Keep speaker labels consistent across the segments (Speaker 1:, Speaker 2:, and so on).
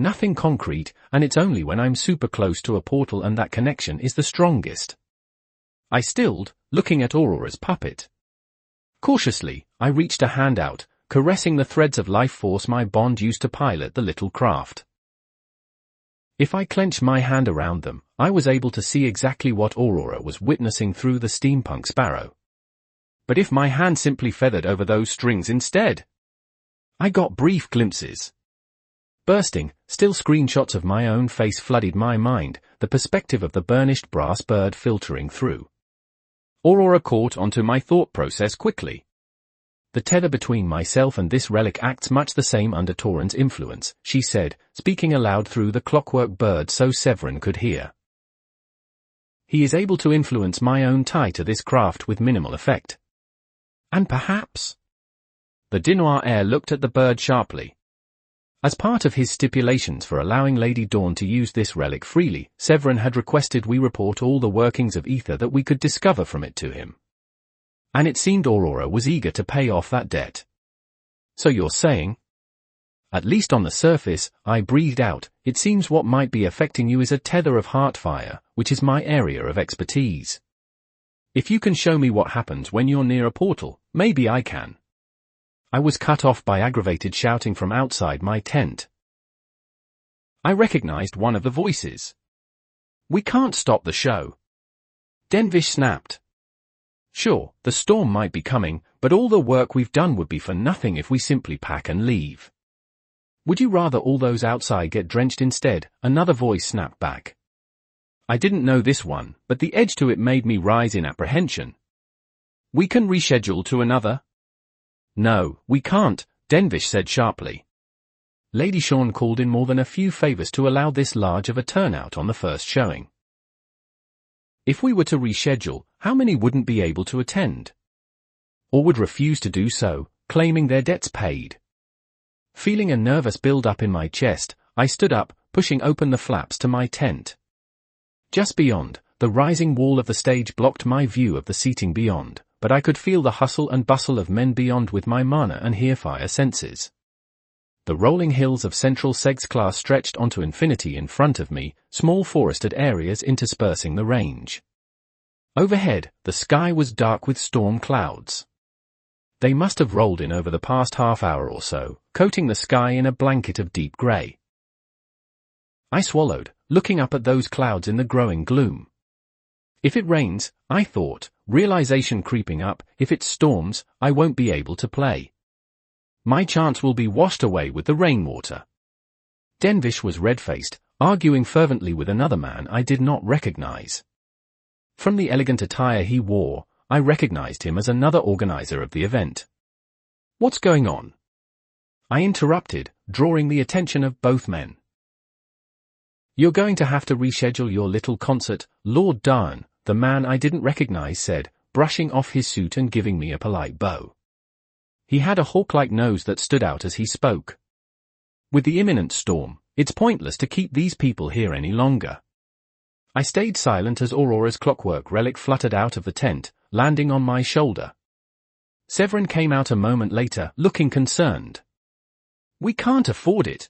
Speaker 1: nothing concrete, and it's only when I'm super close to a portal and that connection is the strongest. I stilled, looking at Aurora's puppet. Cautiously, I reached a hand out, caressing the threads of life force my bond used to pilot the little craft. If I clenched my hand around them, I was able to see exactly what Aurora was witnessing through the steampunk sparrow. But if my hand simply feathered over those strings instead? I got brief glimpses. Bursting, still screenshots of my own face flooded my mind, the perspective of the burnished brass bird filtering through. Aurora caught onto my thought process quickly. The tether between myself and this relic acts much the same under Tauren's influence, she said, speaking aloud through the clockwork bird so Severin could hear. He is able to influence my own tie to this craft with minimal effect. And perhaps? The Dinoir heir looked at the bird sharply. As part of his stipulations for allowing Lady Dawn to use this relic freely, Severin had requested we report all the workings of ether that we could discover from it to him. And it seemed Aurora was eager to pay off that debt. So you're saying? At least on the surface, I breathed out, it seems what might be affecting you is a tether of heartfire, which is my area of expertise. If you can show me what happens when you're near a portal, maybe I can. I was cut off by aggravated shouting from outside my tent. I recognized one of the voices. We can't stop the show. Denvish snapped. Sure, the storm might be coming, but all the work we've done would be for nothing if we simply pack and leave. Would you rather all those outside get drenched instead? Another voice snapped back. I didn't know this one, but the edge to it made me rise in apprehension. We can reschedule to another? No, we can't, Denvish said sharply. Lady Shawn called in more than a few favors to allow this large of a turnout on the first showing. If we were to reschedule, how many wouldn't be able to attend? Or would refuse to do so, claiming their debts paid? Feeling a nervous build-up in my chest, I stood up, pushing open the flaps to my tent. Just beyond, the rising wall of the stage blocked my view of the seating beyond, but I could feel the hustle and bustle of men beyond with my mana and hearfire senses. The rolling hills of Central Segs-class stretched onto infinity in front of me, small forested areas interspersing the range. Overhead, the sky was dark with storm clouds. They must have rolled in over the past half hour or so, coating the sky in a blanket of deep grey. I swallowed, looking up at those clouds in the growing gloom. If it rains, I thought, realization creeping up, if it storms, I won't be able to play. My chance will be washed away with the rainwater. Denvish was red-faced, arguing fervently with another man I did not recognize. From the elegant attire he wore, I recognized him as another organizer of the event. What's going on? I interrupted, drawing the attention of both men. You're going to have to reschedule your little concert, Lord Darn, the man I didn't recognize said, brushing off his suit and giving me a polite bow. He had a hawk-like nose that stood out as he spoke. With the imminent storm, it's pointless to keep these people here any longer. I stayed silent as Aurora's clockwork relic fluttered out of the tent, landing on my shoulder. Severin came out a moment later, looking concerned. We can't afford it.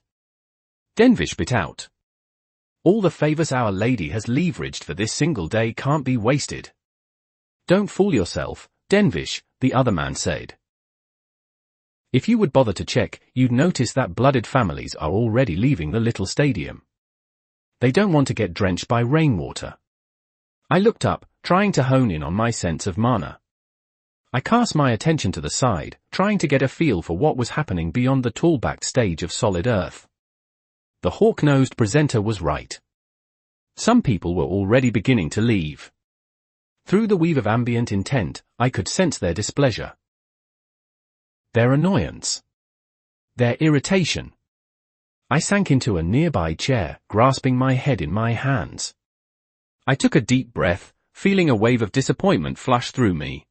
Speaker 1: Denvish bit out. All the favors Our Lady has leveraged for this single day can't be wasted. Don't fool yourself, Denvish, the other man said. If you would bother to check, you'd notice that blooded families are already leaving the little stadium. They don't want to get drenched by rainwater. I looked up, trying to hone in on my sense of mana. I cast my attention to the side, trying to get a feel for what was happening beyond the tall-backed stage of solid earth. The hawk-nosed presenter was right. Some people were already beginning to leave. Through the weave of ambient intent, I could sense their displeasure. Their annoyance. Their irritation. I sank into a nearby chair, grasping my head in my hands. I took a deep breath, feeling a wave of disappointment flush through me.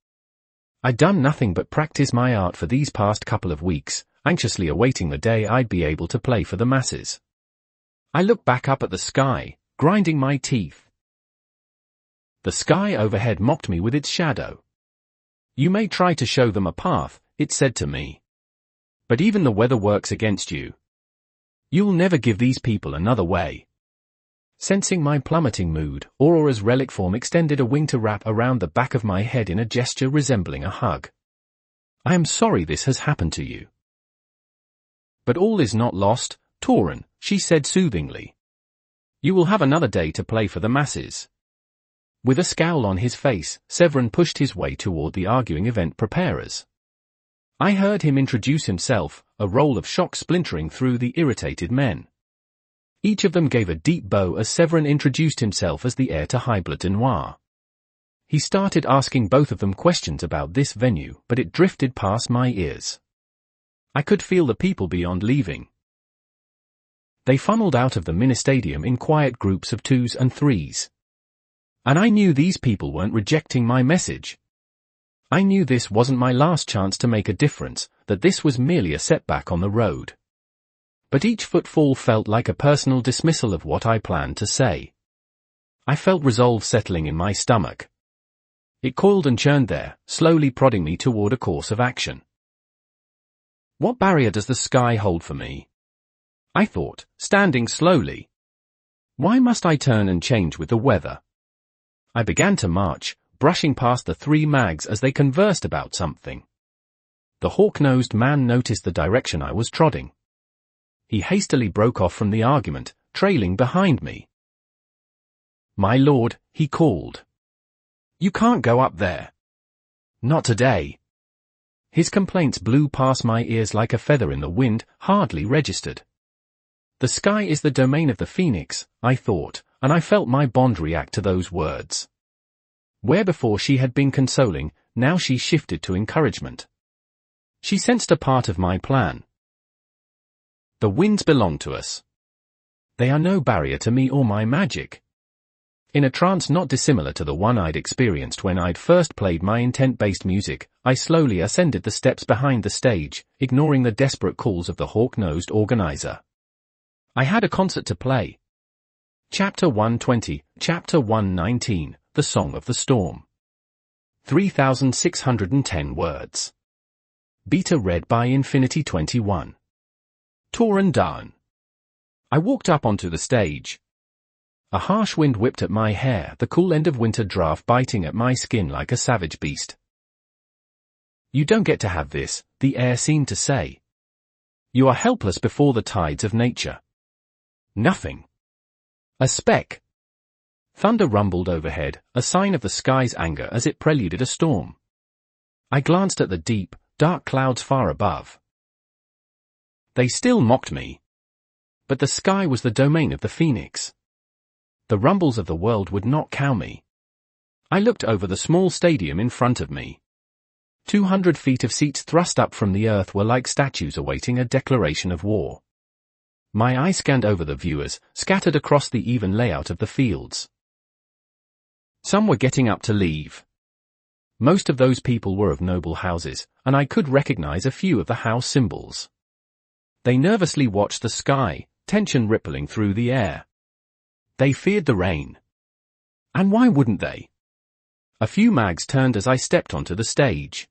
Speaker 1: I'd done nothing but practice my art for these past couple of weeks, anxiously awaiting the day I'd be able to play for the masses. I looked back up at the sky, grinding my teeth. The sky overhead mocked me with its shadow. You may try to show them a path, it said to me. But even the weather works against you. You'll never give these people another way. Sensing my plummeting mood, Aurora's relic form extended a wing to wrap around the back of my head in a gesture resembling a hug. I am sorry this has happened to you. But all is not lost, Tauren, she said soothingly. You will have another day to play for the masses. With a scowl on his face, Severin pushed his way toward the arguing event preparers. I heard him introduce himself, a roll of shock splintering through the irritated men. Each of them gave a deep bow as Severin introduced himself as the heir to Hybla de Noir. He started asking both of them questions about this venue, but it drifted past my ears. I could feel the people beyond leaving. They funneled out of the mini-stadium in quiet groups of 2s and 3s. And I knew these people weren't rejecting my message. I knew this wasn't my last chance to make a difference, that this was merely a setback on the road. But each footfall felt like a personal dismissal of what I planned to say. I felt resolve settling in my stomach. It coiled and churned there, slowly prodding me toward a course of action. What barrier does the sky hold for me? I thought, standing slowly. Why must I turn and change with the weather? I began to march, brushing past the 3 mags as they conversed about something. The hawk-nosed man noticed the direction I was trotting. He hastily broke off from the argument, trailing behind me. My lord, he called. You can't go up there. Not today. His complaints blew past my ears like a feather in the wind, hardly registered. The sky is the domain of the phoenix, I thought, and I felt my bond react to those words. Where before she had been consoling, now she shifted to encouragement. She sensed a part of my plan. The winds belong to us. They are no barrier to me or my magic. In a trance not dissimilar to the one I'd experienced when I'd first played my intent-based music, I slowly ascended the steps behind the stage, ignoring the desperate calls of the hawk-nosed organizer. I had a concert to play. Chapter 120, Chapter 119, The Song of the Storm. 3,610 words. Beta read by Infinity 21. Tauren Dawn. I walked up onto the stage. A harsh wind whipped at my hair, the cool end of winter draft biting at my skin like a savage beast. You don't get to have this, the air seemed to say. You are helpless before the tides of nature. Nothing. A speck. Thunder rumbled overhead, a sign of the sky's anger as it preluded a storm. I glanced at the deep, dark clouds far above. They still mocked me. But the sky was the domain of the phoenix. The rumbles of the world would not cow me. I looked over the small stadium in front of me. 200 feet of seats thrust up from the earth were like statues awaiting a declaration of war. My eye scanned over the viewers, scattered across the even layout of the fields. Some were getting up to leave. Most of those people were of noble houses, and I could recognize a few of the house symbols. They nervously watched the sky, tension rippling through the air. They feared the rain. And why wouldn't they? A few mags turned as I stepped onto the stage.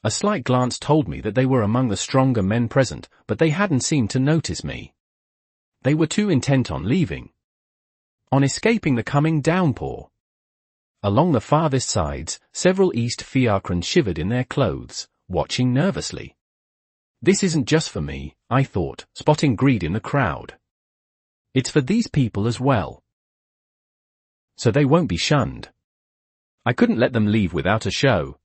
Speaker 1: A slight glance told me that they were among the stronger men present, but they hadn't seemed to notice me. They were too intent on leaving. On escaping the coming downpour. Along the farthest sides, several East Fiacrans shivered in their clothes, watching nervously. This isn't just for me, I thought, spotting greed in the crowd. It's for these people as well. So they won't be shunned. I couldn't let them leave without a show.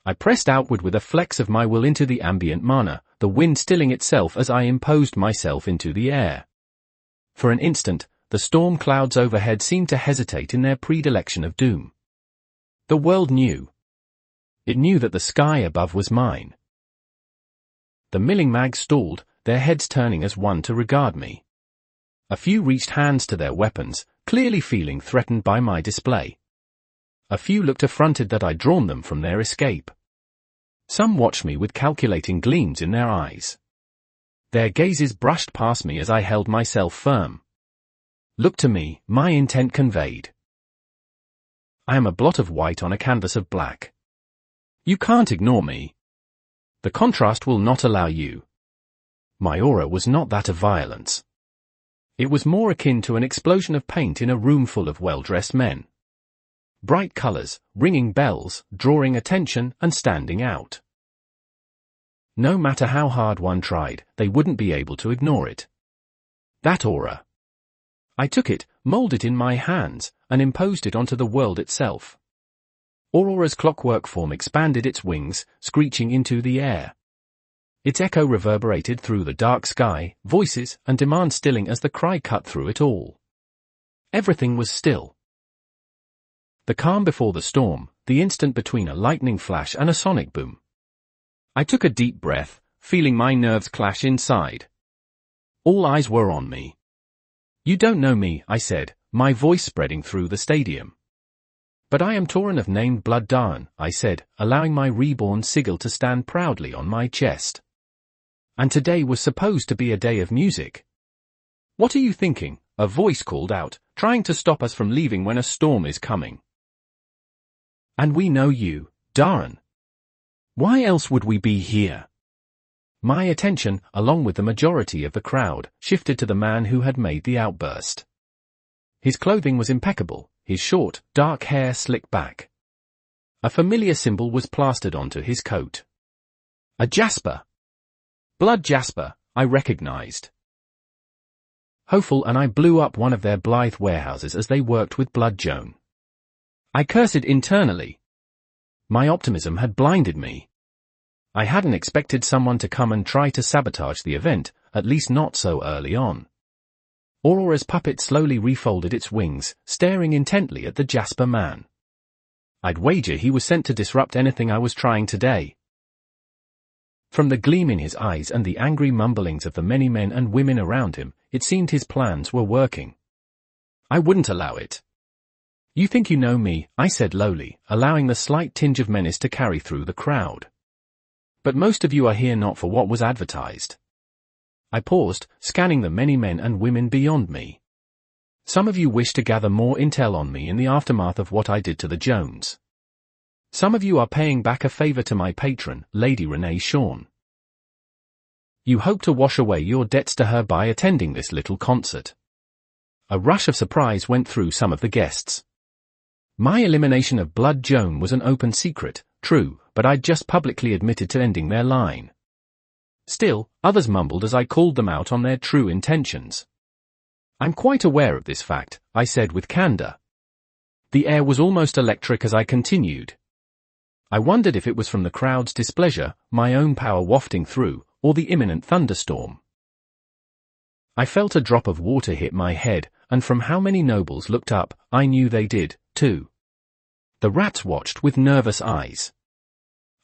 Speaker 1: I pressed outward with a flex of my will into the ambient mana, the wind stilling itself as I imposed myself into the air. For an instant, the storm clouds overhead seemed to hesitate in their predilection of doom. The world knew. It knew that the sky above was mine. The milling mags stalled, their heads turning as one to regard me. A few reached hands to their weapons, clearly feeling threatened by my display. A few looked affronted that I'd drawn them from their escape. Some watched me with calculating gleams in their eyes. Their gazes brushed past me as I held myself firm. Look to me, my intent conveyed. I am a blot of white on a canvas of black. You can't ignore me. The contrast will not allow you. My aura was not that of violence. It was more akin to an explosion of paint in a room full of well-dressed men. Bright colors, ringing bells, drawing attention and standing out. No matter how hard one tried, they wouldn't be able to ignore it. That aura. I took it, molded it in my hands, and imposed it onto the world itself. Aurora's clockwork form expanded its wings, screeching into the air. Its echo reverberated through the dark sky, voices and demand stilling as the cry cut through it all. Everything was still. The calm before the storm, the instant between a lightning flash and a sonic boom. I took a deep breath, feeling my nerves clash inside. All eyes were on me. "You don't know me," I said, my voice spreading through the stadium. "But I am Tauren of named Blood Darn," I said, allowing my reborn sigil to stand proudly on my chest. "And today was supposed to be a day of music." "What are you thinking?" a voice called out, "trying to stop us from leaving when a storm is coming." "And we know you, Darn. Why else would we be here?" My attention, along with the majority of the crowd, shifted to the man who had made the outburst. His clothing was impeccable, his short, dark hair slicked back. A familiar symbol was plastered onto his coat. A jasper. Blood jasper, I recognized. Hopeful and I blew up one of their blithe warehouses as they worked with Blood Joan. I cursed internally. My optimism had blinded me. I hadn't expected someone to come and try to sabotage the event, at least not so early on. Aurora's puppet slowly refolded its wings, staring intently at the Jasper man. I'd wager he was sent to disrupt anything I was trying today. From the gleam in his eyes and the angry mumblings of the many men and women around him, it seemed his plans were working. I wouldn't allow it. "You think you know me," I said lowly, allowing the slight tinge of menace to carry through the crowd. "But most of you are here not for what was advertised." I paused, scanning the many men and women beyond me. "Some of you wish to gather more intel on me in the aftermath of what I did to the Jones. Some of you are paying back a favor to my patron, Lady Renee Shawn. You hope to wash away your debts to her by attending this little concert." A rush of surprise went through some of the guests. My elimination of Blood Joan was an open secret, true, but I'd just publicly admitted to ending their line. Still, others mumbled as I called them out on their true intentions. "I'm quite aware of this fact," I said with candor. The air was almost electric as I continued. I wondered if it was from the crowd's displeasure, my own power wafting through, or the imminent thunderstorm. I felt a drop of water hit my head, and from how many nobles looked up, I knew they did, too. The rats watched with nervous eyes.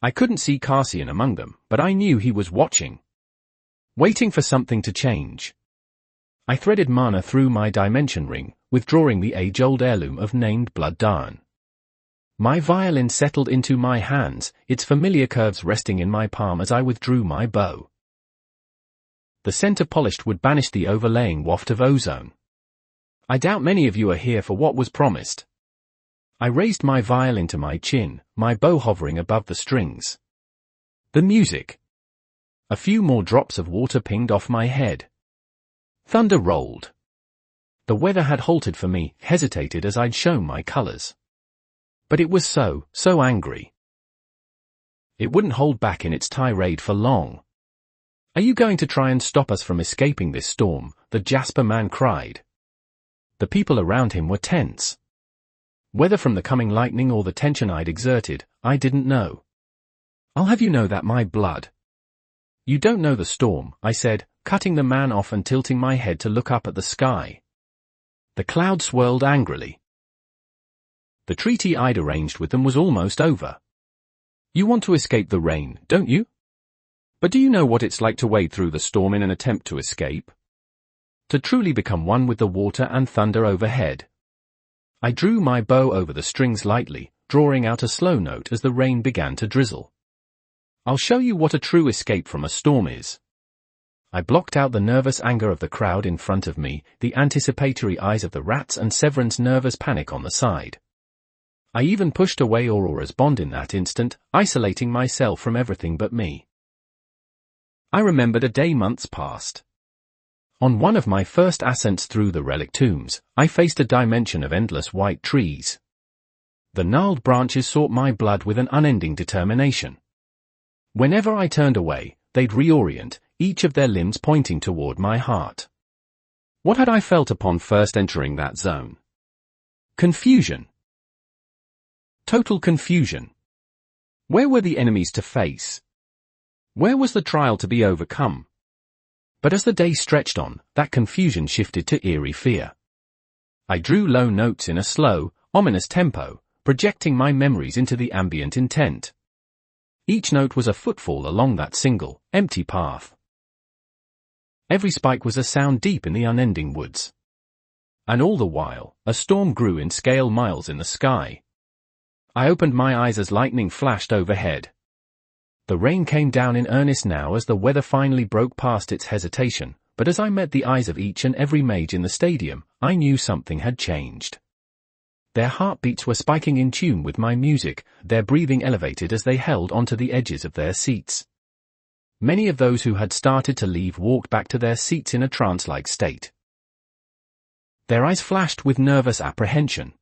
Speaker 1: I couldn't see Cassian among them, but I knew he was watching. Waiting for something to change. I threaded mana through my dimension ring, withdrawing the age-old heirloom of named Blood Darn. My violin settled into my hands, its familiar curves resting in my palm as I withdrew my bow. The center polished would banish the overlaying waft of ozone. I doubt many of you are here for what was promised. I raised my violin to my chin, my bow hovering above the strings. The music. A few more drops of water pinged off my head. Thunder rolled. The weather had halted for me, hesitated as I'd shown my colors. But it was so angry. It wouldn't hold back in its tirade for long. "Are you going to try and stop us from escaping this storm?" the Jasper man cried. The people around him were tense. Whether from the coming lightning or the tension I'd exerted, I didn't know. "I'll have you know that my blood." "You don't know the storm," I said, cutting the man off and tilting my head to look up at the sky. The cloud swirled angrily. The treaty I'd arranged with them was almost over. "You want to escape the rain, don't you? But do you know what it's like to wade through the storm in an attempt to escape? To truly become one with the water and thunder overhead?" I drew my bow over the strings lightly, drawing out a slow note as the rain began to drizzle. "I'll show you what a true escape from a storm is." I blocked out the nervous anger of the crowd in front of me, the anticipatory eyes of the rats and Severin's nervous panic on the side. I even pushed away Aurora's bond in that instant, isolating myself from everything but me. I remembered a day months past. On one of my first ascents through the relic tombs, I faced a dimension of endless white trees. The gnarled branches sought my blood with an unending determination. Whenever I turned away, they'd reorient, each of their limbs pointing toward my heart. What had I felt upon first entering that zone? Confusion. Total confusion. Where were the enemies to face? Where was the trial to be overcome? But as the day stretched on, that confusion shifted to eerie fear. I drew low notes in a slow, ominous tempo, projecting my memories into the ambient intent. Each note was a footfall along that single, empty path. Every spike was a sound deep in the unending woods. And all the while, a storm grew in scale miles in the sky. I opened my eyes as lightning flashed overhead. The rain came down in earnest now as the weather finally broke past its hesitation, but as I met the eyes of each and every mage in the stadium, I knew something had changed. Their heartbeats were spiking in tune with my music, their breathing elevated as they held onto the edges of their seats. Many of those who had started to leave walked back to their seats in a trance-like state. Their eyes flashed with nervous apprehension.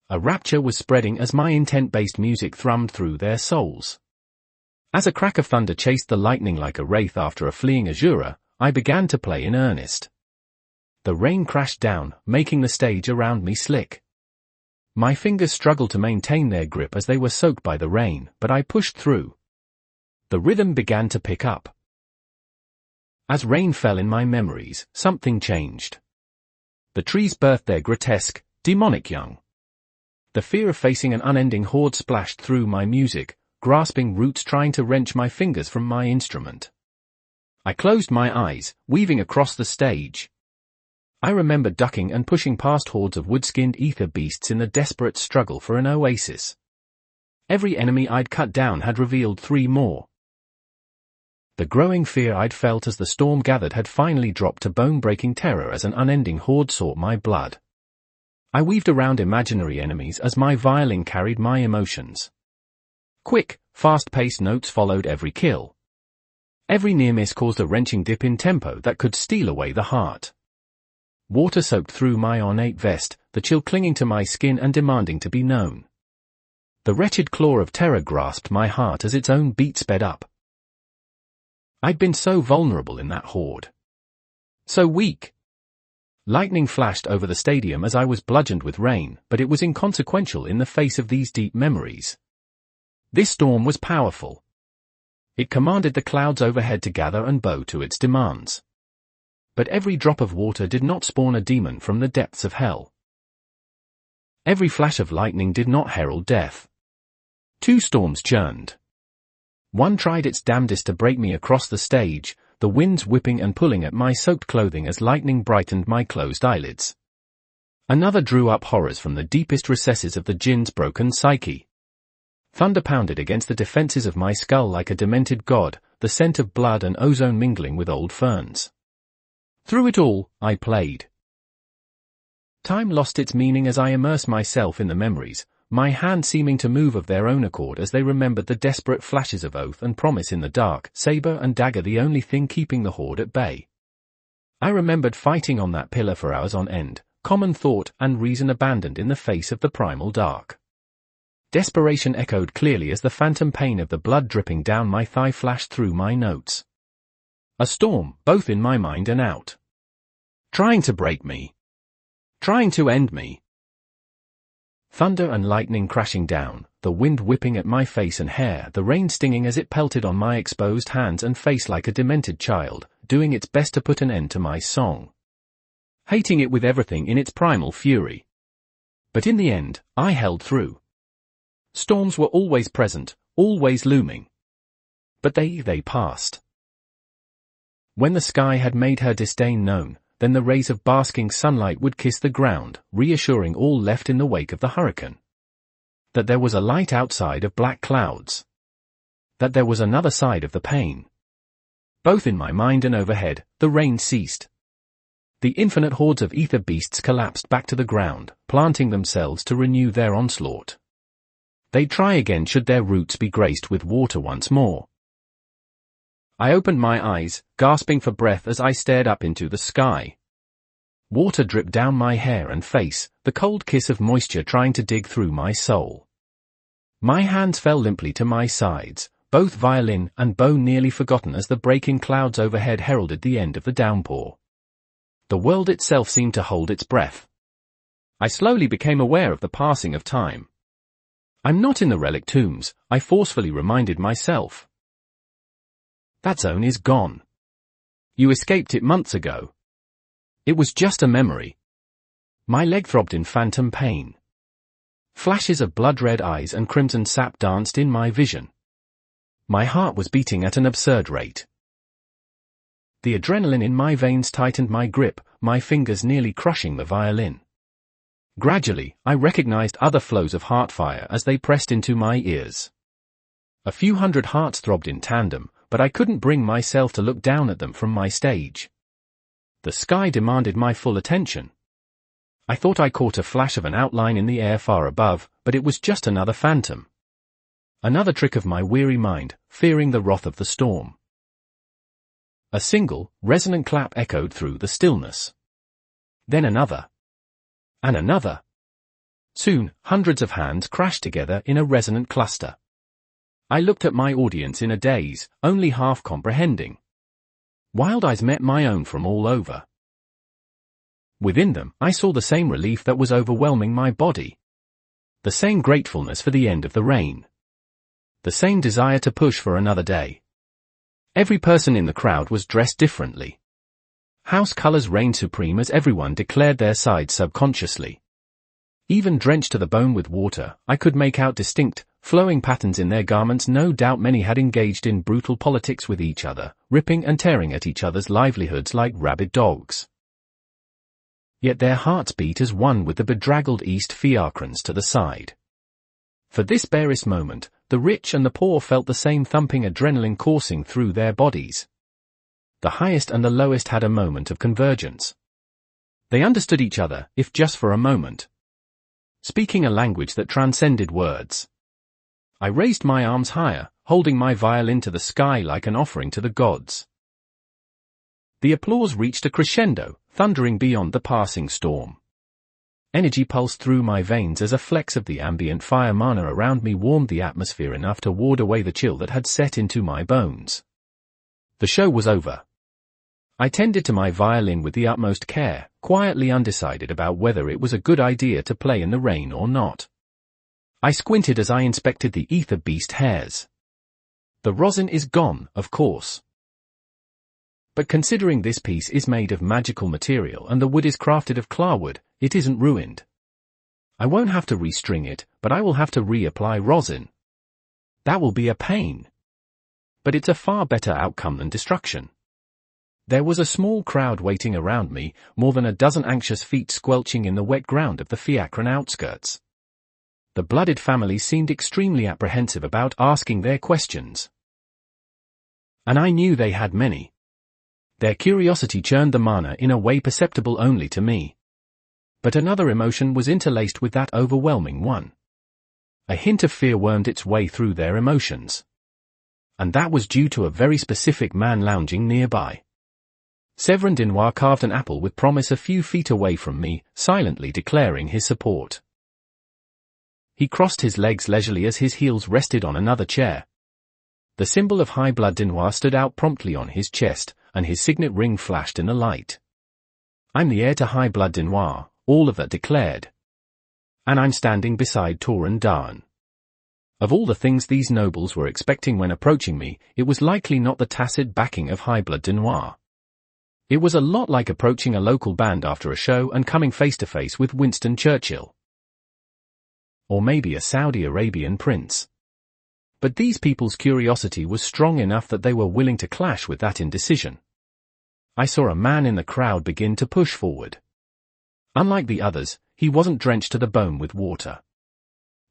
Speaker 1: A rapture was spreading as my intent-based music thrummed through their souls. As a crack of thunder chased the lightning like a wraith after a fleeing azura, I began to play in earnest. The rain crashed down, making the stage around me slick. My fingers struggled to maintain their grip as they were soaked by the rain, but I pushed through. The rhythm began to pick up. As rain fell in my memories, something changed. The trees birthed their grotesque, demonic young. The fear of facing an unending horde splashed through my music, grasping roots trying to wrench my fingers from my instrument. I closed my eyes, weaving across the stage. I remember ducking and pushing past hordes of wood-skinned ether beasts in the desperate struggle for an oasis. Every enemy I'd cut down had revealed 3 more. The growing fear I'd felt as the storm gathered had finally dropped to bone-breaking terror as an unending horde sought my blood. I weaved around imaginary enemies as my violin carried my emotions. Quick, fast-paced notes followed every kill. Every near miss caused a wrenching dip in tempo that could steal away the heart. Water soaked through my ornate vest, the chill clinging to my skin and demanding to be known. The wretched claw of terror grasped my heart as its own beat sped up. I'd been so vulnerable in that horde. So weak. Lightning flashed over the stadium as I was bludgeoned with rain, but it was inconsequential in the face of these deep memories. This storm was powerful. It commanded the clouds overhead to gather and bow to its demands. But every drop of water did not spawn a demon from the depths of hell. Every flash of lightning did not herald death. 2 storms churned. One tried its damnedest to break me across the stage, the winds whipping and pulling at my soaked clothing as lightning brightened my closed eyelids. Another drew up horrors from the deepest recesses of the djinn's broken psyche. Thunder pounded against the defenses of my skull like a demented god, the scent of blood and ozone mingling with old ferns. Through it all, I played. Time lost its meaning as I immersed myself in the memories, my hands seeming to move of their own accord as they remembered the desperate flashes of oath and promise in the dark, saber and dagger the only thing keeping the horde at bay. I remembered fighting on that pillar for hours on end, common thought and reason abandoned in the face of the primal dark. Desperation echoed clearly as the phantom pain of the blood dripping down my thigh flashed through my notes. A storm, both in my mind and out. Trying to break me. Trying to end me. Thunder and lightning crashing down, the wind whipping at my face and hair, the rain stinging as it pelted on my exposed hands and face like a demented child, doing its best to put an end to my song. Hating it with everything in its primal fury. But in the end, I held through. Storms were always present, always looming. But they passed. When the sky had made her disdain known, then the rays of basking sunlight would kiss the ground, reassuring all left in the wake of the hurricane. That there was a light outside of black clouds. That there was another side of the pain. Both in my mind and overhead, the rain ceased. The infinite hordes of ether beasts collapsed back to the ground, planting themselves to renew their onslaught. They'd try again should their roots be graced with water once more. I opened my eyes, gasping for breath as I stared up into the sky. Water dripped down my hair and face, the cold kiss of moisture trying to dig through my soul. My hands fell limply to my sides, both violin and bow nearly forgotten as the breaking clouds overhead heralded the end of the downpour. The world itself seemed to hold its breath. I slowly became aware of the passing of time. I'm not in the relic tombs, I forcefully reminded myself. That zone is gone. You escaped it months ago. It was just a memory. My leg throbbed in phantom pain. Flashes of blood-red eyes and crimson sap danced in my vision. My heart was beating at an absurd rate. The adrenaline in my veins tightened my grip, my fingers nearly crushing the violin. Gradually, I recognized other flows of heartfire as they pressed into my ears. A few hundred hearts throbbed in tandem, but I couldn't bring myself to look down at them from my stage. The sky demanded my full attention. I thought I caught a flash of an outline in the air far above, but it was just another phantom. Another trick of my weary mind, fearing the wrath of the storm. A single, resonant clap echoed through the stillness. Then another. And another. Soon, hundreds of hands crashed together in a resonant cluster. I looked at my audience in a daze, only half comprehending. Wild eyes met my own from all over. Within them, I saw the same relief that was overwhelming my body. The same gratefulness for the end of the rain. The same desire to push for another day. Every person in the crowd was dressed differently. House colors reigned supreme as everyone declared their side subconsciously. Even drenched to the bone with water, I could make out distinct, flowing patterns in their garments. No doubt many had engaged in brutal politics with each other, ripping and tearing at each other's livelihoods like rabid dogs. Yet their hearts beat as one with the bedraggled East fiacrans to the side. For this barest moment, the rich and the poor felt the same thumping adrenaline coursing through their bodies. The highest and the lowest had a moment of convergence. They understood each other, if just for a moment. Speaking a language that transcended words. I raised my arms higher, holding my violin to the sky like an offering to the gods. The applause reached a crescendo, thundering beyond the passing storm. Energy pulsed through my veins as a flex of the ambient fire mana around me warmed the atmosphere enough to ward away the chill that had set into my bones. The show was over. I tended to my violin with the utmost care, quietly undecided about whether it was a good idea to play in the rain or not. I squinted as I inspected the ether beast hairs. The rosin is gone, of course. But considering this piece is made of magical material and the wood is crafted of clarwood, it isn't ruined. I won't have to restring it, but I will have to reapply rosin. That will be a pain. But it's a far better outcome than destruction. There was a small crowd waiting around me, more than a dozen anxious feet squelching in the wet ground of the fiacran outskirts. The blooded family seemed extremely apprehensive about asking their questions. And I knew they had many. Their curiosity churned the mana in a way perceptible only to me. But another emotion was interlaced with that overwhelming one. A hint of fear wormed its way through their emotions. And that was due to a very specific man lounging nearby. Severin Dinois carved an apple with promise a few feet away from me, silently declaring his support. He crossed his legs leisurely as his heels rested on another chair. The symbol of high blood Dinois stood out promptly on his chest, and his signet ring flashed in the light. I'm the heir to high blood Dinois, all of that declared. And I'm standing beside Tauren Darn. Of all the things these nobles were expecting when approaching me, it was likely not the tacit backing of high blood Dinois. It was a lot like approaching a local band after a show and coming face to face with Winston Churchill. Or maybe a Saudi Arabian prince. But these people's curiosity was strong enough that they were willing to clash with that indecision. I saw a man in the crowd begin to push forward. Unlike the others, he wasn't drenched to the bone with water.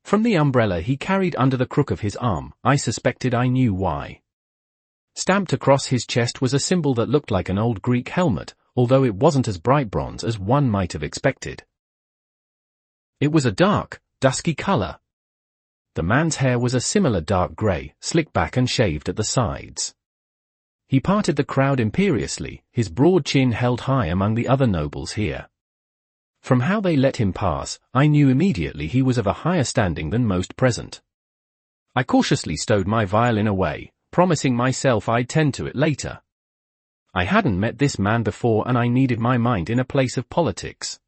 Speaker 1: From the umbrella he carried under the crook of his arm, I suspected I knew why. Stamped across his chest was a symbol that looked like an old Greek helmet, although it wasn't as bright bronze as one might have expected. It was a dark, dusky color. The man's hair was a similar dark gray, slicked back and shaved at the sides. He parted the crowd imperiously, his broad chin held high among the other nobles here. From how they let him pass, I knew immediately he was of a higher standing than most present. I cautiously stowed my violin away, promising myself I'd tend to it later. I hadn't met this man before and I needed my mind in a place of politics.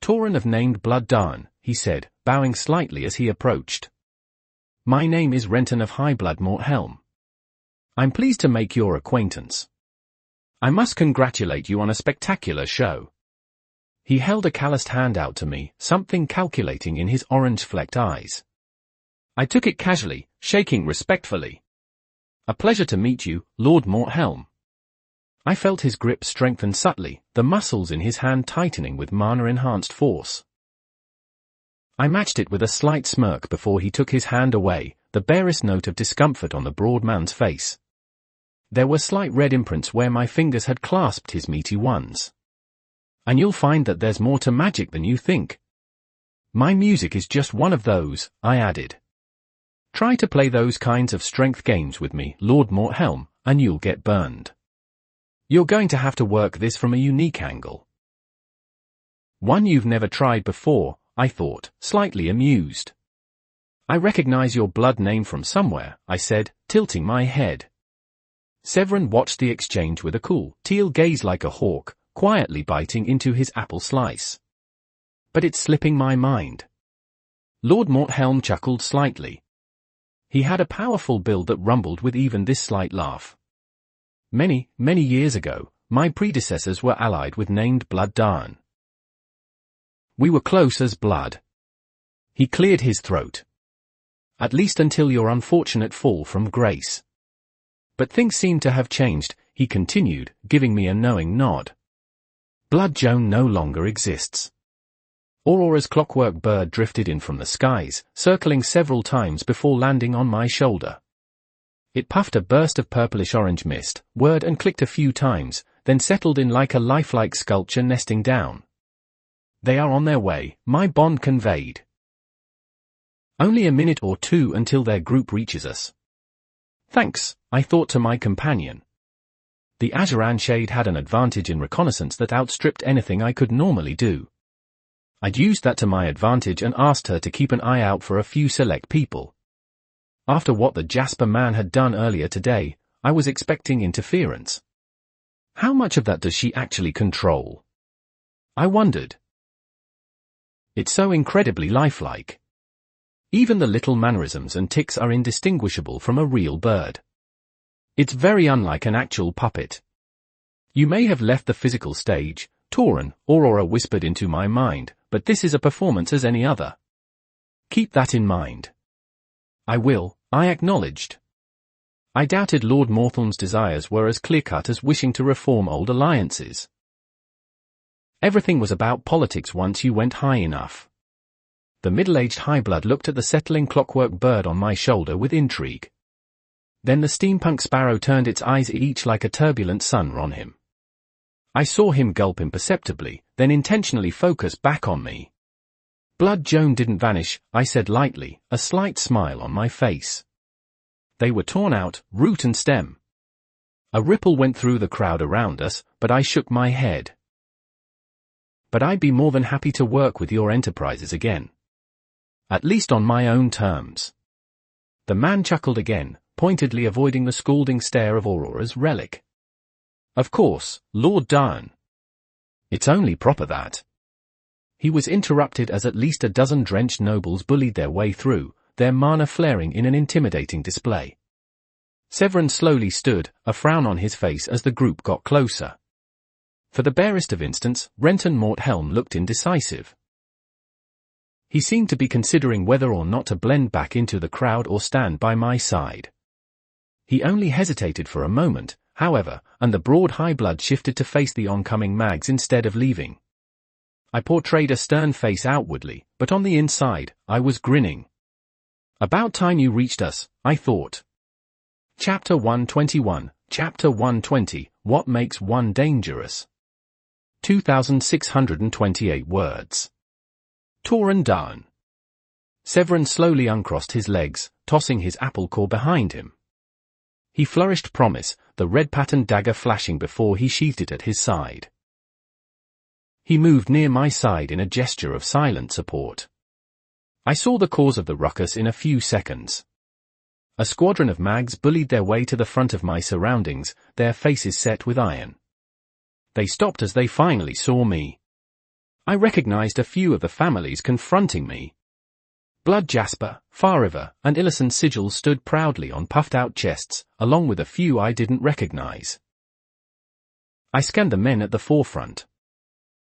Speaker 1: Tauren of named blood Darn, he said, bowing slightly as he approached. My name is Renton of Highblood Morthelm. I'm pleased to make your acquaintance. I must congratulate you on a spectacular show. He held a calloused hand out to me, something calculating in his orange-flecked eyes. I took it casually, shaking respectfully. A pleasure to meet you, Lord Morthelm. I felt his grip strengthen subtly, the muscles in his hand tightening with mana-enhanced force. I matched it with a slight smirk before he took his hand away, the barest note of discomfort on the broad man's face. There were slight red imprints where my fingers had clasped his meaty ones. And you'll find that there's more to magic than you think. My music is just one of those, I added. Try to play those kinds of strength games with me, Lord Morthelm, and you'll get burned. You're going to have to work this from a unique angle. One you've never tried before, I thought, slightly amused. I recognize your blood name from somewhere, I said, tilting my head. Severin watched the exchange with a cool, teal gaze like a hawk, quietly biting into his apple slice. But it's slipping my mind. Lord Morthelm chuckled slightly. He had a powerful build that rumbled with even this slight laugh. Many, many years ago, my predecessors were allied with named blood Darn. We were close as blood. He cleared his throat. At least until your unfortunate fall from grace. But things seem to have changed, he continued, giving me a knowing nod. Blood Joan no longer exists. Aurora's clockwork bird drifted in from the skies, circling several times before landing on my shoulder. It puffed a burst of purplish-orange mist, whirred and clicked a few times, then settled in like a lifelike sculpture nesting down. They are on their way, my bond conveyed. Only a minute or two until their group reaches us. Thanks, I thought to my companion. The Azuran shade had an advantage in reconnaissance that outstripped anything I could normally do. I'd used that to my advantage and asked her to keep an eye out for a few select people. After what the Jasper man had done earlier today, I was expecting interference. How much of that does she actually control? I wondered. It's so incredibly lifelike. Even the little mannerisms and tics are indistinguishable from a real bird. It's very unlike an actual puppet. You may have left the physical stage, Tauren, Aurora whispered into my mind, but this is a performance as any other. Keep that in mind. I will, I acknowledged. I doubted Lord Morthelm's desires were as clear-cut as wishing to reform old alliances. Everything was about politics once you went high enough. The middle-aged highblood looked at the settling clockwork bird on my shoulder with intrigue. Then the steampunk sparrow turned its eyes each like a turbulent sun on him. I saw him gulp imperceptibly, then intentionally focus back on me. Blood Joan didn't vanish, I said lightly, a slight smile on my face. They were torn out, root and stem. A ripple went through the crowd around us, but I shook my head. But I'd be more than happy to work with your enterprises again. At least on my own terms. The man chuckled again, pointedly avoiding the scalding stare of Aurora's relic. Of course, Lord Darn. It's only proper that. He was interrupted as at least a dozen drenched nobles bullied their way through, their mana flaring in an intimidating display. Severin slowly stood, a frown on his face as the group got closer. For the barest of instants, Renton Morthelm looked indecisive. He seemed to be considering whether or not to blend back into the crowd or stand by my side. He only hesitated for a moment, however, and the broad high blood shifted to face the oncoming mags instead of leaving. I portrayed a stern face outwardly, but on the inside, I was grinning. About time you reached us, I thought. Chapter 121, Chapter 120, What Makes One Dangerous? 2,628 words. Tauren Darn. Severin slowly uncrossed his legs, tossing his apple core behind him. He flourished promise, the red-patterned dagger flashing before he sheathed it at his side. He moved near my side in a gesture of silent support. I saw the cause of the ruckus in a few seconds. A squadron of mags bullied their way to the front of my surroundings, their faces set with iron. They stopped as they finally saw me. I recognized a few of the families confronting me. Blood Jasper, Far River, and Illison sigils stood proudly on puffed-out chests, along with a few I didn't recognize. I scanned the men at the forefront.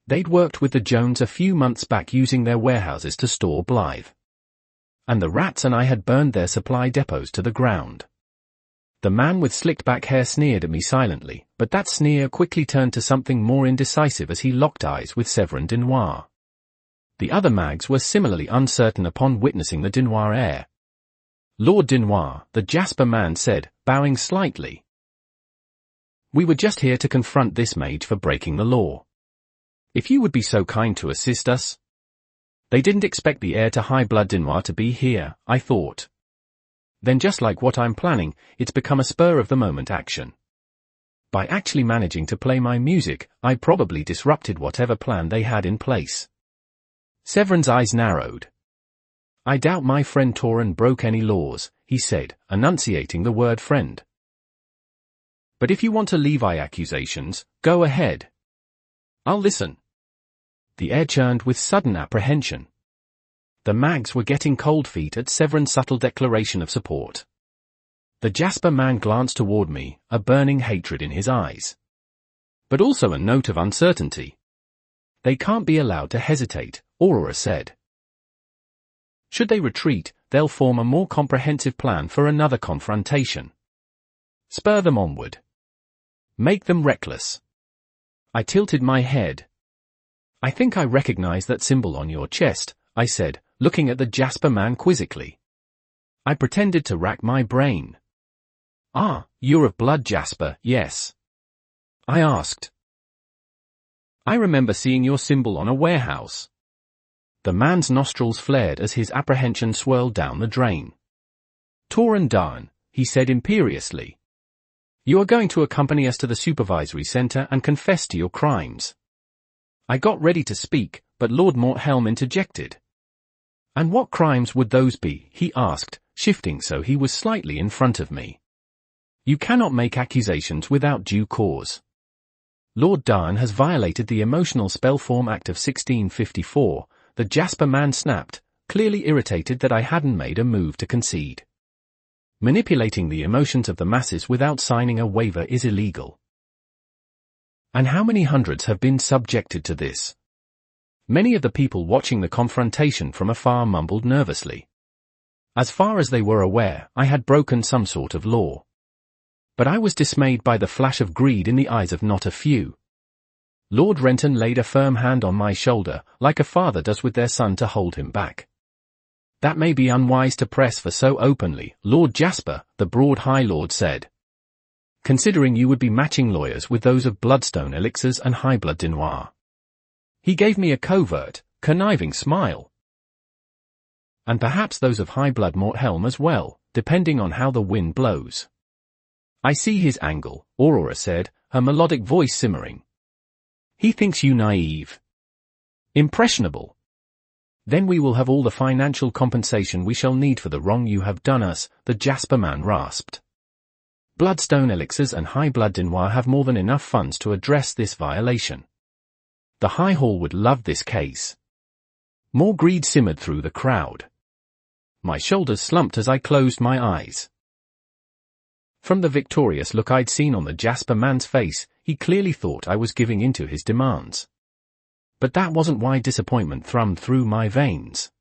Speaker 1: They'd worked with the Jones a few months back using their warehouses to store Blythe. And the rats and I had burned their supply depots to the ground. The man with slicked-back hair sneered at me silently, but that sneer quickly turned to something more indecisive as he locked eyes with Severin Denoir. The other mags were similarly uncertain upon witnessing the Denoir air. Lord Denoir, the Jasper man said, bowing slightly. We were just here to confront this mage for breaking the law. If you would be so kind to assist us. They didn't expect the heir to High Blood Denoir to be here, I thought. Then just like what I'm planning, it's become a spur-of-the-moment action. By actually managing to play my music, I probably disrupted whatever plan they had in place. Severin's eyes narrowed. I doubt my friend Torin broke any laws, he said, enunciating the word friend. But if you want to Levi accusations, go ahead. I'll listen. The air churned with sudden apprehension. The mags were getting cold feet at Severin's subtle declaration of support. The Jasper man glanced toward me, a burning hatred in his eyes. But also a note of uncertainty. They can't be allowed to hesitate, Aurora said. Should they retreat, they'll form a more comprehensive plan for another confrontation. Spur them onward. Make them reckless. I tilted my head. I think I recognize that symbol on your chest, I said, looking at the Jasper man quizzically. I pretended to rack my brain. Ah, you're of Blood Jasper, yes. I asked. I remember seeing your symbol on a warehouse. The man's nostrils flared as his apprehension swirled down the drain. Torin Darn, he said imperiously. You are going to accompany us to the supervisory center and confess to your crimes. I got ready to speak, but Lord Morthelm interjected. And what crimes would those be? He asked, shifting so he was slightly in front of me. You cannot make accusations without due cause. Lord Darn has violated the Emotional Spellform Act of 1654, the Jasper man snapped, clearly irritated that I hadn't made a move to concede. Manipulating the emotions of the masses without signing a waiver is illegal. And how many hundreds have been subjected to this? Many of the people watching the confrontation from afar mumbled nervously. As far as they were aware, I had broken some sort of law. But I was dismayed by the flash of greed in the eyes of not a few. Lord Renton laid a firm hand on my shoulder, like a father does with their son to hold him back. That may be unwise to press for so openly, Lord Jasper, the broad High Lord said. Considering you would be matching lawyers with those of Bloodstone Elixirs and High Blood Denoir. He gave me a covert, conniving smile. And perhaps those of High Blood Morthelm as well, depending on how the wind blows. I see his angle, Aurora said, her melodic voice simmering. He thinks you naive. Impressionable. Then we will have all the financial compensation we shall need for the wrong you have done us, the Jasper man rasped. Bloodstone Elixirs and High Blood Denoir have more than enough funds to address this violation. The High Hall would love this case. More greed simmered through the crowd. My shoulders slumped as I closed my eyes. From the victorious look I'd seen on the Jasper man's face, he clearly thought I was giving in to his demands. But that wasn't why disappointment thrummed through my veins.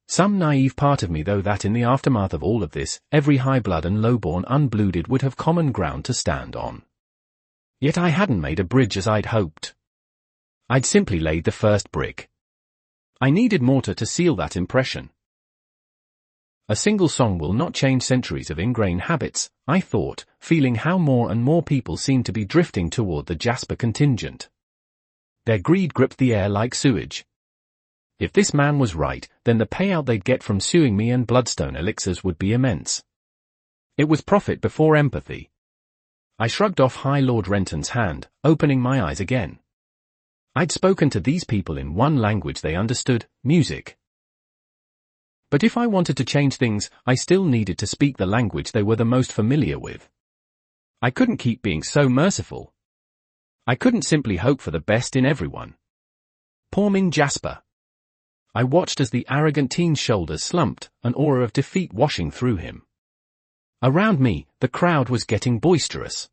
Speaker 1: Some naive part of me though that in the aftermath of all of this, every high blood and lowborn unblooded would have common ground to stand on. Yet I hadn't made a bridge as I'd hoped. I'd simply laid the first brick. I needed mortar to seal that impression. A single song will not change centuries of ingrained habits, I thought, feeling how more and more people seemed to be drifting toward the Jasper contingent. Their greed gripped the air like sewage. If this man was right, then the payout they'd get from suing me and Bloodstone Elixirs would be immense. It was profit before empathy. I shrugged off High Lord Renton's hand, opening my eyes again. I'd spoken to these people in one language they understood, music. But if I wanted to change things, I still needed to speak the language they were the most familiar with. I couldn't keep being so merciful. I couldn't simply hope for the best in everyone. Poor Ming Jasper. I watched as the arrogant teen's shoulders slumped, an aura of defeat washing through him. Around me, the crowd was getting boisterous.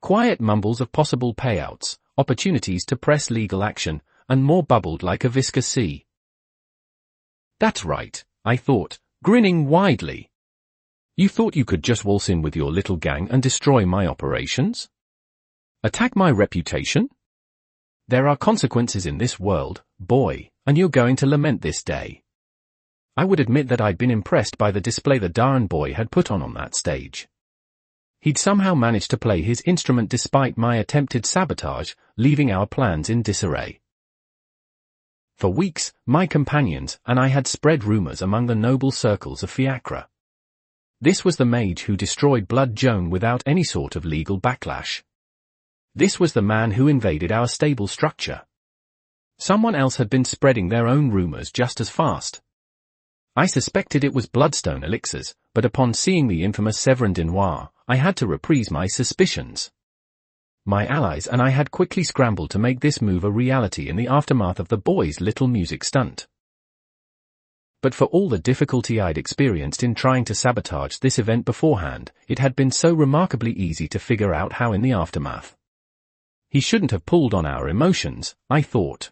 Speaker 1: Quiet mumbles of possible payouts, opportunities to press legal action, and more bubbled like a viscous sea. That's right, I thought, grinning widely. You thought you could just waltz in with your little gang and destroy my operations? Attack my reputation? There are consequences in this world, boy, and you're going to lament this day. I would admit that I'd been impressed by the display the Darren boy had put on that stage. He'd somehow managed to play his instrument despite my attempted sabotage, leaving our plans in disarray. For weeks, my companions and I had spread rumors among the noble circles of Fiacre. This was the mage who destroyed Blood Joan without any sort of legal backlash. This was the man who invaded our stable structure. Someone else had been spreading their own rumors just as fast. I suspected it was bloodstone elixirs, but upon seeing the infamous Severin Denoir, I had to reprise my suspicions. My allies and I had quickly scrambled to make this move a reality in the aftermath of the boys' little music stunt. But for all the difficulty I'd experienced in trying to sabotage this event beforehand, it had been so remarkably easy to figure out how in the aftermath. He shouldn't have pulled on our emotions, I thought.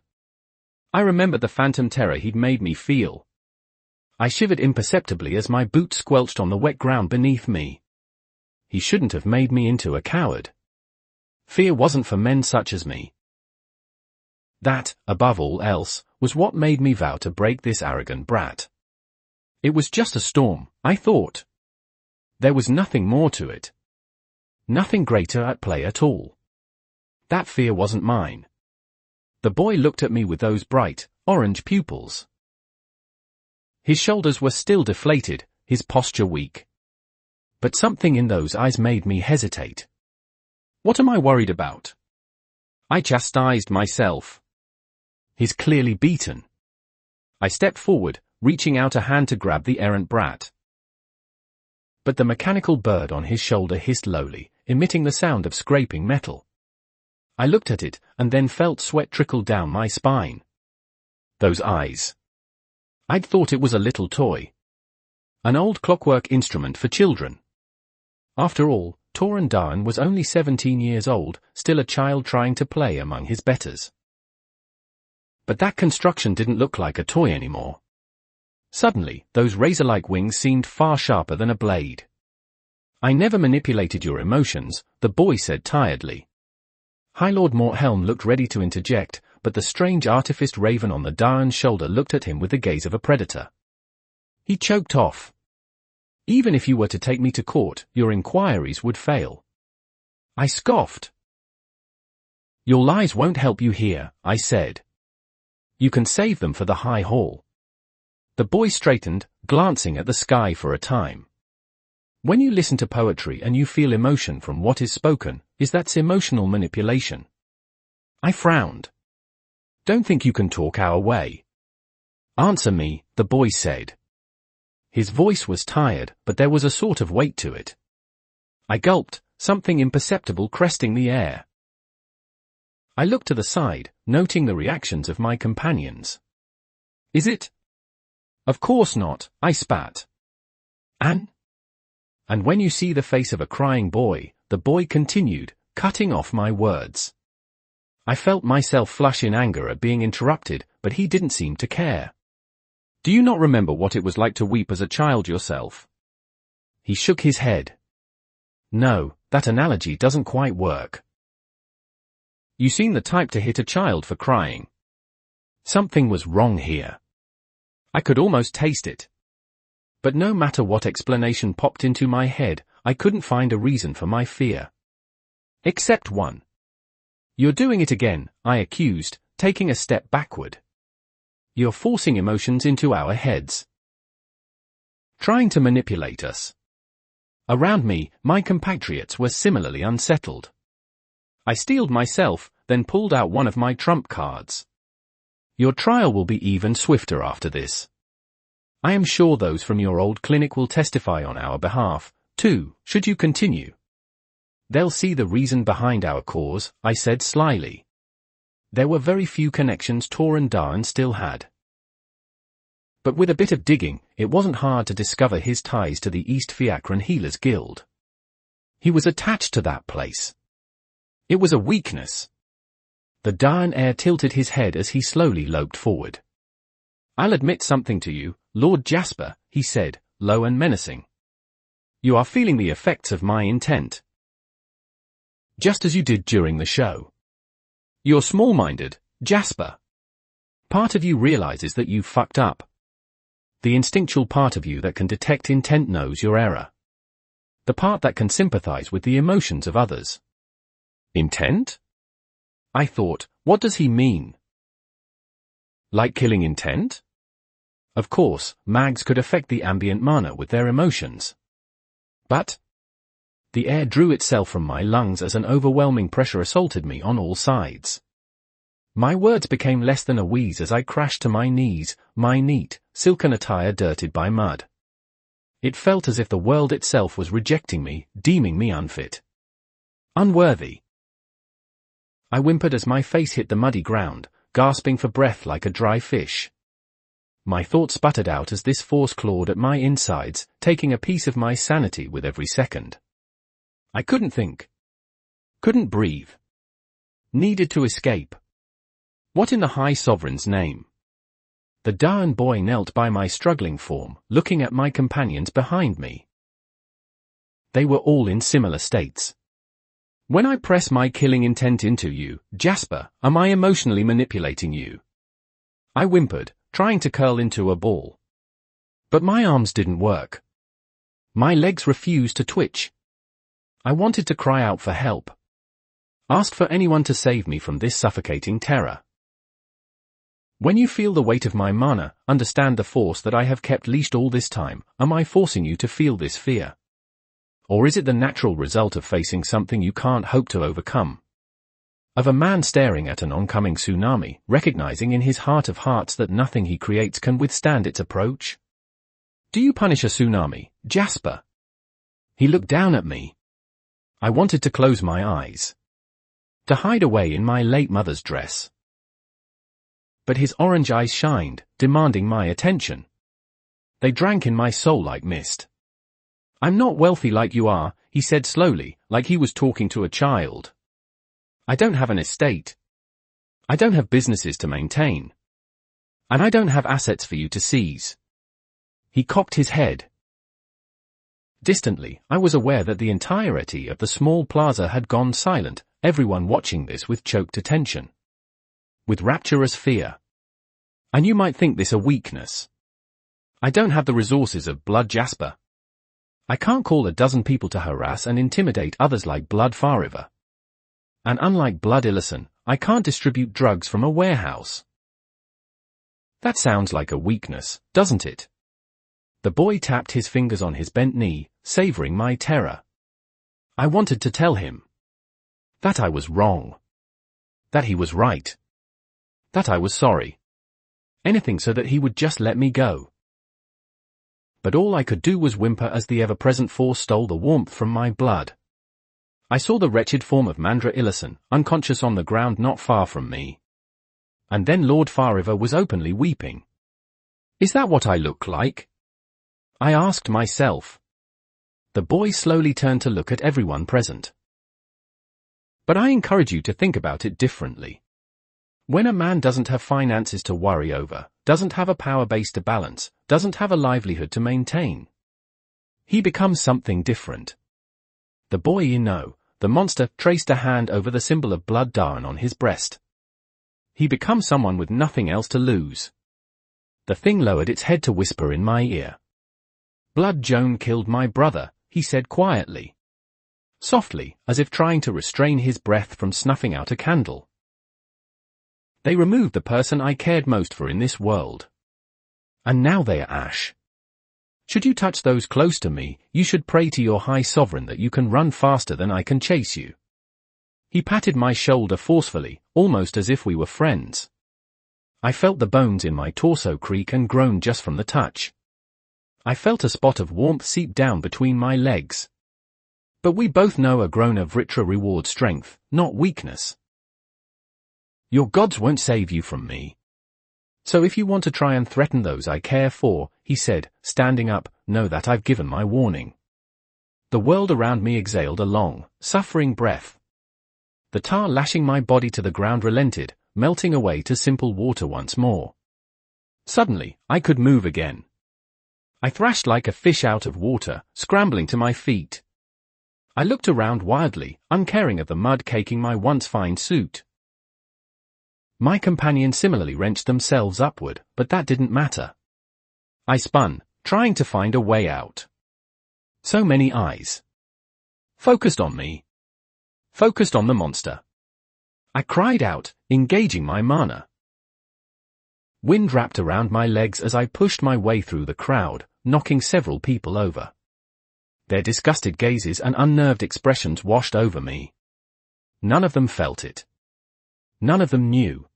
Speaker 1: I remembered the phantom terror he'd made me feel. I shivered imperceptibly as my boots squelched on the wet ground beneath me. He shouldn't have made me into a coward. Fear wasn't for men such as me. That, above all else, was what made me vow to break this arrogant brat. It was just a storm, I thought. There was nothing more to it. Nothing greater at play at all. That fear wasn't mine. The boy looked at me with those bright, orange pupils. His shoulders were still deflated, his posture weak. But something in those eyes made me hesitate. What am I worried about? I chastised myself. He's clearly beaten. I stepped forward, reaching out a hand to grab the errant brat. But the mechanical bird on his shoulder hissed lowly, emitting the sound of scraping metal. I looked at it, and then felt sweat trickle down my spine. Those eyes. I'd thought it was a little toy. An old clockwork instrument for children. After all, Toran Darren was only 17 years old, still a child trying to play among his betters. But that construction didn't look like a toy anymore. Suddenly, those razor-like wings seemed far sharper than a blade. I never manipulated your emotions, the boy said tiredly. High Lord Morthelm looked ready to interject, but the strange artificed raven on the Darren's shoulder looked at him with the gaze of a predator. He choked off. Even if you were to take me to court, your inquiries would fail. I scoffed. Your lies won't help you here, I said. You can save them for the High Hall. The boy straightened, glancing at the sky for a time. When you listen to poetry and you feel emotion from what is spoken, is that emotional manipulation? I frowned. Don't think you can talk our way. Answer me, the boy said. His voice was tired, but there was a sort of weight to it. I gulped, something imperceptible cresting the air. I looked to the side, noting the reactions of my companions. Is it? Of course not, I spat. And when you see the face of a crying boy, the boy continued, cutting off my words. I felt myself flush in anger at being interrupted, but he didn't seem to care. Do you not remember what it was like to weep as a child yourself? He shook his head. No, that analogy doesn't quite work. You seem the type to hit a child for crying. Something was wrong here. I could almost taste it. But no matter what explanation popped into my head, I couldn't find a reason for my fear. Except one. You're doing it again, I accused, taking a step backward. You're forcing emotions into our heads. Trying to manipulate us. Around me, my compatriots were similarly unsettled. I steeled myself, then pulled out one of my trump cards. Your trial will be even swifter after this. I am sure those from your old clinic will testify on our behalf, too, should you continue. They'll see the reason behind our cause, I said slyly. There were very few connections Torin Darn still had. But with a bit of digging, it wasn't hard to discover his ties to the East Fiacran Healers Guild. He was attached to that place. It was a weakness. The Darn heir tilted his head as he slowly loped forward. I'll admit something to you, Lord Jasper, he said, low and menacing. You are feeling the effects of my intent. Just as you did during the show. You're small-minded, Jasper. Part of you realizes that you've fucked up. The instinctual part of you that can detect intent knows your error. The part that can sympathize with the emotions of others. Intent? I thought, what does he mean? Like killing intent? Of course, mags could affect the ambient mana with their emotions. But the air drew itself from my lungs as an overwhelming pressure assaulted me on all sides. My words became less than a wheeze as I crashed to my knees, my neat, silken attire dirted by mud. It felt as if the world itself was rejecting me, deeming me unfit. Unworthy. I whimpered as my face hit the muddy ground, gasping for breath like a dry fish. My thoughts sputtered out as this force clawed at my insides, taking a piece of my sanity with every second. I couldn't think. Couldn't breathe. Needed to escape. What in the High Sovereign's name? The Darn boy knelt by my struggling form, looking at my companions behind me. They were all in similar states. When I press my killing intent into you, Jasper, am I emotionally manipulating you? I whimpered, trying to curl into a ball. But my arms didn't work. My legs refused to twitch. I wanted to cry out for help. Ask for anyone to save me from this suffocating terror. When you feel the weight of my mana, understand the force that I have kept leashed all this time. Am I forcing you to feel this fear? Or is it the natural result of facing something you can't hope to overcome? Of a man staring at an oncoming tsunami, recognizing in his heart of hearts that nothing he creates can withstand its approach? Do you punish a tsunami, Jasper? He looked down at me. I wanted to close my eyes. To hide away in my late mother's dress. But his orange eyes shined, demanding my attention. They drank in my soul like mist. I'm not wealthy like you are, he said slowly, like he was talking to a child. I don't have an estate. I don't have businesses to maintain. And I don't have assets for you to seize. He cocked his head. Distantly, I was aware that the entirety of the small plaza had gone silent, everyone watching this with choked attention. With rapturous fear. And you might think this a weakness. I don't have the resources of Blood Jasper. I can't call a dozen people to harass and intimidate others like Blood Fariver. And unlike Blood Illison, I can't distribute drugs from a warehouse. That sounds like a weakness, doesn't it? The boy tapped his fingers on his bent knee, savoring my terror. I wanted to tell him that I was wrong. That he was right. That I was sorry. Anything so that he would just let me go. But all I could do was whimper as the ever-present force stole the warmth from my blood. I saw the wretched form of Mandra Illison, unconscious on the ground not far from me. And then Lord Fariver was openly weeping. Is that what I look like? I asked myself. The boy slowly turned to look at everyone present. But I encourage you to think about it differently. When a man doesn't have finances to worry over, doesn't have a power base to balance, doesn't have a livelihood to maintain, he becomes something different. The boy the monster, traced a hand over the symbol of Blood Darn on his breast. He becomes someone with nothing else to lose. The thing lowered its head to whisper in my ear. Blood Joan killed my brother, he said quietly. Softly, as if trying to restrain his breath from snuffing out a candle. They removed the person I cared most for in this world. And now they are ash. Should you touch those close to me, you should pray to your high sovereign that you can run faster than I can chase you. He patted my shoulder forcefully, almost as if we were friends. I felt the bones in my torso creak and groan just from the touch. I felt a spot of warmth seep down between my legs. But we both know a groan of Vritra rewards strength, not weakness. Your gods won't save you from me. So if you want to try and threaten those I care for, he said, standing up, know that I've given my warning. The world around me exhaled a long, suffering breath. The tar lashing my body to the ground relented, melting away to simple water once more. Suddenly, I could move again. I thrashed like a fish out of water, scrambling to my feet. I looked around wildly, uncaring of the mud caking my once fine suit. My companions similarly wrenched themselves upward, but that didn't matter. I spun, trying to find a way out. So many eyes focused on me. Focused on the monster. I cried out, engaging my mana. Wind wrapped around my legs as I pushed my way through the crowd, knocking several people over. Their disgusted gazes and unnerved expressions washed over me. None of them felt it. None of them knew.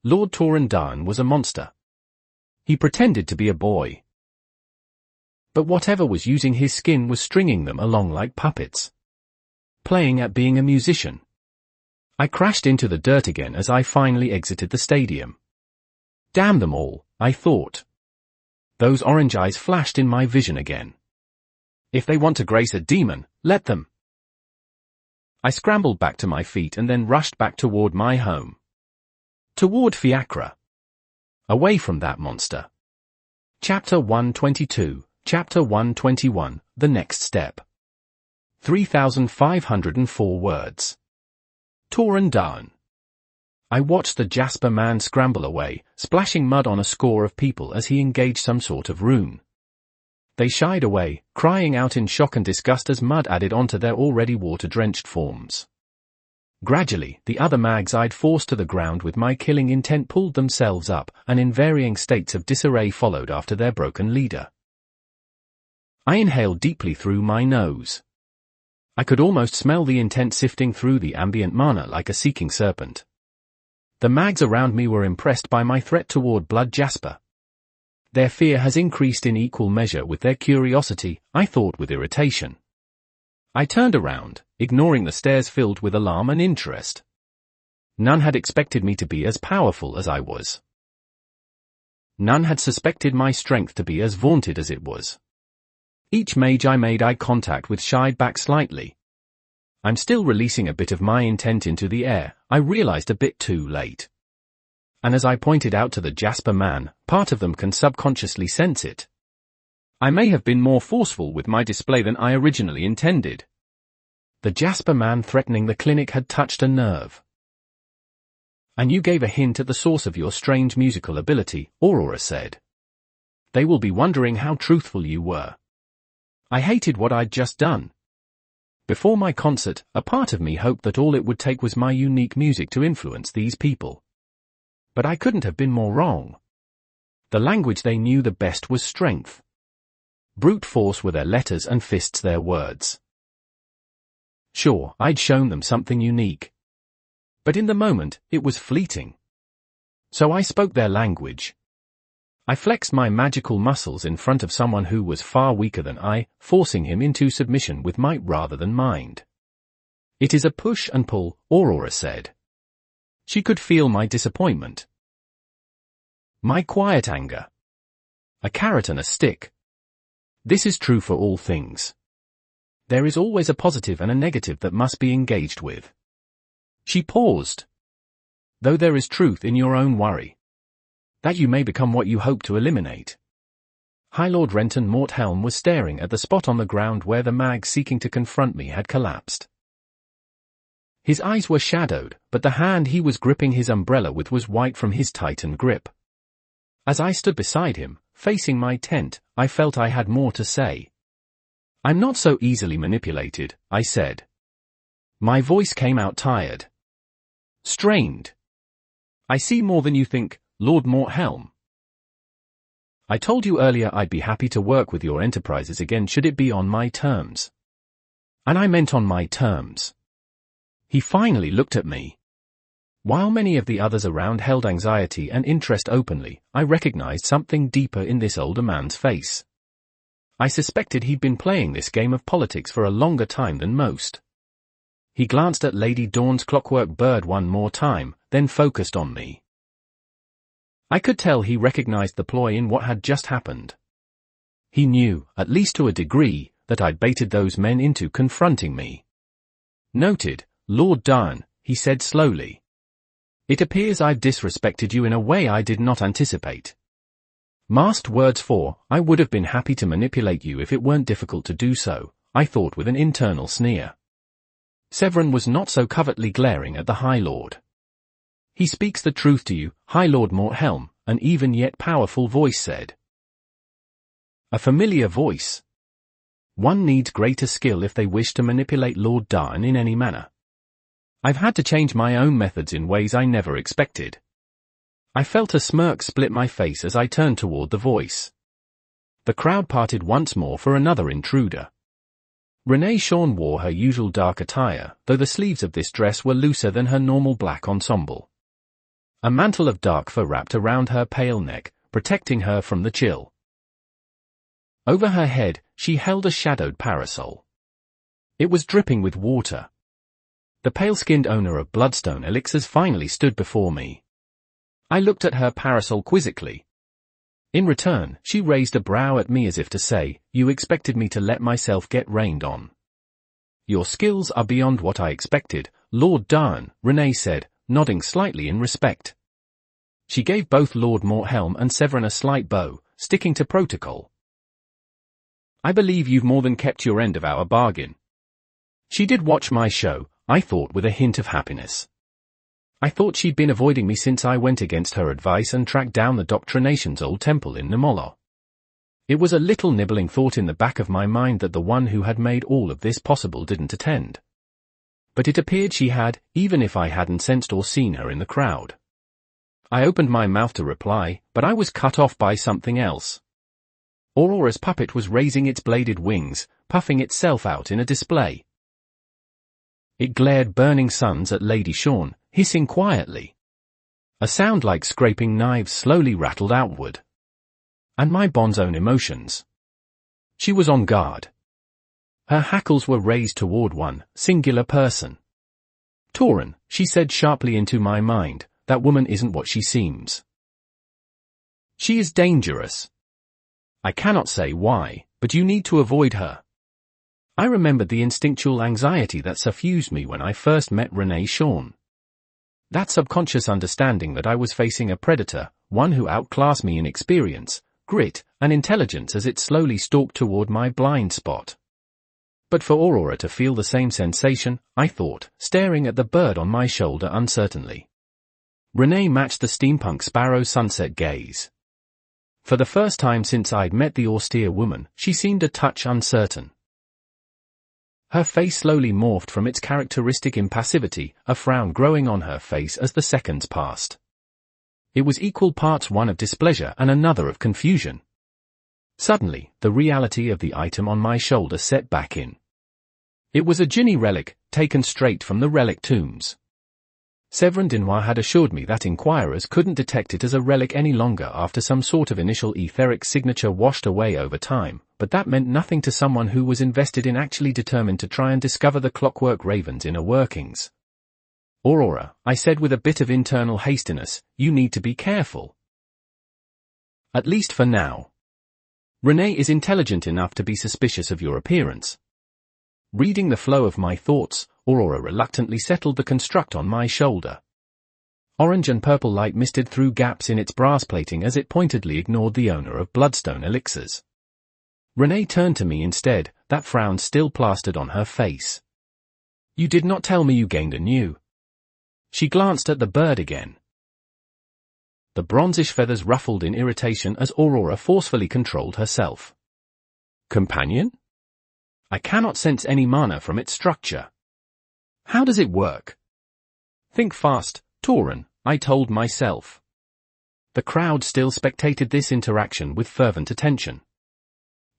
Speaker 1: Lord Torrendain was a monster. He pretended to be a boy. But whatever was using his skin was stringing them along like puppets. Playing at being a musician. I crashed into the dirt again as I finally exited the stadium. Damn them all, I thought. Those orange eyes flashed in my vision again. If they want to grace a demon, let them. I scrambled back to my feet and then rushed back toward my home. Toward Fiacre. Away from that monster. Chapter 122, Chapter 121, The Next Step. 3,504 words. Torrendain. I watched the Jasper man scramble away, splashing mud on a score of people as he engaged some sort of rune. They shied away, crying out in shock and disgust as mud added onto their already water-drenched forms. Gradually, the other mags I'd forced to the ground with my killing intent pulled themselves up, and in varying states of disarray followed after their broken leader. I inhaled deeply through my nose. I could almost smell the intent sifting through the ambient mana like a seeking serpent. The mags around me were impressed by my threat toward Blood Jasper. Their fear has increased in equal measure with their curiosity, I thought with irritation. I turned around, ignoring the stares filled with alarm and interest. None had expected me to be as powerful as I was. None had suspected my strength to be as vaunted as it was. Each mage I made eye contact with shied back slightly. I'm still releasing a bit of my intent into the air, I realized a bit too late. And as I pointed out to the Jasper man, part of them can subconsciously sense it. I may have been more forceful with my display than I originally intended. The Jasper man threatening the clinic had touched a nerve. And you gave a hint at the source of your strange musical ability, Aurora said. They will be wondering how truthful you were. I hated what I'd just done. Before my concert, a part of me hoped that all it would take was my unique music to influence these people. But I couldn't have been more wrong. The language they knew the best was strength. Brute force were their letters and fists their words. Sure, I'd shown them something unique. But in the moment, it was fleeting. So I spoke their language. I flexed my magical muscles in front of someone who was far weaker than I, forcing him into submission with might rather than mind. It is a push and pull, Aurora said. She could feel my disappointment. My quiet anger. A carrot and a stick. This is true for all things. There is always a positive and a negative that must be engaged with. She paused. Though there is truth in your own worry. That you may become what you hope to eliminate. High Lord Renton Morthelm was staring at the spot on the ground where the mag seeking to confront me had collapsed. His eyes were shadowed, but the hand he was gripping his umbrella with was white from his tightened grip. As I stood beside him, facing my tent, I felt I had more to say. I'm not so easily manipulated, I said. My voice came out tired. Strained. I see more than you think, Lord Morthelm. I told you earlier I'd be happy to work with your enterprises again should it be on my terms. And I meant on my terms. He finally looked at me. While many of the others around held anxiety and interest openly, I recognized something deeper in this older man's face. I suspected he'd been playing this game of politics for a longer time than most. He glanced at Lady Dawn's clockwork bird one more time, then focused on me. I could tell he recognized the ploy in what had just happened. He knew, at least to a degree, that I'd baited those men into confronting me. Noted, Lord Darn, he said slowly. It appears I've disrespected you in a way I did not anticipate. Masked words for, I would have been happy to manipulate you if it weren't difficult to do so, I thought with an internal sneer. Severin was not so covertly glaring at the High Lord. He speaks the truth to you, High Lord Morthelm, an even yet powerful voice said. A familiar voice. One needs greater skill if they wish to manipulate Lord Darn in any manner. I've had to change my own methods in ways I never expected. I felt a smirk split my face as I turned toward the voice. The crowd parted once more for another intruder. Renee Shawn wore her usual dark attire, though the sleeves of this dress were looser than her normal black ensemble. A mantle of dark fur wrapped around her pale neck, protecting her from the chill. Over her head, she held a shadowed parasol. It was dripping with water. The pale-skinned owner of Bloodstone Elixirs finally stood before me. I looked at her parasol quizzically. In return, she raised a brow at me as if to say, you expected me to let myself get rained on. Your skills are beyond what I expected, Lord Darn, Renee said, nodding slightly in respect. She gave both Lord Morthelm and Severin a slight bow, sticking to protocol. I believe you've more than kept your end of our bargain. She did watch my show, I thought with a hint of happiness. I thought she'd been avoiding me since I went against her advice and tracked down the Doctrination's old temple in Nemolo. It was a little nibbling thought in the back of my mind that the one who had made all of this possible didn't attend. But it appeared she had, even if I hadn't sensed or seen her in the crowd. I opened my mouth to reply, but I was cut off by something else. Aurora's puppet was raising its bladed wings, puffing itself out in a display. It glared burning suns at Lady Shawn, hissing quietly. A sound like scraping knives slowly rattled outward. And my Bond's own emotions. She was on guard. Her hackles were raised toward one, singular person. Tauren, she said sharply into my mind, that woman isn't what she seems. She is dangerous. I cannot say why, but you need to avoid her. I remembered the instinctual anxiety that suffused me when I first met Renee Shawn. That subconscious understanding that I was facing a predator, one who outclassed me in experience, grit, and intelligence as it slowly stalked toward my blind spot. But for Aurora to feel the same sensation, I thought, staring at the bird on my shoulder uncertainly. Renee matched the steampunk sparrow sunset gaze. For the first time since I'd met the austere woman, she seemed a touch uncertain. Her face slowly morphed from its characteristic impassivity, a frown growing on her face as the seconds passed. It was equal parts one of displeasure and another of confusion. Suddenly, the reality of the item on my shoulder set back in. It was a Jinni relic, taken straight from the relic tombs. Severin Dinois had assured me that inquirers couldn't detect it as a relic any longer after some sort of initial etheric signature washed away over time, but that meant nothing to someone who was invested in actually determined to try and discover the Clockwork Raven's inner workings. Aurora, I said with a bit of internal hastiness, you need to be careful. At least for now. Renee is intelligent enough to be suspicious of your appearance. Reading the flow of my thoughts, Aurora reluctantly settled the construct on my shoulder. Orange and purple light misted through gaps in its brass plating as it pointedly ignored the owner of Bloodstone Elixirs. Renee turned to me instead, that frown still plastered on her face. You did not tell me you gained a new. She glanced at the bird again. The bronzish feathers ruffled in irritation as Aurora forcefully controlled herself. Companion? I cannot sense any mana from its structure. How does it work? Think fast, Tauren, I told myself. The crowd still spectated this interaction with fervent attention.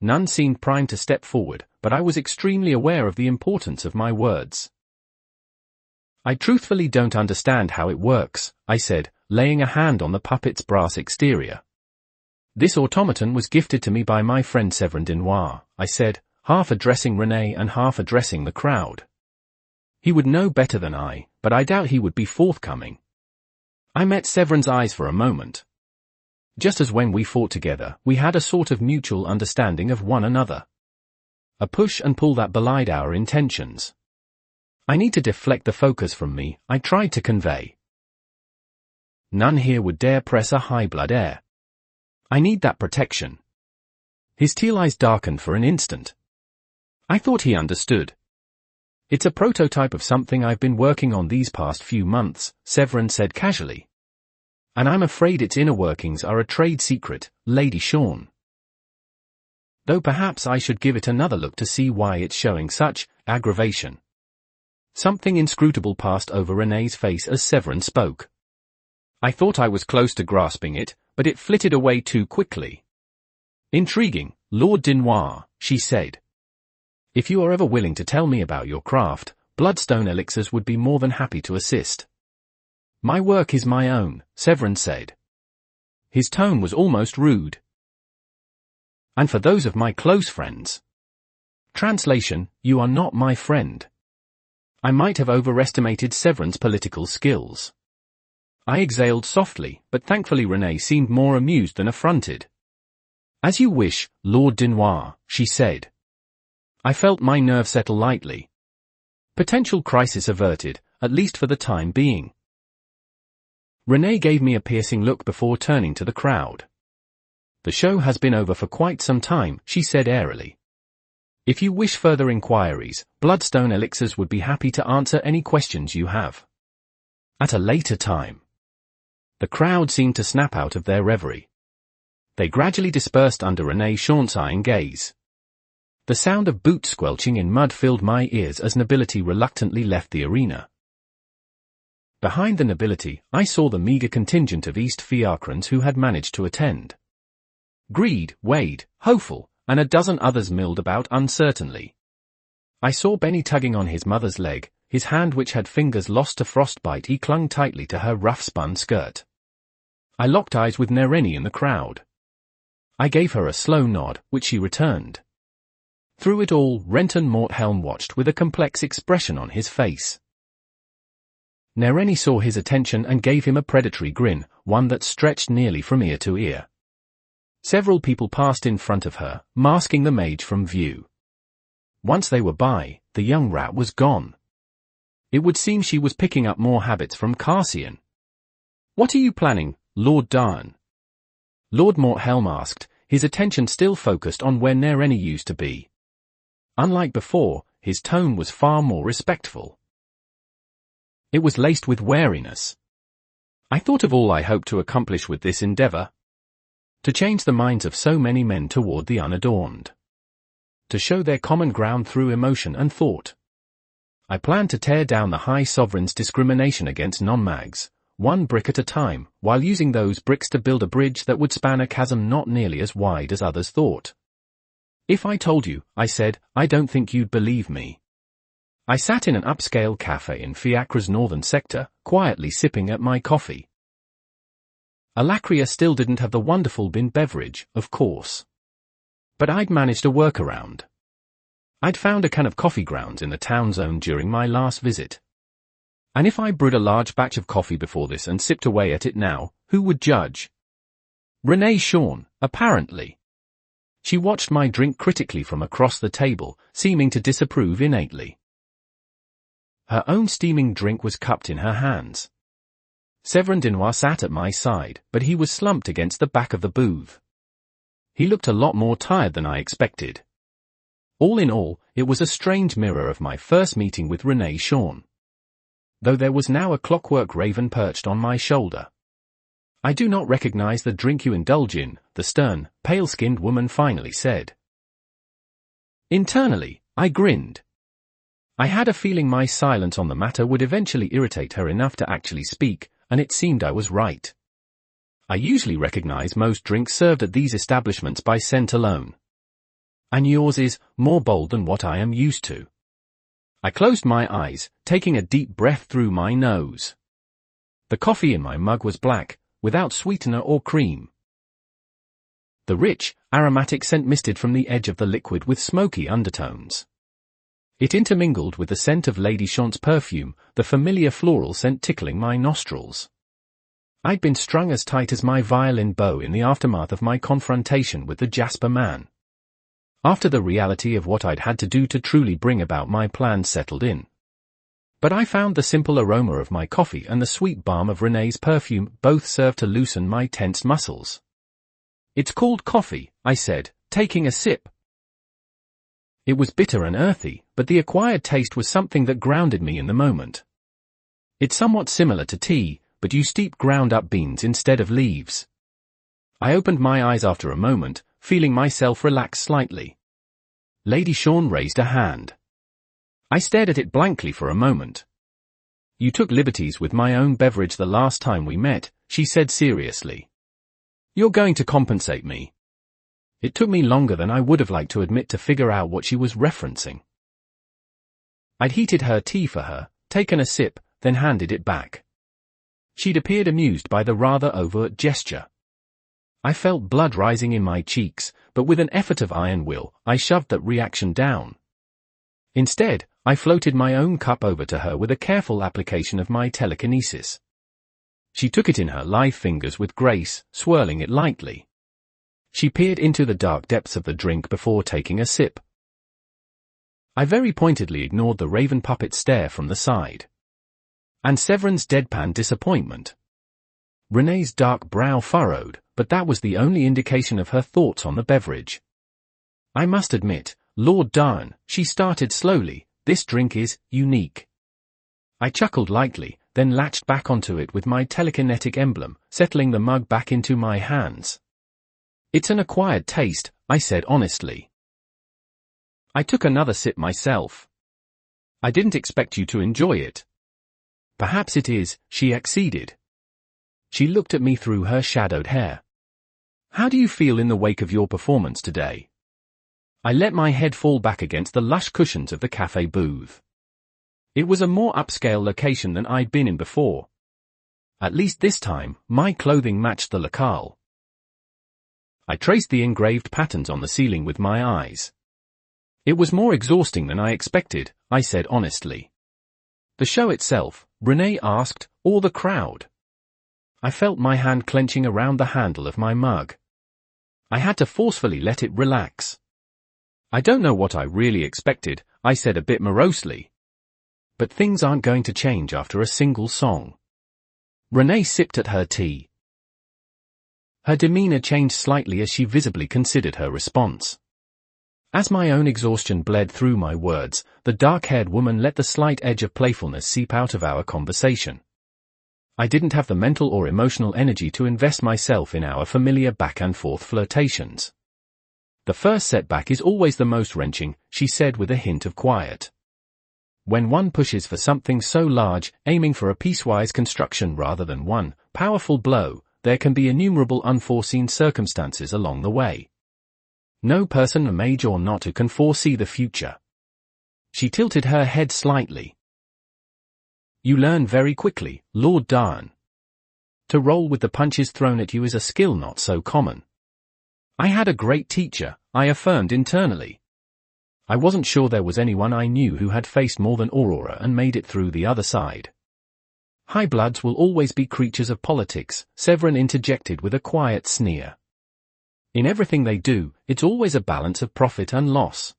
Speaker 1: None seemed primed to step forward, but I was extremely aware of the importance of my words. "I truthfully don't understand how it works," I said, laying a hand on the puppet's brass exterior. "This automaton was gifted to me by my friend Severin Denoir," I said, half addressing Renee and half addressing the crowd. He would know better than I, but I doubt he would be forthcoming. I met Severin's eyes for a moment. Just as when we fought together, we had a sort of mutual understanding of one another. A push and pull that belied our intentions. "I need to deflect the focus from me," I tried to convey. "None here would dare press a high blood air. I need that protection." His teal eyes darkened for an instant. I thought he understood. "It's a prototype of something I've been working on these past few months," Severin said casually. "And I'm afraid its inner workings are a trade secret, Lady Shawn. Though perhaps I should give it another look to see why it's showing such aggravation." Something inscrutable passed over Renee's face as Severin spoke. I thought I was close to grasping it, but it flitted away too quickly. "Intriguing, Lord Denoir," she said. "If you are ever willing to tell me about your craft, Bloodstone Elixirs would be more than happy to assist." "My work is my own," Severin said. His tone was almost rude. "And for those of my close friends." Translation: "You are not my friend." I might have overestimated Severin's political skills. I exhaled softly, but thankfully Renee seemed more amused than affronted. "As you wish, Lord Denoir," she said. I felt my nerve settle lightly. Potential crisis averted, at least for the time being. Renee gave me a piercing look before turning to the crowd. "The show has been over for quite some time," she said airily. "If you wish further inquiries, Bloodstone Elixirs would be happy to answer any questions you have at a later time." The crowd seemed to snap out of their reverie. They gradually dispersed under Renee Shawn's eyeing gaze. The sound of boots squelching in mud filled my ears as nobility reluctantly left the arena. Behind the nobility, I saw the meager contingent of East Fiacrans who had managed to attend. Greed, Wade, Hopeful, and a dozen others milled about uncertainly. I saw Benny tugging on his mother's leg, his hand which had fingers lost to frostbite. He clung tightly to her rough-spun skirt. I locked eyes with Nereni in the crowd. I gave her a slow nod, which she returned. Through it all, Renton Morthelm watched with a complex expression on his face. Nereni saw his attention and gave him a predatory grin, one that stretched nearly from ear to ear. Several people passed in front of her, masking the mage from view. Once they were by, the young rat was gone. It would seem she was picking up more habits from Carcian. "What are you planning, Lord Darn?" Lord Morthelm asked, his attention still focused on where Nereni used to be. Unlike before, his tone was far more respectful. It was laced with wariness. I thought of all I hoped to accomplish with this endeavor. To change the minds of so many men toward the unadorned. To show their common ground through emotion and thought. I planned to tear down the High Sovereign's discrimination against non-mags, one brick at a time, while using those bricks to build a bridge that would span a chasm not nearly as wide as others thought. "If I told you," I said, "I don't think you'd believe me." I sat in an upscale cafe in Fiacre's northern sector, quietly sipping at my coffee. Alacria still didn't have the wonderful bin beverage, of course. But I'd managed a workaround. I'd found a can of coffee grounds in the town zone during my last visit. And if I brewed a large batch of coffee before this and sipped away at it now, who would judge? Renee Shawn, apparently. She watched my drink critically from across the table, seeming to disapprove innately. Her own steaming drink was cupped in her hands. Severin Denoir sat at my side, but he was slumped against the back of the booth. He looked a lot more tired than I expected. All in all, it was a strange mirror of my first meeting with Renee Shawn. Though there was now a clockwork raven perched on my shoulder. "I do not recognize the drink you indulge in," the stern, pale-skinned woman finally said. Internally, I grinned. I had a feeling my silence on the matter would eventually irritate her enough to actually speak, and it seemed I was right. I usually recognize most drinks served at these establishments by scent alone. And yours is more bold than what I am used to. I closed my eyes, taking a deep breath through my nose. The coffee in my mug was black, without sweetener or cream. The rich, aromatic scent misted from the edge of the liquid with smoky undertones. It intermingled with the scent of Lady Chant's perfume, the familiar floral scent tickling my nostrils. I'd been strung as tight as my violin bow in the aftermath of my confrontation with the Jasper man. After the reality of what I'd had to do to truly bring about my plans settled in. But I found the simple aroma of my coffee and the sweet balm of Renee's perfume both served to loosen my tensed muscles. "It's called coffee," I said, taking a sip. It was bitter and earthy, but the acquired taste was something that grounded me in the moment. It's somewhat similar to tea, but you steep ground-up beans instead of leaves. I opened my eyes after a moment, feeling myself relax slightly. Lady Chant raised a hand. I stared at it blankly for a moment. "You took liberties with my own beverage the last time we met," she said seriously. "You're going to compensate me." It took me longer than I would have liked to admit to figure out what she was referencing. I'd heated her tea for her, taken a sip, then handed it back. She'd appeared amused by the rather overt gesture. I felt blood rising in my cheeks, but with an effort of iron will, I shoved that reaction down. Instead, I floated my own cup over to her with a careful application of my telekinesis. She took it in her lithe fingers with grace, swirling it lightly. She peered into the dark depths of the drink before taking a sip. I very pointedly ignored the raven puppet stare from the side. And Severin's deadpan disappointment. Renee's dark brow furrowed, but that was the only indication of her thoughts on the beverage. "I must admit, Lord Darn," she started slowly, "this drink is unique." I chuckled lightly, then latched back onto it with my telekinetic emblem, settling the mug back into my hands. "It's an acquired taste," I said honestly. I took another sip myself. "I didn't expect you to enjoy it." "Perhaps it is," she acceded. She looked at me through her shadowed hair. "How do you feel in the wake of your performance today?" I let my head fall back against the lush cushions of the cafe booth. It was a more upscale location than I'd been in before. At least this time, my clothing matched the locale. I traced the engraved patterns on the ceiling with my eyes. "It was more exhausting than I expected," I said honestly. "The show itself," Renee asked, "or the crowd?" I felt my hand clenching around the handle of my mug. I had to forcefully let it relax. "I don't know what I really expected," I said a bit morosely. "But things aren't going to change after a single song." Renee sipped at her tea. Her demeanor changed slightly as she visibly considered her response. As my own exhaustion bled through my words, the dark-haired woman let the slight edge of playfulness seep out of our conversation. I didn't have the mental or emotional energy to invest myself in our familiar back-and-forth flirtations. "The first setback is always the most wrenching," she said with a hint of quiet. "When one pushes for something so large, aiming for a piecewise construction rather than one powerful blow, there can be innumerable unforeseen circumstances along the way. No person, mage or not, who can foresee the future." She tilted her head slightly. "You learn very quickly, Lord Darn. To roll with the punches thrown at you is a skill not so common." I had a great teacher, I affirmed internally. I wasn't sure there was anyone I knew who had faced more than Aurora and made it through the other side. "High bloods will always be creatures of politics," Severin interjected with a quiet sneer. "In everything they do, it's always a balance of profit and loss.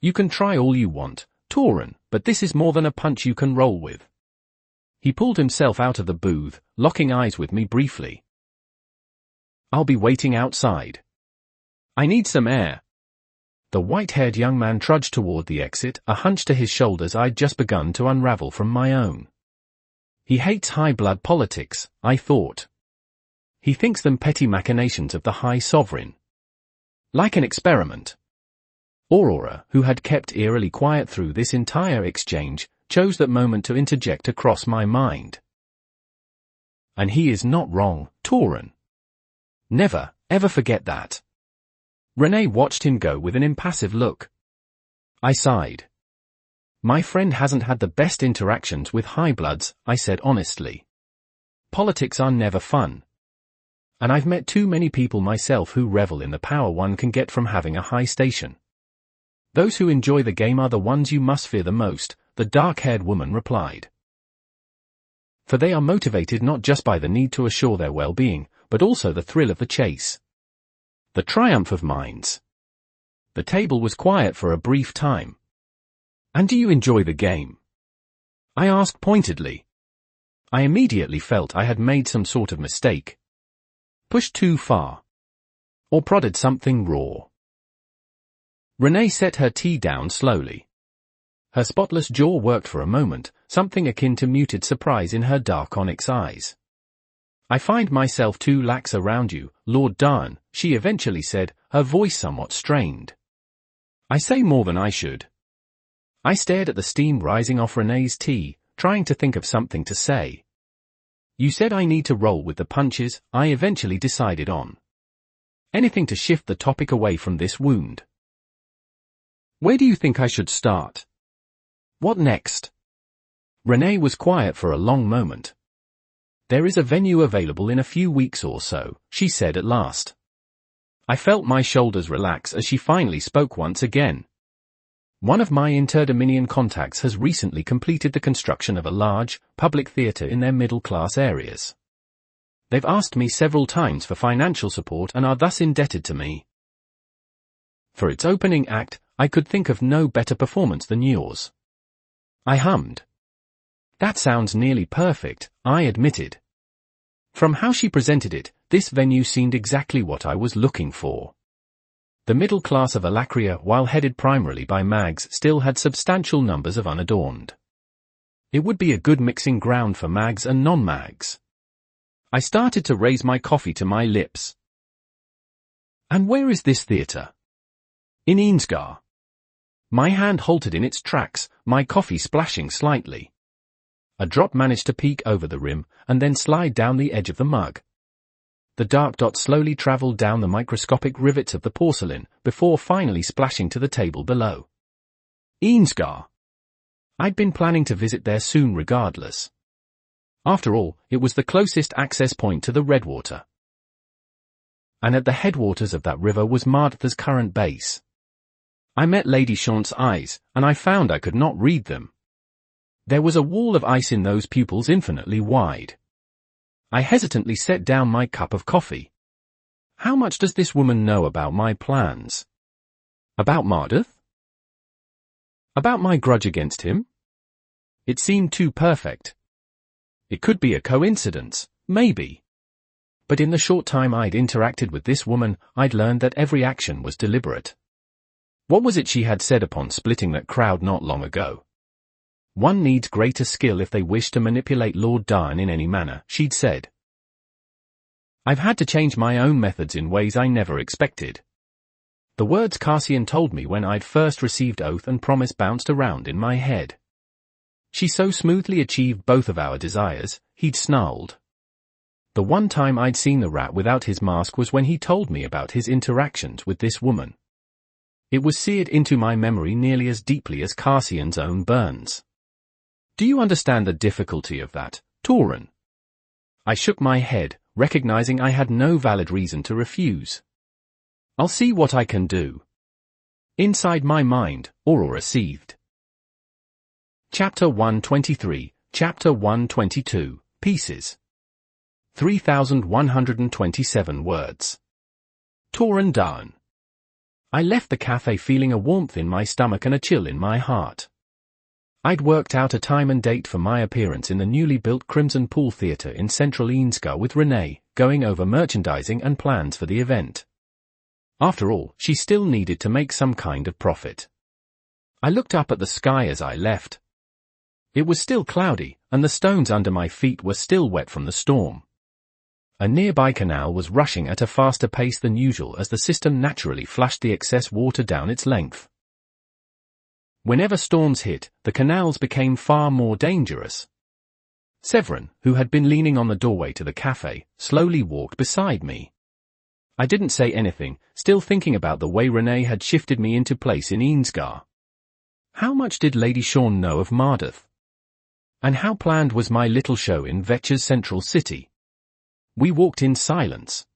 Speaker 1: You can try all you want, Tauren, but this is more than a punch you can roll with." He pulled himself out of the booth, locking eyes with me briefly. "I'll be waiting outside. I need some air." The white-haired young man trudged toward the exit, a hunch to his shoulders I'd just begun to unravel from my own. He hates high-blood politics, I thought. He thinks them petty machinations of the High Sovereign. Like an experiment. Aurora, who had kept eerily quiet through this entire exchange, chose that moment to interject across my mind. "And he is not wrong, Torin. Never, ever forget that. Renee watched him go with an impassive look. I sighed. My friend hasn't had the best interactions with highbloods, I said honestly. Politics are never fun. And I've met too many people myself who revel in the power one can get from having a high station. Those who enjoy the game are the ones you must fear the most, the dark-haired woman replied. For they are motivated not just by the need to assure their well-being, but also the thrill of the chase. The triumph of minds. The table was quiet for a brief time. And do you enjoy the game? I asked pointedly. I immediately felt I had made some sort of mistake. Pushed too far. Or prodded something raw. Renee set her tea down slowly. Her spotless jaw worked for a moment, something akin to muted surprise in her dark onyx eyes. I find myself too lax around you, Lord Darn, she eventually said, her voice somewhat strained. I say more than I should. I stared at the steam rising off Renee's tea, trying to think of something to say. You said I need to roll with the punches, I eventually decided on. Anything to shift the topic away from this wound. Where do you think I should start? What next? Renee was quiet for a long moment. There is a venue available in a few weeks or so, she said at last. I felt my shoulders relax as she finally spoke once again. One of my Interdominion contacts has recently completed the construction of a large, public theatre in their middle-class areas. They've asked me several times for financial support and are thus indebted to me. For its opening act, I could think of no better performance than yours. I hummed. That sounds nearly perfect, I admitted. From how she presented it, this venue seemed exactly what I was looking for. The middle class of Alacria, while headed primarily by mags, still had substantial numbers of unadorned. It would be a good mixing ground for mags and non-mags. I started to raise my coffee to my lips. And where is this theatre? In Eansgar. My hand halted in its tracks, my coffee splashing slightly. A drop managed to peek over the rim, and then slide down the edge of the mug. The dark dot slowly traveled down the microscopic rivets of the porcelain, before finally splashing to the table below. Eansgar. I'd been planning to visit there soon regardless. After all, it was the closest access point to the Redwater. And at the headwaters of that river was Martha's current base. I met Lady Chant's eyes, and I found I could not read them. There was a wall of ice in those pupils infinitely wide. I hesitantly set down my cup of coffee. How much does this woman know about my plans? About Mardyth? About my grudge against him? It seemed too perfect. It could be a coincidence, maybe. But in the short time I'd interacted with this woman, I'd learned that every action was deliberate. What was it she had said upon splitting that crowd not long ago? One needs greater skill if they wish to manipulate Lord Darn in any manner, she'd said. I've had to change my own methods in ways I never expected. The words Cassian told me when I'd first received oath and promise bounced around in my head. She so smoothly achieved both of our desires, he'd snarled. The one time I'd seen the rat without his mask was when he told me about his interactions with this woman. It was seared into my memory nearly as deeply as Cassian's own burns. Do you understand the difficulty of that, Torin? I shook my head, recognizing I had no valid reason to refuse. I'll see what I can do. Inside my mind, Aurora seethed. Chapter 123, Chapter 122, Pieces. 3,127 words. Torin Darn. I left the cafe feeling a warmth in my stomach and a chill in my heart. I'd worked out a time and date for my appearance in the newly built Crimson Pool Theatre in central Eansgar with Renee, going over merchandising and plans for the event. After all, she still needed to make some kind of profit. I looked up at the sky as I left. It was still cloudy, and the stones under my feet were still wet from the storm. A nearby canal was rushing at a faster pace than usual as the system naturally flushed the excess water down its length. Whenever storms hit, the canals became far more dangerous. Severin, who had been leaning on the doorway to the cafe, slowly walked beside me. I didn't say anything, still thinking about the way Renee had shifted me into place in Eansgar. How much did Lady Shawn know of Mardyth? And how planned was my little show in Vetcher's central city? We walked in silence.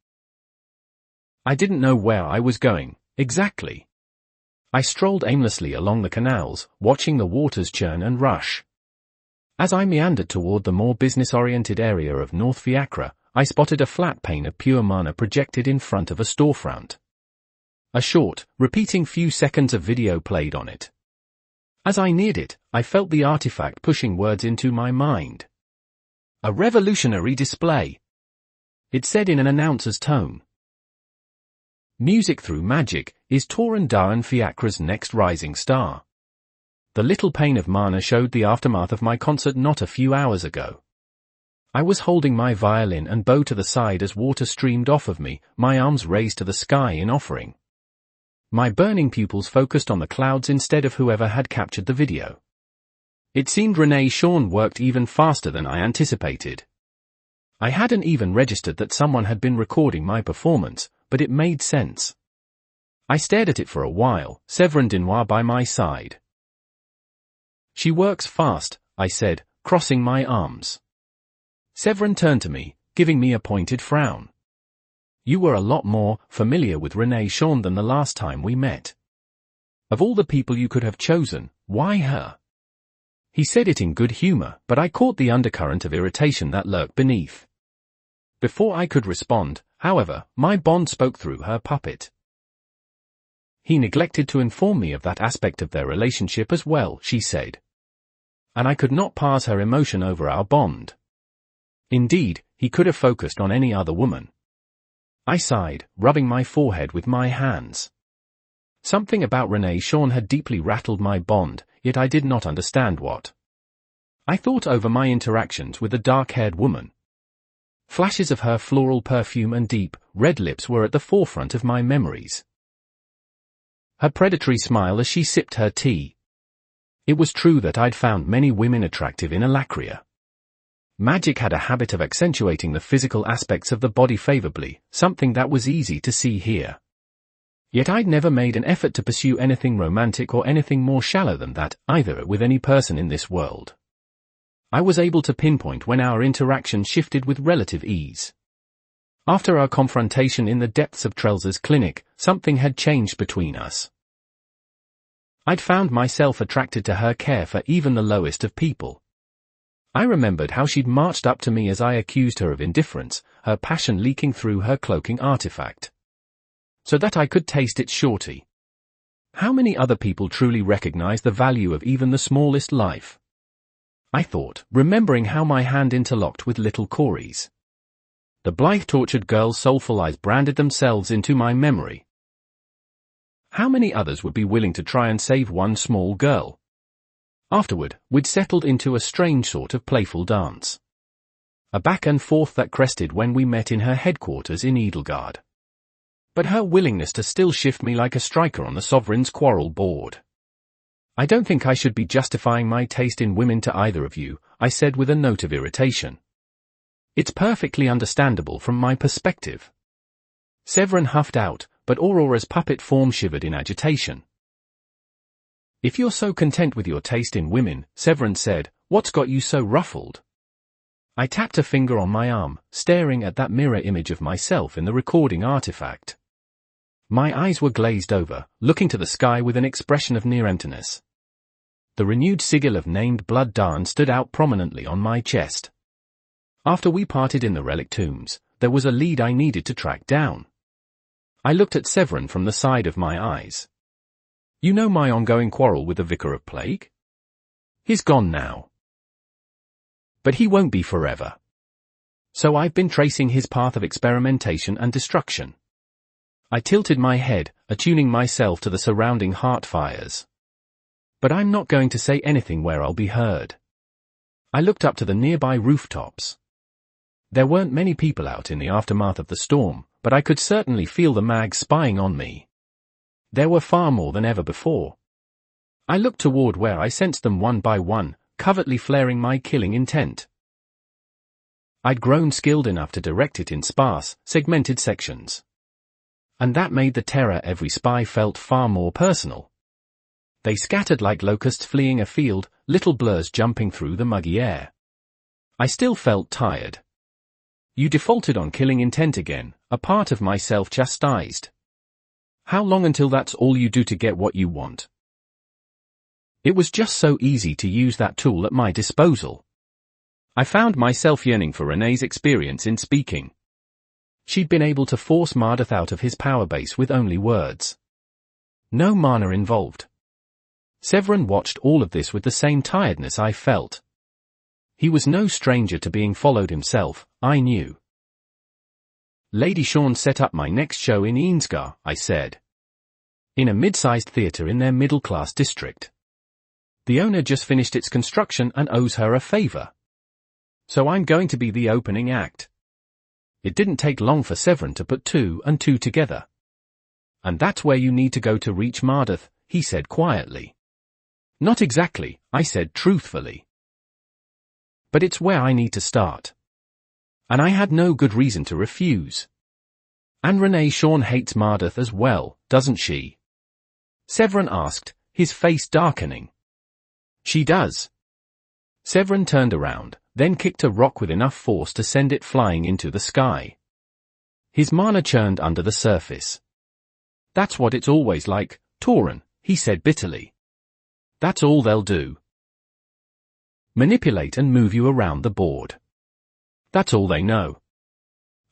Speaker 1: I didn't know where I was going, exactly. I strolled aimlessly along the canals, watching the waters churn and rush. As I meandered toward the more business-oriented area of North Fiacre, I spotted a flat pane of pure mana projected in front of a storefront. A short, repeating few seconds of video played on it. As I neared it, I felt the artifact pushing words into my mind. A revolutionary display. It said in an announcer's tone. Music through magic is Tauren Daran Fiacre's next rising star. The little pane of mana showed the aftermath of my concert not a few hours ago. I was holding my violin and bow to the side as water streamed off of me, my arms raised to the sky in offering. My burning pupils focused on the clouds instead of whoever had captured the video. It seemed Renee Shawn worked even faster than I anticipated. I hadn't even registered that someone had been recording my performance, but it made sense. I stared at it for a while, Severin Dinois by my side. She works fast, I said, crossing my arms. Severin turned to me, giving me a pointed frown. You were a lot more familiar with Renee Shawn than the last time we met. Of all the people you could have chosen, why her? He said it in good humor, but I caught the undercurrent of irritation that lurked beneath. Before I could respond, however, my bond spoke through her puppet. He neglected to inform me of that aspect of their relationship as well, she said. And I could not pass her emotion over our bond. Indeed, he could have focused on any other woman. I sighed, rubbing my forehead with my hands. Something about Renee Shawn had deeply rattled my bond, yet I did not understand what. I thought over my interactions with the dark-haired woman. Flashes of her floral perfume and deep, red lips were at the forefront of my memories. Her predatory smile as she sipped her tea. It was true that I'd found many women attractive in Alacria. Magic had a habit of accentuating the physical aspects of the body favorably, something that was easy to see here. Yet I'd never made an effort to pursue anything romantic or anything more shallow than that, either with any person in this world. I was able to pinpoint when our interaction shifted with relative ease. After our confrontation in the depths of Trelz's clinic, something had changed between us. I'd found myself attracted to her care for even the lowest of people. I remembered how she'd marched up to me as I accused her of indifference, her passion leaking through her cloaking artifact. So that I could taste its shorty. How many other people truly recognize the value of even the smallest life? I thought, remembering how my hand interlocked with little Corey's. The blithe tortured girl's soulful eyes branded themselves into my memory. How many others would be willing to try and save one small girl? Afterward, we'd settled into a strange sort of playful dance. A back and forth that crested when we met in her headquarters in Edelgard. But her willingness to still shift me like a striker on the Sovereign's quarrel board. I don't think I should be justifying my taste in women to either of you, I said with a note of irritation. It's perfectly understandable from my perspective. Severin huffed out, but Aurora's puppet form shivered in agitation. If you're so content with your taste in women, Severin said, what's got you so ruffled? I tapped a finger on my arm, staring at that mirror image of myself in the recording artifact. My eyes were glazed over, looking to the sky with an expression of near emptiness. The renewed sigil of named Blood Daran stood out prominently on my chest. After we parted in the relic tombs, there was a lead I needed to track down. I looked at Severin from the side of my eyes. You know my ongoing quarrel with the Vicar of Plague? He's gone now. But he won't be forever. So I've been tracing his path of experimentation and destruction. I tilted my head, attuning myself to the surrounding heart fires. But I'm not going to say anything where I'll be heard. I looked up to the nearby rooftops. There weren't many people out in the aftermath of the storm, but I could certainly feel the mags spying on me. There were far more than ever before. I looked toward where I sensed them one by one, covertly flaring my killing intent. I'd grown skilled enough to direct it in sparse, segmented sections. And that made the terror every spy felt far more personal. They scattered like locusts fleeing a field, little blurs jumping through the muggy air. I still felt tired. You defaulted on killing intent again, a part of myself chastised. How long until that's all you do to get what you want? It was just so easy to use that tool at my disposal. I found myself yearning for Renee's experience in speaking. She'd been able to force Mardath out of his power base with only words. No mana involved. Severin watched all of this with the same tiredness I felt. He was no stranger to being followed himself, I knew. Lady Sean set up my next show in Eansgar, I said. In a mid-sized theatre in their middle-class district. The owner just finished its construction and owes her a favor. So I'm going to be the opening act. It didn't take long for Severin to put 2 and 2 together. And that's where you need to go to reach Mardath, he said quietly. Not exactly, I said truthfully. But it's where I need to start. And I had no good reason to refuse. And Renee Sean hates Mardath as well, doesn't she? Severin asked, his face darkening. She does. Severin turned around, then kicked a rock with enough force to send it flying into the sky. His mana churned under the surface. That's what it's always like, Tauren, he said bitterly. That's all they'll do. Manipulate and move you around the board. That's all they know.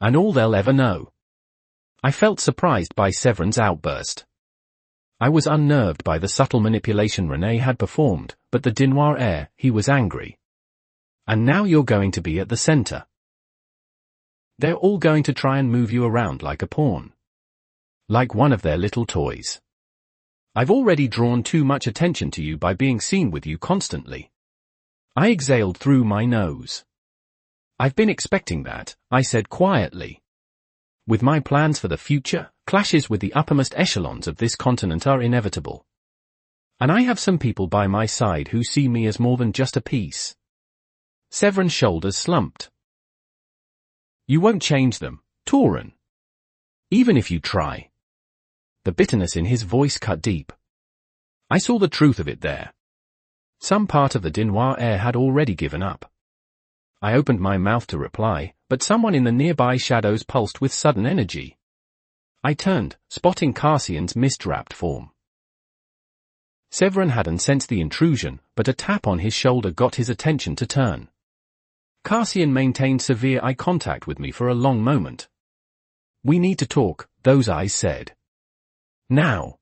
Speaker 1: And all they'll ever know. I felt surprised by Severin's outburst. I was unnerved by the subtle manipulation Renee had performed, but the Dinoir heir, he was angry. And now you're going to be at the center. They're all going to try and move you around like a pawn. Like one of their little toys. I've already drawn too much attention to you by being seen with you constantly. I exhaled through my nose. I've been expecting that, I said quietly. With my plans for the future, clashes with the uppermost echelons of this continent are inevitable. And I have some people by my side who see me as more than just a piece. Severin's shoulders slumped. You won't change them, Tauren. Even if you try. The bitterness in his voice cut deep. I saw the truth of it there. Some part of the Dinoir heir had already given up. I opened my mouth to reply, but someone in the nearby shadows pulsed with sudden energy. I turned, spotting Cassian's mist-wrapped form. Severin hadn't sensed the intrusion, but a tap on his shoulder got his attention to turn. Cassian maintained severe eye contact with me for a long moment. We need to talk, those eyes said. Now.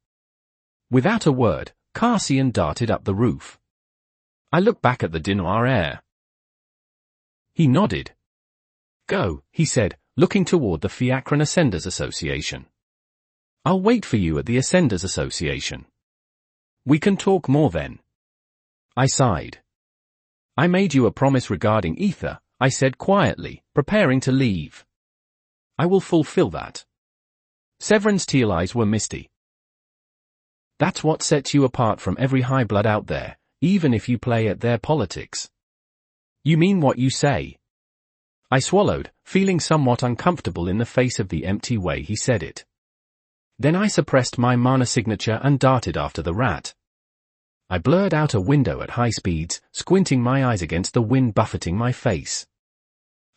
Speaker 1: Without a word, Cassian darted up the roof. I looked back at the Dinoir heir. He nodded. Go, he said, looking toward the Fiacran Ascenders Association. I'll wait for you at the Ascenders Association. We can talk more then. I sighed. I made you a promise regarding Ether, I said quietly, preparing to leave. I will fulfill that. Severin's teal eyes were misty. That's what sets you apart from every high blood out there, even if you play at their politics. You mean what you say. I swallowed, feeling somewhat uncomfortable in the face of the empty way he said it. Then I suppressed my mana signature and darted after the rat. I blurred out a window at high speeds, squinting my eyes against the wind buffeting my face.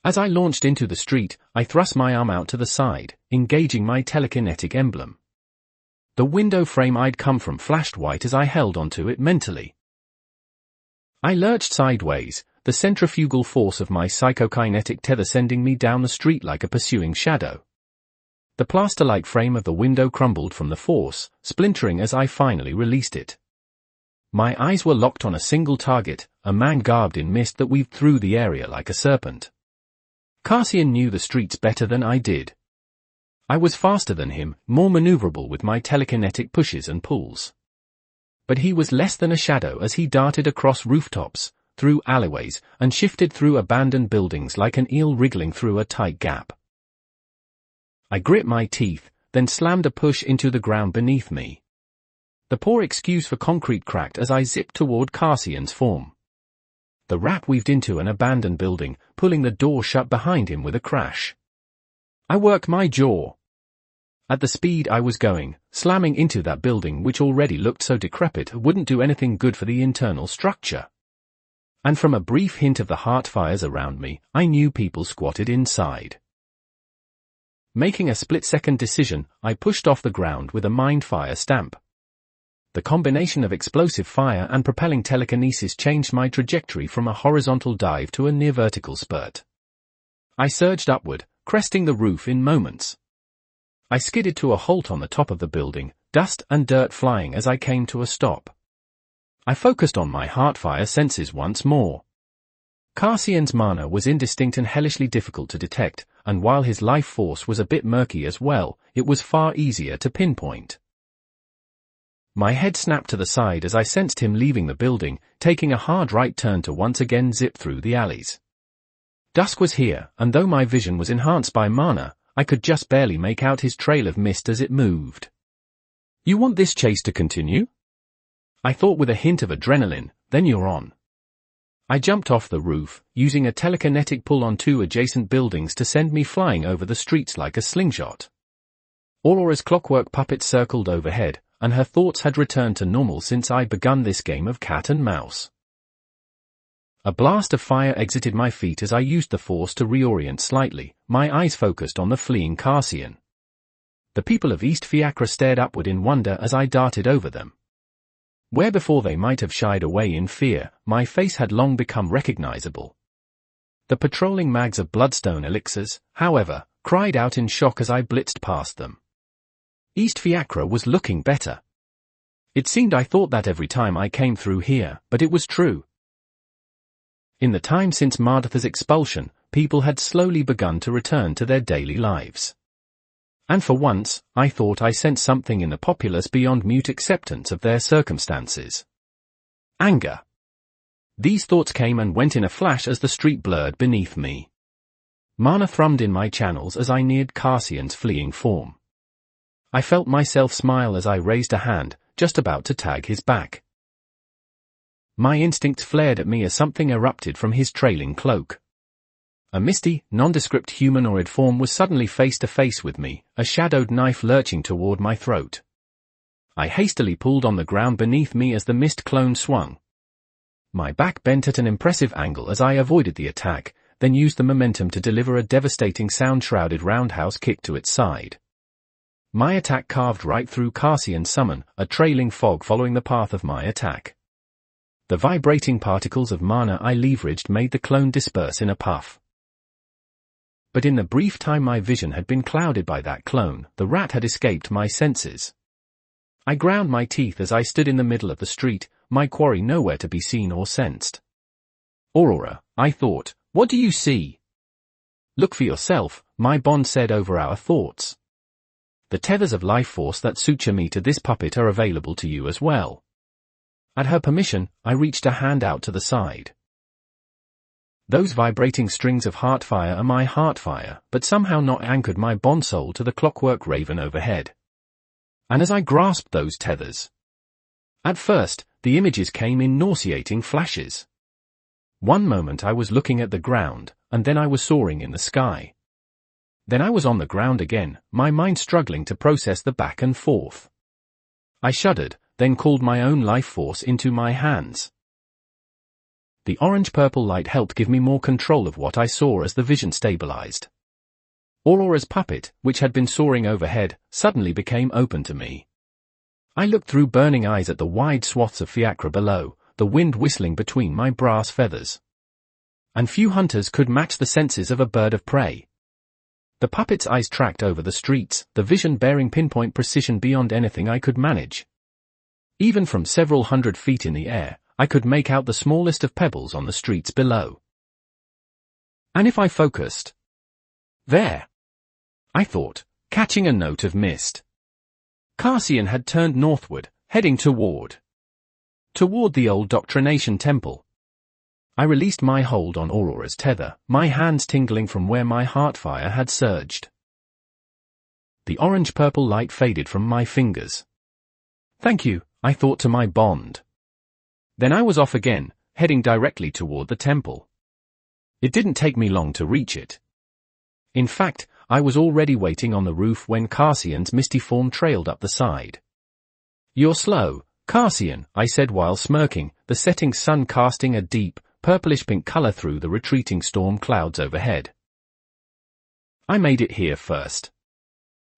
Speaker 1: As I launched into the street, I thrust my arm out to the side, engaging my telekinetic emblem. The window frame I'd come from flashed white as I held onto it mentally. I lurched sideways, the centrifugal force of my psychokinetic tether sending me down the street like a pursuing shadow. The plaster-like frame of the window crumbled from the force, splintering as I finally released it. My eyes were locked on a single target, a man garbed in mist that weaved through the area like a serpent. Cassian knew the streets better than I did. I was faster than him, more maneuverable with my telekinetic pushes and pulls. But he was less than a shadow as he darted across rooftops, through alleyways, and shifted through abandoned buildings like an eel wriggling through a tight gap. I grit my teeth, then slammed a push into the ground beneath me. The poor excuse for concrete cracked as I zipped toward Cassian's form. The rat weaved into an abandoned building, pulling the door shut behind him with a crash. I worked my jaw. At the speed I was going, slamming into that building which already looked so decrepit wouldn't do anything good for the internal structure. And from a brief hint of the heart fires around me, I knew people squatted inside. Making a split-second decision, I pushed off the ground with a mind-fire stamp. The combination of explosive fire and propelling telekinesis changed my trajectory from a horizontal dive to a near-vertical spurt. I surged upward, cresting the roof in moments. I skidded to a halt on the top of the building, dust and dirt flying as I came to a stop. I focused on my heartfire senses once more. Cassian's mana was indistinct and hellishly difficult to detect, and while his life force was a bit murky as well, it was far easier to pinpoint. My head snapped to the side as I sensed him leaving the building, taking a hard right turn to once again zip through the alleys. Dusk was here, and though my vision was enhanced by mana, I could just barely make out his trail of mist as it moved. "You want this chase to continue?" I thought with a hint of adrenaline. "Then you're on." I jumped off the roof, using a telekinetic pull on 2 adjacent buildings to send me flying over the streets like a slingshot. Aurora's clockwork puppet circled overhead, and her thoughts had returned to normal since I'd begun this game of cat and mouse. A blast of fire exited my feet as I used the force to reorient slightly, my eyes focused on the fleeing Cassian. The people of East Fiacre stared upward in wonder as I darted over them. Where before they might have shied away in fear, my face had long become recognizable. The patrolling mags of bloodstone elixirs, however, cried out in shock as I blitzed past them. East Fiacre was looking better. It seemed I thought that every time I came through here, but it was true. In the time since Mardatha's expulsion, people had slowly begun to return to their daily lives. And for once, I thought I sensed something in the populace beyond mute acceptance of their circumstances. Anger. These thoughts came and went in a flash as the street blurred beneath me. Mana thrummed in my channels as I neared Cassian's fleeing form. I felt myself smile as I raised a hand, just about to tag his back. My instincts flared at me as something erupted from his trailing cloak. A misty, nondescript humanoid form was suddenly face to face with me, a shadowed knife lurching toward my throat. I hastily pulled on the ground beneath me as the mist clone swung. My back bent at an impressive angle as I avoided the attack, then used the momentum to deliver a devastating sound-shrouded roundhouse kick to its side. My attack carved right through Cassian's summon, a trailing fog following the path of my attack. The vibrating particles of mana I leveraged made the clone disperse in a puff. But in the brief time my vision had been clouded by that clone, the rat had escaped my senses. I ground my teeth as I stood in the middle of the street, my quarry nowhere to be seen or sensed. "Aurora," I thought, "what do you see?" "Look for yourself," my bond said over our thoughts. "The tethers of life force that suture me to this puppet are available to you as well." At her permission, I reached a hand out to the side. Those vibrating strings of heartfire are my heartfire, but somehow not anchored my bond soul to the clockwork raven overhead. And as I grasped those tethers, at first, the images came in nauseating flashes. One moment I was looking at the ground, and then I was soaring in the sky. Then I was on the ground again, my mind struggling to process the back and forth. I shuddered, then called my own life force into my hands. The orange-purple light helped give me more control of what I saw as the vision stabilized. Aurora's puppet, which had been soaring overhead, suddenly became open to me. I looked through burning eyes at the wide swaths of Fiacre below, the wind whistling between my brass feathers. And few hunters could match the senses of a bird of prey. The puppet's eyes tracked over the streets, the vision bearing pinpoint precision beyond anything I could manage. Even from several hundred feet in the air, I could make out the smallest of pebbles on the streets below. And if I focused? There! I thought, catching a note of mist. Cassian had turned northward, heading toward the old Doctrination Temple. I released my hold on Aurora's tether, my hands tingling from where my heartfire had surged. The orange-purple light faded from my fingers. "Thank you," I thought to my bond. Then I was off again, heading directly toward the temple. It didn't take me long to reach it. In fact, I was already waiting on the roof when Cassian's misty form trailed up the side. "You're slow, Cassian," I said while smirking, the setting sun casting a deep, purplish-pink color through the retreating storm clouds overhead. "I made it here first."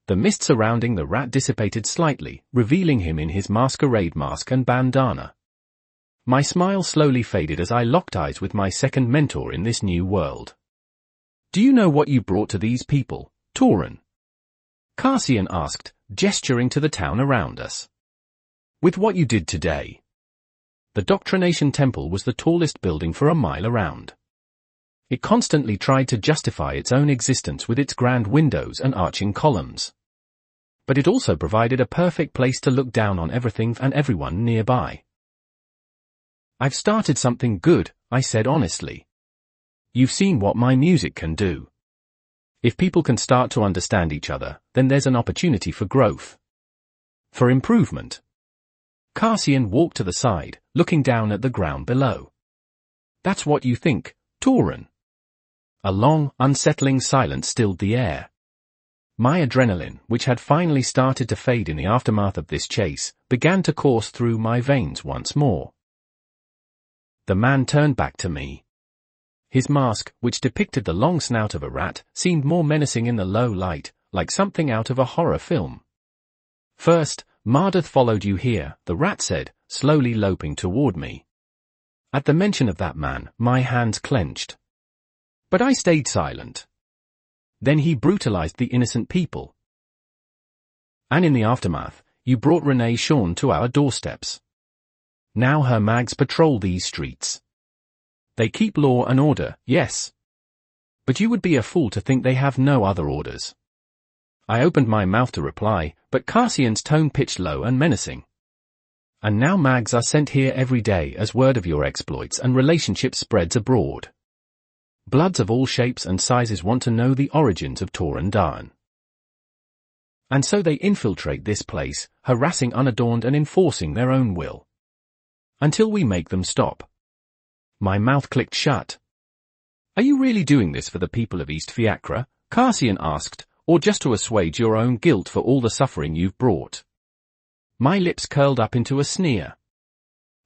Speaker 1: The mist surrounding the rat dissipated slightly, revealing him in his masquerade mask and bandana. My smile slowly faded as I locked eyes with my second mentor in this new world. "Do you know what you brought to these people, Tauren?" Cassian asked, gesturing to the town around us. "With what you did today." The Doctrination Temple was the tallest building for a mile around. It constantly tried to justify its own existence with its grand windows and arching columns. But it also provided a perfect place to look down on everything and everyone nearby. "I've started something good," I said honestly. "You've seen what my music can do. If people can start to understand each other, then there's an opportunity for growth. For improvement." Cassian walked to the side, looking down at the ground below. "That's what you think, Tauren?" A long, unsettling silence stilled the air. My adrenaline, which had finally started to fade in the aftermath of this chase, began to course through my veins once more. The man turned back to me. His mask, which depicted the long snout of a rat, seemed more menacing in the low light, like something out of a horror film. "First, Mardath followed you here," the rat said, slowly loping toward me. At the mention of that man, my hands clenched. But I stayed silent. "Then he brutalized the innocent people. And in the aftermath, you brought Renee Shawn to our doorsteps. Now her mags patrol these streets. They keep law and order, yes. But you would be a fool to think they have no other orders." I opened my mouth to reply, but Cassian's tone pitched low and menacing. "And now mags are sent here every day as word of your exploits and relationship spreads abroad. Bloods of all shapes and sizes want to know the origins of Tauren Daan. And so they infiltrate this place, harassing unadorned and enforcing their own will. Until we make them stop." My mouth clicked shut. "Are you really doing this for the people of East Fiacra?" Cassian asked, "or just to assuage your own guilt for all the suffering you've brought?" My lips curled up into a sneer.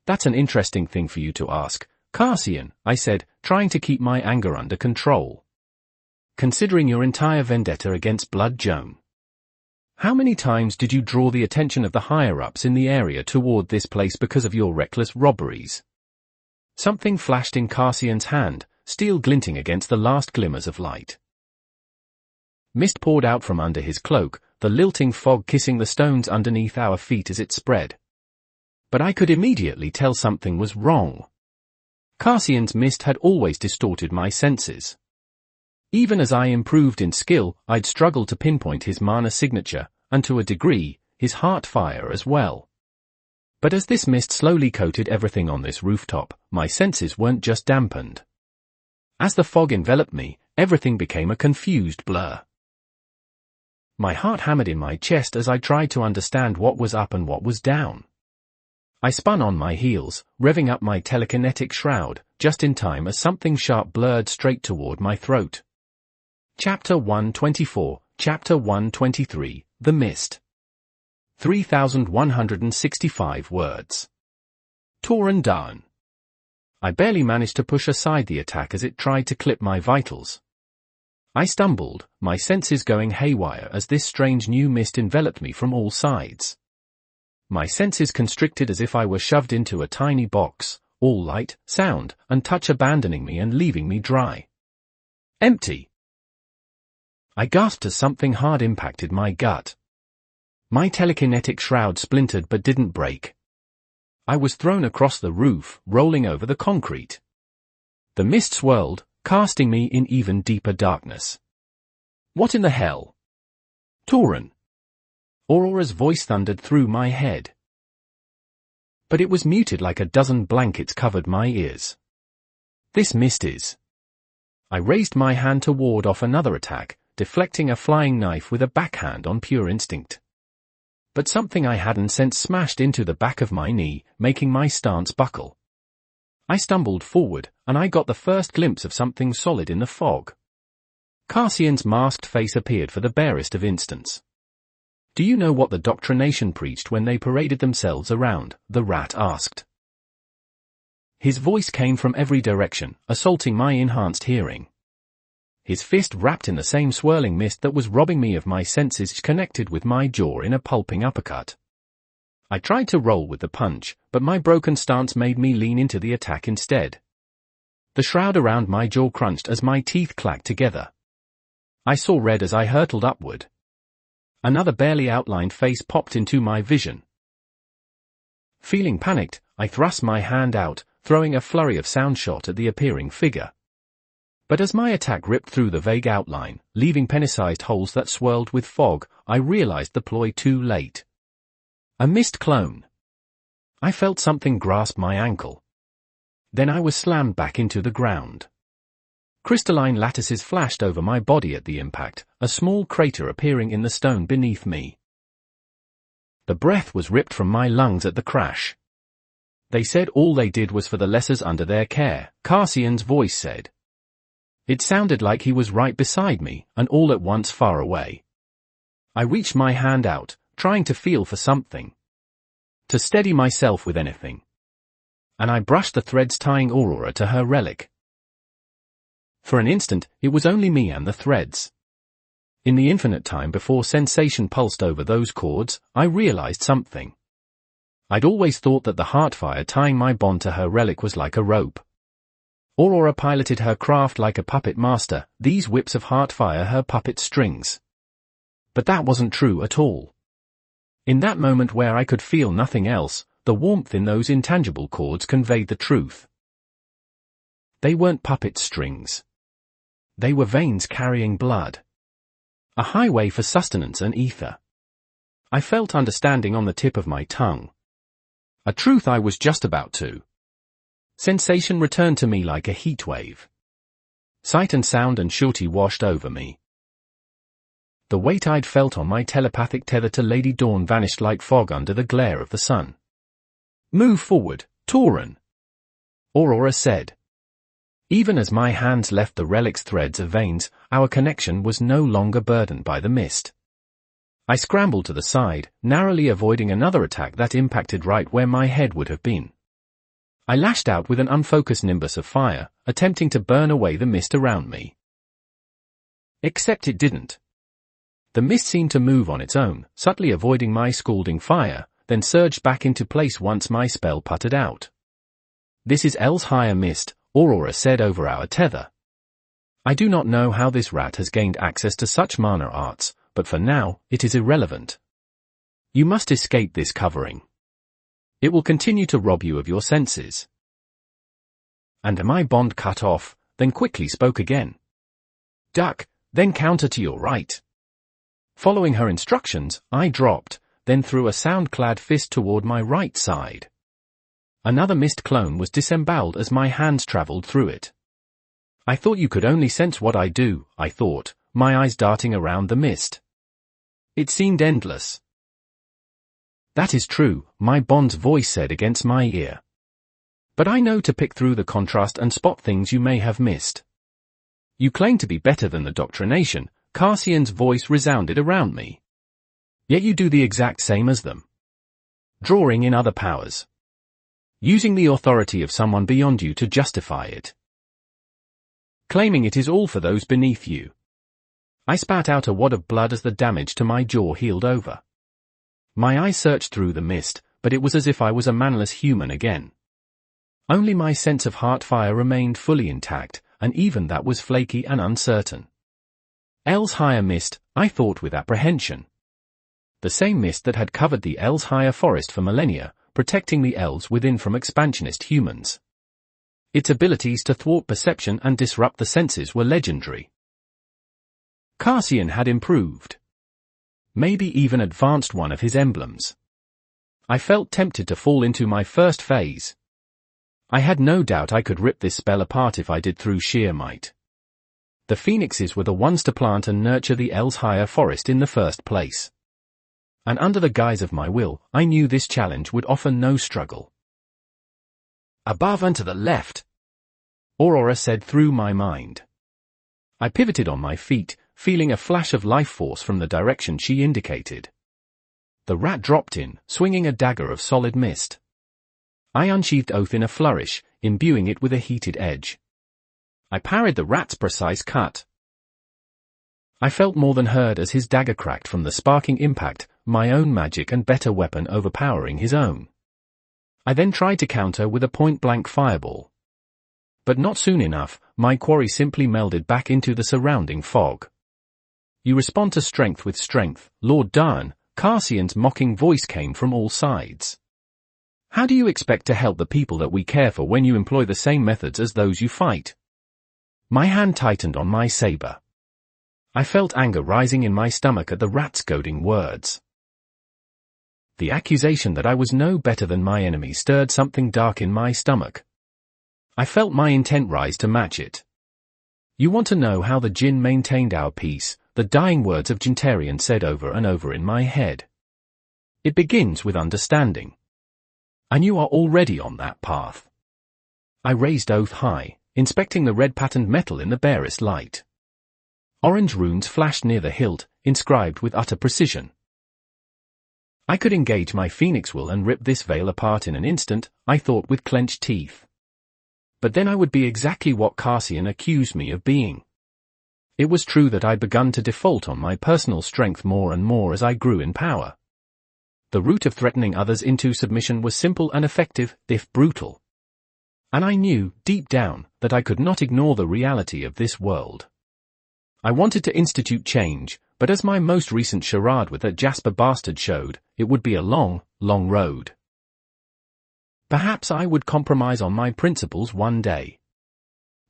Speaker 1: "That's an interesting thing for you to ask, Cassian," I said, trying to keep my anger under control. "Considering your entire vendetta against Blood Joan. How many times did you draw the attention of the higher-ups in the area toward this place because of your reckless robberies?" Something flashed in Cassian's hand, steel glinting against the last glimmers of light. Mist poured out from under his cloak, the lilting fog kissing the stones underneath our feet as it spread. But I could immediately tell something was wrong. Cassian's mist had always distorted my senses. Even as I improved in skill, I'd struggled to pinpoint his mana signature, and to a degree, his heart fire as well. But as this mist slowly coated everything on this rooftop, my senses weren't just dampened. As the fog enveloped me, everything became a confused blur. My heart hammered in my chest as I tried to understand what was up and what was down. I spun on my heels, revving up my telekinetic shroud, just in time as something sharp blurred straight toward my throat. Chapter 124, Chapter 123, The Mist. 3,165 words. Tauren Daan. I barely managed to push aside the attack as it tried to clip my vitals. I stumbled, my senses going haywire as this strange new mist enveloped me from all sides. My senses constricted as if I were shoved into a tiny box, all light, sound, and touch abandoning me and leaving me dry. Empty. I gasped as something hard impacted my gut. My telekinetic shroud splintered but didn't break. I was thrown across the roof, rolling over the concrete. The mist swirled, casting me in even deeper darkness. What in the hell? Tauren. Aurora's voice thundered through my head. But it was muted like a dozen blankets covered my ears. This mist is. I raised my hand to ward off another attack, deflecting a flying knife with a backhand on pure instinct. But something I hadn't sensed smashed into the back of my knee, making my stance buckle. I stumbled forward, and I got the first glimpse of something solid in the fog. Cassian's masked face appeared for the barest of instants. "Do you know what the doctrination preached when they paraded themselves around?" the rat asked. His voice came from every direction, assaulting my enhanced hearing. His fist wrapped in the same swirling mist that was robbing me of my senses, connected with my jaw in a pulping uppercut. I tried to roll with the punch, but my broken stance made me lean into the attack instead. The shroud around my jaw crunched as my teeth clacked together. I saw red as I hurtled upward. Another barely outlined face popped into my vision. Feeling panicked, I thrust my hand out, throwing a flurry of sound shot at the appearing figure. But as my attack ripped through the vague outline, leaving penny-sized holes that swirled with fog, I realized the ploy too late. A mist clone. I felt something grasp my ankle. Then I was slammed back into the ground. Crystalline lattices flashed over my body at the impact, a small crater appearing in the stone beneath me. The breath was ripped from my lungs at the crash. "They said all they did was for the lessers under their care," Cassian's voice said. It sounded like he was right beside me, and all at once far away. I reached my hand out, trying to feel for something. To steady myself with anything. And I brushed the threads tying Aurora to her relic. For an instant, it was only me and the threads. In the infinite time before sensation pulsed over those cords, I realized something. I'd always thought that the heartfire tying my bond to her relic was like a rope. Aurora piloted her craft like a puppet master, these whips of heartfire her puppet strings. But that wasn't true at all. In that moment where I could feel nothing else, the warmth in those intangible cords conveyed the truth. They weren't puppet strings. They were veins carrying blood. A highway for sustenance and ether. I felt understanding on the tip of my tongue. A truth I was just about to. Sensation returned to me like a heat wave. Sight and sound and surety washed over me. The weight I'd felt on my telepathic tether to Lady Dawn vanished like fog under the glare of the sun. "Move forward, Tauren," Aurora said. Even as my hands left the relic's threads of veins, our connection was no longer burdened by the mist. I scrambled to the side, narrowly avoiding another attack that impacted right where my head would have been. I lashed out with an unfocused nimbus of fire, attempting to burn away the mist around me. Except it didn't. The mist seemed to move on its own, subtly avoiding my scalding fire, then surged back into place once my spell puttered out. "This is El's higher mist," Aurora said over our tether. "I do not know how this rat has gained access to such mana arts, but for now, it is irrelevant. You must escape this covering. It will continue to rob you of your senses." And my bond cut off, then quickly spoke again. "Duck, then counter to your right." Following her instructions, I dropped, then threw a sound-clad fist toward my right side. Another mist clone was disemboweled as my hands traveled through it. "I thought you could only sense what I do," I thought, my eyes darting around the mist. It seemed endless. "That is true," my bond's voice said against my ear. "But I know to pick through the contrast and spot things you may have missed. You claim to be better than the doctrination," Cassian's voice resounded around me. "Yet you do the exact same as them. Drawing in other powers. Using the authority of someone beyond you to justify it. Claiming it is all for those beneath you." I spat out a wad of blood as the damage to my jaw healed over. My eyes searched through the mist, but it was as if I was a manless human again. Only my sense of heartfire remained fully intact, and even that was flaky and uncertain. El's higher mist, I thought with apprehension. The same mist that had covered the El's higher forest for millennia, protecting the elves within from expansionist humans. Its abilities to thwart perception and disrupt the senses were legendary. Cassian had improved. Maybe even advanced one of his emblems. I felt tempted to fall into my first phase. I had no doubt I could rip this spell apart if I did through sheer might. The phoenixes were the ones to plant and nurture the El's higher forest in the first place. And under the guise of my will, I knew this challenge would offer no struggle. Above and to the left, Aurora said through my mind. I pivoted on my feet, feeling a flash of life force from the direction she indicated. The rat dropped in, swinging a dagger of solid mist. I unsheathed Oath in a flourish, imbuing it with a heated edge. I parried the rat's precise cut. I felt more than heard as his dagger cracked from the sparking impact, my own magic and better weapon overpowering his own. I then tried to counter with a point-blank fireball. But not soon enough, my quarry simply melded back into the surrounding fog. You respond to strength with strength, Lord Darn. Cassian's mocking voice came from all sides. How do you expect to help the people that we care for when you employ the same methods as those you fight? My hand tightened on my saber. I felt anger rising in my stomach at the rat's goading words. The accusation that I was no better than my enemy stirred something dark in my stomach. I felt my intent rise to match it. You want to know how the Jinn maintained our peace? The dying words of Gintarian said over and over in my head. It begins with understanding. And you are already on that path. I raised Oath high, inspecting the red patterned metal in the barest light. Orange runes flashed near the hilt, inscribed with utter precision. I could engage my phoenix will and rip this veil apart in an instant, I thought with clenched teeth. But then I would be exactly what Cassian accused me of being. It was true that I'd begun to default on my personal strength more and more as I grew in power. The route of threatening others into submission was simple and effective, if brutal. And I knew, deep down, that I could not ignore the reality of this world. I wanted to institute change, but as my most recent charade with that Jasper bastard showed, it would be a long, long road. Perhaps I would compromise on my principles one day.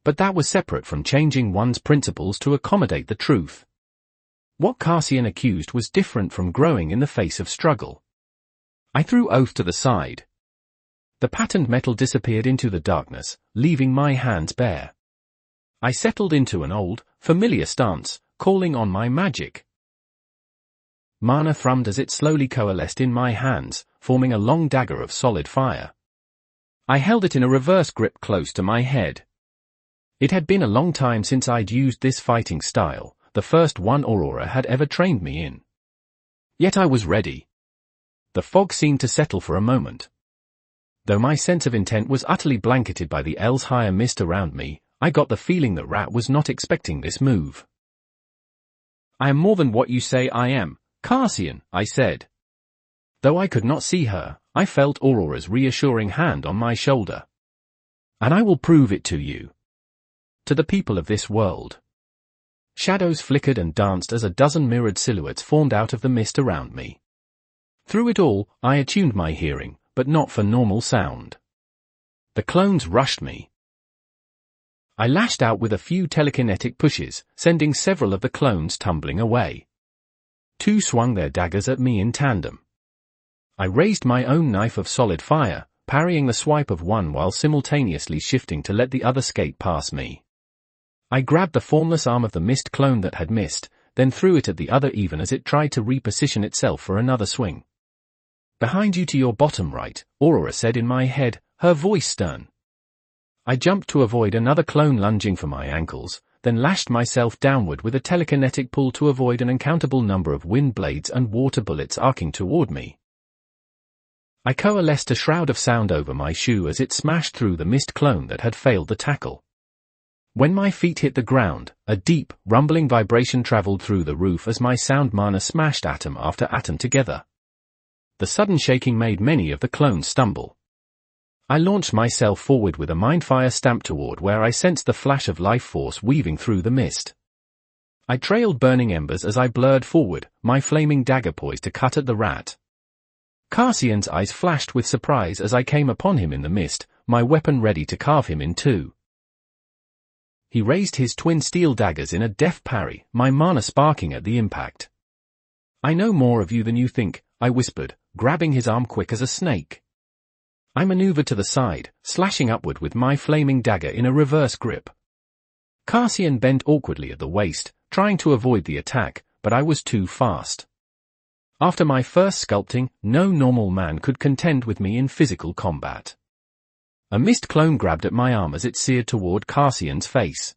Speaker 1: But that was separate from changing one's principles to accommodate the truth. What Cassian accused was different from growing in the face of struggle. I threw Oath to the side. The patterned metal disappeared into the darkness, leaving my hands bare. I settled into an old, familiar stance, calling on my magic. Mana thrummed as it slowly coalesced in my hands, forming a long dagger of solid fire. I held it in a reverse grip close to my head. It had been a long time since I'd used this fighting style, the first one Aurora had ever trained me in. Yet I was ready. The fog seemed to settle for a moment. Though my sense of intent was utterly blanketed by the Elshire mist around me, I got the feeling that Rat was not expecting this move. I am more than what you say I am, Cassian, I said. Though I could not see her, I felt Aurora's reassuring hand on my shoulder. And I will prove it to you. To the people of this world. Shadows flickered and danced as a dozen mirrored silhouettes formed out of the mist around me. Through it all, I attuned my hearing, but not for normal sound. The clones rushed me. I lashed out with a few telekinetic pushes, sending several of the clones tumbling away. Two swung their daggers at me in tandem. I raised my own knife of solid fire, parrying the swipe of one while simultaneously shifting to let the other skate past me. I grabbed the formless arm of the mist clone that had missed, then threw it at the other even as it tried to reposition itself for another swing. Behind you to your bottom right, Aurora said in my head, her voice stern. I jumped to avoid another clone lunging for my ankles, then lashed myself downward with a telekinetic pull to avoid an uncountable number of wind blades and water bullets arcing toward me. I coalesced a shroud of sound over my shoe as it smashed through the mist clone that had failed the tackle. When my feet hit the ground, a deep, rumbling vibration traveled through the roof as my sound mana smashed atom after atom together. The sudden shaking made many of the clones stumble. I launched myself forward with a mindfire stamp toward where I sensed the flash of life force weaving through the mist. I trailed burning embers as I blurred forward, my flaming dagger poised to cut at the rat. Cassian's eyes flashed with surprise as I came upon him in the mist, my weapon ready to carve him in two. He raised his twin steel daggers in a deft parry, my mana sparking at the impact. I know more of you than you think, I whispered, grabbing his arm quick as a snake. I maneuvered to the side, slashing upward with my flaming dagger in a reverse grip. Cassian bent awkwardly at the waist, trying to avoid the attack, but I was too fast. After my first sculpting, no normal man could contend with me in physical combat. A mist clone grabbed at my arm as it seared toward Cassian's face.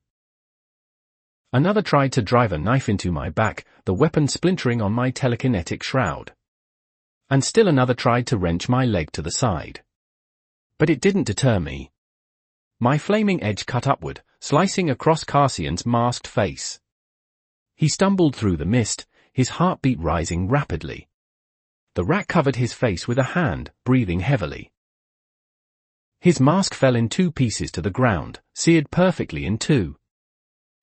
Speaker 1: Another tried to drive a knife into my back, the weapon splintering on my telekinetic shroud. And still another tried to wrench my leg to the side. But it didn't deter me. My flaming edge cut upward, slicing across Cassian's masked face. He stumbled through the mist, his heartbeat rising rapidly. The rat covered his face with a hand, breathing heavily. His mask fell in 2 pieces to the ground, seared perfectly in 2.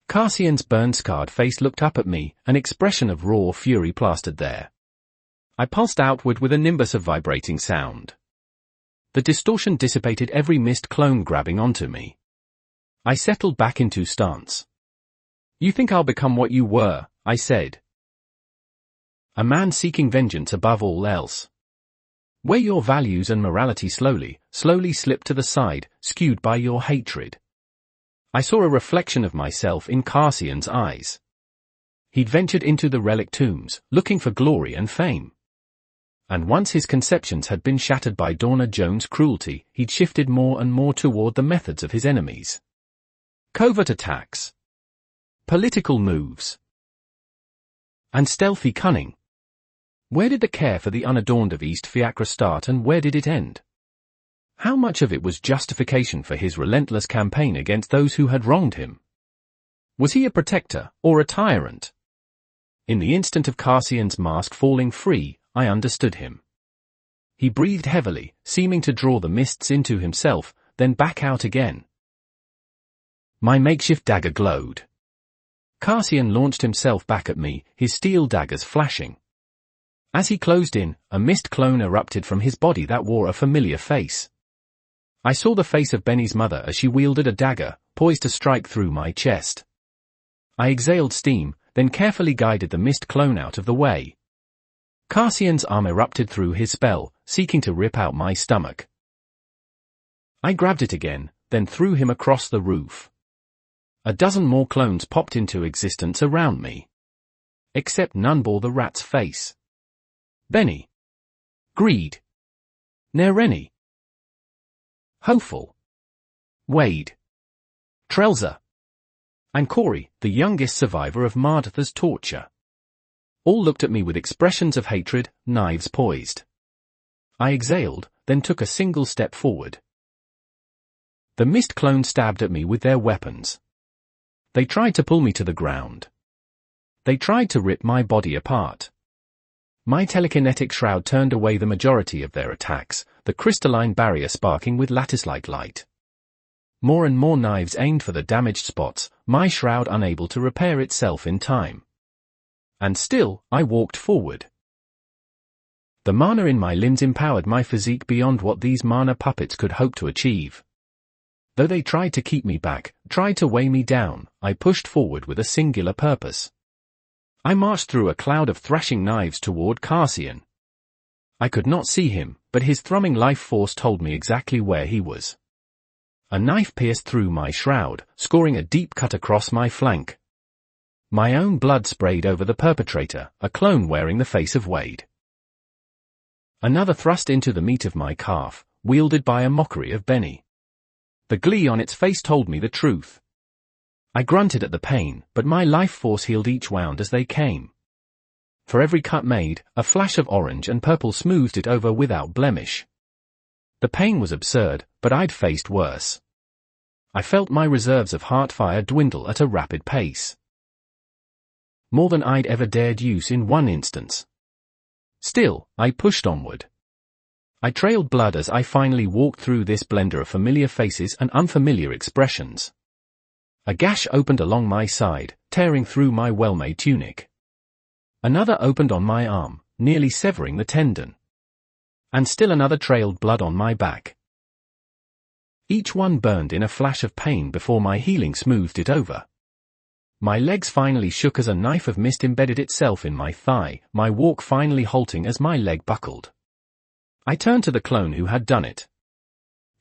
Speaker 1: Cassian's burn-scarred face looked up at me, an expression of raw fury plastered there. I pulsed outward with a nimbus of vibrating sound. The distortion dissipated every mist clone grabbing onto me. I settled back into stance. "You think I'll become what you were," I said. "A man seeking vengeance above all else. Where your values and morality slowly slip to the side, skewed by your hatred." I saw a reflection of myself in Cassian's eyes. He'd ventured into the relic tombs, looking for glory and fame. And once his conceptions had been shattered by Dawna Jones' cruelty, he'd shifted more and more toward the methods of his enemies. Covert attacks. Political moves. And stealthy cunning. Where did the care for the unadorned of East Fiacre start and where did it end? How much of it was justification for his relentless campaign against those who had wronged him? Was he a protector, or a tyrant? In the instant of Cassian's mask falling free, I understood him. He breathed heavily, seeming to draw the mists into himself, then back out again. My makeshift dagger glowed. Cassian launched himself back at me, his steel daggers flashing. As he closed in, a mist clone erupted from his body that wore a familiar face. I saw the face of Benny's mother as she wielded a dagger, poised to strike through my chest. I exhaled steam, then carefully guided the mist clone out of the way. Cassian's arm erupted through his spell, seeking to rip out my stomach. I grabbed it again, then threw him across the roof. A dozen more clones popped into existence around me. Except none bore the rat's face. Benny. Greed. Nereni. Hopeful. Wade. Trelza. And Corey, the youngest survivor of Martha's torture. All looked at me with expressions of hatred, knives poised. I exhaled, then took a single step forward. The mist clones stabbed at me with their weapons. They tried to pull me to the ground. They tried to rip my body apart. My telekinetic shroud turned away the majority of their attacks, the crystalline barrier sparking with lattice-like light. More and more knives aimed for the damaged spots, my shroud unable to repair itself in time. And still, I walked forward. The mana in my limbs empowered my physique beyond what these mana puppets could hope to achieve. Though they tried to keep me back, tried to weigh me down, I pushed forward with a singular purpose. I marched through a cloud of thrashing knives toward Cassian. I could not see him, but his thrumming life force told me exactly where he was. A knife pierced through my shroud, scoring a deep cut across my flank. My own blood sprayed over the perpetrator, a clone wearing the face of Wade. Another thrust into the meat of my calf, wielded by a mockery of Benny. The glee on its face told me the truth. I grunted at the pain, but my life force healed each wound as they came. For every cut made, a flash of orange and purple smoothed it over without blemish. The pain was absurd, but I'd faced worse. I felt my reserves of heartfire dwindle at a rapid pace. More than I'd ever dared use in one instance. Still, I pushed onward. I trailed blood as I finally walked through this blender of familiar faces and unfamiliar expressions. A gash opened along my side, tearing through my well-made tunic. Another opened on my arm, nearly severing the tendon. And still another trailed blood on my back. Each one burned in a flash of pain before my healing smoothed it over. My legs finally shook as a knife of mist embedded itself in my thigh, my walk finally halting as my leg buckled. I turned to the clone who had done it.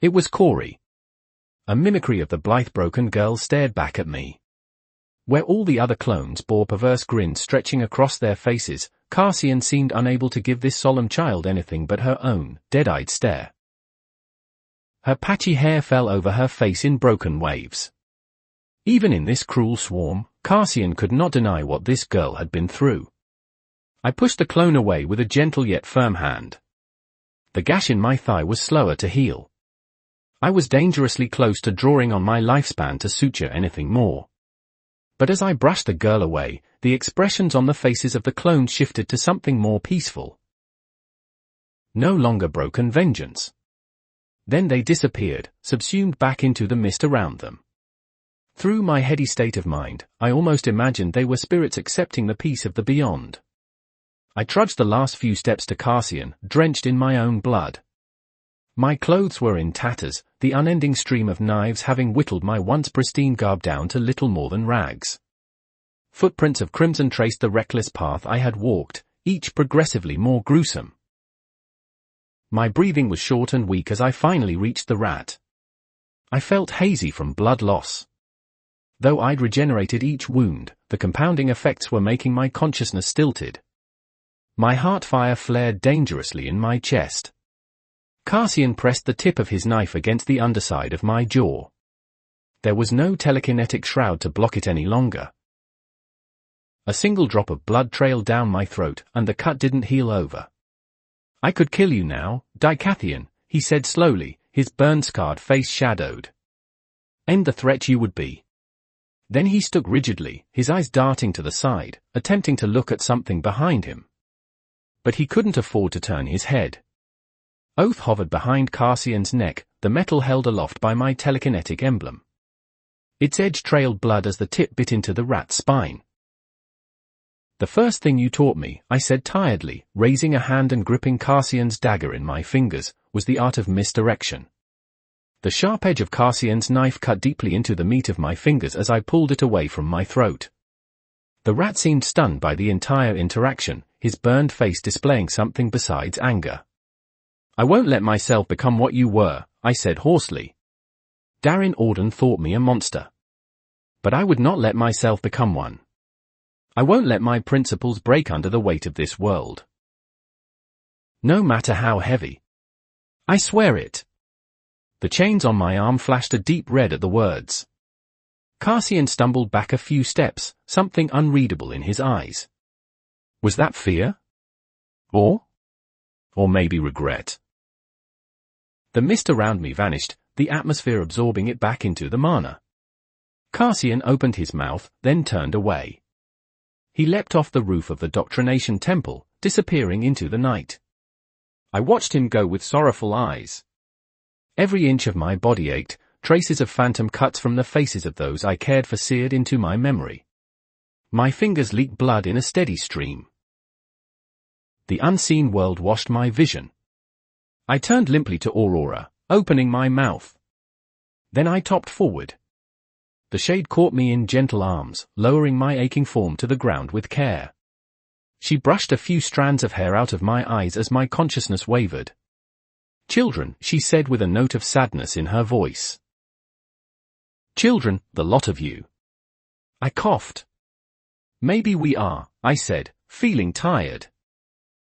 Speaker 1: It was Corey. A mimicry of the blithe broken girl stared back at me. Where all the other clones bore perverse grins stretching across their faces, Cassian seemed unable to give this solemn child anything but her own, dead-eyed stare. Her patchy hair fell over her face in broken waves. Even in this cruel swarm, Cassian could not deny what this girl had been through. I pushed the clone away with a gentle yet firm hand. The gash in my thigh was slower to heal. I was dangerously close to drawing on my lifespan to suture anything more. But as I brushed the girl away, the expressions on the faces of the clones shifted to something more peaceful. No longer broken vengeance. Then they disappeared, subsumed back into the mist around them. Through my heady state of mind, I almost imagined they were spirits accepting the peace of the beyond. I trudged the last few steps to Cassian, drenched in my own blood. My clothes were in tatters, the unending stream of knives having whittled my once pristine garb down to little more than rags. Footprints of crimson traced the reckless path I had walked, each progressively more gruesome. My breathing was short and weak as I finally reached the rat. I felt hazy from blood loss. Though I'd regenerated each wound, the compounding effects were making my consciousness stilted. My heart fire flared dangerously in my chest. Cassian pressed the tip of his knife against the underside of my jaw. There was no telekinetic shroud to block it any longer. A single drop of blood trailed down my throat, and the cut didn't heal over. I could kill you now, Dicathian, he said slowly, his burn-scarred face shadowed. End the threat you would be. Then he stood rigidly, his eyes darting to the side, attempting to look at something behind him. But he couldn't afford to turn his head. Oath hovered behind Cassian's neck, the metal held aloft by my telekinetic emblem. Its edge trailed blood as the tip bit into the rat's spine. The first thing you taught me, I said tiredly, raising a hand and gripping Cassian's dagger in my fingers, was the art of misdirection. The sharp edge of Cassian's knife cut deeply into the meat of my fingers as I pulled it away from my throat. The rat seemed stunned by the entire interaction, his burned face displaying something besides anger. I won't let myself become what you were, I said hoarsely. Darren Auden thought me a monster. But I would not let myself become one. I won't let my principles break under the weight of this world. No matter how heavy. I swear it. The chains on my arm flashed a deep red at the words. Cassian stumbled back a few steps, something unreadable in his eyes. Was that fear? Or maybe regret? The mist around me vanished, the atmosphere absorbing it back into the mana. Cassian opened his mouth, then turned away. He leapt off the roof of the Doctrination Temple, disappearing into the night. I watched him go with sorrowful eyes. Every inch of my body ached, traces of phantom cuts from the faces of those I cared for seared into my memory. My fingers leaked blood in a steady stream. The unseen world washed my vision. I turned limply to Aurora, opening my mouth. Then I topped forward. The shade caught me in gentle arms, lowering my aching form to the ground with care. She brushed a few strands of hair out of my eyes as my consciousness wavered. Children, she said with a note of sadness in her voice. Children, the lot of you. I coughed. Maybe we are, I said, feeling tired.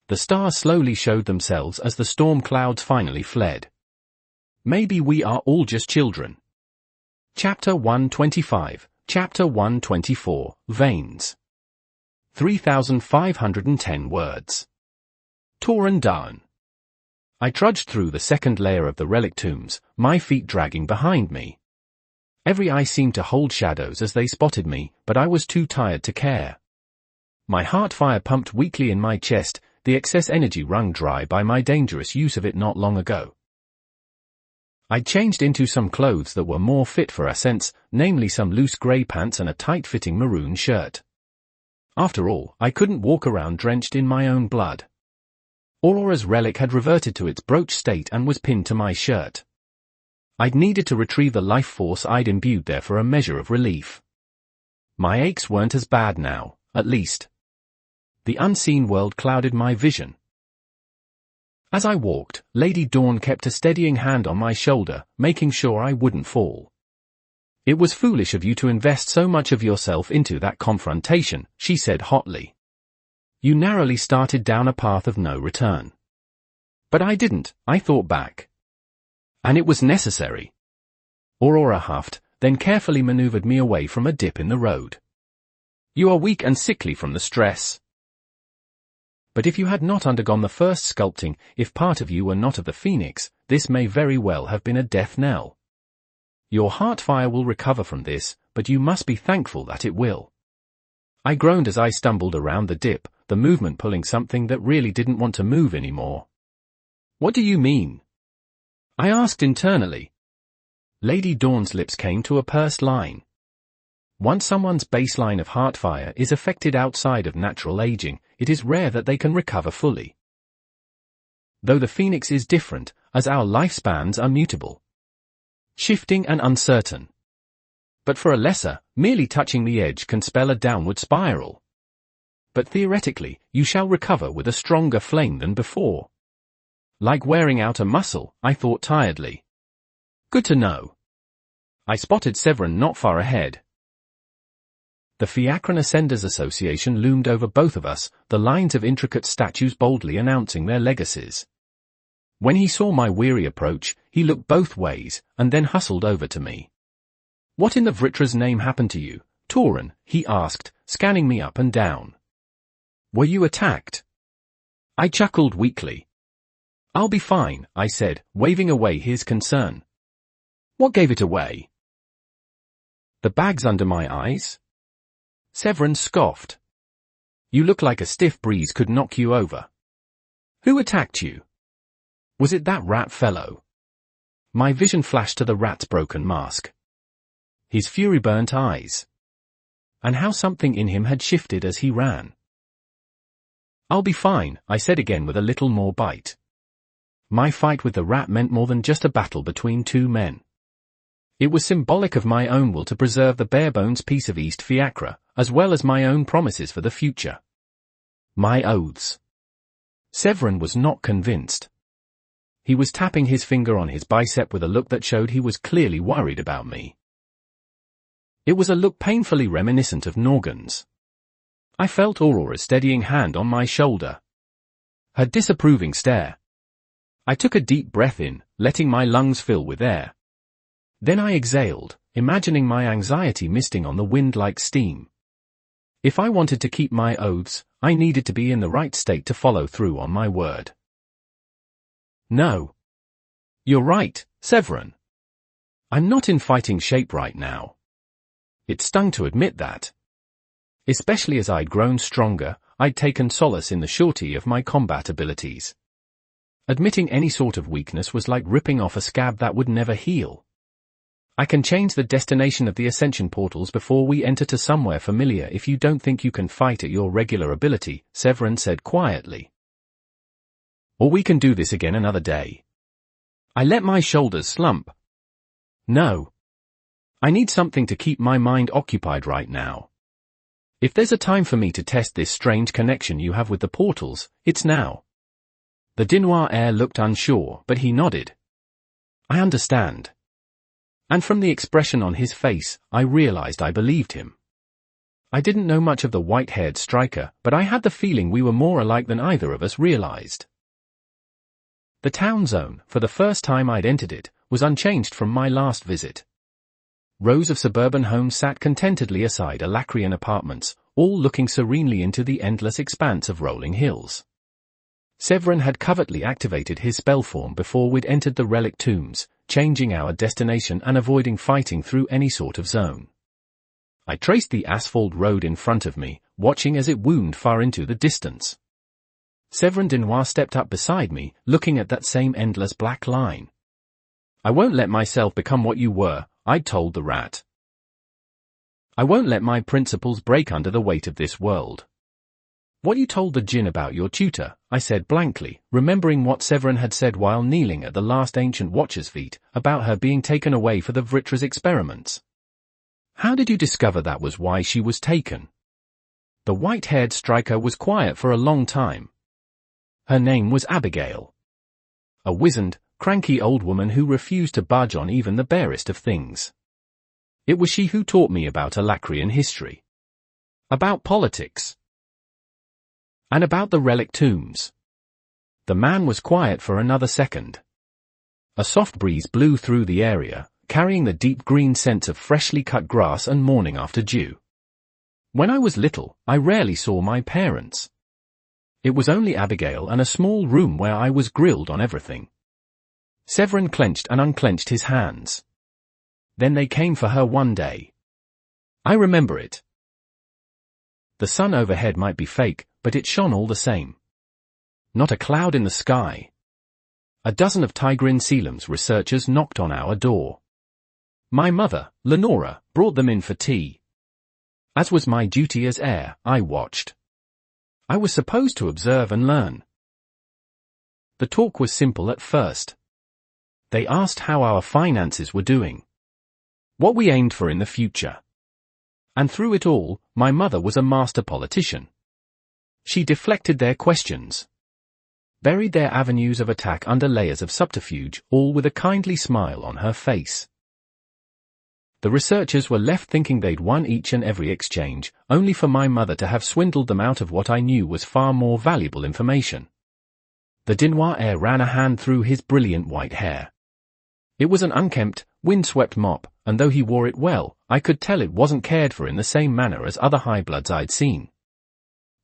Speaker 1: The stars slowly showed themselves as the storm clouds finally fled. Maybe we are all just children. Chapter 125, Chapter 124, Veins. 3,510 words. Torn down. I trudged through the second layer of the relic tombs, my feet dragging behind me. Every eye seemed to hold shadows as they spotted me, but I was too tired to care. My heart fire pumped weakly in my chest, the excess energy wrung dry by my dangerous use of it not long ago. I'd changed into some clothes that were more fit for ascents, namely some loose grey pants and a tight-fitting maroon shirt. After all, I couldn't walk around drenched in my own blood. Aurora's relic had reverted to its brooch state and was pinned to my shirt. I'd needed to retrieve the life force I'd imbued there for a measure of relief. My aches weren't as bad now, at least. The unseen world clouded my vision. As I walked, Lady Dawn kept a steadying hand on my shoulder, making sure I wouldn't fall. It was foolish of you to invest so much of yourself into that confrontation, she said hotly. You narrowly started down a path of no return. But I didn't, I thought back. And it was necessary. Aurora huffed, then carefully maneuvered me away from a dip in the road. You are weak and sickly from the stress. But if you had not undergone the first sculpting, if part of you were not of the phoenix, this may very well have been a death knell. Your heart fire will recover from this, but you must be thankful that it will. I groaned as I stumbled around the dip, the movement pulling something that really didn't want to move anymore. What do you mean? I asked internally. Lady Dawn's lips came to a pursed line. Once someone's baseline of heart fire is affected outside of natural aging, it is rare that they can recover fully. Though the phoenix is different, as our lifespans are mutable, shifting and uncertain. But for a lesser, merely touching the edge can spell a downward spiral. But theoretically, you shall recover with a stronger flame than before. Like wearing out a muscle, I thought tiredly. Good to know. I spotted Severin not far ahead. The Fiacran Ascenders Association loomed over both of us, the lines of intricate statues boldly announcing their legacies. When he saw my weary approach, he looked both ways, and then hustled over to me. What in the Vritra's name happened to you, Tauren? He asked, scanning me up and down. Were you attacked? I chuckled weakly. I'll be fine, I said, waving away his concern. What gave it away? The bags under my eyes? Severin scoffed. You look like a stiff breeze could knock you over. Who attacked you? Was it that rat fellow? My vision flashed to the rat's broken mask. His fury-burnt eyes. And how something in him had shifted as he ran. I'll be fine, I said again with a little more bite. My fight with the rat meant more than just a battle between two men. It was symbolic of my own will to preserve the bare-bones peace of East Fiacra, as well as my own promises for the future. My oaths. Severin was not convinced. He was tapping his finger on his bicep with a look that showed he was clearly worried about me. It was a look painfully reminiscent of Norgan's. I felt Aurora's steadying hand on my shoulder. Her disapproving stare. I took a deep breath in, letting my lungs fill with air. Then I exhaled, imagining my anxiety misting on the wind like steam. If I wanted to keep my oaths, I needed to be in the right state to follow through on my word. No. You're right, Severin. I'm not in fighting shape right now. It stung to admit that. Especially as I'd grown stronger, I'd taken solace in the surety of my combat abilities. Admitting any sort of weakness was like ripping off a scab that would never heal. I can change the destination of the ascension portals before we enter to somewhere familiar if you don't think you can fight at your regular ability, Severin said quietly. Or we can do this again another day. I let my shoulders slump. No. I need something to keep my mind occupied right now. If there's a time for me to test this strange connection you have with the portals, it's now. The Dinoir heir looked unsure, but he nodded. I understand. And from the expression on his face, I realized I believed him. I didn't know much of the white-haired striker, but I had the feeling we were more alike than either of us realized. The town zone, for the first time I'd entered it, was unchanged from my last visit. Rows of suburban homes sat contentedly aside Alacrian apartments, all looking serenely into the endless expanse of rolling hills. Severin had covertly activated his spell form before we'd entered the relic tombs, changing our destination and avoiding fighting through any sort of zone. I traced the asphalt road in front of me, watching as it wound far into the distance. Severin Dinoir stepped up beside me, looking at that same endless black line. I won't let myself become what you were, I'd told the rat. I won't let my principles break under the weight of this world. What you told the djinn about your tutor, I said blankly, remembering what Severin had said while kneeling at the last ancient watcher's feet, about her being taken away for the Vritra's experiments. How did you discover that was why she was taken? The white-haired striker was quiet for a long time. Her name was Abigail. A wizened, cranky old woman who refused to budge on even the barest of things. It was she who taught me about Alacrian history. About politics. And about the relic tombs. The man was quiet for another second. A soft breeze blew through the area, carrying the deep green scents of freshly cut grass and morning after dew. When I was little, I rarely saw my parents. It was only Abigail and a small room where I was grilled on everything. Severin clenched and unclenched his hands. Then they came for her one day. I remember it. The sun overhead might be fake, but it shone all the same. Not a cloud in the sky. A dozen of Tigrin Selim's researchers knocked on our door. My mother, Lenora, brought them in for tea. As was my duty as heir, I watched. I was supposed to observe and learn. The talk was simple at first. They asked how our finances were doing, what we aimed for in the future. And through it all, my mother was a master politician. She deflected their questions, buried their avenues of attack under layers of subterfuge, all with a kindly smile on her face. The researchers were left thinking they'd won each and every exchange, only for my mother to have swindled them out of what I knew was far more valuable information. The Dinois heir ran a hand through his brilliant white hair. It was an unkempt, wind-swept mop, and though he wore it well, I could tell it wasn't cared for in the same manner as other high-bloods I'd seen.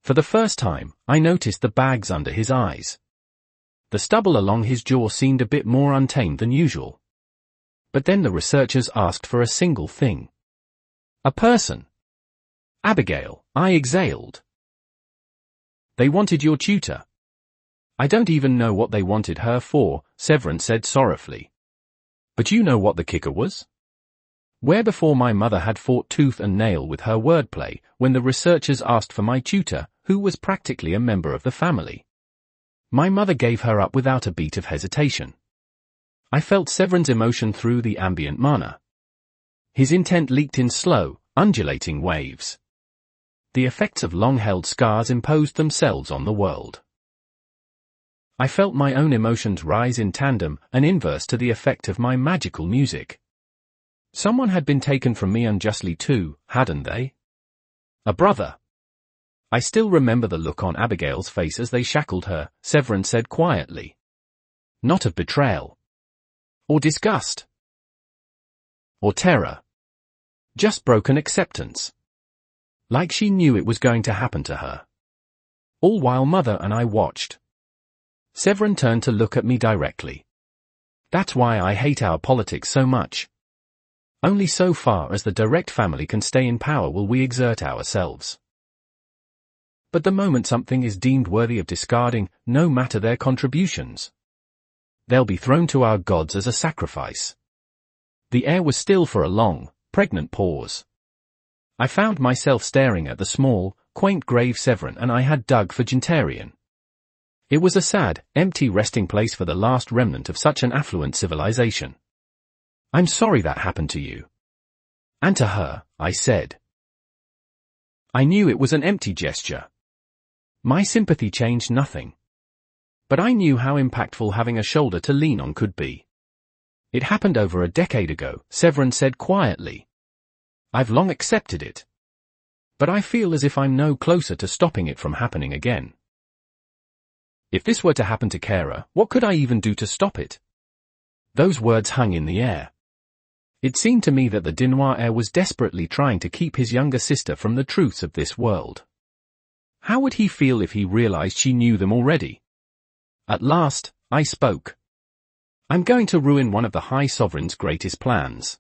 Speaker 1: For the first time, I noticed the bags under his eyes. The stubble along his jaw seemed a bit more untamed than usual. But then the researchers asked for a single thing. A person. Abigail, I exhaled. They wanted your tutor. I don't even know what they wanted her for, Severin said sorrowfully. But you know what the kicker was? Where before my mother had fought tooth and nail with her wordplay, when the researchers asked for my tutor, who was practically a member of the family. My mother gave her up without a beat of hesitation. I felt Severin's emotion through the ambient mana. His intent leaked in slow, undulating waves. The effects of long-held scars imposed themselves on the world. I felt my own emotions rise in tandem, an inverse to the effect of my magical music. Someone had been taken from me unjustly too, hadn't they? A brother. I still remember the look on Abigail's face as they shackled her, Severin said quietly. Not of betrayal. Or disgust. Or terror. Just broken acceptance. Like she knew it was going to happen to her. All while Mother and I watched. Severin turned to look at me directly. That's why I hate our politics so much. Only so far as the direct family can stay in power will we exert ourselves. But the moment something is deemed worthy of discarding, no matter their contributions, they'll be thrown to our gods as a sacrifice. The air was still for a long, pregnant pause. I found myself staring at the small, quaint grave Severin and I had dug for Gentarian. It was a sad, empty resting place for the last remnant of such an affluent civilization. I'm sorry that happened to you. And to her, I said. I knew it was an empty gesture. My sympathy changed nothing. But I knew how impactful having a shoulder to lean on could be. It happened over a decade ago, Severin said quietly. I've long accepted it. But I feel as if I'm no closer to stopping it from happening again. If this were to happen to Kara, what could I even do to stop it? Those words hung in the air. It seemed to me that the Dinois heir was desperately trying to keep his younger sister from the truths of this world. How would he feel if he realized she knew them already? At last, I spoke. I'm going to ruin one of the High Sovereign's greatest plans.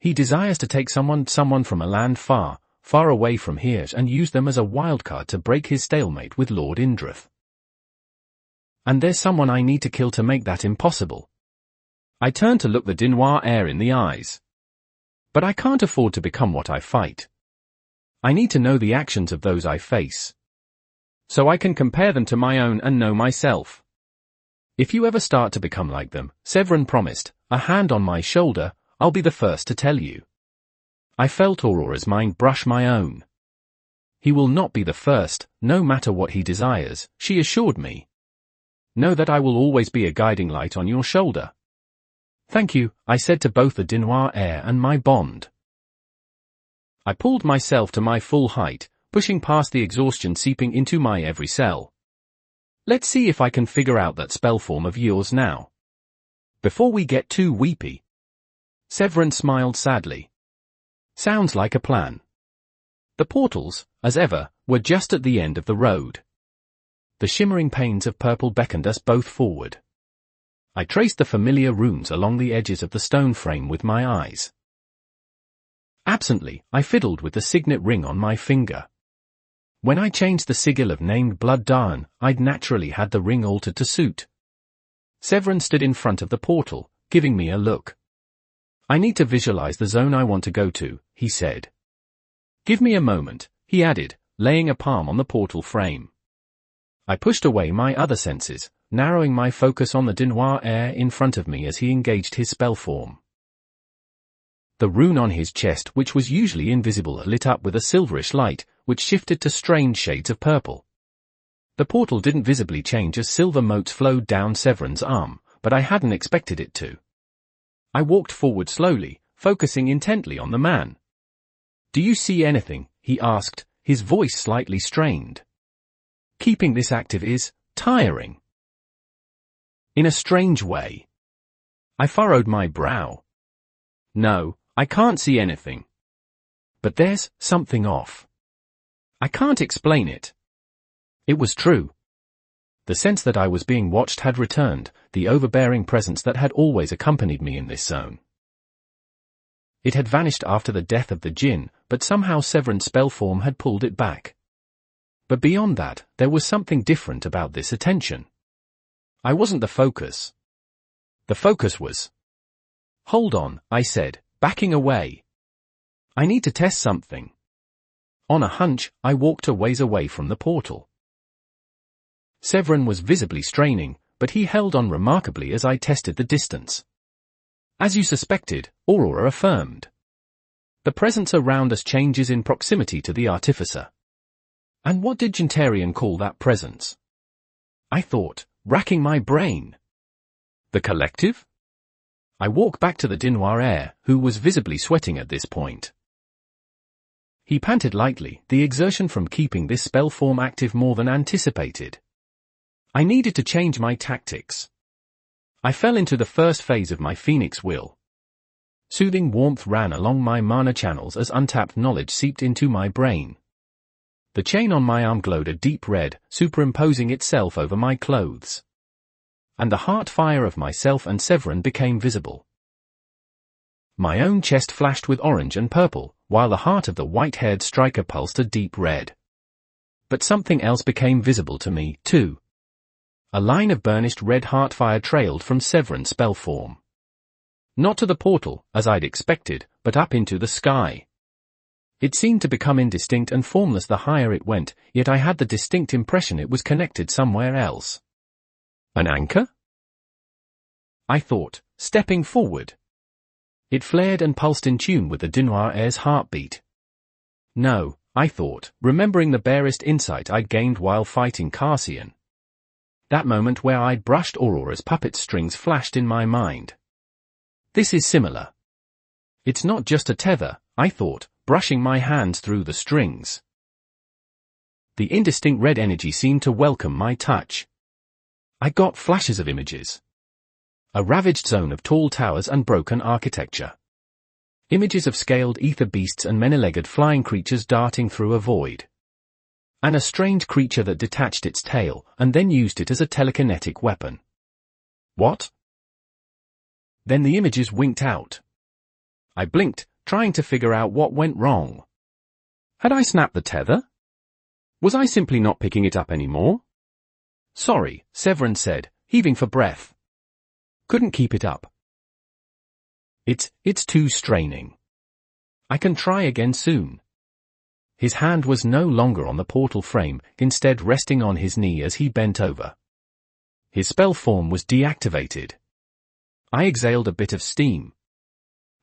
Speaker 1: He desires to take someone from a land far, far away from here and use them as a wildcard to break his stalemate with Lord Indrith. And there's someone I need to kill to make that impossible. I turned to look the Dinois heir in the eyes. But I can't afford to become what I fight. I need to know the actions of those I face, so I can compare them to my own and know myself. If you ever start to become like them, Severin promised, a hand on my shoulder, I'll be the first to tell you. I felt Aurora's mind brush my own. He will not be the first, no matter what he desires, she assured me. Know that I will always be a guiding light on your shoulder. Thank you, I said to both the Dinois heir and my bond. I pulled myself to my full height, pushing past the exhaustion seeping into my every cell. Let's see if I can figure out that spell form of yours now. before we get too weepy. Severin smiled sadly. Sounds like a plan. The portals, as ever, were just at the end of the road. The shimmering panes of purple beckoned us both forward. I traced the familiar runes along the edges of the stone frame with my eyes. Absently, I fiddled with the signet ring on my finger. When I changed the sigil of named Blood Darn, I'd naturally had the ring altered to suit. Severin stood in front of the portal, giving me a look. I need to visualize the zone I want to go to, he said. Give me a moment, he added, laying a palm on the portal frame. I pushed away my other senses, narrowing my focus on the Denoir air in front of me as he engaged his spell form. The rune on his chest, which was usually invisible, lit up with a silverish light, which shifted to strange shades of purple. The portal didn't visibly change as silver motes flowed down Severin's arm, but I hadn't expected it to. I walked forward slowly, focusing intently on the man. Do you see anything? He asked, his voice slightly strained. Keeping this active is tiring. In a strange way. I furrowed my brow. No, I can't see anything. But there's something off. I can't explain it. It was true. The sense that I was being watched had returned, the overbearing presence that had always accompanied me in this zone. It had vanished after the death of the djinn, but somehow Severin's spell form had pulled it back. But beyond that, there was something different about this attention. I wasn't the focus. The focus was. Hold on, I said, backing away. I need to test something. On a hunch, I walked a ways away from the portal. Severin was visibly straining, but he held on remarkably as I tested the distance. As you suspected, Aurora affirmed. The presence around us changes in proximity to the artificer. And what did Gentarian call that presence? I thought, racking my brain. The collective? I walked back to the Denoir air, who was visibly sweating at this point. He panted lightly, the exertion from keeping this spell form active more than anticipated. I needed to change my tactics. I fell into the first phase of my Phoenix will. Soothing warmth ran along my mana channels as untapped knowledge seeped into my brain. The chain on my arm glowed a deep red, superimposing itself over my clothes. And the heart fire of myself and Severin became visible. My own chest flashed with orange and purple, while the heart of the white-haired striker pulsed a deep red. But something else became visible to me, too. A line of burnished red heartfire trailed from Severin's spell form. Not to the portal, as I'd expected, but up into the sky. It seemed to become indistinct and formless the higher it went, yet I had the distinct impression it was connected somewhere else. An anchor? I thought, stepping forward. It flared and pulsed in tune with the Denoir air's heartbeat. No, I thought, remembering the barest insight I'd gained while fighting Carcian. That moment where I'd brushed Aurora's puppet strings flashed in my mind. This is similar. It's not just a tether, I thought, brushing my hands through the strings. The indistinct red energy seemed to welcome my touch. I got flashes of images. A ravaged zone of tall towers and broken architecture. Images of scaled ether beasts and many-legged flying creatures darting through a void. And a strange creature that detached its tail, and then used it as a telekinetic weapon. What? Then the images winked out. I blinked, trying to figure out what went wrong. Had I snapped the tether? Was I simply not picking it up anymore? Sorry, Severin said, heaving for breath. Couldn't keep it up. It's too straining. I can try again soon. His hand was no longer on the portal frame, instead resting on his knee as he bent over. His spell form was deactivated. I exhaled a bit of steam.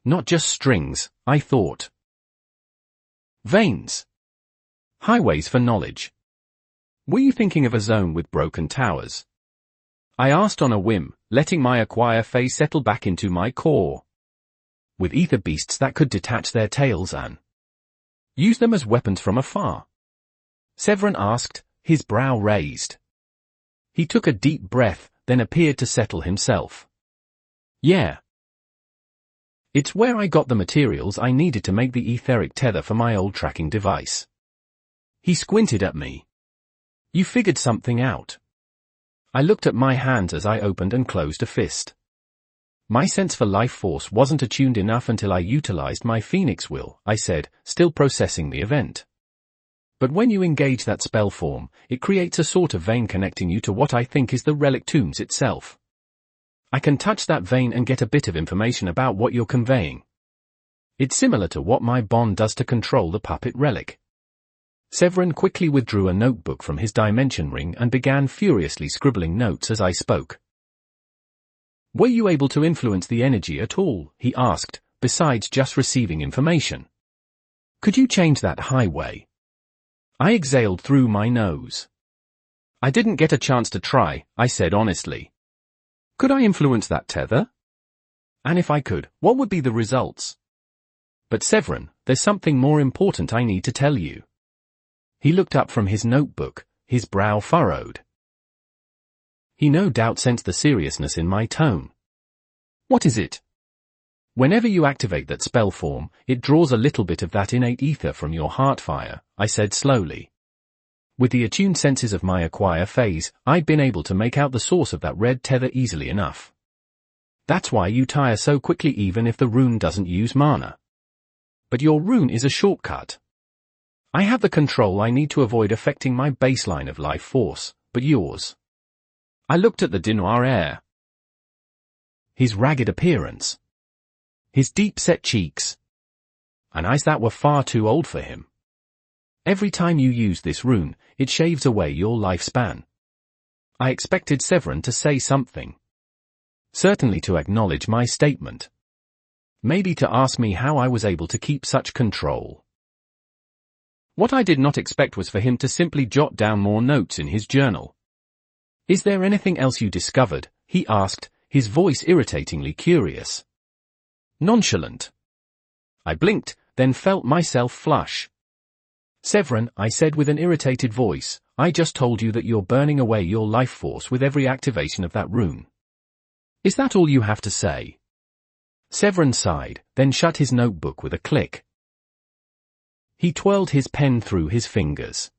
Speaker 1: Not just strings, I thought. Veins. Highways for knowledge. Were you thinking of a zone with broken towers? I asked on a whim, letting my acquire phase settle back into my core. With ether beasts that could detach their tails and use them as weapons from afar? Severin asked, his brow raised. He took a deep breath, then appeared to settle himself. Yeah. It's where I got the materials I needed to make the etheric tether for my old tracking device. He squinted at me. You figured something out. I looked at my hands as I opened and closed a fist. My sense for life force wasn't attuned enough until I utilized my Phoenix will, I said, still processing the event. But when you engage that spell form, it creates a sort of vein connecting you to what I think is the relic tombs itself. I can touch that vein and get a bit of information about what you're conveying. It's similar to what my bond does to control the puppet relic. Severin quickly withdrew a notebook from his dimension ring and began furiously scribbling notes as I spoke. Were you able to influence the energy at all, he asked, besides just receiving information? Could you change that highway? I exhaled through my nose. I didn't get a chance to try, I said honestly. Could I influence that tether? And if I could, what would be the results? But Severin, there's something more important I need to tell you. He looked up from his notebook, his brow furrowed. He no doubt sensed the seriousness in my tone. What is it? Whenever you activate that spell form, it draws a little bit of that innate ether from your heart fire, I said slowly. With the attuned senses of my acquire phase, I'd been able to make out the source of that red tether easily enough. That's why you tire so quickly even if the rune doesn't use mana. But your rune is a shortcut. I have the control I need to avoid affecting my baseline of life force, but yours. I looked at the Dinoir heir. His ragged appearance. His deep-set cheeks. And eyes that were far too old for him. Every time you use this rune, it shaves away your lifespan. I expected Severin to say something. Certainly to acknowledge my statement. Maybe to ask me how I was able to keep such control. What I did not expect was for him to simply jot down more notes in his journal. Is there anything else you discovered? He asked, his voice irritatingly curious. Nonchalant. I blinked, then felt myself flush. Severin, I said with an irritated voice, I just told you that you're burning away your life force with every activation of that rune. Is that all you have to say? Severin sighed, then shut his notebook with a click. He twirled his pen through his fingers.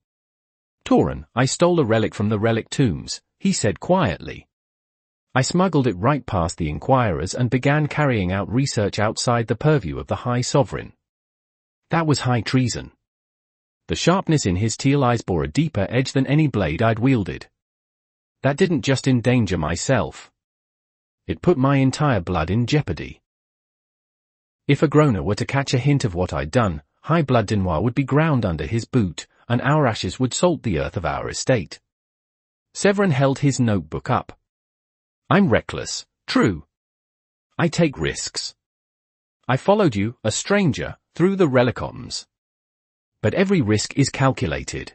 Speaker 1: Tauren, I stole a relic from the relic tombs, he said quietly. I smuggled it right past the Inquirers and began carrying out research outside the purview of the High Sovereign. That was high treason. The sharpness in his teal eyes bore a deeper edge than any blade I'd wielded. That didn't just endanger myself. It put my entire blood in jeopardy. If a groaner were to catch a hint of what I'd done, High Blood Dinoir would be ground under his boot, and our ashes would salt the earth of our estate. Severin held his notebook up. I'm reckless, true. I take risks. I followed you, a stranger, through the relicoms. But every risk is calculated.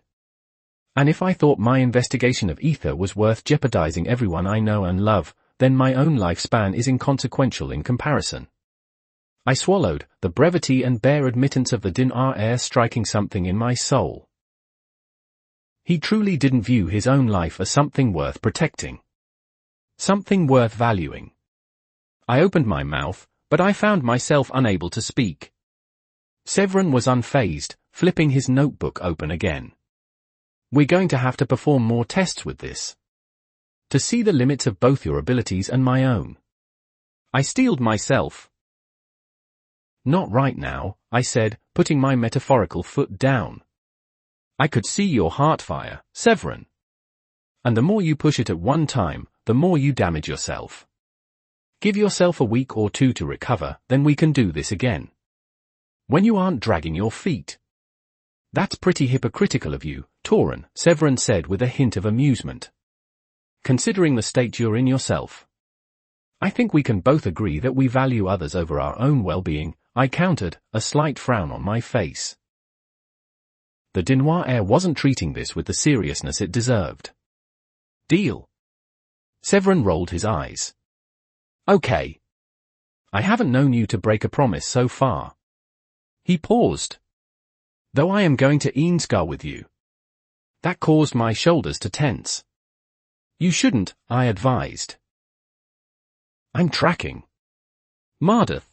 Speaker 1: And if I thought my investigation of ether was worth jeopardizing everyone I know and love, then my own lifespan is inconsequential in comparison. I swallowed, the brevity and bare admittance of the Dinoir heir striking something in my soul. He truly didn't view his own life as something worth protecting. Something worth valuing. I opened my mouth, but I found myself unable to speak. Severin was unfazed, flipping his notebook open again. We're going to have to perform more tests with this. To see the limits of both your abilities and my own. I steeled myself. Not right now, I said, putting my metaphorical foot down. I could see your heart fire, Severin. And the more you push it at one time, the more you damage yourself. Give yourself a week or two to recover, then we can do this again. When you aren't dragging your feet. That's pretty hypocritical of you, Tauren, Severin said with a hint of amusement. Considering the state you're in yourself. I think we can both agree that we value others over our own well-being, I countered, a slight frown on my face. The Dinoir heir wasn't treating this with the seriousness it deserved. Deal. Severin rolled his eyes. Okay. I haven't known you to break a promise so far. He paused. Though I am going to Eenscar with you. That caused my shoulders to tense. You shouldn't, I advised. I'm tracking. Mardath.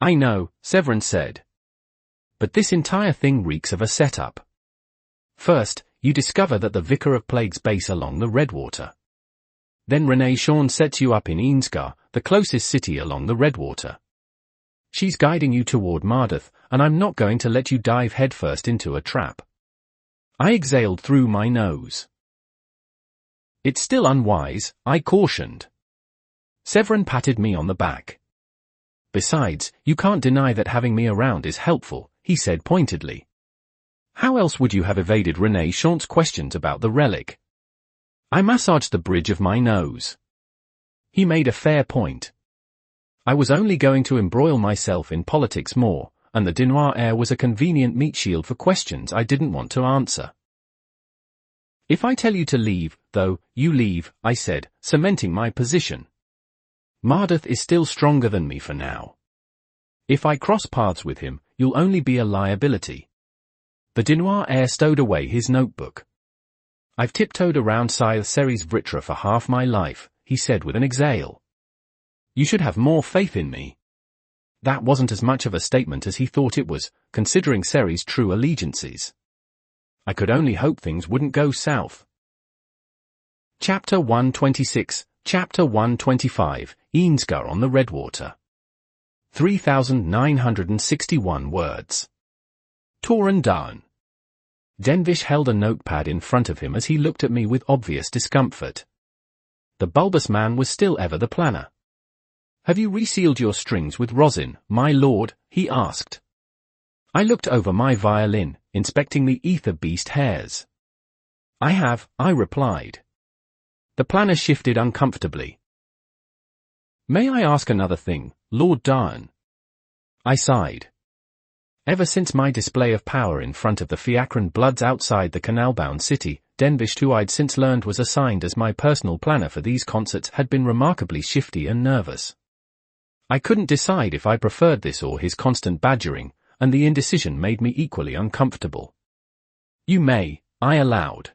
Speaker 1: I know, Severin said. But this entire thing reeks of a setup. First, you discover that the Vicar of Plague's base along the Redwater. Then Renee Shawn sets you up in Eansgar, the closest city along the Redwater. She's guiding you toward Mardath, and I'm not going to let you dive headfirst into a trap. I exhaled through my nose. It's still unwise, I cautioned. Severin patted me on the back. Besides, you can't deny that having me around is helpful, he said pointedly. How else would you have evaded Renee Shawn's questions about the relic? I massaged the bridge of my nose. He made a fair point. I was only going to embroil myself in politics more, and the Dinoir air was a convenient meat shield for questions I didn't want to answer. If I tell you to leave, though, you leave, I said, cementing my position. Mardath is still stronger than me for now. If I cross paths with him, you'll only be a liability. The Dinoir heir stowed away his notebook. I've tiptoed around Sire Ceres Vritra for half my life, he said with an exhale. You should have more faith in me. That wasn't as much of a statement as he thought it was, considering Ceres' true allegiances. I could only hope things wouldn't go south. Chapter 126, Chapter 125, Eansgar on the Redwater. 3,961 words. Toran Darn. Denvish held a notepad in front of him as he looked at me with obvious discomfort. The bulbous man was still ever the planner. Have you resealed your strings with rosin, my lord? He asked. I looked over my violin, inspecting the ether beast hairs. I have, I replied. The planner shifted uncomfortably. May I ask another thing, Lord Darn? I sighed. Ever since my display of power in front of the Fiacran Bloods outside the canal-bound city, Denvish, who I'd since learned was assigned as my personal planner for these concerts, had been remarkably shifty and nervous. I couldn't decide if I preferred this or his constant badgering, and the indecision made me equally uncomfortable. You may, I allowed.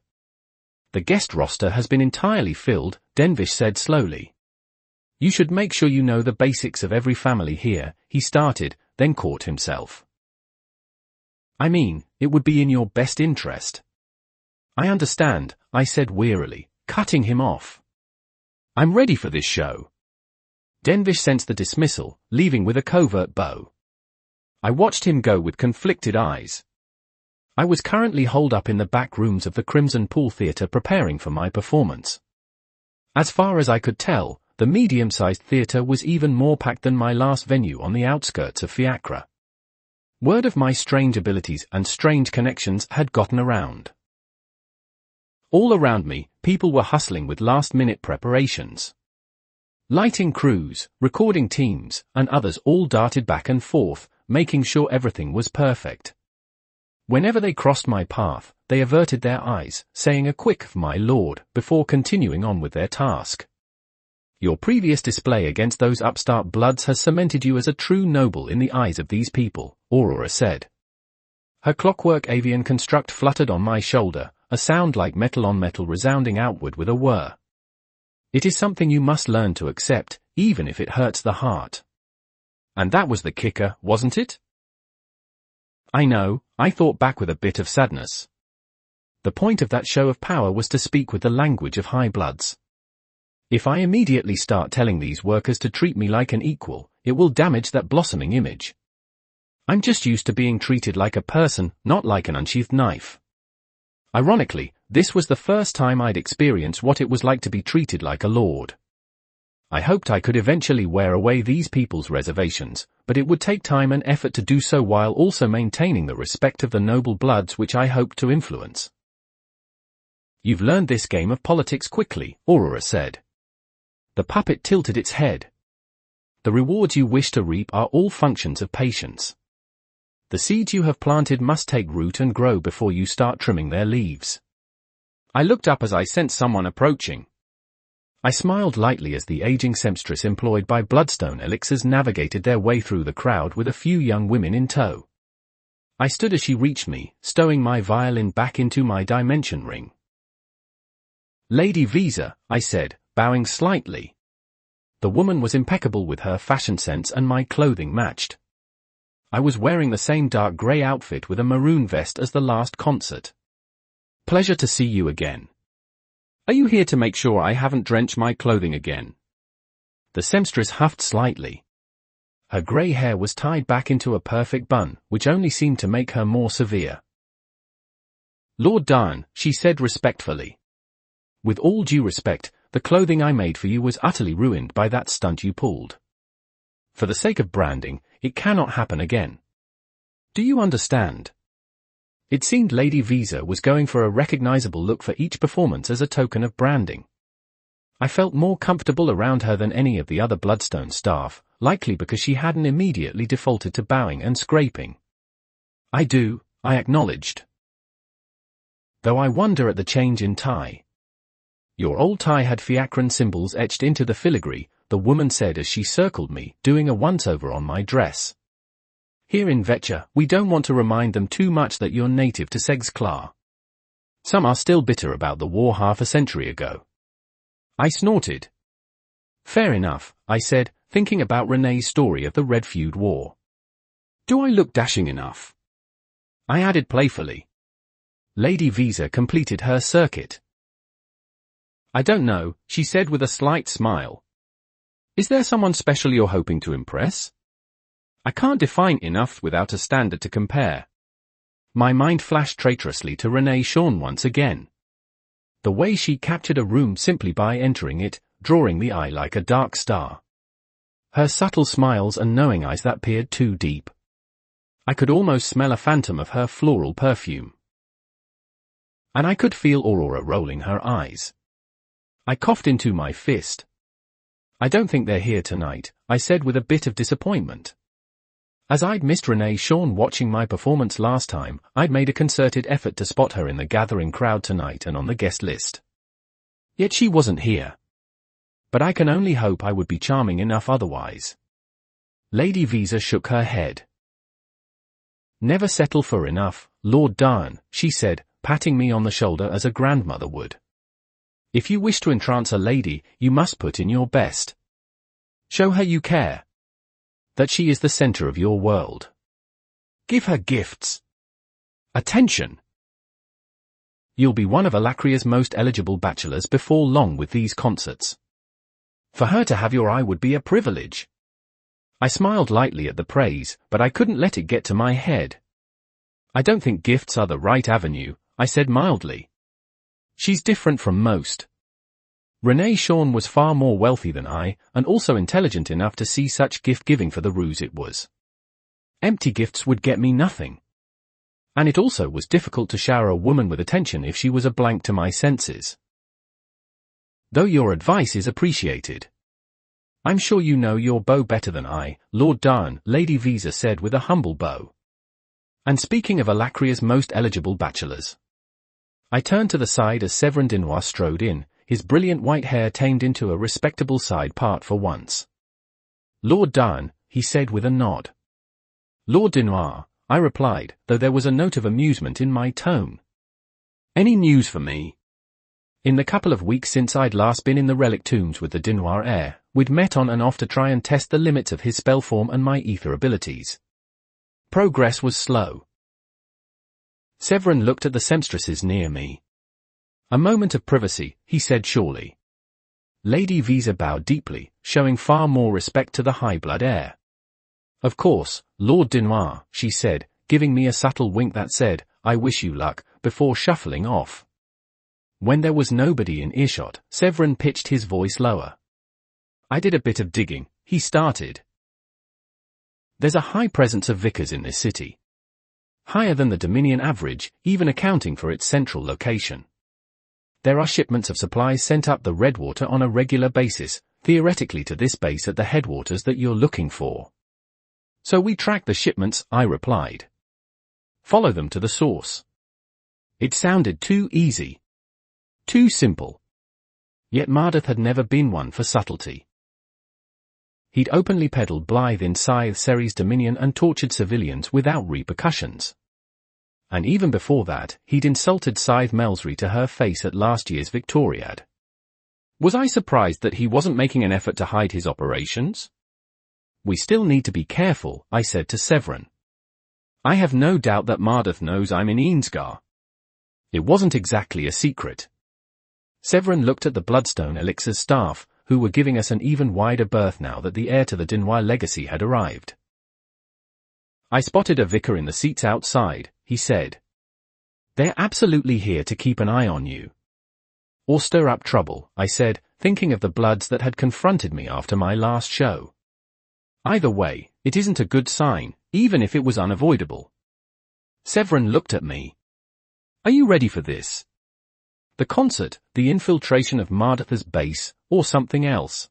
Speaker 1: The guest roster has been entirely filled, Denvish said slowly. You should make sure you know the basics of every family here, he started, then caught himself. I mean, it would be in your best interest. I understand, I said wearily, cutting him off. I'm ready for this show. Denvish sensed the dismissal, leaving with a covert bow. I watched him go with conflicted eyes. I was currently holed up in the back rooms of the Crimson Pool Theatre preparing for my performance. As far as I could tell, the medium-sized theatre was even more packed than my last venue on the outskirts of Fiacra. Word of my strange abilities and strange connections had gotten around. All around me, people were hustling with last-minute preparations. Lighting crews, recording teams, and others all darted back and forth, making sure everything was perfect. Whenever they crossed my path, they averted their eyes, saying a quick "my lord," before continuing on with their task. Your previous display against those upstart Bloods has cemented you as a true noble in the eyes of these people, Aurora said. Her clockwork avian construct fluttered on my shoulder, a sound like metal on metal resounding outward with a whir. It is something you must learn to accept, even if it hurts the heart. And that was the kicker, wasn't it? I know, I thought back with a bit of sadness. The point of that show of power was to speak with the language of high bloods. If I immediately start telling these workers to treat me like an equal, it will damage that blossoming image. I'm just used to being treated like a person, not like an unsheathed knife. Ironically, this was the first time I'd experienced what it was like to be treated like a lord. I hoped I could eventually wear away these people's reservations, but it would take time and effort to do so while also maintaining the respect of the noble bloods which I hoped to influence. You've learned this game of politics quickly, Aurora said. The puppet tilted its head. The rewards you wish to reap are all functions of patience. The seeds you have planted must take root and grow before you start trimming their leaves. I looked up as I sensed someone approaching. I smiled lightly as the aging sempstress employed by Bloodstone Elixirs navigated their way through the crowd with a few young women in tow. I stood as she reached me, stowing my violin back into my dimension ring. Lady Visa, I said, bowing slightly. The woman was impeccable with her fashion sense and my clothing matched. I was wearing the same dark grey outfit with a maroon vest as the last concert. Pleasure to see you again. Are you here to make sure I haven't drenched my clothing again? The seamstress huffed slightly. Her grey hair was tied back into a perfect bun, which only seemed to make her more severe. Lord Darn, she said respectfully. With all due respect, the clothing I made for you was utterly ruined by that stunt you pulled. For the sake of branding, it cannot happen again. Do you understand? It seemed Lady Visa was going for a recognizable look for each performance as a token of branding. I felt more comfortable around her than any of the other Bloodstone staff, likely because she hadn't immediately defaulted to bowing and scraping. I do, I acknowledged. Though I wonder at the change in tie. Your old tie had fiacran symbols etched into the filigree, the woman said as she circled me, doing a once-over on my dress. Here in Vetcha, we don't want to remind them too much that you're native to Segsklar. Some are still bitter about the war half a century ago. I snorted. Fair enough, I said, thinking about Renee's story of the Red Feud War. Do I look dashing enough? I added playfully. Lady Visa completed her circuit. I don't know, she said with a slight smile. Is there someone special you're hoping to impress? I can't define enough without a standard to compare. My mind flashed traitorously to Renee Shawn once again. The way she captured a room simply by entering it, drawing the eye like a dark star. Her subtle smiles and knowing eyes that peered too deep. I could almost smell a phantom of her floral perfume. And I could feel Aurora rolling her eyes. I coughed into my fist. I don't think they're here tonight, I said with a bit of disappointment. As I'd missed Renee Shawn watching my performance last time, I'd made a concerted effort to spot her in the gathering crowd tonight and on the guest list. Yet she wasn't here. But I can only hope I would be charming enough otherwise. Lady Visa shook her head. Never settle for enough, Lord Darn, she said, patting me on the shoulder as a grandmother would. If you wish to entrance a lady, you must put in your best. Show her you care. That she is the center of your world. Give her gifts. Attention. You'll be one of Alacria's most eligible bachelors before long with these concerts. For her to have your eye would be a privilege. I smiled lightly at the praise, but I couldn't let it get to my head. I don't think gifts are the right avenue, I said mildly. She's different from most. Renee Shawn was far more wealthy than I, and also intelligent enough to see such gift-giving for the ruse it was. Empty gifts would get me nothing. And it also was difficult to shower a woman with attention if she was a blank to my senses. Though your advice is appreciated. I'm sure you know your beau better than I, Lord Darn, Lady Visa said with a humble bow. And speaking of Alacria's most eligible bachelors. I turned to the side as Severin Denoir strode in, his brilliant white hair tamed into a respectable side part for once. Lord Darn, he said with a nod. Lord Denoir, I replied, though there was a note of amusement in my tone. Any news for me? In the couple of weeks since I'd last been in the relic tombs with the Denoir heir, we'd met on and off to try and test the limits of his spell form and my ether abilities. Progress was slow. Severin looked at the seamstresses near me. A moment of privacy, he said surely. Lady Visa bowed deeply, showing far more respect to the high-blood heir. Of course, Lord Denoir, she said, giving me a subtle wink that said, I wish you luck, before shuffling off. When there was nobody in earshot, Severin pitched his voice lower. I did a bit of digging, he started. There's a high presence of vicars in this city. Higher than the Dominion average, even accounting for its central location. There are shipments of supplies sent up the Redwater on a regular basis, theoretically to this base at the headwaters that you're looking for. So we track the shipments, I replied. Follow them to the source. It sounded too easy. Too simple. Yet Mardith had never been one for subtlety. He'd openly peddled Blythe in Scythe Ceres Dominion and tortured civilians without repercussions. And even before that, he'd insulted Scythe Melsry to her face at last year's Victoriad. Was I surprised that he wasn't making an effort to hide his operations? We still need to be careful, I said to Severin. I have no doubt that Mardeth knows I'm in Eansgar. It wasn't exactly a secret. Severin looked at the Bloodstone Elixir's staff, who were giving us an even wider berth now that the heir to the Dinois legacy had arrived. I spotted a vicar in the seats outside, he said. They're absolutely here to keep an eye on you. Or stir up trouble, I said, thinking of the Bloods that had confronted me after my last show. Either way, it isn't a good sign, even if it was unavoidable. Severin looked at me. Are you ready for this? The concert, the infiltration of Mardeth's base, or something else?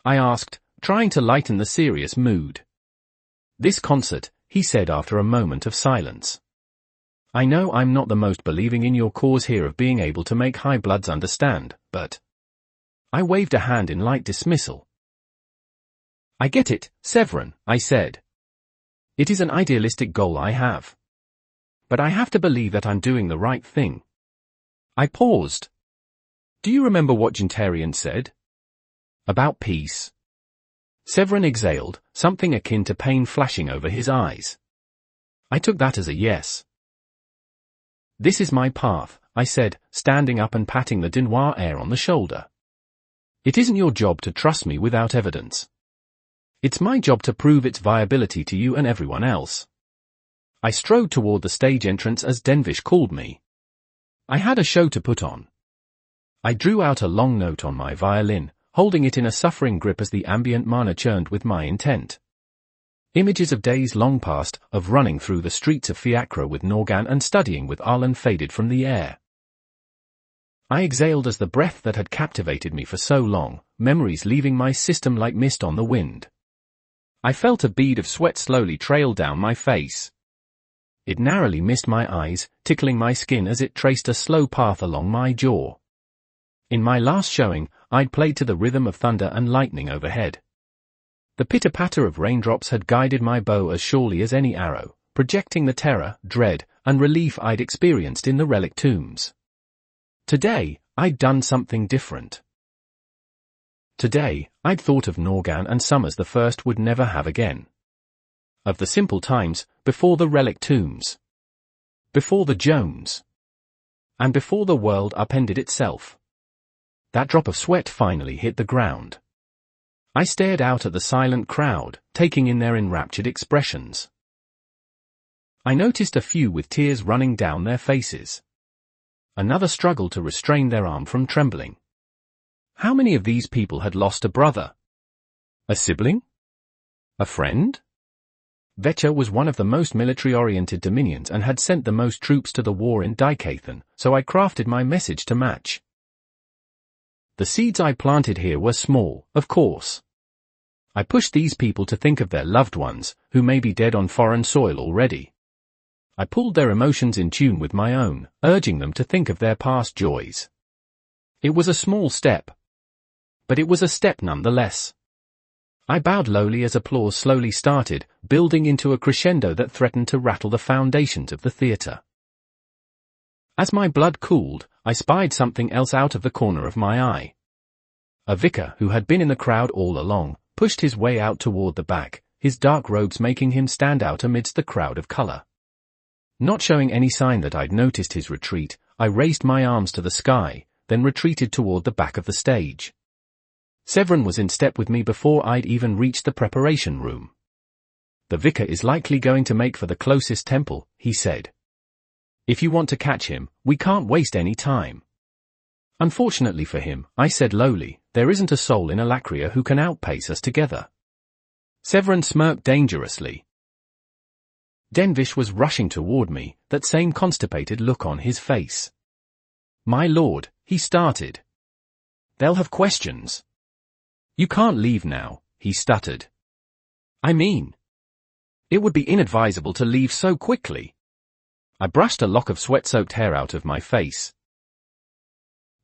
Speaker 1: I asked, trying to lighten the serious mood. This concert, he said after a moment of silence. I know I'm not the most believing in your cause here of being able to make high bloods understand, but... I waved a hand in light dismissal. I get it, Severin, I said. It is an idealistic goal I have. But I have to believe that I'm doing the right thing. I paused. Do you remember what Gintarian said? About peace. Severin exhaled, something akin to pain flashing over his eyes. I took that as a yes. This is my path, I said, standing up and patting the Dinois heir on the shoulder. It isn't your job to trust me without evidence. It's my job to prove its viability to you and everyone else. I strode toward the stage entrance as Denvish called me. I had a show to put on. I drew out a long note on my violin, holding it in a suffering grip as the ambient mana churned with my intent. Images of days long past, of running through the streets of Fiacre with Norgan and studying with Arlen faded from the air. I exhaled as the breath that had captivated me for so long, memories leaving my system like mist on the wind. I felt a bead of sweat slowly trail down my face. It narrowly missed my eyes, tickling my skin as it traced a slow path along my jaw. In my last showing, I'd played to the rhythm of thunder and lightning overhead. The pitter-patter of raindrops had guided my bow as surely as any arrow, projecting the terror, dread, and relief I'd experienced in the relic tombs. Today, I'd done something different. Today, I'd thought of Norgan and Summers the First would never have again. Of the simple times, before the relic tombs. Before the Jones. And before the world upended itself. That drop of sweat finally hit the ground. I stared out at the silent crowd, taking in their enraptured expressions. I noticed a few with tears running down their faces. Another struggled to restrain their arm from trembling. How many of these people had lost a brother? A sibling? A friend? Vetcher was one of the most military-oriented dominions and had sent the most troops to the war in Dykathan, so I crafted my message to match. The seeds I planted here were small, of course. I pushed these people to think of their loved ones, who may be dead on foreign soil already. I pulled their emotions in tune with my own, urging them to think of their past joys. It was a small step. But it was a step nonetheless. I bowed lowly as applause slowly started, building into a crescendo that threatened to rattle the foundations of the theatre. As my blood cooled, I spied something else out of the corner of my eye. A vicar who had been in the crowd all along, pushed his way out toward the back, his dark robes making him stand out amidst the crowd of color. Not showing any sign that I'd noticed his retreat, I raised my arms to the sky, then retreated toward the back of the stage. Severin was in step with me before I'd even reached the preparation room. The vicar is likely going to make for the closest temple, he said. If you want to catch him, we can't waste any time. Unfortunately for him, I said lowly, there isn't a soul in Alacria who can outpace us together. Severin smirked dangerously. Denvish was rushing toward me, that same constipated look on his face. My lord, he started. They'll have questions. You can't leave now, he stuttered. I mean, it would be inadvisable to leave so quickly. I brushed a lock of sweat-soaked hair out of my face.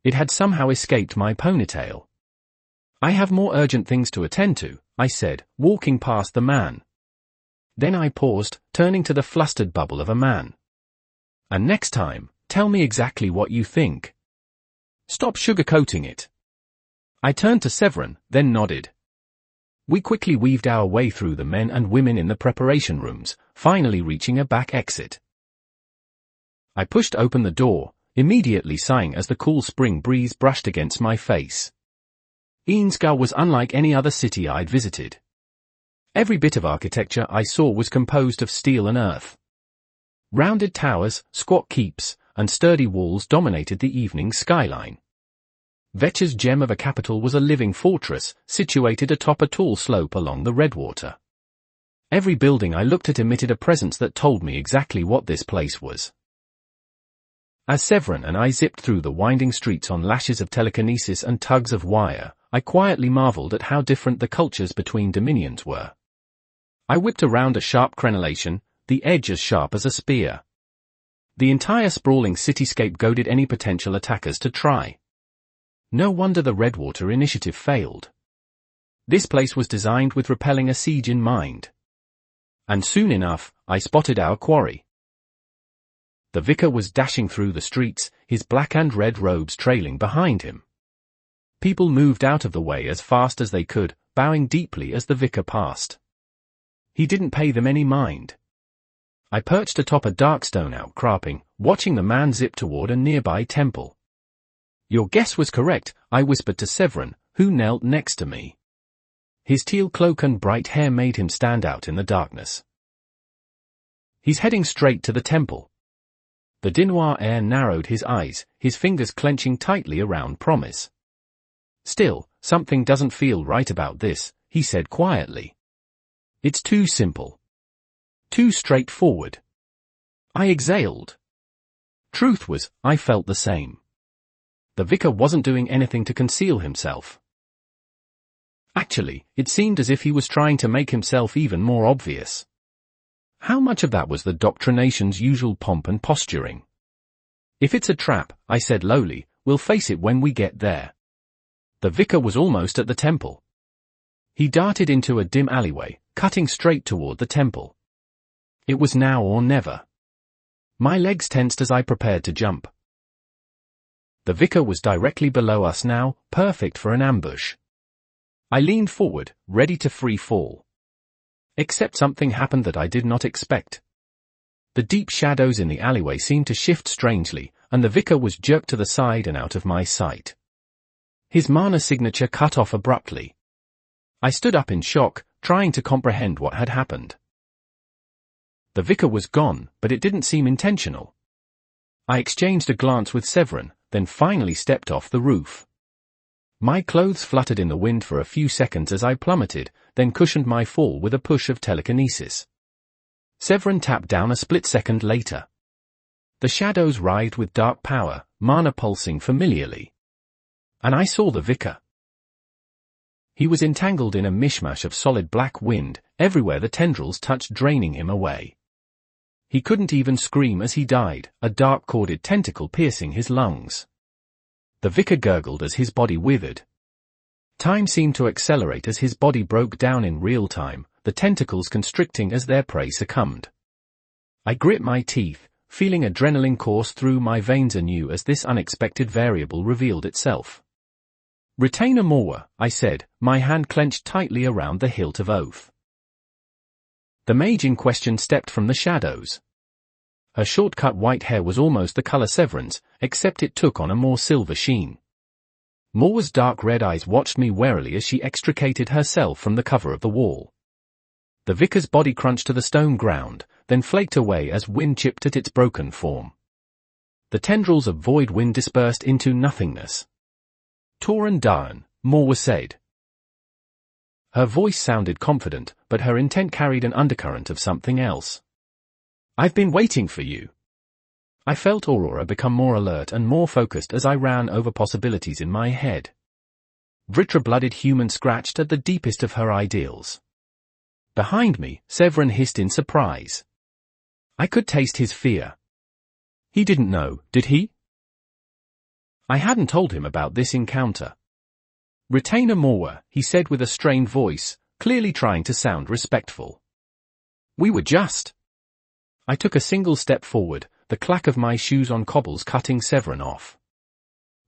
Speaker 1: It had somehow escaped my ponytail. I have more urgent things to attend to, I said, walking past the man. Then I paused, turning to the flustered bubble of a man. And next time, tell me exactly what you think. Stop sugarcoating it. I turned to Severin, then nodded. We quickly weaved our way through the men and women in the preparation rooms, finally reaching a back exit. I pushed open the door, immediately sighing as the cool spring breeze brushed against my face. Eansgar was unlike any other city I'd visited. Every bit of architecture I saw was composed of steel and earth. Rounded towers, squat keeps, and sturdy walls dominated the evening skyline. Vetch's gem of a capital was a living fortress, situated atop a tall slope along the Redwater. Every building I looked at emitted a presence that told me exactly what this place was. As Severin and I zipped through the winding streets on lashes of telekinesis and tugs of wire, I quietly marveled at how different the cultures between dominions were. I whipped around a sharp crenellation, the edge as sharp as a spear. The entire sprawling cityscape goaded any potential attackers to try. No wonder the Redwater initiative failed. This place was designed with repelling a siege in mind. And soon enough, I spotted our quarry. The vicar was dashing through the streets, his black and red robes trailing behind him. People moved out of the way as fast as they could, bowing deeply as the vicar passed. He didn't pay them any mind. I perched atop a dark stone outcropping, watching the man zip toward a nearby temple. Your guess was correct, I whispered to Severin, who knelt next to me. His teal cloak and bright hair made him stand out in the darkness. He's heading straight to the temple. The Dinoir heir narrowed his eyes, his fingers clenching tightly around promise. Still, something doesn't feel right about this, he said quietly. It's too simple. Too straightforward. I exhaled. Truth was, I felt the same. The vicar wasn't doing anything to conceal himself. Actually, it seemed as if he was trying to make himself even more obvious. How much of that was the doctrination's usual pomp and posturing? If it's a trap, I said lowly, we'll face it when we get there. The vicar was almost at the temple. He darted into a dim alleyway, cutting straight toward the temple. It was now or never. My legs tensed as I prepared to jump. The vicar was directly below us now, perfect for an ambush. I leaned forward, ready to free fall. Except something happened that I did not expect. The deep shadows in the alleyway seemed to shift strangely, and the vicar was jerked to the side and out of my sight. His mana signature cut off abruptly. I stood up in shock, trying to comprehend what had happened. The vicar was gone, but it didn't seem intentional. I exchanged a glance with Severin, then finally stepped off the roof. My clothes fluttered in the wind for a few seconds as I plummeted, then cushioned my fall with a push of telekinesis. Severin tapped down a split second later. The shadows writhed with dark power, mana pulsing familiarly. And I saw the vicar. He was entangled in a mishmash of solid black wind, everywhere the tendrils touched draining him away. He couldn't even scream as he died, a dark corded tentacle piercing his lungs. The vicar gurgled as his body withered. Time seemed to accelerate as his body broke down in real time, the tentacles constricting as their prey succumbed. I grit my teeth, feeling adrenaline course through my veins anew as this unexpected variable revealed itself. Retainer Morwa, I said, my hand clenched tightly around the hilt of oath. The mage in question stepped from the shadows. Her short-cut white hair was almost the color Severin's, except it took on a more silver sheen. Morwa's dark red eyes watched me warily as she extricated herself from the cover of the wall. The vicar's body crunched to the stone ground, then flaked away as wind chipped at its broken form. The tendrils of void wind dispersed into nothingness. Toran Daan, Morwa said. Her voice sounded confident, but her intent carried an undercurrent of something else. I've been waiting for you. I felt Aurora become more alert and more focused as I ran over possibilities in my head. Vritra-blooded human scratched at the deepest of her ideals. Behind me, Severin hissed in surprise. I could taste his fear. He didn't know, did he? I hadn't told him about this encounter. Retainer Morwa, he said with a strained voice, clearly trying to sound respectful. We were just. I took a single step forward, the clack of my shoes on cobbles cutting Severin off.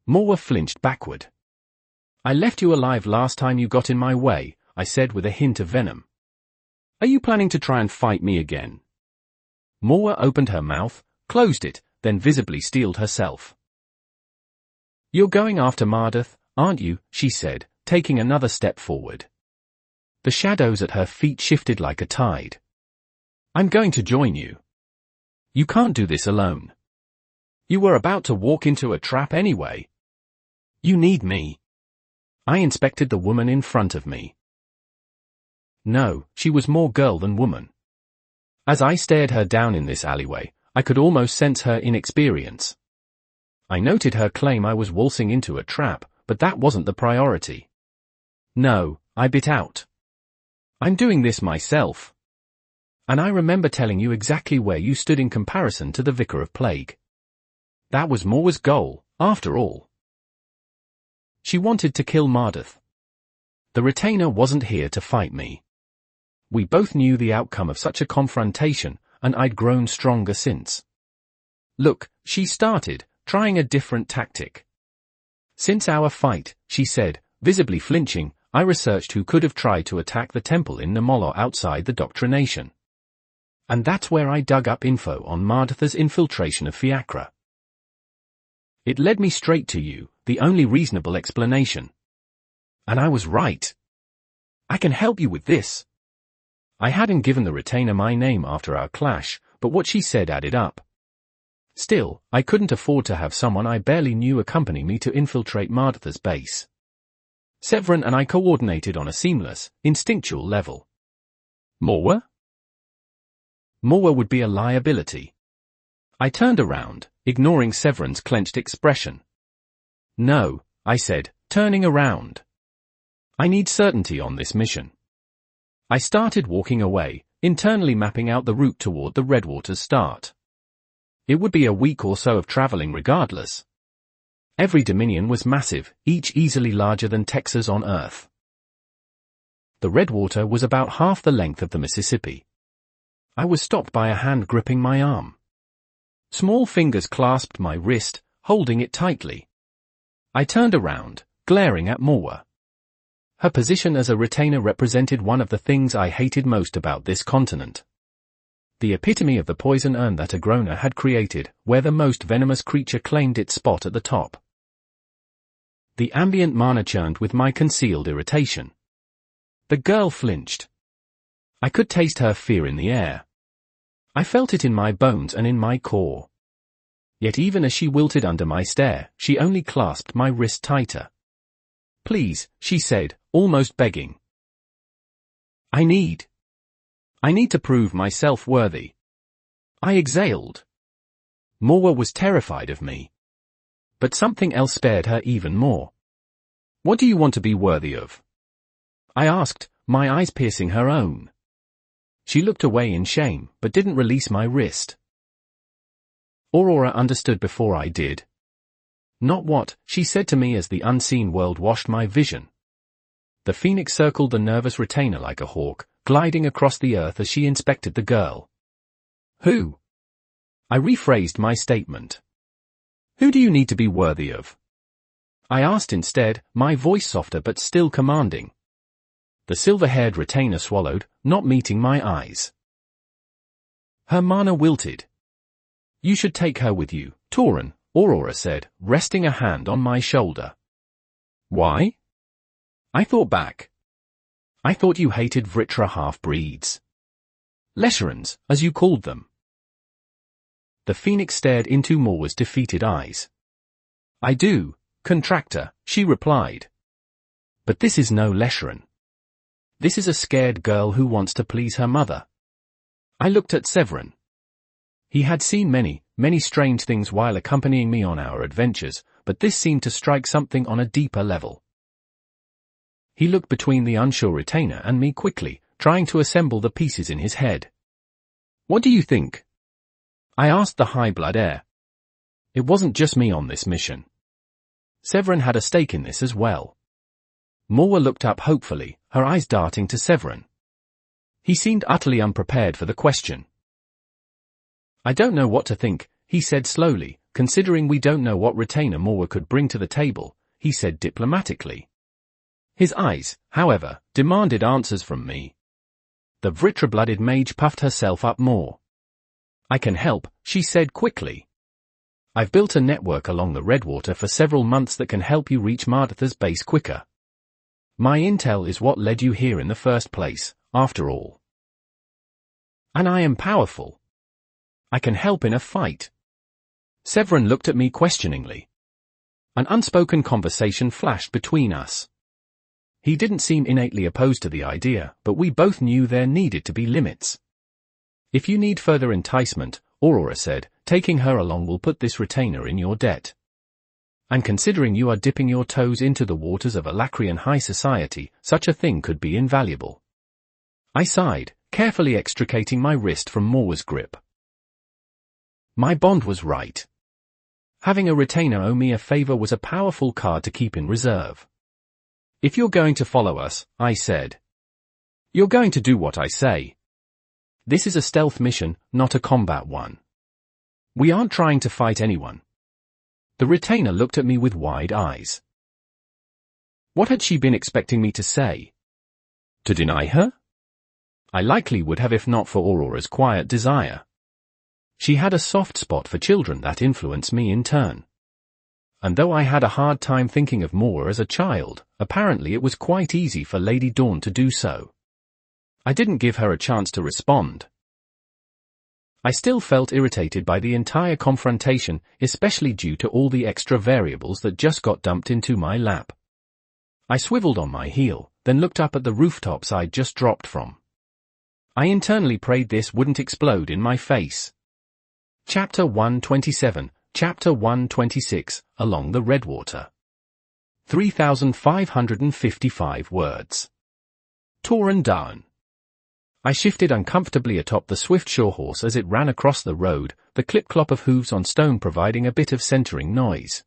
Speaker 1: Morwa flinched backward. I left you alive last time you got in my way, I said with a hint of venom. Are you planning to try and fight me again? Morwa opened her mouth, closed it, then visibly steeled herself. You're going after Mardath, aren't you? She said, taking another step forward. The shadows at her feet shifted like a tide. I'm going to join you. You can't do this alone. You were about to walk into a trap anyway. You need me. I inspected the woman in front of me. No, she was more girl than woman. As I stared her down in this alleyway, I could almost sense her inexperience. I noted her claim I was waltzing into a trap, but that wasn't the priority. No, I bit out. I'm doing this myself. And I remember telling you exactly where you stood in comparison to the Vicar of Plague. That was Morwa's goal, after all. She wanted to kill Mardath. The retainer wasn't here to fight me. We both knew the outcome of such a confrontation, and I'd grown stronger since. Look, she started, trying a different tactic. Since our fight, she said, visibly flinching, I researched who could have tried to attack the temple in Namolo outside the Doctrination. And that's where I dug up info on Mardath's infiltration of Fiacra. It led me straight to you, the only reasonable explanation. And I was right. I can help you with this. I hadn't given the retainer my name after our clash, but what she said added up. Still, I couldn't afford to have someone I barely knew accompany me to infiltrate Mardath's base. Severin and I coordinated on a seamless, instinctual level. Morwa? Morwa would be a liability. I turned around, ignoring Severin's clenched expression. No, I said, turning around. I need certainty on this mission. I started walking away, internally mapping out the route toward the Redwater's start. It would be a week or so of traveling regardless. Every dominion was massive, each easily larger than Texas on Earth. The Redwater was about half the length of the Mississippi. I was stopped by a hand gripping my arm. Small fingers clasped my wrist, holding it tightly. I turned around, glaring at Morwa. Her position as a retainer represented one of the things I hated most about this continent. The epitome of the poison urn that Agrona had created, where the most venomous creature claimed its spot at the top. The ambient mana churned with my concealed irritation. The girl flinched. I could taste her fear in the air. I felt it in my bones and in my core. Yet even as she wilted under my stare, she only clasped my wrist tighter. Please, she said, almost begging. I need to prove myself worthy. I exhaled. Morwa was terrified of me. But something else scared her even more. What do you want to be worthy of? I asked, my eyes piercing her own. She looked away in shame, but didn't release my wrist. Aurora understood before I did. Not what, she said to me as the unseen world washed my vision. The phoenix circled the nervous retainer like a hawk, gliding across the earth as she inspected the girl. Who? I rephrased my statement. Who do you need to be worthy of? I asked instead, my voice softer but still commanding. The silver-haired retainer swallowed, not meeting my eyes. Her mana wilted. You should take her with you, Tauren, Aurora said, resting a hand on my shoulder. Why? I thought back. I thought you hated Vritra half-breeds. Lesherans, as you called them. The phoenix stared into Morwa's defeated eyes. I do, contractor, she replied. But this is no Lesheran. This is a scared girl who wants to please her mother. I looked at Severin. He had seen many strange things while accompanying me on our adventures, but this seemed to strike something on a deeper level. He looked between the unsure retainer and me quickly, trying to assemble the pieces in his head. What do you think? I asked the high-blood heir. It wasn't just me on this mission. Severin had a stake in this as well. Morwa looked up hopefully, her eyes darting to Severin. He seemed utterly unprepared for the question. I don't know what to think, he said slowly, considering we don't know what retainer Morwa could bring to the table, he said diplomatically. His eyes, however, demanded answers from me. The Vritra-blooded mage puffed herself up more. I can help, she said quickly. I've built a network along the Redwater for several months that can help you reach Martha's base quicker. My intel is what led you here in the first place, after all. And I am powerful. I can help in a fight. Severin looked at me questioningly. An unspoken conversation flashed between us. He didn't seem innately opposed to the idea, but we both knew there needed to be limits. If you need further enticement, Aurora said, taking her along will put this retainer in your debt. And considering you are dipping your toes into the waters of Alacrian high society, such a thing could be invaluable. I sighed, carefully extricating my wrist from Morwa's grip. My bond was right. Having a retainer owe me a favor was a powerful card to keep in reserve. If you're going to follow us, I said. You're going to do what I say. This is a stealth mission, not a combat one. We aren't trying to fight anyone. The retainer looked at me with wide eyes. What had she been expecting me to say? To deny her? I likely would have if not for Aurora's quiet desire. She had a soft spot for children that influenced me in turn. And though I had a hard time thinking of Mora as a child, apparently it was quite easy for Lady Dawn to do so. I didn't give her a chance to respond. I still felt irritated by the entire confrontation, especially due to all the extra variables that just got dumped into my lap. I swiveled on my heel, then looked up at the rooftops I'd just dropped from. I internally prayed this wouldn't explode in my face. Chapter 127, Chapter 126, Along the Redwater. 3,555 words. Tauren down. I shifted uncomfortably atop the swift shore horse as it ran across the road, the clip-clop of hooves on stone providing a bit of centering noise.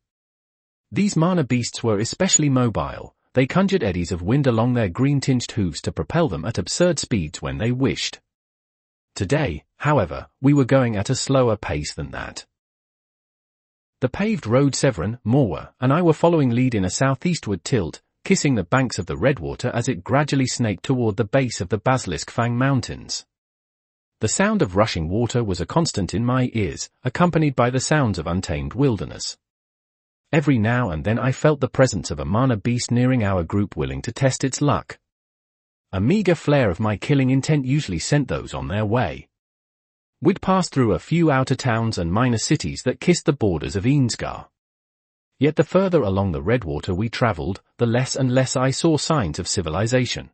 Speaker 1: These mana beasts were especially mobile. They conjured eddies of wind along their green-tinged hooves to propel them at absurd speeds when they wished. Today, however, we were going at a slower pace than that. The paved road Severin, Morwa, and I were following lead in a southeastward tilt, kissing the banks of the Redwater as it gradually snaked toward the base of the Basilisk Fang Mountains. The sound of rushing water was a constant in my ears, accompanied by the sounds of untamed wilderness. Every now and then I felt the presence of a mana beast nearing our group willing to test its luck. A meager flare of my killing intent usually sent those on their way. We'd passed through a few outer towns and minor cities that kissed the borders of Eensgar. Yet the further along the Redwater we traveled, the less and less I saw signs of civilization.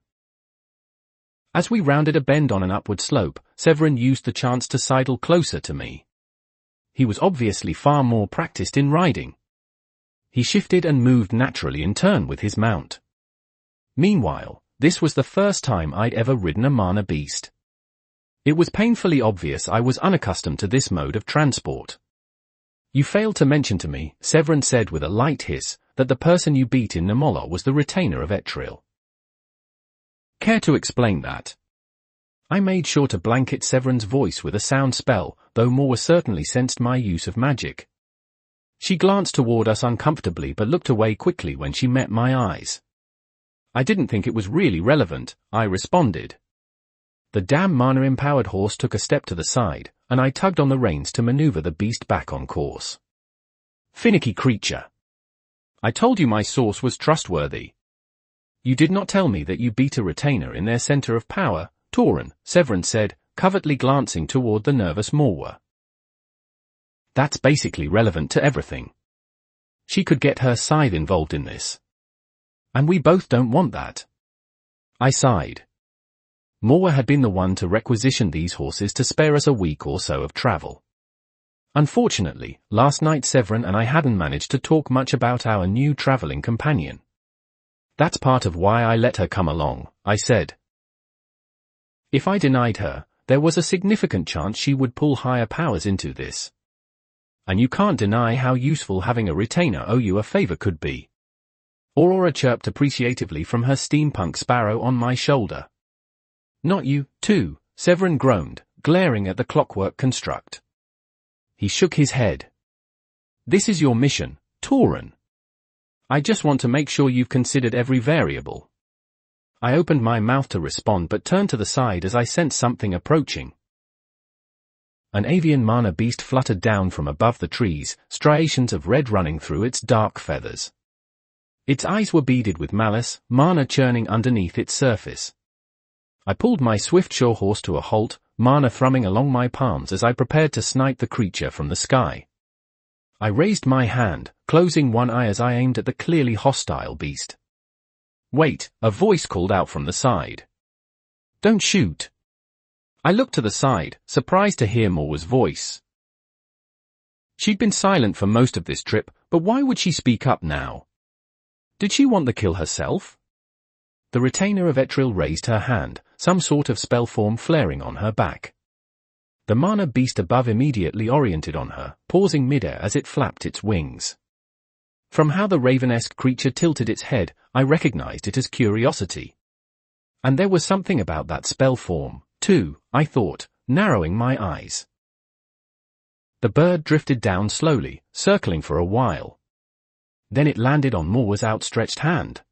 Speaker 1: As we rounded a bend on an upward slope, Severin used the chance to sidle closer to me. He was obviously far more practiced in riding. He shifted and moved naturally in turn with his mount. Meanwhile, this was the first time I'd ever ridden a mana beast. It was painfully obvious I was unaccustomed to this mode of transport. You failed to mention to me, Severin said with a light hiss, that the person you beat in Nemolla was the retainer of Etril. Care to explain that? I made sure to blanket Severin's voice with a sound spell, though Morwa certainly sensed my use of magic. She glanced toward us uncomfortably but looked away quickly when she met my eyes. I didn't think it was really relevant, I responded. The damn mana-empowered horse took a step to the side, and I tugged on the reins to maneuver the beast back on course. Finicky creature. I told you my source was trustworthy. You did not tell me that you beat a retainer in their center of power, Tauren, Severin said, covertly glancing toward the nervous Morwa. That's basically relevant to everything. She could get her scythe involved in this. And we both don't want that. I sighed. Morwa had been the one to requisition these horses to spare us a week or so of travel. Unfortunately, last night Severin and I hadn't managed to talk much about our new traveling companion. That's part of why I let her come along, I said. If I denied her, there was a significant chance she would pull higher powers into this. And you can't deny how useful having a retainer owe you a favor could be. Aurora chirped appreciatively from her steampunk sparrow on my shoulder. Not you, too, Severin groaned, glaring at the clockwork construct. He shook his head. This is your mission, Tauren. I just want to make sure you've considered every variable. I opened my mouth to respond but turned to the side as I sensed something approaching. An avian mana beast fluttered down from above the trees, striations of red running through its dark feathers. Its eyes were beaded with malice, mana churning underneath its surface. I pulled my swift shore horse to a halt, mana thrumming along my palms as I prepared to snipe the creature from the sky. I raised my hand, closing one eye as I aimed at the clearly hostile beast. "Wait," a voice called out from the side. "Don't shoot." I looked to the side, surprised to hear Mora's voice. She'd been silent for most of this trip, but why would she speak up now? Did she want the kill herself? The retainer of Etril raised her hand, some sort of spell form flaring on her back. The mana beast above immediately oriented on her, pausing midair as it flapped its wings. From how the raven-esque creature tilted its head, I recognized it as curiosity. And there was something about that spell form, too, I thought, narrowing my eyes. The bird drifted down slowly, circling for a while. Then it landed on Mora's outstretched hand.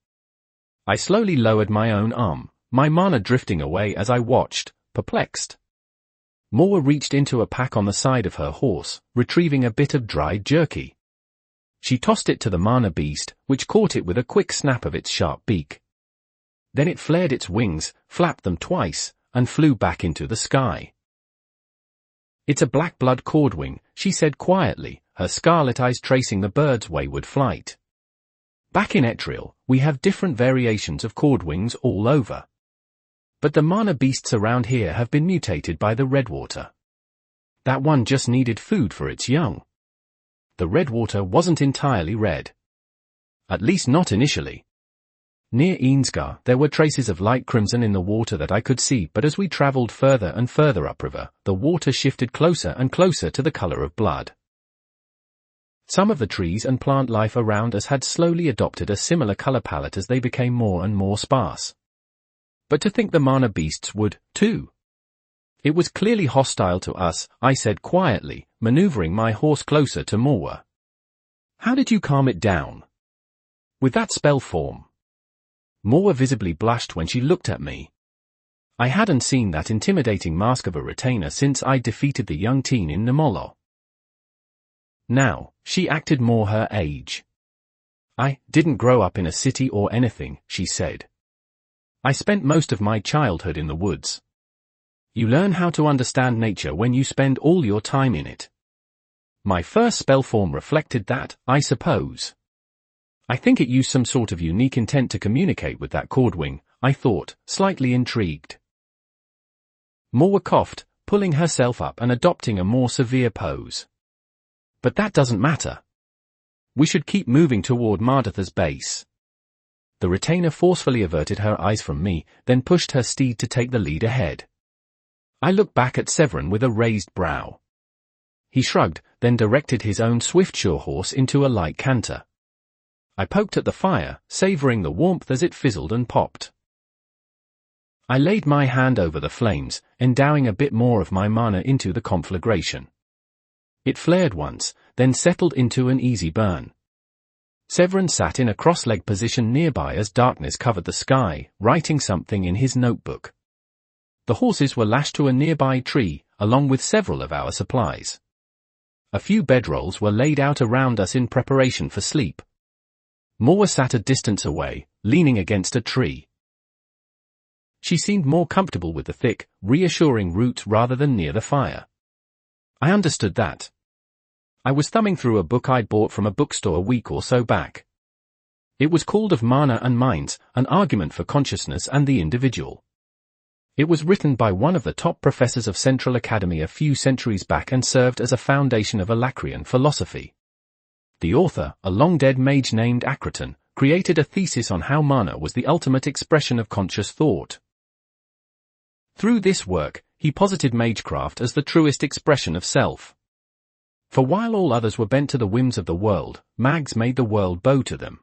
Speaker 1: I slowly lowered my own arm, my mana drifting away as I watched, perplexed. Mora reached into a pack on the side of her horse, retrieving a bit of dried jerky. She tossed it to the mana beast, which caught it with a quick snap of its sharp beak. Then it flared its wings, flapped them twice, and flew back into the sky. "It's a black blood cordwing," she said quietly, her scarlet eyes tracing the bird's wayward flight. "Back in Etril, we have different variations of cordwings all over. But the mana beasts around here have been mutated by the redwater. That one just needed food for its young. The redwater wasn't entirely red. At least not initially. Near Eansgar, there were traces of light crimson in the water that I could see, but as we traveled further and further upriver, the water shifted closer and closer to the color of blood. Some of the trees and plant life around us had slowly adopted a similar color palette as they became more and more sparse. But to think the mana beasts would, too. It was clearly hostile to us, I said quietly, maneuvering my horse closer to Mora. "How did you calm it down? With that spell form?" Mora visibly blushed when she looked at me. I hadn't seen that intimidating mask of a retainer since I defeated the young teen in Nemolo. Now, she acted more her age. "I didn't grow up in a city or anything," she said. "I spent most of my childhood in the woods. You learn how to understand nature when you spend all your time in it. My first spell form reflected that, I suppose. I think it used some sort of unique intent to communicate with that cordwing," I thought, slightly intrigued. Mora coughed, pulling herself up and adopting a more severe pose. "But that doesn't matter. We should keep moving toward Mardatha's base." The retainer forcefully averted her eyes from me, then pushed her steed to take the lead ahead. I looked back at Severin with a raised brow. He shrugged, then directed his own swift shore horse into a light canter. I poked at the fire, savoring the warmth as it fizzled and popped. I laid my hand over the flames, endowing a bit more of my mana into the conflagration. It flared once, then settled into an easy burn. Severin sat in a cross-legged position nearby as darkness covered the sky, writing something in his notebook. The horses were lashed to a nearby tree, along with several of our supplies. A few bedrolls were laid out around us in preparation for sleep. Mora sat a distance away, leaning against a tree. She seemed more comfortable with the thick, reassuring roots rather than near the fire. I understood that. I was thumbing through a book I'd bought from a bookstore a week or so back. It was called Of Mana and Minds, An Argument for Consciousness and the Individual. It was written by one of the top professors of Central Academy a few centuries back and served as a foundation of Alacrian philosophy. The author, a long-dead mage named Akraton, created a thesis on how mana was the ultimate expression of conscious thought. Through this work, he posited magecraft as the truest expression of self. For while all others were bent to the whims of the world, mags made the world bow to them.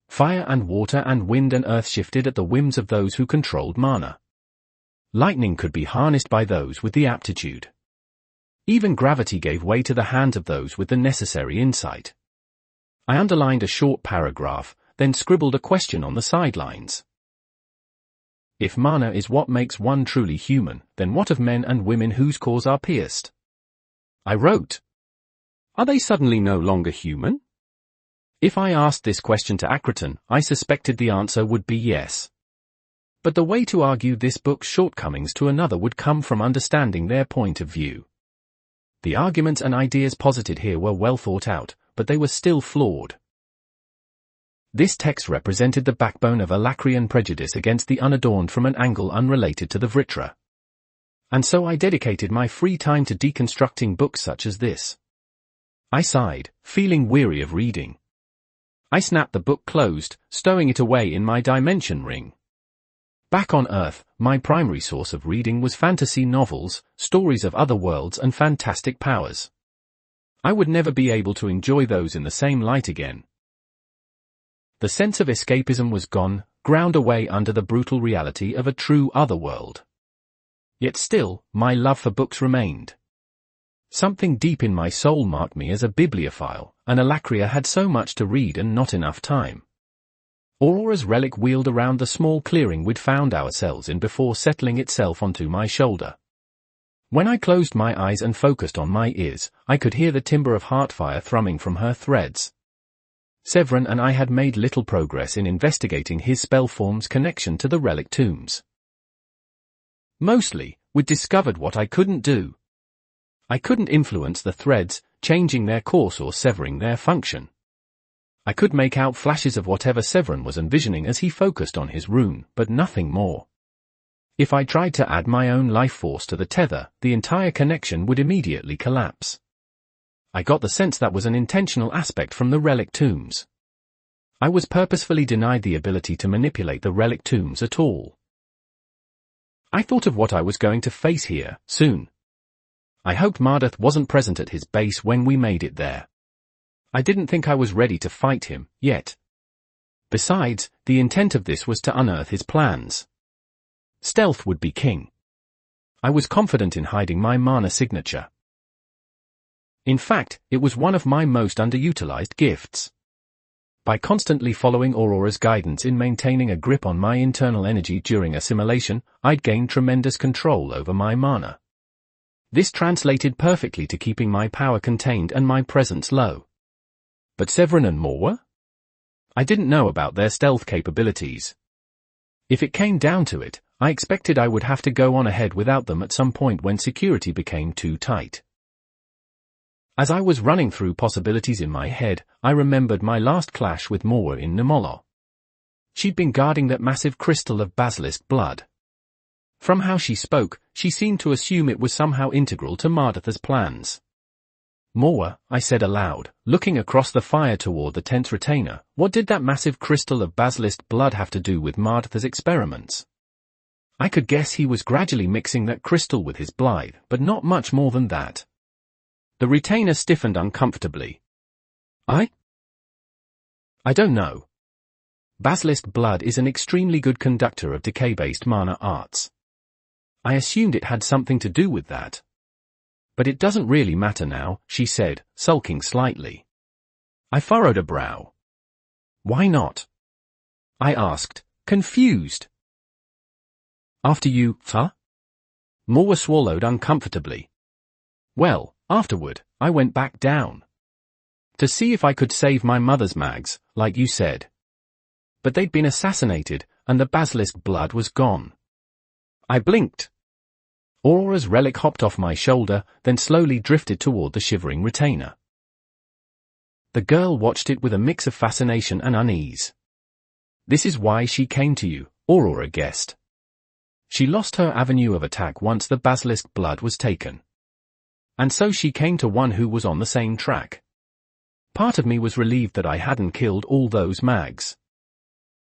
Speaker 1: Fire and water and wind and earth shifted at the whims of those who controlled mana. Lightning could be harnessed by those with the aptitude. Even gravity gave way to the hands of those with the necessary insight. I underlined a short paragraph, then scribbled a question on the sidelines. If mana is what makes one truly human, then what of men and women whose cores are pierced? I wrote. Are they suddenly no longer human? If I asked this question to Accreton, I suspected the answer would be yes. But the way to argue this book's shortcomings to another would come from understanding their point of view. The arguments and ideas posited here were well thought out, but they were still flawed. This text represented the backbone of Alacrian prejudice against the unadorned from an angle unrelated to the Vritra. And so I dedicated my free time to deconstructing books such as this. I sighed, feeling weary of reading. I snapped the book closed, stowing it away in my dimension ring. Back on Earth, my primary source of reading was fantasy novels, stories of other worlds and fantastic powers. I would never be able to enjoy those in the same light again. The sense of escapism was gone, ground away under the brutal reality of a true otherworld. Yet still, my love for books remained. Something deep in my soul marked me as a bibliophile, and Alacria had so much to read and not enough time. Aurora's relic wheeled around the small clearing we'd found ourselves in before settling itself onto my shoulder. When I closed my eyes and focused on my ears, I could hear the timbre of heartfire thrumming from her threads. Severin and I had made little progress in investigating his spellform's connection to the relic tombs. Mostly, we'd discovered what I couldn't do. I couldn't influence the threads, changing their course or severing their function. I could make out flashes of whatever Severin was envisioning as he focused on his rune, but nothing more. If I tried to add my own life force to the tether, the entire connection would immediately collapse. I got the sense that was an intentional aspect from the relic tombs. I was purposefully denied the ability to manipulate the relic tombs at all. I thought of what I was going to face here, soon. I hoped Mardath wasn't present at his base when we made it there. I didn't think I was ready to fight him, yet. Besides, the intent of this was to unearth his plans. Stealth would be king. I was confident in hiding my mana signature. In fact, it was one of my most underutilized gifts. By constantly following Aurora's guidance in maintaining a grip on my internal energy during assimilation, I'd gained tremendous control over my mana. This translated perfectly to keeping my power contained and my presence low. But Severin and Morwa? I didn't know about their stealth capabilities. If it came down to it, I expected I would have to go on ahead without them at some point when security became too tight. As I was running through possibilities in my head, I remembered my last clash with Morwa in Nimolo. She'd been guarding that massive crystal of basilisk blood. From how she spoke, she seemed to assume it was somehow integral to Mardatha's plans. Morwa, I said aloud, looking across the fire toward the tense retainer, what did that massive crystal of basilisk blood have to do with Mardatha's experiments? I could guess he was gradually mixing that crystal with his blade, but not much more than that. The retainer stiffened uncomfortably. I don't know. Basilisk blood is an extremely good conductor of decay-based mana arts. I assumed it had something to do with that. But it doesn't really matter now, she said, sulking slightly. I furrowed a brow. Why not? I asked, confused. After you, huh? Morwa swallowed uncomfortably. Well, afterward, I went back down. To see if I could save my mother's mags, like you said. But they'd been assassinated, and the basilisk blood was gone. I blinked. Aurora's relic hopped off my shoulder, then slowly drifted toward the shivering retainer. The girl watched it with a mix of fascination and unease. This is why she came to you, Aurora guessed. She lost her avenue of attack once the basilisk blood was taken. And so she came to one who was on the same track. Part of me was relieved that I hadn't killed all those mags.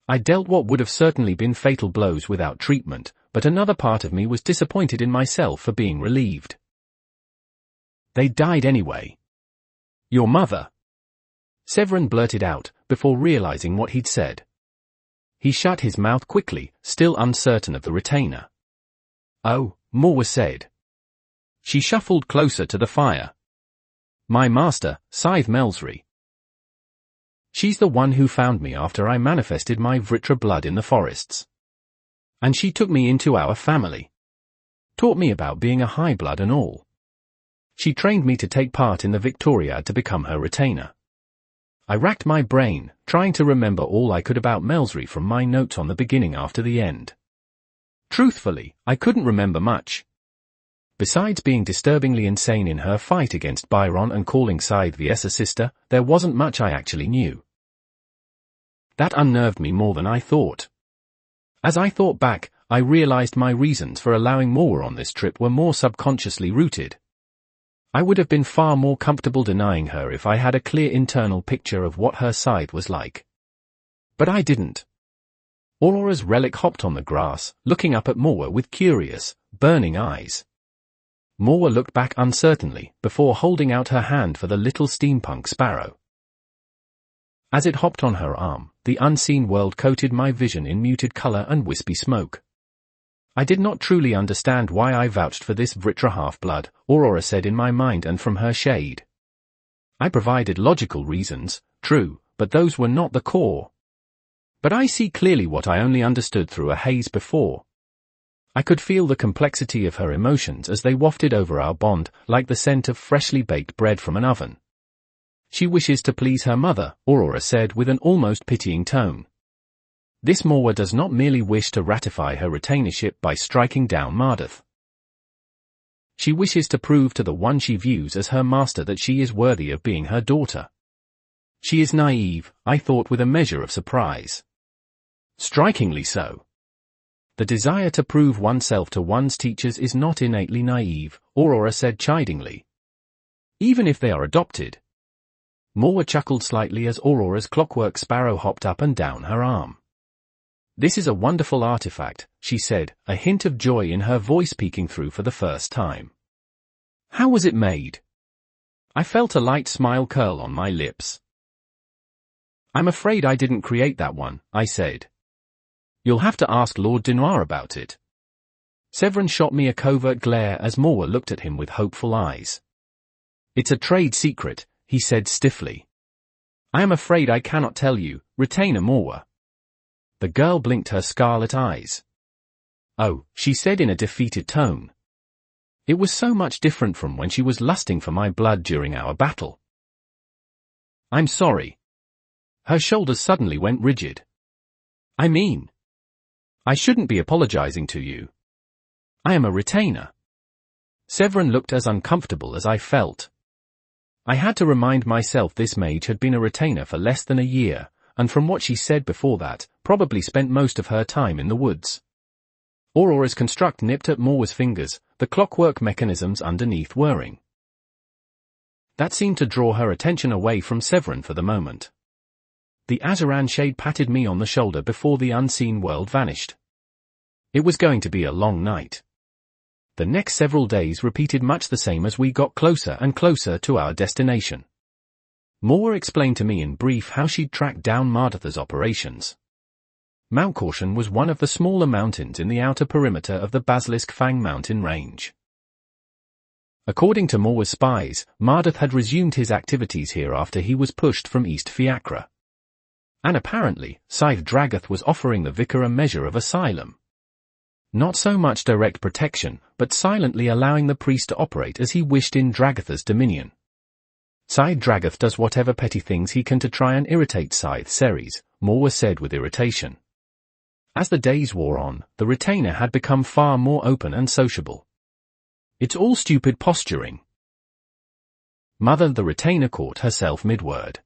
Speaker 1: I dealt what would have certainly been fatal blows without treatment, but another part of me was disappointed in myself for being relieved. They died anyway. Your mother? Severin blurted out, before realizing what he'd said. He shut his mouth quickly, still uncertain of the retainer. Oh, Morwa said. She shuffled closer to the fire. My master, Scythe Melsry. She's the one who found me after I manifested my Vritra blood in the forests. And she took me into our family. Taught me about being a high blood and all. She trained me to take part in the Victoriad to become her retainer. I racked my brain, trying to remember all I could about Melsry from my notes on the beginning after the end. Truthfully, I couldn't remember much. Besides being disturbingly insane in her fight against Byron and calling Scythe V's sister, there wasn't much I actually knew. That unnerved me more than I thought. As I thought back, I realized my reasons for allowing Morwa on this trip were more subconsciously rooted. I would have been far more comfortable denying her if I had a clear internal picture of what her side was like. But I didn't. Aurora's relic hopped on the grass, looking up at Morwa with curious, burning eyes. Morwa looked back uncertainly, before holding out her hand for the little steampunk sparrow. As it hopped on her arm, the unseen world coated my vision in muted color and wispy smoke. I did not truly understand why I vouched for this Vritra half-blood, Aurora said in my mind and from her shade. I provided logical reasons, true, but those were not the core. But I see clearly what I only understood through a haze before. I could feel the complexity of her emotions as they wafted over our bond, like the scent of freshly baked bread from an oven. She wishes to please her mother, Aurora said with an almost pitying tone. This Morwa does not merely wish to ratify her retainership by striking down Mardath. She wishes to prove to the one she views as her master that she is worthy of being her daughter. She is naive, I thought with a measure of surprise. Strikingly so. The desire to prove oneself to one's teachers is not innately naive, Aurora said chidingly. Even if they are adopted. Morwa chuckled slightly as Aurora's clockwork sparrow hopped up and down her arm. This is a wonderful artifact, she said, a hint of joy in her voice peeking through for the first time. How was it made? I felt a light smile curl on my lips. I'm afraid I didn't create that one, I said. You'll have to ask Lord Dinoir about it. Severin shot me a covert glare as Morwa looked at him with hopeful eyes. It's a trade secret, he said stiffly. I am afraid I cannot tell you, retainer Morwa. The girl blinked her scarlet eyes. Oh, she said in a defeated tone. It was so much different from when she was lusting for my blood during our battle. I'm sorry. Her shoulders suddenly went rigid. I mean, I shouldn't be apologizing to you. I am a retainer. Severin looked as uncomfortable as I felt. I had to remind myself this mage had been a retainer for less than a year, and from what she said before that, probably spent most of her time in the woods. Aurora's construct nipped at Morwa's fingers, the clockwork mechanisms underneath whirring. That seemed to draw her attention away from Severin for the moment. The Azuran shade patted me on the shoulder before the unseen world vanished. It was going to be a long night. The next several days repeated much the same as we got closer and closer to our destination. Morwa explained to me in brief how she'd tracked down Mardatha's operations. Mount Caution was one of the smaller mountains in the outer perimeter of the Basilisk Fang mountain range. According to Morwa's spies, Mardath had resumed his activities here after he was pushed from East Fiacra. And apparently, Scythe Dragath was offering the vicar a measure of asylum. Not so much direct protection, but silently allowing the priest to operate as he wished in Dragatha's dominion. Scythe Dragath does whatever petty things he can to try and irritate Scythe Ceres, Morwa said with irritation. As the days wore on, the retainer had become far more open and sociable. It's all stupid posturing. Mother the retainer caught herself mid-word.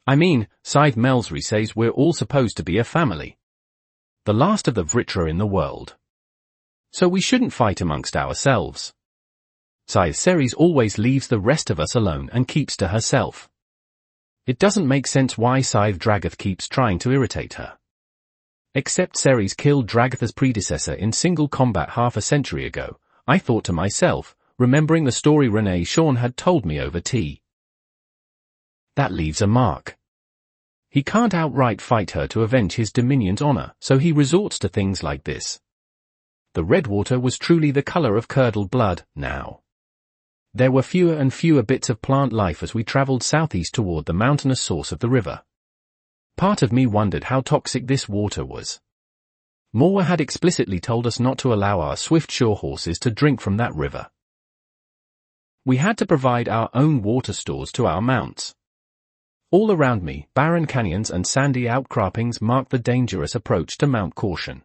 Speaker 1: I mean, Scythe Melsry says we're all supposed to be a family. The last of the Vritra in the world. So we shouldn't fight amongst ourselves. Scythe Ceres always leaves the rest of us alone and keeps to herself. It doesn't make sense why Scythe Dragath keeps trying to irritate her. Except Ceres killed Dragatha's predecessor in single combat half a century ago, I thought to myself, remembering the story Renee Sean had told me over tea. That leaves a mark. He can't outright fight her to avenge his dominion's honor, so he resorts to things like this. The red water was truly the color of curdled blood, now. There were fewer and fewer bits of plant life as we traveled southeast toward the mountainous source of the river. Part of me wondered how toxic this water was. Morwa had explicitly told us not to allow our swift shore horses to drink from that river. We had to provide our own water stores to our mounts. All around me, barren canyons and sandy outcroppings marked the dangerous approach to Mount Caution.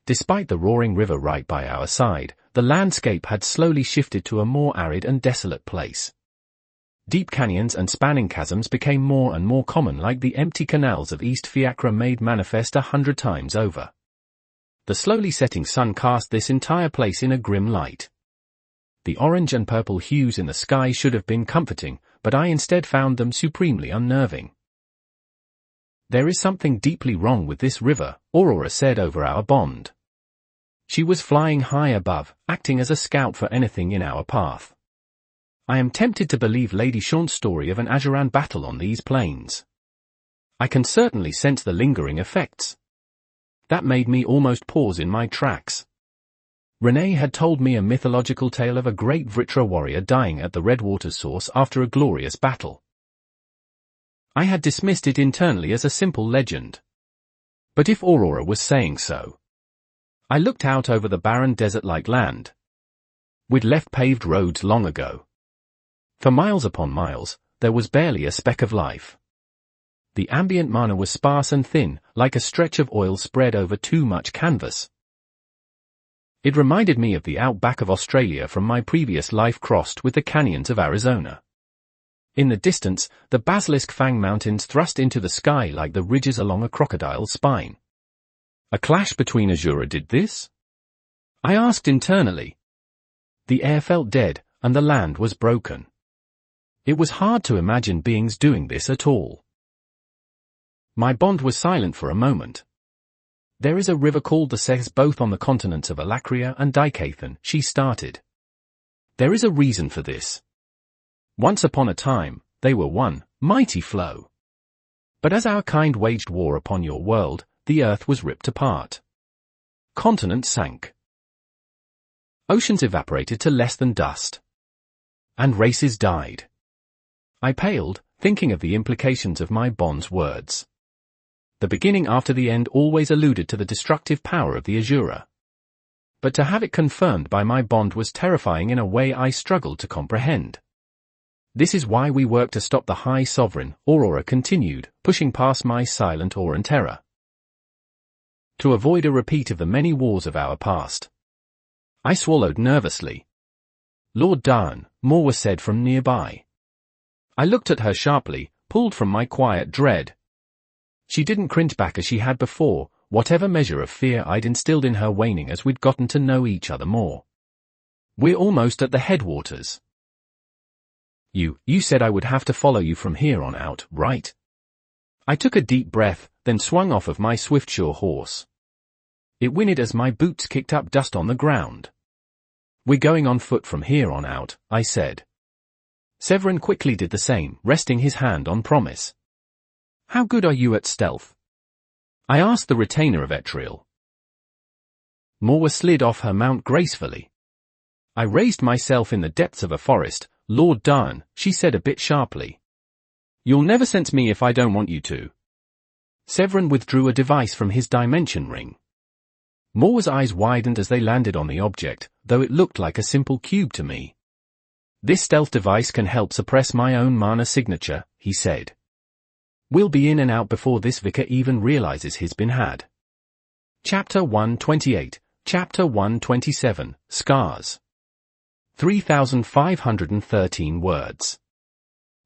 Speaker 1: Despite the roaring river right by our side, the landscape had slowly shifted to a more arid and desolate place. Deep canyons and spanning chasms became more and more common, like the empty canals of East Fiacre made manifest 100 times over. The slowly setting sun cast this entire place in a grim light. The orange and purple hues in the sky should have been comforting, but I instead found them supremely unnerving. There is something deeply wrong with this river, Aurora said over our bond. She was flying high above, acting as a scout for anything in our path. I am tempted to believe Lady Chaunt's story of an Ajuran battle on these plains. I can certainly sense the lingering effects. That made me almost pause in my tracks. Renee had told me a mythological tale of a great Vritra warrior dying at the Redwater source after a glorious battle. I had dismissed it internally as a simple legend. But if Aurora was saying so. I looked out over the barren desert-like land. We'd left paved roads long ago. For miles upon miles, there was barely a speck of life. The ambient mana was sparse and thin, like a stretch of oil spread over too much canvas. It reminded me of the outback of Australia from my previous life crossed with the canyons of Arizona. In the distance, the Basilisk Fang Mountains thrust into the sky like the ridges along a crocodile's spine. A clash between Azura did this? I asked internally. The air felt dead, and the land was broken. It was hard to imagine beings doing this at all. My bond was silent for a moment. There is a river called the Sex both on the continents of Alacria and Dicathan, she started. There is a reason for this. Once upon a time, they were one mighty flow. But as our kind waged war upon your world, the earth was ripped apart. Continents sank. Oceans evaporated to less than dust. And races died. I paled, thinking of the implications of my bond's words. The beginning after the end always alluded to the destructive power of the Azura. But to have it confirmed by my bond was terrifying in a way I struggled to comprehend. This is why we work to stop the High Sovereign, Aurora continued, pushing past my silent awe and terror. To avoid a repeat of the many wars of our past. I swallowed nervously. Lord Darn, Morwa said from nearby. I looked at her sharply, pulled from my quiet dread. She didn't cringe back as she had before, whatever measure of fear I'd instilled in her waning as we'd gotten to know each other more. We're almost at the headwaters. You said I would have to follow you from here on out, right? I took a deep breath, then swung off of my swift-shore horse. It whinnied as my boots kicked up dust on the ground. We're going on foot from here on out, I said. Severin quickly did the same, resting his hand on promise. How good are you at stealth? I asked the retainer of Etriel. Morwa slid off her mount gracefully. I raised myself in the depths of a forest, Lord Darn, she said a bit sharply. You'll never sense me if I don't want you to. Severin withdrew a device from his dimension ring. Morwa's eyes widened as they landed on the object, though it looked like a simple cube to me. This stealth device can help suppress my own mana signature, he said. We'll be in and out before this vicar even realizes he's been had. Chapter 128, Chapter 127, Scars. 3,513 words.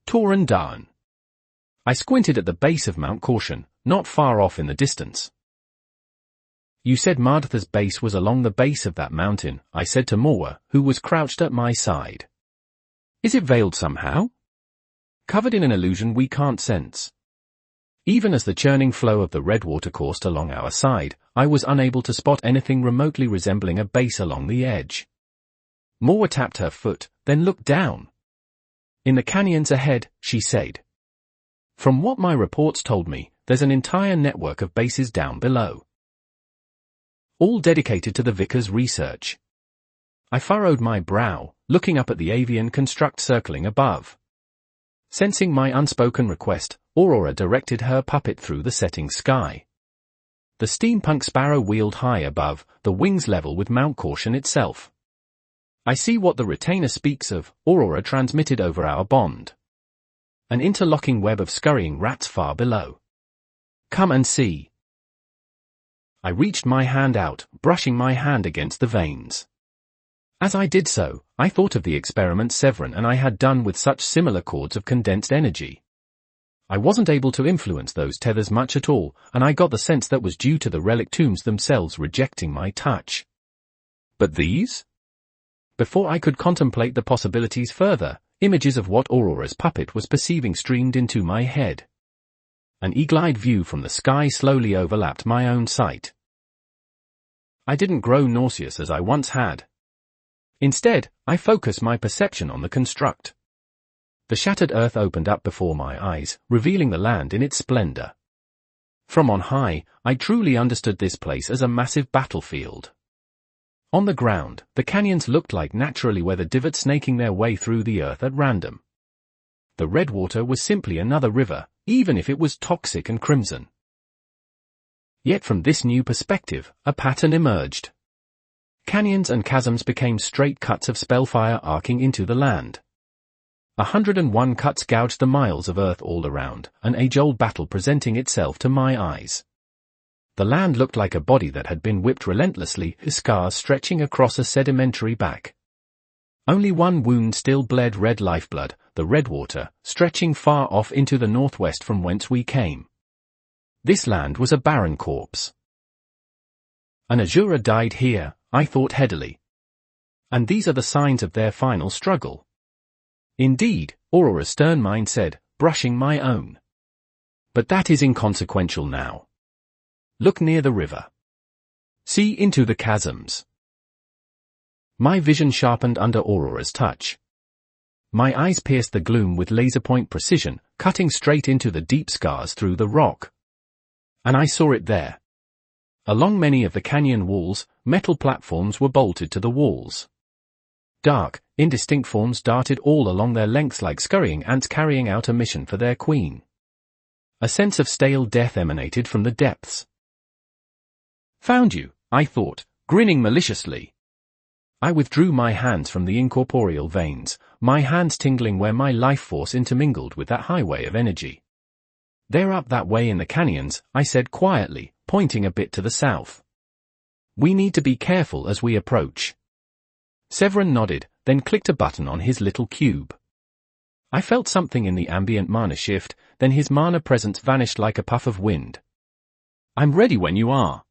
Speaker 1: Tauren Darn. I squinted at the base of Mount Caution, not far off in the distance. You said Mardatha's base was along the base of that mountain, I said to Morwa, who was crouched at my side. Is it veiled somehow? Covered in an illusion we can't sense. Even as the churning flow of the Redwater coursed along our side, I was unable to spot anything remotely resembling a base along the edge. Morwa tapped her foot, then looked down. In the canyons ahead, she said. From what my reports told me, there's an entire network of bases down below. All dedicated to the Vicar's research. I furrowed my brow, looking up at the avian construct circling above. Sensing my unspoken request, Aurora directed her puppet through the setting sky. The steampunk sparrow wheeled high above, the wings level with Mount Caution itself. I see what the retainer speaks of, Aurora transmitted over our bond. An interlocking web of scurrying rats far below. Come and see. I reached my hand out, brushing my hand against the vanes. As I did so, I thought of the experiment Severin and I had done with such similar cords of condensed energy. I wasn't able to influence those tethers much at all, and I got the sense that was due to the relic tombs themselves rejecting my touch. But these? Before I could contemplate the possibilities further, images of what Aurora's puppet was perceiving streamed into my head. An eagle-eyed view from the sky slowly overlapped my own sight. I didn't grow nauseous as I once had. Instead, I focused my perception on the construct. The shattered earth opened up before my eyes, revealing the land in its splendor. From on high, I truly understood this place as a massive battlefield. On the ground, the canyons looked like naturally weathered divots snaking their way through the earth at random. The Redwater was simply another river, even if it was toxic and crimson. Yet from this new perspective, a pattern emerged. Canyons and chasms became straight cuts of spellfire arcing into the land. 101 cuts gouged the miles of earth all around, an age-old battle presenting itself to my eyes. The land looked like a body that had been whipped relentlessly, his scars stretching across a sedimentary back. Only one wound still bled red lifeblood, the Redwater, stretching far off into the northwest from whence we came. This land was a barren corpse. An Azura died here, I thought headily. And these are the signs of their final struggle. Indeed, Aurora's stern mind said, brushing my own. But that is inconsequential now. Look near the river. See into the chasms. My vision sharpened under Aurora's touch. My eyes pierced the gloom with laser-point precision, cutting straight into the deep scars through the rock. And I saw it there. Along many of the canyon walls, metal platforms were bolted to the walls. Dark, indistinct forms darted all along their lengths like scurrying ants carrying out a mission for their queen. A sense of stale death emanated from the depths. Found you, I thought, grinning maliciously. I withdrew my hands from the incorporeal veins, my hands tingling where my life force intermingled with that highway of energy. They're up that way in the canyons, I said quietly, pointing a bit to the south. We need to be careful as we approach. Severin nodded, then clicked a button on his little cube. I felt something in the ambient mana shift, then his mana presence vanished like a puff of wind. I'm ready when you are.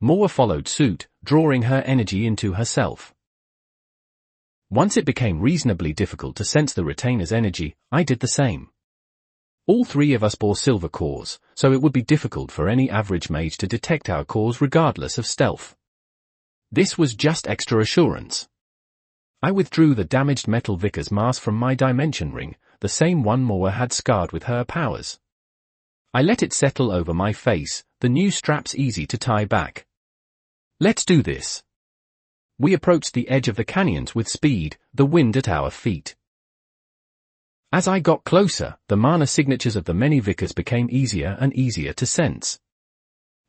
Speaker 1: Moa followed suit, drawing her energy into herself. Once it became reasonably difficult to sense the retainer's energy, I did the same. All three of us bore silver cores, so it would be difficult for any average mage to detect our cores regardless of stealth. This was just extra assurance. I withdrew the damaged metal Vickers mask from my dimension ring, the same one Moa had scarred with her powers. I let it settle over my face, the new straps easy to tie back. Let's do this. We approached the edge of the canyons with speed, the wind at our feet. As I got closer, the mana signatures of the many Vickers became easier and easier to sense.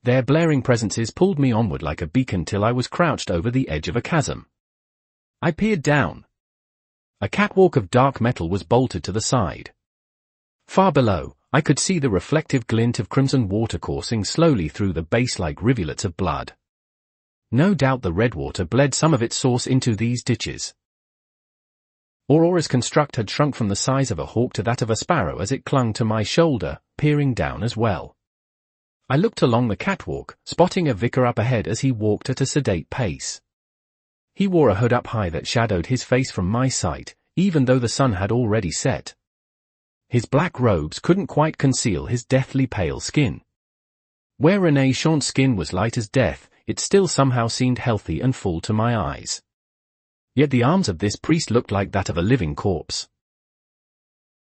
Speaker 1: Their blaring presences pulled me onward like a beacon till I was crouched over the edge of a chasm. I peered down. A catwalk of dark metal was bolted to the side. Far below, I could see the reflective glint of crimson water coursing slowly through the base like rivulets of blood. No doubt the Redwater bled some of its source into these ditches. Aurora's construct had shrunk from the size of a hawk to that of a sparrow as it clung to my shoulder, peering down as well. I looked along the catwalk, spotting a vicar up ahead as he walked at a sedate pace. He wore a hood up high that shadowed his face from my sight, even though the sun had already set. His black robes couldn't quite conceal his deathly pale skin. Where Renee Chant's skin was light as death, it still somehow seemed healthy and full to my eyes. Yet the arms of this priest looked like that of a living corpse.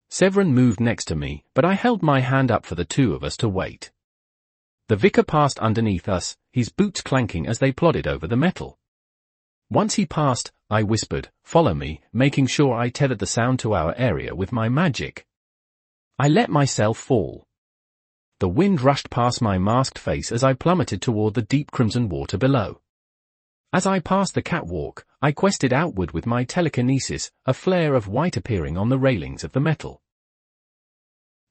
Speaker 1: Severin moved next to me, but I held my hand up for the two of us to wait. The vicar passed underneath us, his boots clanking as they plodded over the metal. Once he passed, I whispered, follow me, making sure I tethered the sound to our area with my magic. I let myself fall. The wind rushed past my masked face as I plummeted toward the deep crimson water below. As I passed the catwalk, I quested outward with my telekinesis, a flare of white appearing on the railings of the metal.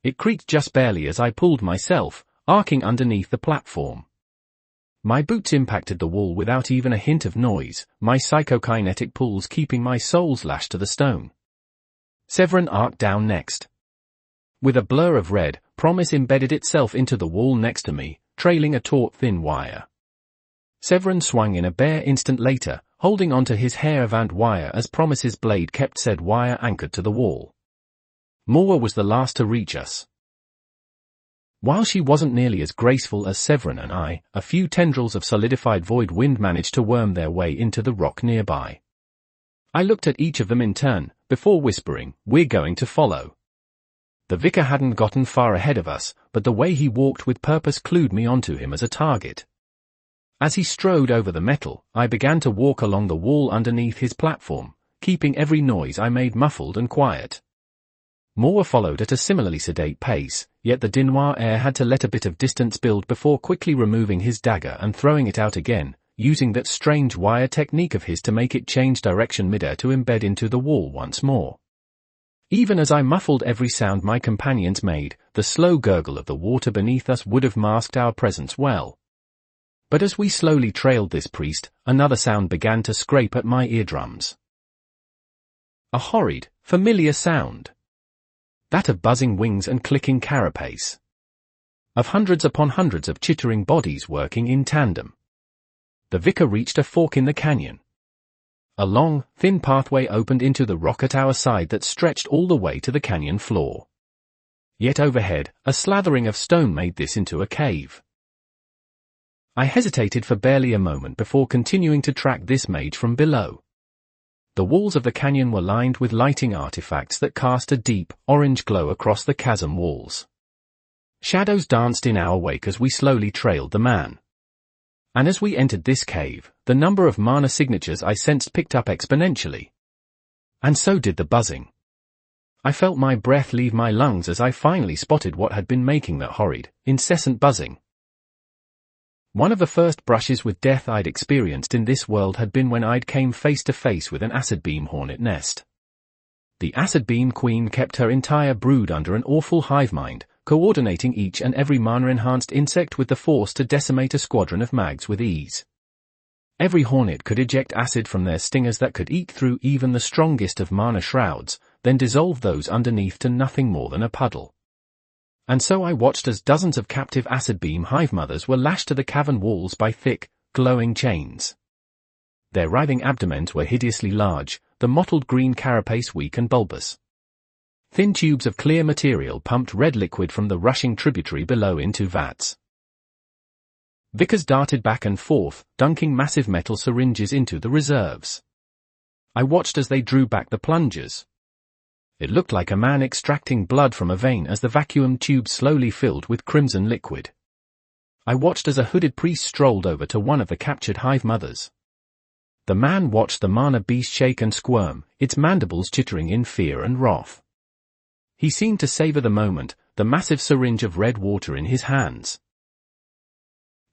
Speaker 1: It creaked just barely as I pulled myself, arcing underneath the platform. My boots impacted the wall without even a hint of noise, my psychokinetic pulls keeping my soles lashed to the stone. Severin arced down next. With a blur of red, Promise embedded itself into the wall next to me, trailing a taut thin wire. Severin swung in a bare instant later, holding onto his hair-vant wire as Promise's blade kept said wire anchored to the wall. Moa was the last to reach us. While she wasn't nearly as graceful as Severin and I, a few tendrils of solidified void wind managed to worm their way into the rock nearby. I looked at each of them in turn, before whispering, we're going to follow. The vicar hadn't gotten far ahead of us, but the way he walked with purpose clued me onto him as a target. As he strode over the metal, I began to walk along the wall underneath his platform, keeping every noise I made muffled and quiet. Moa followed at a similarly sedate pace, yet the Dinoir heir had to let a bit of distance build before quickly removing his dagger and throwing it out again, using that strange wire technique of his to make it change direction midair to embed into the wall once more. Even as I muffled every sound my companions made, the slow gurgle of the water beneath us would have masked our presence well. But as we slowly trailed this priest, another sound began to scrape at my eardrums. A horrid, familiar sound. That of buzzing wings and clicking carapace. Of hundreds upon hundreds of chittering bodies working in tandem. The vicar reached a fork in the canyon. A long, thin pathway opened into the rock at our side that stretched all the way to the canyon floor. Yet overhead, a slathering of stone made this into a cave. I hesitated for barely a moment before continuing to track this mage from below. The walls of the canyon were lined with lighting artifacts that cast a deep, orange glow across the chasm walls. Shadows danced in our wake as we slowly trailed the man. And as we entered this cave, the number of mana signatures I sensed picked up exponentially. And so did the buzzing. I felt my breath leave my lungs as I finally spotted what had been making that horrid, incessant buzzing. One of the first brushes with death I'd experienced in this world had been when I'd came face to face with an acid beam hornet nest. The acid beam queen kept her entire brood under an awful hive mind, coordinating each and every mana-enhanced insect with the force to decimate a squadron of mags with ease. Every hornet could eject acid from their stingers that could eat through even the strongest of mana shrouds, then dissolve those underneath to nothing more than a puddle. And so I watched as dozens of captive acid beam hive mothers were lashed to the cavern walls by thick, glowing chains. Their writhing abdomens were hideously large, the mottled green carapace weak and bulbous. Thin tubes of clear material pumped red liquid from the rushing tributary below into vats. Vicars darted back and forth, dunking massive metal syringes into the reserves. I watched as they drew back the plungers. It looked like a man extracting blood from a vein as the vacuum tube slowly filled with crimson liquid. I watched as a hooded priest strolled over to one of the captured hive mothers. The man watched the mana beast shake and squirm, its mandibles chittering in fear and wrath. He seemed to savor the moment, the massive syringe of red water in his hands.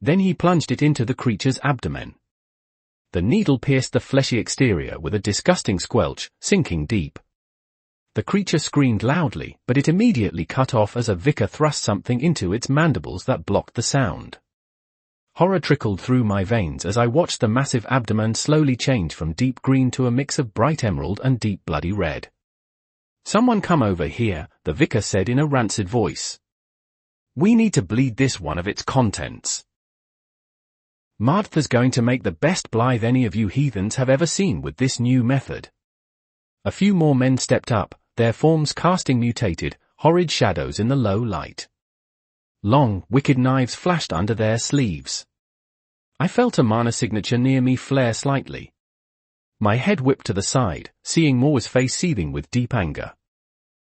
Speaker 1: Then he plunged it into the creature's abdomen. The needle pierced the fleshy exterior with a disgusting squelch, sinking deep. The creature screamed loudly, but it immediately cut off as a vicar thrust something into its mandibles that blocked the sound. Horror trickled through my veins as I watched the massive abdomen slowly change from deep green to a mix of bright emerald and deep bloody red. "Someone come over here," the vicar said in a rancid voice. "We need to bleed this one of its contents. Martha's going to make the best blithe any of you heathens have ever seen with this new method." A few more men stepped up, their forms casting mutated, horrid shadows in the low light. Long, wicked knives flashed under their sleeves. I felt a mana signature near me flare slightly. My head whipped to the side, seeing Moa's face seething with deep anger.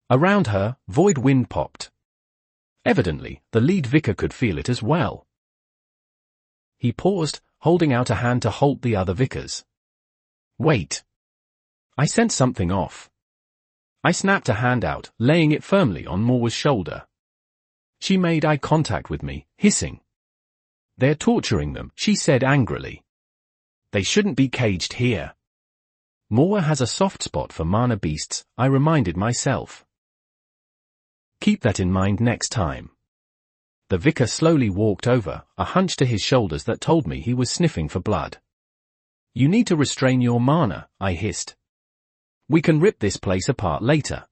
Speaker 1: Around her, void wind popped. Evidently, the lead vicar could feel it as well. He paused, holding out a hand to halt the other vicars. "Wait." I sensed something off. I snapped a hand out, laying it firmly on Mora's shoulder. She made eye contact with me, hissing. "They're torturing them," she said angrily. "They shouldn't be caged here." Mora has a soft spot for mana beasts, I reminded myself. Keep that in mind next time. The vicar slowly walked over, a hunch to his shoulders that told me he was sniffing for blood. "You need to restrain your mana," I hissed. "We can rip this place apart later.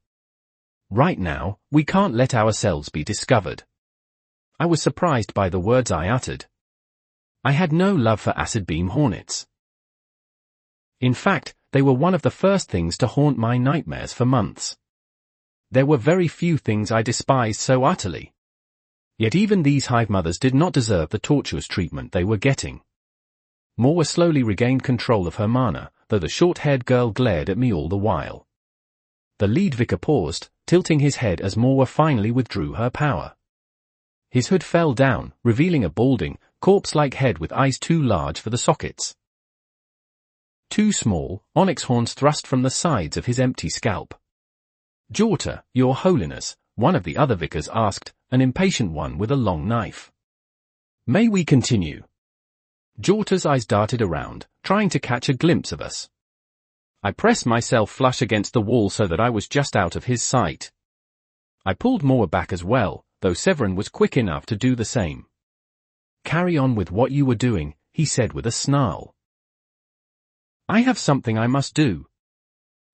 Speaker 1: Right now, we can't let ourselves be discovered." I was surprised by the words I uttered. I had no love for acid beam hornets. In fact, they were one of the first things to haunt my nightmares for months. There were very few things I despised so utterly. Yet even these hive mothers did not deserve the tortuous treatment they were getting. Mora slowly regained control of her mana, though the short-haired girl glared at me all the while. The lead vicar paused, tilting his head as Mora finally withdrew her power. His hood fell down, revealing a balding, corpse-like head with eyes too large for the sockets. Two small, onyx horns thrust from the sides of his empty scalp. "Jauta, Your Holiness," one of the other vicars asked, an impatient one with a long knife. "May we continue?" Jauta's eyes darted around, trying to catch a glimpse of us. I pressed myself flush against the wall so that I was just out of his sight. I pulled Mora back as well, though Severin was quick enough to do the same. "Carry on with what you were doing," he said with a snarl. "I have something I must do."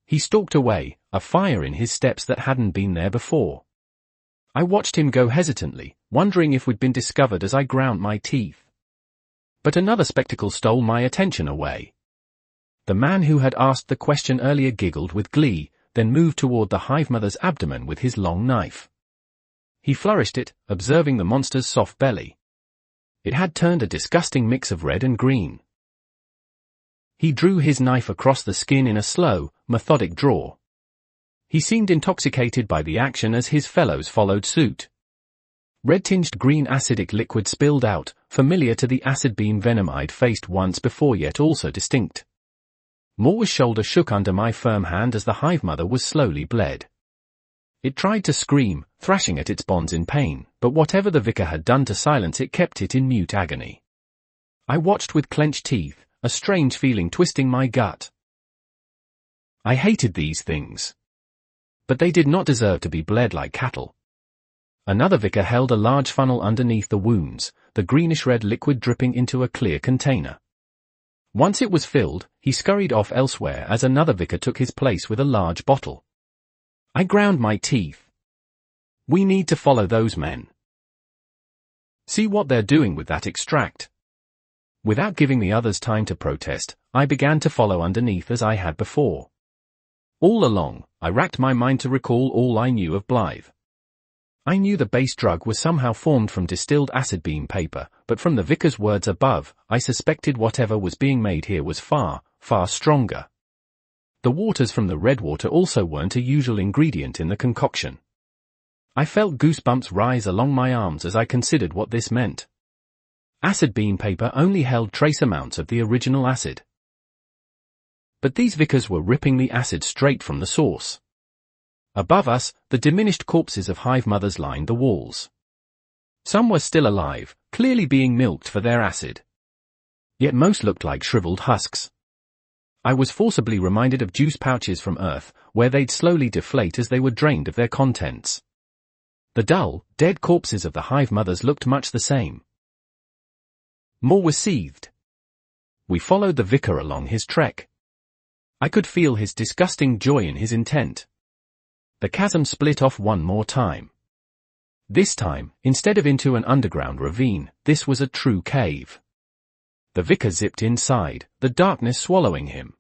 Speaker 1: He stalked away, a fire in his steps that hadn't been there before. I watched him go hesitantly, wondering if we'd been discovered as I ground my teeth. But another spectacle stole my attention away. The man who had asked the question earlier giggled with glee, then moved toward the hive mother's abdomen with his long knife. He flourished it, observing the monster's soft belly. It had turned a disgusting mix of red and green. He drew his knife across the skin in a slow, methodic draw. He seemed intoxicated by the action as his fellows followed suit. Red-tinged green acidic liquid spilled out, familiar to the acid beam venom I'd faced once before yet also distinct. Mora's shoulder shook under my firm hand as the hive mother was slowly bled. It tried to scream, thrashing at its bonds in pain, but whatever the vicar had done to silence it kept it in mute agony. I watched with clenched teeth, a strange feeling twisting my gut. I hated these things. But they did not deserve to be bled like cattle. Another vicar held a large funnel underneath the wounds, the greenish-red liquid dripping into a clear container. Once it was filled, he scurried off elsewhere as another vicar took his place with a large bottle. I ground my teeth. We need to follow those men. See what they're doing with that extract. Without giving the others time to protest, I began to follow underneath as I had before. All along, I racked my mind to recall all I knew of Blythe. I knew the base drug was somehow formed from distilled acid beam paper, but from the vicar's words above, I suspected whatever was being made here was far, far stronger. The waters from the redwater also weren't a usual ingredient in the concoction. I felt goosebumps rise along my arms as I considered what this meant. Acid beam paper only held trace amounts of the original acid. But these vicars were ripping the acid straight from the source. Above us, the diminished corpses of hive mothers lined the walls. Some were still alive, clearly being milked for their acid. Yet most looked like shriveled husks. I was forcibly reminded of juice pouches from Earth, where they'd slowly deflate as they were drained of their contents. The dull, dead corpses of the hive mothers looked much the same. More was seethed. We followed the vicar along his trek. I could feel his disgusting joy in his intent. The chasm split off one more time. This time, instead of into an underground ravine, this was a true cave. The vicar zipped inside, the darkness swallowing him.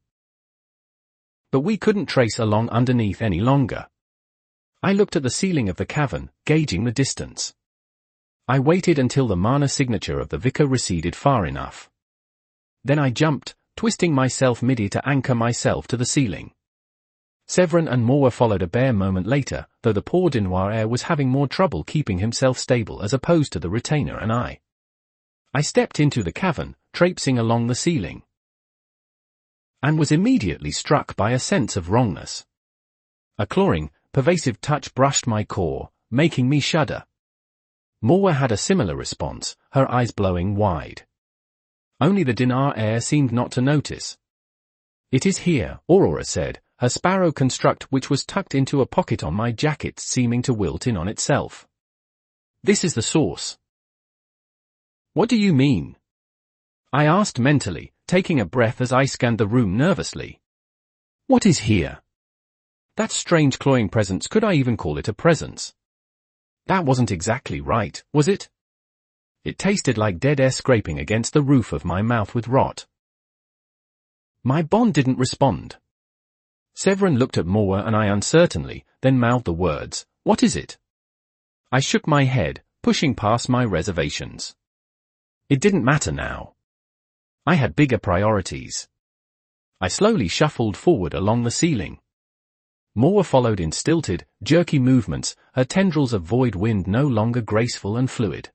Speaker 1: But we couldn't trace along underneath any longer. I looked at the ceiling of the cavern, gauging the distance. I waited until the mana signature of the vicar receded far enough. Then I jumped, twisting myself mid-air to anchor myself to the ceiling. Severin and Mora followed a bare moment later, though the poor Denoir was having more trouble keeping himself stable as opposed to the retainer and I. I stepped into the cavern, traipsing along the ceiling. and was immediately struck by a sense of wrongness. A clawing, pervasive touch brushed my core, making me shudder. Morwa had a similar response, her eyes blowing wide. Only the dinar heir seemed not to notice. "It is here," Aurora said, her sparrow construct which was tucked into a pocket on my jacket seeming to wilt in on itself. "This is the source." "What do you mean?" I asked mentally, taking a breath as I scanned the room nervously. "What is here?" That strange clawing presence, could I even call it a presence? That wasn't exactly right, was it? It tasted like dead air scraping against the roof of my mouth with rot. My bond didn't respond. Severin looked at Morwa and I uncertainly, then mouthed the words, "What is it?" I shook my head, pushing past my reservations. It didn't matter now. I had bigger priorities. I slowly shuffled forward along the ceiling. Morwa followed in stilted, jerky movements, her tendrils of void wind no longer graceful and fluid.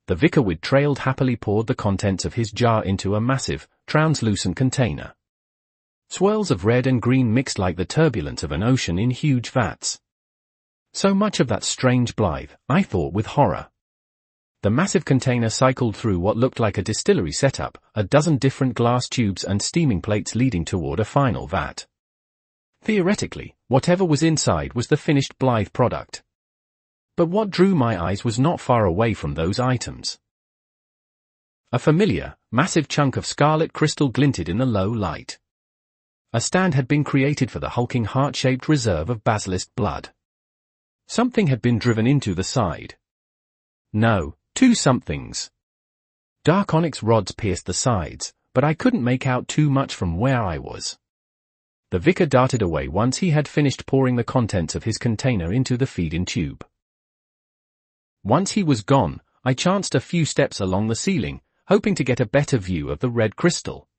Speaker 1: The vicar with trailed happily poured the contents of his jar into a massive, translucent container. Swirls of red and green mixed like the turbulence of an ocean in huge vats. So much of that strange Blythe, I thought with horror. The massive container cycled through what looked like a distillery setup, a dozen different glass tubes and steaming plates leading toward a final vat. Theoretically, whatever was inside was the finished Blythe product. But what drew my eyes was not far away from those items. A familiar, massive chunk of scarlet crystal glinted in the low light. A stand had been created for the hulking heart-shaped reserve of basilisk blood. Something had been driven into the side. No, two somethings. Dark onyx rods pierced the sides, but I couldn't make out too much from where I was. The vicar darted away once he had finished pouring the contents of his container into the feed-in tube. Once he was gone, I chanced a few steps along the ceiling, hoping to get a better view of the red crystal.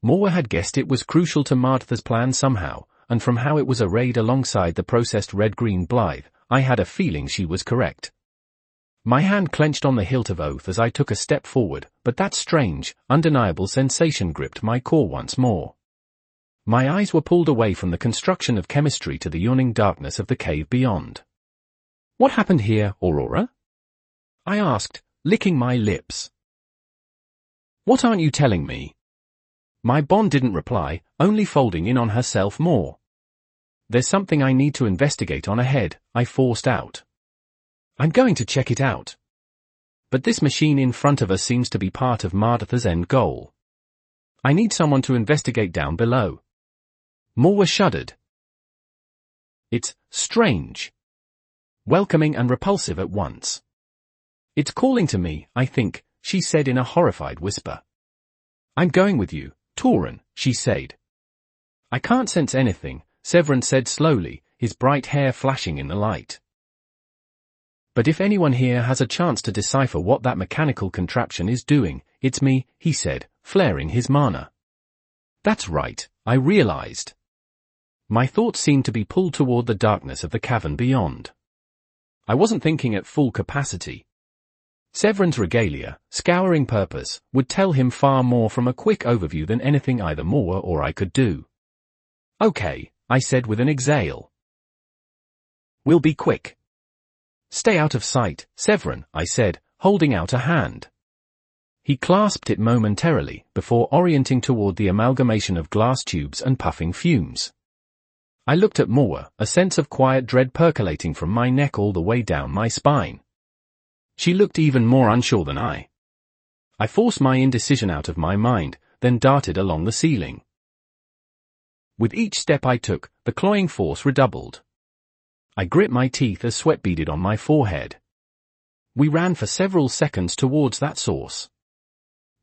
Speaker 1: Morwa had guessed it was crucial to Martha's plan somehow, and from how it was arrayed alongside the processed red-green Blythe, I had a feeling she was correct. My hand clenched on the hilt of oath as I took a step forward, but that strange, undeniable sensation gripped my core once more. My eyes were pulled away from the construction of chemistry to the yawning darkness of the cave beyond. "What happened here, Aurora?" I asked, licking my lips. "What aren't you telling me?" My bond didn't reply, only folding in on herself more. "There's something I need to investigate on ahead," I forced out. "I'm going to check it out. But this machine in front of us seems to be part of Martha's end goal. I need someone to investigate down below." Morwa shuddered. "It's strange. Welcoming and repulsive at once. It's calling to me, I think," she said in a horrified whisper. "I'm going with you, Tauren," she said. "I can't sense anything," Severin said slowly, his bright hair flashing in the light. "But if anyone here has a chance to decipher what that mechanical contraption is doing, it's me," he said, flaring his mana. That's right, I realized. My thoughts seemed to be pulled toward the darkness of the cavern beyond. I wasn't thinking at full capacity. Severin's regalia, scouring purpose, would tell him far more from a quick overview than anything either Morwa or I could do. "Okay," I said with an exhale. "We'll be quick." "Stay out of sight, Severin," I said, holding out a hand. He clasped it momentarily, before orienting toward the amalgamation of glass tubes and puffing fumes. I looked at Morwa, a sense of quiet dread percolating from my neck all the way down my spine. She looked even more unsure than I. I forced my indecision out of my mind, then darted along the ceiling. With each step I took, the cloying force redoubled. I grit my teeth as sweat beaded on my forehead. We ran for several seconds towards that source.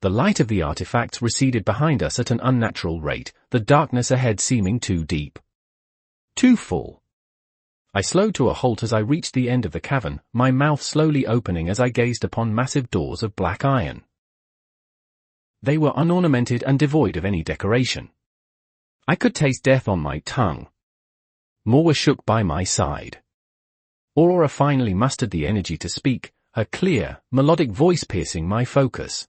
Speaker 1: The light of the artifacts receded behind us at an unnatural rate, the darkness ahead seeming too deep. Too full. I slowed to a halt as I reached the end of the cavern, my mouth slowly opening as I gazed upon massive doors of black iron. They were unornamented and devoid of any decoration. I could taste death on my tongue. Morwa shook by my side. Aurora finally mustered the energy to speak, her clear, melodic voice piercing my focus.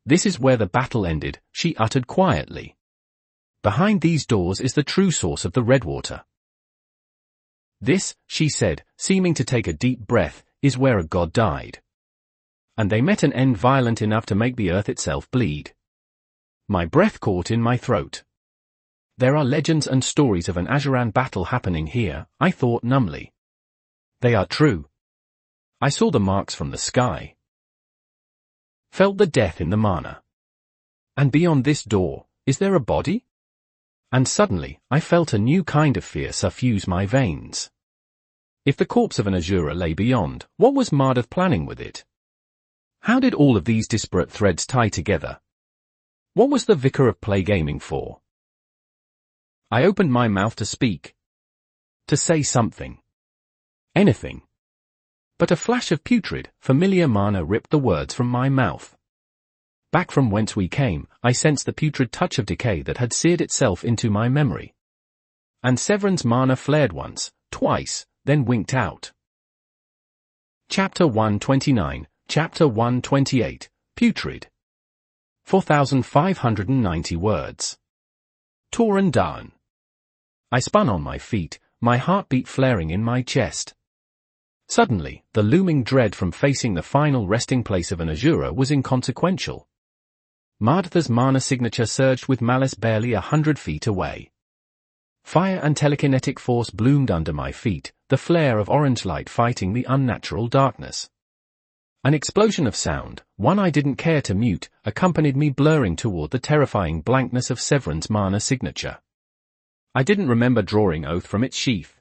Speaker 1: This is where the battle ended, she uttered quietly. Behind these doors is the true source of the Redwater. This, she said, seeming to take a deep breath, is where a god died. And they met an end violent enough to make the earth itself bleed. My breath caught in my throat. There are legends and stories of an Azuran battle happening here, I thought numbly. They are true. I saw the marks from the sky. Felt the death in the mana. And beyond this door, is there a body? And suddenly, I felt a new kind of fear suffuse my veins. If the corpse of an Azura lay beyond, what was Mardath planning with it? How did all of these disparate threads tie together? What was the Vicar of Plague aiming for? I opened my mouth to speak. To say something. Anything. But a flash of putrid, familiar mana ripped the words from my mouth. Back from whence we came, I sensed the putrid touch of decay that had seared itself into my memory. And Severin's mana flared once, twice, then winked out. Chapter 129, Chapter 128, Putrid. 4,590 words. Torn down. I spun on my feet, my heartbeat flaring in my chest. Suddenly, the looming dread from facing the final resting place of an Azura was inconsequential. Mardath's mana signature surged with malice barely 100 feet away. Fire and telekinetic force bloomed under my feet, the flare of orange light fighting the unnatural darkness. An explosion of sound, one I didn't care to mute, accompanied me blurring toward the terrifying blankness of Severin's mana signature. I didn't remember drawing oath from its sheath.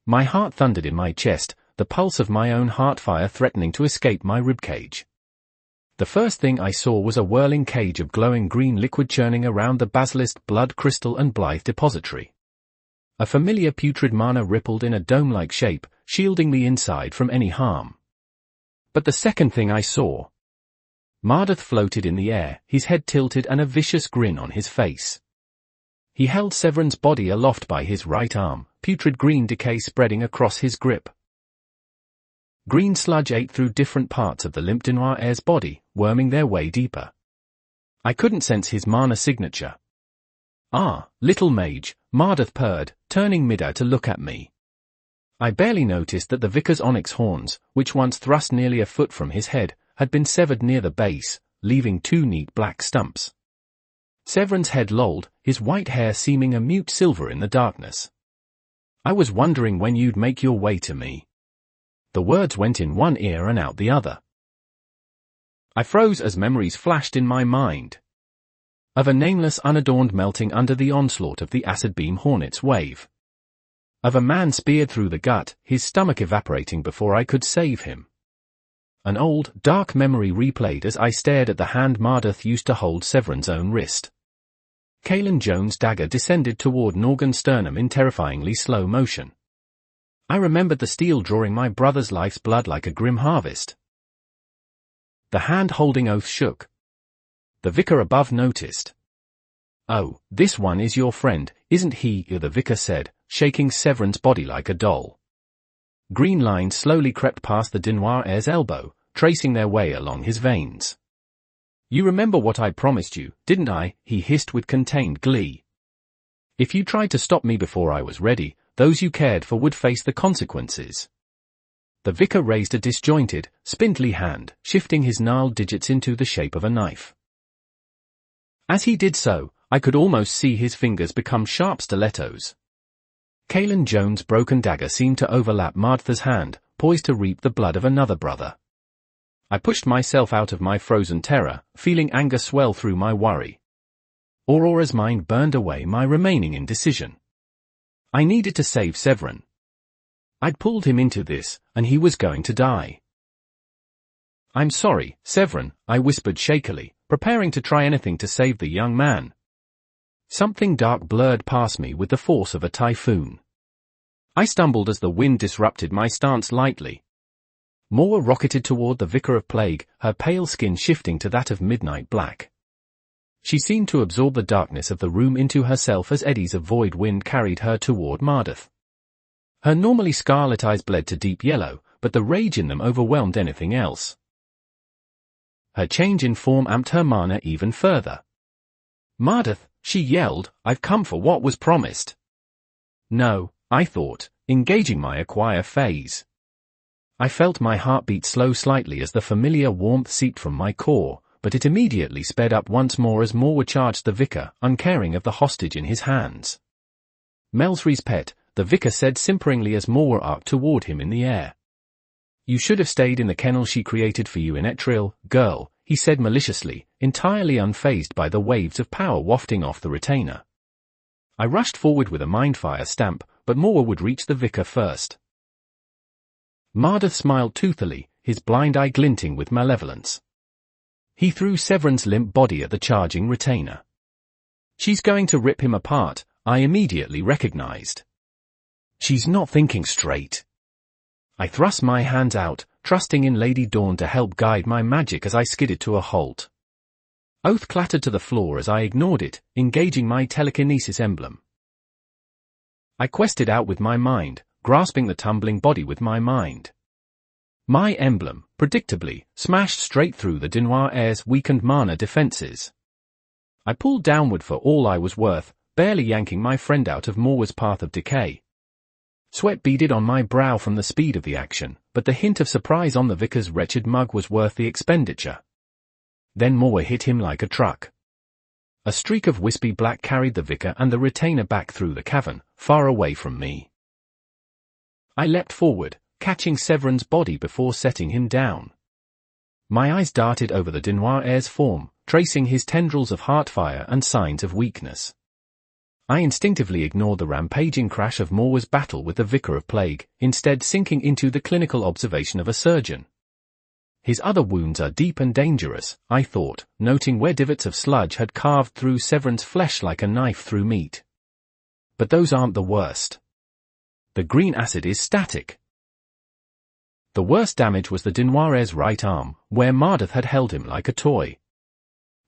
Speaker 1: My heart thundered in my chest, the pulse of my own heartfire threatening to escape my ribcage. The first thing I saw was a whirling cage of glowing green liquid churning around the basilisk blood crystal and blithe depository. A familiar putrid mana rippled in a dome-like shape, shielding the inside from any harm. But the second thing I saw. Mardath floated in the air, his head tilted and a vicious grin on his face. He held Severin's body aloft by his right arm, putrid green decay spreading across his grip. Green sludge ate through different parts of the limp Denoir's body, worming their way deeper. I couldn't sense his mana signature. Ah, little mage, Mardath purred, turning midair to look at me. I barely noticed that the Vicar's onyx horns, which once thrust nearly a foot from his head, had been severed near the base, leaving two neat black stumps. Severin's head lolled, his white hair seeming a mute silver in the darkness. I was wondering when you'd make your way to me. The words went in one ear and out the other. I froze as memories flashed in my mind. Of a nameless unadorned melting under the onslaught of the acid beam hornet's wave. Of a man speared through the gut, his stomach evaporating before I could save him. An old, dark memory replayed as I stared at the hand Mardath used to hold Severin's own wrist. Kaelan Jones' dagger descended toward Norgan's sternum in terrifyingly slow motion. I remembered the steel drawing my brother's life's blood like a grim harvest. The hand-holding oath shook. The vicar above noticed. "Oh, this one is your friend, isn't he?" the vicar said, shaking Severin's body like a doll. Green lines slowly crept past the Denoir's elbow, tracing their way along his veins. "You remember what I promised you, didn't I?" he hissed with contained glee. "If you tried to stop me before I was ready, those you cared for would face the consequences." The vicar raised a disjointed, spindly hand, shifting his gnarled digits into the shape of a knife. As he did so, I could almost see his fingers become sharp stilettos. Kaelan Jones' broken dagger seemed to overlap Mardath's hand, poised to reap the blood of another brother. I pushed myself out of my frozen terror, feeling anger swell through my worry. Aurora's mind burned away my remaining indecision. I needed to save Severin. I'd pulled him into this, and he was going to die. "I'm sorry, Severin," I whispered shakily, preparing to try anything to save the young man. Something dark blurred past me with the force of a typhoon. I stumbled as the wind disrupted my stance lightly. Moore rocketed toward the Vicar of Plague, her pale skin shifting to that of midnight black. She seemed to absorb the darkness of the room into herself as eddies of void wind carried her toward Mardath. Her normally scarlet eyes bled to deep yellow, but the rage in them overwhelmed anything else. Her change in form amped her mana even further. "Mardath," she yelled, "I've come for what was promised." No, I thought, engaging my acquire phase. I felt my heartbeat slow slightly as the familiar warmth seeped from my core, but it immediately sped up once more as Morwa charged the vicar, uncaring of the hostage in his hands. "Melsry's pet," the vicar said simperingly as Morwa arced toward him in the air. "You should have stayed in the kennel she created for you in Etriel, girl," he said maliciously, entirely unfazed by the waves of power wafting off the retainer. I rushed forward with a mindfire stamp, but Morwa would reach the vicar first. Mardath smiled toothily, his blind eye glinting with malevolence. He threw Severin's limp body at the charging retainer. "She's going to rip him apart," I immediately recognized. "She's not thinking straight." I thrust my hands out, trusting in Lady Dawn to help guide my magic as I skidded to a halt. Oath clattered to the floor as I ignored it, engaging my telekinesis emblem. I quested out with my mind, grasping the tumbling body with my mind. My emblem, predictably, smashed straight through the Denoir Heir's weakened mana defenses. I pulled downward for all I was worth, barely yanking my friend out of Morwa's path of decay. Sweat beaded on my brow from the speed of the action, but the hint of surprise on the vicar's wretched mug was worth the expenditure. Then Morwa hit him like a truck. A streak of wispy black carried the vicar and the retainer back through the cavern, far away from me. I leapt forward, catching Severin's body before setting him down. My eyes darted over the Denoir Heir's form, tracing his tendrils of heartfire and signs of weakness. I instinctively ignored the rampaging crash of Morwa's battle with the Vicar of Plague, instead sinking into the clinical observation of a surgeon. His other wounds are deep and dangerous, I thought, noting where divots of sludge had carved through Severin's flesh like a knife through meat. But those aren't the worst. The green acid is static. The worst damage was the Denoir Heir's right arm, where Mardath had held him like a toy.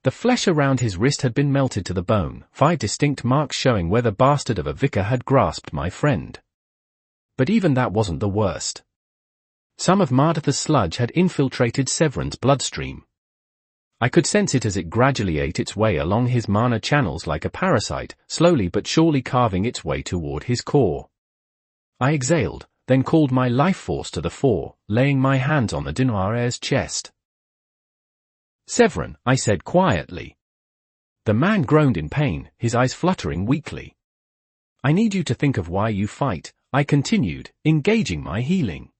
Speaker 1: The flesh around his wrist had been melted to the bone, 5 distinct marks showing where the bastard of a vicar had grasped my friend. But even that wasn't the worst. Some of Mardath's sludge had infiltrated Severin's bloodstream. I could sense it as it gradually ate its way along his mana channels like a parasite, slowly but surely carving its way toward his core. I exhaled, then called my life force to the fore, laying my hands on the Denoir Heir's chest. "Severin," I said quietly. The man groaned in pain, his eyes fluttering weakly. "I need you to think of why you fight," I continued, engaging my healing.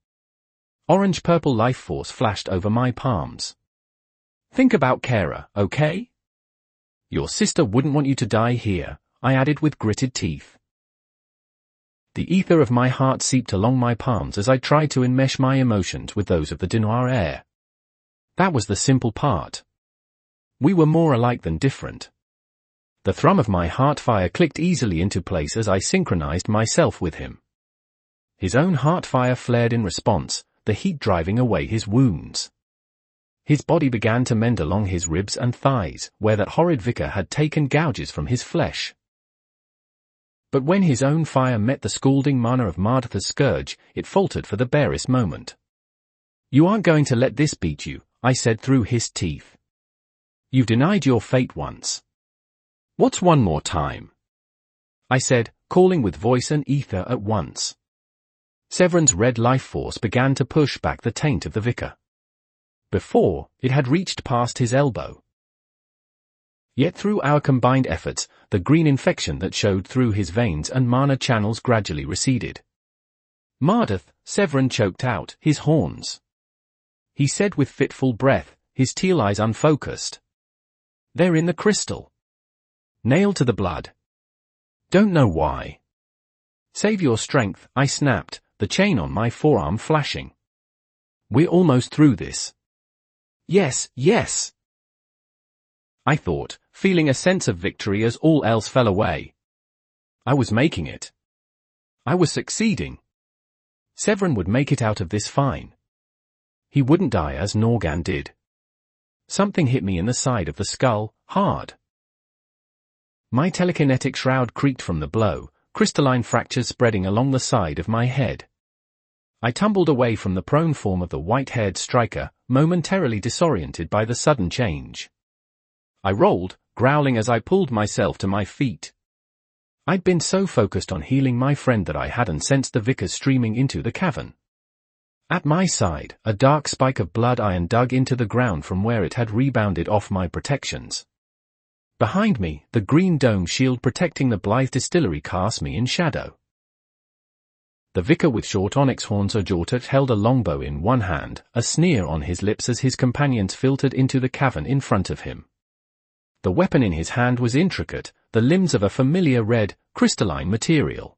Speaker 1: Orange-purple life force flashed over my palms. "Think about Kara, okay? Your sister wouldn't want you to die here," I added with gritted teeth. The ether of my heart seeped along my palms as I tried to enmesh my emotions with those of the Denoir Heir. That was the simple part. We were more alike than different. The thrum of my heartfire clicked easily into place as I synchronized myself with him. His own heartfire flared in response, the heat driving away his wounds. His body began to mend along his ribs and thighs, where that horrid vicar had taken gouges from his flesh. But when his own fire met the scalding mana of Mardath's scourge, it faltered for the barest moment. "You aren't going to let this beat you," I said through his teeth. "You've denied your fate once. What's one more time?" I said, calling with voice and ether at once. Severin's red life force began to push back the taint of the vicar. Before, it had reached past his elbow. Yet through our combined efforts, the green infection that showed through his veins and mana channels gradually receded. "Mardath," Severin choked out, his horns. He said with fitful breath, his teal eyes unfocused. "They're in the crystal. Nailed to the blood. Don't know why." "Save your strength," I snapped, the chain on my forearm flashing. "We're almost through this." "Yes, yes," I thought, feeling a sense of victory as all else fell away. I was making it. I was succeeding. Severin would make it out of this fine. He wouldn't die as Norgan did. Something hit me in the side of the skull, hard. My telekinetic shroud creaked from the blow, crystalline fractures spreading along the side of my head. I tumbled away from the prone form of the white-haired striker, momentarily disoriented by the sudden change. I rolled, growling as I pulled myself to my feet. I'd been so focused on healing my friend that I hadn't sensed the vicars streaming into the cavern. At my side, a dark spike of blood iron dug into the ground from where it had rebounded off my protections. Behind me, the green dome shield protecting the Blythe distillery cast me in shadow. The vicar with short onyx horns Jortat held a longbow in one hand, a sneer on his lips as his companions filtered into the cavern in front of him. The weapon in his hand was intricate, the limbs of a familiar red, crystalline material.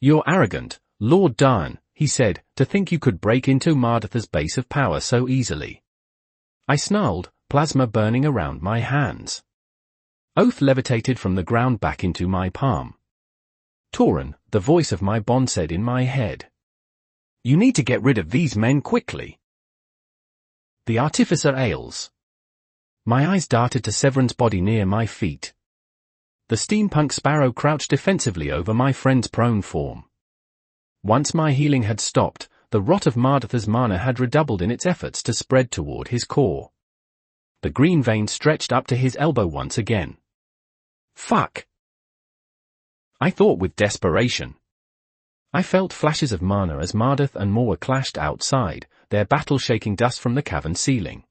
Speaker 1: "You're arrogant, Lord Darn," he said, "to think you could break into Mardatha's base of power so easily." I snarled, plasma burning around my hands. Oath levitated from the ground back into my palm. "Tauren," the voice of my bond said in my head. "You need to get rid of these men quickly." The artificer ails. My eyes darted to Severin's body near my feet. The steampunk sparrow crouched defensively over my friend's prone form. Once my healing had stopped, the rot of Mardatha's mana had redoubled in its efforts to spread toward his core. The green vein stretched up to his elbow once again. "Fuck!" I thought with desperation. I felt flashes of mana as Mardath and Moa clashed outside, their battle shaking dust from the cavern ceiling.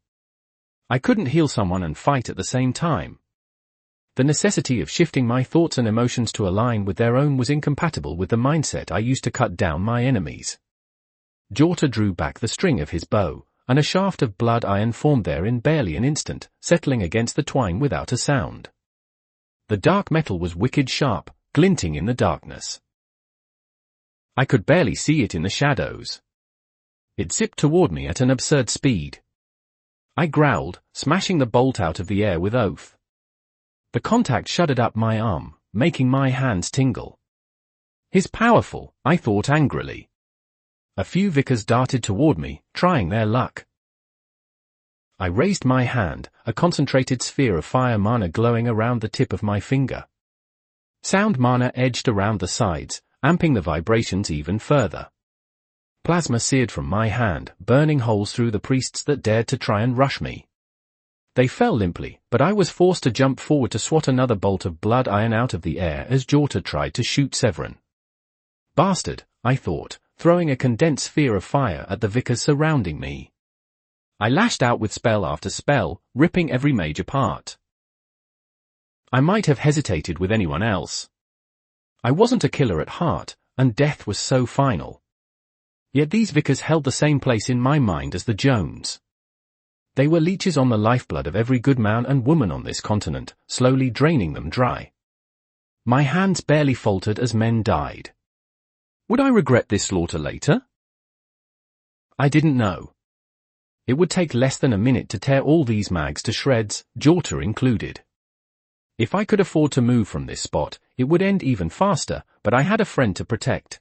Speaker 1: I couldn't heal someone and fight at the same time. The necessity of shifting my thoughts and emotions to align with their own was incompatible with the mindset I used to cut down my enemies. Jorta drew back the string of his bow, and a shaft of blood iron formed there in barely an instant, settling against the twine without a sound. The dark metal was wicked sharp, glinting in the darkness. I could barely see it in the shadows. It zipped toward me at an absurd speed. I growled, smashing the bolt out of the air with oath. The contact shuddered up my arm, making my hands tingle. "He's powerful," I thought angrily. A few vicars darted toward me, trying their luck. I raised my hand, a concentrated sphere of fire mana glowing around the tip of my finger. Sound mana edged around the sides, amping the vibrations even further. Plasma seared from my hand, burning holes through the priests that dared to try and rush me. They fell limply, but I was forced to jump forward to swat another bolt of blood iron out of the air as Jorta tried to shoot Severin. "Bastard," I thought, throwing a condensed sphere of fire at the vicars surrounding me. I lashed out with spell after spell, ripping every mage apart. I might have hesitated with anyone else. I wasn't a killer at heart, and death was so final. Yet these vicars held the same place in my mind as the Jones. They were leeches on the lifeblood of every good man and woman on this continent, slowly draining them dry. My hands barely faltered as men died. Would I regret this slaughter later? I didn't know. It would take less than a minute to tear all these mags to shreds, Jorta included. If I could afford to move from this spot, it would end even faster, but I had a friend to protect.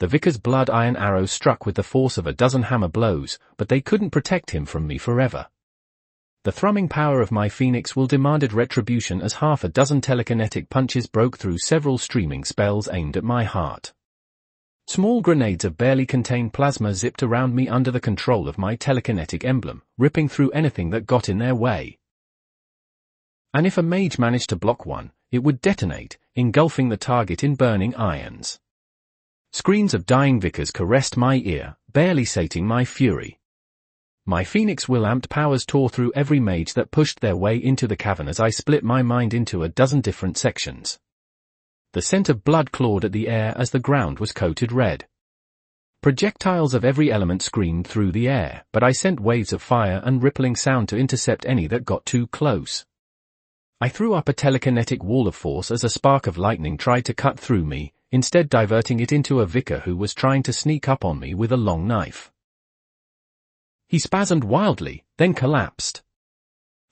Speaker 1: The vicar's blood iron arrows struck with the force of a dozen hammer blows, but they couldn't protect him from me forever. The thrumming power of my phoenix will demanded retribution as half a dozen telekinetic punches broke through several streaming spells aimed at my heart. Small grenades of barely contained plasma zipped around me under the control of my telekinetic emblem, ripping through anything that got in their way. And if a mage managed to block one, it would detonate, engulfing the target in burning irons. Screams of dying vicars caressed my ear, barely sating my fury. My phoenix will-amped powers tore through every mage that pushed their way into the cavern as I split my mind into a dozen different sections. The scent of blood clawed at the air as the ground was coated red. Projectiles of every element screamed through the air, but I sent waves of fire and rippling sound to intercept any that got too close. I threw up a telekinetic wall of force as a spark of lightning tried to cut through me, instead diverting it into a vicar who was trying to sneak up on me with a long knife. He spasmed wildly, then collapsed.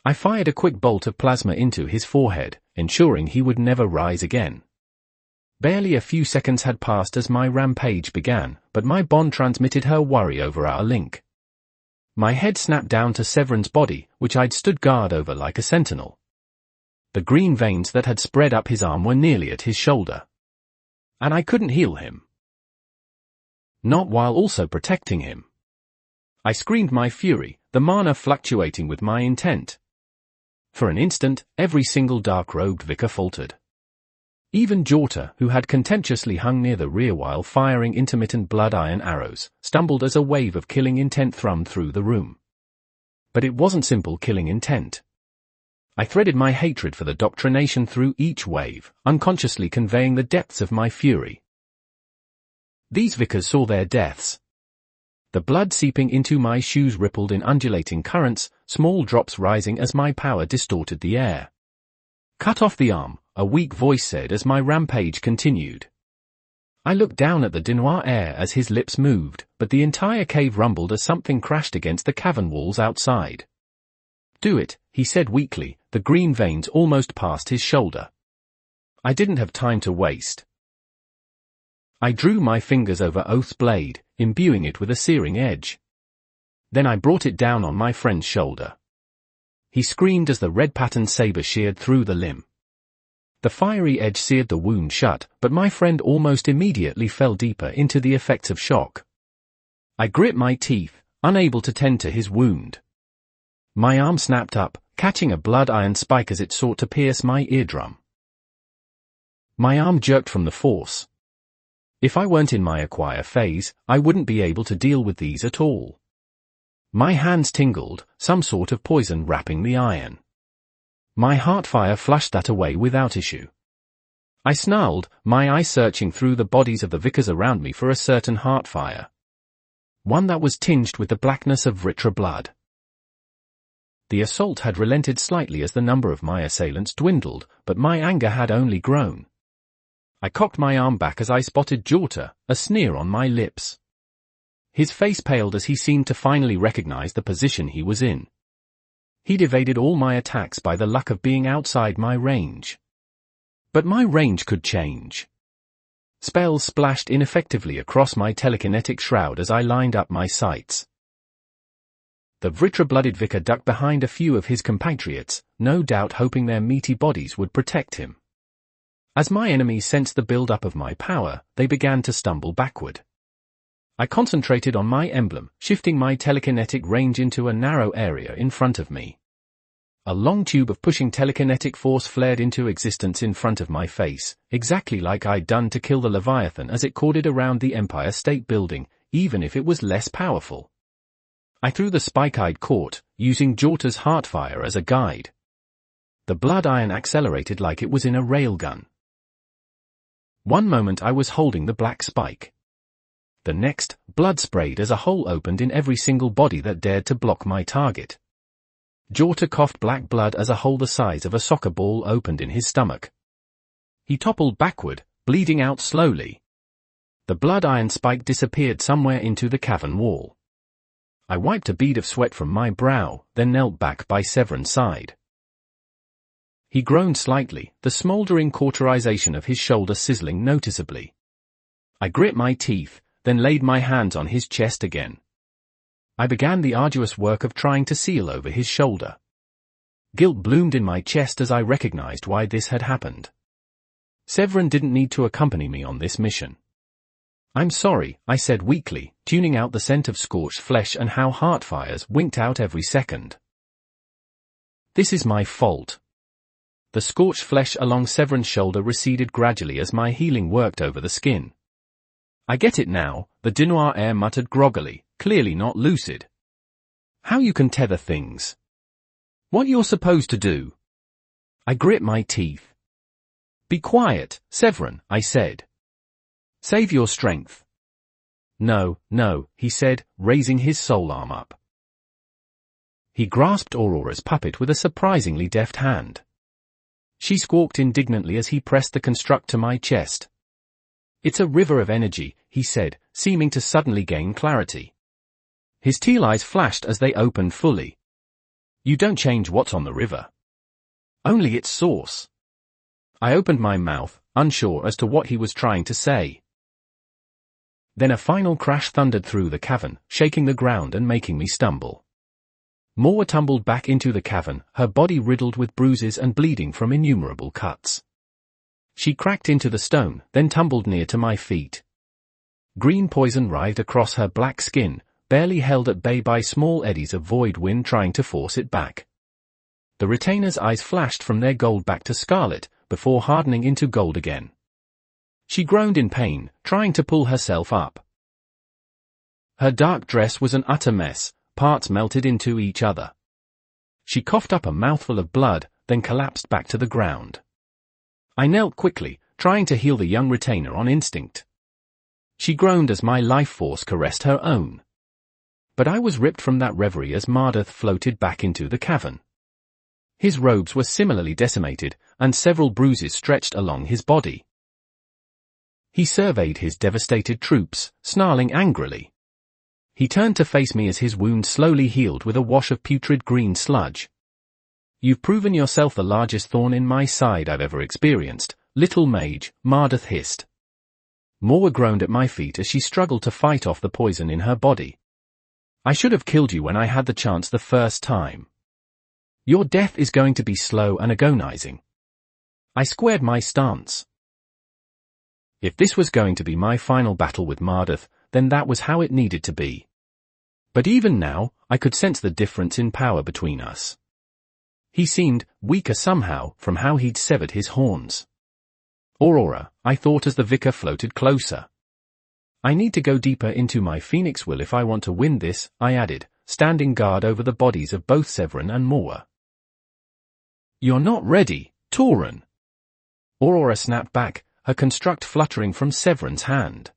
Speaker 1: I fired a quick bolt of plasma into his forehead, ensuring he would never rise again. Barely a few seconds had passed as my rampage began, but my bond transmitted her worry over our link. My head snapped down to Severin's body, which I'd stood guard over like a sentinel. The green veins that had spread up his arm were nearly at his shoulder. And I couldn't heal him. Not while also protecting him. I screamed my fury, the mana fluctuating with my intent. For an instant, every single dark-robed vicar faltered. Even Jorta, who had contemptuously hung near the rear while firing intermittent blood-iron arrows, stumbled as a wave of killing intent thrummed through the room. But it wasn't simple killing intent. I threaded my hatred for the doctrination through each wave, unconsciously conveying the depths of my fury. These vicars saw their deaths. The blood seeping into my shoes rippled in undulating currents, small drops rising as my power distorted the air. "Cut off the arm," a weak voice said as my rampage continued. I looked down at the Denoir heir as his lips moved, but the entire cave rumbled as something crashed against the cavern walls outside. "Do it," he said weakly, the green veins almost past his shoulder. I didn't have time to waste. I drew my fingers over Oath's blade, imbuing it with a searing edge. Then I brought it down on my friend's shoulder. He screamed as the red-patterned saber sheared through the limb. The fiery edge seared the wound shut, but my friend almost immediately fell deeper into the effects of shock. I grit my teeth, unable to tend to his wound. My arm snapped up, catching a blood-iron spike as it sought to pierce my eardrum. My arm jerked from the force. If I weren't in my acquire phase, I wouldn't be able to deal with these at all. My hands tingled, some sort of poison wrapping the iron. My heartfire flushed that away without issue. I snarled, my eyes searching through the bodies of the vicars around me for a certain heartfire. One that was tinged with the blackness of Vritra blood. The assault had relented slightly as the number of my assailants dwindled, but my anger had only grown. I cocked my arm back as I spotted Jorta, a sneer on my lips. His face paled as he seemed to finally recognize the position he was in. He'd evaded all my attacks by the luck of being outside my range. But my range could change. Spells splashed ineffectively across my telekinetic shroud as I lined up my sights. The Vritra-blooded vicar ducked behind a few of his compatriots, no doubt hoping their meaty bodies would protect him. As my enemies sensed the build-up of my power, they began to stumble backward. I concentrated on my emblem, shifting my telekinetic range into a narrow area in front of me. A long tube of pushing telekinetic force flared into existence in front of my face, exactly like I'd done to kill the Leviathan as it corded around the Empire State Building, even if it was less powerful. I threw the spike I'd caught, using Jorta's heartfire as a guide. The blood iron accelerated like it was in a railgun. One moment I was holding the black spike. The next, blood sprayed as a hole opened in every single body that dared to block my target. Jorta coughed black blood as a hole the size of a soccer ball opened in his stomach. He toppled backward, bleeding out slowly. The blood iron spike disappeared somewhere into the cavern wall. I wiped a bead of sweat from my brow, then knelt back by Severin's side. He groaned slightly, the smoldering cauterization of his shoulder sizzling noticeably. I grit my teeth, then laid my hands on his chest again. I began the arduous work of trying to seal over his shoulder. Guilt bloomed in my chest as I recognized why this had happened. Severin didn't need to accompany me on this mission. "I'm sorry," I said weakly, tuning out the scent of scorched flesh and how heartfires winked out every second. "This is my fault." The scorched flesh along Severin's shoulder receded gradually as my healing worked over the skin. "I get it now," the Denoir heir muttered groggily, clearly not lucid. "How you can tether things. What you're supposed to do." I grit my teeth. "Be quiet, Severin," I said. "Save your strength." No, he said, raising his soul arm up. He grasped Aurora's puppet with a surprisingly deft hand. She squawked indignantly as he pressed the construct to my chest. "It's a river of energy," he said, seeming to suddenly gain clarity. His teal eyes flashed as they opened fully. "You don't change what's on the river. Only its source." I opened my mouth, unsure as to what he was trying to say. Then a final crash thundered through the cavern, shaking the ground and making me stumble. Moa tumbled back into the cavern, her body riddled with bruises and bleeding from innumerable cuts. She cracked into the stone, then tumbled near to my feet. Green poison writhed across her black skin, barely held at bay by small eddies of void wind trying to force it back. The retainer's eyes flashed from their gold back to scarlet, before hardening into gold again. She groaned in pain, trying to pull herself up. Her dark dress was an utter mess, parts melted into each other. She coughed up a mouthful of blood, then collapsed back to the ground. I knelt quickly, trying to heal the young retainer on instinct. She groaned as my life force caressed her own. But I was ripped from that reverie as Mardath floated back into the cavern. His robes were similarly decimated, and several bruises stretched along his body. He surveyed his devastated troops, snarling angrily. He turned to face me as his wound slowly healed with a wash of putrid green sludge. "You've proven yourself the largest thorn in my side I've ever experienced, little mage," Mardath hissed. Morwa groaned at my feet as she struggled to fight off the poison in her body. "I should have killed you when I had the chance the first time. Your death is going to be slow and agonizing." I squared my stance. If this was going to be my final battle with Mardath, then that was how it needed to be. But even now, I could sense the difference in power between us. He seemed weaker somehow from how he'd severed his horns. "Aurora," I thought as the vicar floated closer. "I need to go deeper into my phoenix will if I want to win this," I added, standing guard over the bodies of both Severin and Morwa. "You're not ready, Tauren." Aurora snapped back, her construct fluttering from Severin's hand.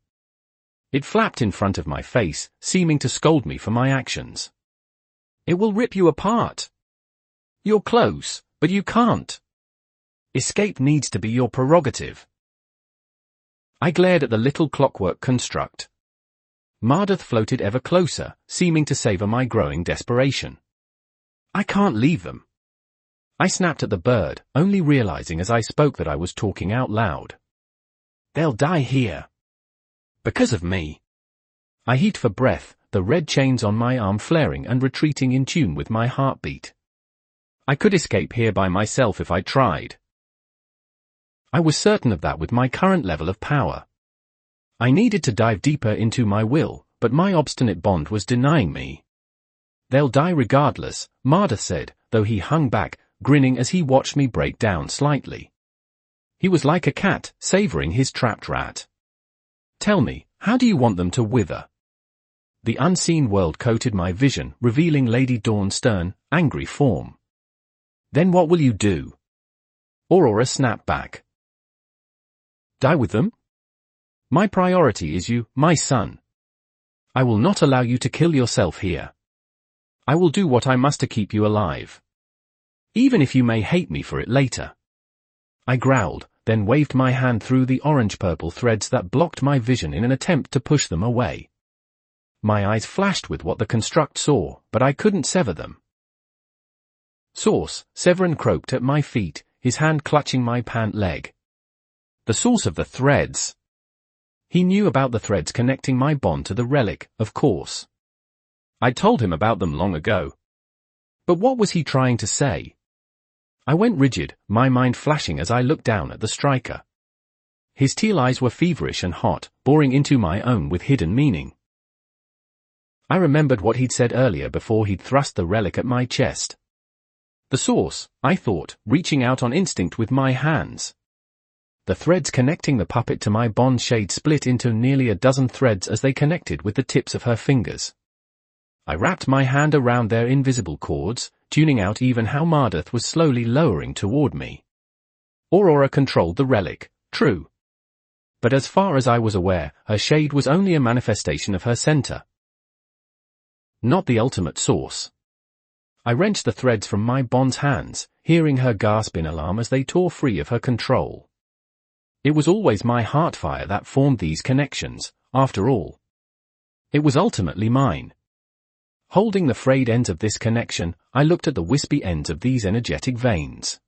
Speaker 1: It flapped in front of my face, seeming to scold me for my actions. "It will rip you apart. You're close, but you can't. Escape needs to be your prerogative." I glared at the little clockwork construct. Mardath floated ever closer, seeming to savor my growing desperation. "I can't leave them." I snapped at the bird, only realizing as I spoke that I was talking out loud. "They'll die here. Because of me." I heaved for breath, the red chains on my arm flaring and retreating in tune with my heartbeat. I could escape here by myself if I tried. I was certain of that with my current level of power. I needed to dive deeper into my will, but my obstinate bond was denying me. "They'll die regardless," Mardath said, though he hung back, grinning as he watched me break down slightly. He was like a cat, savoring his trapped rat. "Tell me, how do you want them to wither?" The unseen world coated my vision, revealing Lady Dawn's stern, angry form. "Then what will you do?" Aurora snapped back. "Die with them? My priority is you, my son. I will not allow you to kill yourself here. I will do what I must to keep you alive. Even if you may hate me for it later." I growled, then waved my hand through the orange-purple threads that blocked my vision in an attempt to push them away. My eyes flashed with what the construct saw, but I couldn't sever them. "Source," Severin croaked at my feet, his hand clutching my pant leg. "The source of the threads." He knew about the threads connecting my bond to the relic, of course. I'd told him about them long ago. But what was he trying to say? I went rigid, my mind flashing as I looked down at the striker. His teal eyes were feverish and hot, boring into my own with hidden meaning. I remembered what he'd said earlier before he'd thrust the relic at my chest. "The source," I thought, reaching out on instinct with my hands. The threads connecting the puppet to my bond shade split into nearly a dozen threads as they connected with the tips of her fingers. I wrapped my hand around their invisible cords, tuning out even how Mardath was slowly lowering toward me. Aurora controlled the relic, true. But as far as I was aware, her shade was only a manifestation of her center. Not the ultimate source. I wrenched the threads from my bond's hands, hearing her gasp in alarm as they tore free of her control. It was always my heartfire that formed these connections, after all. It was ultimately mine. Holding the frayed ends of this connection, I looked at the wispy ends of these energetic veins.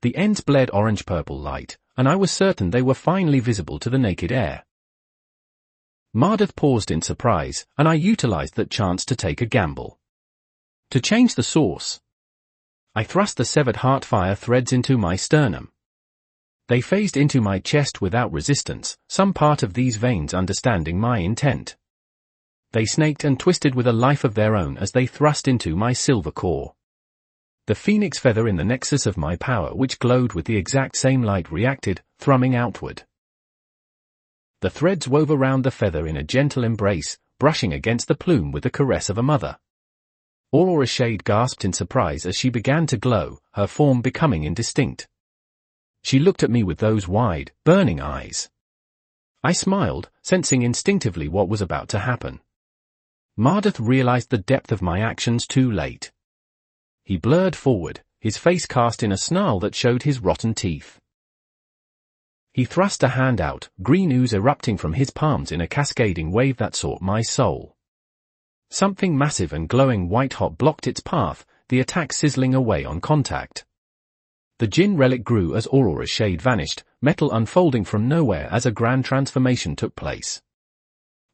Speaker 1: The ends bled orange-purple light, and I was certain they were finally visible to the naked air. Mardath paused in surprise, and I utilized that chance to take a gamble. To change the source. I thrust the severed heartfire threads into my sternum. They phased into my chest without resistance, some part of these veins understanding my intent. They snaked and twisted with a life of their own as they thrust into my silver core. The phoenix feather in the nexus of my power, which glowed with the exact same light, reacted, thrumming outward. The threads wove around the feather in a gentle embrace, brushing against the plume with the caress of a mother. Aurora's shade gasped in surprise as she began to glow, her form becoming indistinct. She looked at me with those wide, burning eyes. I smiled, sensing instinctively what was about to happen. Mardath realized the depth of my actions too late. He blurred forward, his face cast in a snarl that showed his rotten teeth. He thrust a hand out, green ooze erupting from his palms in a cascading wave that sought my soul. Something massive and glowing white-hot blocked its path, the attack sizzling away on contact. The Jinn relic grew as Aurora's shade vanished, metal unfolding from nowhere as a grand transformation took place.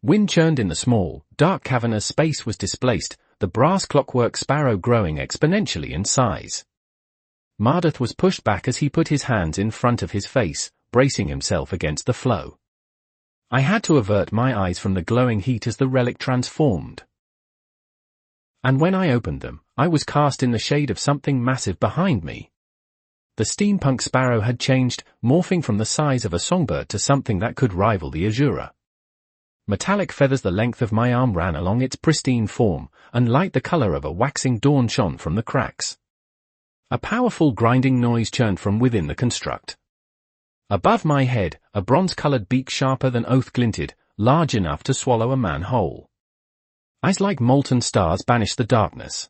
Speaker 1: Wind churned in the small, dark cavern as space was displaced, the brass clockwork sparrow growing exponentially in size. Mardath was pushed back as he put his hands in front of his face, bracing himself against the flow. I had to avert my eyes from the glowing heat as the relic transformed. And when I opened them, I was cast in the shade of something massive behind me. The steampunk sparrow had changed, morphing from the size of a songbird to something that could rival the azura. Metallic feathers the length of my arm ran along its pristine form, and light the color of a waxing dawn shone from the cracks. A powerful grinding noise churned from within the construct. Above my head, a bronze-colored beak sharper than oath glinted, large enough to swallow a man whole. Eyes like molten stars banished the darkness.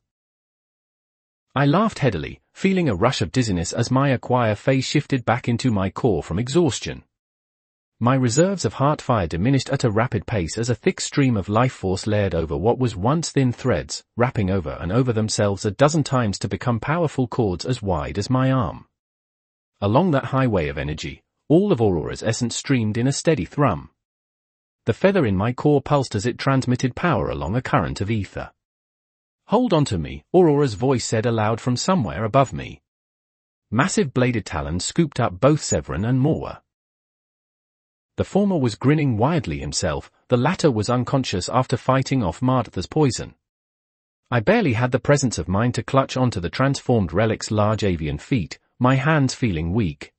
Speaker 1: I laughed headily, feeling a rush of dizziness as my aquire phase shifted back into my core from exhaustion. My reserves of heart fire diminished at a rapid pace as a thick stream of life force layered over what was once thin threads, wrapping over and over themselves a dozen times to become powerful cords as wide as my arm. Along that highway of energy, all of Aurora's essence streamed in a steady thrum. The feather in my core pulsed as it transmitted power along a current of ether. "Hold on to me," Aurora's voice said aloud from somewhere above me. Massive bladed talons scooped up both Severin and Morwa. The former was grinning wildly himself, the latter was unconscious after fighting off Mardath's poison. I barely had the presence of mind to clutch onto the transformed relic's large avian feet, my hands feeling weak.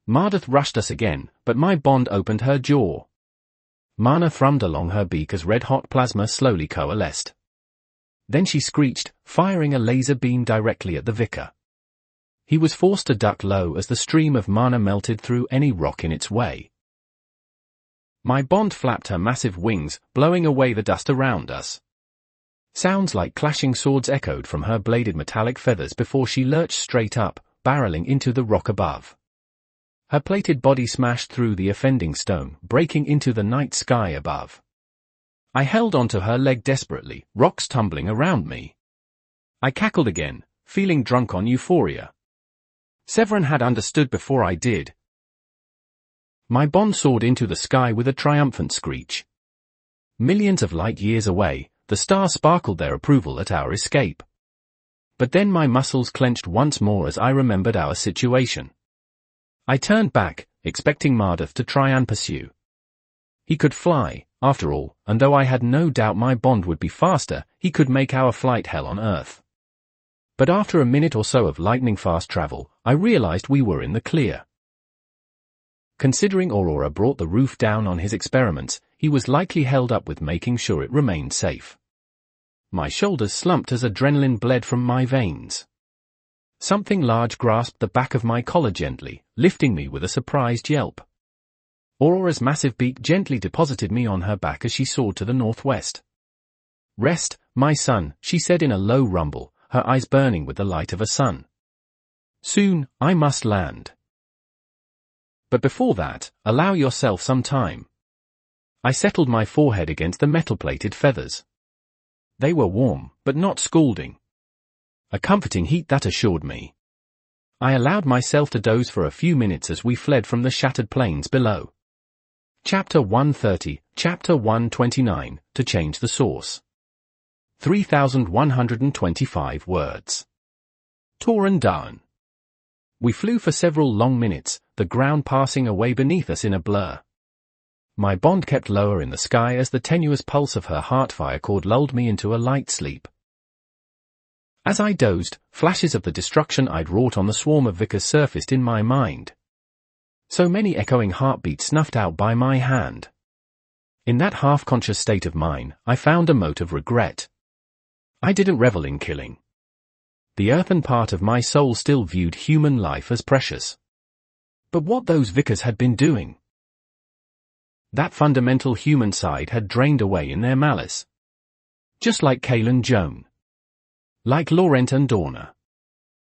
Speaker 1: Mardath rushed us again, but my bond opened her jaw. Mana thrummed along her beak as red-hot plasma slowly coalesced. Then she screeched, firing a laser beam directly at the vicar. He was forced to duck low as the stream of mana melted through any rock in its way. My bond flapped her massive wings, blowing away the dust around us. Sounds like clashing swords echoed from her bladed metallic feathers before she lurched straight up, barreling into the rock above. Her plated body smashed through the offending stone, breaking into the night sky above. I held onto her leg desperately, rocks tumbling around me. I cackled again, feeling drunk on euphoria. Severin had understood before I did. My bond soared into the sky with a triumphant screech. Millions of light years away, the stars sparkled their approval at our escape. But then my muscles clenched once more as I remembered our situation. I turned back, expecting Mardath to try and pursue. He could fly, after all, and though I had no doubt my bond would be faster, he could make our flight hell on earth. But after a minute or so of lightning-fast travel, I realized we were in the clear. Considering Aurora brought the roof down on his experiments, he was likely held up with making sure it remained safe. My shoulders slumped as adrenaline bled from my veins. Something large grasped the back of my collar gently, lifting me with a surprised yelp. Aurora's massive beak gently deposited me on her back as she soared to the northwest. "Rest, my son," she said in a low rumble, her eyes burning with the light of a sun. "Soon, I must land. But before that, allow yourself some time." I settled my forehead against the metal-plated feathers. They were warm, but not scalding. A comforting heat that assured me. I allowed myself to doze for a few minutes as we fled from the shattered plains below. Chapter 130, Chapter 129, To Change the Source. 3,125 words. Toran Dawn. We flew for several long minutes, the ground passing away beneath us in a blur. My bond kept lower in the sky as the tenuous pulse of her heartfire cord lulled me into a light sleep. As I dozed, flashes of the destruction I'd wrought on the swarm of Vickers surfaced in my mind. So many echoing heartbeats snuffed out by my hand. In that half-conscious state of mine, I found a mote of regret. I didn't revel in killing. The earthen part of my soul still viewed human life as precious. But what those Vickers had been doing? That fundamental human side had drained away in their malice. Just like Kaylan Joan. Like Laurent and Dorna.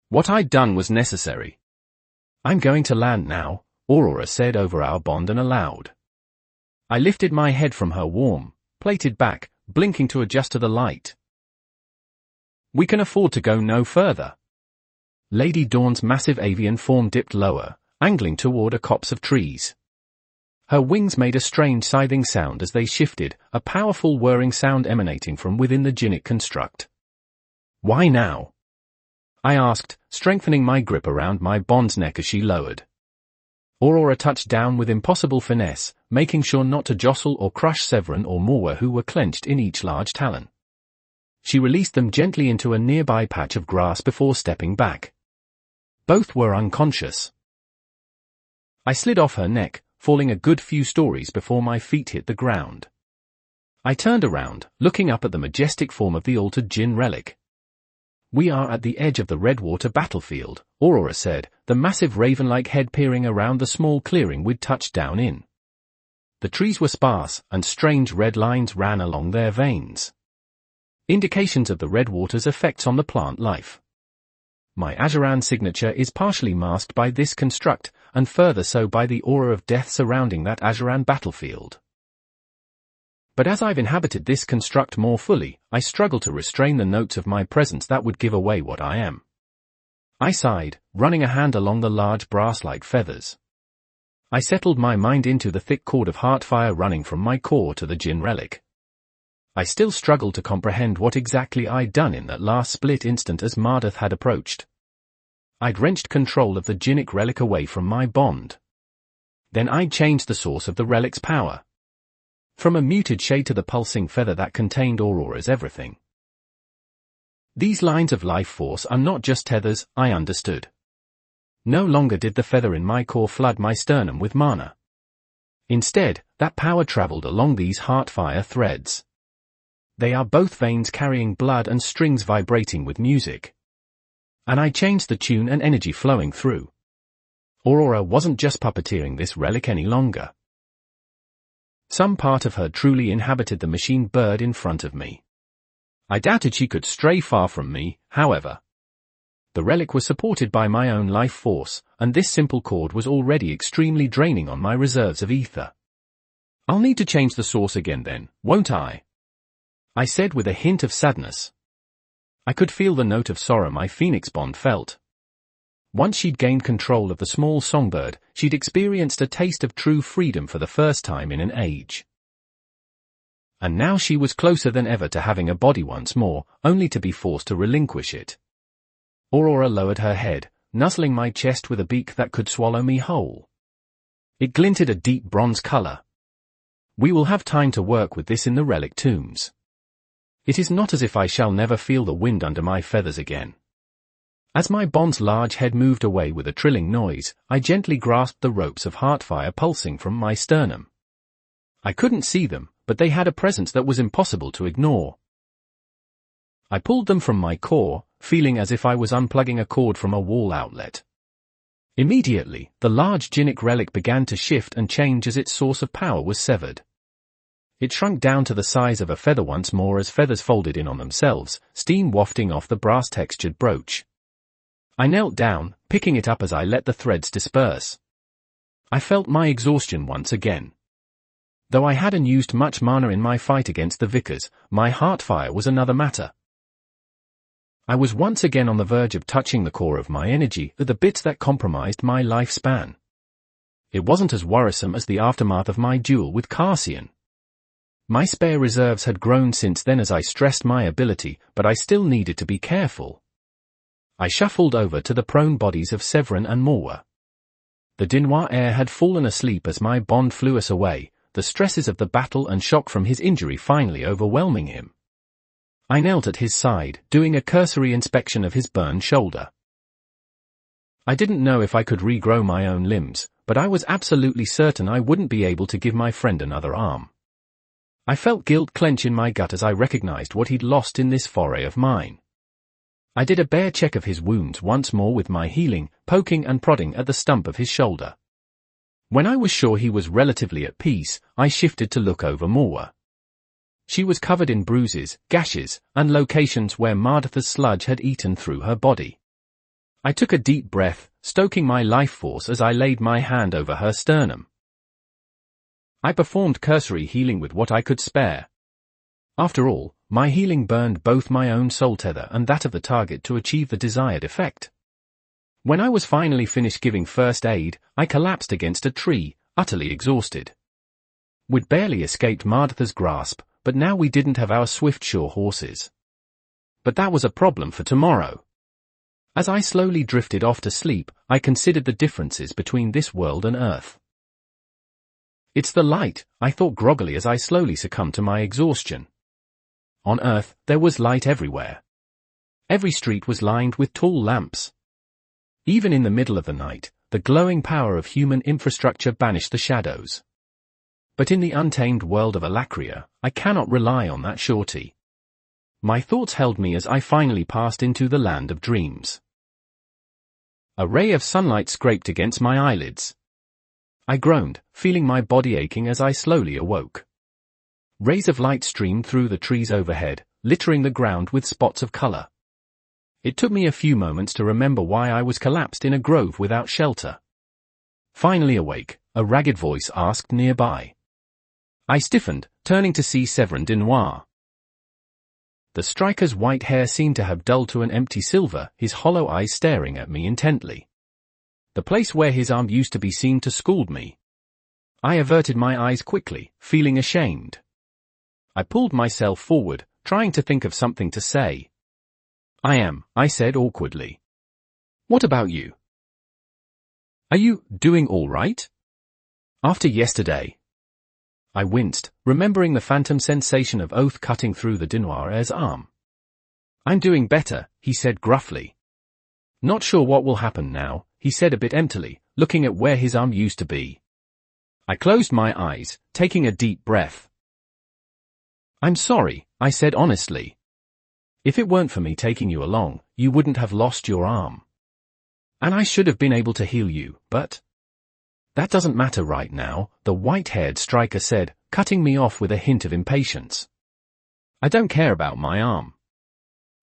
Speaker 1: What I'd done was necessary. I'm going to land now, Aurora said over our bond and aloud. I lifted my head from her warm, plated back, blinking to adjust to the light. We can afford to go no further. Lady Dawn's massive avian form dipped lower, angling toward a copse of trees. Her wings made a strange scything sound as they shifted, a powerful whirring sound emanating from within the Jinnic construct. Why now? I asked, strengthening my grip around my bond's neck as she lowered. Aurora touched down with impossible finesse, making sure not to jostle or crush Severin or Morwa, who were clenched in each large talon. She released them gently into a nearby patch of grass before stepping back. Both were unconscious. I slid off her neck, falling a good few stories before my feet hit the ground. I turned around, looking up at the majestic form of the altered Jinn relic. We are at the edge of the Redwater battlefield, Aurora said, the massive raven-like head peering around the small clearing we'd touched down in. The trees were sparse, and strange red lines ran along their veins. Indications of the Redwater's effects on the plant life. My Azuran signature is partially masked by this construct, and further so by the aura of death surrounding that Azuran battlefield. But as I've inhabited this construct more fully, I struggle to restrain the notes of my presence that would give away what I am. I sighed, running a hand along the large brass-like feathers. I settled my mind into the thick cord of heartfire running from my core to the Jinn relic. I still struggled to comprehend what exactly I'd done in that last split instant as Mardath had approached. I'd wrenched control of the Jinnic relic away from my bond. Then I'd changed the source of the relic's power. From a muted shade to the pulsing feather that contained Aurora's everything. These lines of life force are not just tethers, I understood. No longer did the feather in my core flood my sternum with mana. Instead, that power traveled along these heartfire threads. They are both veins carrying blood and strings vibrating with music. And I changed the tune and energy flowing through. Aurora wasn't just puppeteering this relic any longer. Some part of her truly inhabited the machine bird in front of me. I doubted she could stray far from me, however. The relic was supported by my own life force, and this simple cord was already extremely draining on my reserves of ether. I'll need to change the source again then, won't I? I said with a hint of sadness. I could feel the note of sorrow my Phoenix bond felt. Once she'd gained control of the small songbird, she'd experienced a taste of true freedom for the first time in an age. And now she was closer than ever to having a body once more, only to be forced to relinquish it. Aurora lowered her head, nuzzling my chest with a beak that could swallow me whole. It glinted a deep bronze color. We will have time to work with this in the relic tombs. It is not as if I shall never feel the wind under my feathers again. As my bond's large head moved away with a trilling noise, I gently grasped the ropes of heartfire pulsing from my sternum. I couldn't see them, but they had a presence that was impossible to ignore. I pulled them from my core, feeling as if I was unplugging a cord from a wall outlet. Immediately, the large Jinnic relic began to shift and change as its source of power was severed. It shrunk down to the size of a feather once more as feathers folded in on themselves, steam wafting off the brass-textured brooch. I knelt down, picking it up as I let the threads disperse. I felt my exhaustion once again. Though I hadn't used much mana in my fight against the Vickers, my heartfire was another matter. I was once again on the verge of touching the core of my energy, the bits that compromised my lifespan. It wasn't as worrisome as the aftermath of my duel with Cassian. My spare reserves had grown since then as I stressed my ability, but I still needed to be careful. I shuffled over to the prone bodies of Severin and Morwa. The Dinois heir had fallen asleep as my bond flew us away, the stresses of the battle and shock from his injury finally overwhelming him. I knelt at his side, doing a cursory inspection of his burned shoulder. I didn't know if I could regrow my own limbs, but I was absolutely certain I wouldn't be able to give my friend another arm. I felt guilt clench in my gut as I recognized what he'd lost in this foray of mine. I did a bare check of his wounds once more with my healing, poking and prodding at the stump of his shoulder. When I was sure he was relatively at peace, I shifted to look over Morwa. She was covered in bruises, gashes, and locations where Mardatha's sludge had eaten through her body. I took a deep breath, stoking my life force as I laid my hand over her sternum. I performed cursory healing with what I could spare. After all, my healing burned both my own soul tether and that of the target to achieve the desired effect. When I was finally finished giving first aid, I collapsed against a tree, utterly exhausted. We'd barely escaped Mardatha's grasp, but now we didn't have our swift shore horses. But that was a problem for tomorrow. As I slowly drifted off to sleep, I considered the differences between this world and Earth. It's the light, I thought groggily as I slowly succumbed to my exhaustion. On Earth, there was light everywhere. Every street was lined with tall lamps. Even in the middle of the night, the glowing power of human infrastructure banished the shadows. But in the untamed world of Alacria, I cannot rely on that surety. My thoughts held me as I finally passed into the land of dreams. A ray of sunlight scraped against my eyelids. I groaned, feeling my body aching as I slowly awoke. Rays of light streamed through the trees overhead, littering the ground with spots of color. It took me a few moments to remember why I was collapsed in a grove without shelter. Finally awake, a ragged voice asked nearby. I stiffened, turning to see Severin de Noir. The striker's white hair seemed to have dulled to an empty silver, his hollow eyes staring at me intently. The place where his arm used to be seemed to scald me. I averted my eyes quickly, feeling ashamed. I pulled myself forward, trying to think of something to say. I said awkwardly. What about you? Are you doing all right? After yesterday. I winced, remembering the phantom sensation of oath cutting through the de Noir's arm. I'm doing better, he said gruffly. Not sure what will happen now, he said a bit emptily, looking at where his arm used to be. I closed my eyes, taking a deep breath. I'm sorry, I said honestly. If it weren't for me taking you along, you wouldn't have lost your arm. And I should have been able to heal you, but... That doesn't matter right now, the white-haired striker said, cutting me off with a hint of impatience. I don't care about my arm.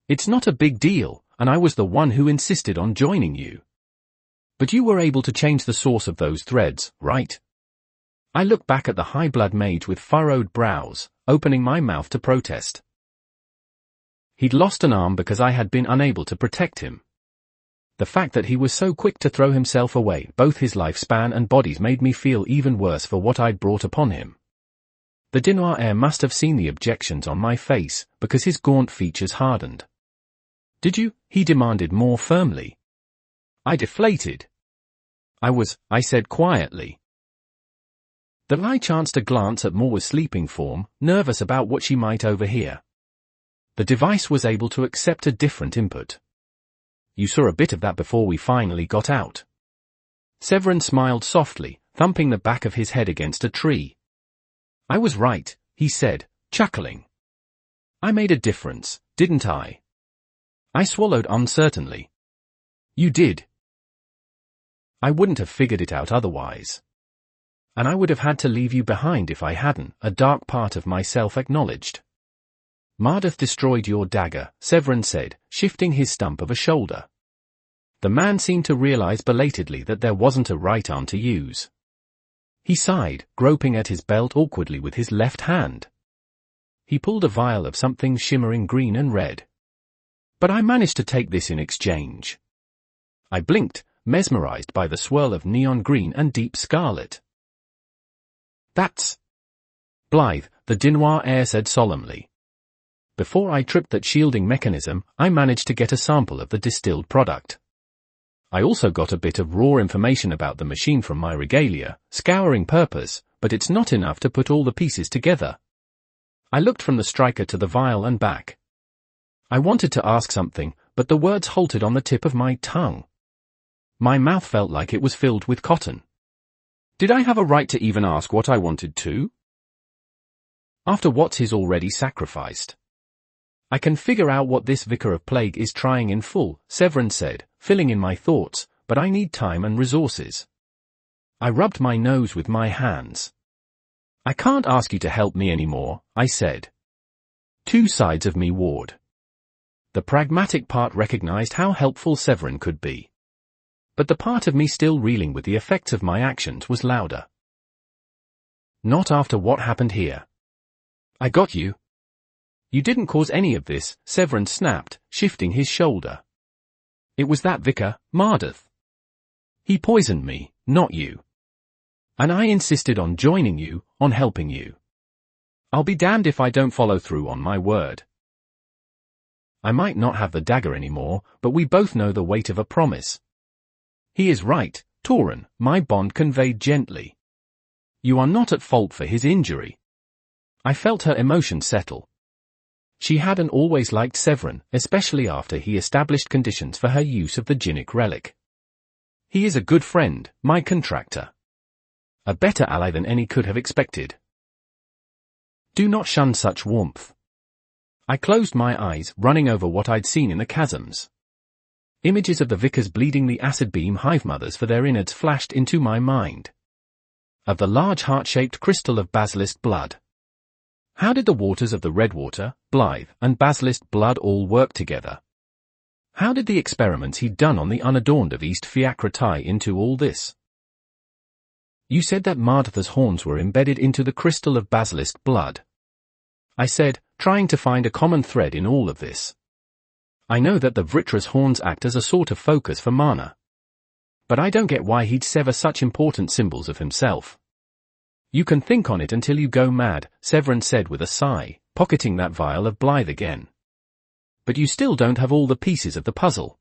Speaker 1: It's not a big deal, and I was the one who insisted on joining you. But you were able to change the source of those threads, right? I looked back at the high-blood mage with furrowed brows, opening my mouth to protest. He'd lost an arm because I had been unable to protect him. The fact that he was so quick to throw himself away, both his lifespan and bodies, made me feel even worse for what I'd brought upon him. The de Noir must have seen the objections on my face, because his gaunt features hardened. Did you? He demanded more firmly. I deflated. I said quietly. The lie chanced to glance at Morwa's sleeping form, nervous about what she might overhear. The device was able to accept a different input. You saw a bit of that before we finally got out. Severin smiled softly, thumping the back of his head against a tree. I was right, he said, chuckling. I made a difference, didn't I? I swallowed uncertainly. You did. I wouldn't have figured it out otherwise. And I would have had to leave you behind if I hadn't, a dark part of myself acknowledged. Mardath destroyed your dagger, Severin said, shifting his stump of a shoulder. The man seemed to realize belatedly that there wasn't a right arm to use. He sighed, groping at his belt awkwardly with his left hand. He pulled a vial of something shimmering green and red. But I managed to take this in exchange. I blinked, mesmerized by the swirl of neon green and deep scarlet. That's Blythe, the de Noir said solemnly. Before I tripped that shielding mechanism, I managed to get a sample of the distilled product. I also got a bit of raw information about the machine from my regalia, scouring purpose, but it's not enough to put all the pieces together. I looked from the striker to the vial and back. I wanted to ask something, but the words halted on the tip of my tongue. My mouth felt like it was filled with cotton. Did I have a right to even ask what I wanted to? After what he's already sacrificed. I can figure out what this Vicar of Plague is trying in full, Severin said, filling in my thoughts, but I need time and resources. I rubbed my nose with my hands. I can't ask you to help me anymore, I said. Two sides of me warred. The pragmatic part recognized how helpful Severin could be. But the part of me still reeling with the effects of my actions was louder. Not after what happened here. I got you. You didn't cause any of this, Severin snapped, shifting his shoulder. It was that vicar, Mardyth. He poisoned me, not you. And I insisted on joining you, on helping you. I'll be damned if I don't follow through on my word. I might not have the dagger anymore, but we both know the weight of a promise. He is right, Tauren, my bond conveyed gently. You are not at fault for his injury. I felt her emotion settle. She hadn't always liked Severin, especially after he established conditions for her use of the Jinnik relic. He is a good friend, my contractor. A better ally than any could have expected. Do not shun such warmth. I closed my eyes, running over what I'd seen in the chasms. Images of the vicars bleeding the acid beam hive mothers for their innards flashed into my mind. Of the large heart-shaped crystal of basilisk blood. How did the waters of the Redwater, Blythe, and basilisk blood all work together? How did the experiments he'd done on the unadorned of East Fiacre tie into all this? You said that Mardyth's horns were embedded into the crystal of basilisk blood. I said, trying to find a common thread in all of this. I know that the Vritra's horns act as a sort of focus for mana. But I don't get why he'd sever such important symbols of himself. You can think on it until you go mad, Severin said with a sigh, pocketing that vial of Blythe again. But you still don't have all the pieces of the puzzle.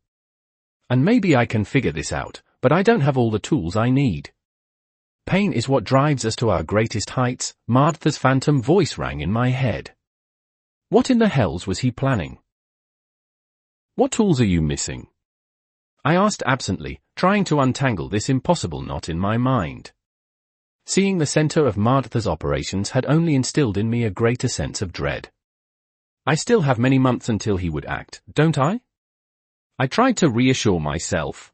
Speaker 1: And maybe I can figure this out, but I don't have all the tools I need. Pain is what drives us to our greatest heights, Mardyth's phantom voice rang in my head. What in the hells was he planning? What tools are you missing? I asked absently, trying to untangle this impossible knot in my mind. Seeing the center of Mardyth's operations had only instilled in me a greater sense of dread. I still have many months until he would act, don't I? I tried to reassure myself.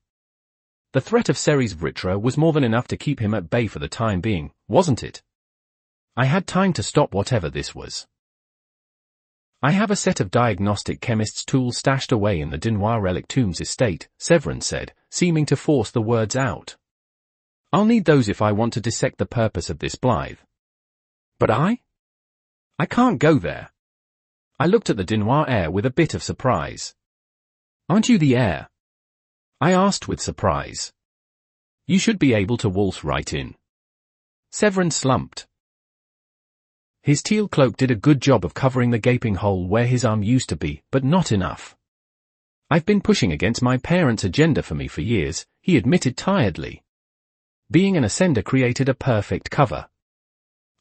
Speaker 1: The threat of Ceres Vritra was more than enough to keep him at bay for the time being, wasn't it? I had time to stop whatever this was. I have a set of diagnostic chemist's tools stashed away in the Denoir Relic Tombs estate, Severin said, seeming to force the words out. I'll need those if I want to dissect the purpose of this Blythe. But I can't go there. I looked at the Denoir heir with a bit of surprise. Aren't you the heir? I asked with surprise. You should be able to waltz right in. Severin slumped. His teal cloak did a good job of covering the gaping hole where his arm used to be, but not enough. I've been pushing against my parents' agenda for me for years, he admitted tiredly. Being an ascender created a perfect cover.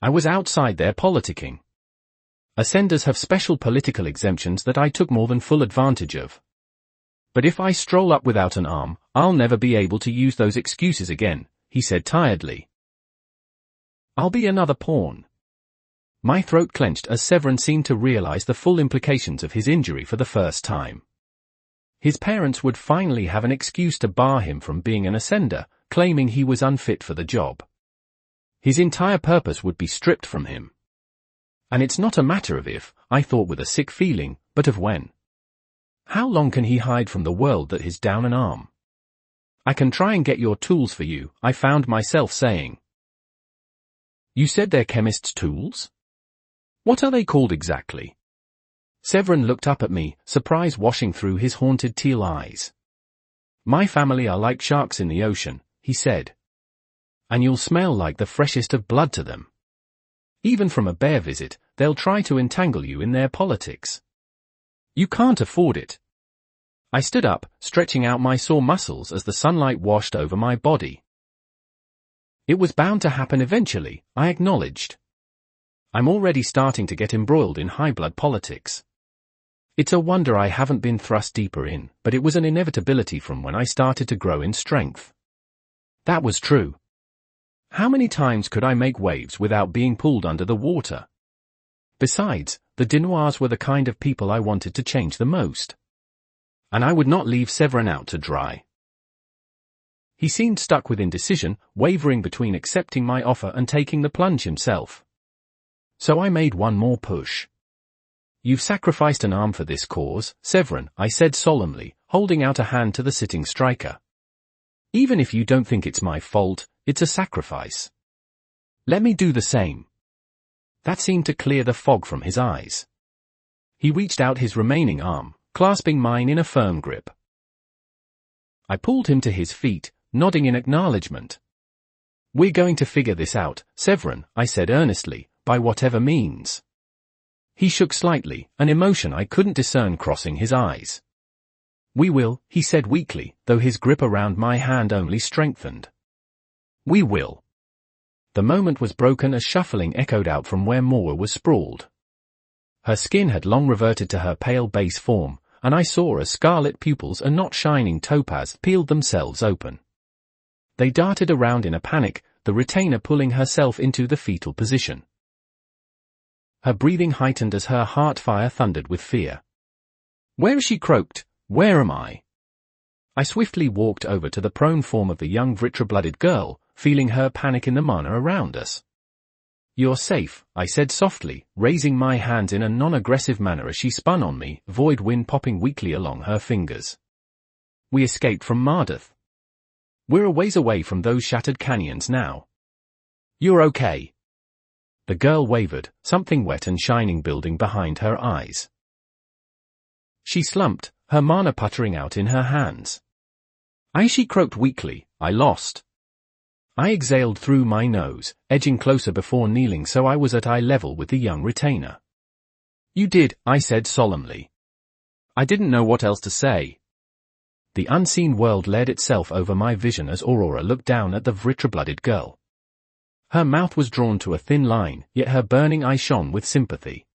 Speaker 1: I was outside their politicking. Ascenders have special political exemptions that I took more than full advantage of. But if I stroll up without an arm, I'll never be able to use those excuses again, he said tiredly. I'll be another pawn. My throat clenched as Severin seemed to realize the full implications of his injury for the first time. His parents would finally have an excuse to bar him from being an ascender, claiming he was unfit for the job. His entire purpose would be stripped from him. And it's not a matter of if, I thought with a sick feeling, but of when. How long can he hide from the world that is down an arm? I can try and get your tools for you, I found myself saying. You said they're chemist's tools? What are they called exactly? Severin looked up at me, surprise washing through his haunted teal eyes. My family are like sharks in the ocean, he said. And you'll smell like the freshest of blood to them. Even from a bear visit, they'll try to entangle you in their politics. You can't afford it. I stood up, stretching out my sore muscles as the sunlight washed over my body. It was bound to happen eventually, I acknowledged. I'm already starting to get embroiled in high-blood politics. It's a wonder I haven't been thrust deeper in, but it was an inevitability from when I started to grow in strength. That was true. How many times could I make waves without being pulled under the water? Besides, the Dinoirs were the kind of people I wanted to change the most. And I would not leave Severin out to dry. He seemed stuck with indecision, wavering between accepting my offer and taking the plunge himself. So I made one more push. You've sacrificed an arm for this cause, Severin, I said solemnly, holding out a hand to the sitting striker. Even if you don't think it's my fault, it's a sacrifice. Let me do the same. That seemed to clear the fog from his eyes. He reached out his remaining arm, clasping mine in a firm grip. I pulled him to his feet, nodding in acknowledgement. We're going to figure this out, Severin, I said earnestly, by whatever means. He shook slightly, an emotion I couldn't discern crossing his eyes. We will, he said weakly, though his grip around my hand only strengthened. We will. The moment was broken as shuffling echoed out from where Moa was sprawled. Her skin had long reverted to her pale base form, and I saw as scarlet pupils and not shining topaz peeled themselves open. They darted around in a panic, the retainer pulling herself into the fetal position. Her breathing heightened as her heart fire thundered with fear. Where is she? Croaked. Where am I? I swiftly walked over to the prone form of the young Vritra-blooded girl, feeling her panic in the mana around us. You're safe, I said softly, raising my hands in a non-aggressive manner as she spun on me, void wind popping weakly along her fingers. We escaped from Mardath. We're a ways away from those shattered canyons now. You're okay. The girl wavered, something wet and shining building behind her eyes. She slumped, her mana puttering out in her hands. She croaked weakly, I lost. I exhaled through my nose, edging closer before kneeling so I was at eye level with the young retainer. You did, I said solemnly. I didn't know what else to say. The unseen world led itself over my vision as Aurora looked down at the Vritra-blooded girl. Her mouth was drawn to a thin line, yet her burning eye shone with sympathy.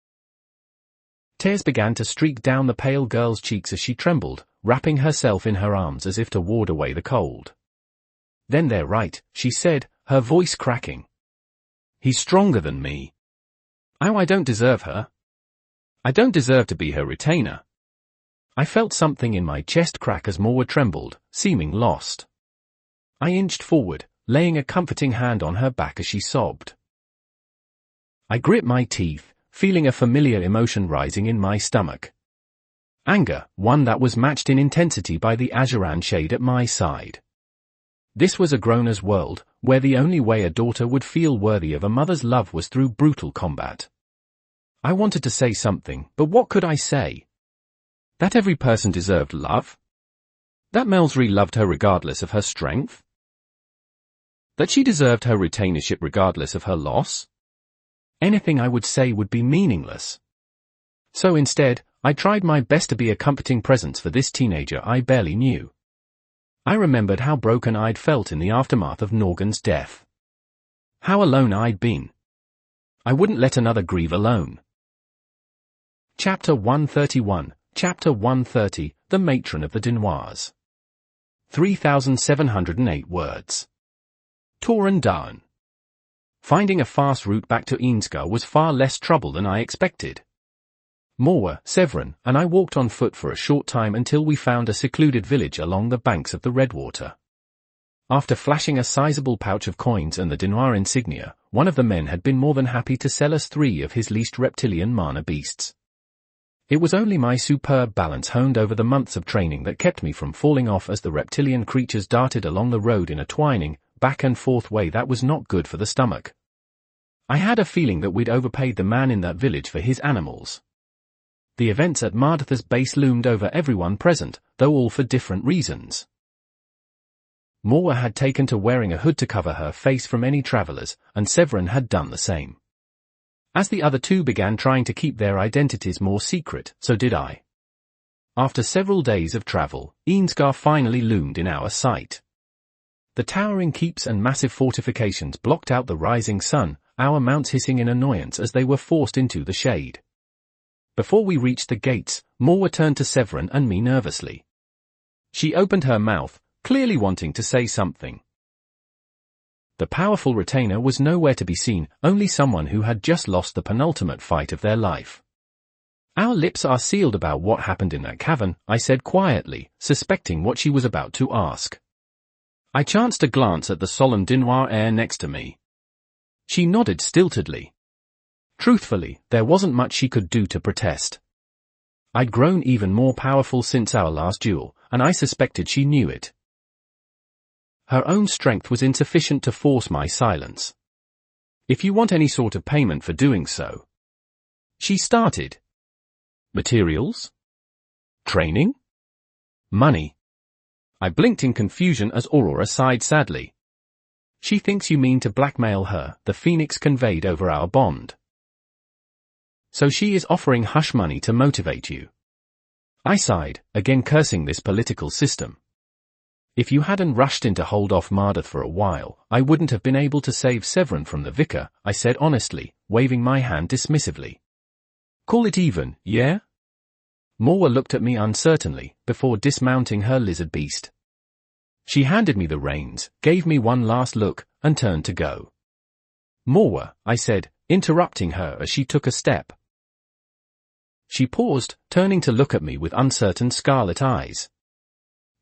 Speaker 1: Tears began to streak down the pale girl's cheeks as she trembled, wrapping herself in her arms as if to ward away the cold. Then they're right, she said, her voice cracking. He's stronger than me. I don't deserve her. I don't deserve to be her retainer. I felt something in my chest crack as Moa trembled, seeming lost. I inched forward, laying a comforting hand on her back as she sobbed. I grit my teeth, feeling a familiar emotion rising in my stomach. Anger, one that was matched in intensity by the Azuran shade at my side. This was a groaner's world, where the only way a daughter would feel worthy of a mother's love was through brutal combat. I wanted to say something, but what could I say? That every person deserved love? That Melsry loved her regardless of her strength? That she deserved her retainership regardless of her loss? Anything I would say would be meaningless. So instead, I tried my best to be a comforting presence for this teenager I barely knew. I remembered how broken I'd felt in the aftermath of Norgan's death. How alone I'd been. I wouldn't let another grieve alone. Chapter 131, Chapter 130, The Matron of the Dinoirs. 3,708 words. Toran Dawn. Finding a fast route back to Eansgar was far less trouble than I expected. Moa, Severin, and I walked on foot for a short time until we found a secluded village along the banks of the Redwater. After flashing a sizable pouch of coins and the Dinoir insignia, one of the men had been more than happy to sell us 3 of his least reptilian mana beasts. It was only my superb balance honed over the months of training that kept me from falling off as the reptilian creatures darted along the road in a twining, back and forth way that was not good for the stomach. I had a feeling that we'd overpaid the man in that village for his animals. The events at Mardath's base loomed over everyone present, though all for different reasons. Moa had taken to wearing a hood to cover her face from any travelers, and Severin had done the same. As the other 2 began trying to keep their identities more secret, so did I. After several days of travel, Eansgar finally loomed in our sight. The towering keeps and massive fortifications blocked out the rising sun, our mounts hissing in annoyance as they were forced into the shade. Before we reached the gates, Morwa turned to Severin and me nervously. She opened her mouth, clearly wanting to say something. The powerful retainer was nowhere to be seen, only someone who had just lost the penultimate fight of their life. Our lips are sealed about what happened in that cavern, I said quietly, suspecting what she was about to ask. I chanced a glance at the solemn Dinoir heir next to me. She nodded stiltedly. Truthfully, there wasn't much she could do to protest. I'd grown even more powerful since our last duel, and I suspected she knew it. Her own strength was insufficient to force my silence. If you want any sort of payment for doing so. She started. Materials? Training? Money? I blinked in confusion as Aurora sighed sadly. She thinks you mean to blackmail her, the phoenix conveyed over our bond. So she is offering hush money to motivate you. I sighed, again cursing this political system. If you hadn't rushed in to hold off Mardath for a while, I wouldn't have been able to save Severin from the vicar, I said honestly, waving my hand dismissively. Call it even, yeah? Morwa looked at me uncertainly, before dismounting her lizard beast. She handed me the reins, gave me one last look, and turned to go. Morwa, I said, interrupting her as she took a step. She paused, turning to look at me with uncertain scarlet eyes.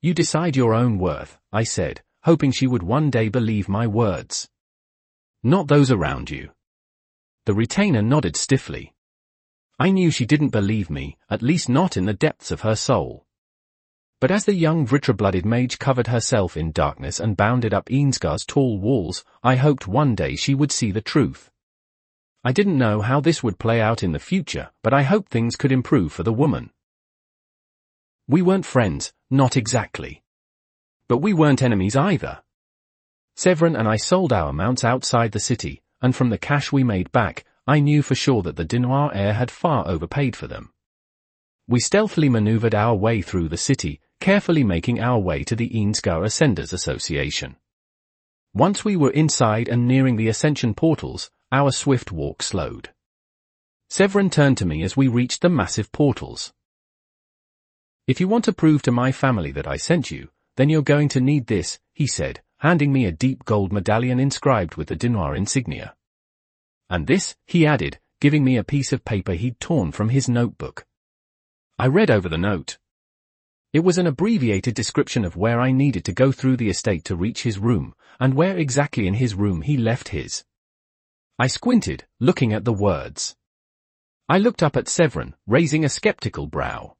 Speaker 1: You decide your own worth, I said, hoping she would one day believe my words. Not those around you. The retainer nodded stiffly. I knew she didn't believe me, at least not in the depths of her soul. But as the young Vritra-blooded mage covered herself in darkness and bounded up Eensgar's tall walls, I hoped one day she would see the truth. I didn't know how this would play out in the future, but I hoped things could improve for the woman. We weren't friends, not exactly. But we weren't enemies either. Severin and I sold our mounts outside the city, and from the cash we made back, I knew for sure that the Dinoir heir had far overpaid for them. We stealthily maneuvered our way through the city, carefully making our way to the Eensgar Ascenders Association. Once we were inside and nearing the Ascension portals, our swift walk slowed. Severin turned to me as we reached the massive portals. If you want to prove to my family that I sent you, then you're going to need this, he said, handing me a deep gold medallion inscribed with the Dinoir insignia. And this, he added, giving me a piece of paper he'd torn from his notebook. I read over the note. It was an abbreviated description of where I needed to go through the estate to reach his room, and where exactly in his room he left his. I squinted, looking at the words. I looked up at Severin, raising a skeptical brow.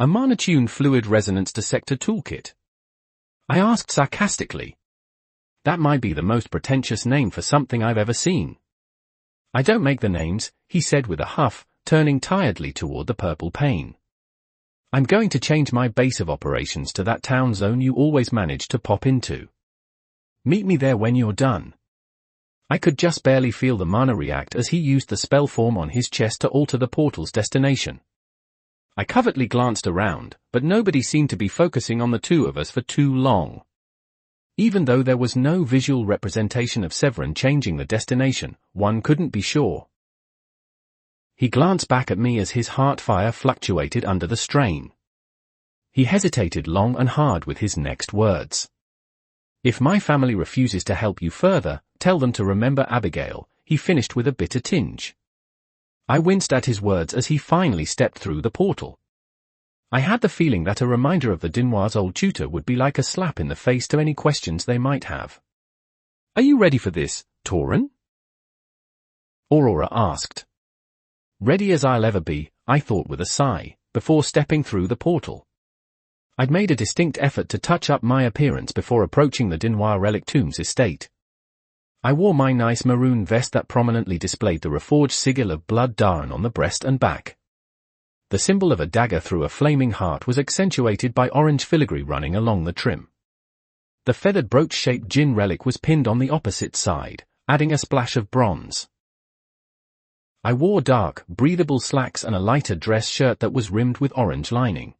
Speaker 1: A Marnatune Fluid Resonance Dissector Toolkit? I asked sarcastically. That might be the most pretentious name for something I've ever seen. I don't make the names, he said with a huff, turning tiredly toward the purple pane. I'm going to change my base of operations to that town zone you always manage to pop into. Meet me there when you're done. I could just barely feel the mana react as he used the spell form on his chest to alter the portal's destination. I covertly glanced around, but nobody seemed to be focusing on the two of us for too long. Even though there was no visual representation of Severin changing the destination, one couldn't be sure. He glanced back at me as his heart fire fluctuated under the strain. He hesitated long and hard with his next words. If my family refuses to help you further, tell them to remember Abigail, he finished with a bitter tinge. I winced at his words as he finally stepped through the portal. I had the feeling that a reminder of the Dinoir's old tutor would be like a slap in the face to any questions they might have. Are you ready for this, Tauren? Aurora asked. Ready as I'll ever be, I thought with a sigh, before stepping through the portal. I'd made a distinct effort to touch up my appearance before approaching the Dinoir Relic Tomb's estate. I wore my nice maroon vest that prominently displayed the reforged sigil of Blood Darn on the breast and back. The symbol of a dagger through a flaming heart was accentuated by orange filigree running along the trim. The feathered brooch-shaped Jinn relic was pinned on the opposite side, adding a splash of bronze. I wore dark, breathable slacks and a lighter dress shirt that was rimmed with orange lining.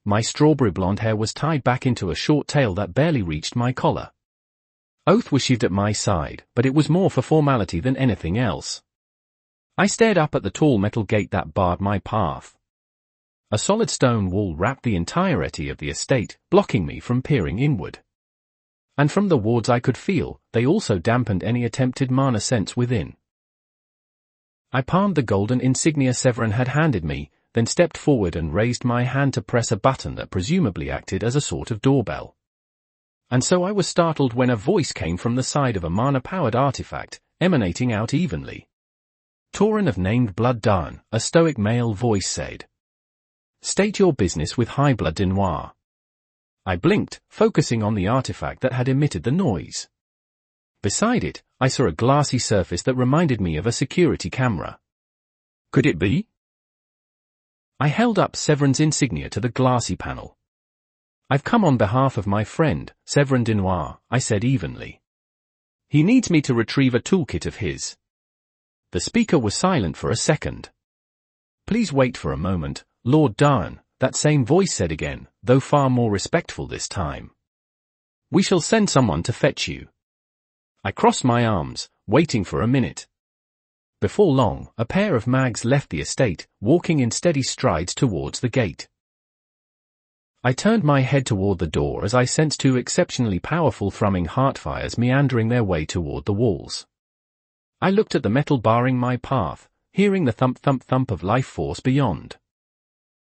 Speaker 1: My strawberry blonde hair was tied back into a short tail that barely reached my collar. Oath was sheathed at my side, but it was more for formality than anything else. I stared up at the tall metal gate that barred my path. A solid stone wall wrapped the entirety of the estate, blocking me from peering inward. And from the wards I could feel, they also dampened any attempted mana sense within. I palmed the golden insignia Severin had handed me, then stepped forward and raised my hand to press a button that presumably acted as a sort of doorbell. And so I was startled when a voice came from the side of a mana-powered artifact, emanating out evenly. Tauren of named Blood Darn, a stoic male voice said. State your business with High Blood Denoir. I blinked, focusing on the artifact that had emitted the noise. Beside it, I saw a glassy surface that reminded me of a security camera. Could it be? I held up Severin's insignia to the glassy panel. I've come on behalf of my friend, Severin Denoir, I said evenly. He needs me to retrieve a toolkit of his. The speaker was silent for a second. Please wait for a moment, Lord Darn, that same voice said again, though far more respectful this time. We shall send someone to fetch you. I crossed my arms, waiting for a minute. Before long, a pair of mags left the estate, walking in steady strides towards the gate. I turned my head toward the door as I sensed two exceptionally powerful thrumming heartfires meandering their way toward the walls. I looked at the metal barring my path, hearing the thump-thump-thump of life force beyond.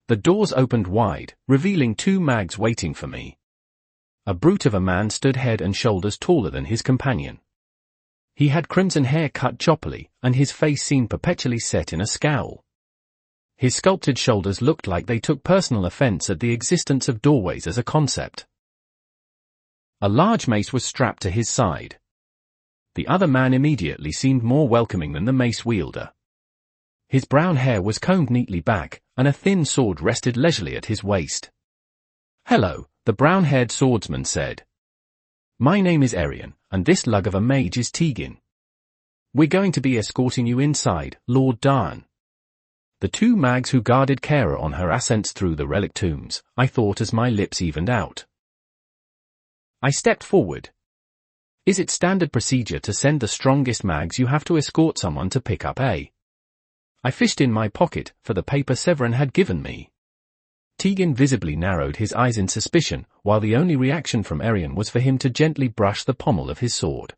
Speaker 1: The doors opened wide, revealing two mags waiting for me. A brute of a man stood head and shoulders taller than his companion. He had crimson hair cut choppily, and his face seemed perpetually set in a scowl. His sculpted shoulders looked like they took personal offense at the existence of doorways as a concept. A large mace was strapped to his side. The other man immediately seemed more welcoming than the mace wielder. His brown hair was combed neatly back, and a thin sword rested leisurely at his waist. Hello, the brown-haired swordsman said. My name is Arian, and this lug of a mage is Tegan. We're going to be escorting you inside, Lord Darn. The two mags who guarded Kara on her ascents through the relic tombs, I thought as my lips evened out. I stepped forward. Is it standard procedure to send the strongest mags you have to escort someone to pick up a? I fished in my pocket for the paper Severin had given me. Tegan visibly narrowed his eyes in suspicion, while the only reaction from Arian was for him to gently brush the pommel of his sword.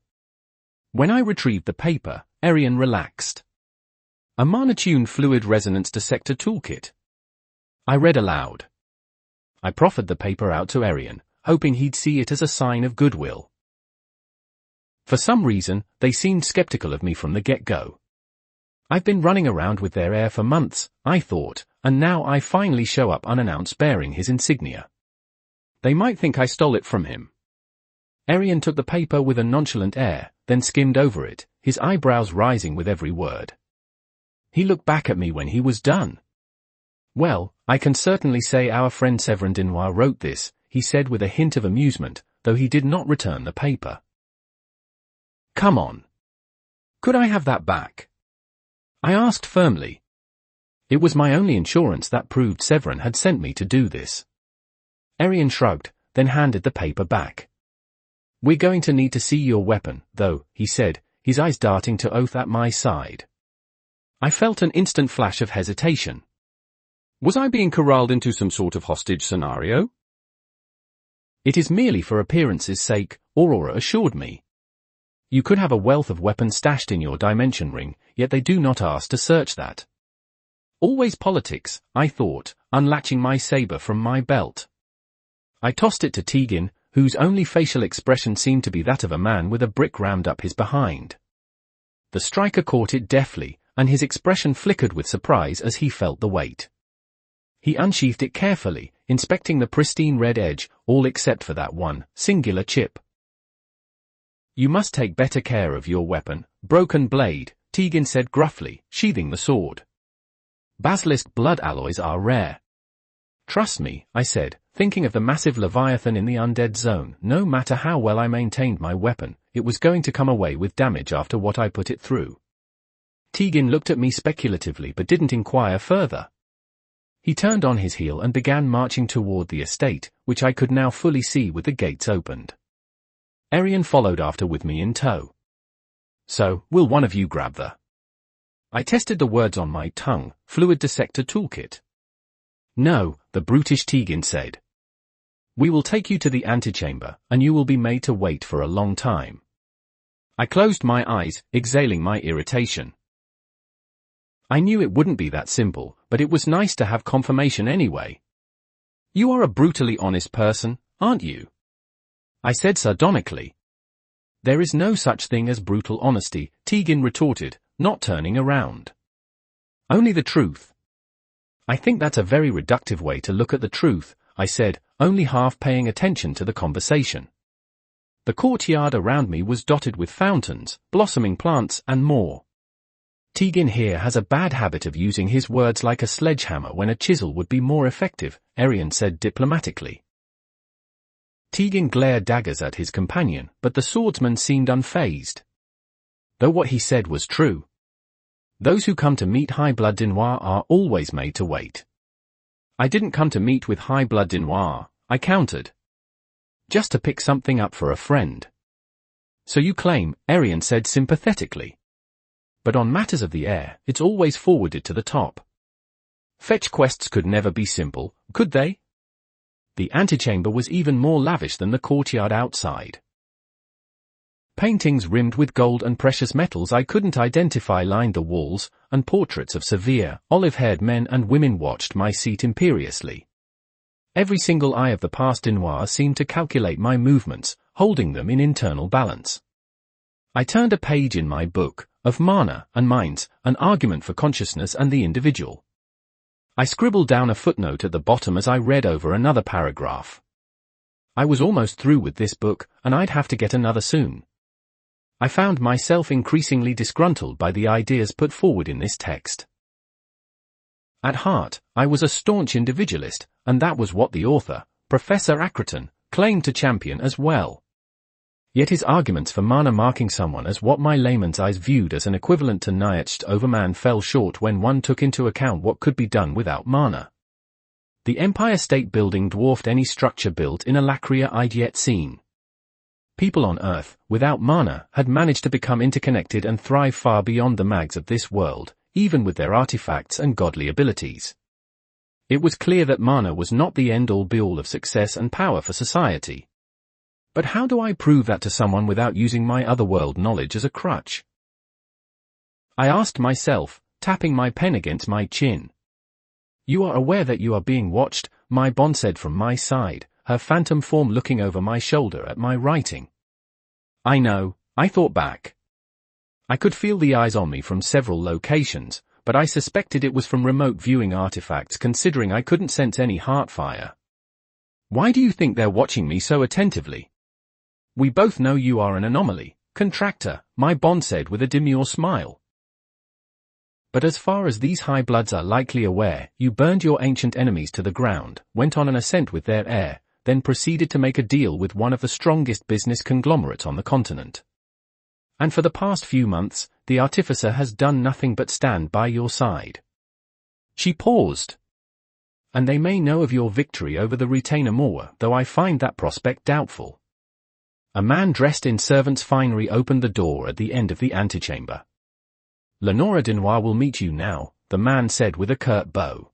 Speaker 1: When I retrieved the paper, Arian relaxed. A mana-tuned fluid resonance dissector toolkit. I read aloud. I proffered the paper out to Arian, hoping he'd see it as a sign of goodwill. For some reason, they seemed skeptical of me from the get-go. I've been running around with their heir for months, I thought, and now I finally show up unannounced bearing his insignia. They might think I stole it from him. Arian took the paper with a nonchalant air, then skimmed over it, his eyebrows rising with every word. He looked back at me when he was done. Well, I can certainly say our friend Severin Denoir wrote this, he said with a hint of amusement, though he did not return the paper. Come on. Could I have that back? I asked firmly. It was my only insurance that proved Severin had sent me to do this. Arian shrugged, then handed the paper back. We're going to need to see your weapon, though, he said, his eyes darting to Oath at my side. I felt an instant flash of hesitation. Was I being corralled into some sort of hostage scenario? It is merely for appearance's sake, Aurora assured me. You could have a wealth of weapons stashed in your dimension ring, yet they do not ask to search that. Always politics, I thought, unlatching my saber from my belt. I tossed it to Tegan, whose only facial expression seemed to be that of a man with a brick rammed up his behind. The striker caught it deftly, and his expression flickered with surprise as he felt the weight. He unsheathed it carefully, inspecting the pristine red edge, all except for that one singular chip. You must take better care of your weapon, Broken Blade, Tegan said gruffly, sheathing the sword. Basilisk blood alloys are rare. Trust me, I said, thinking of the massive leviathan in the undead zone. No matter how well I maintained my weapon, it was going to come away with damage after what I put it through. Tegan looked at me speculatively but didn't inquire further. He turned on his heel and began marching toward the estate, which I could now fully see with the gates opened. Arian followed after with me in tow. "So, will one of you grab the—" I tested the words on my tongue, fluid dissector toolkit. "No," the brutish Tegan said. "We will take you to the antechamber, and you will be made to wait for a long time." I closed my eyes, exhaling my irritation. I knew it wouldn't be that simple, but it was nice to have confirmation anyway. "You are a brutally honest person, aren't you?" I said sardonically. "There is no such thing as brutal honesty," Tegan retorted, not turning around. "Only the truth." "I think that's a very reductive way to look at the truth," I said, only half paying attention to the conversation. The courtyard around me was dotted with fountains, blossoming plants, and more. "Tegan here has a bad habit of using his words like a sledgehammer when a chisel would be more effective," Arian said diplomatically. Tegan glared daggers at his companion, but the swordsman seemed unfazed. Though what he said was true. Those who come to meet High-Blood Dinois are always made to wait. "I didn't come to meet with High-Blood Dinois," I countered. "Just to pick something up for a friend." "So you claim," Arian said sympathetically. "But on matters of the air, it's always forwarded to the top. Fetch quests could never be simple, could they?" The antechamber was even more lavish than the courtyard outside. Paintings rimmed with gold and precious metals I couldn't identify lined the walls, and portraits of severe, olive-haired men and women watched my seat imperiously. Every single eye of the past Dinois seemed to calculate my movements, holding them in internal balance. I turned a page in my book, of Mana and Minds, an argument for consciousness and the individual. I scribbled down a footnote at the bottom as I read over another paragraph. I was almost through with this book, and I'd have to get another soon. I found myself increasingly disgruntled by the ideas put forward in this text. At heart, I was a staunch individualist, and that was what the author, Professor Ackerton, claimed to champion as well. Yet his arguments for mana marking someone as what my layman's eyes viewed as an equivalent to Nietzsche's Overman fell short when one took into account what could be done without mana. The Empire State Building dwarfed any structure built in Alacria I'd yet seen. People on Earth, without mana, had managed to become interconnected and thrive far beyond the mags of this world, even with their artifacts and godly abilities. It was clear that mana was not the end-all be-all of success and power for society. But how do I prove that to someone without using my otherworld knowledge as a crutch? I asked myself, tapping my pen against my chin. "You are aware that you are being watched," my Bond said from my side, her phantom form looking over my shoulder at my writing. "I know," I thought back. I could feel the eyes on me from several locations, but I suspected it was from remote viewing artifacts considering I couldn't sense any heartfire. "Why do you think they're watching me so attentively?" "We both know you are an anomaly, contractor," my Bond said with a demure smile. "But as far as these high-bloods are likely aware, you burned your ancient enemies to the ground, went on an ascent with their heir, then proceeded to make a deal with one of the strongest business conglomerates on the continent. And for the past few months, the artificer has done nothing but stand by your side." She paused. "And they may know of your victory over the retainer Moa, though I find that prospect doubtful." A man dressed in servant's finery opened the door at the end of the antechamber. "Lenora Dinois will meet you now," the man said with a curt bow.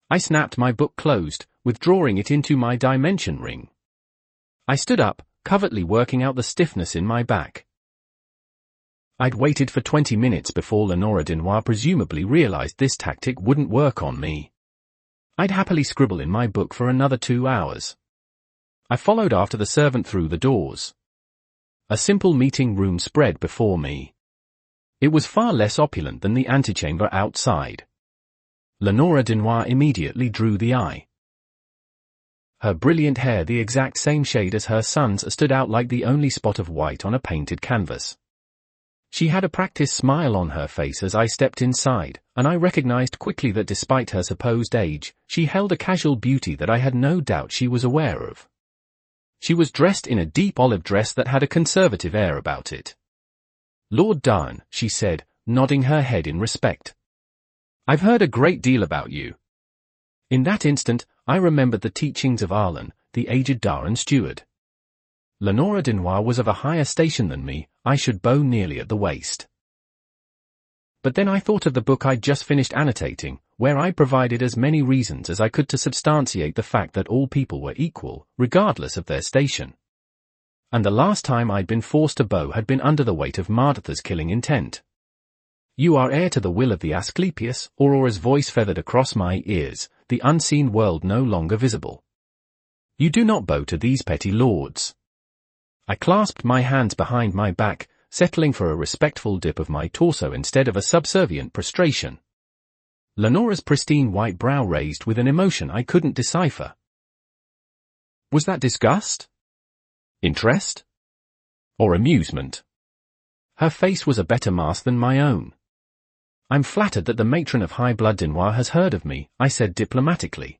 Speaker 1: I snapped my book closed, withdrawing it into my dimension ring. I stood up, covertly working out the stiffness in my back. I'd waited for 20 minutes before Lenora Dinois presumably realized this tactic wouldn't work on me. I'd happily scribble in my book for another 2 hours. I followed after the servant through the doors. A simple meeting room spread before me. It was far less opulent than the antechamber outside. Lenora Dinois immediately drew the eye. Her brilliant hair, the exact same shade as her son's, stood out like the only spot of white on a painted canvas. She had a practiced smile on her face as I stepped inside, and I recognized quickly that despite her supposed age, she held a casual beauty that I had no doubt she was aware of. She was dressed in a deep olive dress that had a conservative air about it. "Lord Darn," she said, nodding her head in respect. "I've heard a great deal about you." In that instant, I remembered the teachings of Arlen, the aged Darren steward. Lenora Denoir was of a higher station than me, I should bow nearly at the waist. But then I thought of the book I'd just finished annotating, where I provided as many reasons as I could to substantiate the fact that all people were equal, regardless of their station. And the last time I'd been forced to bow had been under the weight of Martha's killing intent. You are heir to the will of the Asclepius, Aurora's voice feathered across my ears, the unseen world no longer visible. You do not bow to these petty lords. I clasped my hands behind my back, settling for a respectful dip of my torso instead of a subservient prostration. Lenora's pristine white brow raised with an emotion I couldn't decipher. Was that disgust? Interest? Or amusement? Her face was a better mask than my own. I'm flattered that the matron of High Blood Denoir has heard of me, I said diplomatically.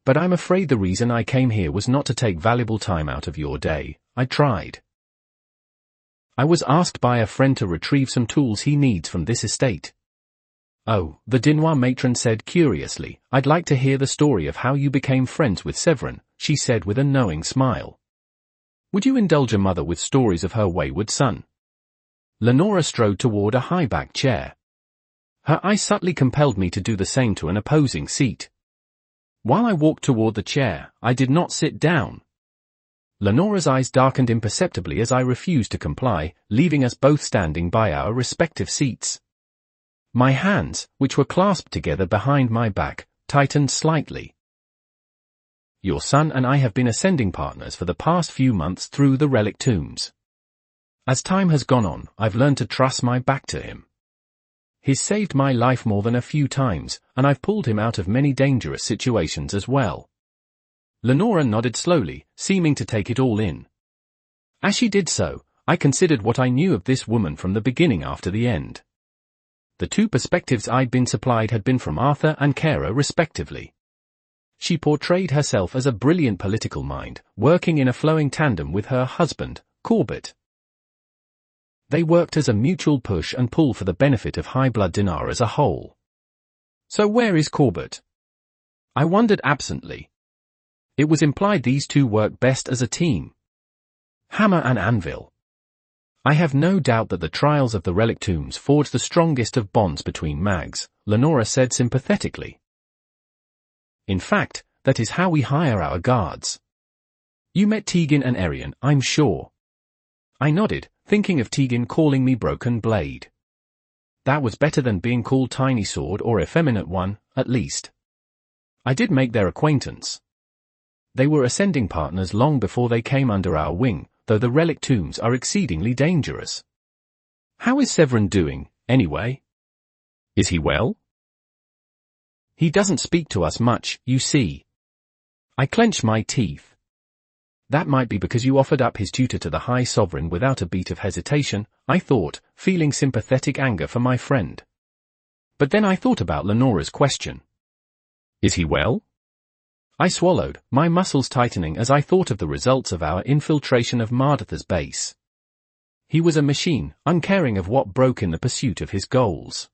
Speaker 1: But I'm afraid the reason I came here was not to take valuable time out of your day. I tried. I was asked by a friend to retrieve some tools he needs from this estate. Oh, the Denoir matron said curiously, I'd like to hear the story of how you became friends with Severin, she said with a knowing smile. Would you indulge a mother with stories of her wayward son? Lenora strode toward a high-backed chair. Her eye subtly compelled me to do the same to an opposing seat. While I walked toward the chair, I did not sit down. Lenora's eyes darkened imperceptibly as I refused to comply, leaving us both standing by our respective seats. My hands, which were clasped together behind my back, tightened slightly. Your son and I have been ascending partners for the past few months through the relic tombs. As time has gone on, I've learned to trust my back to him. He's saved my life more than a few times, and I've pulled him out of many dangerous situations as well. Lenora nodded slowly, seeming to take it all in. As she did so, I considered what I knew of this woman from the beginning after the end. The two perspectives I'd been supplied had been from Arthur and Kara respectively. She portrayed herself as a brilliant political mind, working in a flowing tandem with her husband, Corbett. They worked as a mutual push and pull for the benefit of High Blood Denoir as a whole. So where is Corbett? I wondered absently. It was implied these two worked best as a team. Hammer and anvil. I have no doubt that the trials of the relic tombs forged the strongest of bonds between mags, Lenora said sympathetically. In fact, that is how we hire our guards. You met Tegan and Arian, I'm sure. I nodded, thinking of Tegan calling me Broken Blade. That was better than being called Tiny Sword or Effeminate One, at least. I did make their acquaintance. They were ascending partners long before they came under our wing, though the relic tombs are exceedingly dangerous. How is Severin doing, anyway? Is he well? He doesn't speak to us much, you see. I clenched my teeth. That might be because you offered up his tutor to the High Sovereign without a beat of hesitation, I thought, feeling sympathetic anger for my friend. But then I thought about Lenora's question. Is he well? I swallowed, my muscles tightening as I thought of the results of our infiltration of Mardatha's base. He was a machine, uncaring of what broke in the pursuit of his goals.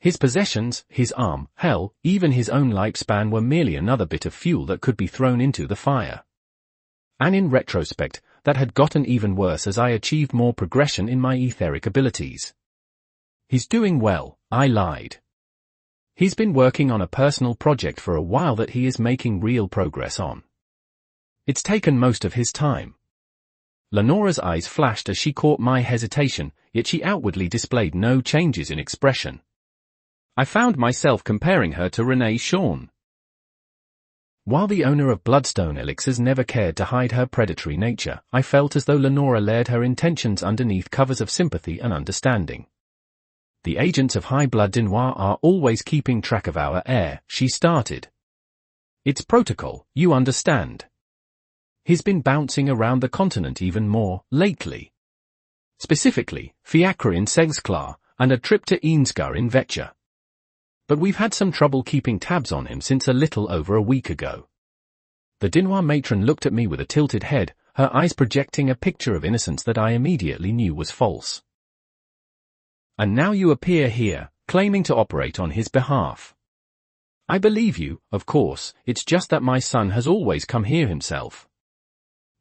Speaker 1: His possessions, his arm, hell, even his own lifespan were merely another bit of fuel that could be thrown into the fire. And in retrospect, that had gotten even worse as I achieved more progression in my etheric abilities. He's doing well, I lied. He's been working on a personal project for a while that he is making real progress on. It's taken most of his time. Lenora's eyes flashed as she caught my hesitation, yet she outwardly displayed no changes in expression. I found myself comparing her to Renee Shawn. While the owner of Bloodstone elixirs never cared to hide her predatory nature, I felt as though Lenora layered her intentions underneath covers of sympathy and understanding. The agents of High Blood Denoir are always keeping track of our heir, she started. It's protocol, you understand. He's been bouncing around the continent even more, lately. Specifically, Fiacre in Segsklar, and a trip to Eansgar in Vetcher. But we've had some trouble keeping tabs on him since a little over a week ago. The Denoir matron looked at me with a tilted head, her eyes projecting a picture of innocence that I immediately knew was false. And now you appear here, claiming to operate on his behalf. I believe you, of course, it's just that my son has always come here himself.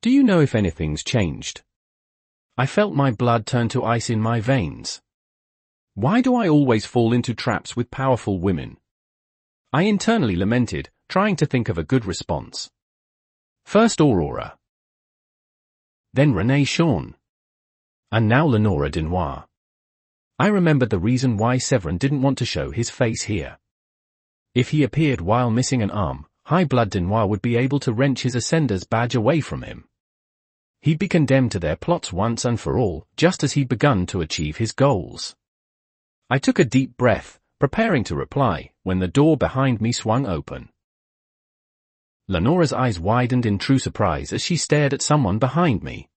Speaker 1: Do you know if anything's changed? I felt my blood turn to ice in my veins. Why do I always fall into traps with powerful women? I internally lamented, trying to think of a good response. First Aurora. Then Renee Shawn. And now Lenora Denoir. I remembered the reason why Severin didn't want to show his face here. If he appeared while missing an arm, High Blood Denoir would be able to wrench his Ascender's badge away from him. He'd be condemned to their plots once and for all, just as he'd begun to achieve his goals. I took a deep breath, preparing to reply, when the door behind me swung open. Lenora's eyes widened in true surprise as she stared at someone behind me.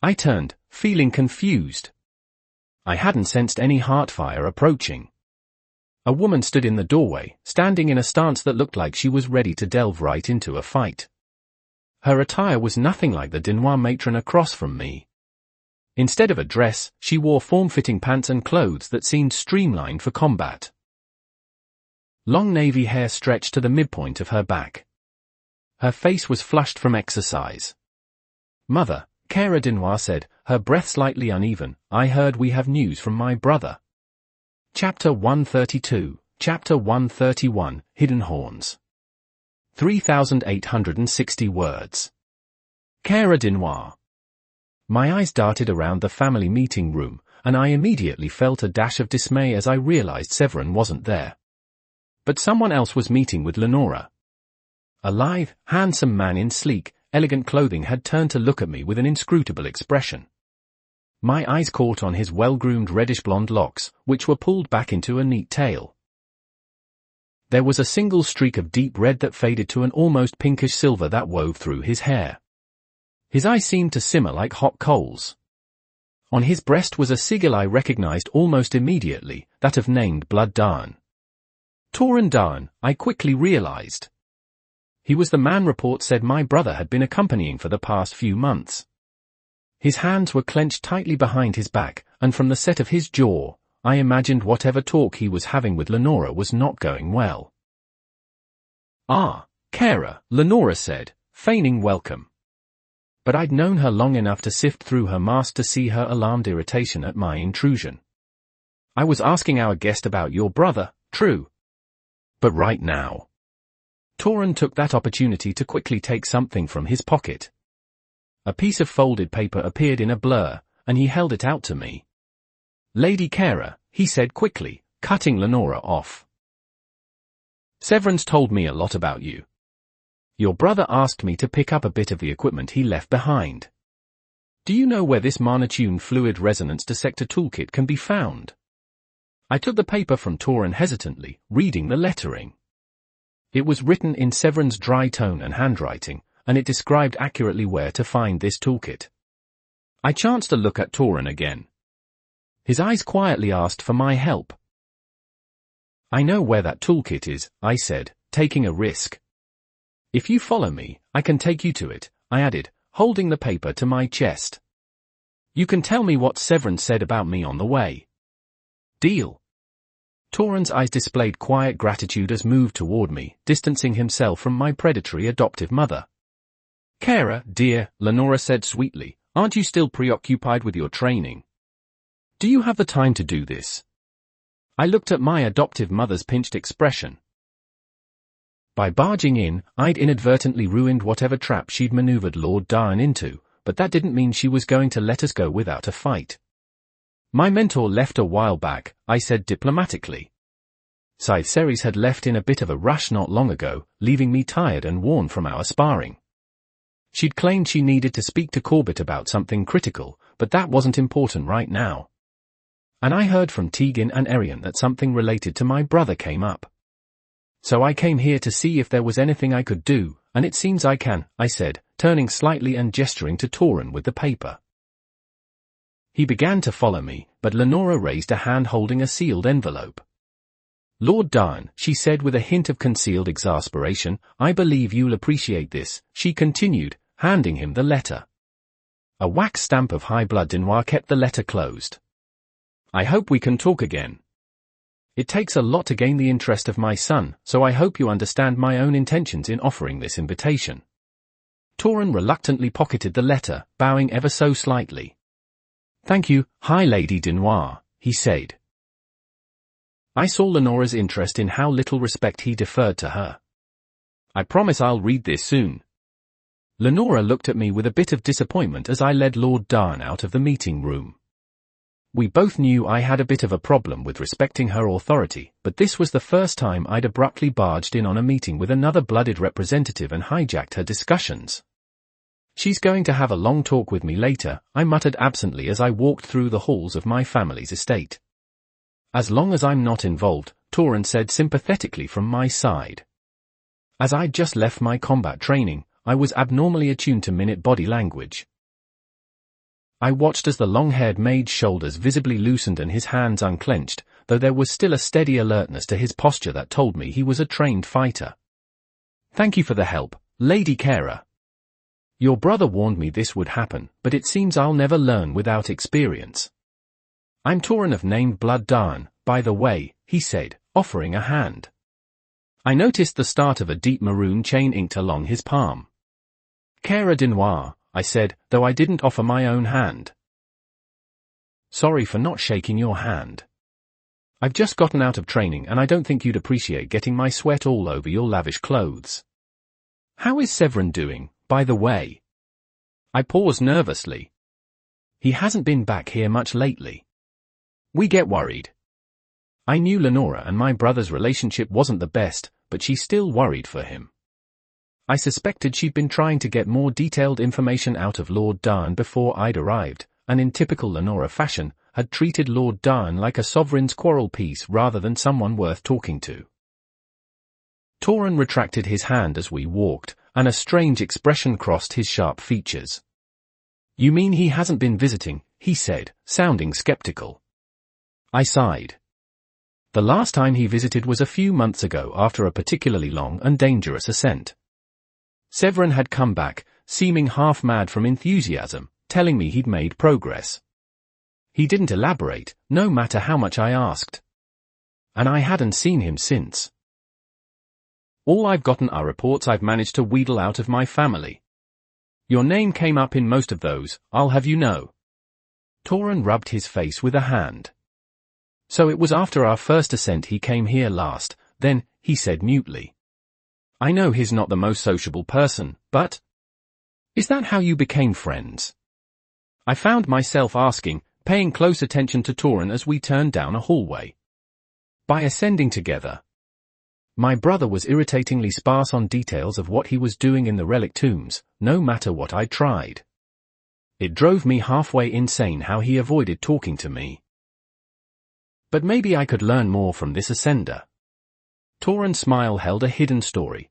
Speaker 1: I turned, feeling confused. I hadn't sensed any heartfire approaching. A woman stood in the doorway, standing in a stance that looked like she was ready to delve right into a fight. Her attire was nothing like the Denoir matron across from me. Instead of a dress, she wore form-fitting pants and clothes that seemed streamlined for combat. Long navy hair stretched to the midpoint of her back. Her face was flushed from exercise. "Mother," Cara Denoir said, her breath slightly uneven, "I heard we have news from my brother." Chapter 132, Chapter 131, Hidden Horns. 3,860 words. Cara Denoir. My eyes darted around the family meeting room, and I immediately felt a dash of dismay as I realized Severin wasn't there. But someone else was meeting with Lenora. A lithe, handsome man in sleek, elegant clothing had turned to look at me with an inscrutable expression. My eyes caught on his well-groomed reddish-blonde locks, which were pulled back into a neat tail. There was a single streak of deep red that faded to an almost pinkish silver that wove through his hair. His eyes seemed to simmer like hot coals. On his breast was a sigil I recognized almost immediately, that of named Blood Darn. Tauren Darn, I quickly realized. He was the man report said my brother had been accompanying for the past few months. His hands were clenched tightly behind his back, and from the set of his jaw, I imagined whatever talk he was having with Lenora was not going well. "Ah, Cara," Lenora said, feigning welcome. But I'd known her long enough to sift through her mask to see her alarmed irritation at my intrusion. "I was asking our guest about your brother, true. But right now." Tauren took that opportunity to quickly take something from his pocket. A piece of folded paper appeared in a blur, and he held it out to me. "Lady Cara," he said quickly, cutting Lenora off. "Severin's told me a lot about you. Your brother asked me to pick up a bit of the equipment he left behind. Do you know where this Marnatune Fluid Resonance Dissector Toolkit can be found?" I took the paper from Tauren hesitantly, reading the lettering. It was written in Severin's dry tone and handwriting, and it described accurately where to find this toolkit. I chanced to look at Tauren again. His eyes quietly asked for my help. "I know where that toolkit is," I said, taking a risk. "If you follow me, I can take you to it," I added, holding the paper to my chest. "You can tell me what Severin said about me on the way." "Deal." Tauren's eyes displayed quiet gratitude as moved toward me, distancing himself from my predatory adoptive mother. "Cara, dear," Lenora said sweetly, "aren't you still preoccupied with your training? Do you have the time to do this?" I looked at my adoptive mother's pinched expression. By barging in, I'd inadvertently ruined whatever trap she'd maneuvered Lord Darn into, but that didn't mean she was going to let us go without a fight. "My mentor left a while back," I said diplomatically. Scythe Ceres had left in a bit of a rush not long ago, leaving me tired and worn from our sparring. She'd claimed she needed to speak to Corbett about something critical, but that wasn't important right now. And I heard from Tegan and Arian that something related to my brother came up. "So I came here to see if there was anything I could do, and it seems I can," I said, turning slightly and gesturing to Tauren with the paper. He began to follow me, but Lenora raised a hand holding a sealed envelope. "Lord Darn," she said with a hint of concealed exasperation, "I believe you'll appreciate this," she continued, handing him the letter. A wax stamp of High Blood Denoir kept the letter closed. "I hope we can talk again." It takes a lot to gain the interest of my son, so I hope you understand my own intentions in offering this invitation. Torin reluctantly pocketed the letter, bowing ever so slightly. Thank you, High Lady Denoir, he said. I saw Lenora's interest in how little respect he deferred to her. I promise I'll read this soon. Lenora looked at me with a bit of disappointment as I led Lord Darn out of the meeting room. We both knew I had a bit of a problem with respecting her authority, but this was the first time I'd abruptly barged in on a meeting with another blooded representative and hijacked her discussions. She's going to have a long talk with me later, I muttered absently as I walked through the halls of my family's estate. As long as I'm not involved, Torin said sympathetically from my side. As I'd just left my combat training, I was abnormally attuned to minute body language. I watched as the long-haired mage's shoulders visibly loosened and his hands unclenched, though there was still a steady alertness to his posture that told me he was a trained fighter. Thank you for the help, Lady Kara. Your brother warned me this would happen, but it seems I'll never learn without experience. I'm Torin of named Blood Darn, by the way, he said, offering a hand. I noticed the start of a deep maroon chain inked along his palm. Kara Denoir, I said, though I didn't offer my own hand. Sorry for not shaking your hand. I've just gotten out of training and I don't think you'd appreciate getting my sweat all over your lavish clothes. How is Severin doing, by the way? I paused nervously. He hasn't been back here much lately. We get worried. I knew Lenora and my brother's relationship wasn't the best, but she still worried for him. I suspected she'd been trying to get more detailed information out of Lord Darn before I'd arrived, and in typical Lenora fashion, had treated Lord Darn like a sovereign's quarrel piece rather than someone worth talking to. Torin retracted his hand as we walked, and a strange expression crossed his sharp features. You mean he hasn't been visiting, he said, sounding skeptical. I sighed. The last time he visited was a few months ago after a particularly long and dangerous ascent. Severin had come back, seeming half mad from enthusiasm, telling me he'd made progress. He didn't elaborate, no matter how much I asked. And I hadn't seen him since. All I've gotten are reports I've managed to wheedle out of my family. Your name came up in most of those, I'll have you know. Torin rubbed his face with a hand. So it was after our first ascent he came here last, then, he said mutely. I know he's not the most sociable person, but... Is that how you became friends? I found myself asking, paying close attention to Torin as we turned down a hallway. By ascending together. My brother was irritatingly sparse on details of what he was doing in the relic tombs, no matter what I tried. It drove me halfway insane how he avoided talking to me. But maybe I could learn more from this ascender. Torin's smile held a hidden story.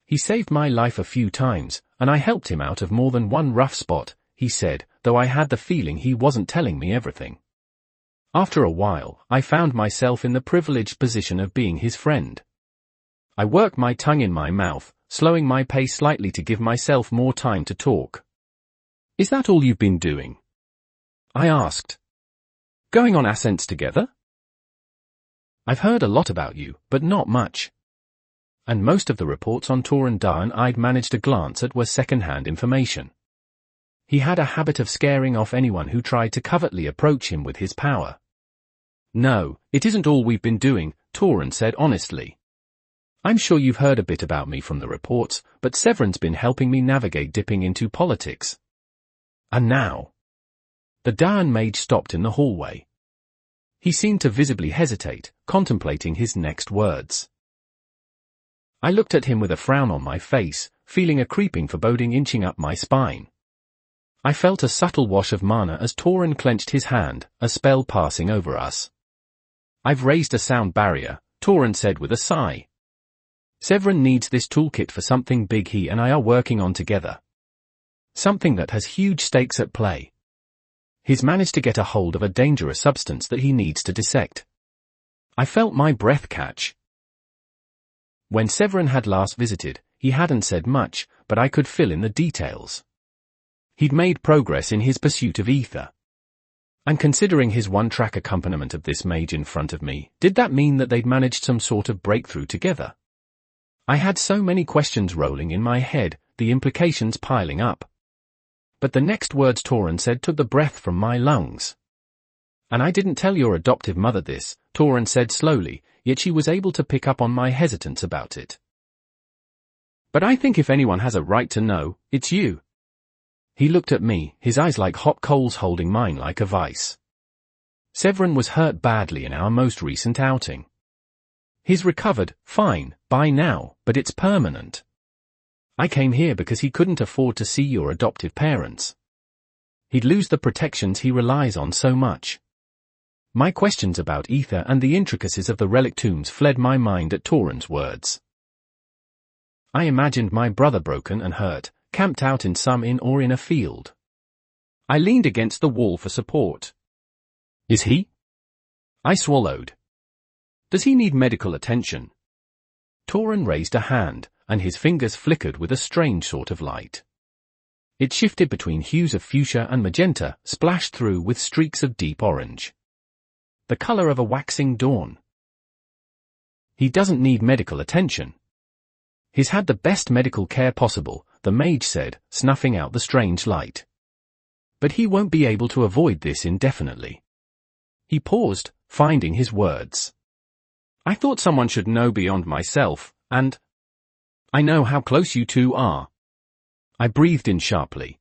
Speaker 1: He saved my life a few times, and I helped him out of more than one rough spot, he said, though I had the feeling he wasn't telling me everything. After a while, I found myself in the privileged position of being his friend. I worked my tongue in my mouth, slowing my pace slightly to give myself more time to talk. Is that all you've been doing? I asked. Going on ascents together? I've heard a lot about you, but not much. And most of the reports on Torin Darn I'd managed to glance at were second-hand information. He had a habit of scaring off anyone who tried to covertly approach him with his power. No, it isn't all we've been doing, Torin said honestly. I'm sure you've heard a bit about me from the reports, but Severin's been helping me navigate dipping into politics. And now? The Darn mage stopped in the hallway. He seemed to visibly hesitate, contemplating his next words. I looked at him with a frown on my face, feeling a creeping foreboding inching up my spine. I felt a subtle wash of mana as Torin clenched his hand, a spell passing over us. I've raised a sound barrier, Torin said with a sigh. Severin needs this toolkit for something big he and I are working on together. Something that has huge stakes at play. He's managed to get a hold of a dangerous substance that he needs to dissect. I felt my breath catch. When Severin had last visited, he hadn't said much, but I could fill in the details. He'd made progress in his pursuit of ether. And considering his one-track accompaniment of this mage in front of me, did that mean that they'd managed some sort of breakthrough together? I had so many questions rolling in my head, the implications piling up. But the next words Toran said took the breath from my lungs. And I didn't tell your adoptive mother this, Toran said slowly, yet she was able to pick up on my hesitance about it. But I think if anyone has a right to know, it's you. He looked at me, his eyes like hot coals holding mine like a vice. Severin was hurt badly in our most recent outing. He's recovered, fine, by now, but it's permanent. I came here because he couldn't afford to see your adoptive parents. He'd lose the protections he relies on so much. My questions about Ether and the intricacies of the relic tombs fled my mind at Toran's words. I imagined my brother broken and hurt, camped out in some inn or in a field. I leaned against the wall for support. Is he? I swallowed. Does he need medical attention? Toran raised a hand, and his fingers flickered with a strange sort of light. It shifted between hues of fuchsia and magenta, splashed through with streaks of deep orange. The color of a waxing dawn. He doesn't need medical attention. He's had the best medical care possible, the mage said, snuffing out the strange light. But he won't be able to avoid this indefinitely. He paused, finding his words. I thought someone should know beyond myself, and I know how close you two are. I breathed in sharply.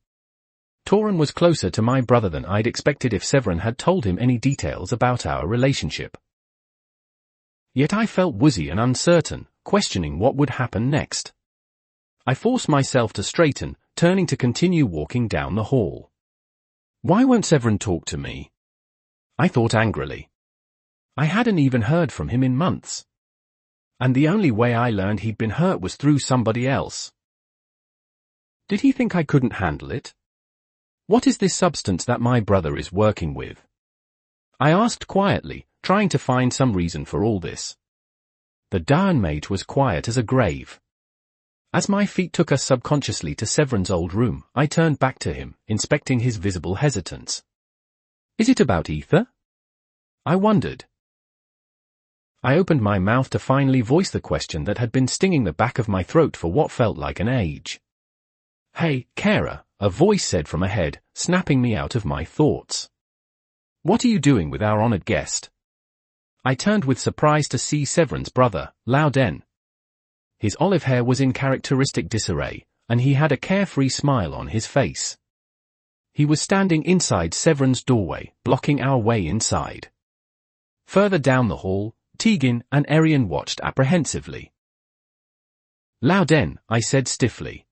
Speaker 1: Toran was closer to my brother than I'd expected if Severin had told him any details about our relationship. Yet I felt woozy and uncertain, questioning what would happen next. I forced myself to straighten, turning to continue walking down the hall. Why won't Severin talk to me? I thought angrily. I hadn't even heard from him in months. And the only way I learned he'd been hurt was through somebody else. Did he think I couldn't handle it? What is this substance that my brother is working with? I asked quietly, trying to find some reason for all this. The Darn mage was quiet as a grave. As my feet took us subconsciously to Severin's old room, I turned back to him, inspecting his visible hesitance. Is it about Ether? I wondered. I opened my mouth to finally voice the question that had been stinging the back of my throat for what felt like an age. Hey, Kara, a voice said from ahead, snapping me out of my thoughts. What are you doing with our honored guest? I turned with surprise to see Severin's brother, Louden. His olive hair was in characteristic disarray, and he had a carefree smile on his face. He was standing inside Severin's doorway, blocking our way inside. Further down the hall, Tegan and Arian watched apprehensively. Louden, I said stiffly.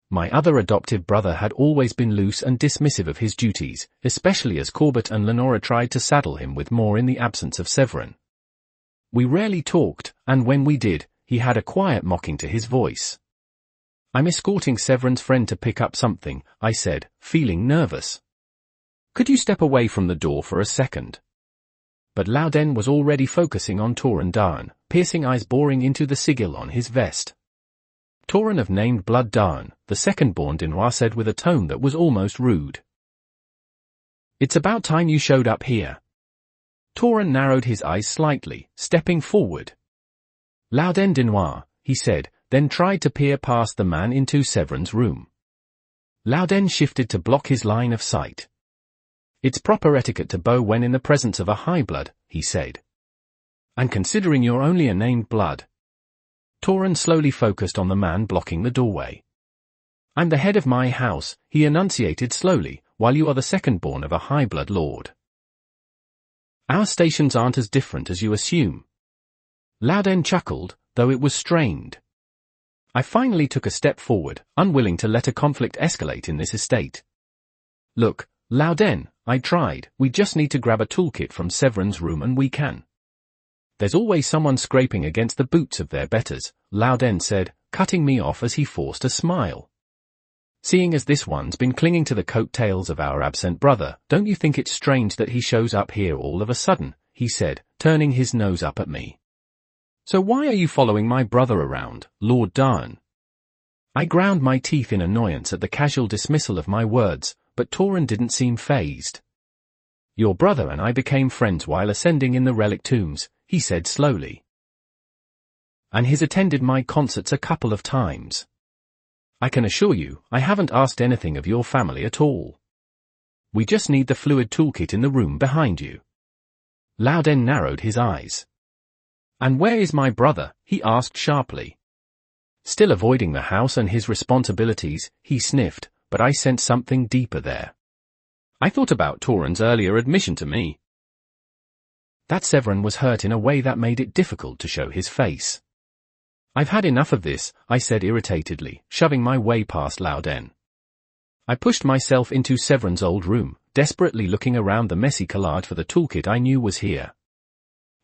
Speaker 1: My other adoptive brother had always been loose and dismissive of his duties, especially as Corbett and Lenora tried to saddle him with more in the absence of Severin. We rarely talked, and when we did, he had a quiet mocking to his voice. I'm escorting Severin's friend to pick up something, I said, feeling nervous. Could you step away from the door for a second? But Louden was already focusing on Toran Darn, piercing eyes boring into the sigil on his vest. Toran of named Blood Darn, the second-born Dinois said with a tone that was almost rude. It's about time you showed up here. Toran narrowed his eyes slightly, stepping forward. Louden Dinois, he said, then tried to peer past the man into Severin's room. Louden shifted to block his line of sight. It's proper etiquette to bow when in the presence of a high blood, he said. And considering you're only a named blood. Toran slowly focused on the man blocking the doorway. I'm the head of my house, he enunciated slowly, while you are the second-born of a high blood lord. Our stations aren't as different as you assume. Louden chuckled, though it was strained. I finally took a step forward, unwilling to let a conflict escalate in this estate. Look, Louden, I tried, we just need to grab a toolkit from Severin's room and we can. There's always someone scraping against the boots of their betters, Louden said, cutting me off as he forced a smile. Seeing as this one's been clinging to the coattails of our absent brother, don't you think it's strange that he shows up here all of a sudden, he said, turning his nose up at me. So why are you following my brother around, Lord Darn? I ground my teeth in annoyance at the casual dismissal of my words, but Toran didn't seem fazed. Your brother and I became friends while ascending in the relic tombs, he said slowly. And he's attended my concerts a couple of times. I can assure you, I haven't asked anything of your family at all. We just need the fluid toolkit in the room behind you. Louden narrowed his eyes. And where is my brother? He asked sharply. Still avoiding the house and his responsibilities, he sniffed, but I sensed something deeper there. I thought about Toran's earlier admission to me. That Severin was hurt in a way that made it difficult to show his face. I've had enough of this, I said irritatedly, shoving my way past Louden. I pushed myself into Severin's old room, desperately looking around the messy collage for the toolkit I knew was here.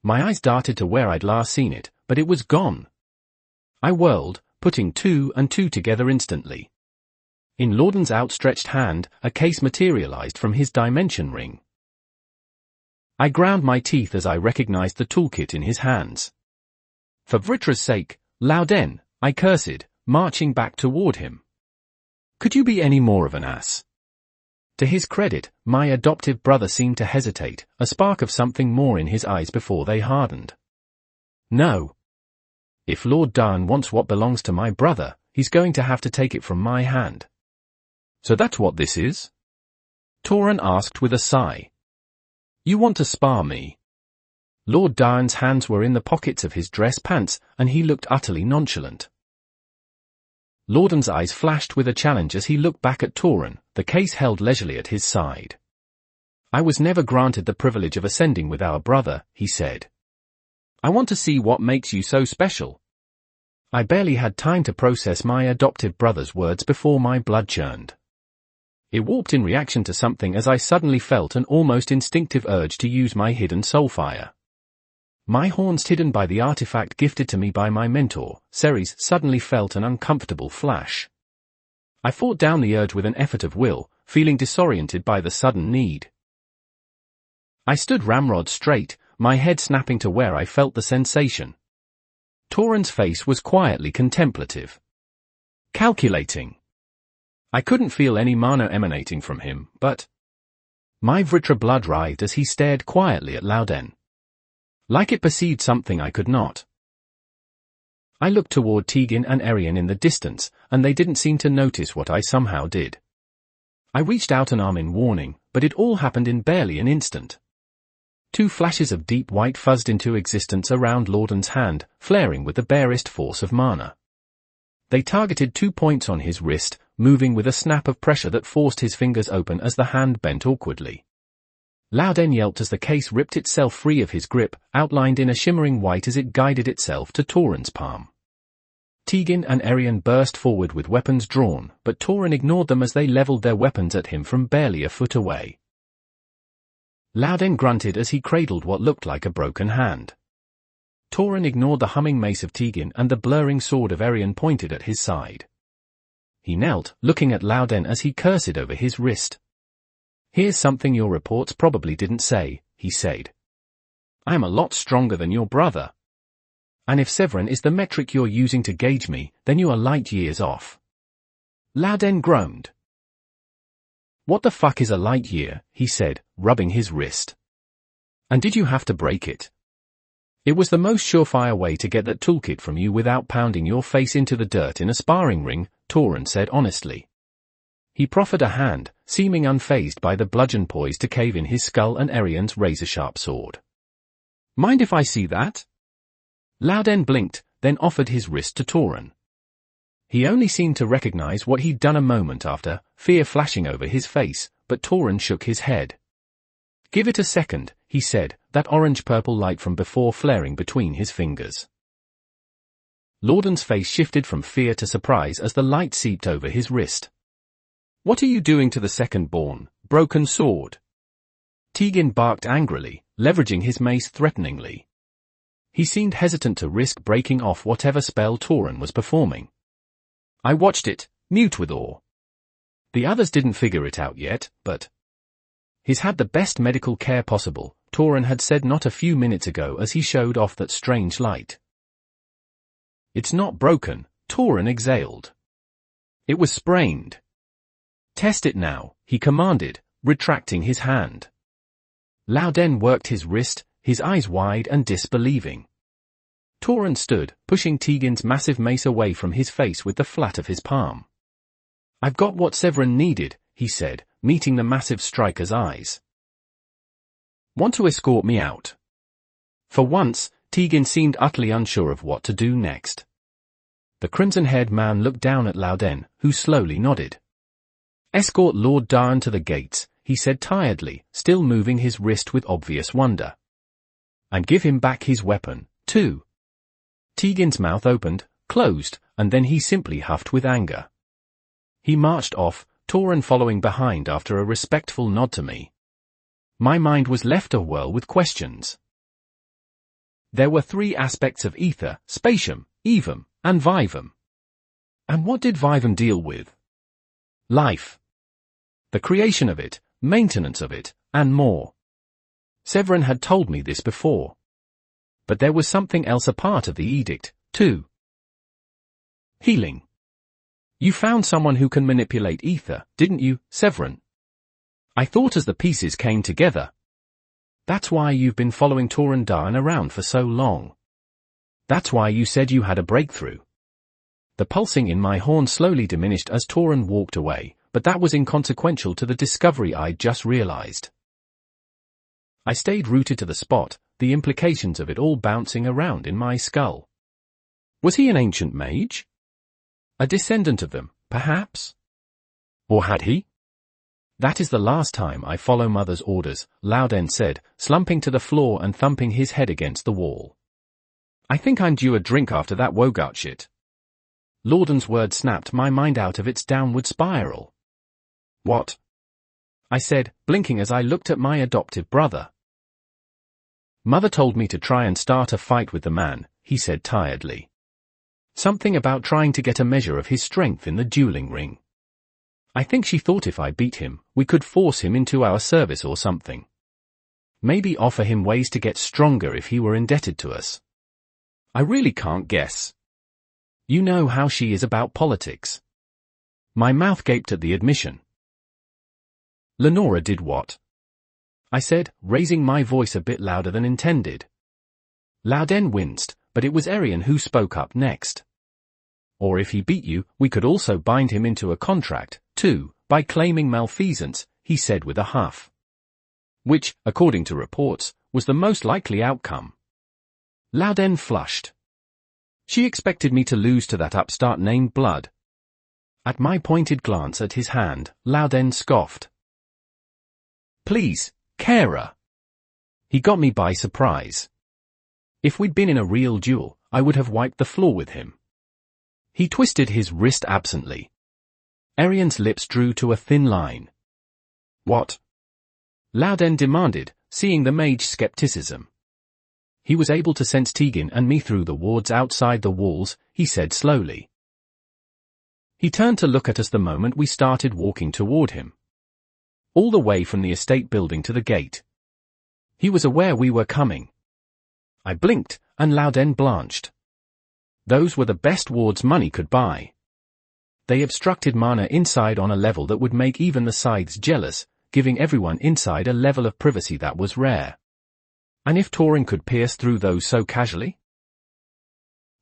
Speaker 1: My eyes darted to where I'd last seen it, but it was gone. I whirled, putting 2 and 2 together instantly. In Lauden's outstretched hand, a case materialized from his dimension ring. I ground my teeth as I recognized the toolkit in his hands. For Vritra's sake, Louden, I cursed, marching back toward him. Could you be any more of an ass? To his credit, my adoptive brother seemed to hesitate, a spark of something more in his eyes before they hardened. No. If Lord Darn wants what belongs to my brother, he's going to have to take it from my hand. So that's what this is? Toran asked with a sigh. You want to spar me? Lord Darn's hands were in the pockets of his dress pants, and he looked utterly nonchalant. Lauden's eyes flashed with a challenge as he looked back at Toran, the case held leisurely at his side. I was never granted the privilege of ascending with our brother, he said. I want to see what makes you so special. I barely had time to process my adoptive brother's words before my blood churned. It warped in reaction to something as I suddenly felt an almost instinctive urge to use my hidden soulfire. My horns hidden by the artifact gifted to me by my mentor, Ceres, suddenly felt an uncomfortable flash. I fought down the urge with an effort of will, feeling disoriented by the sudden need. I stood ramrod straight, my head snapping to where I felt the sensation. Toran's face was quietly contemplative. Calculating. I couldn't feel any mana emanating from him, but my Vritra blood writhed as he stared quietly at Louden. Like it perceived something I could not. I looked toward Tegan and Arian in the distance, and they didn't seem to notice what I somehow did. I reached out an arm in warning, but it all happened in barely an instant. 2 flashes of deep white fuzzed into existence around Lauden's hand, flaring with the barest force of mana. They targeted 2 points on his wrist, moving with a snap of pressure that forced his fingers open as the hand bent awkwardly. Louden yelped as the case ripped itself free of his grip, outlined in a shimmering white as it guided itself to Toran's palm. Tegan and Arian burst forward with weapons drawn, but Toran ignored them as they leveled their weapons at him from barely a foot away. Louden grunted as he cradled what looked like a broken hand. Toran ignored the humming mace of Tegan and the blurring sword of Arian pointed at his side. He knelt, looking at Louden as he cursed over his wrist. Here's something your reports probably didn't say, he said. I am a lot stronger than your brother. And if Severin is the metric you're using to gauge me, then you are light years off. Louden groaned. What the fuck is a light year, he said, rubbing his wrist. And did you have to break it? It was the most surefire way to get that toolkit from you without pounding your face into the dirt in a sparring ring, Toran said honestly. He proffered a hand, seeming unfazed by the bludgeon poised to cave in his skull and Arian's razor-sharp sword. Mind if I see that? Louden blinked, then offered his wrist to Toran. He only seemed to recognize what he'd done a moment after, fear flashing over his face, but Toran shook his head. Give it a second, he said, that orange-purple light from before flaring between his fingers. Lauden's face shifted from fear to surprise as the light seeped over his wrist. What are you doing to the second-born, broken sword? Tegan barked angrily, leveraging his mace threateningly. He seemed hesitant to risk breaking off whatever spell Toran was performing. I watched it, mute with awe. The others didn't figure it out yet, but he's had the best medical care possible, Toran had said not a few minutes ago as he showed off that strange light. It's not broken, Toran exhaled. It was sprained. Test it now, he commanded, retracting his hand. Louden worked his wrist, his eyes wide and disbelieving. Torin stood, pushing Tegan's massive mace away from his face with the flat of his palm. "I've got what Severin needed," he said, meeting the massive striker's eyes. "Want to escort me out?" For once, Tegan seemed utterly unsure of what to do next. The crimson-haired man looked down at Louden, who slowly nodded. "Escort Lord Darn to the gates," he said tiredly, still moving his wrist with obvious wonder. "And give him back his weapon, too." Tegan's mouth opened, closed, and then he simply huffed with anger. He marched off, Torin following behind after a respectful nod to me. My mind was left awhirl with questions. There were three aspects of ether: spatium, evum, and vivum. And what did vivum deal with? Life. The creation of it, maintenance of it, and more. Severin had told me this before. But there was something else a part of the edict, too. Healing. You found someone who can manipulate ether, didn't you, Severin? I thought as the pieces came together. That's why you've been following Torin Darn around for so long. That's why you said you had a breakthrough. The pulsing in my horn slowly diminished as Torin walked away, but that was inconsequential to the discovery I'd just realized. I stayed rooted to the spot, the implications of it all bouncing around in my skull. Was he an ancient mage? A descendant of them, perhaps? Or had he? "That is the last time I follow Mother's orders," Louden said, slumping to the floor and thumping his head against the wall. "I think I'm due a drink after that Wogart shit." Lauden's word snapped my mind out of its downward spiral. "What?" I said, blinking as I looked at my adoptive brother. "Mother told me to try and start a fight with the man," he said tiredly. "Something about trying to get a measure of his strength in the dueling ring. I think she thought if I beat him, we could force him into our service or something. Maybe offer him ways to get stronger if he were indebted to us. I really can't guess. You know how she is about politics." My mouth gaped at the admission. "Lenora did what?" I said, raising my voice a bit louder than intended. Louden winced, but it was Arian who spoke up next. "Or if he beat you, we could also bind him into a contract, too, by claiming malfeasance," he said with a huff. Which, according to reports, was the most likely outcome. Louden flushed. She expected me to lose to that upstart named Blood. At my pointed glance at his hand, Louden scoffed. "Please, Kara." He got me by surprise. If we'd been in a real duel, I would have wiped the floor with him. He twisted his wrist absently. Arian's lips drew to a thin line. "What?" Louden demanded, seeing the mage's skepticism. He was able to sense Tegan and me through the wards outside the walls, he said slowly. He turned to look at us the moment we started walking toward him. All the way from the estate building to the gate. He was aware we were coming. I blinked, and Louden blanched. Those were the best wards money could buy. They obstructed mana inside on a level that would make even the scythes jealous, giving everyone inside a level of privacy that was rare. And if Torin could pierce through those so casually?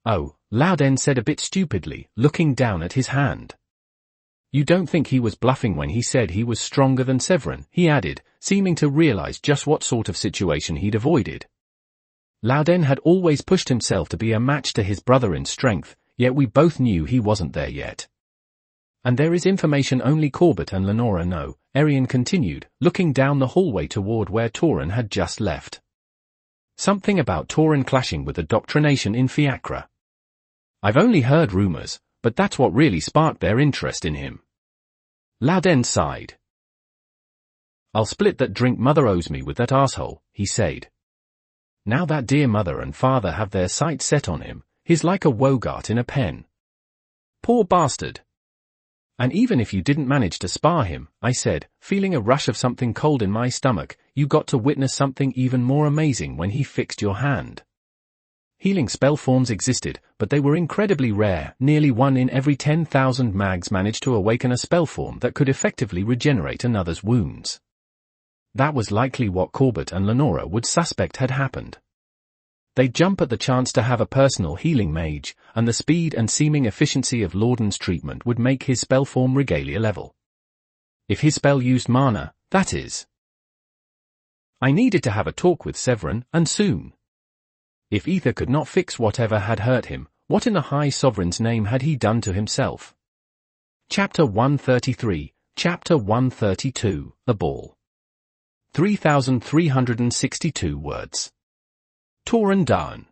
Speaker 1: "Oh," Louden said a bit stupidly, looking down at his hand. "You don't think he was bluffing when he said he was stronger than Severin," he added, seeming to realize just what sort of situation he'd avoided. Louden had always pushed himself to be a match to his brother in strength, yet we both knew he wasn't there yet. "And there is information only Corbett and Lenora know," Arian continued, looking down the hallway toward where Torin had just left. "Something about Torin clashing with the doctrination in Fiacra. I've only heard rumors, but that's what really sparked their interest in him." Louden sighed. "I'll split that drink Mother owes me with that asshole," he said. "Now that dear mother and father have their sights set on him, he's like a Wogart in a pen. Poor bastard." "And even if you didn't manage to spar him," I said, feeling a rush of something cold in my stomach, "you got to witness something even more amazing when he fixed your hand." Healing spell forms existed, but they were incredibly rare. Nearly 1 in every 10,000 mags managed to awaken a spell form that could effectively regenerate another's wounds. That was likely what Corbett and Lenora would suspect had happened. They'd jump at the chance to have a personal healing mage, and the speed and seeming efficiency of Lordan's treatment would make his spell form regalia level. If his spell used mana, that is. I needed to have a talk with Severin, and soon. If Ether could not fix whatever had hurt him, what in the High Sovereign's name had he done to himself? Chapter 133, Chapter 132, The Ball. 3,362 words. Toran Dahan.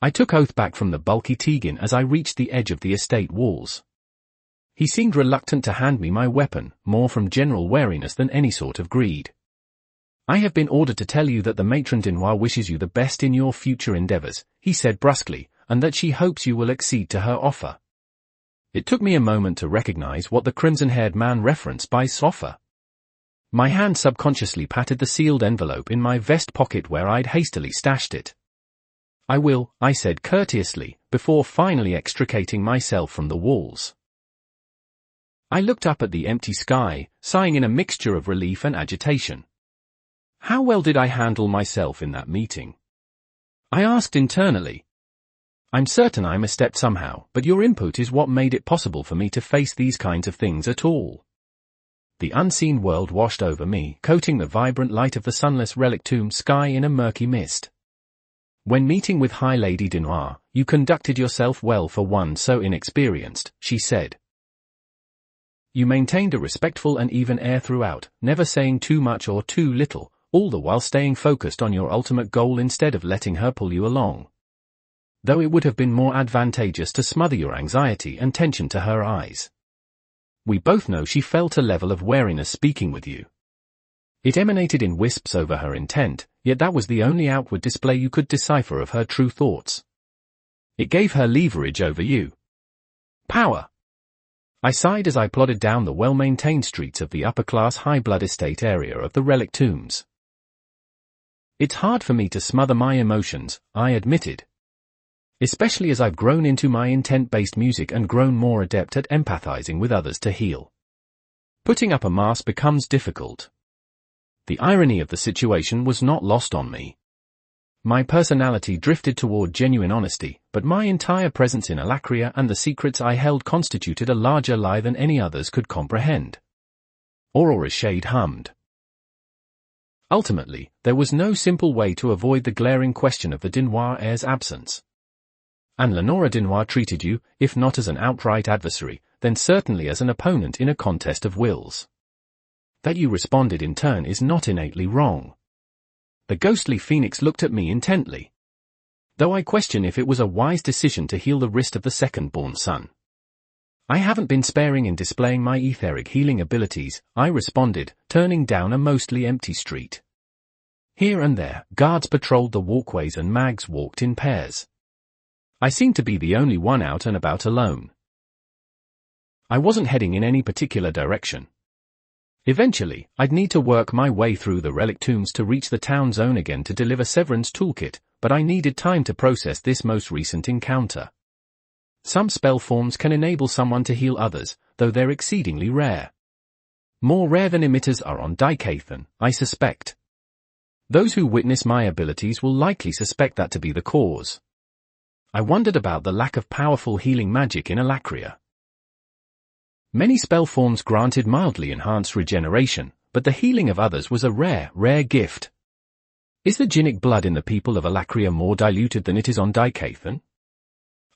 Speaker 1: I took oath back from the bulky Tegan as I reached the edge of the estate walls. He seemed reluctant to hand me my weapon, more from general wariness than any sort of greed. I have been ordered to tell you that the Matron Dinoir wishes you the best in your future endeavors, he said brusquely, and that she hopes you will accede to her offer. It took me a moment to recognize what the crimson-haired man referenced by offer. My hand subconsciously patted the sealed envelope in my vest pocket where I'd hastily stashed it. I will, I said courteously, before finally extricating myself from the walls. I looked up at the empty sky, sighing in a mixture of relief and agitation. How well did I handle myself in that meeting? I asked internally. I'm certain I misstepped somehow, but your input is what made it possible for me to face these kinds of things at all. The unseen world washed over me, coating the vibrant light of the sunless relic tomb sky in a murky mist. When meeting with High Lady Dinoir, you conducted yourself well for one so inexperienced, she said. You maintained a respectful and even air throughout, never saying too much or too little, all the while staying focused on your ultimate goal instead of letting her pull you along. Though it would have been more advantageous to smother your anxiety and tension to her eyes. We both know she felt a level of wariness speaking with you. It emanated in wisps over her intent, yet that was the only outward display you could decipher of her true thoughts. It gave her leverage over you. Power. I sighed as I plodded down the well-maintained streets of the upper-class high-blood estate area of the relic tombs. It's hard for me to smother my emotions, I admitted. Especially as I've grown into my intent-based music and grown more adept at empathizing with others to heal. Putting up a mask becomes difficult. The irony of the situation was not lost on me. My personality drifted toward genuine honesty, but my entire presence in Alacria and the secrets I held constituted a larger lie than any others could comprehend. Aurora's shade hummed. Ultimately, there was no simple way to avoid the glaring question of the Dinoir heir's absence. And Lenora Dinoir treated you, if not as an outright adversary, then certainly as an opponent in a contest of wills. That you responded in turn is not innately wrong. The ghostly phoenix looked at me intently. Though I question if it was a wise decision to heal the wrist of the second-born son. I haven't been sparing in displaying my etheric healing abilities, I responded, turning down a mostly empty street. Here and there, guards patrolled the walkways and mags walked in pairs. I seemed to be the only one out and about alone. I wasn't heading in any particular direction. Eventually, I'd need to work my way through the relic tombs to reach the town zone again to deliver Severin's toolkit, but I needed time to process this most recent encounter. Some spell forms can enable someone to heal others, though they're exceedingly rare. More rare than emitters are on Dikathan, I suspect. Those who witness my abilities will likely suspect that to be the cause. I wondered about the lack of powerful healing magic in Alacria. Many spell forms granted mildly enhanced regeneration, but the healing of others was a rare gift. Is the Jinnic blood in the people of Alacria more diluted than it is on Dikathan?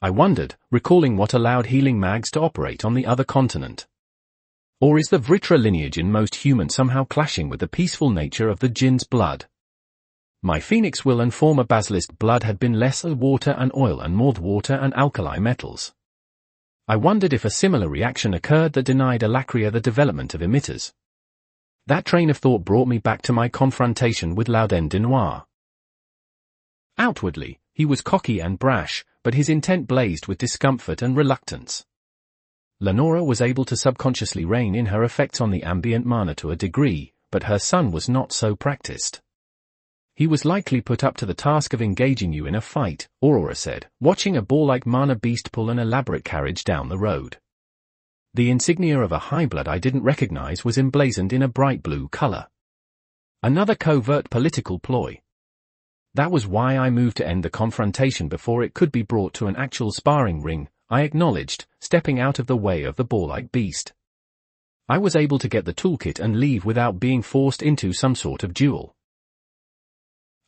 Speaker 1: I wondered, recalling what allowed healing mags to operate on the other continent. Or is the Vritra lineage in most humans somehow clashing with the peaceful nature of the Jinn's blood? My phoenix will and former basilisk blood had been less water and oil and more water and alkali metals. I wondered if a similar reaction occurred that denied Alacria the development of emitters. That train of thought brought me back to my confrontation with Lauden Dinoir. Outwardly, he was cocky and brash, but his intent blazed with discomfort and reluctance. Lenora was able to subconsciously rein in her effects on the ambient mana to a degree, but her son was not so practiced. He was likely put up to the task of engaging you in a fight, Aurora said, watching a ball-like mana beast pull an elaborate carriage down the road. The insignia of a high blood I didn't recognize was emblazoned in a bright blue color. Another covert political ploy. That was why I moved to end the confrontation before it could be brought to an actual sparring ring, I acknowledged, stepping out of the way of the boar-like beast. I was able to get the toolkit and leave without being forced into some sort of duel.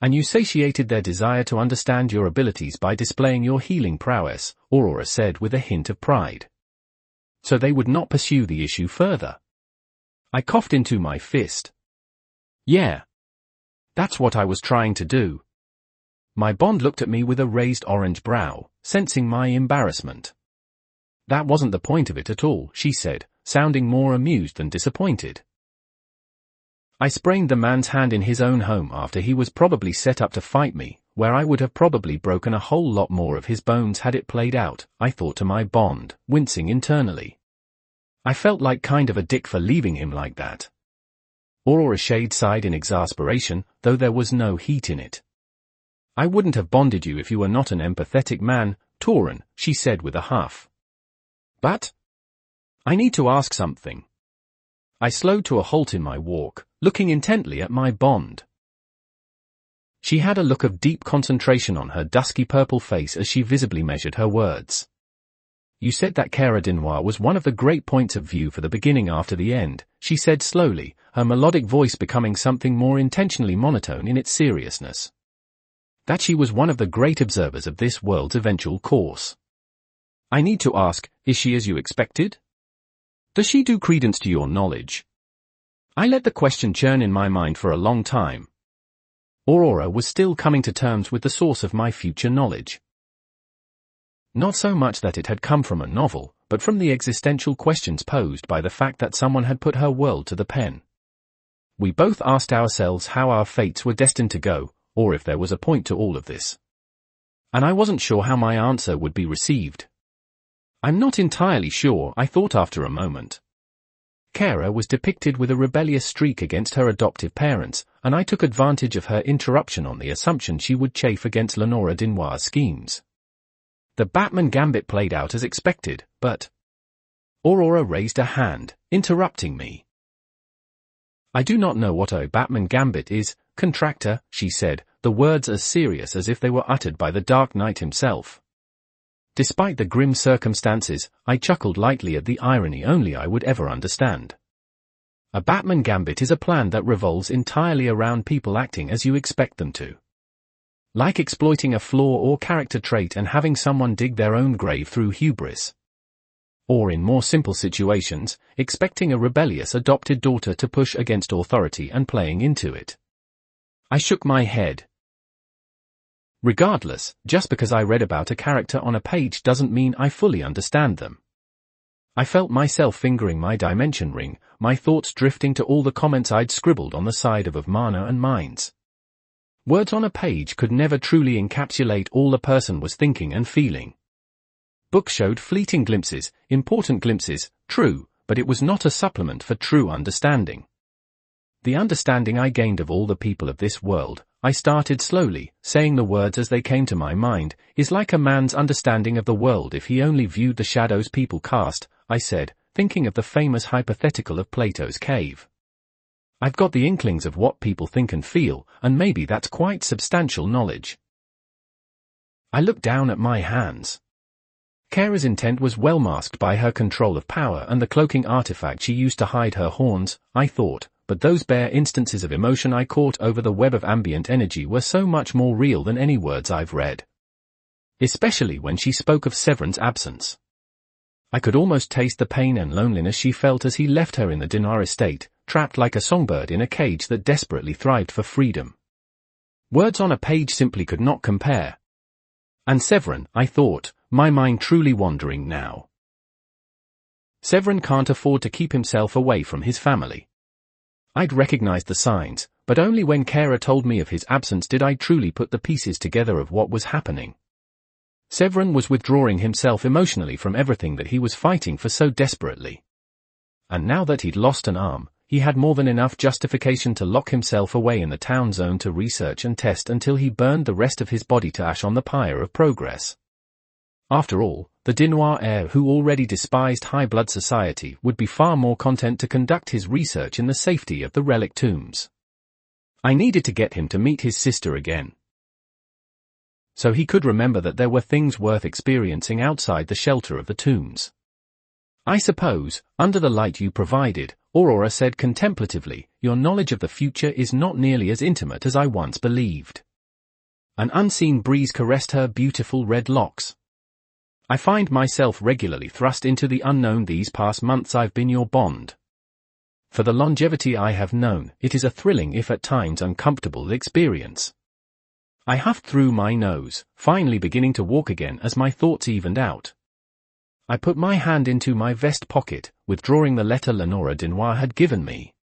Speaker 1: And you satiated their desire to understand your abilities by displaying your healing prowess, Aurora said with a hint of pride. So they would not pursue the issue further. I coughed into my fist. Yeah. That's what I was trying to do. My bond looked at me with a raised orange brow, sensing my embarrassment. That wasn't the point of it at all, she said, sounding more amused than disappointed. I sprained the man's hand in his own home after he was probably set up to fight me, where I would have probably broken a whole lot more of his bones had it played out, I thought to my bond, wincing internally. I felt like kind of a dick for leaving him like that. Aurora shade sighed in exasperation, though there was no heat in it. I wouldn't have bonded you if you were not an empathetic man, Tauren, she said with a huff. But? I need to ask something. I slowed to a halt in my walk, looking intently at my bond. She had a look of deep concentration on her dusky purple face as she visibly measured her words. You said that Cara Dinoir was one of the great points of view for the beginning after the end, she said slowly, her melodic voice becoming something more intentionally monotone in its seriousness. That she was one of the great observers of this world's eventual course. I need to ask, is she as you expected? Does she do credence to your knowledge? I let the question churn in my mind for a long time. Aurora was still coming to terms with the source of my future knowledge. Not so much that it had come from a novel, but from the existential questions posed by the fact that someone had put her world to the pen. We both asked ourselves how our fates were destined to go, or if there was a point to all of this. And I wasn't sure how my answer would be received. I'm not entirely sure, I thought after a moment. Cara was depicted with a rebellious streak against her adoptive parents, and I took advantage of her interruption on the assumption she would chafe against Lenora Dinoir's schemes. The Batman gambit played out as expected, but... Aurora raised a hand, interrupting me. I do not know what a Batman gambit is, contractor, she said, the words as serious as if they were uttered by the Dark Knight himself. Despite the grim circumstances, I chuckled lightly at the irony only I would ever understand. A Batman gambit is a plan that revolves entirely around people acting as you expect them to. Like exploiting a flaw or character trait and having someone dig their own grave through hubris. Or in more simple situations, expecting a rebellious adopted daughter to push against authority and playing into it. I shook my head. Regardless, just because I read about a character on a page doesn't mean I fully understand them. I felt myself fingering my dimension ring, my thoughts drifting to all the comments I'd scribbled on the side of Mana and Minds. Words on a page could never truly encapsulate all a person was thinking and feeling. Books showed fleeting glimpses, important glimpses, true, but it was not a supplement for true understanding. The understanding I gained of all the people of this world, I started slowly, saying the words as they came to my mind, is like a man's understanding of the world if he only viewed the shadows people cast, I said, thinking of the famous hypothetical of Plato's cave. I've got the inklings of what people think and feel, and maybe that's quite substantial knowledge. I looked down at my hands. Cara's intent was well masked by her control of power and the cloaking artifact she used to hide her horns, I thought, but those bare instances of emotion I caught over the web of ambient energy were so much more real than any words I've read. Especially when she spoke of Severan's absence. I could almost taste the pain and loneliness she felt as he left her in the Dinoir estate, trapped like a songbird in a cage that desperately thrived for freedom. Words on a page simply could not compare. And Severin, I thought, my mind truly wandering now. Severin can't afford to keep himself away from his family. I'd recognized the signs, but only when Cara told me of his absence did I truly put the pieces together of what was happening. Severin was withdrawing himself emotionally from everything that he was fighting for so desperately. And now that he'd lost an arm, he had more than enough justification to lock himself away in the town zone to research and test until he burned the rest of his body to ash on the pyre of progress. After all, the Dinoir heir who already despised high blood society would be far more content to conduct his research in the safety of the relic tombs. I needed to get him to meet his sister again, so he could remember that there were things worth experiencing outside the shelter of the tombs. I suppose, under the light you provided, Aurora said contemplatively, your knowledge of the future is not nearly as intimate as I once believed. An unseen breeze caressed her beautiful red locks. I find myself regularly thrust into the unknown these past months. I've been your bond. For the longevity I have known, it is a thrilling if at times uncomfortable experience. I huffed through my nose, finally beginning to walk again as my thoughts evened out. I put my hand into my vest pocket, withdrawing the letter Lenora Denoir had given me.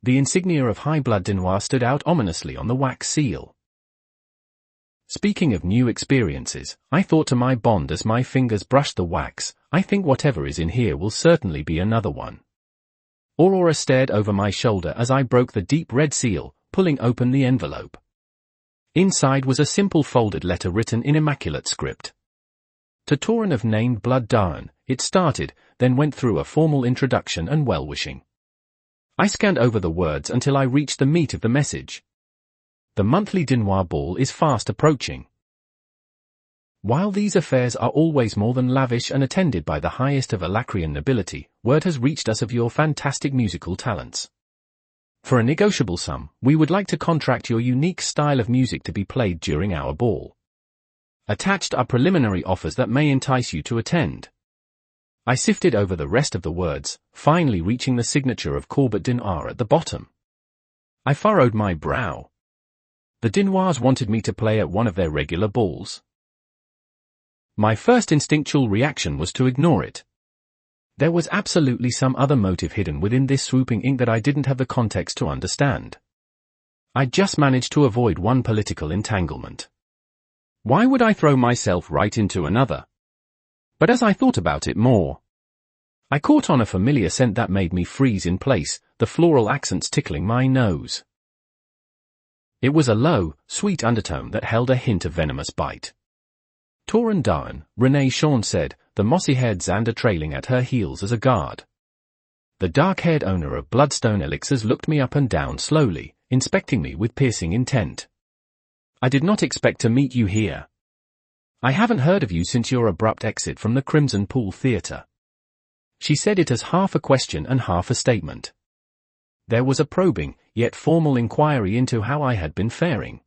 Speaker 1: The insignia of High Blood Denoir stood out ominously on the wax seal. Speaking of new experiences, I thought to my bond as my fingers brushed the wax, I think whatever is in here will certainly be another one. Aurora stared over my shoulder as I broke the deep red seal, pulling open the envelope. Inside was a simple folded letter written in immaculate script. To Torin of named Blood Darn, it started, then went through a formal introduction and well-wishing. I scanned over the words until I reached the meat of the message. The monthly Denoir ball is fast approaching. While these affairs are always more than lavish and attended by the highest of Alacrian nobility, word has reached us of your fantastic musical talents. For a negotiable sum, we would like to contract your unique style of music to be played during our ball. Attached are preliminary offers that may entice you to attend. I sifted over the rest of the words, finally reaching the signature of Corbett Denoir at the bottom. I furrowed my brow. The Denoirs wanted me to play at one of their regular balls. My first instinctual reaction was to ignore it. There was absolutely some other motive hidden within this swooping ink that I didn't have the context to understand. I just managed to avoid one political entanglement. Why would I throw myself right into another? But as I thought about it more, I caught on a familiar scent that made me freeze in place, the floral accents tickling my nose. It was a low, sweet undertone that held a hint of venomous bite. Torin Darn, Renee Shawn said, the mossy-haired Xander trailing at her heels as a guard. The dark-haired owner of Bloodstone Elixirs looked me up and down slowly, inspecting me with piercing intent. I did not expect to meet you here. I haven't heard of you since your abrupt exit from the Crimson Pool Theatre. She said it as half a question and half a statement. There was a probing, yet formal inquiry into how I had been faring.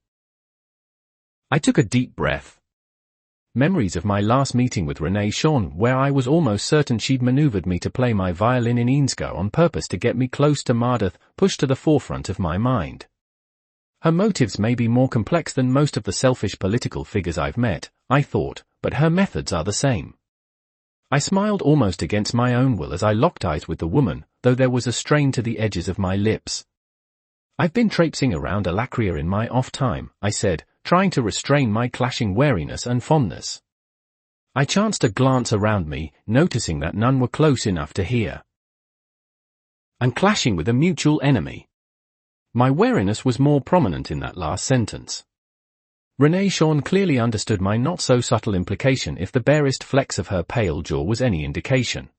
Speaker 1: I took a deep breath. Memories of my last meeting with Renee Shawn, where I was almost certain she'd maneuvered me to play my violin in Eansgo on purpose to get me close to Mardeth, pushed to the forefront of my mind. Her motives may be more complex than most of the selfish political figures I've met, I thought, but her methods are the same. I smiled almost against my own will as I locked eyes with the woman, though there was a strain to the edges of my lips. I've been traipsing around Alacria in my off time, I said, trying to restrain my clashing wariness and fondness. I chanced a glance around me, noticing that none were close enough to hear. And clashing with a mutual enemy. My wariness was more prominent in that last sentence. Renee Shawn clearly understood my not-so-subtle implication if the barest flex of her pale jaw was any indication.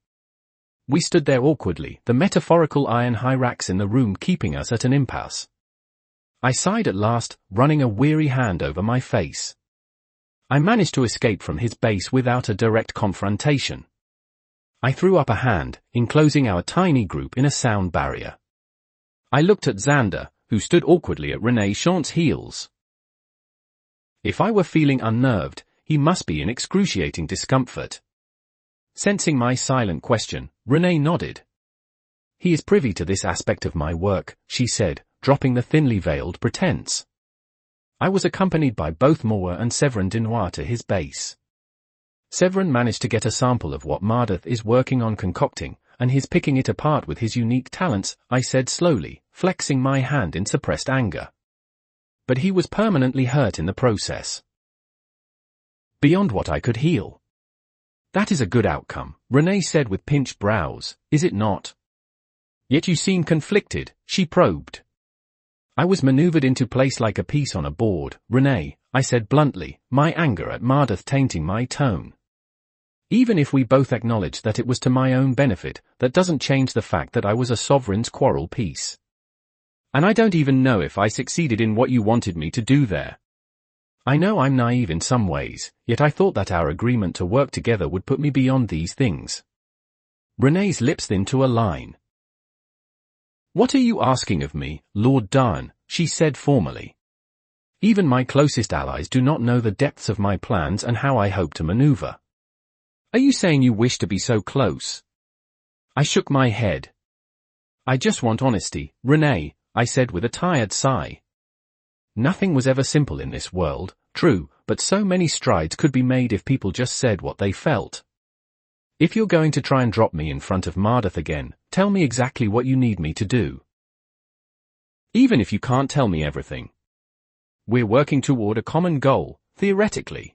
Speaker 1: We stood there awkwardly, the metaphorical iron hyrax in the room keeping us at an impasse. I sighed at last, running a weary hand over my face. I managed to escape from his base without a direct confrontation. I threw up a hand, enclosing our tiny group in a sound barrier. I looked at Xander, who stood awkwardly at Renee Shawn's heels. If I were feeling unnerved, he must be in excruciating discomfort. Sensing my silent question, Renee nodded. He is privy to this aspect of my work, she said, dropping the thinly veiled pretense. I was accompanied by both Moore and Severin Denoir to his base. Severin managed to get a sample of what Mardeth is working on concocting, and he's picking it apart with his unique talents, I said slowly, flexing my hand in suppressed anger. But he was permanently hurt in the process. Beyond what I could heal. That is a good outcome, Renee said with pinched brows, is it not? Yet you seem conflicted, she probed. I was maneuvered into place like a piece on a board, Renee, I said bluntly, my anger at Mardeth tainting my tone. Even if we both acknowledge that it was to my own benefit, that doesn't change the fact that I was a sovereign's quarrel piece. And I don't even know if I succeeded in what you wanted me to do there. I know I'm naive in some ways, yet I thought that our agreement to work together would put me beyond these things. Renee's lips thinned to a line. What are you asking of me, Lord Darn? She said formally. Even my closest allies do not know the depths of my plans and how I hope to maneuver. Are you saying you wish to be so close? I shook my head. I just want honesty, Renee, I said with a tired sigh. Nothing was ever simple in this world, true, but so many strides could be made if people just said what they felt. If you're going to try and drop me in front of Mardith again, tell me exactly what you need me to do. Even if you can't tell me everything. We're working toward a common goal, theoretically.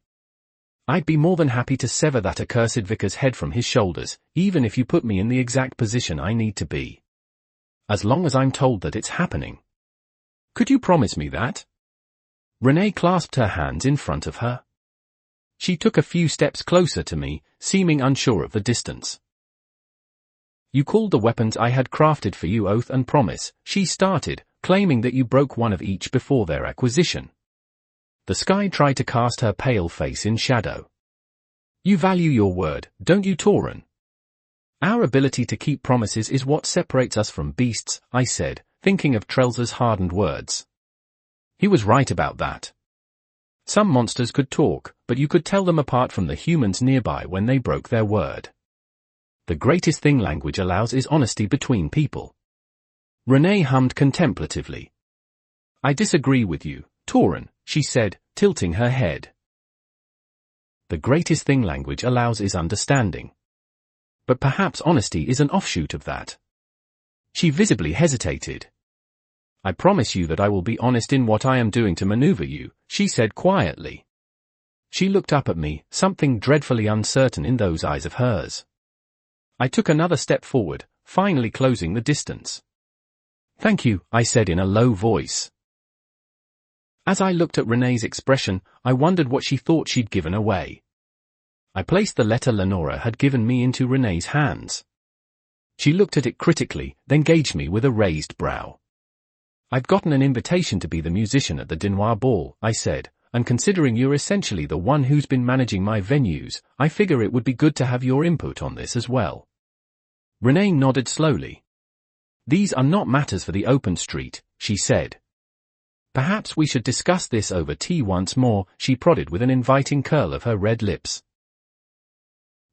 Speaker 1: I'd be more than happy to sever that accursed vicar's head from his shoulders, even if you put me in the exact position I need to be. As long as I'm told that it's happening. Could you promise me that? Renee clasped her hands in front of her. She took a few steps closer to me, seeming unsure of the distance. You called the weapons I had crafted for you oath and promise, she started, claiming that you broke one of each before their acquisition. The sky tried to cast her pale face in shadow. You value your word, don't you, Tauren? Our ability to keep promises is what separates us from beasts, I said, thinking of Trelsa's hardened words. He was right about that. Some monsters could talk, but you could tell them apart from the humans nearby when they broke their word. The greatest thing language allows is honesty between people. Renee hummed contemplatively. I disagree with you, Tauren, she said, tilting her head. The greatest thing language allows is understanding. But perhaps honesty is an offshoot of that. She visibly hesitated. I promise you that I will be honest in what I am doing to maneuver you, she said quietly. She looked up at me, something dreadfully uncertain in those eyes of hers. I took another step forward, finally closing the distance. Thank you, I said in a low voice. As I looked at Renee's expression, I wondered what she thought she'd given away. I placed the letter Lenora had given me into Renee's hands. She looked at it critically, then gauged me with a raised brow. I've gotten an invitation to be the musician at the Dinoir Ball, I said, and considering you're essentially the one who's been managing my venues, I figure it would be good to have your input on this as well. Renee nodded slowly. These are not matters for the open street, she said. Perhaps we should discuss this over tea once more, she prodded with an inviting curl of her red lips.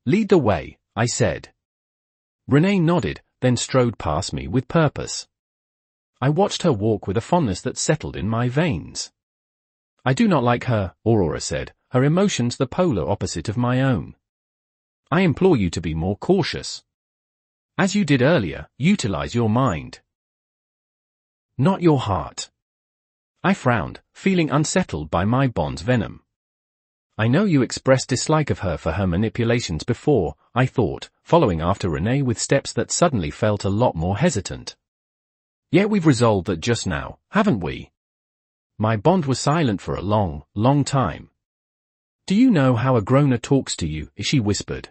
Speaker 1: Lead the way, I said. Renee nodded, then strode past me with purpose. I watched her walk with a fondness that settled in my veins. I do not like her, Aurora said, her emotions the polar opposite of my own. I implore you to be more cautious. As you did earlier, utilize your mind. Not your heart. I frowned, feeling unsettled by my bond's venom. I know you expressed dislike of her for her manipulations before, I thought, following after Renee with steps that suddenly felt a lot more hesitant. Yet we've resolved that just now, haven't we? My bond was silent for a long, long time. Do you know how a groaner talks to you? She whispered.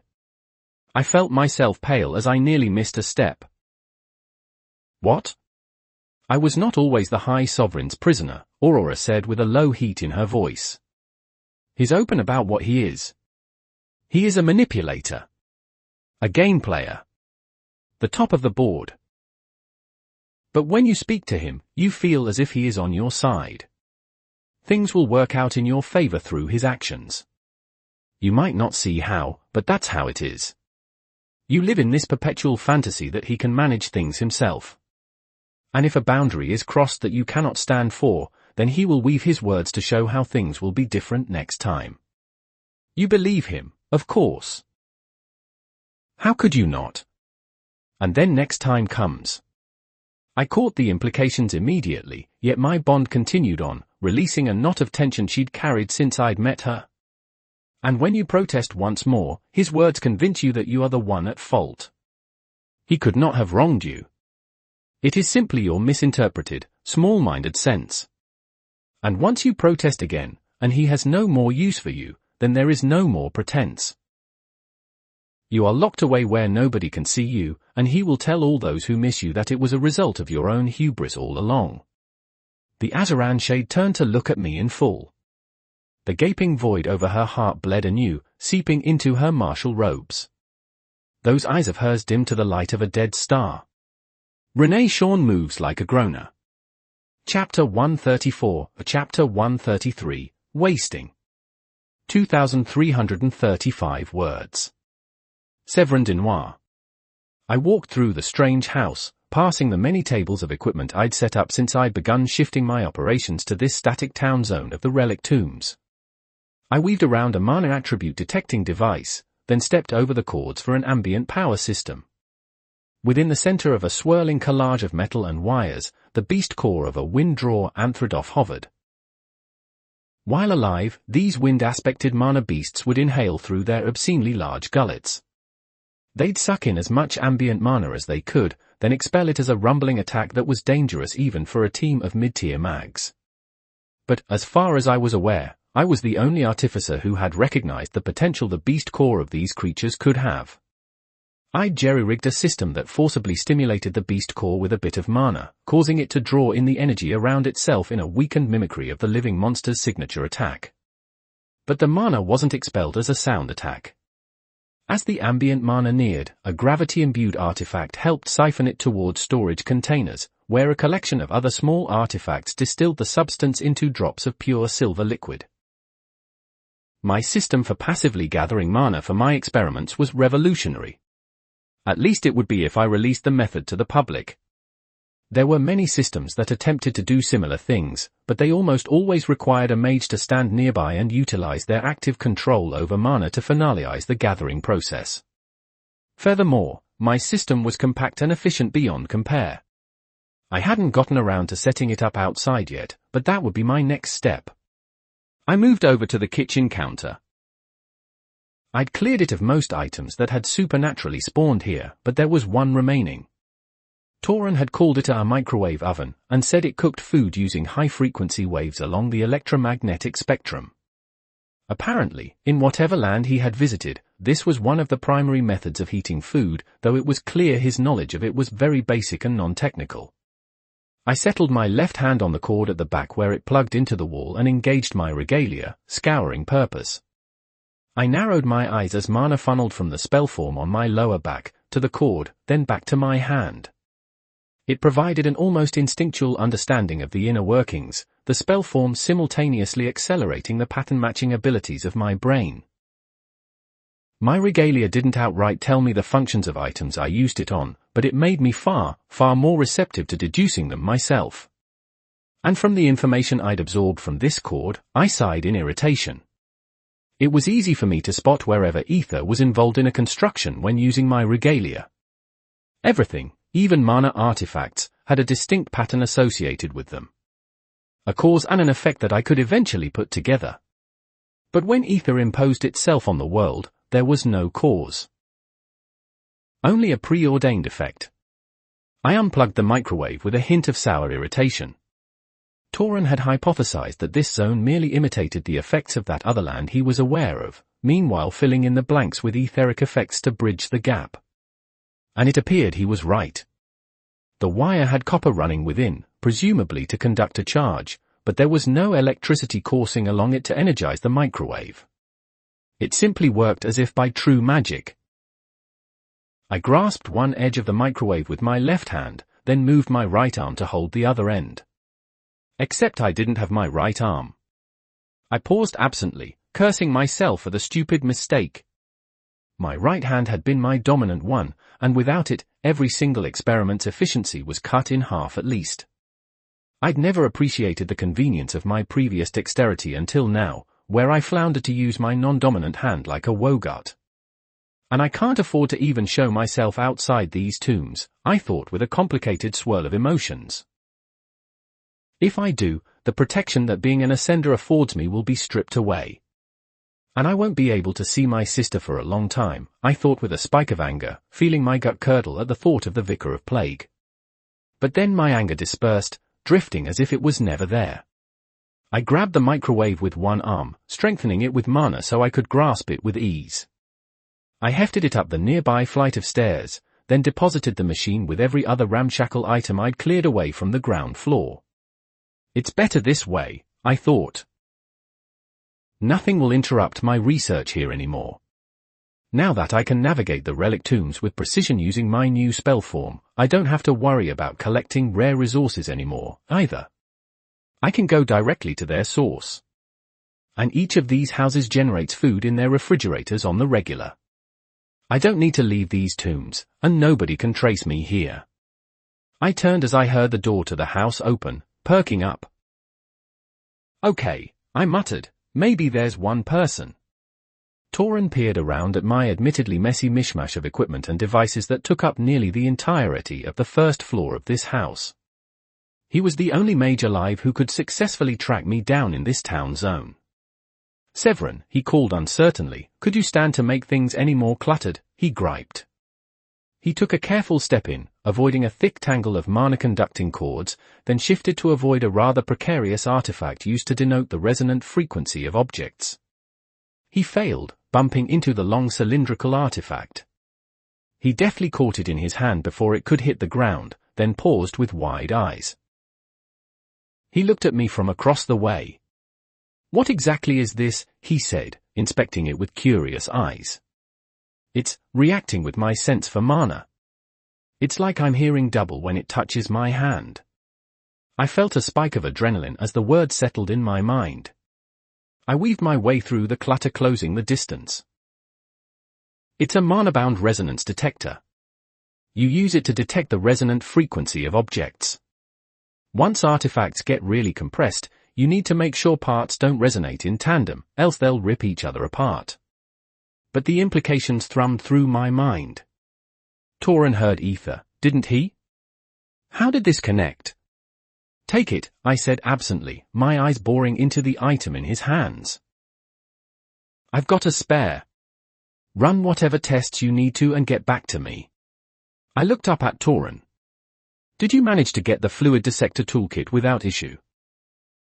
Speaker 1: I felt myself pale as I nearly missed a step. What? I was not always the High Sovereign's prisoner, Aurora said with a low heat in her voice. He's open about what he is. He is a manipulator. A game player. The top of the board. But when you speak to him, you feel as if he is on your side. Things will work out in your favor through his actions. You might not see how, but that's how it is. You live in this perpetual fantasy that he can manage things himself. And if a boundary is crossed that you cannot stand for, then he will weave his words to show how things will be different next time. You believe him, of course. How could you not? And then next time comes. I caught the implications immediately, yet my bond continued on, releasing a knot of tension she'd carried since I'd met her. And when you protest once more, his words convince you that you are the one at fault. He could not have wronged you. It is simply your misinterpreted, small-minded sense. And once you protest again, and he has no more use for you, then there is no more pretense. You are locked away where nobody can see you, and he will tell all those who miss you that it was a result of your own hubris all along. The Azaran shade turned to look at me in full. The gaping void over her heart bled anew, seeping into her martial robes. Those eyes of hers dimmed to the light of a dead star. Renee Shawn moves like a groaner. Chapter 134, Chapter 133, Wasting. 2,335 words. Séverin Denoir. I walked through the strange house, passing the many tables of equipment I'd set up since I'd begun shifting my operations to this static town zone of the relic tombs. I weaved around a mana attribute detecting device, then stepped over the cords for an ambient power system. Within the center of a swirling collage of metal and wires, the beast core of a wind-draw Anthrodoth hovered. While alive, these wind-aspected mana beasts would inhale through their obscenely large gullets. They'd suck in as much ambient mana as they could, then expel it as a rumbling attack that was dangerous even for a team of mid-tier mags. But, as far as I was aware, I was the only artificer who had recognized the potential the beast core of these creatures could have. I'd jerry-rigged a system that forcibly stimulated the beast core with a bit of mana, causing it to draw in the energy around itself in a weakened mimicry of the living monster's signature attack. But the mana wasn't expelled as a sound attack. As the ambient mana neared, a gravity-imbued artifact helped siphon it towards storage containers, where a collection of other small artifacts distilled the substance into drops of pure silver liquid. My system for passively gathering mana for my experiments was revolutionary. At least it would be if I released the method to the public. There were many systems that attempted to do similar things, but they almost always required a mage to stand nearby and utilize their active control over mana to finalize the gathering process. Furthermore, my system was compact and efficient beyond compare. I hadn't gotten around to setting it up outside yet, but that would be my next step. I moved over to the kitchen counter. I'd cleared it of most items that had supernaturally spawned here, but there was one remaining. Tauren had called it a microwave oven, and said it cooked food using high-frequency waves along the electromagnetic spectrum. Apparently, in whatever land he had visited, this was one of the primary methods of heating food, though it was clear his knowledge of it was very basic and non-technical. I settled my left hand on the cord at the back where it plugged into the wall and engaged my regalia, scouring purpose. I narrowed my eyes as mana funneled from the spellform on my lower back, to the cord, then back to my hand. It provided an almost instinctual understanding of the inner workings, the spellform simultaneously accelerating the pattern-matching abilities of my brain. My regalia didn't outright tell me the functions of items I used it on, but it made me far more receptive to deducing them myself. And from the information I'd absorbed from this cord, I sighed in irritation. It was easy for me to spot wherever ether was involved in a construction when using my regalia. Everything, even mana artifacts, had a distinct pattern associated with them. A cause and an effect that I could eventually put together. But when ether imposed itself on the world, there was no cause. Only a preordained effect. I unplugged the microwave with a hint of sour irritation. Tauren had hypothesized that this zone merely imitated the effects of that other land he was aware of, meanwhile filling in the blanks with etheric effects to bridge the gap. And it appeared he was right. The wire had copper running within, presumably to conduct a charge, but there was no electricity coursing along it to energize the microwave. It simply worked as if by true magic. I grasped one edge of the microwave with my left hand, then moved my right arm to hold the other end. Except I didn't have my right arm. I paused absently, cursing myself for the stupid mistake. My right hand had been my dominant one, and without it, every single experiment's efficiency was cut in half at least. I'd never appreciated the convenience of my previous dexterity until now, where I floundered to use my non-dominant hand like a Wogart. And I can't afford to even show myself outside these tombs, I thought with a complicated swirl of emotions. If I do, the protection that being an ascender affords me will be stripped away. And I won't be able to see my sister for a long time, I thought with a spike of anger, feeling my gut curdle at the thought of the Vicar of Plague. But then my anger dispersed, drifting as if it was never there. I grabbed the microwave with one arm, strengthening it with mana so I could grasp it with ease. I hefted it up the nearby flight of stairs, then deposited the machine with every other ramshackle item I'd cleared away from the ground floor. It's better this way, I thought. Nothing will interrupt my research here anymore. Now that I can navigate the relic tombs with precision using my new spell form, I don't have to worry about collecting rare resources anymore, either. I can go directly to their source. And each of these houses generates food in their refrigerators on the regular. I don't need to leave these tombs, and nobody can trace me here. I turned as I heard the door to the house open, perking up. Okay, I muttered, maybe there's one person. Torin peered around at my admittedly messy mishmash of equipment and devices that took up nearly the entirety of the first floor of this house. He was the only mage alive who could successfully track me down in this town zone. Severin, he called uncertainly, could you stand to make things any more cluttered, he griped. He took a careful step in, avoiding a thick tangle of mana-conducting cords, then shifted to avoid a rather precarious artifact used to denote the resonant frequency of objects. He failed, bumping into the long cylindrical artifact. He deftly caught it in his hand before it could hit the ground, then paused with wide eyes. He looked at me from across the way. What exactly is this? He said, inspecting it with curious eyes. It's reacting with my sense for mana. It's like I'm hearing double when it touches my hand. I felt a spike of adrenaline as the word settled in my mind. I weaved my way through the clutter, closing the distance. It's a mana-bound resonance detector. You use it to detect the resonant frequency of objects. Once artifacts get really compressed, you need to make sure parts don't resonate in tandem, else they'll rip each other apart. But the implications thrummed through my mind. Torin heard ether, didn't he? How did this connect? Take it, I said absently, my eyes boring into the item in his hands. I've got a spare. Run whatever tests you need to and get back to me. I looked up at Torin. Did you manage to get the fluid dissector toolkit without issue?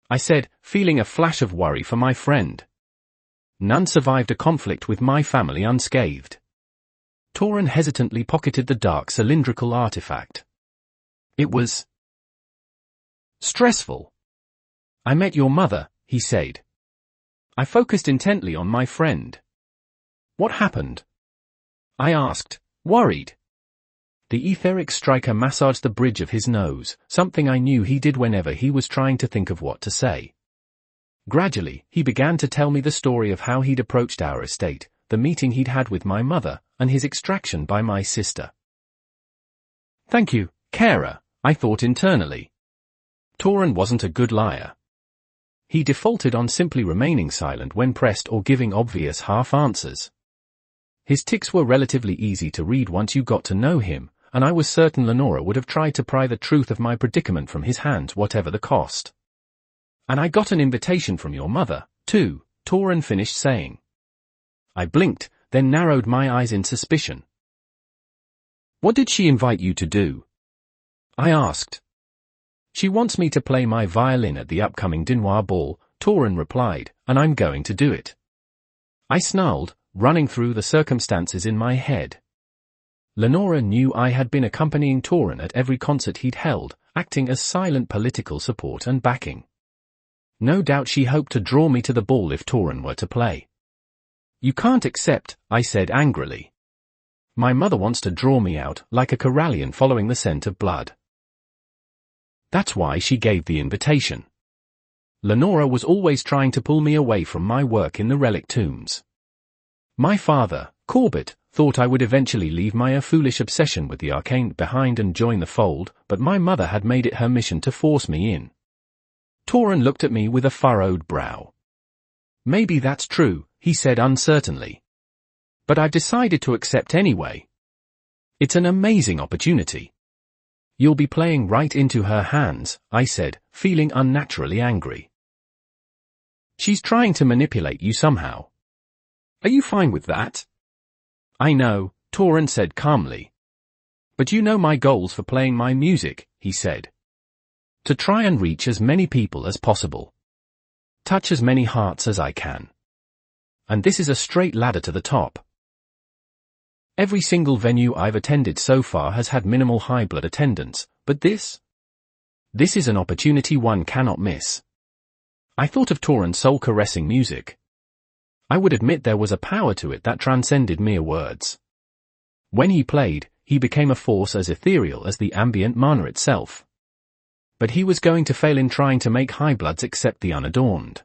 Speaker 1: I said, feeling a flash of worry for my friend. None survived a conflict with my family unscathed. Torin hesitantly pocketed the dark cylindrical artifact. It was stressful. I met your mother, he said. I focused intently on my friend. What happened? I asked, worried. The etheric striker massaged the bridge of his nose, something I knew he did whenever he was trying to think of what to say. Gradually, he began to tell me the story of how he'd approached our estate, the meeting he'd had with my mother, and his extraction by my sister. Thank you, Kara, I thought internally. Torin wasn't a good liar. He defaulted on simply remaining silent when pressed or giving obvious half-answers. His tics were relatively easy to read once you got to know him, and I was certain Lenora would have tried to pry the truth of my predicament from his hands whatever the cost. And I got an invitation from your mother, too, Torin finished saying. I blinked, then narrowed my eyes in suspicion. What did she invite you to do? I asked. She wants me to play my violin at the upcoming Dinoir ball, Torin replied, and I'm going to do it. I snarled, running through the circumstances in my head. Lenora knew I had been accompanying Torin at every concert he'd held, acting as silent political support and backing. No doubt she hoped to draw me to the ball if Torin were to play. You can't accept, I said angrily. My mother wants to draw me out, like a Corallian following the scent of blood. That's why she gave the invitation. Lenora was always trying to pull me away from my work in the relic tombs. My father, Corbett, thought I would eventually leave my foolish obsession with the arcane behind and join the fold, but my mother had made it her mission to force me in. Torin looked at me with a furrowed brow. Maybe that's true, he said uncertainly. But I've decided to accept anyway. It's an amazing opportunity. You'll be playing right into her hands, I said, feeling unnaturally angry. She's trying to manipulate you somehow. Are you fine with that? I know, Torin said calmly. But you know my goals for playing my music, he said. To try and reach as many people as possible. Touch as many hearts as I can. And this is a straight ladder to the top. Every single venue I've attended so far has had minimal high blood attendance, but this is an opportunity one cannot miss. I thought of Toran's soul-caressing music. I would admit there was a power to it that transcended mere words. When he played, he became a force as ethereal as the ambient mana itself. But he was going to fail in trying to make high-bloods accept the unadorned.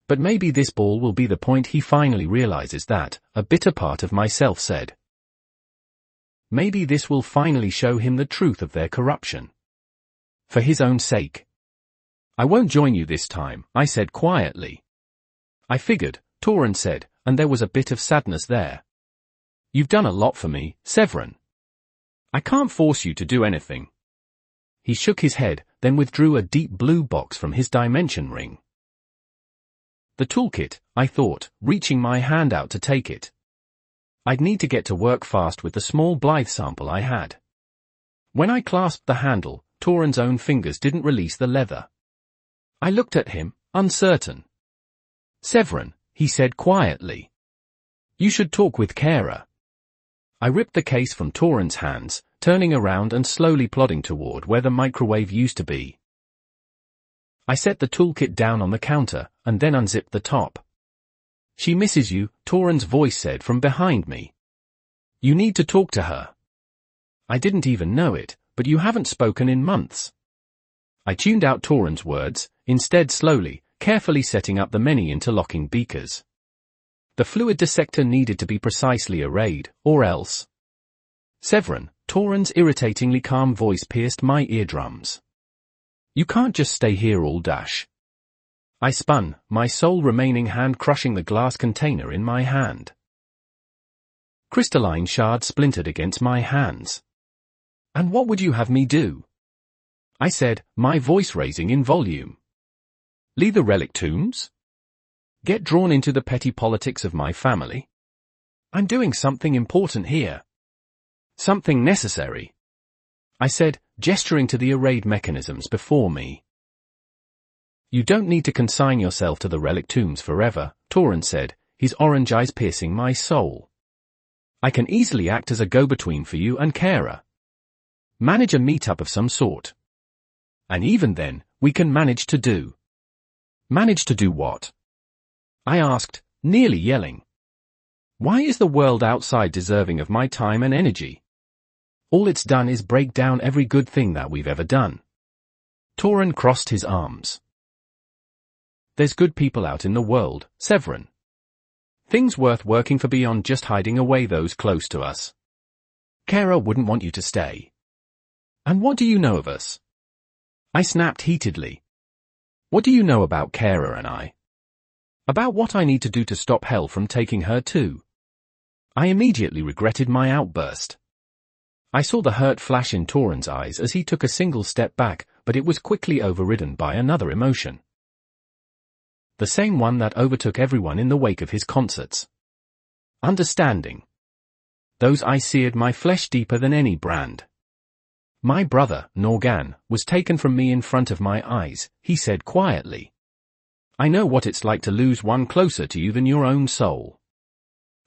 Speaker 1: But maybe this ball will be the point he finally realizes that, a bitter part of myself said. Maybe this will finally show him the truth of their corruption. For his own sake. I won't join you this time, I said quietly. I figured, Toran said, and there was a bit of sadness there. You've done a lot for me, Severin. I can't force you to do anything. He shook his head, then withdrew a deep blue box from his dimension ring. The toolkit, I thought, reaching my hand out to take it. I'd need to get to work fast with the small Blythe sample I had. When I clasped the handle, Toran's own fingers didn't release the leather. I looked at him, uncertain. Severin, he said quietly. You should talk with Kara. I ripped the case from Toran's hands, turning around and slowly plodding toward where the microwave used to be. I set the toolkit down on the counter, and then unzipped the top. She misses you, Toran's voice said from behind me. You need to talk to her. I didn't even know it, but you haven't spoken in months. I tuned out Toran's words, instead slowly, carefully setting up the many interlocking beakers. The fluid dissector needed to be precisely arrayed, or else. Severin, Toran's irritatingly calm voice pierced my eardrums. You can't just stay here all dash. I spun, my sole remaining hand crushing the glass container in my hand. Crystalline shards splintered against my hands. And what would you have me do? I said, my voice raising in volume. Leave the relic tombs? Get drawn into the petty politics of my family? I'm doing something important here. Something necessary. I said, gesturing to the arrayed mechanisms before me. You don't need to consign yourself to the relic tombs forever, Toran said, his orange eyes piercing my soul. I can easily act as a go-between for you and Kara. Manage a meetup of some sort. And even then, we can manage to do. Manage to do what? I asked, nearly yelling. Why is the world outside deserving of my time and energy? All it's done is break down every good thing that we've ever done. Toran crossed his arms. There's good people out in the world, Severin. Things worth working for beyond just hiding away those close to us. Kara wouldn't want you to stay. And what do you know of us? I snapped heatedly. What do you know about Kara and I? About what I need to do to stop hell from taking her too? I immediately regretted my outburst. I saw the hurt flash in Toran's eyes as he took a single step back, but it was quickly overridden by another emotion. The same one that overtook everyone in the wake of his concerts. Understanding. Those eyes seared my flesh deeper than any brand. My brother, Norgan, was taken from me in front of my eyes, he said quietly. I know what it's like to lose one closer to you than your own soul.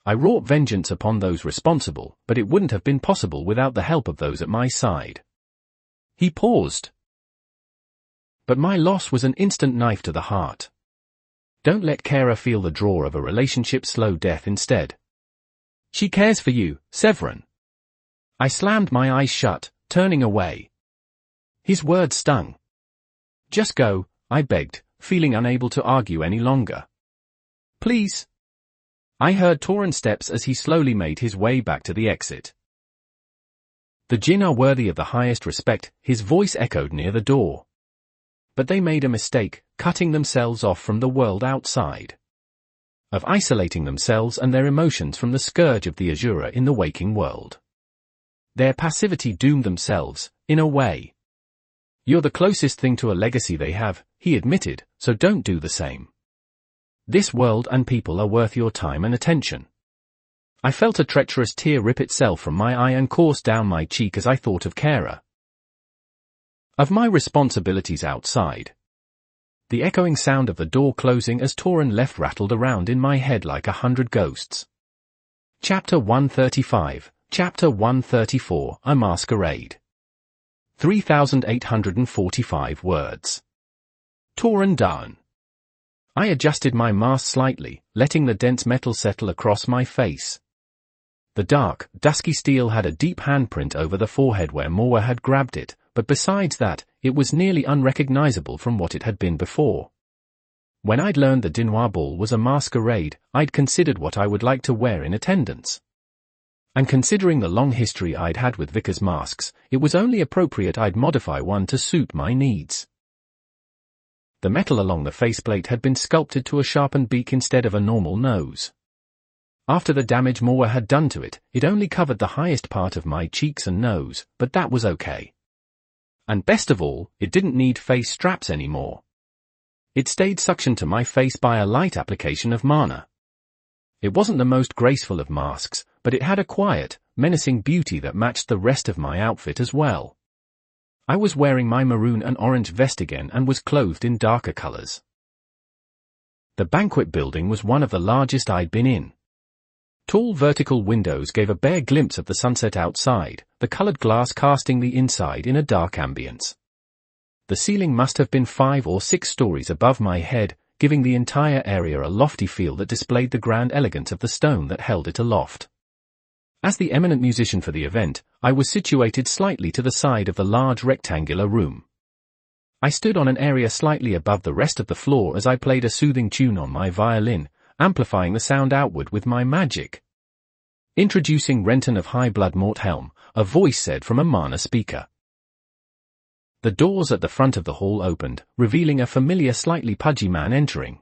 Speaker 1: I wrought vengeance upon those responsible, but it wouldn't have been possible without the help of those at my side. He paused. But my loss was an instant knife to the heart. Don't let Kara feel the draw of a relationship's slow death instead. She cares for you, Severin. I slammed my eyes shut, turning away. His words stung. Just go, I begged, feeling unable to argue any longer. Please. I heard Toran's steps as he slowly made his way back to the exit. The Jinn are worthy of the highest respect, his voice echoed near the door. But they made a mistake, cutting themselves off from the world outside. Of isolating themselves and their emotions from the scourge of the Azura in the waking world. Their passivity doomed themselves, in a way. You're the closest thing to a legacy they have, he admitted, so don't do the same. This world and people are worth your time and attention. I felt a treacherous tear rip itself from my eye and course down my cheek as I thought of Kara. Of my responsibilities outside. The echoing sound of the door closing as Toran left rattled around in my head like 100 ghosts. Chapter 135, Chapter 134, A Masquerade. 3,845 words. Torn down. I adjusted my mask slightly, letting the dense metal settle across my face. The dark, dusky steel had a deep handprint over the forehead where Moa had grabbed it, but besides that, it was nearly unrecognizable from what it had been before. When I'd learned the Dinois ball was a masquerade, I'd considered what I would like to wear in attendance. And considering the long history I'd had with Vickers masks, it was only appropriate I'd modify one to suit my needs. The metal along the faceplate had been sculpted to a sharpened beak instead of a normal nose. After the damage Moa had done to it, it only covered the highest part of my cheeks and nose, but that was okay. And best of all, it didn't need face straps anymore. It stayed suctioned to my face by a light application of mana. It wasn't the most graceful of masks, but it had a quiet, menacing beauty that matched the rest of my outfit as well. I was wearing my maroon and orange vest again and was clothed in darker colors. The banquet building was one of the largest I'd been in. Tall vertical windows gave a bare glimpse of the sunset outside, the colored glass casting the inside in a dark ambience. The ceiling must have been 5 or 6 stories above my head, giving the entire area a lofty feel that displayed the grand elegance of the stone that held it aloft. As the eminent musician for the event, I was situated slightly to the side of the large rectangular room. I stood on an area slightly above the rest of the floor as I played a soothing tune on my violin, amplifying the sound outward with my magic. Introducing Renton of High Blood Morthelm, a voice said from a mana speaker. The doors at the front of the hall opened, revealing a familiar slightly pudgy man entering.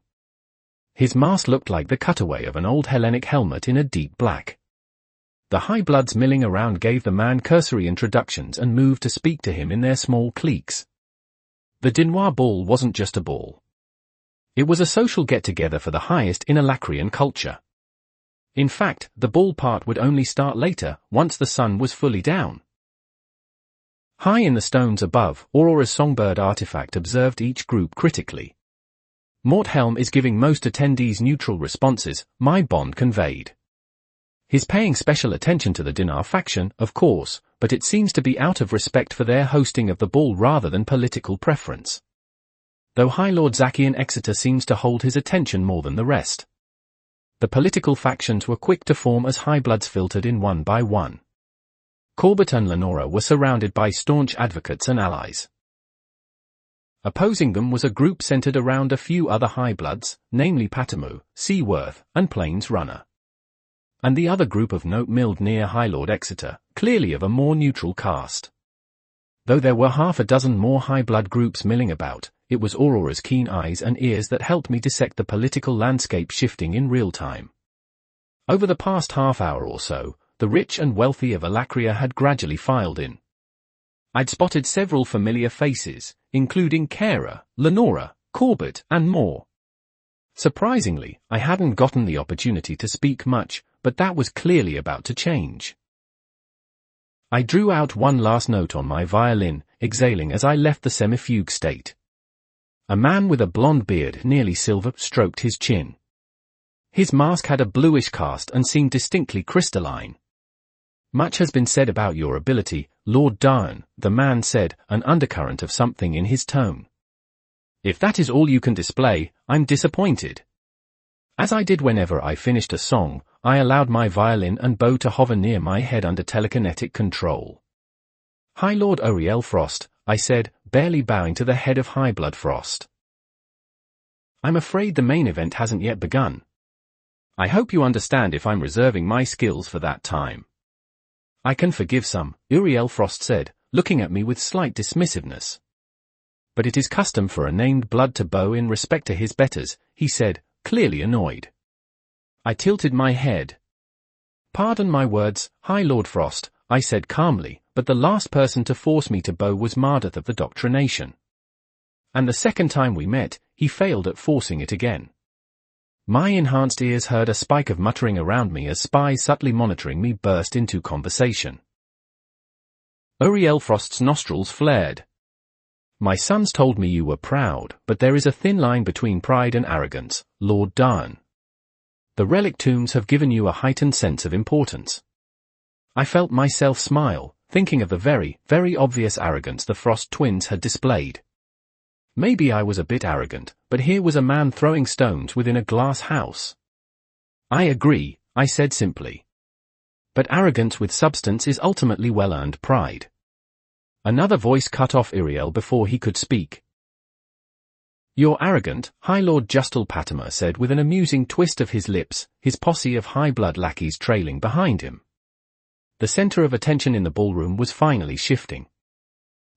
Speaker 1: His mask looked like the cutaway of an old Hellenic helmet in a deep black. The high bloods milling around gave the man cursory introductions and moved to speak to him in their small cliques. The Dinois ball wasn't just a ball. It was a social get-together for the highest in Alacrian culture. In fact, the ball part would only start later, once the sun was fully down. High in the stones above, Aurora's songbird artifact observed each group critically. Morthelm is giving most attendees neutral responses, my bond conveyed. He's paying special attention to the Dinar faction, of course, but it seems to be out of respect for their hosting of the ball rather than political preference. Though High Lord Zacian Exeter seems to hold his attention more than the rest. The political factions were quick to form as High Bloods filtered in one by one. Corbett and Lenora were surrounded by staunch advocates and allies. Opposing them was a group centered around a few other High Bloods, namely Patamu, Seaworth, and Plains Runner. And the other group of note milled near High Lord Exeter, clearly of a more neutral caste. Though there were half a dozen more High Blood groups milling about, it was Aurora's keen eyes and ears that helped me dissect the political landscape shifting in real time. Over the past half hour or so, the rich and wealthy of Alacria had gradually filed in. I'd spotted several familiar faces, including Kara, Lenora, Corbett, and more. Surprisingly, I hadn't gotten the opportunity to speak much, but that was clearly about to change. I drew out one last note on my violin, exhaling as I left the semifugue state. A man with a blonde beard, nearly silver, stroked his chin. His mask had a bluish cast and seemed distinctly crystalline. Much has been said about your ability, Lord Darn, the man said, an undercurrent of something in his tone. If that is all you can display, I'm disappointed. As I did whenever I finished a song, I allowed my violin and bow to hover near my head under telekinetic control. High Lord Uriel Frost, I said, barely bowing to the head of High Blood Frost. I'm afraid the main event hasn't yet begun. I hope you understand if I'm reserving my skills for that time. I can forgive some, Uriel Frost said, looking at me with slight dismissiveness. But it is custom for a named blood to bow in respect to his betters, he said, clearly annoyed. I tilted my head. Pardon my words, High Lord Frost, I said calmly, but the last person to force me to bow was Mardath of the Doctrination. And the second time we met, he failed at forcing it again. My enhanced ears heard a spike of muttering around me as spies subtly monitoring me burst into conversation. Uriel Frost's nostrils flared. My sons told me you were proud, but there is a thin line between pride and arrogance, Lord Darn. The relic tombs have given you a heightened sense of importance. I felt myself smile, thinking of the very, very obvious arrogance the Frost twins had displayed. Maybe I was a bit arrogant, but here was a man throwing stones within a glass house. I agree, I said simply. But arrogance with substance is ultimately well-earned pride. Another voice cut off Iriel before he could speak. You're arrogant, High Lord Justal Patimer said with an amusing twist of his lips, his posse of high-blood lackeys trailing behind him. The center of attention in the ballroom was finally shifting.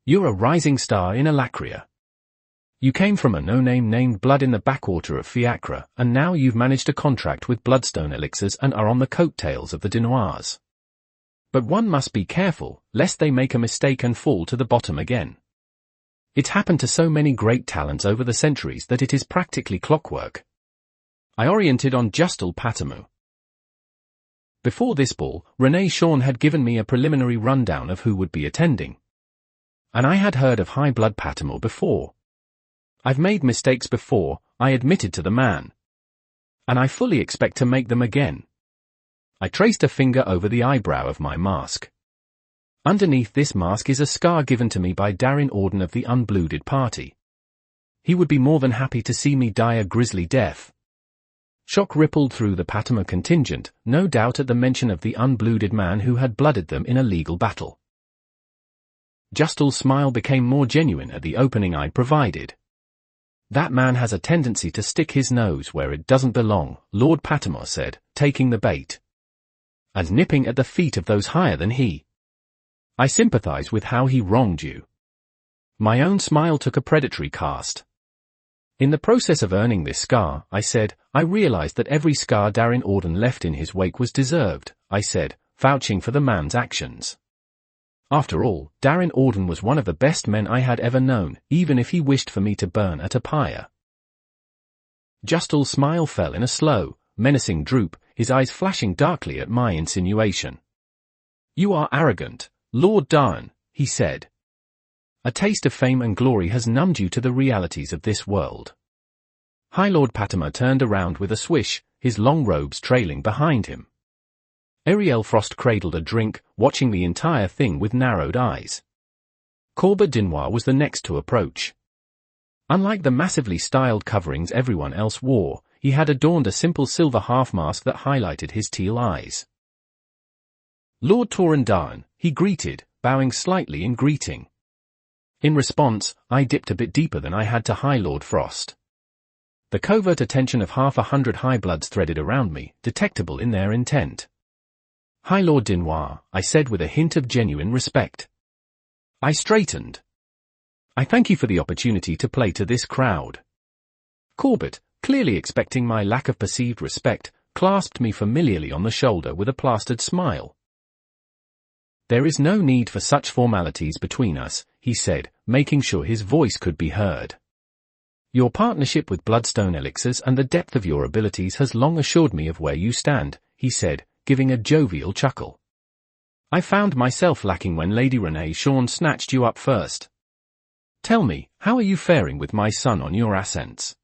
Speaker 1: You're a rising star in Alacria. You came from a no-name named Blood in the backwater of Fiacre, and now you've managed a contract with Bloodstone Elixirs and are on the coattails of the Denoirs. But one must be careful, lest they make a mistake and fall to the bottom again. It's happened to so many great talents over the centuries that it is practically clockwork. I oriented on Justal Patimer. Before this ball, Renee Shawn had given me a preliminary rundown of who would be attending. And I had heard of High Blood Patimer before. I've made mistakes before, I admitted to the man. And I fully expect to make them again. I traced a finger over the eyebrow of my mask. Underneath this mask is a scar given to me by Darin Orden of the Unblooded Party. He would be more than happy to see me die a grisly death. Shock rippled through the Patimer contingent, no doubt at the mention of the unblooded man who had blooded them in a legal battle. Justal's smile became more genuine at the opening I provided. That man has a tendency to stick his nose where it doesn't belong, Lord Patimer said, taking the bait. And nipping at the feet of those higher than he. I sympathize with how he wronged you. My own smile took a predatory cast. In the process of earning this scar, I said, I realized that every scar Darin Orden left in his wake was deserved, I said, vouching for the man's actions. After all, Darin Orden was one of the best men I had ever known, even if he wished for me to burn at a pyre. Justal's smile fell in a slow, menacing droop, his eyes flashing darkly at my insinuation. You are arrogant, Lord Darin, he said. A taste of fame and glory has numbed you to the realities of this world. High Lord Patimer turned around with a swish, his long robes trailing behind him. Ariel Frost cradled a drink, watching the entire thing with narrowed eyes. Corbett Dinoir was the next to approach. Unlike the massively styled coverings everyone else wore, he had adorned a simple silver half-mask that highlighted his teal eyes. Lord Tauren Darin, he greeted, bowing slightly in greeting. In response, I dipped a bit deeper than I had to High Lord Frost. The covert attention of 100 high-bloods threaded around me, detectable in their intent. High Lord Dinoir, I said with a hint of genuine respect. I straightened. I thank you for the opportunity to play to this crowd. Corbett, clearly expecting my lack of perceived respect, clasped me familiarly on the shoulder with a plastered smile. There is no need for such formalities between us, he said, making sure his voice could be heard. Your partnership with Bloodstone Elixirs and the depth of your abilities has long assured me of where you stand, he said, giving a jovial chuckle. I found myself lacking when Lady Renee Shawn snatched you up first. Tell me, how are you faring with my son on your ascents?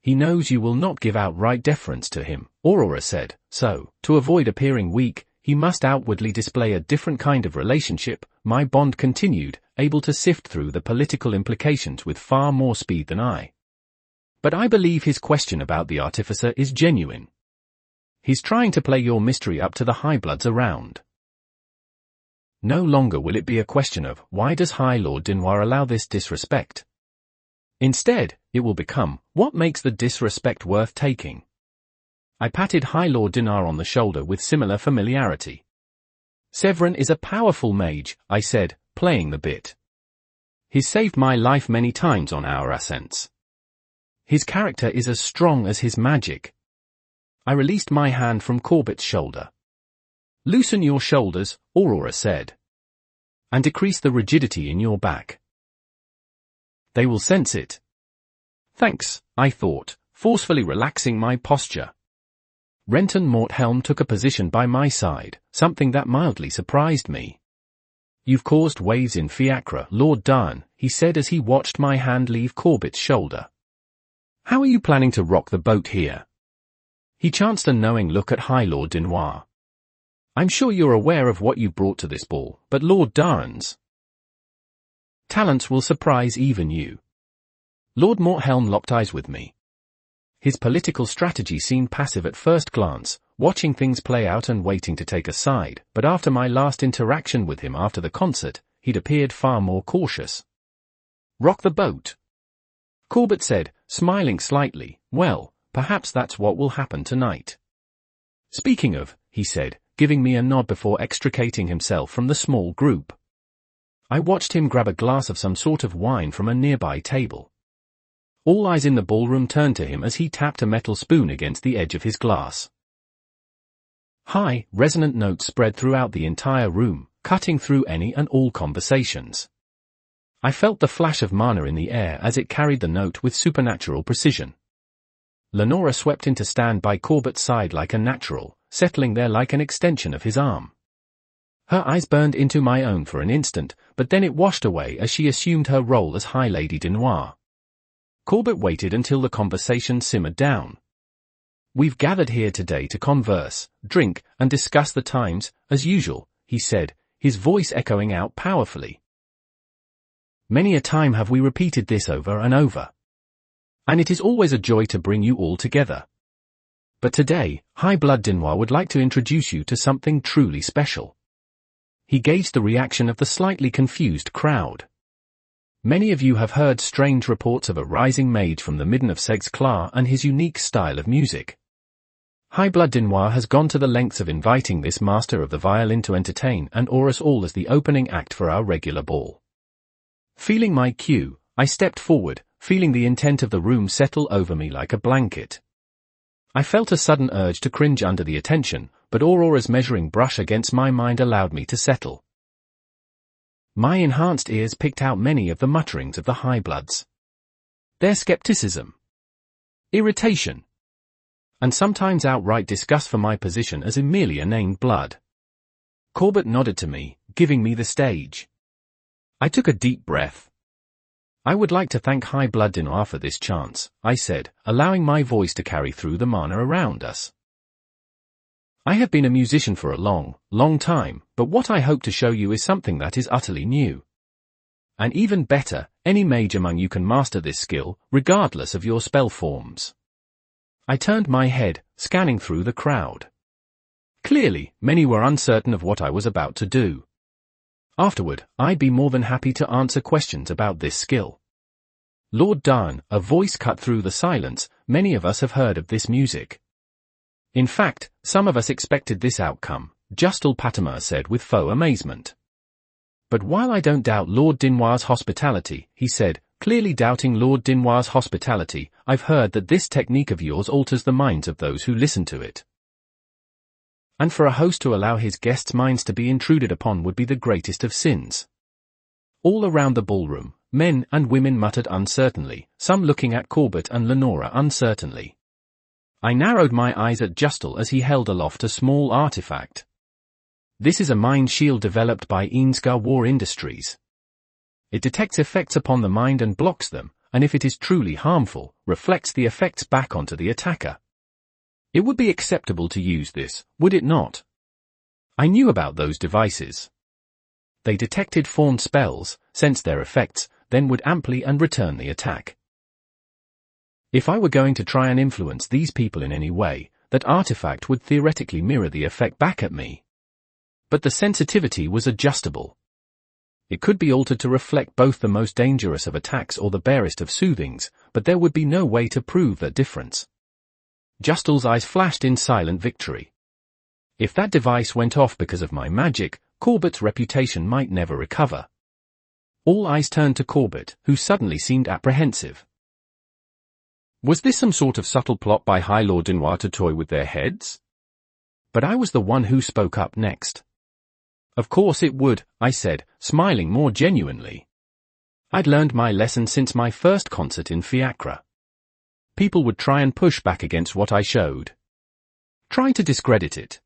Speaker 1: He knows you will not give outright deference to him, Aurora said, so, to avoid appearing weak, he must outwardly display a different kind of relationship, my bond continued, able to sift through the political implications with far more speed than I. But I believe his question about the artificer is genuine. He's trying to play your mystery up to the high-bloods around. No longer will it be a question of, why does High Lord Dinoir allow this disrespect? Instead, it will become, what makes the disrespect worth taking? I patted High Lord Dinoir on the shoulder with similar familiarity. Severin is a powerful mage, I said, playing the bit. He's saved my life many times on our ascents. His character is as strong as his magic. I released my hand from Corbett's shoulder. Loosen your shoulders, Aurora said. And decrease the rigidity in your back. They will sense it. Thanks, I thought, forcefully relaxing my posture. Renton Morthelm took a position by my side, something that mildly surprised me. You've caused waves in Fiacre, Lord Darin, he said as he watched my hand leave Corbett's shoulder. How are you planning to rock the boat here? He chanced a knowing look at High Lord Dinoir. I'm sure you're aware of what you brought to this ball, but Lord Darren's talents will surprise even you. Lord Morthelm locked eyes with me. His political strategy seemed passive at first glance, watching things play out and waiting to take a side, but after my last interaction with him after the concert, he'd appeared far more cautious. Rock the boat, Corbett said, smiling slightly. Well, perhaps that's what will happen tonight. Speaking of, he said, giving me a nod before extricating himself from the small group. I watched him grab a glass of some sort of wine from a nearby table. All eyes in the ballroom turned to him as he tapped a metal spoon against the edge of his glass. High, resonant notes spread throughout the entire room, cutting through any and all conversations. I felt the flash of mana in the air as it carried the note with supernatural precision. Lenora swept in to stand by Corbett's side like a natural, settling there like an extension of his arm. Her eyes burned into my own for an instant, but then it washed away as she assumed her role as High Lady Dinoir. Corbett waited until the conversation simmered down. We've gathered here today to converse, drink, and discuss the times, as usual, he said, his voice echoing out powerfully. Many a time have we repeated this over and over. And it is always a joy to bring you all together. But today, High Blood Dinoir would like to introduce you to something truly special. He gauged the reaction of the slightly confused crowd. Many of you have heard strange reports of a rising mage from the midden of Segsklar and his unique style of music. High Blood Dinoir has gone to the lengths of inviting this master of the violin to entertain and awe us all as the opening act for our regular ball. Feeling my cue, I stepped forward, feeling the intent of the room settle over me like a blanket. I felt a sudden urge to cringe under the attention, but Aurora's measuring brush against my mind allowed me to settle. My enhanced ears picked out many of the mutterings of the High Bloods. Their skepticism, irritation, and sometimes outright disgust for my position as Emilia named Blood. Corbett nodded to me, giving me the stage. I took a deep breath. I would like to thank High Blood Dinoir for this chance, I said, allowing my voice to carry through the mana around us. I have been a musician for a long, long time, but what I hope to show you is something that is utterly new. And even better, any mage among you can master this skill, regardless of your spell forms. I turned my head, scanning through the crowd. Clearly, many were uncertain of what I was about to do. Afterward, I'd be more than happy to answer questions about this skill. Lord Darn, a voice cut through the silence, many of us have heard of this music. In fact, some of us expected this outcome, Justal Patimer said with faux amazement. But while I don't doubt Lord Dinoir's hospitality, he said, clearly doubting Lord Dinoir's hospitality, I've heard that this technique of yours alters the minds of those who listen to it. And for a host to allow his guests' minds to be intruded upon would be the greatest of sins. All around the ballroom, men and women muttered uncertainly, some looking at Corbett and Lenora uncertainly. I narrowed my eyes at Justal as he held aloft a small artifact. This is a mind shield developed by Eensgar War Industries. It detects effects upon the mind and blocks them, and if it is truly harmful, reflects the effects back onto the attacker. It would be acceptable to use this, would it not? I knew about those devices. They detected formed spells, sensed their effects, then would amply and return the attack. If I were going to try and influence these people in any way, that artifact would theoretically mirror the effect back at me. But the sensitivity was adjustable. It could be altered to reflect both the most dangerous of attacks or the barest of soothings, but there would be no way to prove that difference. Justal's eyes flashed in silent victory. If that device went off because of my magic, Corbett's reputation might never recover. All eyes turned to Corbett, who suddenly seemed apprehensive. Was this some sort of subtle plot by High Lord Dinoir to toy with their heads? But I was the one who spoke up next. Of course it would, I said, smiling more genuinely. I'd learned my lesson since my first concert in Fiacre. People would try and push back against what I showed, trying to discredit it.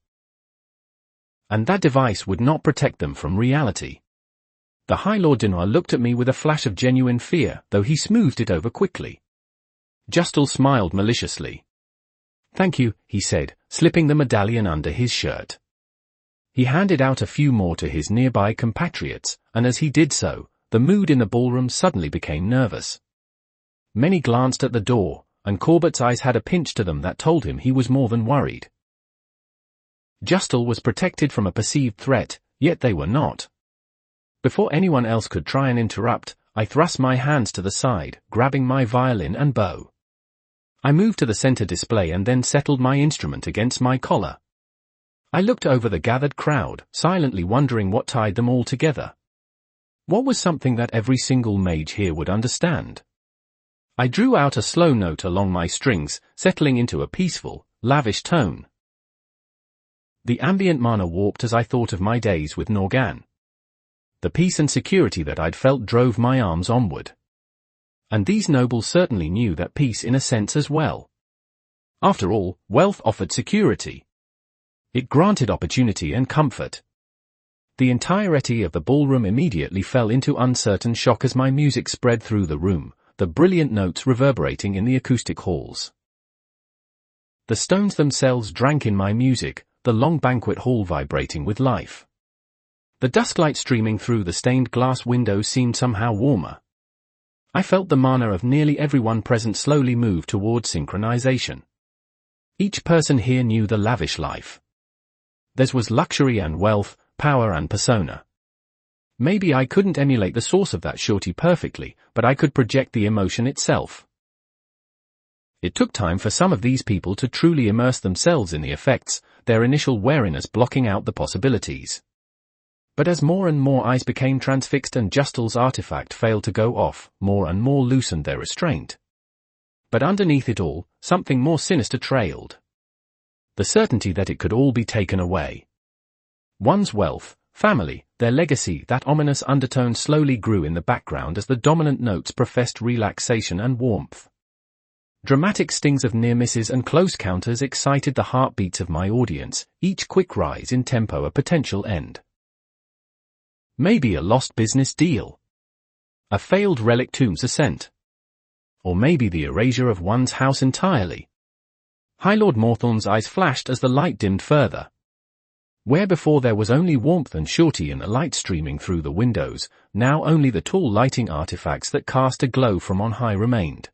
Speaker 1: And that device would not protect them from reality. The High Lord Dinoir looked at me with a flash of genuine fear, though he smoothed it over quickly. Justal smiled maliciously. "Thank you," he said, slipping the medallion under his shirt. He handed out a few more to his nearby compatriots, and as he did so, the mood in the ballroom suddenly became nervous. Many glanced at the door, and Corbett's eyes had a pinch to them that told him he was more than worried. Justal was protected from a perceived threat, yet they were not. Before anyone else could try and interrupt, I thrust my hands to the side, grabbing my violin and bow. I moved to the center display and then settled my instrument against my collar. I looked over the gathered crowd, silently wondering what tied them all together. What was something that every single mage here would understand? I drew out a slow note along my strings, settling into a peaceful, lavish tone. The ambient mana warped as I thought of my days with Norgan. The peace and security that I'd felt drove my arms onward. And these nobles certainly knew that peace in a sense as well. After all, wealth offered security. It granted opportunity and comfort. The entirety of the ballroom immediately fell into uncertain shock as my music spread through the room, the brilliant notes reverberating in the acoustic halls. The stones themselves drank in my music, the long banquet hall vibrating with life. The dusklight streaming through the stained glass windows seemed somehow warmer. I felt the mana of nearly everyone present slowly move towards synchronization. Each person here knew the lavish life. Theirs was luxury and wealth, power and persona. Maybe I couldn't emulate the source of that surety perfectly, but I could project the emotion itself. It took time for some of these people to truly immerse themselves in the effects, their initial wariness blocking out the possibilities. But as more and more eyes became transfixed and Justal's artifact failed to go off, more and more loosened their restraint. But underneath it all, something more sinister trailed. The certainty that it could all be taken away. One's wealth, family, their legacy, that ominous undertone slowly grew in the background as the dominant notes professed relaxation and warmth. Dramatic stings of near misses and close counters excited the heartbeats of my audience, each quick rise in tempo a potential end. Maybe a lost business deal. A failed relic tomb's ascent. Or maybe the erasure of one's house entirely. High Lord Morthorn's eyes flashed as the light dimmed further. Where before there was only warmth and surety in the light streaming through the windows, now only the tall lighting artifacts that cast a glow from on high remained.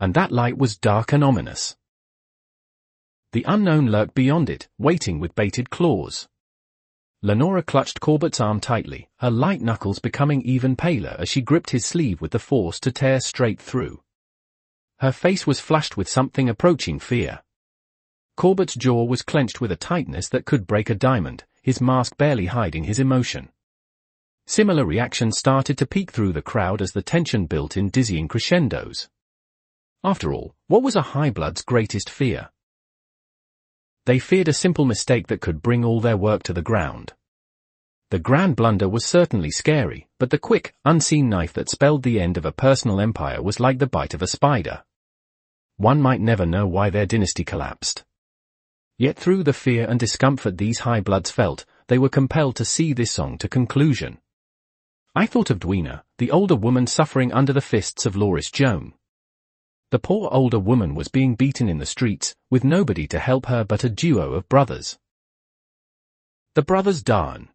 Speaker 1: And that light was dark and ominous. The unknown lurked beyond it, waiting with baited claws. Lenora clutched Corbett's arm tightly, her light knuckles becoming even paler as she gripped his sleeve with the force to tear straight through. Her face was flushed with something approaching fear. Corbett's jaw was clenched with a tightness that could break a diamond, his mask barely hiding his emotion. Similar reactions started to peek through the crowd as the tension built in dizzying crescendos. After all, what was a high-blood's greatest fear? They feared a simple mistake that could bring all their work to the ground. The grand blunder was certainly scary, but the quick, unseen knife that spelled the end of a personal empire was like the bite of a spider. One might never know why their dynasty collapsed. Yet through the fear and discomfort these high-bloods felt, they were compelled to see this song to conclusion. I thought of Dweena, the older woman suffering under the fists of Loris Joan. The poor older woman was being beaten in the streets, with nobody to help her but a duo of brothers. The brothers Darn.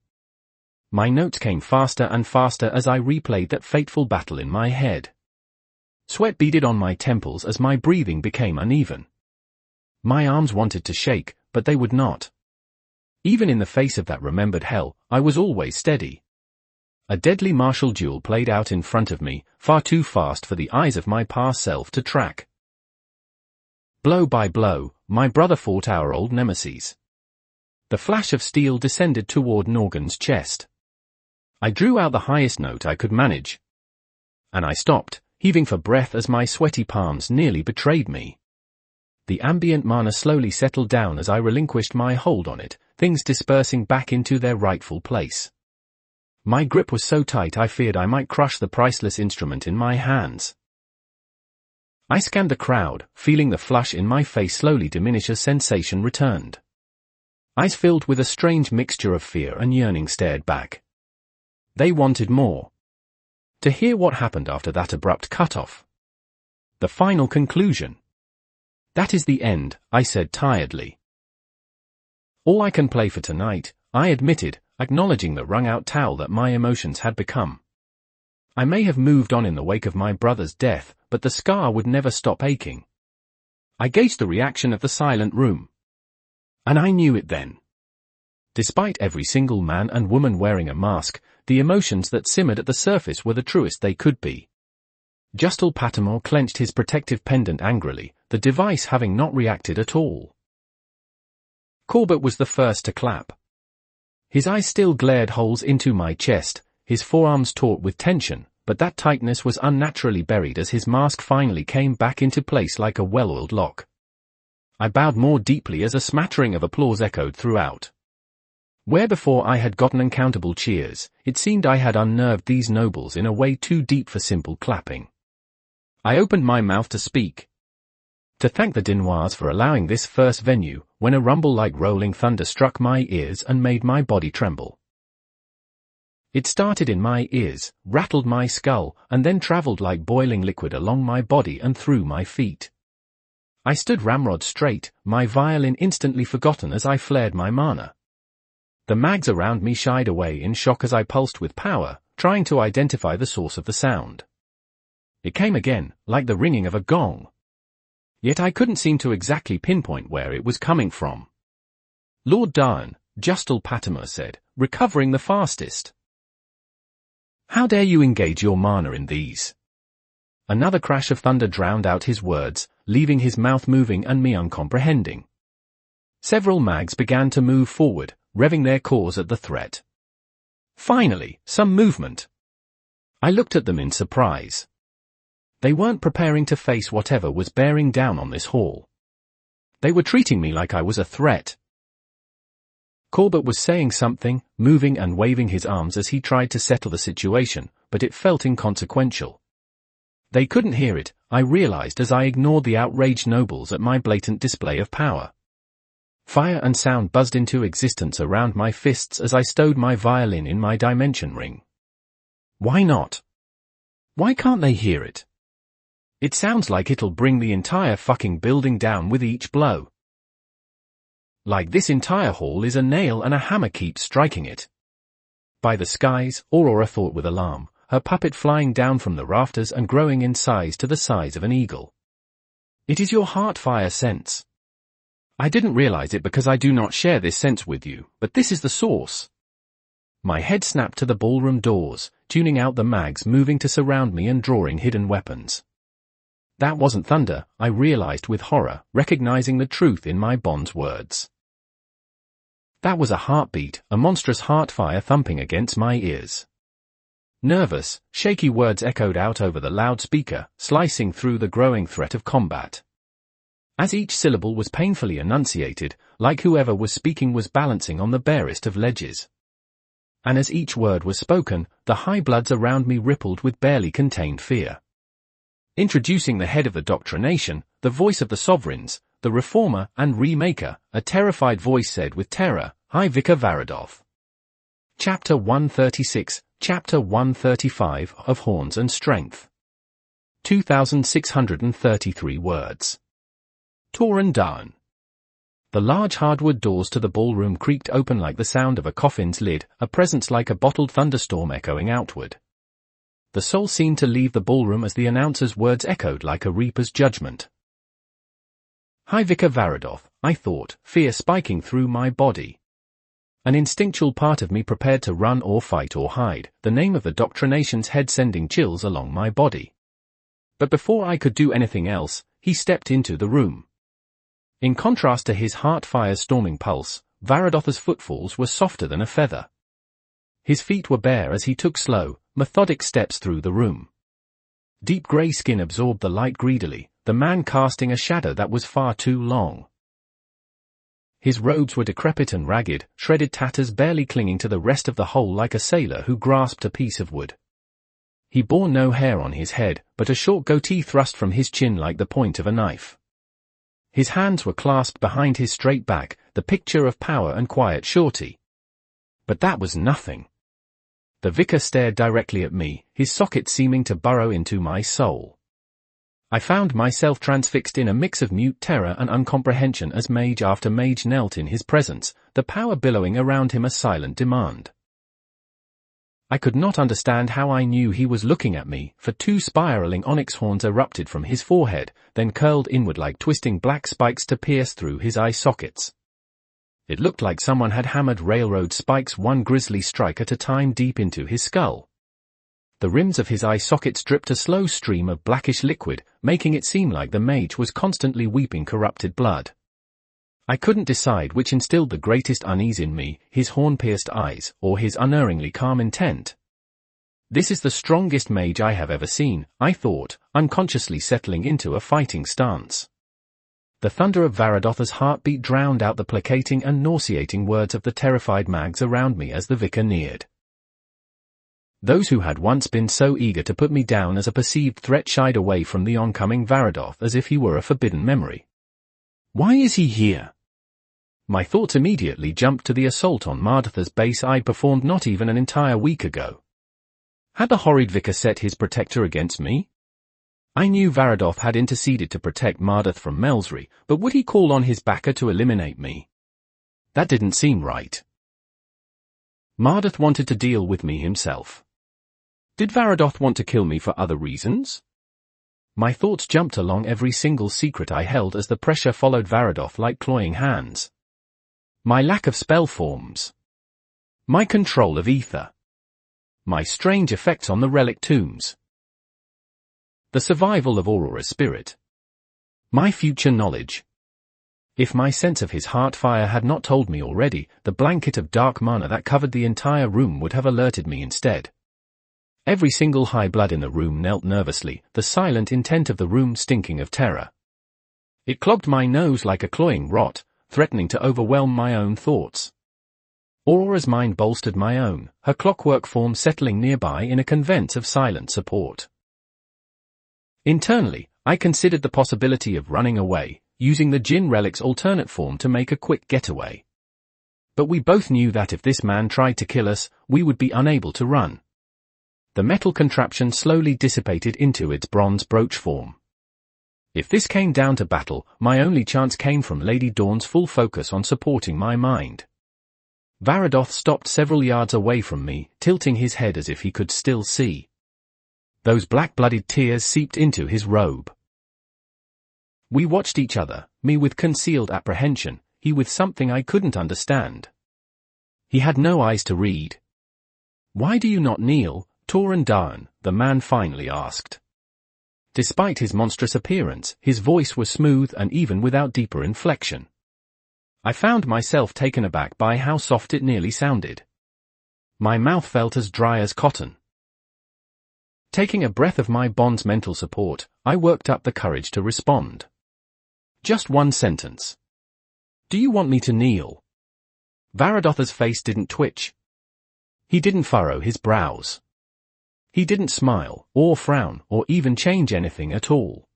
Speaker 1: My notes came faster and faster as I replayed that fateful battle in my head. Sweat beaded on my temples as my breathing became uneven. My arms wanted to shake, but they would not. Even in the face of that remembered hell, I was always steady. A deadly martial duel played out in front of me, far too fast for the eyes of my past self to track. Blow by blow, my brother fought our old nemesis. The flash of steel descended toward Norgan's chest. I drew out the highest note I could manage. And I stopped, heaving for breath as my sweaty palms nearly betrayed me. The ambient mana slowly settled down as I relinquished my hold on it, things dispersing back into their rightful place. My grip was so tight I feared I might crush the priceless instrument in my hands. I scanned the crowd, feeling the flush in my face slowly diminish as sensation returned. Eyes filled with a strange mixture of fear and yearning stared back. They wanted more. To hear what happened after that abrupt cutoff. The final conclusion. That is the end, I said tiredly. All I can play for tonight, I admitted, acknowledging the wrung-out towel that my emotions had become. I may have moved on in the wake of my brother's death, but the scar would never stop aching. I gauged the reaction of the silent room. And I knew it then. Despite every single man and woman wearing a mask, the emotions that simmered at the surface were the truest they could be. Justal Patmore clenched his protective pendant angrily, the device having not reacted at all. Corbett was the first to clap. His eyes still glared holes into my chest, his forearms taut with tension, but that tightness was unnaturally buried as his mask finally came back into place like a well-oiled lock. I bowed more deeply as a smattering of applause echoed throughout. Where before I had gotten uncountable cheers, it seemed I had unnerved these nobles in a way too deep for simple clapping. I opened my mouth to speak. To thank the Dinois for allowing this first venue, when a rumble like rolling thunder struck my ears and made my body tremble. It started in my ears, rattled my skull, and then traveled like boiling liquid along my body and through my feet. I stood ramrod straight, my violin instantly forgotten as I flared my mana. The mags around me shied away in shock as I pulsed with power, trying to identify the source of the sound. It came again, like the ringing of a gong. Yet I couldn't seem to exactly pinpoint where it was coming from. Lord Darn, Justal Patmore said, recovering the fastest. How dare you engage your mana in these? Another crash of thunder drowned out his words, leaving his mouth moving and me uncomprehending. Several mags began to move forward, revving their cores at the threat. Finally, some movement. I looked at them in surprise. They weren't preparing to face whatever was bearing down on this hall. They were treating me like I was a threat. Corbett was saying something, moving and waving his arms as he tried to settle the situation, but it felt inconsequential. They couldn't hear it, I realized as I ignored the outraged nobles at my blatant display of power. Fire and sound buzzed into existence around my fists as I stowed my violin in my dimension ring. Why not? Why can't they hear it? It sounds like it'll bring the entire fucking building down with each blow. Like this entire hall is a nail and a hammer keeps striking it. By the skies, Aurora thought with alarm, her puppet flying down from the rafters and growing in size to the size of an eagle. It is your heart-fire sense. I didn't realize it because I do not share this sense with you, but this is the source. My head snapped to the ballroom doors, tuning out the mags moving to surround me and drawing hidden weapons. That wasn't thunder, I realized with horror, recognizing the truth in my bond's words. That was a heartbeat, a monstrous heart-fire thumping against my ears. Nervous, shaky words echoed out over the loudspeaker, slicing through the growing threat of combat. As each syllable was painfully enunciated, like whoever was speaking was balancing on the barest of ledges. And as each word was spoken, the high bloods around me rippled with barely contained fear. Introducing the head of the doctrination, the voice of the sovereigns, the reformer and remaker, a terrified voice said with terror, High Vicar Varadov. Chapter 136, Chapter 135 of Horns and Strength. 2,633 words. Toran Darn. The large hardwood doors to the ballroom creaked open like the sound of a coffin's lid, a presence like a bottled thunderstorm echoing outward. The soul seemed to leave the ballroom as the announcer's words echoed like a reaper's judgment. High Vicar Varadov, I thought, fear spiking through my body. An instinctual part of me prepared to run or fight or hide, the name of the doctrination's head sending chills along my body. But before I could do anything else, he stepped into the room. In contrast to his heart-fire's storming pulse, Varadov's footfalls were softer than a feather. His feet were bare as he took slow, methodic steps through the room. Deep grey skin absorbed the light greedily, the man casting a shadow that was far too long. His robes were decrepit and ragged, shredded tatters barely clinging to the rest of the whole like a sailor who grasped a piece of wood. He bore no hair on his head, but a short goatee thrust from his chin like the point of a knife. His hands were clasped behind his straight back, the picture of power and quiet surety. But that was nothing. The vicar stared directly at me, his socket seeming to burrow into my soul. I found myself transfixed in a mix of mute terror and uncomprehension as mage after mage knelt in his presence, the power billowing around him a silent demand. I could not understand how I knew he was looking at me, for 2 spiraling onyx horns erupted from his forehead, then curled inward like twisting black spikes to pierce through his eye sockets. It looked like someone had hammered railroad spikes one grisly strike at a time deep into his skull. The rims of his eye sockets dripped a slow stream of blackish liquid, making it seem like the mage was constantly weeping corrupted blood. I couldn't decide which instilled the greatest unease in me, his horn-pierced eyes, or his unerringly calm intent. This is the strongest mage I have ever seen, I thought, unconsciously settling into a fighting stance. The thunder of Varadotha's heartbeat drowned out the placating and nauseating words of the terrified mags around me as the vicar neared. Those who had once been so eager to put me down as a perceived threat shied away from the oncoming Varadoth as if he were a forbidden memory. Why is he here? My thoughts immediately jumped to the assault on Mardotha's base I'd performed not even an entire week ago. Had the horrid vicar set his protector against me? I knew Varadoth had interceded to protect Mardoth from Melsry, but would he call on his backer to eliminate me? That didn't seem right. Mardoth wanted to deal with me himself. Did Varadoth want to kill me for other reasons? My thoughts jumped along every single secret I held as the pressure followed Varadoth like clawing hands. My lack of spell forms. My control of ether. My strange effects on the relic tombs. The survival of Aurora's spirit. My future knowledge. If my sense of his heart fire had not told me already, the blanket of dark mana that covered the entire room would have alerted me instead. Every single high blood in the room knelt nervously, the silent intent of the room stinking of terror. It clogged my nose like a cloying rot, threatening to overwhelm my own thoughts. Aurora's mind bolstered my own, her clockwork form settling nearby in a convent of silent support. Internally, I considered the possibility of running away, using the Jinn relic's alternate form to make a quick getaway. But we both knew that if this man tried to kill us, we would be unable to run. The metal contraption slowly dissipated into its bronze brooch form. If this came down to battle, my only chance came from Lady Dawn's full focus on supporting my mind. Varadoth stopped several yards away from me, tilting his head as if he could still see. Those black-blooded tears seeped into his robe. We watched each other, me with concealed apprehension, he with something I couldn't understand. He had no eyes to read. "Why do you not kneel, Tauren Dawn?" the man finally asked. Despite his monstrous appearance, his voice was smooth and even without deeper inflection. I found myself taken aback by how soft it nearly sounded. My mouth felt as dry as cotton. Taking a breath of my bond's mental support, I worked up the courage to respond. Just one sentence. "Do you want me to kneel?" Varadotha's face didn't twitch. He didn't furrow his brows. He didn't smile, or frown, or even change anything at all.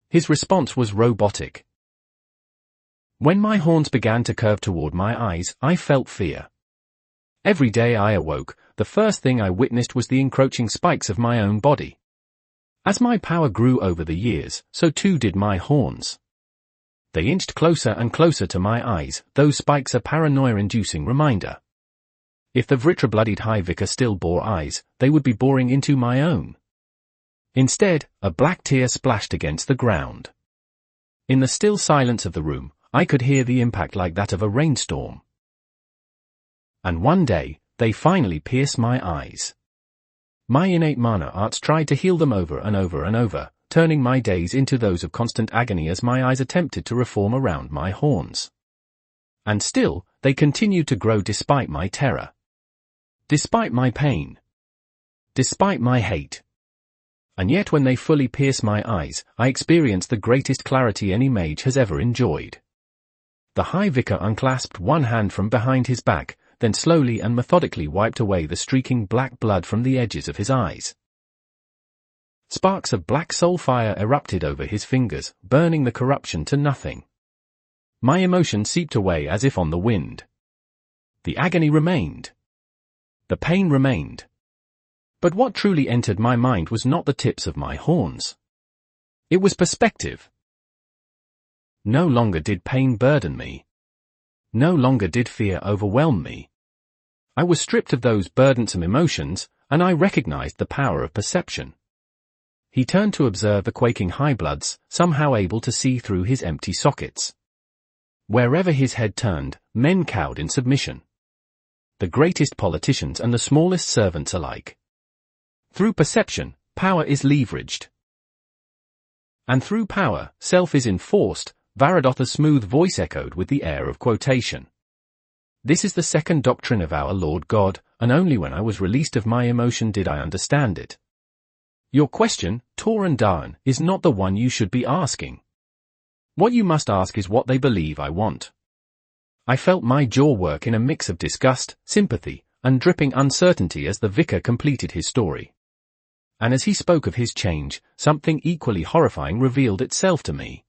Speaker 1: His response was robotic. When my horns began to curve toward my eyes, I felt fear. Every day I awoke, the first thing I witnessed was the encroaching spikes of my own body. As my power grew over the years, so too did my horns. They inched closer and closer to my eyes, those spikes a paranoia-inducing reminder. If the Vritra-bloodied High Vicar still bore eyes, they would be boring into my own. Instead, a black tear splashed against the ground. In the still silence of the room, I could hear the impact like that of a rainstorm. And one day, they finally pierced my eyes. My innate mana arts tried to heal them over and over and over, turning my days into those of constant agony as my eyes attempted to reform around my horns. And still, they continued to grow despite my terror. Despite my pain. Despite my hate. And yet when they fully pierced my eyes, I experienced the greatest clarity any mage has ever enjoyed. The High Vicar unclasped one hand from behind his back, then slowly and methodically wiped away the streaking black blood from the edges of his eyes. Sparks of black soul fire erupted over his fingers, burning the corruption to nothing. My emotion seeped away as if on the wind. The agony remained. The pain remained. But what truly entered my mind was not the tips of my horns. It was perspective. No longer did pain burden me. No longer did fear overwhelm me. I was stripped of those burdensome emotions, and I recognized the power of perception. He turned to observe the quaking high-bloods, somehow able to see through his empty sockets. Wherever his head turned, men cowed in submission. The greatest politicians and the smallest servants alike. Through perception, power is leveraged. And through power, self is enforced, Varadotha's smooth voice echoed with the air of quotation. This is the second doctrine of our Lord God, and only when I was released of my emotion did I understand it. Your question, Toran Daan, is not the one you should be asking. What you must ask is what they believe I want. I felt my jaw work in a mix of disgust, sympathy, and dripping uncertainty as the vicar completed his story. And as he spoke of his change, something equally horrifying revealed itself to me.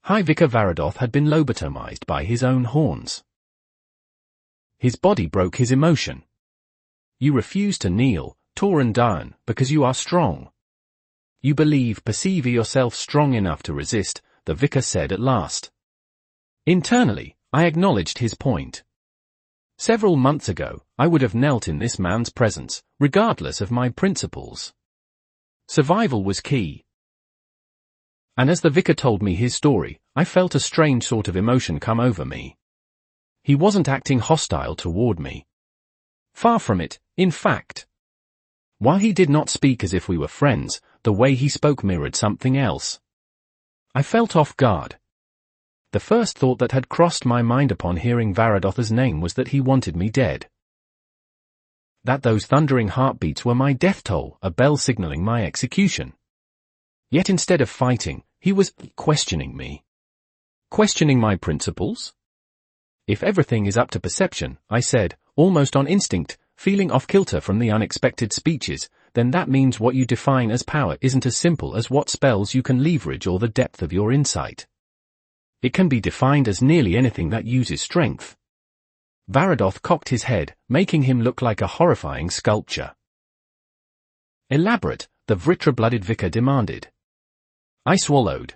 Speaker 1: High Vicar Varadoth had been lobotomized by his own horns. His body broke his emotion. You refuse to kneel, Toran Daan, because you are strong. You perceive yourself strong enough to resist, the vicar said at last. Internally, I acknowledged his point. Several months ago, I would have knelt in this man's presence, regardless of my principles. Survival was key. And as the vicar told me his story, I felt a strange sort of emotion come over me. He wasn't acting hostile toward me. Far from it, in fact. While he did not speak as if we were friends, the way he spoke mirrored something else. I felt off guard. The first thought that had crossed my mind upon hearing Varadotha's name was that he wanted me dead. That those thundering heartbeats were my death toll, a bell signaling my execution. Yet instead of fighting, he was questioning me. Questioning my principles? If everything is up to perception, I said, almost on instinct, feeling off-kilter from the unexpected speeches, then that means what you define as power isn't as simple as what spells you can leverage or the depth of your insight. It can be defined as nearly anything that uses strength. Varadoth cocked his head, making him look like a horrifying sculpture. Elaborate, the Vritra-blooded vicar demanded. I swallowed.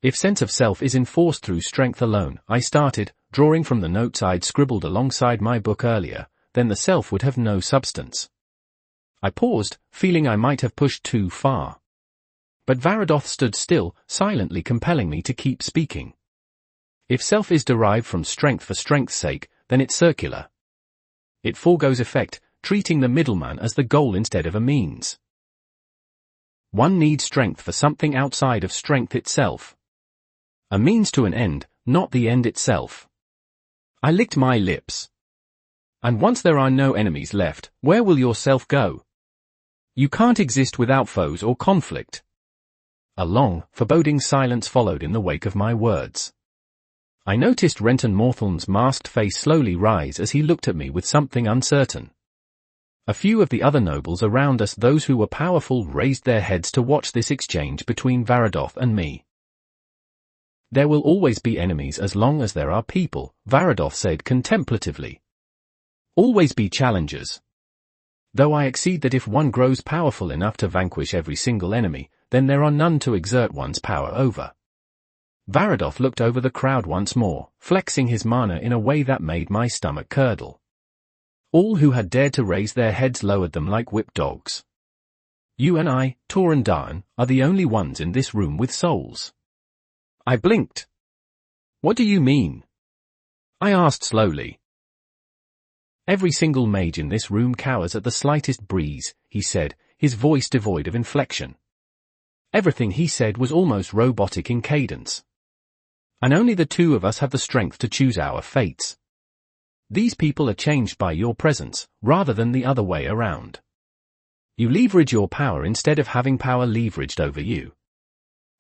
Speaker 1: If sense of self is enforced through strength alone, I started, drawing from the notes I'd scribbled alongside my book earlier, then the self would have no substance. I paused, feeling I might have pushed too far. But Varadoth stood still, silently compelling me to keep speaking. If self is derived from strength for strength's sake, then it's circular. It foregoes effect, treating the middleman as the goal instead of a means. One needs strength for something outside of strength itself. A means to an end, not the end itself. I licked my lips. And once there are no enemies left, where will your self go? You can't exist without foes or conflict. A long, foreboding silence followed in the wake of my words. I noticed Renton Morthelm's masked face slowly rise as he looked at me with something uncertain. A few of the other nobles around us, those who were powerful, raised their heads to watch this exchange between Varadoth and me. There will always be enemies as long as there are people, Varadoth said contemplatively. Always be challengers. Though I accede that if one grows powerful enough to vanquish every single enemy, then there are none to exert one's power over. Varadoth looked over the crowd once more, flexing his mana in a way that made my stomach curdle. All who had dared to raise their heads lowered them like whipped dogs. You and I, Toran Daan, are the only ones in this room with souls. I blinked. What do you mean? I asked slowly. Every single mage in this room cowers at the slightest breeze, he said, his voice devoid of inflection. Everything he said was almost robotic in cadence. And only the two of us have the strength to choose our fates. These people are changed by your presence, rather than the other way around. You leverage your power instead of having power leveraged over you.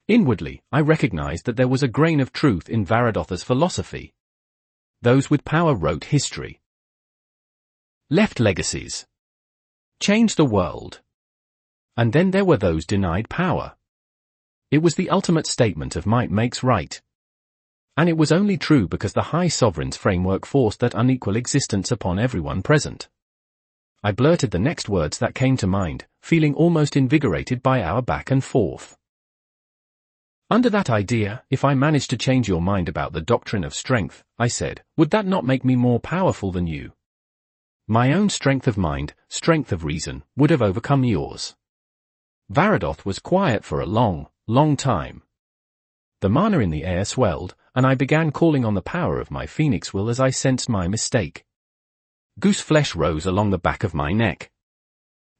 Speaker 1: Inwardly, I recognized that there was a grain of truth in Varadotha's philosophy. Those with power wrote history. Left legacies. Changed the world. And then there were those denied power. It was the ultimate statement of might makes right. And it was only true because the High Sovereign's framework forced that unequal existence upon everyone present. I blurted the next words that came to mind, feeling almost invigorated by our back and forth. Under that idea, if I managed to change your mind about the doctrine of strength, I said, would that not make me more powerful than you? My own strength of mind, strength of reason, would have overcome yours. Varadoth was quiet for a long, long time. The mana in the air swelled, and I began calling on the power of my phoenix will as I sensed my mistake. Goose flesh rose along the back of my neck.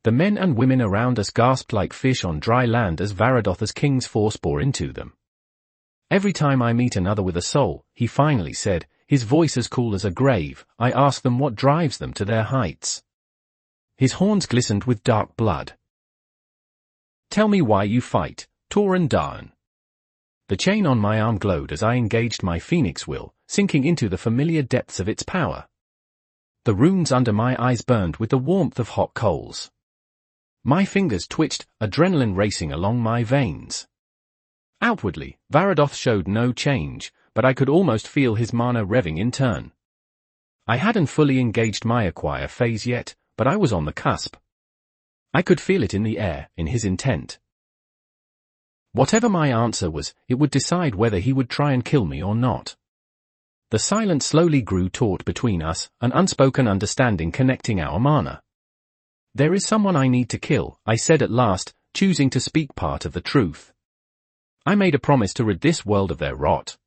Speaker 1: The men and women around us gasped like fish on dry land as Varadoth's king's force bore into them. Every time I meet another with a soul, he finally said, his voice as cool as a grave, I ask them what drives them to their heights. His horns glistened with dark blood. Tell me why you fight, Tauren Daen. The chain on my arm glowed as I engaged my phoenix will, sinking into the familiar depths of its power. The runes under my eyes burned with the warmth of hot coals. My fingers twitched, adrenaline racing along my veins. Outwardly, Varadoth showed no change, but I could almost feel his mana revving in turn. I hadn't fully engaged my acquire phase yet, but I was on the cusp. I could feel it in the air, in his intent. Whatever my answer was, it would decide whether he would try and kill me or not. The silence slowly grew taut between us, an unspoken understanding connecting our mana. There is someone I need to kill, I said at last, choosing to speak part of the truth. I made a promise to rid this world of their rot.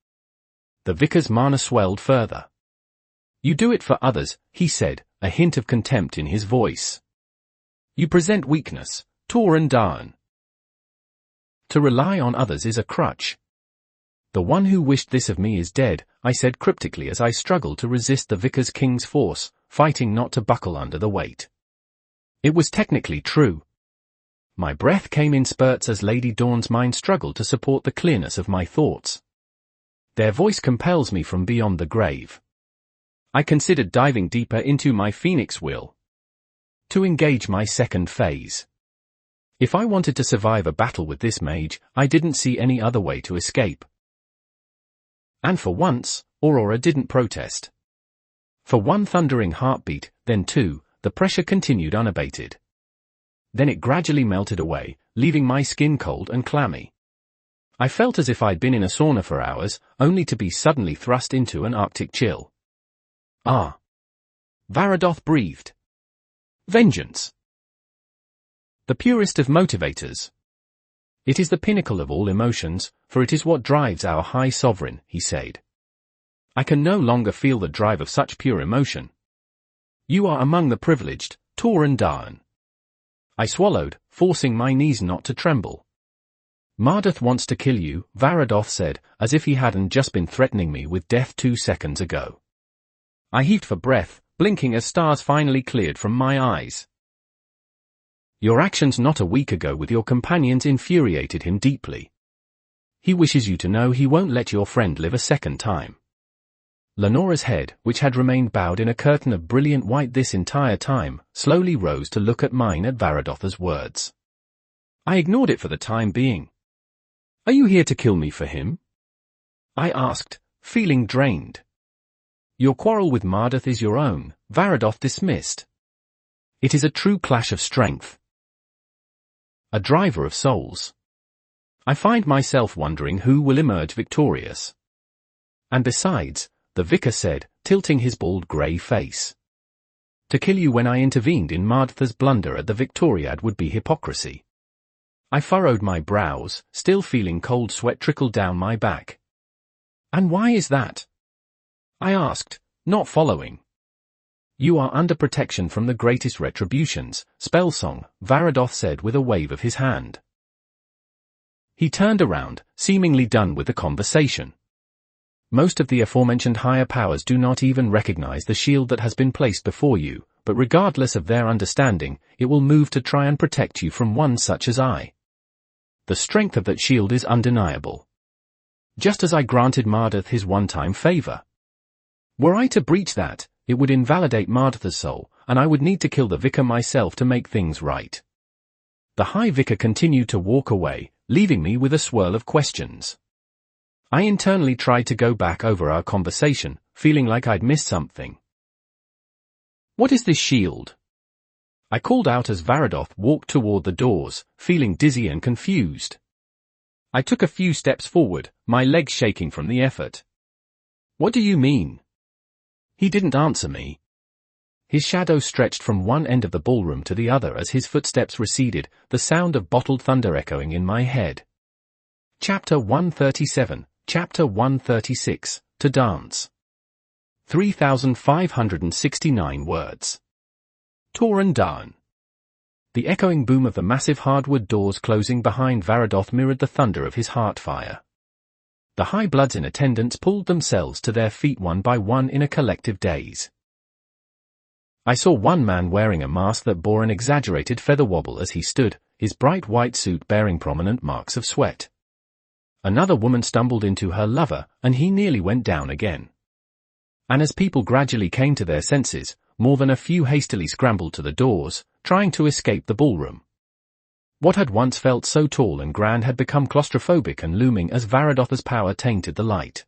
Speaker 1: The vicar's mana swelled further. You do it for others, he said, a hint of contempt in his voice. You present weakness, Tauren Daen. To rely on others is a crutch. The one who wished this of me is dead, I said cryptically as I struggled to resist the vicar's king's force, fighting not to buckle under the weight. It was technically true. My breath came in spurts as Lady Dawn's mind struggled to support the clearness of my thoughts. Their voice compels me from beyond the grave. I considered diving deeper into my phoenix will. To engage my second phase. If I wanted to survive a battle with this mage, I didn't see any other way to escape. And for once, Aurora didn't protest. For one thundering heartbeat, then two, the pressure continued unabated. Then it gradually melted away, leaving my skin cold and clammy. I felt as if I'd been in a sauna for hours, only to be suddenly thrust into an Arctic chill. Ah! Varadoth breathed. Vengeance. The purest of motivators. It is the pinnacle of all emotions, for it is what drives our high sovereign, he said. I can no longer feel the drive of such pure emotion. You are among the privileged, Tauren Daen. I swallowed, forcing my knees not to tremble. Mardoth wants to kill you, Varadoth said, as if he hadn't just been threatening me with death 2 seconds ago. I heaved for breath, blinking as stars finally cleared from my eyes. Your actions not a week ago with your companions infuriated him deeply. He wishes you to know he won't let your friend live a second time. Lenora's head, which had remained bowed in a curtain of brilliant white this entire time, slowly rose to look at mine at Varadoth's words. I ignored it for the time being. Are you here to kill me for him? I asked, feeling drained. Your quarrel with Mardoth is your own, Varadoth dismissed. It is a true clash of strength. A driver of souls. I find myself wondering who will emerge victorious. And besides, the vicar said, tilting his bald grey face. To kill you when I intervened in Mardoth's blunder at the Victoriad would be hypocrisy. I furrowed my brows, still feeling cold sweat trickle down my back. And why is that? I asked, not following. You are under protection from the greatest retributions, Spellsong, Varadoth said with a wave of his hand. He turned around, seemingly done with the conversation. Most of the aforementioned higher powers do not even recognize the shield that has been placed before you, but regardless of their understanding, it will move to try and protect you from one such as I. The strength of that shield is undeniable. Just as I granted Mardoth his one-time favor. Were I to breach that, it would invalidate Mardoth's soul, and I would need to kill the vicar myself to make things right. The High Vicar continued to walk away, leaving me with a swirl of questions. I internally tried to go back over our conversation, feeling like I'd missed something. What is this shield? I called out as Varadoth walked toward the doors, feeling dizzy and confused. I took a few steps forward, my legs shaking from the effort. What do you mean? He didn't answer me. His shadow stretched from one end of the ballroom to the other as his footsteps receded, the sound of bottled thunder echoing in my head. Chapter 137, Chapter 136, To Dance. 3,569 words. Torn down. The echoing boom of the massive hardwood doors closing behind Varadoth mirrored the thunder of his heart fire. The high bloods in attendance pulled themselves to their feet one by one in a collective daze. I saw one man wearing a mask that bore an exaggerated feather wobble as he stood, his bright white suit bearing prominent marks of sweat. Another woman stumbled into her lover, and he nearly went down again. And as people gradually came to their senses, more than a few hastily scrambled to the doors, trying to escape the ballroom. What had once felt so tall and grand had become claustrophobic and looming as Varadoth's power tainted the light.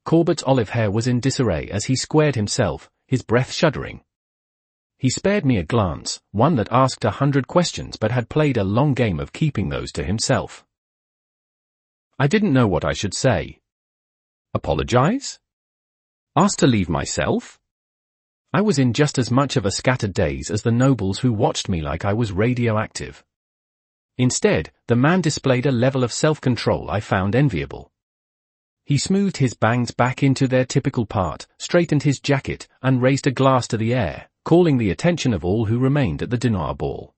Speaker 1: Corbett's olive hair was in disarray as he squared himself, his breath shuddering. He spared me a glance, one that asked 100 questions but had played a long game of keeping those to himself. I didn't know what I should say. Apologize? Ask to leave myself? I was in just as much of a scattered daze as the nobles who watched me like I was radioactive. Instead, the man displayed a level of self-control I found enviable. He smoothed his bangs back into their typical part, straightened his jacket, and raised a glass to the air, calling the attention of all who remained at the dinner ball.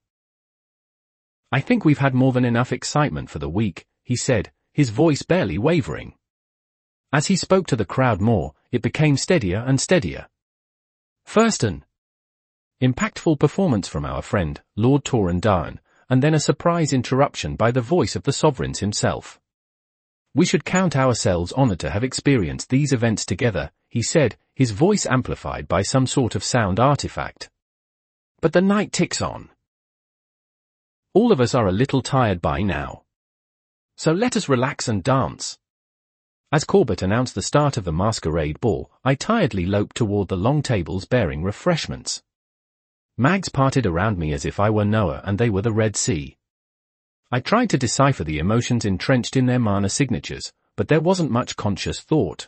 Speaker 1: I think we've had more than enough excitement for the week, he said, his voice barely wavering. As he spoke to the crowd more, it became steadier and steadier. First an impactful performance from our friend, Lord Torrendown, and then a surprise interruption by the voice of the sovereign himself. We should count ourselves honored to have experienced these events together, he said, his voice amplified by some sort of sound artifact. But the night ticks on. All of us are a little tired by now. So let us relax and dance. As Corbett announced the start of the masquerade ball, I tiredly loped toward the long tables bearing refreshments. Mags parted around me as if I were Noah and they were the Red Sea. I tried to decipher the emotions entrenched in their mana signatures, but there wasn't much conscious thought.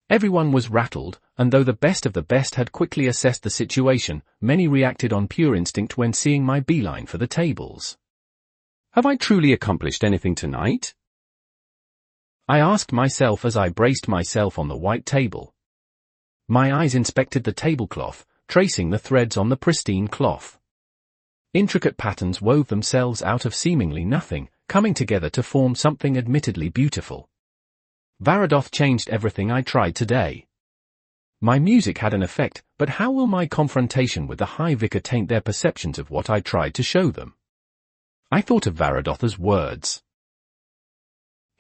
Speaker 1: Everyone was rattled, and though the best of the best had quickly assessed the situation, many reacted on pure instinct when seeing my beeline for the tables. Have I truly accomplished anything tonight? I asked myself as I braced myself on the white table. My eyes inspected the tablecloth, tracing the threads on the pristine cloth. Intricate patterns wove themselves out of seemingly nothing, coming together to form something admittedly beautiful. Varadoth changed everything I tried today. My music had an effect, but how will my confrontation with the High Vicar taint their perceptions of what I tried to show them? I thought of Varadoth's words.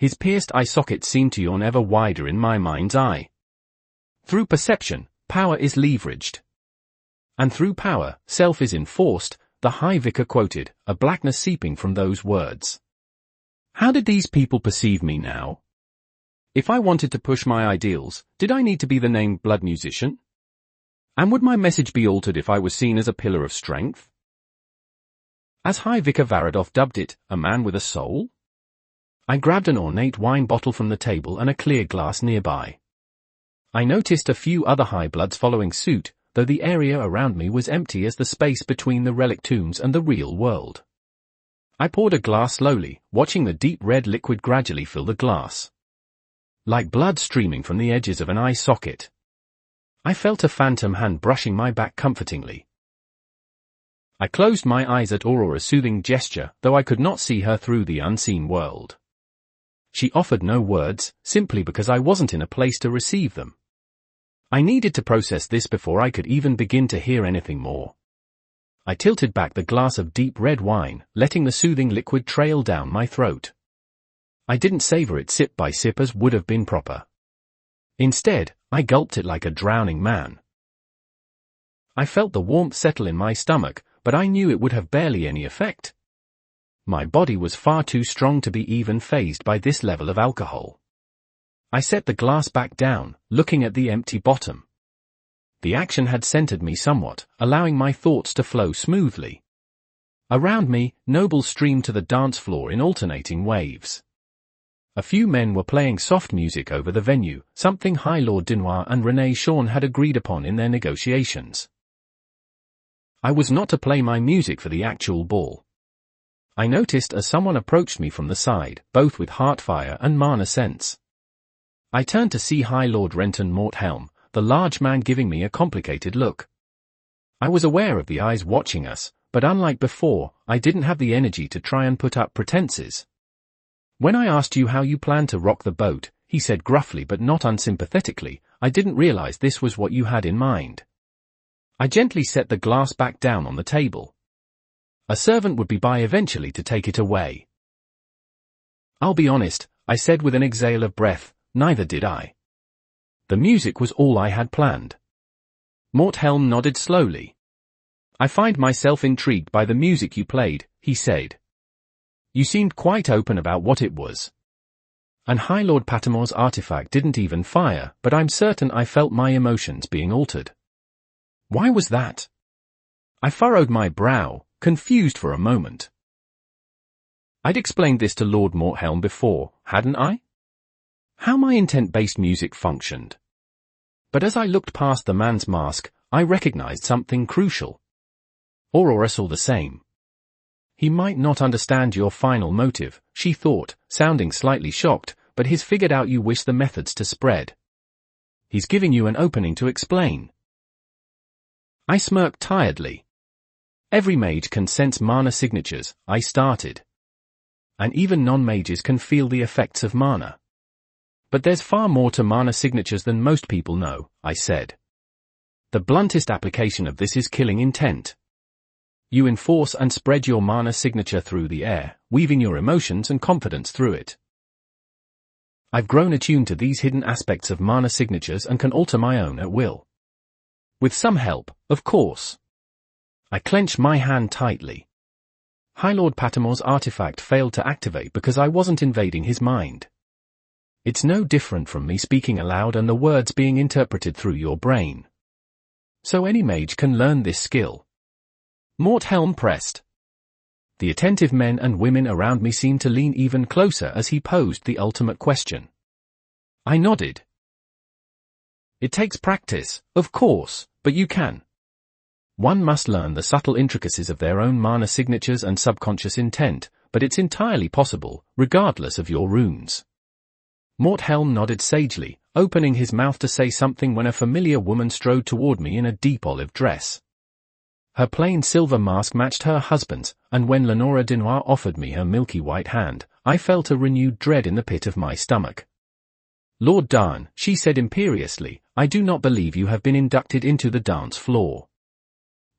Speaker 1: His pierced eye socket seemed to yawn ever wider in my mind's eye. Through perception, power is leveraged. And through power, self is enforced, the High Vicar quoted, a blackness seeping from those words. How did these people perceive me now? If I wanted to push my ideals, did I need to be the named blood musician? And would my message be altered if I was seen as a pillar of strength? As High Vicar Varadoth dubbed it, a man with a soul? I grabbed an ornate wine bottle from the table and a clear glass nearby. I noticed a few other high bloods following suit, though the area around me was empty as the space between the relic tombs and the real world. I poured a glass slowly, watching the deep red liquid gradually fill the glass. Like blood streaming from the edges of an eye socket. I felt a phantom hand brushing my back comfortingly. I closed my eyes at Aurora's soothing gesture, though I could not see her through the unseen world. She offered no words, simply because I wasn't in a place to receive them. I needed to process this before I could even begin to hear anything more. I tilted back the glass of deep red wine, letting the soothing liquid trail down my throat. I didn't savor it sip by sip as would have been proper. Instead, I gulped it like a drowning man. I felt the warmth settle in my stomach, but I knew it would have barely any effect. My body was far too strong to be even fazed by this level of alcohol. I set the glass back down, looking at the empty bottom. The action had centered me somewhat, allowing my thoughts to flow smoothly. Around me, nobles streamed to the dance floor in alternating waves. A few men were playing soft music over the venue, something High Lord Dinois and Renee Sean had agreed upon in their negotiations. I was not to play my music for the actual ball. I noticed as someone approached me from the side, both with heartfire and mana sense. I turned to see High Lord Renton Morthelm, the large man giving me a complicated look. I was aware of the eyes watching us, but unlike before, I didn't have the energy to try and put up pretenses. When I asked you how you planned to rock the boat, he said gruffly but not unsympathetically, I didn't realize this was what you had in mind. I gently set the glass back down on the table. A servant would be by eventually to take it away. I'll be honest, I said with an exhale of breath, neither did I. The music was all I had planned. Morthelm nodded slowly. I find myself intrigued by the music you played, he said. You seemed quite open about what it was. And High Lord Patimore's artifact didn't even fire, but I'm certain I felt my emotions being altered. Why was that? I furrowed my brow, confused for a moment. I'd explained this to Lord Morthelm before, hadn't I? How my intent-based music functioned. But as I looked past the man's mask, I recognized something crucial. Aurora saw the same. He might not understand your final motive, she thought, sounding slightly shocked, but he's figured out you wish the methods to spread. He's giving you an opening to explain. I smirked tiredly. Every mage can sense mana signatures, I started. And even non-mages can feel the effects of mana. But there's far more to mana signatures than most people know, I said. The bluntest application of this is killing intent. You enforce and spread your mana signature through the air, weaving your emotions and confidence through it. I've grown attuned to these hidden aspects of mana signatures and can alter my own at will. With some help, of course. I clenched my hand tightly. High Lord Patimore's artifact failed to activate because I wasn't invading his mind. It's no different from me speaking aloud and the words being interpreted through your brain. So any mage can learn this skill. Morthelm pressed. The attentive men and women around me seemed to lean even closer as he posed the ultimate question. I nodded. It takes practice, of course, but you can. One must learn the subtle intricacies of their own mana signatures and subconscious intent, but it's entirely possible, regardless of your runes. Morthelm nodded sagely, opening his mouth to say something when a familiar woman strode toward me in a deep olive dress. Her plain silver mask matched her husband's, and when Lenora Dinois offered me her milky white hand, I felt a renewed dread in the pit of my stomach. Lord Darn, she said imperiously, I do not believe you have been inducted into the dance floor.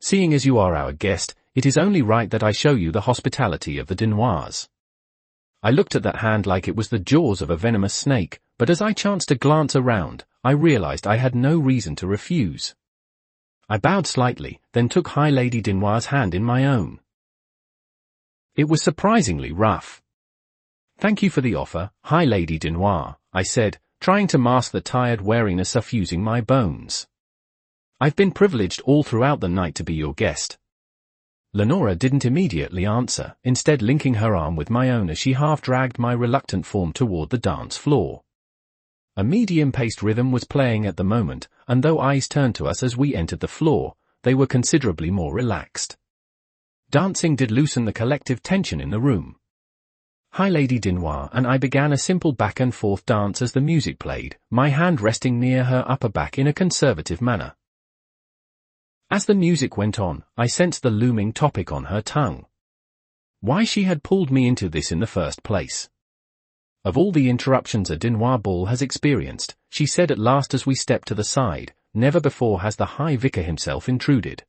Speaker 1: Seeing as you are our guest, it is only right that I show you the hospitality of the Dinois. I looked at that hand like it was the jaws of a venomous snake, but as I chanced to glance around, I realized I had no reason to refuse. I bowed slightly, then took High Lady Dinois' hand in my own. It was surprisingly rough. Thank you for the offer, High Lady Dinois, I said, trying to mask the tired weariness suffusing my bones. I've been privileged all throughout the night to be your guest. Lenora didn't immediately answer, instead linking her arm with my own as she half-dragged my reluctant form toward the dance floor. A medium-paced rhythm was playing at the moment, and though eyes turned to us as we entered the floor, they were considerably more relaxed. Dancing did loosen the collective tension in the room. High Lady Dinois and I began a simple back-and-forth dance as the music played, my hand resting near her upper back in a conservative manner. As the music went on, I sensed the looming topic on her tongue. Why she had pulled me into this in the first place. Of all the interruptions a Dinois ball has experienced, she said at last as we stepped to the side, never before has the High Vicar himself intruded.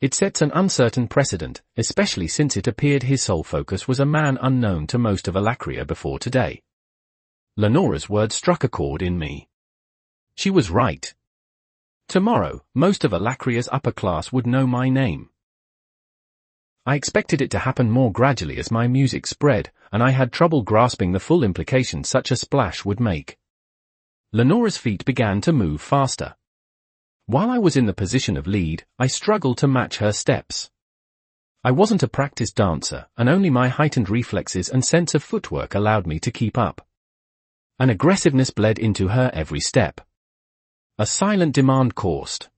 Speaker 1: It sets an uncertain precedent, especially since it appeared his sole focus was a man unknown to most of Alacria before today. Lenora's words struck a chord in me. She was right. Tomorrow, most of Alacria's upper class would know my name. I expected it to happen more gradually as my music spread, and I had trouble grasping the full implications such a splash would make. Lenora's feet began to move faster. While I was in the position of lead, I struggled to match her steps. I wasn't a practiced dancer, and only my heightened reflexes and sense of footwork allowed me to keep up. An aggressiveness bled into her every step. A silent demand coursed.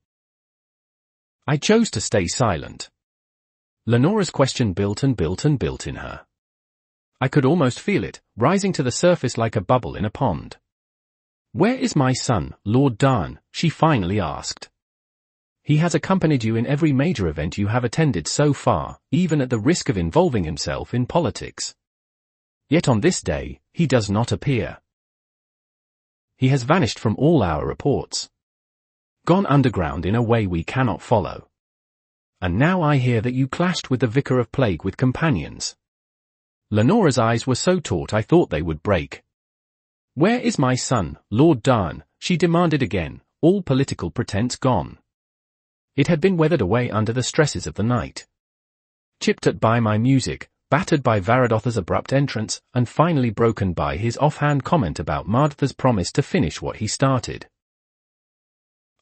Speaker 1: I chose to stay silent. Lenora's question built and built and built in her. I could almost feel it, rising to the surface like a bubble in a pond. "Where is my son, Lord Darn?" she finally asked. "He has accompanied you in every major event you have attended so far, even at the risk of involving himself in politics. Yet on this day, he does not appear. He has vanished from all our reports. Gone underground in a way we cannot follow. And now I hear that you clashed with the Vicar of Plague with companions." Lenora's eyes were so taut I thought they would break. "Where is my son, Lord Darn?" she demanded again, all political pretense gone. It had been weathered away under the stresses of the night. Chipped at by my music, battered by Varadotha's abrupt entrance, and finally broken by his offhand comment about Martha's promise to finish what he started.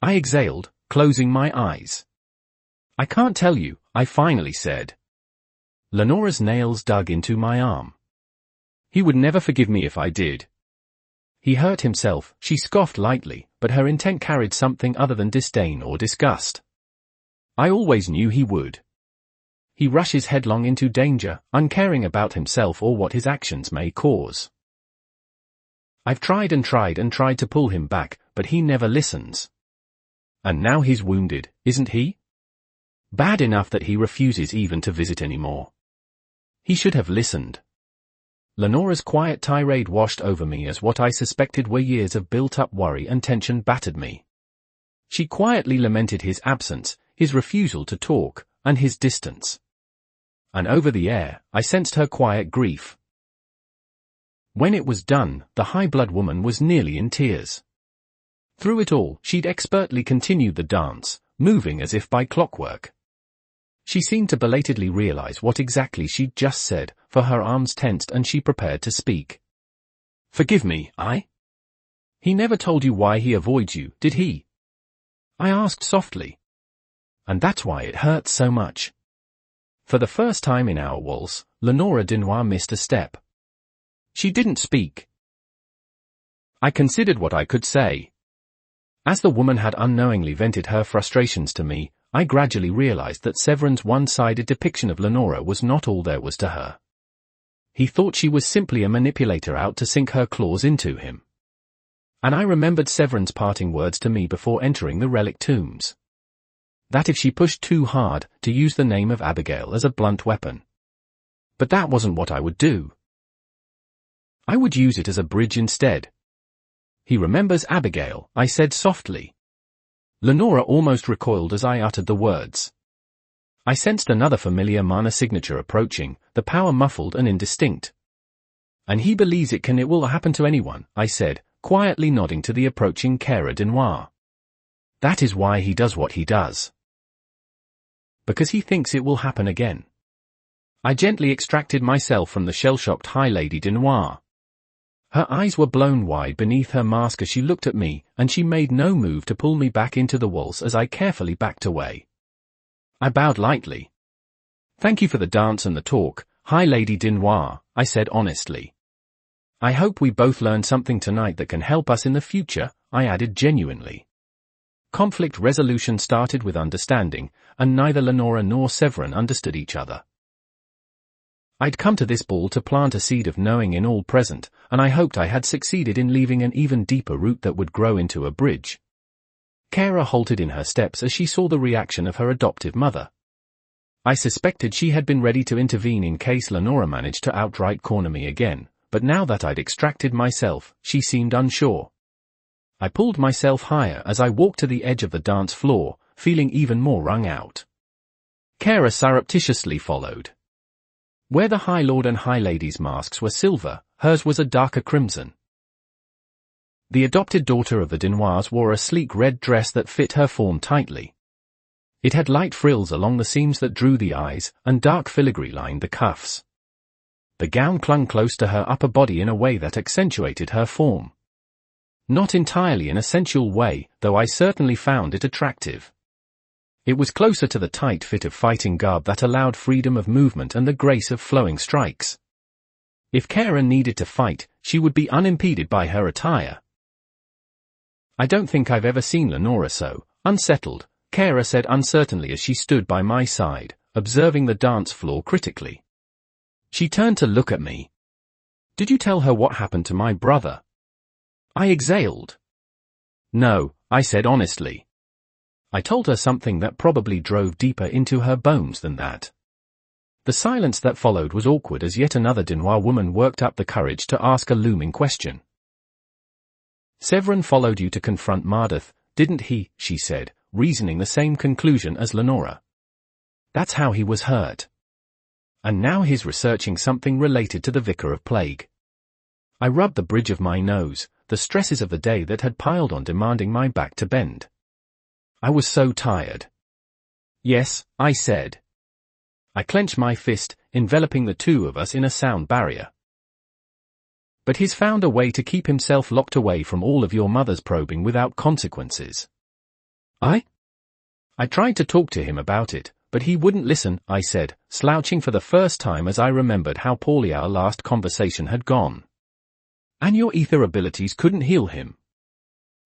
Speaker 1: I exhaled, closing my eyes. "I can't tell you," I finally said. Lenora's nails dug into my arm. "He would never forgive me if I did." "He hurt himself," she scoffed lightly, but her intent carried something other than disdain or disgust. "I always knew he would. He rushes headlong into danger, uncaring about himself or what his actions may cause. I've tried and tried and tried to pull him back, but he never listens. And now he's wounded, isn't he? Bad enough that he refuses even to visit anymore. He should have listened." Lenora's quiet tirade washed over me as what I suspected were years of built-up worry and tension battered me. She quietly lamented his absence, his refusal to talk, and his distance. And over the air, I sensed her quiet grief. When it was done, the high-blood woman was nearly in tears. Through it all, she'd expertly continued the dance, moving as if by clockwork. She seemed to belatedly realize what exactly she'd just said, for her arms tensed and she prepared to speak. "Forgive me, He never told you why he avoids you, did he?" I asked softly. "And that's why it hurts so much." For the first time in our waltz, Lenora Denoir missed a step. She didn't speak. I considered what I could say. As the woman had unknowingly vented her frustrations to me, I gradually realized that Severin's one-sided depiction of Lenora was not all there was to her. He thought she was simply a manipulator out to sink her claws into him. And I remembered Severin's parting words to me before entering the relic tombs. That if she pushed too hard, to use the name of Abigail as a blunt weapon. But that wasn't what I would do. I would use it as a bridge instead. "He remembers Abigail," I said softly. Lenora almost recoiled as I uttered the words. I sensed another familiar mana signature approaching, the power muffled and indistinct. "And he believes it will happen to anyone," I said, quietly nodding to the approaching Cara Denoir. "That is why he does what he does. Because he thinks it will happen again." I gently extracted myself from the shell-shocked High Lady Denoir. Her eyes were blown wide beneath her mask as she looked at me, and she made no move to pull me back into the waltz as I carefully backed away. I bowed lightly. "Thank you for the dance and the talk, High Lady Denoir," I said honestly. "I hope we both learn something tonight that can help us in the future," I added genuinely. Conflict resolution started with understanding, and neither Lenora nor Severin understood each other. I'd come to this ball to plant a seed of knowing in all present, and I hoped I had succeeded in leaving an even deeper root that would grow into a bridge. Cara halted in her steps as she saw the reaction of her adoptive mother. I suspected she had been ready to intervene in case Lenora managed to outright corner me again, but now that I'd extracted myself, she seemed unsure. I pulled myself higher as I walked to the edge of the dance floor, feeling even more wrung out. Cara surreptitiously followed. Where the High Lord and High Lady's masks were silver, hers was a darker crimson. The adopted daughter of the Denoirs wore a sleek red dress that fit her form tightly. It had light frills along the seams that drew the eyes, and dark filigree lined the cuffs. The gown clung close to her upper body in a way that accentuated her form. Not entirely in a sensual way, though I certainly found it attractive. It was closer to the tight fit of fighting garb that allowed freedom of movement and the grace of flowing strikes. If Kara needed to fight, she would be unimpeded by her attire. I don't think I've ever seen Lenora so unsettled, Kara said uncertainly as she stood by my side, observing the dance floor critically. She turned to look at me. Did you tell her what happened to my brother? I exhaled. No, I said honestly. I told her something that probably drove deeper into her bones than that. The silence that followed was awkward as yet another Denois woman worked up the courage to ask a looming question. Severin followed you to confront Mardath, didn't he? She said, reasoning the same conclusion as Lenora. That's how he was hurt. And now he's researching something related to the Vicar of Plague. I rubbed the bridge of my nose, the stresses of the day that had piled on demanding my back to bend. I was so tired. Yes, I said. I clenched my fist, enveloping the two of us in a sound barrier. But he's found a way to keep himself locked away from all of your mother's probing without consequences. I tried to talk to him about it, but he wouldn't listen, I said, slouching for the first time as I remembered how poorly our last conversation had gone. And your ether abilities couldn't heal him.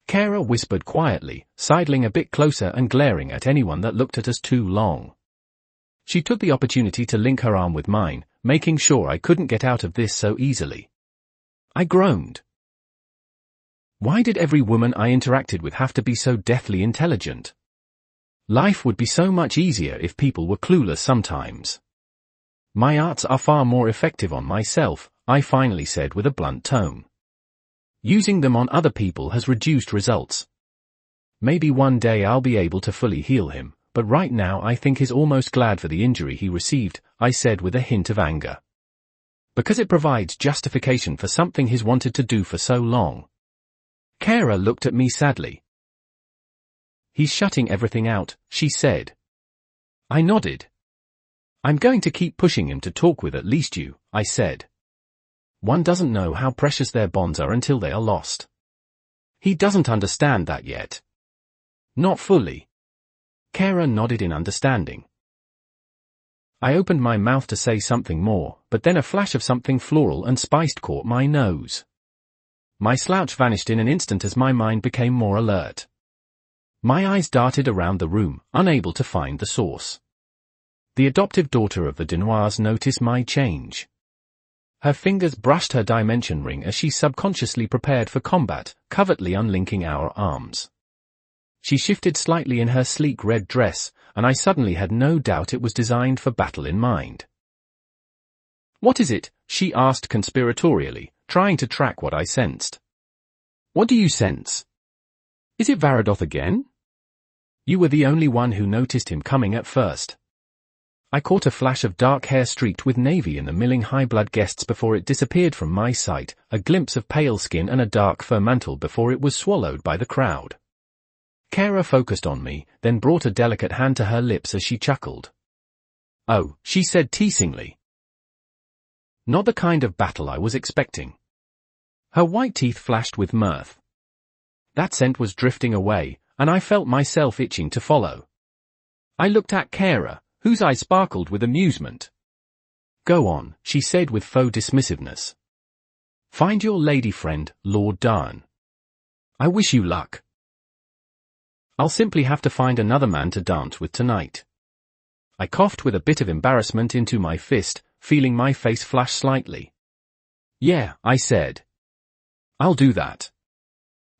Speaker 1: Kara whispered quietly, sidling a bit closer and glaring at anyone that looked at us too long. She took the opportunity to link her arm with mine, making sure I couldn't get out of this so easily. I groaned. Why did every woman I interacted with have to be so deathly intelligent? Life would be so much easier if people were clueless sometimes. My arts are far more effective on myself, I finally said with a blunt tone. Using them on other people has reduced results. Maybe one day I'll be able to fully heal him, but right now I think he's almost glad for the injury he received, I said with a hint of anger. Because it provides justification for something he's wanted to do for so long. Kara looked at me sadly. He's shutting everything out, she said. I nodded. I'm going to keep pushing him to talk with at least you, I said. One doesn't know how precious their bonds are until they are lost. He doesn't understand that yet. Not fully. Kara nodded in understanding. I opened my mouth to say something more, but then a flash of something floral and spiced caught my nose. My slouch vanished in an instant as my mind became more alert. My eyes darted around the room, unable to find the source. The adoptive daughter of the Denois noticed my change. Her fingers brushed her dimension ring as she subconsciously prepared for combat, covertly unlinking our arms. She shifted slightly in her sleek red dress, and I suddenly had no doubt it was designed for battle in mind. What is it? She asked conspiratorially, trying to track what I sensed. What do you sense? Is it Varadoth again? You were the only one who noticed him coming at first. I caught a flash of dark hair streaked with navy in the milling high-blood guests before it disappeared from my sight, a glimpse of pale skin and a dark fur mantle before it was swallowed by the crowd. Kara focused on me, then brought a delicate hand to her lips as she chuckled. Oh, she said teasingly. Not the kind of battle I was expecting. Her white teeth flashed with mirth. That scent was drifting away, and I felt myself itching to follow. I looked at Kara, whose eyes sparkled with amusement. Go on, she said with faux dismissiveness. Find your lady friend, Lord Darn. I wish you luck. I'll simply have to find another man to dance with tonight. I coughed with a bit of embarrassment into my fist, feeling my face flash slightly. Yeah, I said. I'll do that.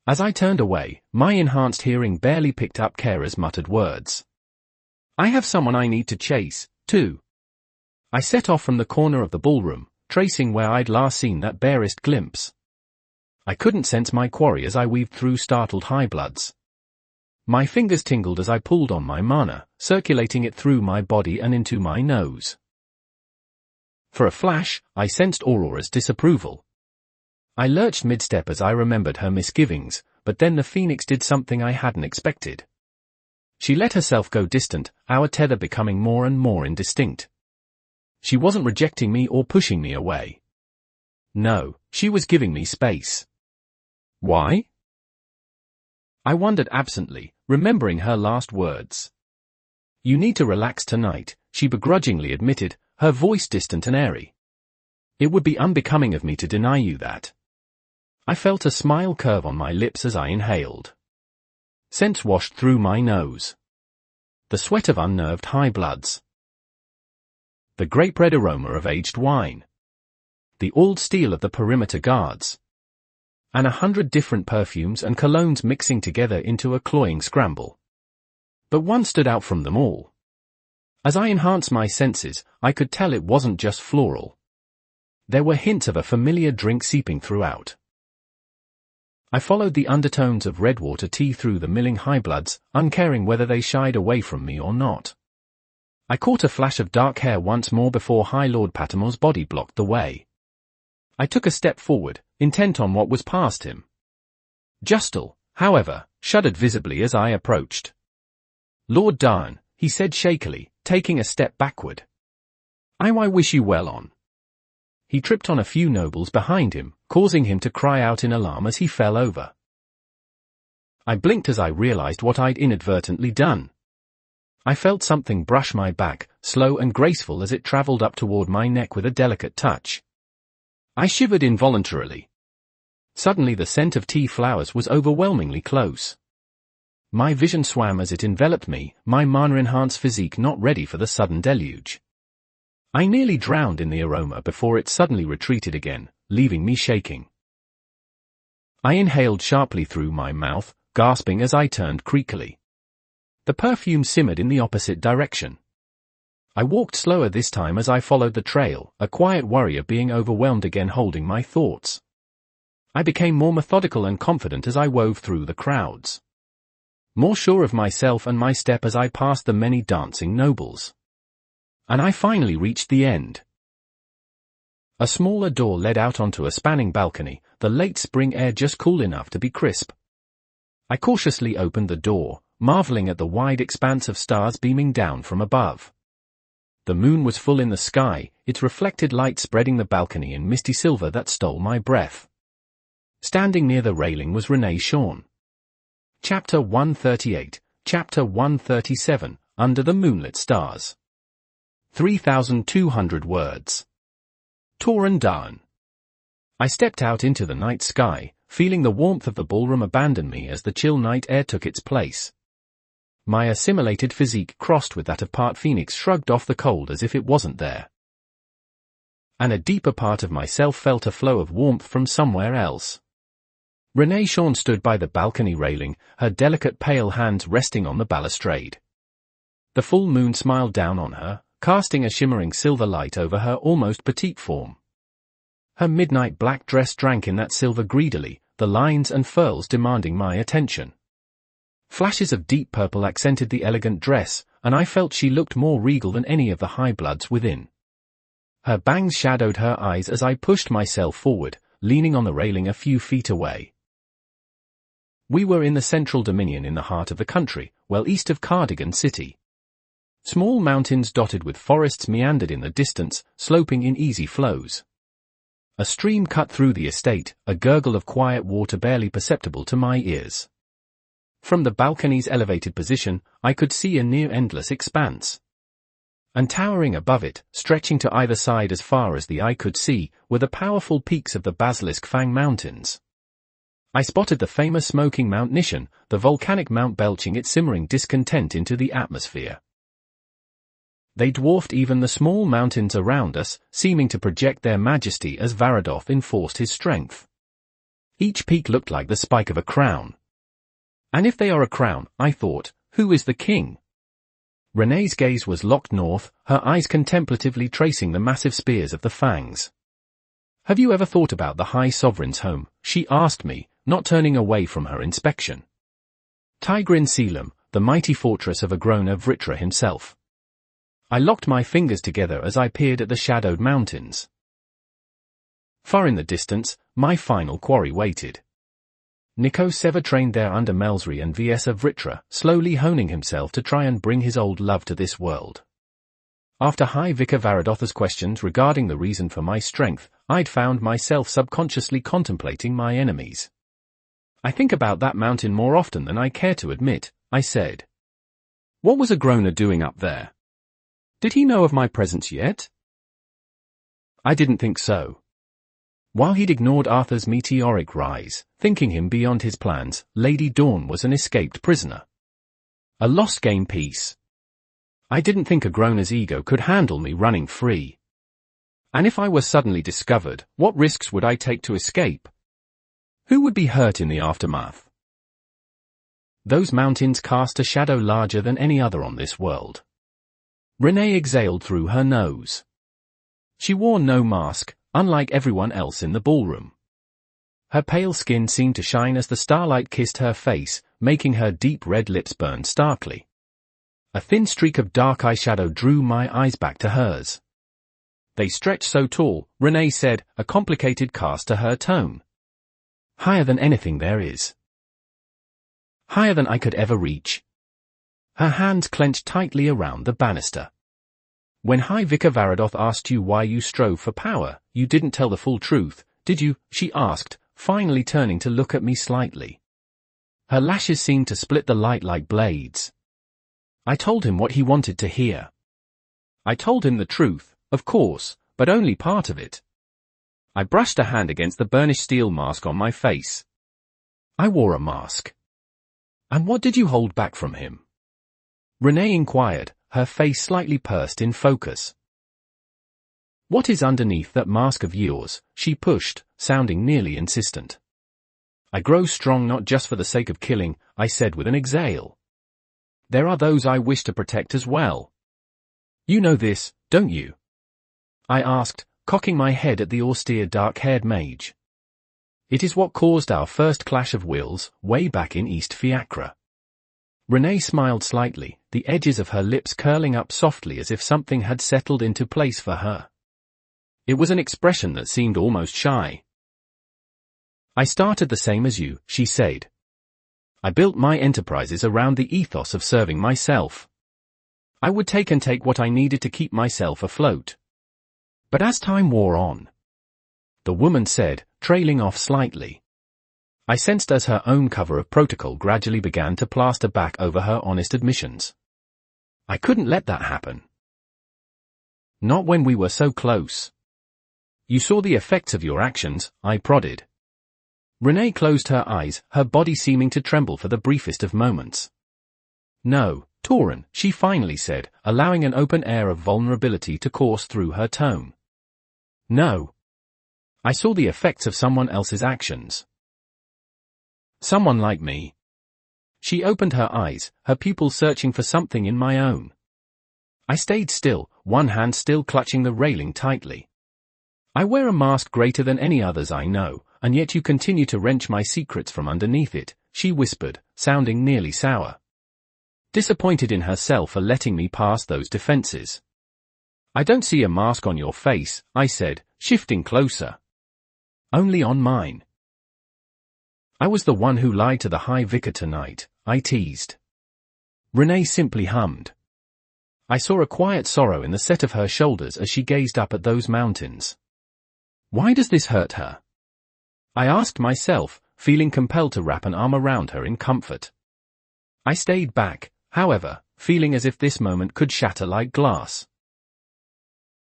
Speaker 1: As I turned away, my enhanced hearing barely picked up Kara's muttered words. I have someone I need to chase, too. I set off from the corner of the ballroom, tracing where I'd last seen that barest glimpse. I couldn't sense my quarry as I weaved through startled high-bloods. My fingers tingled as I pulled on my mana, circulating it through my body and into my nose. For a flash, I sensed Aurora's disapproval. I lurched mid-step as I remembered her misgivings, but then the phoenix did something I hadn't expected. She let herself go distant, our tether becoming more and more indistinct. She wasn't rejecting me or pushing me away. No, she was giving me space. Why? I wondered absently, remembering her last words. You need to relax tonight, she begrudgingly admitted, her voice distant and airy. It would be unbecoming of me to deny you that. I felt a smile curve on my lips as I inhaled. Scents washed through my nose. The sweat of unnerved high bloods. The grape red aroma of aged wine. The oiled steel of the perimeter guards. And 100 different perfumes and colognes mixing together into a cloying scramble. But one stood out from them all. As I enhanced my senses, I could tell it wasn't just floral. There were hints of a familiar drink seeping throughout. I followed the undertones of redwater tea through the milling high bloods, uncaring whether they shied away from me or not. I caught a flash of dark hair once more before High Lord Patmore's body blocked the way. I took a step forward, intent on what was past him. Justal, however, shuddered visibly as I approached. Lord Darn, he said shakily, taking a step backward. I wish you well on. He tripped on a few nobles behind him, causing him to cry out in alarm as he fell over. I blinked as I realized what I'd inadvertently done. I felt something brush my back, slow and graceful as it traveled up toward my neck with a delicate touch. I shivered involuntarily. Suddenly the scent of tea flowers was overwhelmingly close. My vision swam as it enveloped me, my mana-enhanced physique not ready for the sudden deluge. I nearly drowned in the aroma before it suddenly retreated again, leaving me shaking. I inhaled sharply through my mouth, gasping as I turned creakily. The perfume simmered in the opposite direction. I walked slower this time as I followed the trail, a quiet worry of being overwhelmed again holding my thoughts. I became more methodical and confident as I wove through the crowds. More sure of myself and my step as I passed the many dancing nobles. And I finally reached the end. A smaller door led out onto a spanning balcony, the late spring air just cool enough to be crisp. I cautiously opened the door, marveling at the wide expanse of stars beaming down from above. The moon was full in the sky, its reflected light spreading the balcony in misty silver that stole my breath. Standing near the railing was Renee Shawn. Chapter 138, Chapter 137, Under the Moonlit Stars. 3,200 words. Tauren Dawn. I stepped out into the night sky, feeling the warmth of the ballroom abandon me as the chill night air took its place. My assimilated physique crossed with that of part phoenix shrugged off the cold as if it wasn't there. And a deeper part of myself felt a flow of warmth from somewhere else. Renee Shawn stood by the balcony railing, her delicate pale hands resting on the balustrade. The full moon smiled down on her, casting a shimmering silver light over her almost petite form. Her midnight black dress drank in that silver greedily, the lines and furls demanding my attention. Flashes of deep purple accented the elegant dress, and I felt she looked more regal than any of the high bloods within. Her bangs shadowed her eyes as I pushed myself forward, leaning on the railing a few feet away. We were in the central dominion in the heart of the country, well east of Cardigan City. Small mountains dotted with forests meandered in the distance, sloping in easy flows. A stream cut through the estate, a gurgle of quiet water barely perceptible to my ears. From the balcony's elevated position, I could see a near-endless expanse. And towering above it, stretching to either side as far as the eye could see, were the powerful peaks of the Basilisk Fang Mountains. I spotted the famous smoking Mount Nishan, the volcanic mount belching its simmering discontent into the atmosphere. They dwarfed even the small mountains around us, seeming to project their majesty as Varadoth enforced his strength. Each peak looked like the spike of a crown. And if they are a crown, I thought, who is the king? Renee's gaze was locked north, her eyes contemplatively tracing the massive spears of the fangs. Have you ever thought about the High Sovereign's home? She asked me, not turning away from her inspection. Tigrin Selim, the mighty fortress of Agrona Vritra himself. I locked my fingers together as I peered at the shadowed mountains. Far in the distance, my final quarry waited. Nico Seva trained there under Melsri and Vs of Vritra, slowly honing himself to try and bring his old love to this world. After High Vicar Varadotha's questions regarding the reason for my strength, I'd found myself subconsciously contemplating my enemies. I think about that mountain more often than I care to admit, I said. What was Agrona doing up there? Did he know of my presence yet? I didn't think so. While he'd ignored Arthur's meteoric rise, thinking him beyond his plans, Lady Dawn was an escaped prisoner. A lost game piece. I didn't think a groaner's ego could handle me running free. And if I were suddenly discovered, what risks would I take to escape? Who would be hurt in the aftermath? Those mountains cast a shadow larger than any other on this world. Renee exhaled through her nose. She wore no mask, unlike everyone else in the ballroom. Her pale skin seemed to shine as the starlight kissed her face, making her deep red lips burn starkly. A thin streak of dark eyeshadow drew my eyes back to hers. They stretched so tall, Renee said, a complicated cast to her tone. Higher than anything there is. Higher than I could ever reach. Her hands clenched tightly around the banister. When High Vicar Varadoth asked you why you strove for power, you didn't tell the full truth, did you? She asked, finally turning to look at me slightly. Her lashes seemed to split the light like blades. I told him what he wanted to hear. I told him the truth, of course, but only part of it. I brushed a hand against the burnished steel mask on my face. I wore a mask. And what did you hold back from him? Renee inquired, her face slightly pursed in focus. What is underneath that mask of yours? She pushed, sounding nearly insistent. I grow strong not just for the sake of killing, I said with an exhale. There are those I wish to protect as well. You know this, don't you? I asked, cocking my head at the austere dark-haired mage. It is what caused our first clash of wills, way back in East Fiacre. Renee smiled slightly, the edges of her lips curling up softly as if something had settled into place for her. It was an expression that seemed almost shy. I started the same as you, she said. I built my enterprises around the ethos of serving myself. I would take what I needed to keep myself afloat. But as time wore on, the woman said, trailing off slightly. I sensed as her own cover of protocol gradually began to plaster back over her honest admissions. I couldn't let that happen. Not when we were so close. You saw the effects of your actions, I prodded. Renee closed her eyes, her body seeming to tremble for the briefest of moments. No, Tauren, she finally said, allowing an open air of vulnerability to course through her tone. No. I saw the effects of someone else's actions. Someone like me. She opened her eyes, her pupils searching for something in my own. I stayed still, one hand still clutching the railing tightly. I wear a mask greater than any others I know, and yet you continue to wrench my secrets from underneath it, she whispered, sounding nearly sour. Disappointed in herself for letting me past those defenses. I don't see a mask on your face, I said, shifting closer. Only on mine. I was the one who lied to the High Vicar tonight, I teased. Renee simply hummed. I saw a quiet sorrow in the set of her shoulders as she gazed up at those mountains. Why does this hurt her? I asked myself, feeling compelled to wrap an arm around her in comfort. I stayed back, however, feeling as if this moment could shatter like glass.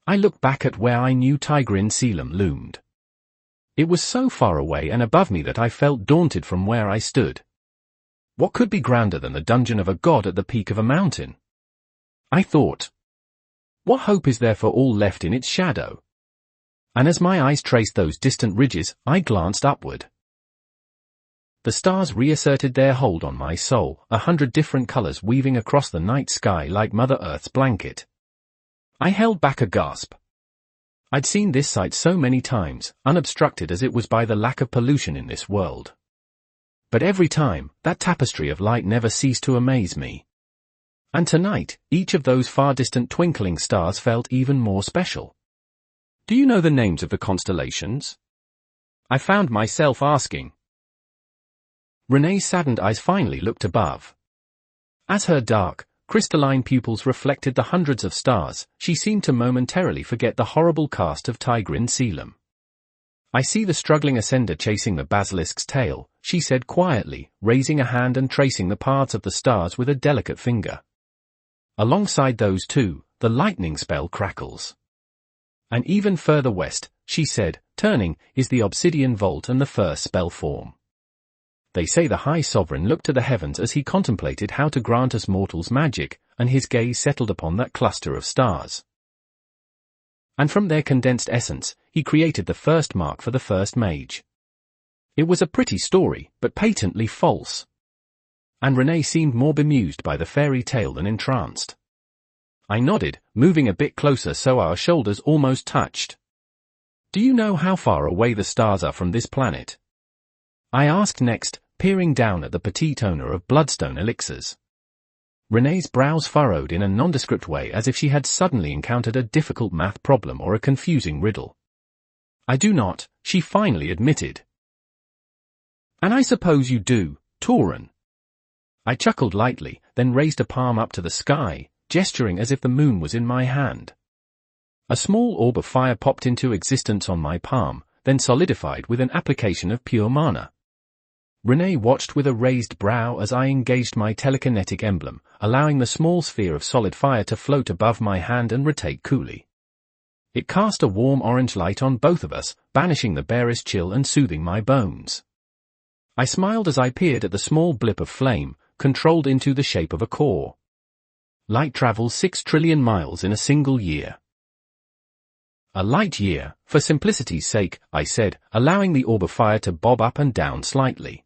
Speaker 1: I looked back at where I knew Tigrin Selim loomed. It was so far away and above me that I felt daunted from where I stood. What could be grander than the dungeon of a god at the peak of a mountain? I thought. What hope is there for all left in its shadow? And as my eyes traced those distant ridges, I glanced upward. The stars reasserted their hold on my soul, 100 different colors weaving across the night sky like Mother Earth's blanket. I held back a gasp. I'd seen this sight so many times, unobstructed as it was by the lack of pollution in this world. But every time, that tapestry of light never ceased to amaze me. And tonight, each of those far-distant twinkling stars felt even more special. Do you know the names of the constellations? I found myself asking. Renee's saddened eyes finally looked above. As her dark, crystalline pupils reflected the hundreds of stars, she seemed to momentarily forget the horrible cast of Tigrin Selim. I see the struggling ascender chasing the basilisk's tail, she said quietly, raising a hand and tracing the paths of the stars with a delicate finger. Alongside those two, the lightning spell crackles. And even further west, she said, turning, is the obsidian vault and the first spell form. They say the High Sovereign looked to the heavens as he contemplated how to grant us mortals magic, and his gaze settled upon that cluster of stars. And from their condensed essence, he created the first mark for the first mage. It was a pretty story, but patently false. And Renee seemed more bemused by the fairy tale than entranced. I nodded, moving a bit closer so our shoulders almost touched. Do you know how far away the stars are from this planet? I asked next, peering down at the petite owner of bloodstone elixirs. Renee's brows furrowed in a nondescript way as if she had suddenly encountered a difficult math problem or a confusing riddle. I do not, she finally admitted. And I suppose you do, Tauren. I chuckled lightly, then raised a palm up to the sky, gesturing as if the moon was in my hand. A small orb of fire popped into existence on my palm, then solidified with an application of pure mana. Renee watched with a raised brow as I engaged my telekinetic emblem, allowing the small sphere of solid fire to float above my hand and rotate coolly. It cast a warm orange light on both of us, banishing the barest chill and soothing my bones. I smiled as I peered at the small blip of flame, controlled into the shape of a core. Light travels 6 trillion miles in a single year. A light year, for simplicity's sake, I said, allowing the orb of fire to bob up and down slightly.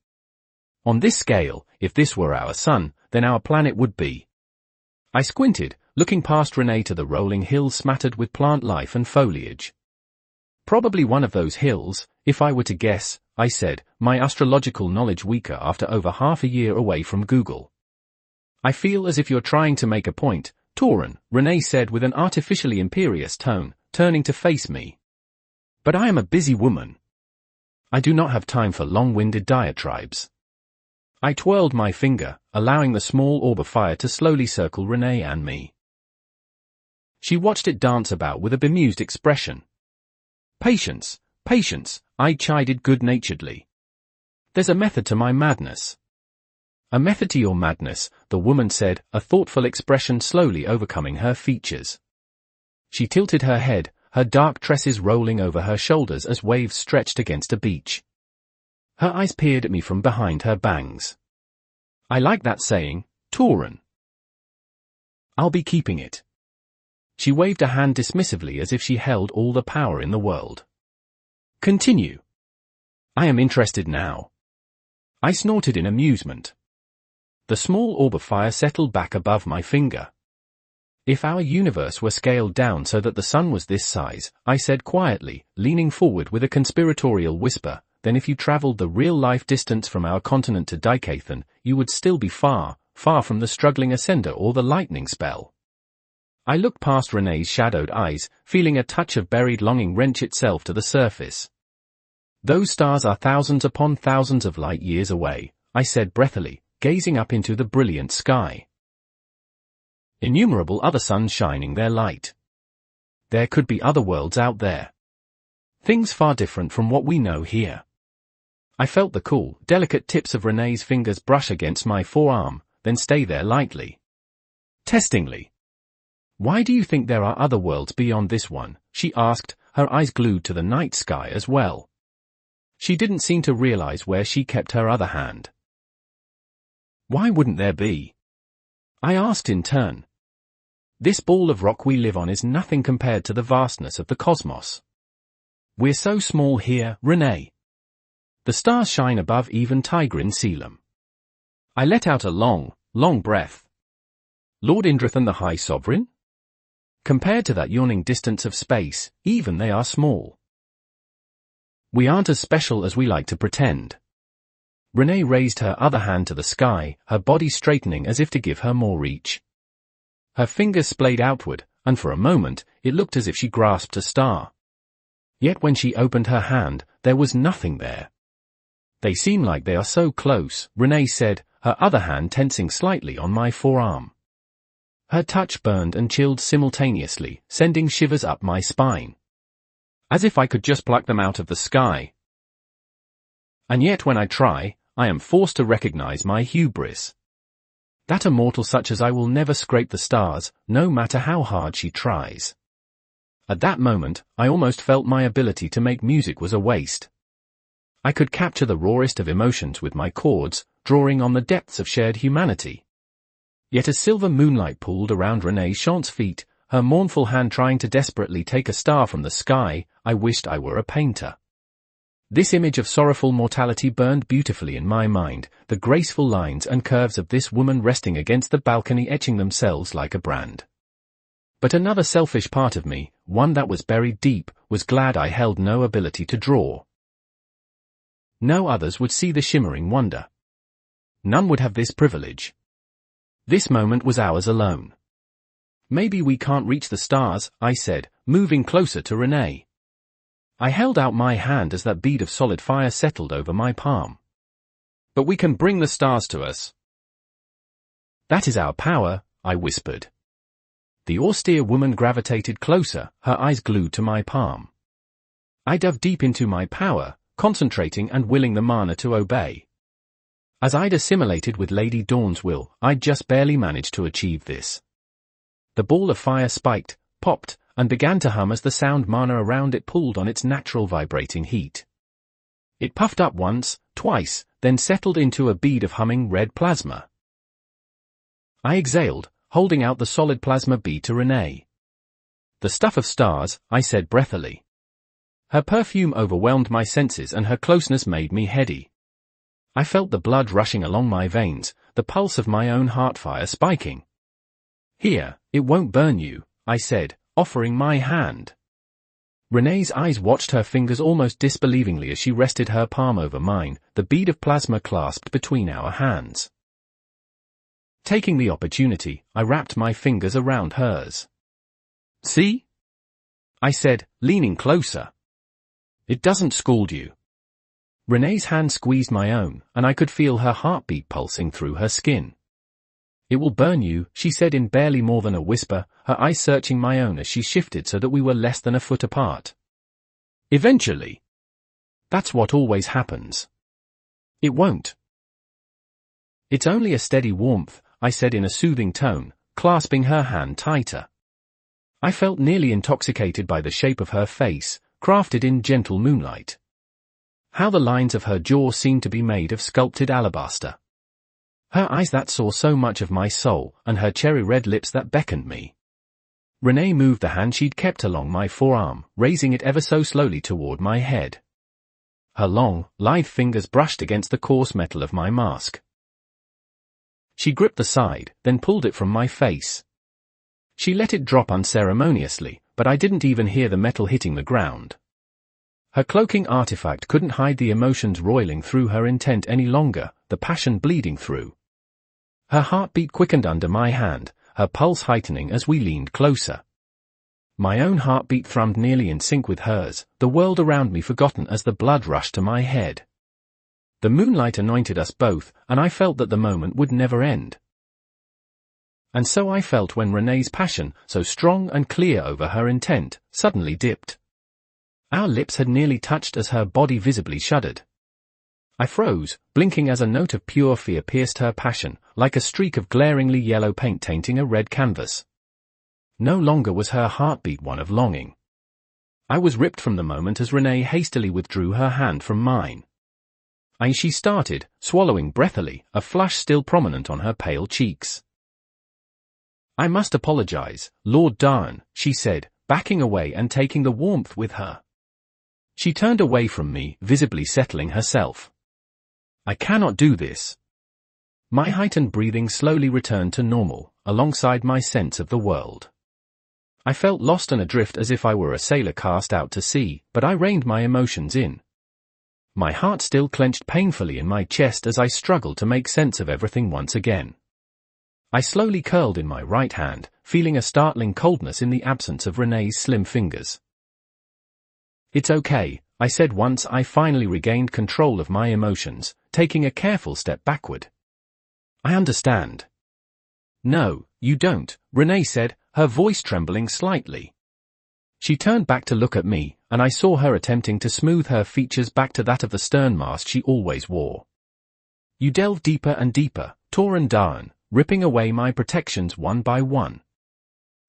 Speaker 1: On this scale, if this were our sun, then our planet would be. I squinted, looking past Renee to the rolling hills smattered with plant life and foliage. Probably one of those hills, if I were to guess, I said, my astrological knowledge weaker after over half a year away from Google. I feel as if you're trying to make a point, Tauren, Renee said with an artificially imperious tone, turning to face me. But I am a busy woman. I do not have time for long-winded diatribes. I twirled my finger, allowing the small orb of fire to slowly circle Renee and me. She watched it dance about with a bemused expression. Patience, patience, I chided good-naturedly. There's a method to my madness. A method to your madness, the woman said, a thoughtful expression slowly overcoming her features. She tilted her head, her dark tresses rolling over her shoulders as waves stretched against a beach. Her eyes peered at me from behind her bangs. I like that saying, Tauren. I'll be keeping it. She waved a hand dismissively as if she held all the power in the world. Continue. I am interested now. I snorted in amusement. The small orb of fire settled back above my finger. If our universe were scaled down so that the sun was this size, I said quietly, leaning forward with a conspiratorial whisper, then if you traveled the real-life distance from our continent to Dikathan, you would still be far, far from the struggling ascender or the lightning spell. I looked past Renee's shadowed eyes, feeling a touch of buried longing wrench itself to the surface. Those stars are thousands upon thousands of light years away, I said breathily, gazing up into the brilliant sky. Innumerable other suns shining their light. There could be other worlds out there. Things far different from what we know here. I felt the cool, delicate tips of Renee's fingers brush against my forearm, then stay there lightly. Testingly. Why do you think there are other worlds beyond this one? She asked, her eyes glued to the night sky as well. She didn't seem to realize where she kept her other hand. Why wouldn't there be? I asked in turn. This ball of rock we live on is nothing compared to the vastness of the cosmos. We're so small here, Renee. The stars shine above even Tigrin Selam. I let out a long, long breath. Lord Indrathan the High Sovereign? Compared to that yawning distance of space, even they are small. We aren't as special as we like to pretend. Renee raised her other hand to the sky, her body straightening as if to give her more reach. Her fingers splayed outward, and for a moment, it looked as if she grasped a star. Yet when she opened her hand, there was nothing there. They seem like they are so close, Renee said, her other hand tensing slightly on my forearm. Her touch burned and chilled simultaneously, sending shivers up my spine. As if I could just pluck them out of the sky. And yet when I try, I am forced to recognize my hubris. That a mortal such as I will never scrape the stars, no matter how hard she tries. At that moment, I almost felt my ability to make music was a waste. I could capture the rawest of emotions with my chords, drawing on the depths of shared humanity. Yet as silver moonlight pooled around Renee Chant's feet, her mournful hand trying to desperately take a star from the sky, I wished I were a painter. This image of sorrowful mortality burned beautifully in my mind, the graceful lines and curves of this woman resting against the balcony etching themselves like a brand. But another selfish part of me, one that was buried deep, was glad I held no ability to draw. No others would see the shimmering wonder. None would have this privilege. This moment was ours alone. Maybe we can't reach the stars, I said, moving closer to Renee. I held out my hand as that bead of solid fire settled over my palm. But we can bring the stars to us. That is our power, I whispered. The austere woman gravitated closer, her eyes glued to my palm. I dove deep into my power, concentrating and willing the mana to obey. As I'd assimilated with Lady Dawn's will, I'd just barely managed to achieve this. The ball of fire spiked, popped, and began to hum as the sound mana around it pulled on its natural vibrating heat. It puffed up once, twice, then settled into a bead of humming red plasma. I exhaled, holding out the solid plasma bead to Renee. The stuff of stars, I said breathily. Her perfume overwhelmed my senses and her closeness made me heady. I felt the blood rushing along my veins, the pulse of my own heart fire spiking. Here, it won't burn you, I said, offering my hand. Renee's eyes watched her fingers almost disbelievingly as she rested her palm over mine, the bead of plasma clasped between our hands. Taking the opportunity, I wrapped my fingers around hers. See? I said, leaning closer. It doesn't scald you. Renee's hand squeezed my own, and I could feel her heartbeat pulsing through her skin. It will burn you, she said in barely more than a whisper, her eyes searching my own as she shifted so that we were less than a foot apart. Eventually. That's what always happens. It won't. It's only a steady warmth, I said in a soothing tone, clasping her hand tighter. I felt nearly intoxicated by the shape of her face, crafted in gentle moonlight. How the lines of her jaw seemed to be made of sculpted alabaster. Her eyes that saw so much of my soul, and her cherry-red lips that beckoned me. Renee moved the hand she'd kept along my forearm, raising it ever so slowly toward my head. Her long, lithe fingers brushed against the coarse metal of my mask. She gripped the side, then pulled it from my face. She let it drop unceremoniously, but I didn't even hear the metal hitting the ground. Her cloaking artifact couldn't hide the emotions roiling through her intent any longer, the passion bleeding through. Her heartbeat quickened under my hand, her pulse heightening as we leaned closer. My own heartbeat thrummed nearly in sync with hers, the world around me forgotten as the blood rushed to my head. The moonlight anointed us both, and I felt that the moment would never end. And so I felt when Renee's passion, so strong and clear over her intent, suddenly dipped. Our lips had nearly touched as her body visibly shuddered. I froze, blinking as a note of pure fear pierced her passion, like a streak of glaringly yellow paint tainting a red canvas. No longer was her heartbeat one of longing. I was ripped from the moment as Renee hastily withdrew her hand from mine. She started, swallowing breathily, a flush still prominent on her pale cheeks. I must apologize, Lord Darn, she said, backing away and taking the warmth with her. She turned away from me, visibly settling herself. I cannot do this. My heightened breathing slowly returned to normal, alongside my sense of the world. I felt lost and adrift as if I were a sailor cast out to sea, but I reined my emotions in. My heart still clenched painfully in my chest as I struggled to make sense of everything once again. I slowly curled in my right hand, feeling a startling coldness in the absence of Renee's slim fingers. It's okay, I said once I finally regained control of my emotions, taking a careful step backward. I understand. No, you don't, Renee said, her voice trembling slightly. She turned back to look at me, and I saw her attempting to smooth her features back to that of the stern mask she always wore. You delved deeper and deeper, Torin Darn, ripping away my protections one by one.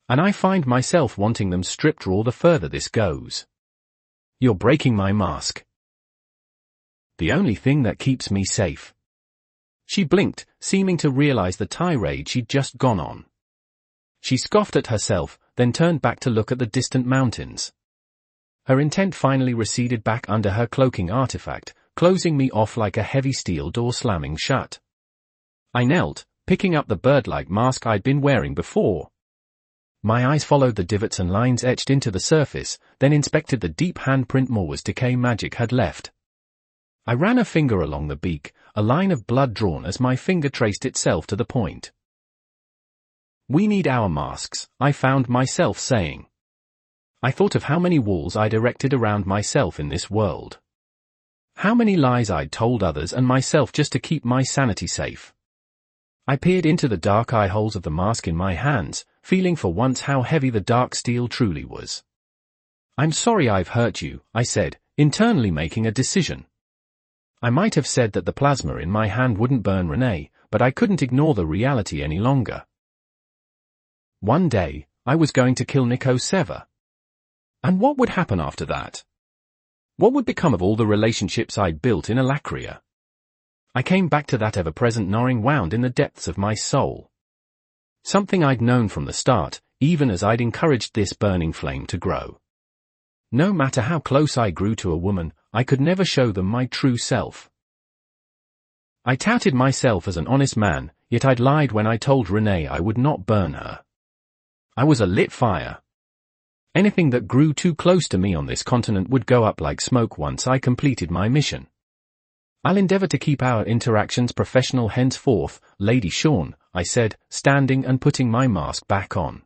Speaker 1: And I find myself wanting them stripped raw the further this goes. You're breaking my mask. The only thing that keeps me safe. She blinked, seeming to realize the tirade she'd just gone on. She scoffed at herself, then turned back to look at the distant mountains. Her intent finally receded back under her cloaking artifact, closing me off like a heavy steel door slamming shut. I knelt, picking up the bird-like mask I'd been wearing before. My eyes followed the divots and lines etched into the surface, then inspected the deep handprint Morwa's decay magic had left. I ran a finger along the beak, a line of blood drawn as my finger traced itself to the point. We need our masks, I found myself saying. I thought of how many walls I'd erected around myself in this world. How many lies I'd told others and myself just to keep my sanity safe. I peered into the dark eye holes of the mask in my hands, feeling for once how heavy the dark steel truly was. I'm sorry I've hurt you, I said, internally making a decision. I might have said that the plasma in my hand wouldn't burn Renee, but I couldn't ignore the reality any longer. One day, I was going to kill Nico Sever. And what would happen after that? What would become of all the relationships I'd built in Alacria? I came back to that ever-present gnawing wound in the depths of my soul. Something I'd known from the start, even as I'd encouraged this burning flame to grow. No matter how close I grew to a woman, I could never show them my true self. I touted myself as an honest man, yet I'd lied when I told Renee I would not burn her. I was a lit fire. Anything that grew too close to me on this continent would go up like smoke once I completed my mission. I'll endeavor to keep our interactions professional henceforth, Lady Sean, I said, standing and putting my mask back on.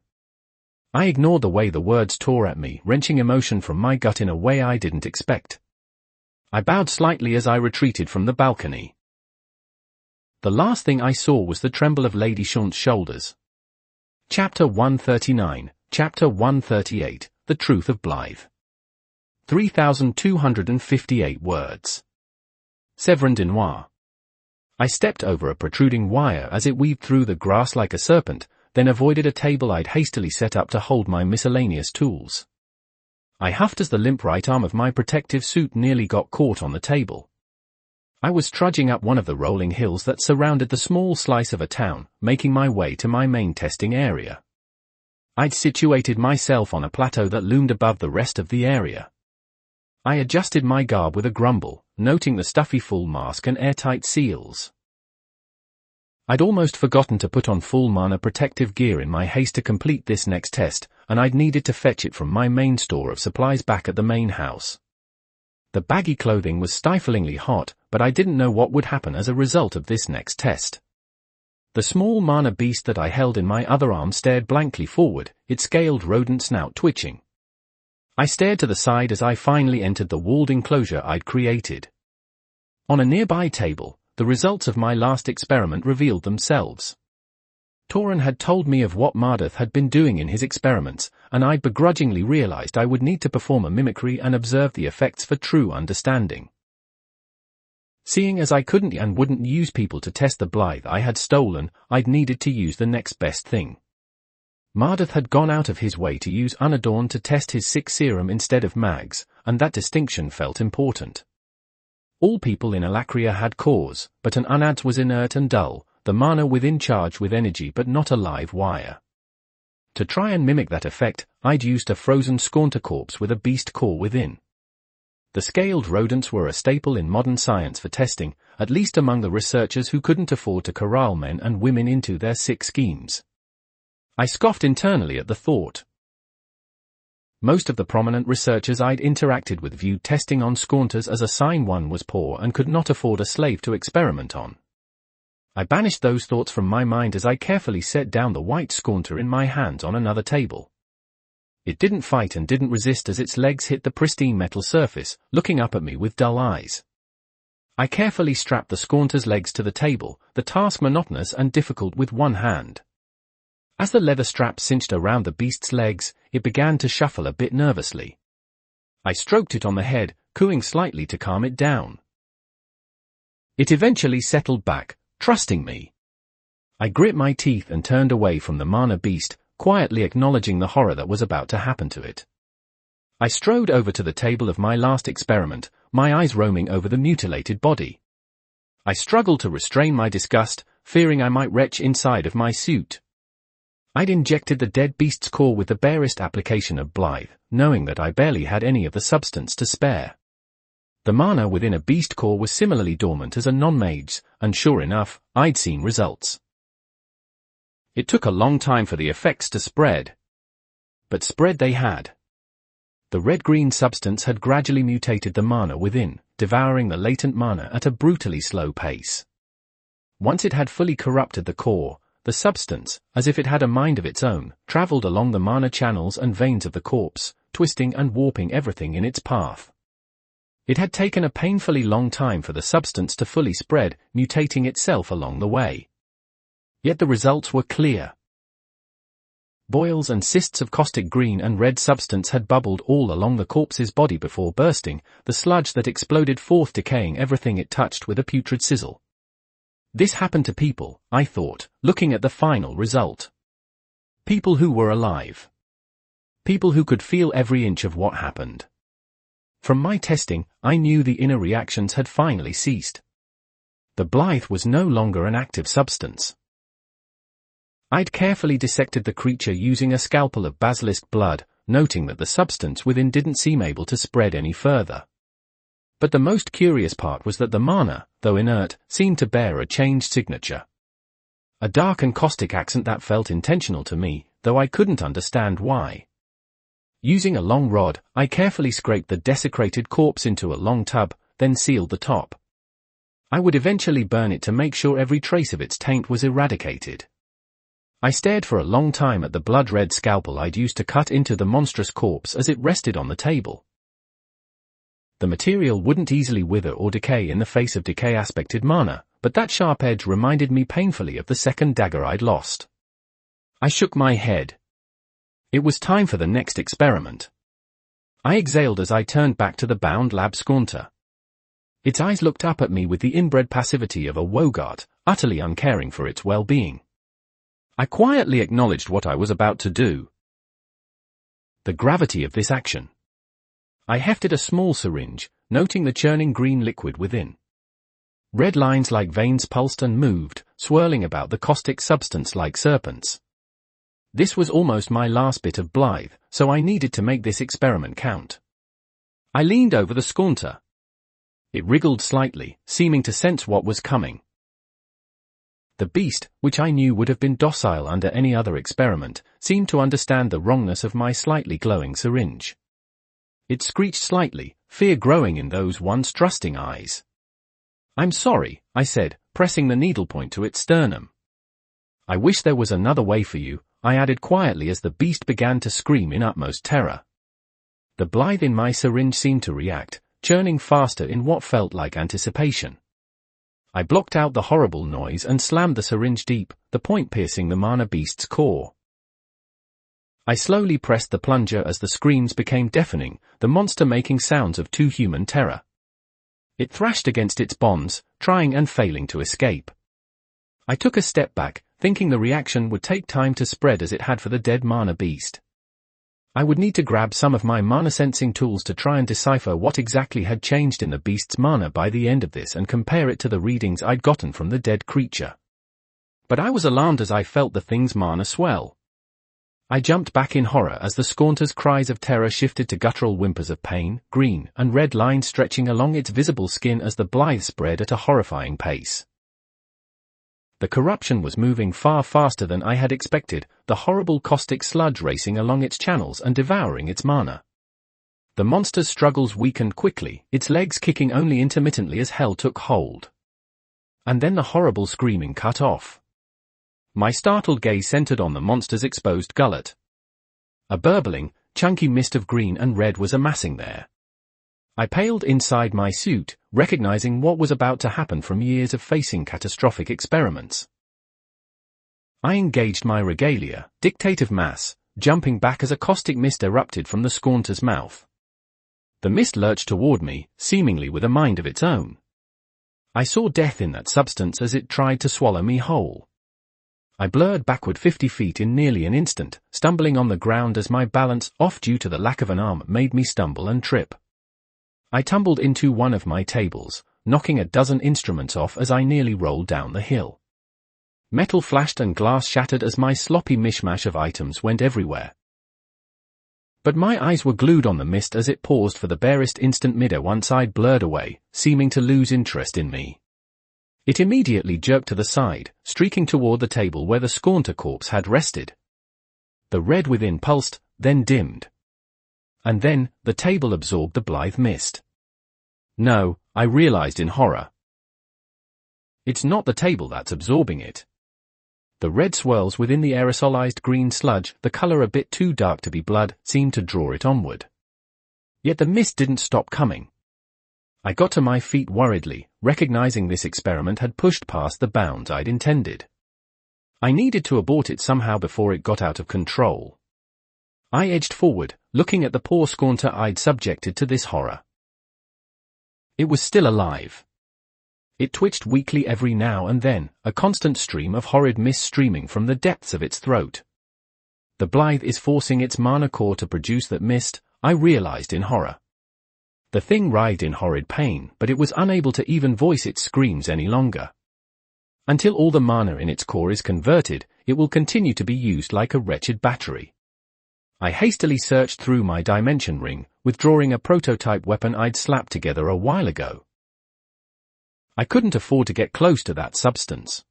Speaker 1: I ignored the way the words tore at me, wrenching emotion from my gut in a way I didn't expect. I bowed slightly as I retreated from the balcony. The last thing I saw was the tremble of Lady Sean's shoulders. Chapter 139, Chapter 138, The Truth of Blythe. 3,258 words. Severin de Noir. I stepped over a protruding wire as it weaved through the grass like a serpent, then avoided a table I'd hastily set up to hold my miscellaneous tools. I huffed as the limp right arm of my protective suit nearly got caught on the table. I was trudging up one of the rolling hills that surrounded the small slice of a town, making my way to my main testing area. I'd situated myself on a plateau that loomed above the rest of the area. I adjusted my garb with a grumble, noting the stuffy full mask and airtight seals. I'd almost forgotten to put on full mana protective gear in my haste to complete this next test, and I'd needed to fetch it from my main store of supplies back at the main house. The baggy clothing was stiflingly hot, but I didn't know what would happen as a result of this next test. The small mana beast that I held in my other arm stared blankly forward, its scaled rodent snout twitching. I stared to the side as I finally entered the walled enclosure I'd created. On a nearby table, the results of my last experiment revealed themselves. Torin had told me of what Mardath had been doing in his experiments, and I begrudgingly realized I would need to perform a mimicry and observe the effects for true understanding. Seeing as I couldn't and wouldn't use people to test the Blythe I had stolen, I'd needed to use the next best thing. Mardath had gone out of his way to use Unadorned to test his sick serum instead of Mags, and that distinction felt important. All people in Alacria had cores, but an Unad's was inert and dull, the mana within charged with energy but not a live wire. To try and mimic that effect, I'd used a frozen Scornta corpse with a beast core within. The scaled rodents were a staple in modern science for testing, at least among the researchers who couldn't afford to corral men and women into their sick schemes. I scoffed internally at the thought. Most of the prominent researchers I'd interacted with viewed testing on Scorntas as a sign one was poor and could not afford a slave to experiment on. I banished those thoughts from my mind as I carefully set down the white Scornta in my hands on another table. It didn't fight and didn't resist as its legs hit the pristine metal surface, looking up at me with dull eyes. I carefully strapped the Scornta's legs to the table, the task monotonous and difficult with one hand. As the leather strap cinched around the beast's legs, it began to shuffle a bit nervously. I stroked it on the head, cooing slightly to calm it down. It eventually settled back, trusting me. I grit my teeth and turned away from the mana beast, quietly acknowledging the horror that was about to happen to it. I strode over to the table of my last experiment, my eyes roaming over the mutilated body. I struggled to restrain my disgust, fearing I might retch inside of my suit. I'd injected the dead beast's core with the barest application of blithe, knowing that I barely had any of the substance to spare. The mana within a beast core was similarly dormant as a non-mage's, and sure enough, I'd seen results. It took a long time for the effects to spread. But spread they had. The red-green substance had gradually mutated the mana within, devouring the latent mana at a brutally slow pace. Once it had fully corrupted the core, the substance, as if it had a mind of its own, traveled along the mana channels and veins of the corpse, twisting and warping everything in its path. It had taken a painfully long time for the substance to fully spread, mutating itself along the way. Yet the results were clear. Boils and cysts of caustic green and red substance had bubbled all along the corpse's body before bursting, the sludge that exploded forth decaying everything it touched with a putrid sizzle. This happened to people, I thought, looking at the final result. People who were alive. People who could feel every inch of what happened. From my testing, I knew the inner reactions had finally ceased. The blithe was no longer an active substance. I'd carefully dissected the creature using a scalpel of basilisk blood, noting that the substance within didn't seem able to spread any further. But the most curious part was that the mana, though inert, seemed to bear a changed signature. A dark and caustic accent that felt intentional to me, though I couldn't understand why. Using a long rod, I carefully scraped the desecrated corpse into a long tub, then sealed the top. I would eventually burn it to make sure every trace of its taint was eradicated. I stared for a long time at the blood-red scalpel I'd used to cut into the monstrous corpse as it rested on the table. The material wouldn't easily wither or decay in the face of decay-aspected mana, but that sharp edge reminded me painfully of the second dagger I'd lost. I shook my head. It was time for the next experiment. I exhaled as I turned back to the bound lab scaunter. Its eyes looked up at me with the inbred passivity of a Wogart, utterly uncaring for its well-being. I quietly acknowledged what I was about to do. The gravity of this action. I hefted a small syringe, noting the churning green liquid within. Red lines like veins pulsed and moved, swirling about the caustic substance like serpents. This was almost my last bit of blithe, so I needed to make this experiment count. I leaned over the scaunter. It wriggled slightly, seeming to sense what was coming. The beast, which I knew would have been docile under any other experiment, seemed to understand the wrongness of my slightly glowing syringe. It screeched slightly, fear growing in those once trusting eyes. "I'm sorry," I said, pressing the needlepoint to its sternum. "I wish there was another way for you," I added quietly as the beast began to scream in utmost terror. The blithe in my syringe seemed to react, churning faster in what felt like anticipation. I blocked out the horrible noise and slammed the syringe deep, the point piercing the mana beast's core. I slowly pressed the plunger as the screams became deafening, the monster making sounds of too human terror. It thrashed against its bonds, trying and failing to escape. I took a step back, thinking the reaction would take time to spread as it had for the dead mana beast. I would need to grab some of my mana-sensing tools to try and decipher what exactly had changed in the beast's mana by the end of this and compare it to the readings I'd gotten from the dead creature. But I was alarmed as I felt the thing's mana swell. I jumped back in horror as the scaunter's cries of terror shifted to guttural whimpers of pain, green and red lines stretching along its visible skin as the blithe spread at a horrifying pace. The corruption was moving far faster than I had expected, the horrible caustic sludge racing along its channels and devouring its mana. The monster's struggles weakened quickly, its legs kicking only intermittently as hell took hold. And then the horrible screaming cut off. My startled gaze centered on the monster's exposed gullet. A burbling, chunky mist of green and red was amassing there. I paled inside my suit, recognizing what was about to happen from years of facing catastrophic experiments. I engaged my regalia, dictative mass, jumping back as a caustic mist erupted from the scaunter's mouth. The mist lurched toward me, seemingly with a mind of its own. I saw death in that substance as it tried to swallow me whole. I blurred backward 50 feet in nearly an instant, stumbling on the ground as my balance, off due to the lack of an arm, made me stumble and trip. I tumbled into one of my tables, knocking a dozen instruments off as I nearly rolled down the hill. Metal flashed and glass shattered as my sloppy mishmash of items went everywhere. But my eyes were glued on the mist as it paused for the barest instant midair once I'd blurred away, seeming to lose interest in me. It immediately jerked to the side, streaking toward the table where the Scornter corpse had rested. The red within pulsed, then dimmed. And then, the table absorbed the blithe mist. No, I realized in horror. It's not the table that's absorbing it. The red swirls within the aerosolized green sludge, the color a bit too dark to be blood, seemed to draw it onward. Yet the mist didn't stop coming. I got to my feet worriedly, recognizing this experiment had pushed past the bounds I'd intended. I needed to abort it somehow before it got out of control. I edged forward, looking at the poor Scornter I'd subjected to this horror. It was still alive. It twitched weakly every now and then, a constant stream of horrid mist streaming from the depths of its throat. The Blithe is forcing its mana core to produce that mist, I realized in horror. The thing writhed in horrid pain, but it was unable to even voice its screams any longer. Until all the mana in its core is converted, it will continue to be used like a wretched battery. I hastily searched through my dimension ring, withdrawing a prototype weapon I'd slapped together a while ago. I couldn't afford to get close to that substance.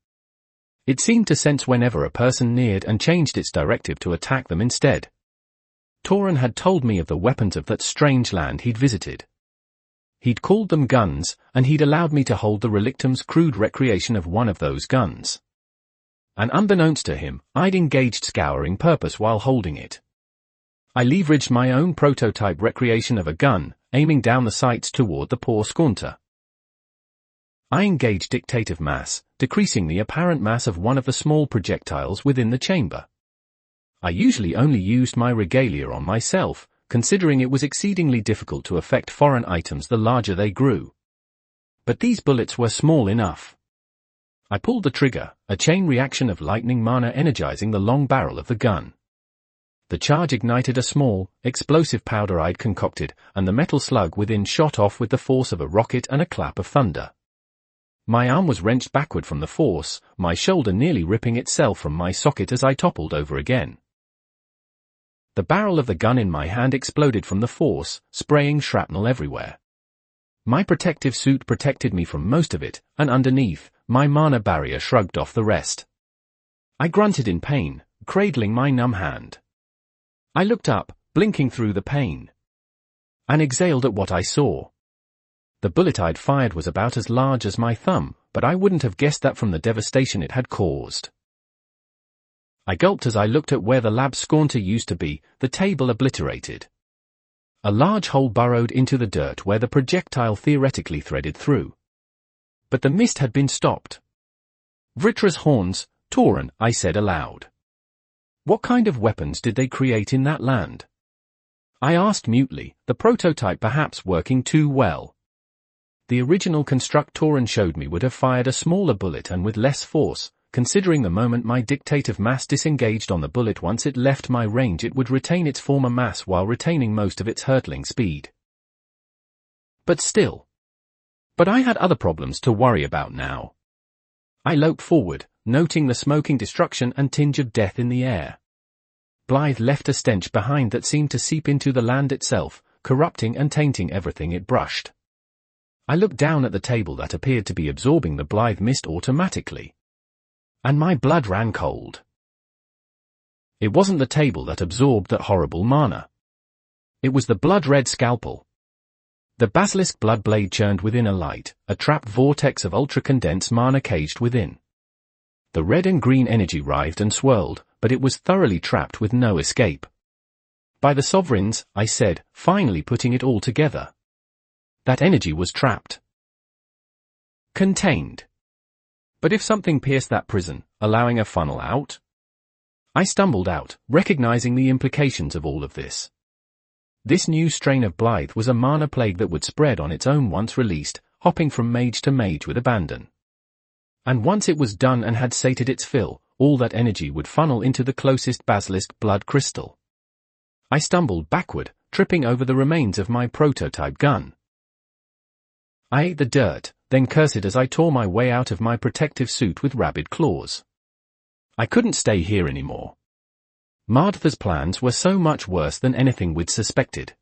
Speaker 1: It seemed to sense whenever a person neared and changed its directive to attack them instead. Toran had told me of the weapons of that strange land he'd visited. He'd called them guns, and he'd allowed me to hold the relictum's crude recreation of one of those guns. And unbeknownst to him, I'd engaged scouring purpose while holding it. I leveraged my own prototype recreation of a gun, aiming down the sights toward the poor Scornter. I engaged dictative mass, decreasing the apparent mass of one of the small projectiles within the chamber. I usually only used my regalia on myself, considering it was exceedingly difficult to affect foreign items the larger they grew. But these bullets were small enough. I pulled the trigger, a chain reaction of lightning mana energizing the long barrel of the gun. The charge ignited a small, explosive powder I'd concocted, and the metal slug within shot off with the force of a rocket and a clap of thunder. My arm was wrenched backward from the force, my shoulder nearly ripping itself from my socket as I toppled over again. The barrel of the gun in my hand exploded from the force, spraying shrapnel everywhere. My protective suit protected me from most of it, and underneath, my mana barrier shrugged off the rest. I grunted in pain, cradling my numb hand. I looked up, blinking through the pain, and exhaled at what I saw. The bullet I'd fired was about as large as my thumb, but I wouldn't have guessed that from the devastation it had caused. I gulped as I looked at where the lab Scornter used to be, the table obliterated. A large hole burrowed into the dirt where the projectile theoretically threaded through. But the mist had been stopped. Vritra's horns, Toran, I said aloud. What kind of weapons did they create in that land? I asked mutely, the prototype perhaps working too well. The original construct Toran showed me would have fired a smaller bullet and with less force. Considering the moment my dictative mass disengaged on the bullet once it left my range it would retain its former mass while retaining most of its hurtling speed. But still. But I had other problems to worry about now. I loped forward, noting the smoking destruction and tinge of death in the air. Blythe left a stench behind that seemed to seep into the land itself, corrupting and tainting everything it brushed. I looked down at the table that appeared to be absorbing the Blythe mist automatically. And my blood ran cold. It wasn't the table that absorbed that horrible mana. It was the blood-red scalpel. The basilisk blood blade churned within a light, a trapped vortex of ultra-condensed mana caged within. The red and green energy writhed and swirled, but it was thoroughly trapped with no escape. By the sovereigns, I said, finally putting it all together. That energy was trapped. Contained. But if something pierced that prison, allowing a funnel out? I stumbled out, recognizing the implications of all of this. This new strain of Blythe was a mana plague that would spread on its own once released, hopping from mage to mage with abandon. And once it was done and had sated its fill, all that energy would funnel into the closest basilisk blood crystal. I stumbled backward, tripping over the remains of my prototype gun. I ate the dirt, then cursed as I tore my way out of my protective suit with rabid claws. I couldn't stay here anymore. Martha's plans were so much worse than anything we'd suspected.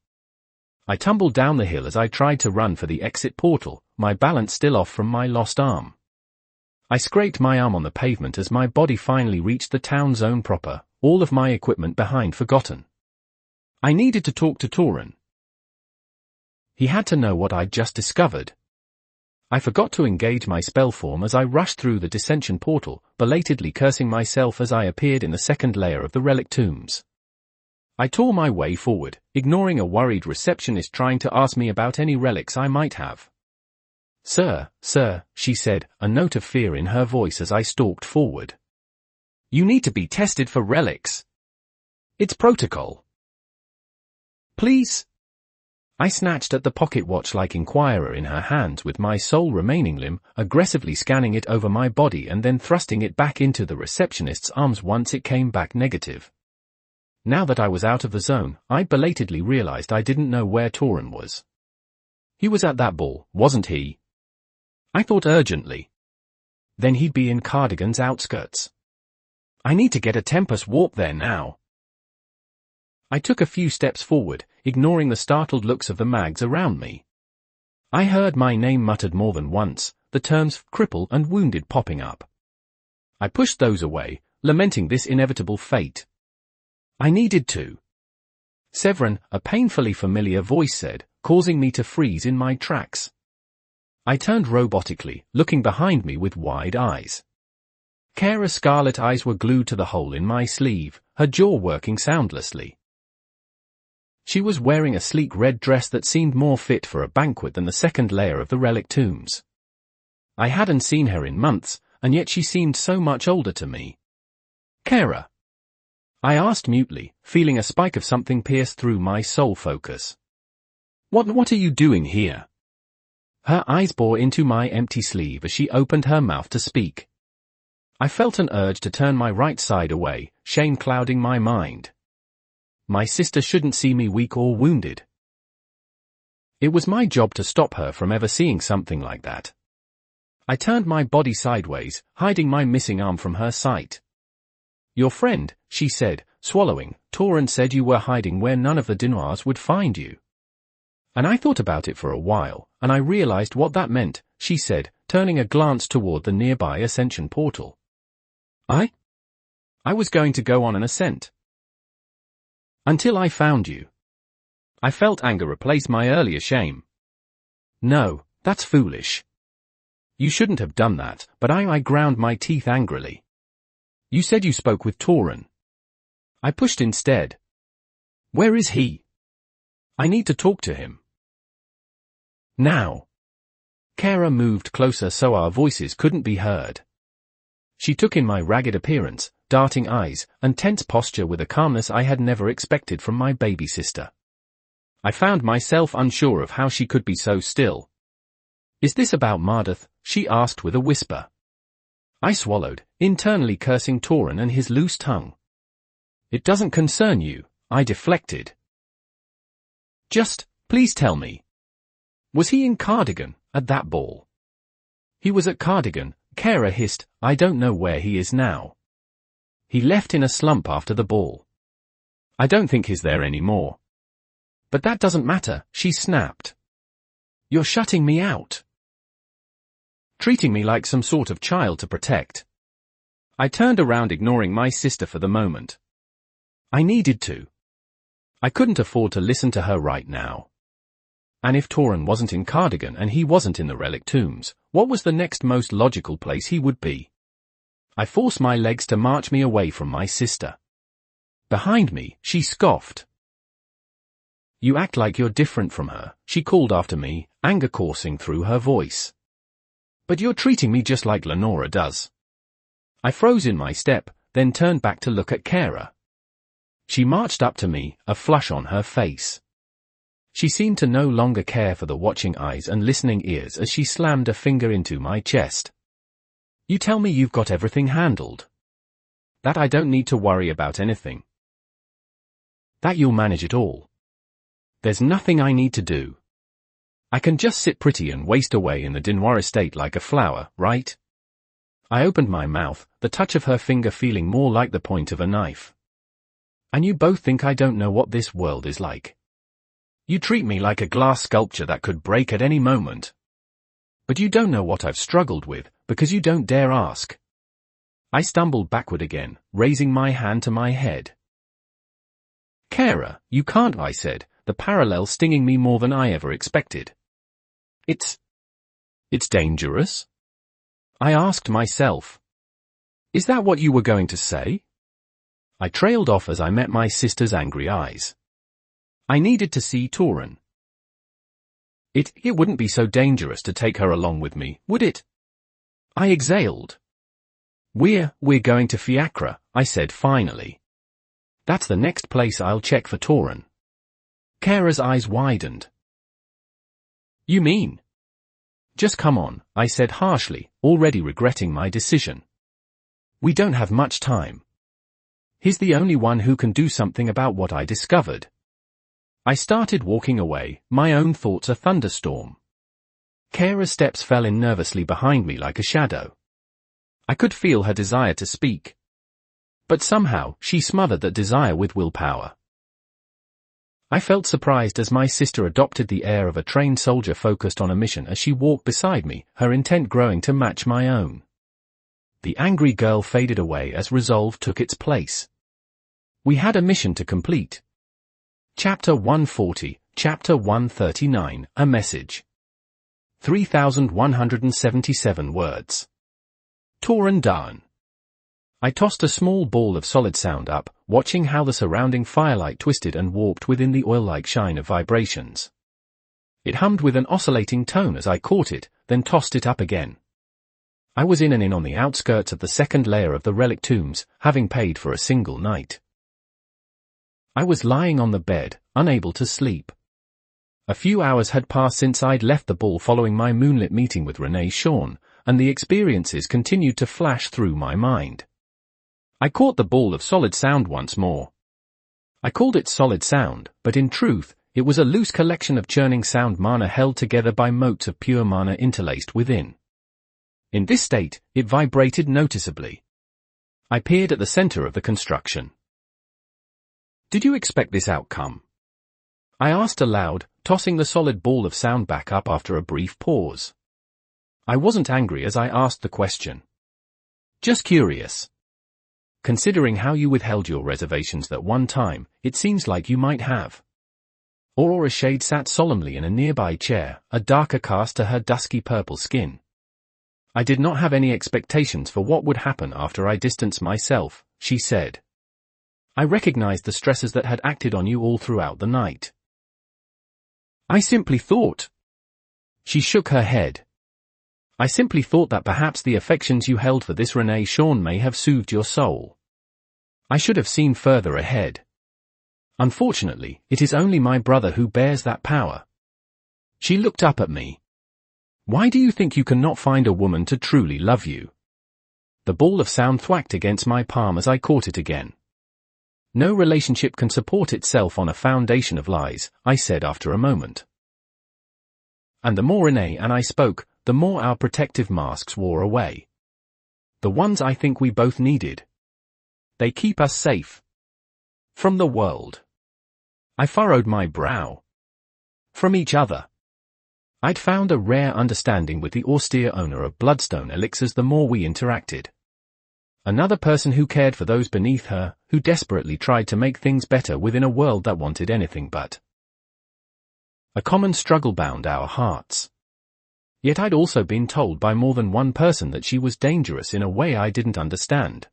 Speaker 1: I tumbled down the hill as I tried to run for the exit portal, my balance still off from my lost arm. I scraped my arm on the pavement as my body finally reached the town zone proper, all of my equipment behind forgotten. I needed to talk to Torin. He had to know what I'd just discovered. I forgot to engage my spell form as I rushed through the dissension portal, belatedly cursing myself as I appeared in the second layer of the relic tombs. I tore my way forward, ignoring a worried receptionist trying to ask me about any relics I might have. Sir, she said, a note of fear in her voice as I stalked forward. You need to be tested for relics. It's protocol. Please? I snatched at the pocket watch-like inquirer in her hands with my sole remaining limb, aggressively scanning it over my body and then thrusting it back into the receptionist's arms once it came back negative. Now that I was out of the zone, I belatedly realized I didn't know where Torin was. He was at that ball, wasn't he? I thought urgently. Then he'd be in Cardigan's outskirts. I need to get a Tempest warp there now. I took a few steps forward, ignoring the startled looks of the mags around me. I heard my name muttered more than once, the terms cripple and wounded popping up. I pushed those away, lamenting this inevitable fate. I needed to. Severin, a painfully familiar voice said, causing me to freeze in my tracks. I turned robotically, looking behind me with wide eyes. Kara's scarlet eyes were glued to the hole in my sleeve, her jaw working soundlessly. She was wearing a sleek red dress that seemed more fit for a banquet than the second layer of the relic tombs. I hadn't seen her in months, and yet she seemed so much older to me. Kara? I asked mutely, feeling a spike of something pierce through my soul focus. What are you doing here? Her eyes bore into my empty sleeve as she opened her mouth to speak. I felt an urge to turn my right side away, shame clouding my mind. My sister shouldn't see me weak or wounded. It was my job to stop her from ever seeing something like that. I turned my body sideways, hiding my missing arm from her sight. Your friend, she said, swallowing, Torin said you were hiding where none of the Dinoirs would find you. And I thought about it for a while, and I realized what that meant, she said, turning a glance toward the nearby ascension portal. I was going to go on an ascent. Until I found you. I felt anger replace my earlier shame. No, that's foolish. You shouldn't have done that, but I ground my teeth angrily. You said you spoke with Torin. I pushed instead. Where is he? I need to talk to him. Now. Kara moved closer so our voices couldn't be heard. She took in my ragged appearance, darting eyes, and tense posture with a calmness I had never expected from my baby sister. I found myself unsure of how she could be so still. Is this about Mardath? She asked with a whisper. I swallowed, internally cursing Torin and his loose tongue. It doesn't concern you, I deflected. Just, please tell me. Was he in Cardigan, at that ball? He was at Cardigan, Kara hissed, I don't know where he is now. He left in a slump after the ball. I don't think he's there anymore. But that doesn't matter, she snapped. You're shutting me out. Treating me like some sort of child to protect. I turned around, ignoring my sister for the moment. I needed to. I couldn't afford to listen to her right now. And if Torin wasn't in Cardigan and he wasn't in the relic tombs, what was the next most logical place he would be? I forced my legs to march me away from my sister. Behind me, she scoffed. You act like you're different from her, she called after me, anger coursing through her voice. But you're treating me just like Lenora does. I froze in my step, then turned back to look at Kara. She marched up to me, a flush on her face. She seemed to no longer care for the watching eyes and listening ears as she slammed a finger into my chest. You tell me you've got everything handled. That I don't need to worry about anything. That you'll manage it all. There's nothing I need to do. I can just sit pretty and waste away in the Dinoir estate like a flower, right? I opened my mouth, the touch of her finger feeling more like the point of a knife. And you both think I don't know what this world is like. You treat me like a glass sculpture that could break at any moment. But you don't know what I've struggled with, because you don't dare ask. I stumbled backward again, raising my hand to my head. Kara, you can't, I said, the parallel stinging me more than I ever expected. It's dangerous? I asked myself. Is that what you were going to say? I trailed off as I met my sister's angry eyes. I needed to see Toran. It wouldn't be so dangerous to take her along with me, would it? I exhaled. We're going to Fiacre, I said finally. That's the next place I'll check for Toran. Kara's eyes widened. You mean? Just come on, I said harshly, already regretting my decision. We don't have much time. He's the only one who can do something about what I discovered. I started walking away, my own thoughts a thunderstorm. Kara's steps fell in nervously behind me like a shadow. I could feel her desire to speak. But somehow, she smothered that desire with willpower. I felt surprised as my sister adopted the air of a trained soldier focused on a mission as she walked beside me, her intent growing to match my own. The angry girl faded away as resolve took its place. We had a mission to complete. Chapter 140, Chapter 139, A Message. 3,177 words. Toran Darn. I tossed a small ball of solid sound up, watching how the surrounding firelight twisted and warped within the oil-like shine of vibrations. It hummed with an oscillating tone as I caught it, then tossed it up again. I was in on the outskirts of the second layer of the relic tombs, having paid for a single night. I was lying on the bed, unable to sleep. A few hours had passed since I'd left the ball following my moonlit meeting with Renee Shawn, and the experiences continued to flash through my mind. I caught the ball of solid sound once more. I called it solid sound, but in truth, it was a loose collection of churning sound mana held together by motes of pure mana interlaced within. In this state, it vibrated noticeably. I peered at the center of the construction. Did you expect this outcome? I asked aloud, tossing the solid ball of sound back up after a brief pause. I wasn't angry as I asked the question. Just curious. Considering how you withheld your reservations that one time, it seems like you might have. Aurora Shade sat solemnly in a nearby chair, a darker cast to her dusky purple skin. I did not have any expectations for what would happen after I distanced myself, she said. I recognized the stresses that had acted on you all throughout the night. I simply thought. She shook her head. I simply thought that perhaps the affections you held for this Renee Shawn may have soothed your soul. I should have seen further ahead. Unfortunately, it is only my brother who bears that power. She looked up at me. Why do you think you cannot find a woman to truly love you? The ball of sound thwacked against my palm as I caught it again. No relationship can support itself on a foundation of lies, I said after a moment. And the more Renee and I spoke, the more our protective masks wore away. The ones I think we both needed. They keep us safe. From the world. I furrowed my brow. From each other. I'd found a rare understanding with the austere owner of Bloodstone Elixirs the more we interacted. Another person who cared for those beneath her, who desperately tried to make things better within a world that wanted anything but. A common struggle bound our hearts. Yet I'd also been told by more than one person that she was dangerous in a way I didn't understand.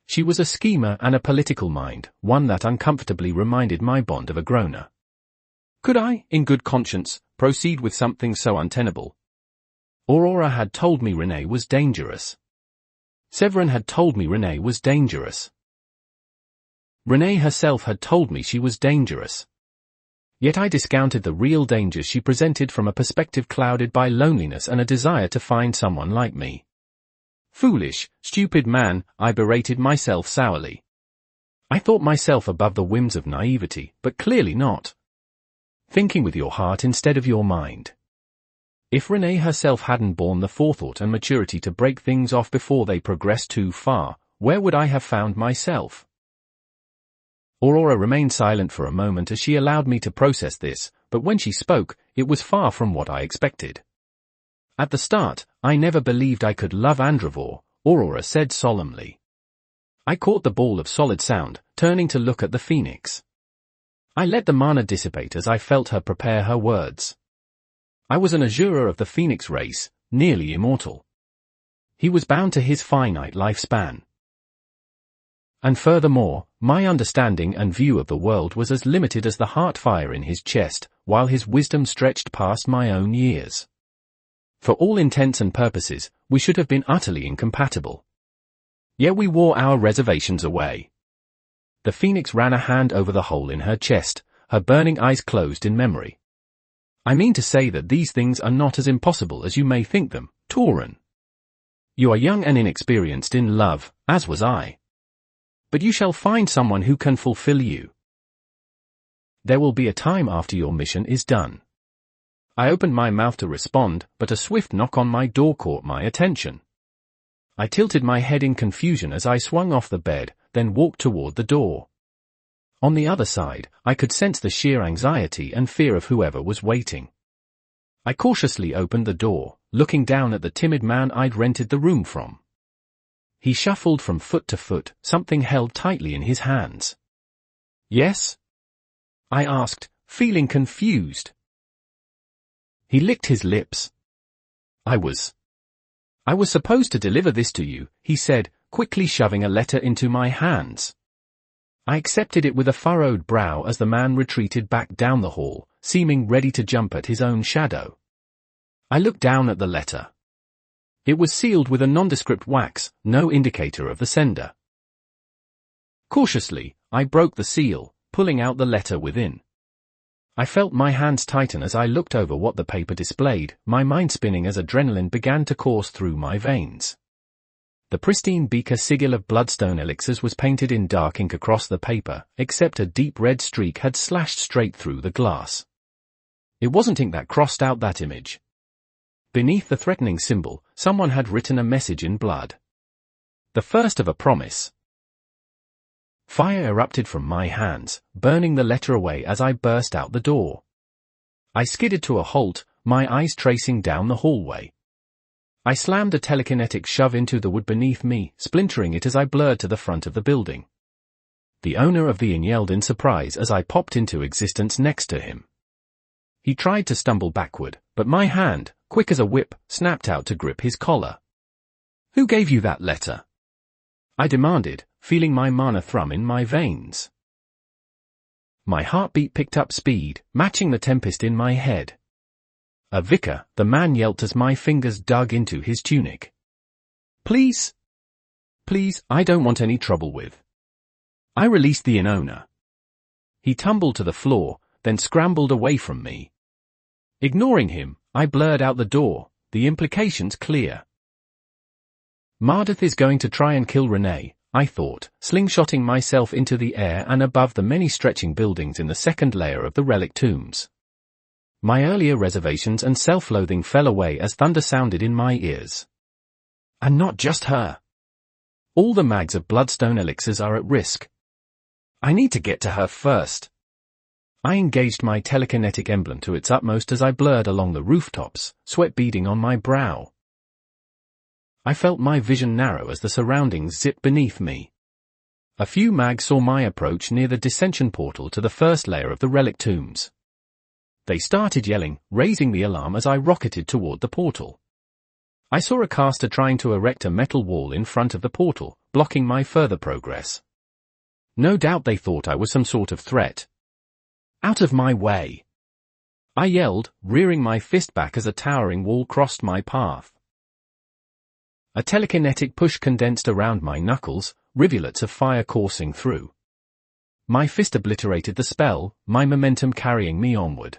Speaker 1: She was a schemer and a political mind, one that uncomfortably reminded my bond of a groaner. Could I, in good conscience, proceed with something so untenable? Aurora had told me Renee was dangerous. Severin had told me Renee was dangerous. Renee herself had told me she was dangerous. Yet I discounted the real dangers she presented from a perspective clouded by loneliness and a desire to find someone like me. Foolish, stupid man, I berated myself sourly. I thought myself above the whims of naivety, but clearly not. Thinking with your heart instead of your mind. If Renee herself hadn't borne the forethought and maturity to break things off before they progressed too far, where would I have found myself? Aurora remained silent for a moment as she allowed me to process this, but when she spoke, it was far from what I expected. At the start, I never believed I could love Andravor, Aurora said solemnly. I caught the ball of solid sound, turning to look at the phoenix. I let the mana dissipate as I felt her prepare her words. I was an Azura of the phoenix race, nearly immortal. He was bound to his finite lifespan. And furthermore, my understanding and view of the world was as limited as the heart fire in his chest, while his wisdom stretched past my own years. For all intents and purposes, we should have been utterly incompatible. Yet we wore our reservations away. The phoenix ran a hand over the hole in her chest, her burning eyes closed in memory. I mean to say that these things are not as impossible as you may think them, Tauren. You are young and inexperienced in love, as was I. But you shall find someone who can fulfill you. There will be a time after your mission is done. I opened my mouth to respond, but a swift knock on my door caught my attention. I tilted my head in confusion as I swung off the bed, then walked toward the door. On the other side, I could sense the sheer anxiety and fear of whoever was waiting. I cautiously opened the door, looking down at the timid man I'd rented the room from. He shuffled from foot to foot, something held tightly in his hands. Yes? I asked, feeling confused. He licked his lips. I was supposed to deliver this to you, he said, quickly shoving a letter into my hands. I accepted it with a furrowed brow as the man retreated back down the hall, seeming ready to jump at his own shadow. I looked down at the letter. It was sealed with a nondescript wax, no indicator of the sender. Cautiously, I broke the seal, pulling out the letter within. I felt my hands tighten as I looked over what the paper displayed, my mind spinning as adrenaline began to course through my veins. The pristine beaker sigil of bloodstone elixirs was painted in dark ink across the paper, except a deep red streak had slashed straight through the glass. It wasn't ink that crossed out that image. Beneath the threatening symbol, someone had written a message in blood. The first of a promise. Fire erupted from my hands, burning the letter away as I burst out the door. I skidded to a halt, my eyes tracing down the hallway. I slammed a telekinetic shove into the wood beneath me, splintering it as I blurred to the front of the building. The owner of the inn yelled in surprise as I popped into existence next to him. He tried to stumble backward, but my hand, quick as a whip, snapped out to grip his collar. Who gave you that letter? I demanded, feeling my mana thrum in my veins. My heartbeat picked up speed, matching the tempest in my head. A vicar, the man yelped as my fingers dug into his tunic. Please? Please, I don't want any trouble with. I released the inn owner. He tumbled to the floor, then scrambled away from me. Ignoring him, I blurred out the door, the implications clear. Mardith is going to try and kill Renee, I thought, slingshotting myself into the air and above the many stretching buildings in the second layer of the relic tombs. My earlier reservations and self-loathing fell away as thunder sounded in my ears. And not just her. All the mags of bloodstone elixirs are at risk. I need to get to her first. I engaged my telekinetic emblem to its utmost as I blurred along the rooftops, sweat beading on my brow. I felt my vision narrow as the surroundings zipped beneath me. A few mags saw my approach near the dissension portal to the first layer of the relic tombs. They started yelling, raising the alarm as I rocketed toward the portal. I saw a caster trying to erect a metal wall in front of the portal, blocking my further progress. No doubt they thought I was some sort of threat. Out of my way! I yelled, rearing my fist back as a towering wall crossed my path. A telekinetic push condensed around my knuckles, rivulets of fire coursing through. My fist obliterated the spell, my momentum carrying me onward.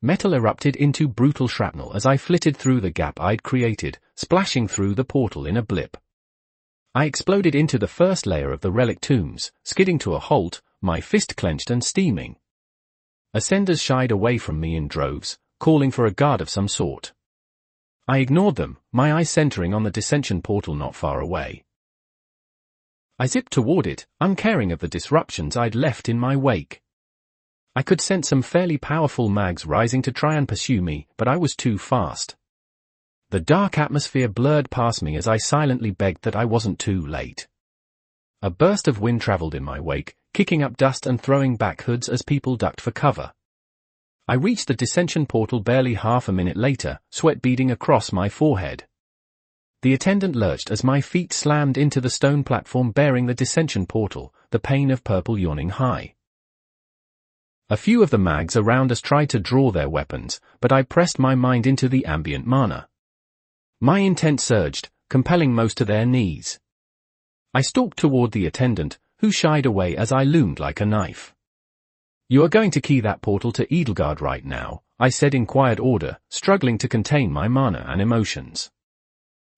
Speaker 1: Metal erupted into brutal shrapnel as I flitted through the gap I'd created, splashing through the portal in a blip. I exploded into the first layer of the relic tombs, skidding to a halt, my fist clenched and steaming. Ascenders shied away from me in droves, calling for a guard of some sort. I ignored them, my eyes centering on the dissension portal not far away. I zipped toward it, uncaring of the disruptions I'd left in my wake. I could sense some fairly powerful mags rising to try and pursue me, but I was too fast. The dark atmosphere blurred past me as I silently begged that I wasn't too late. A burst of wind traveled in my wake, kicking up dust and throwing back hoods as people ducked for cover. I reached the dissension portal barely half a minute later, sweat beading across my forehead. The attendant lurched as my feet slammed into the stone platform bearing the dissension portal, the pane of purple yawning high. A few of the mags around us tried to draw their weapons, but I pressed my mind into the ambient mana. My intent surged, compelling most to their knees. I stalked toward the attendant, who shied away as I loomed like a knife. "You are going to key that portal to Edelgard right now," I said in quiet order, struggling to contain my mana and emotions.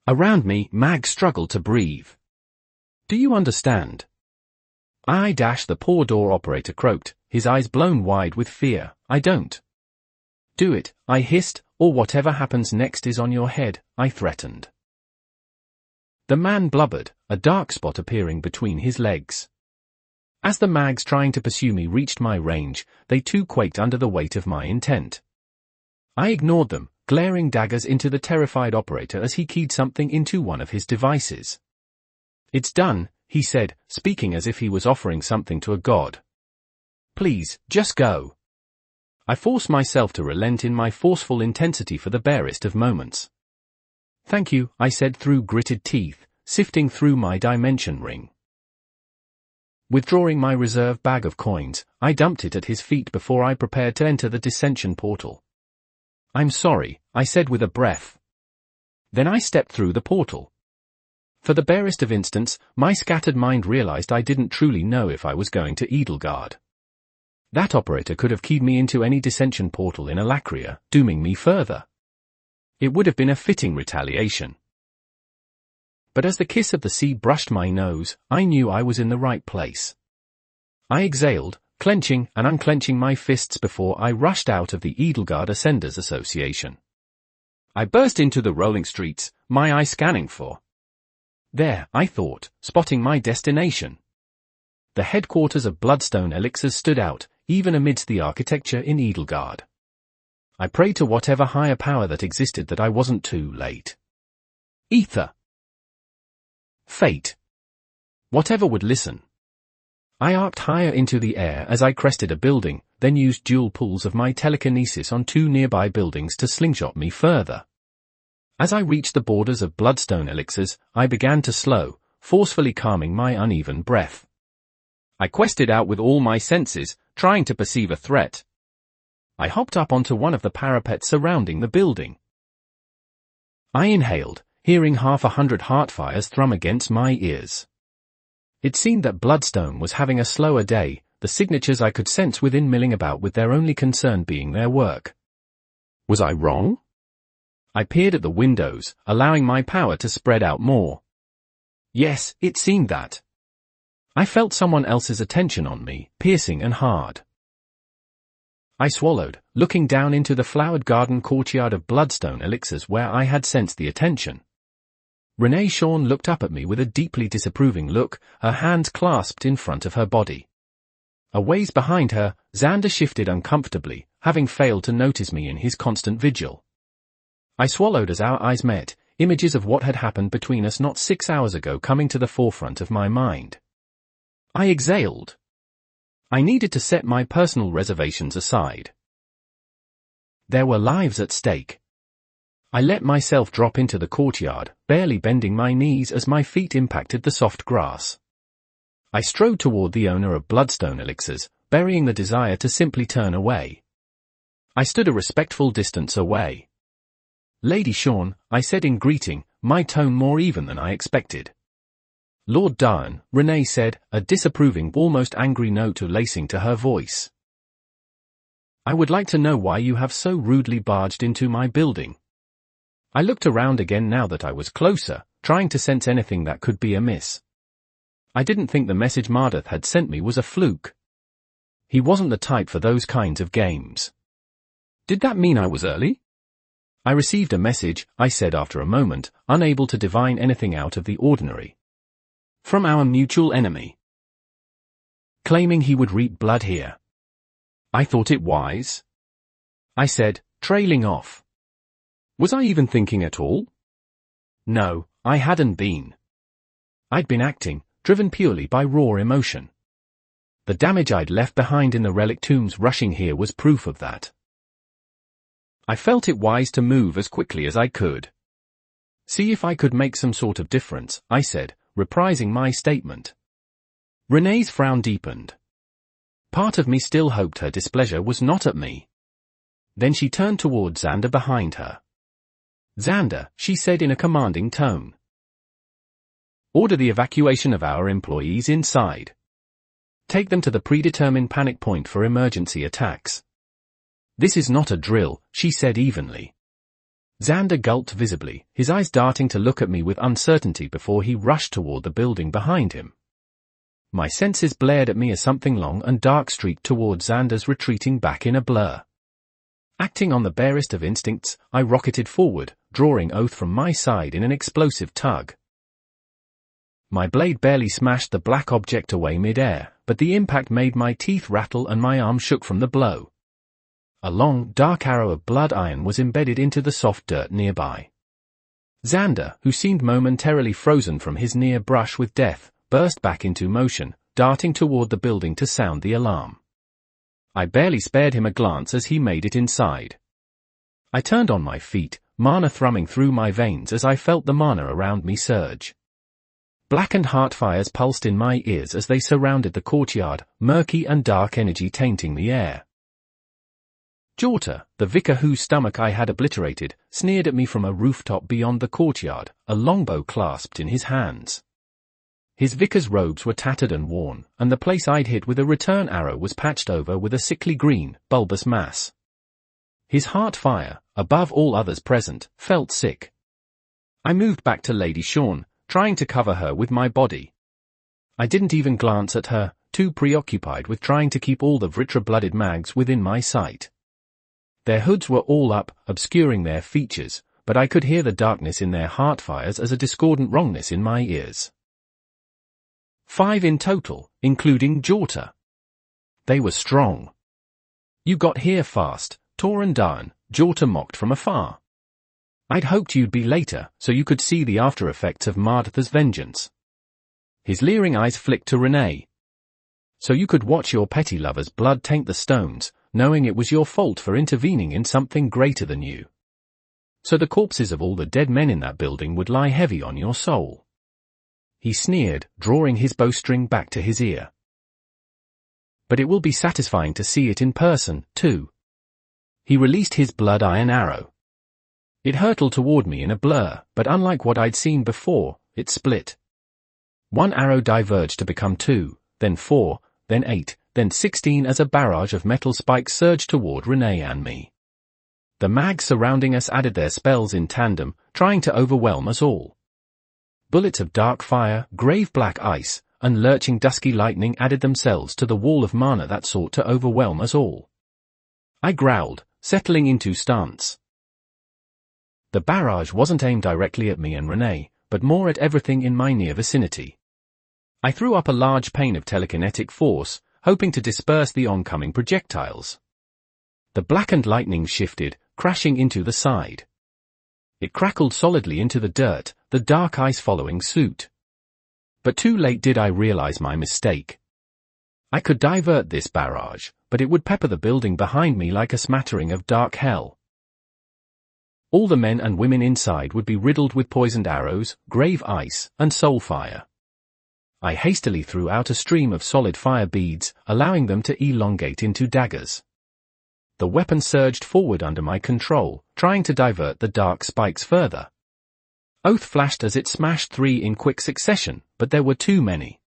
Speaker 1: Around me, Mag struggled to breathe. "Do you understand?" The poor door operator croaked, his eyes blown wide with fear. "I don't." "Do it," I hissed, "or whatever happens next is on your head," I threatened. The man blubbered, a dark spot appearing between his legs. As the mags trying to pursue me reached my range, they too quaked under the weight of my intent. I ignored them, glaring daggers into the terrified operator as he keyed something into one of his devices. "It's done," he said, speaking as if he was offering something to a god. "Please, just go." I forced myself to relent in my forceful intensity for the barest of moments. "Thank you," I said through gritted teeth, sifting through my dimension ring. Withdrawing my reserve bag of coins, I dumped it at his feet before I prepared to enter the dissension portal. "I'm sorry," I said with a breath. Then I stepped through the portal. For the barest of instants, my scattered mind realized I didn't truly know if I was going to Edelgard. That operator could have keyed me into any dissension portal in Alacria, dooming me further. It would have been a fitting retaliation. But as the kiss of the sea brushed my nose, I knew I was in the right place. I exhaled, clenching and unclenching my fists before I rushed out of the Edelgard Ascenders Association. I burst into the rolling streets, my eye scanning for. There, I thought, spotting my destination. The headquarters of Bloodstone Elixirs stood out, even amidst the architecture in Edelgard. I prayed to whatever higher power that existed that I wasn't too late. Ether. Fate. Whatever would listen. I arced higher into the air as I crested a building, then used dual pulls of my telekinesis on two nearby buildings to slingshot me further. As I reached the borders of Bloodstone Elixirs, I began to slow, forcefully calming my uneven breath. I quested out with all my senses, trying to perceive a threat. I hopped up onto one of the parapets surrounding the building. I inhaled, hearing 100 heartfires thrum against my ears. It seemed that Bloodstone was having a slower day, the signatures I could sense within milling about with their only concern being their work. Was I wrong? I peered at the windows, allowing my power to spread out more. Yes, it seemed that. I felt someone else's attention on me, piercing and hard. I swallowed, looking down into the flowered garden courtyard of Bloodstone Elixirs where I had sensed the attention. Renee Shawn looked up at me with a deeply disapproving look, her hands clasped in front of her body. A ways behind her, Xander shifted uncomfortably, having failed to notice me in his constant vigil. I swallowed as our eyes met, images of what had happened between us not 6 hours ago coming to the forefront of my mind. I exhaled. I needed to set my personal reservations aside. There were lives at stake. I let myself drop into the courtyard, barely bending my knees as my feet impacted the soft grass. I strode toward the owner of Bloodstone Elixirs, burying the desire to simply turn away. I stood a respectful distance away. "Lady Shawn," I said in greeting, my tone more even than I expected. "Lord Darn," Renee said, a disapproving, almost angry note lacing to her voice. "I would like to know why you have so rudely barged into my building." I looked around again now that I was closer, trying to sense anything that could be amiss. I didn't think the message Mardath had sent me was a fluke. He wasn't the type for those kinds of games. Did that mean I was early? I received a message, I said after a moment, unable to divine anything out of the ordinary. From our mutual enemy. Claiming he would reap blood here. I thought it wise. I said, trailing off. Was I even thinking at all? No, I hadn't been. I'd been acting, driven purely by raw emotion. The damage I'd left behind in the relic tombs rushing here was proof of that. I felt it wise to move as quickly as I could. See if I could make some sort of difference, I said, reprising my statement. Renee's frown deepened. Part of me still hoped her displeasure was not at me. Then she turned toward Xander behind her. Xander, she said in a commanding tone. Order the evacuation of our employees inside. Take them to the predetermined panic point for emergency attacks. This is not a drill, she said evenly. Xander gulped visibly, his eyes darting to look at me with uncertainty before he rushed toward the building behind him. My senses blared at me as something long and dark streaked toward Xander's retreating back in a blur. Acting on the barest of instincts, I rocketed forward, drawing Oath from my side in an explosive tug. My blade barely smashed the black object away mid-air, but the impact made my teeth rattle and my arm shook from the blow. A long, dark arrow of blood iron was embedded into the soft dirt nearby. Xander, who seemed momentarily frozen from his near brush with death, burst back into motion, darting toward the building to sound the alarm. I barely spared him a glance as he made it inside. I turned on my feet, mana thrumming through my veins as I felt the mana around me surge. Blackened heart fires pulsed in my ears as they surrounded the courtyard, murky and dark energy tainting the air. Jorta, the vicar whose stomach I had obliterated, sneered at me from a rooftop beyond the courtyard, a longbow clasped in his hands. His vicar's robes were tattered and worn, and the place I'd hit with a return arrow was patched over with a sickly green, bulbous mass. His heart fire, above all others present, felt sick. I moved back to Lady Sean, trying to cover her with my body. I didn't even glance at her, too preoccupied with trying to keep all the Vritra-blooded mags within my sight. Their hoods were all up, obscuring their features, but I could hear the darkness in their heart fires as a discordant wrongness in my ears. 5 in total, including Jorta. They were strong. You got here fast, Toran Darn, Jorta mocked from afar. I'd hoped you'd be later, so you could see the after effects of Mardatha's vengeance. His leering eyes flicked to Renee. So you could watch your petty lover's blood taint the stones, knowing it was your fault for intervening in something greater than you. So the corpses of all the dead men in that building would lie heavy on your soul. He sneered, drawing his bowstring back to his ear. But it will be satisfying to see it in person, too. He released his blood iron arrow. It hurtled toward me in a blur, but unlike what I'd seen before, it split. One arrow diverged to become 2, then 4, then 8, then 16 as a barrage of metal spikes surged toward Renee and me. The mags surrounding us added their spells in tandem, trying to overwhelm us all. Bullets of dark fire, grave black ice, and lurching dusky lightning added themselves to the wall of mana that sought to overwhelm us all. I growled, settling into stance. The barrage wasn't aimed directly at me and Renee, but more at everything in my near vicinity. I threw up a large pane of telekinetic force, hoping to disperse the oncoming projectiles. The blackened lightning shifted, crashing into the side. It crackled solidly into the dirt, the dark ice following suit. But too late did I realize my mistake. I could divert this barrage, but it would pepper the building behind me like a smattering of dark hell. All the men and women inside would be riddled with poisoned arrows, grave ice, and soul fire. I hastily threw out a stream of solid fire beads, allowing them to elongate into daggers. The weapon surged forward under my control, trying to divert the dark spikes further. Oath flashed as it smashed 3 in quick succession, but there were too many.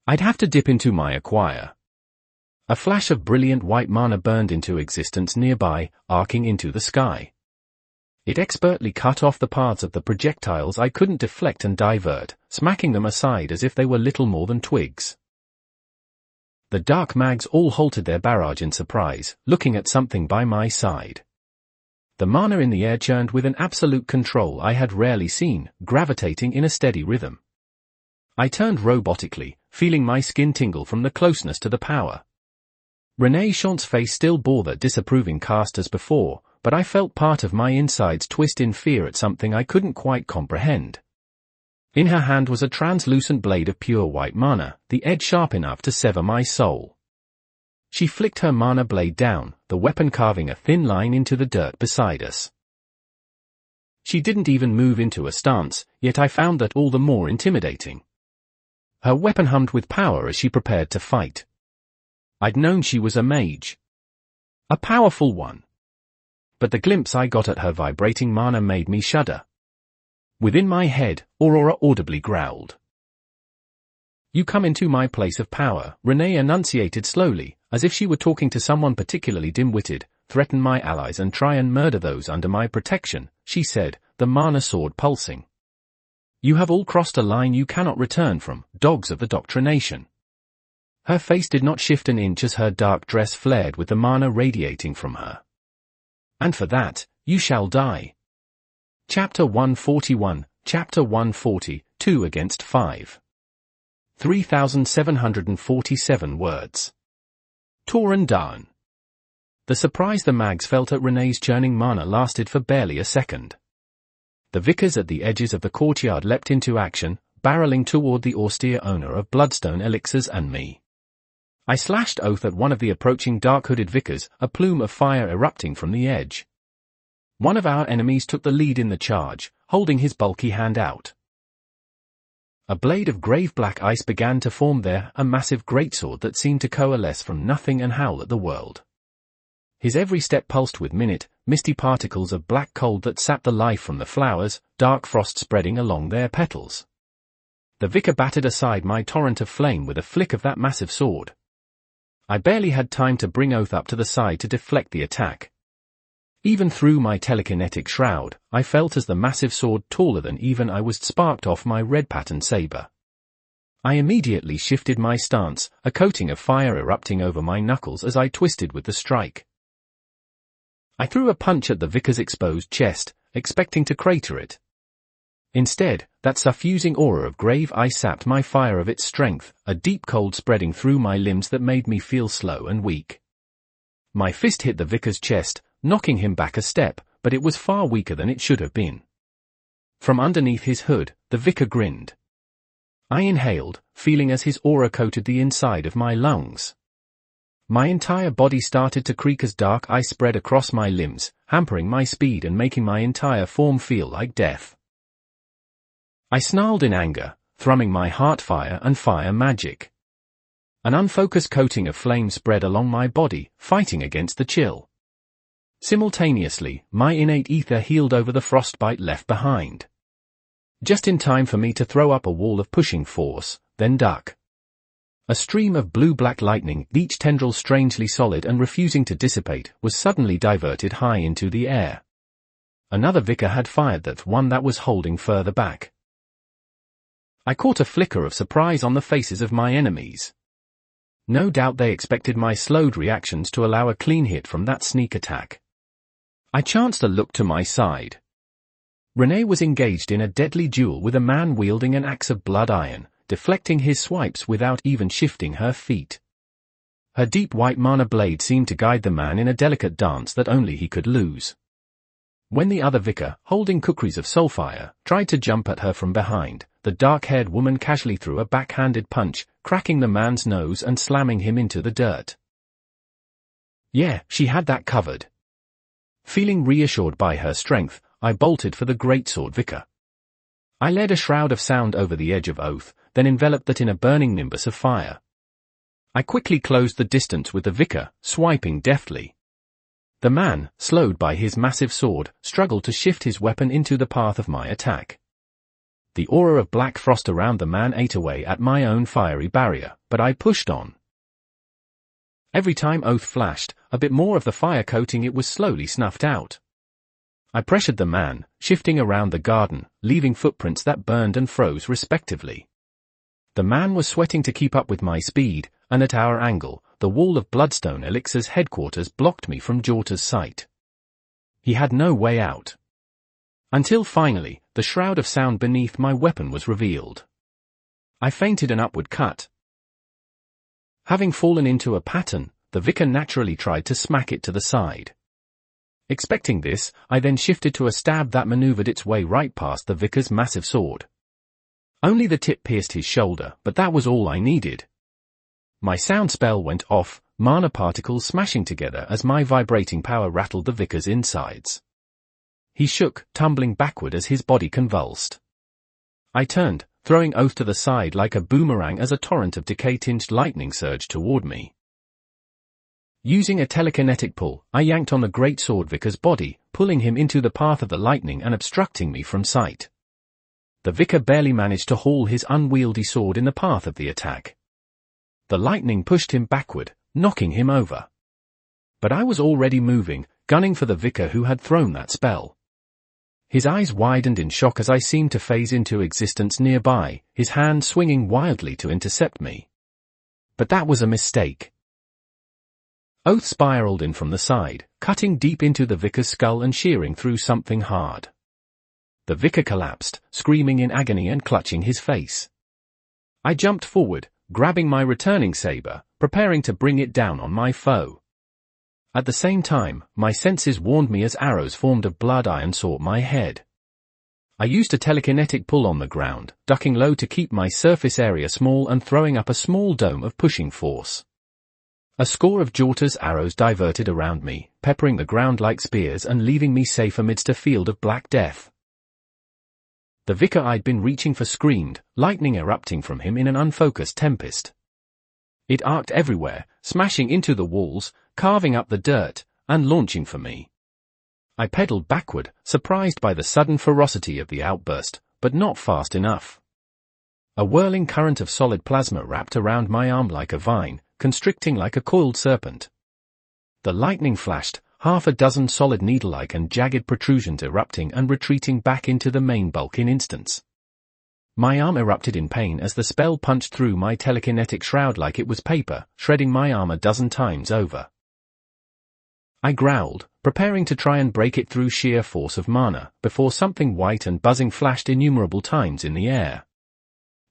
Speaker 1: I'd have to dip into my acquire. A flash of brilliant white mana burned into existence nearby, arcing into the sky. It expertly cut off the paths of the projectiles I couldn't deflect and divert, smacking them aside as if they were little more than twigs. The dark mags all halted their barrage in surprise, looking at something by my side. The mana in the air churned with an absolute control I had rarely seen, gravitating in a steady rhythm. I turned robotically, feeling my skin tingle from the closeness to the power. Renee Chant's face still bore that disapproving cast as before, but I felt part of my insides twist in fear at something I couldn't quite comprehend. In her hand was a translucent blade of pure white mana, the edge sharp enough to sever my soul. She flicked her mana blade down, the weapon carving a thin line into the dirt beside us. She didn't even move into a stance, yet I found that all the more intimidating. Her weapon hummed with power as she prepared to fight. I'd known she was a mage. A powerful one. But the glimpse I got at her vibrating mana made me shudder. Within my head, Aurora audibly growled. "You come into my place of power," Renee enunciated slowly, as if she were talking to someone particularly dim-witted, "threaten my allies and try and murder those under my protection," she said, the mana sword pulsing. "You have all crossed a line you cannot return from, dogs of the Doctrination." Her face did not shift an inch as her dark dress flared with the mana radiating from her. "And for that, you shall die." Chapter 141, Chapter 140, 2 against 5. 3,747 words. Torn down. The surprise the mags felt at Renee's churning mana lasted for barely a second. The vicars at the edges of the courtyard leapt into action, barreling toward the austere owner of Bloodstone Elixirs and me. I slashed oath at one of the approaching dark-hooded vicars, a plume of fire erupting from the edge. One of our enemies took the lead in the charge, holding his bulky hand out. A blade of grave black ice began to form there, a massive greatsword that seemed to coalesce from nothing and howl at the world. His every step pulsed with minute, misty particles of black cold that sapped the life from the flowers, dark frost spreading along their petals. The vicar battered aside my torrent of flame with a flick of that massive sword. I barely had time to bring oath up to the side to deflect the attack. Even through my telekinetic shroud, I felt as the massive sword taller than even I was sparked off my red-patterned saber. I immediately shifted my stance, a coating of fire erupting over my knuckles as I twisted with the strike. I threw a punch at the vicar's exposed chest, expecting to crater it. Instead, that suffusing aura of grave ice sapped my fire of its strength, a deep cold spreading through my limbs that made me feel slow and weak. My fist hit the vicar's chest, knocking him back a step, but it was far weaker than it should have been. From underneath his hood, the vicar grinned. I inhaled, feeling as his aura coated the inside of my lungs. My entire body started to creak as dark ice spread across my limbs, hampering my speed and making my entire form feel like death. I snarled in anger, thrumming my heart fire and fire magic. An unfocused coating of flame spread along my body, fighting against the chill. Simultaneously, my innate ether healed over the frostbite left behind. Just in time for me to throw up a wall of pushing force, then duck. A stream of blue-black lightning, each tendril strangely solid and refusing to dissipate, was suddenly diverted high into the air. Another vicar had fired that one that was holding further back. I caught a flicker of surprise on the faces of my enemies. No doubt they expected my slowed reactions to allow a clean hit from that sneak attack. I chanced a look to my side. Renee was engaged in a deadly duel with a man wielding an axe of blood iron, deflecting his swipes without even shifting her feet. Her deep white mana blade seemed to guide the man in a delicate dance that only he could lose. When the other vicar, holding kukris of soulfire, tried to jump at her from behind, the dark-haired woman casually threw a backhanded punch, cracking the man's nose and slamming him into the dirt. Yeah, she had that covered. Feeling reassured by her strength, I bolted for the greatsword vicar. I led a shroud of sound over the edge of oath, then enveloped that in a burning nimbus of fire. I quickly closed the distance with the vicar, swiping deftly. The man, slowed by his massive sword, struggled to shift his weapon into the path of my attack. The aura of black frost around the man ate away at my own fiery barrier, but I pushed on. Every time oath flashed, a bit more of the fire coating it was slowly snuffed out. I pressured the man, shifting around the garden, leaving footprints that burned and froze respectively. The man was sweating to keep up with my speed, and at our angle, the wall of Bloodstone Elixir's headquarters blocked me from Jorta's sight. He had no way out. Until finally, the shroud of sound beneath my weapon was revealed. I feinted an upward cut. Having fallen into a pattern, the vicar naturally tried to smack it to the side. Expecting this, I then shifted to a stab that maneuvered its way right past the vicar's massive sword. Only the tip pierced his shoulder, but that was all I needed. My sound spell went off, mana particles smashing together as my vibrating power rattled the vicar's insides. He shook, tumbling backward as his body convulsed. I turned, throwing Oath to the side like a boomerang as a torrent of decay-tinged lightning surged toward me. Using a telekinetic pull, I yanked on the greatsword vicar's body, pulling him into the path of the lightning and obstructing me from sight. The vicar barely managed to haul his unwieldy sword in the path of the attack. The lightning pushed him backward, knocking him over. But I was already moving, gunning for the vicar who had thrown that spell. His eyes widened in shock as I seemed to phase into existence nearby, his hand swinging wildly to intercept me. But that was a mistake. Oath spiraled in from the side, cutting deep into the vicar's skull and shearing through something hard. The vicar collapsed, screaming in agony and clutching his face. I jumped forward, grabbing my returning saber, preparing to bring it down on my foe. At the same time, my senses warned me as arrows formed of blood iron sought my head. I used a telekinetic pull on the ground, ducking low to keep my surface area small and throwing up a small dome of pushing force. A score of Jorta's arrows diverted around me, peppering the ground like spears and leaving me safe amidst a field of black death. The vicar I'd been reaching for screamed, lightning erupting from him in an unfocused tempest. It arced everywhere, smashing into the walls, carving up the dirt, and launching for me. I pedaled backward, surprised by the sudden ferocity of the outburst, but not fast enough. A whirling current of solid plasma wrapped around my arm like a vine, constricting like a coiled serpent. The lightning flashed, half a dozen solid needle-like and jagged protrusions erupting and retreating back into the main bulk in instants. My arm erupted in pain as the spell punched through my telekinetic shroud like it was paper, shredding my arm a dozen times over. I growled, preparing to try and break it through sheer force of mana, before something white and buzzing flashed innumerable times in the air.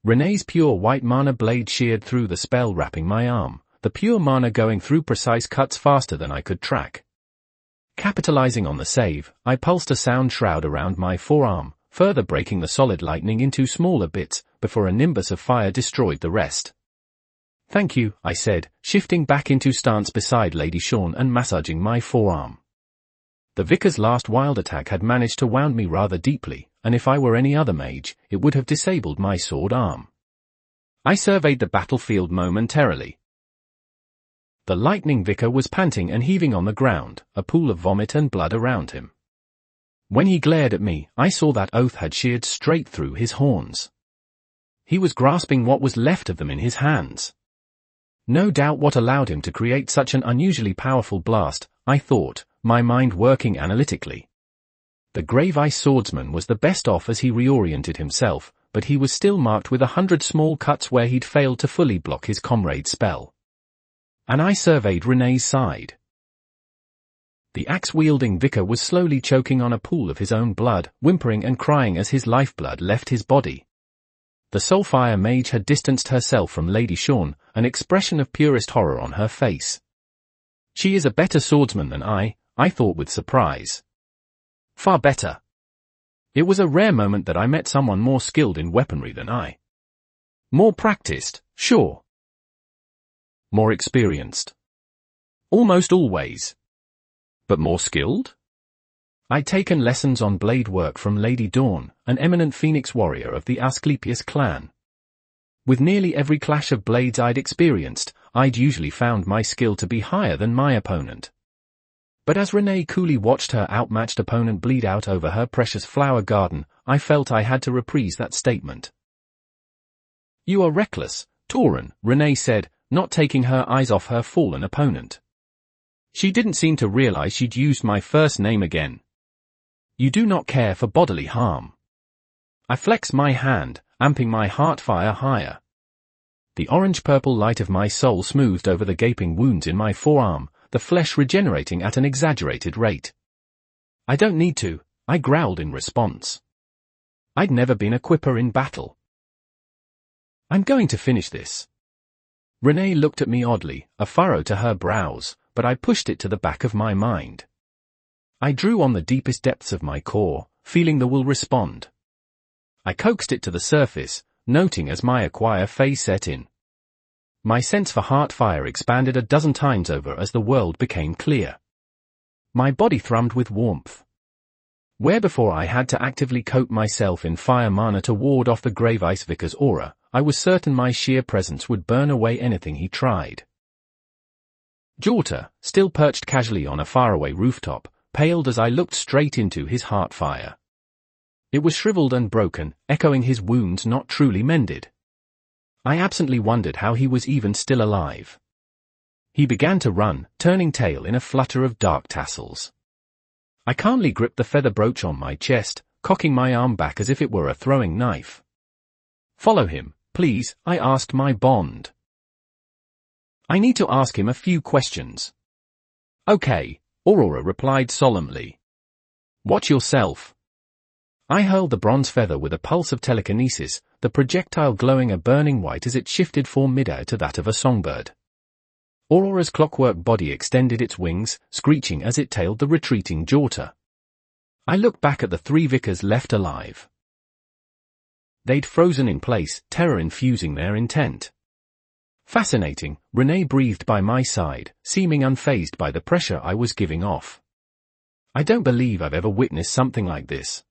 Speaker 1: Renee's pure white mana blade sheared through the spell wrapping my arm, the pure mana going through precise cuts faster than I could track. Capitalizing on the save, I pulsed a sound shroud around my forearm, further breaking the solid lightning into smaller bits, before a nimbus of fire destroyed the rest. "Thank you," I said, shifting back into stance beside Lady Shawn and massaging my forearm. The vicar's last wild attack had managed to wound me rather deeply, and if I were any other mage, it would have disabled my sword arm. I surveyed the battlefield momentarily. The lightning vicar was panting and heaving on the ground, a pool of vomit and blood around him. When he glared at me, I saw that Oath had sheared straight through his horns. He was grasping what was left of them in his hands. No doubt what allowed him to create such an unusually powerful blast, I thought, my mind working analytically. The Grave Ice Swordsman was the best off as he reoriented himself, but he was still marked with 100 small cuts where he'd failed to fully block his comrade's spell. And I surveyed Renee's side. The axe-wielding vicar was slowly choking on a pool of his own blood, whimpering and crying as his lifeblood left his body. The Soulfire mage had distanced herself from Lady Shawn, an expression of purest horror on her face. She is a better swordsman than I thought with surprise. Far better. It was a rare moment that I met someone more skilled in weaponry than I. More practiced, sure. More experienced. Almost always. But more skilled? I'd taken lessons on blade work from Lady Dawn, an eminent phoenix warrior of the Asclepius clan. With nearly every clash of blades I'd experienced, I'd usually found my skill to be higher than my opponent. But as Renee coolly watched her outmatched opponent bleed out over her precious flower garden, I felt I had to reprise that statement. "You are reckless, Tauren," Renee said, not taking her eyes off her fallen opponent. She didn't seem to realize she'd used my first name again. You do not care for bodily harm. I flex my hand, amping my heart fire higher. The orange-purple light of my soul smoothed over the gaping wounds in my forearm, the flesh regenerating at an exaggerated rate. I don't need to, I growled in response. I'd never been a quipper in battle. I'm going to finish this. Renee looked at me oddly, a furrow to her brows, but I pushed it to the back of my mind. I drew on the deepest depths of my core, feeling the will respond. I coaxed it to the surface, noting as my acquire phase set in. My sense for heart fire expanded a dozen times over as the world became clear. My body thrummed with warmth. Where before I had to actively coat myself in fire mana to ward off the grave ice vicar's aura, I was certain my sheer presence would burn away anything he tried. Jorta, still perched casually on a faraway rooftop, paled as I looked straight into his heart fire. It was shriveled and broken, echoing his wounds not truly mended. I absently wondered how he was even still alive. He began to run, turning tail in a flutter of dark tassels. I calmly gripped the feather brooch on my chest, cocking my arm back as if it were a throwing knife. Follow him, please, I asked my bond. I need to ask him a few questions. Okay, Aurora replied solemnly. Watch yourself. I hurled the bronze feather with a pulse of telekinesis, the projectile glowing a burning white as it shifted from midair to that of a songbird. Aurora's clockwork body extended its wings, screeching as it tailed the retreating Jorta. I looked back at the three vicars left alive. They'd frozen in place, terror infusing their intent. Fascinating, Renee breathed by my side, seeming unfazed by the pressure I was giving off. I don't believe I've ever witnessed something like this.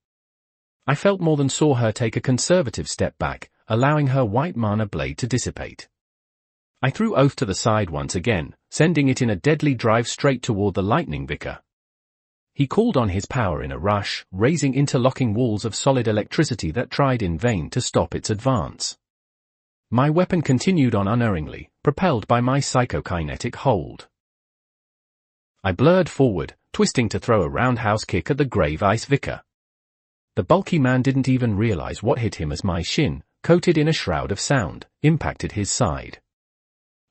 Speaker 1: I felt more than saw her take a conservative step back, allowing her white mana blade to dissipate. I threw Oath to the side once again, sending it in a deadly drive straight toward the lightning vicar. He called on his power in a rush, raising interlocking walls of solid electricity that tried in vain to stop its advance. My weapon continued on unerringly, propelled by my psychokinetic hold. I blurred forward, twisting to throw a roundhouse kick at the grave ice vicar. The bulky man didn't even realize what hit him as my shin, coated in a shroud of sound, impacted his side.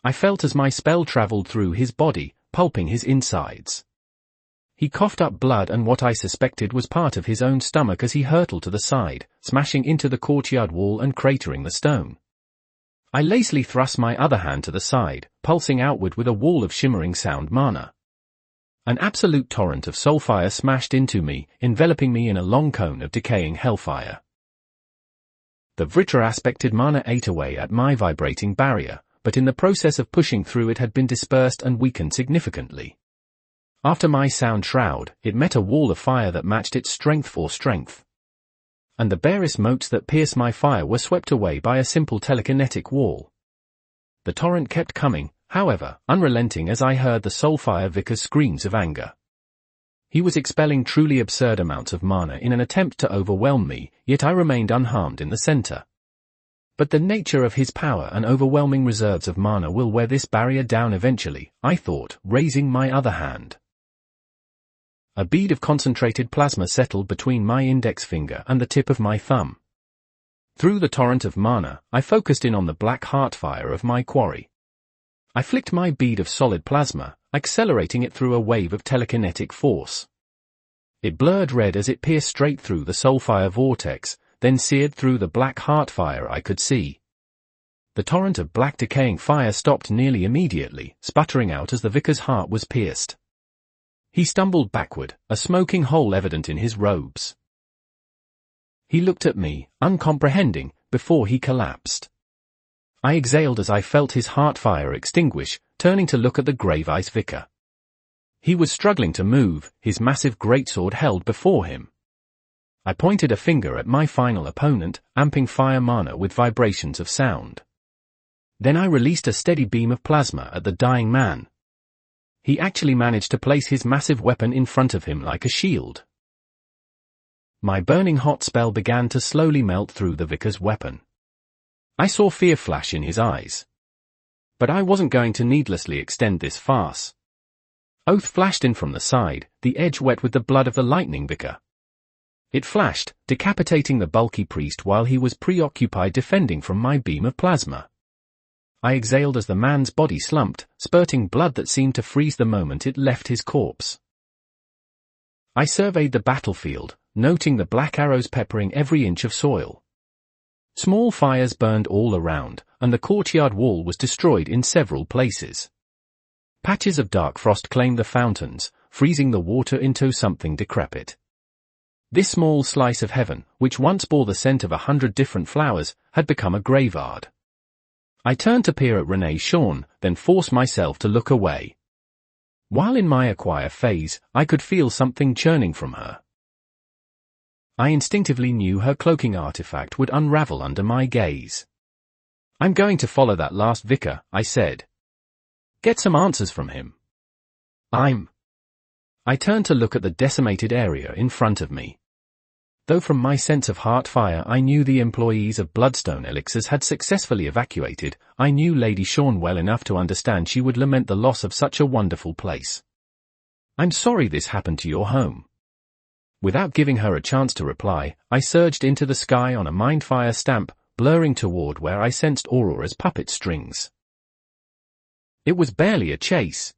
Speaker 1: I felt as my spell traveled through his body, pulping his insides. He coughed up blood and what I suspected was part of his own stomach as he hurtled to the side, smashing into the courtyard wall and cratering the stone. I lazily thrust my other hand to the side, pulsing outward with a wall of shimmering sound mana. An absolute torrent of soulfire smashed into me, enveloping me in a long cone of decaying hellfire. The Vritra-aspected mana ate away at my vibrating barrier, but in the process of pushing through it had been dispersed and weakened significantly. After my sound shroud, it met a wall of fire that matched its strength for strength. And the barest motes that pierced my fire were swept away by a simple telekinetic wall. The torrent kept coming, however, unrelenting as I heard the soulfire vicar's screams of anger. He was expelling truly absurd amounts of mana in an attempt to overwhelm me, yet I remained unharmed in the center. But the nature of his power and overwhelming reserves of mana will wear this barrier down eventually, I thought, raising my other hand. A bead of concentrated plasma settled between my index finger and the tip of my thumb. Through the torrent of mana, I focused in on the black heart fire of my quarry. I flicked my bead of solid plasma, accelerating it through a wave of telekinetic force. It blurred red as it pierced straight through the soulfire vortex, then seared through the black heart fire I could see. The torrent of black decaying fire stopped nearly immediately, sputtering out as the vicar's heart was pierced. He stumbled backward, a smoking hole evident in his robes. He looked at me, uncomprehending, before he collapsed. I exhaled as I felt his heart fire extinguish, turning to look at the grave ice vicar. He was struggling to move, his massive greatsword held before him. I pointed a finger at my final opponent, amping fire mana with vibrations of sound. Then I released a steady beam of plasma at the dying man. He actually managed to place his massive weapon in front of him like a shield. My burning hot spell began to slowly melt through the vicar's weapon. I saw fear flash in his eyes. But I wasn't going to needlessly extend this farce. Oath flashed in from the side, the edge wet with the blood of the lightning vicar. It flashed, decapitating the bulky priest while he was preoccupied defending from my beam of plasma. I exhaled as the man's body slumped, spurting blood that seemed to freeze the moment it left his corpse. I surveyed the battlefield, noting the black arrows peppering every inch of soil. Small fires burned all around, and the courtyard wall was destroyed in several places. Patches of dark frost claimed the fountains, freezing the water into something decrepit. This small slice of heaven, which once bore the scent of 100 different flowers, had become a graveyard. I turned to peer at Renee Shawn, then forced myself to look away. While in my acquire phase, I could feel something churning from her. I instinctively knew her cloaking artifact would unravel under my gaze. "I'm going to follow that last vicar," I said. "Get some answers from him." I turned to look at the decimated area in front of me. Though from my sense of heartfire I knew the employees of Bloodstone Elixirs had successfully evacuated, I knew Lady Shawn well enough to understand she would lament the loss of such a wonderful place. "I'm sorry this happened to your home." Without giving her a chance to reply, I surged into the sky on a mindfire stamp, blurring toward where I sensed Aurora's puppet strings. It was barely a chase.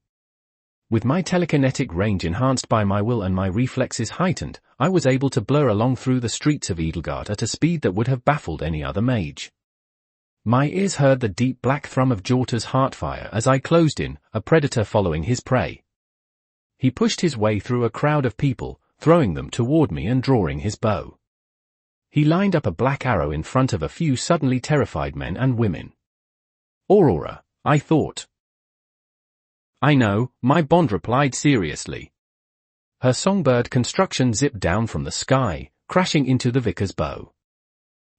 Speaker 1: With my telekinetic range enhanced by my will and my reflexes heightened, I was able to blur along through the streets of Edelgard at a speed that would have baffled any other mage. My ears heard the deep black thrum of Jorta's heartfire as I closed in, a predator following his prey. He pushed his way through a crowd of people, throwing them toward me and drawing his bow. He lined up a black arrow in front of a few suddenly terrified men and women. "Aurora," I thought. "I know," my bond replied seriously. Her songbird construction zipped down from the sky, crashing into the vicar's bow.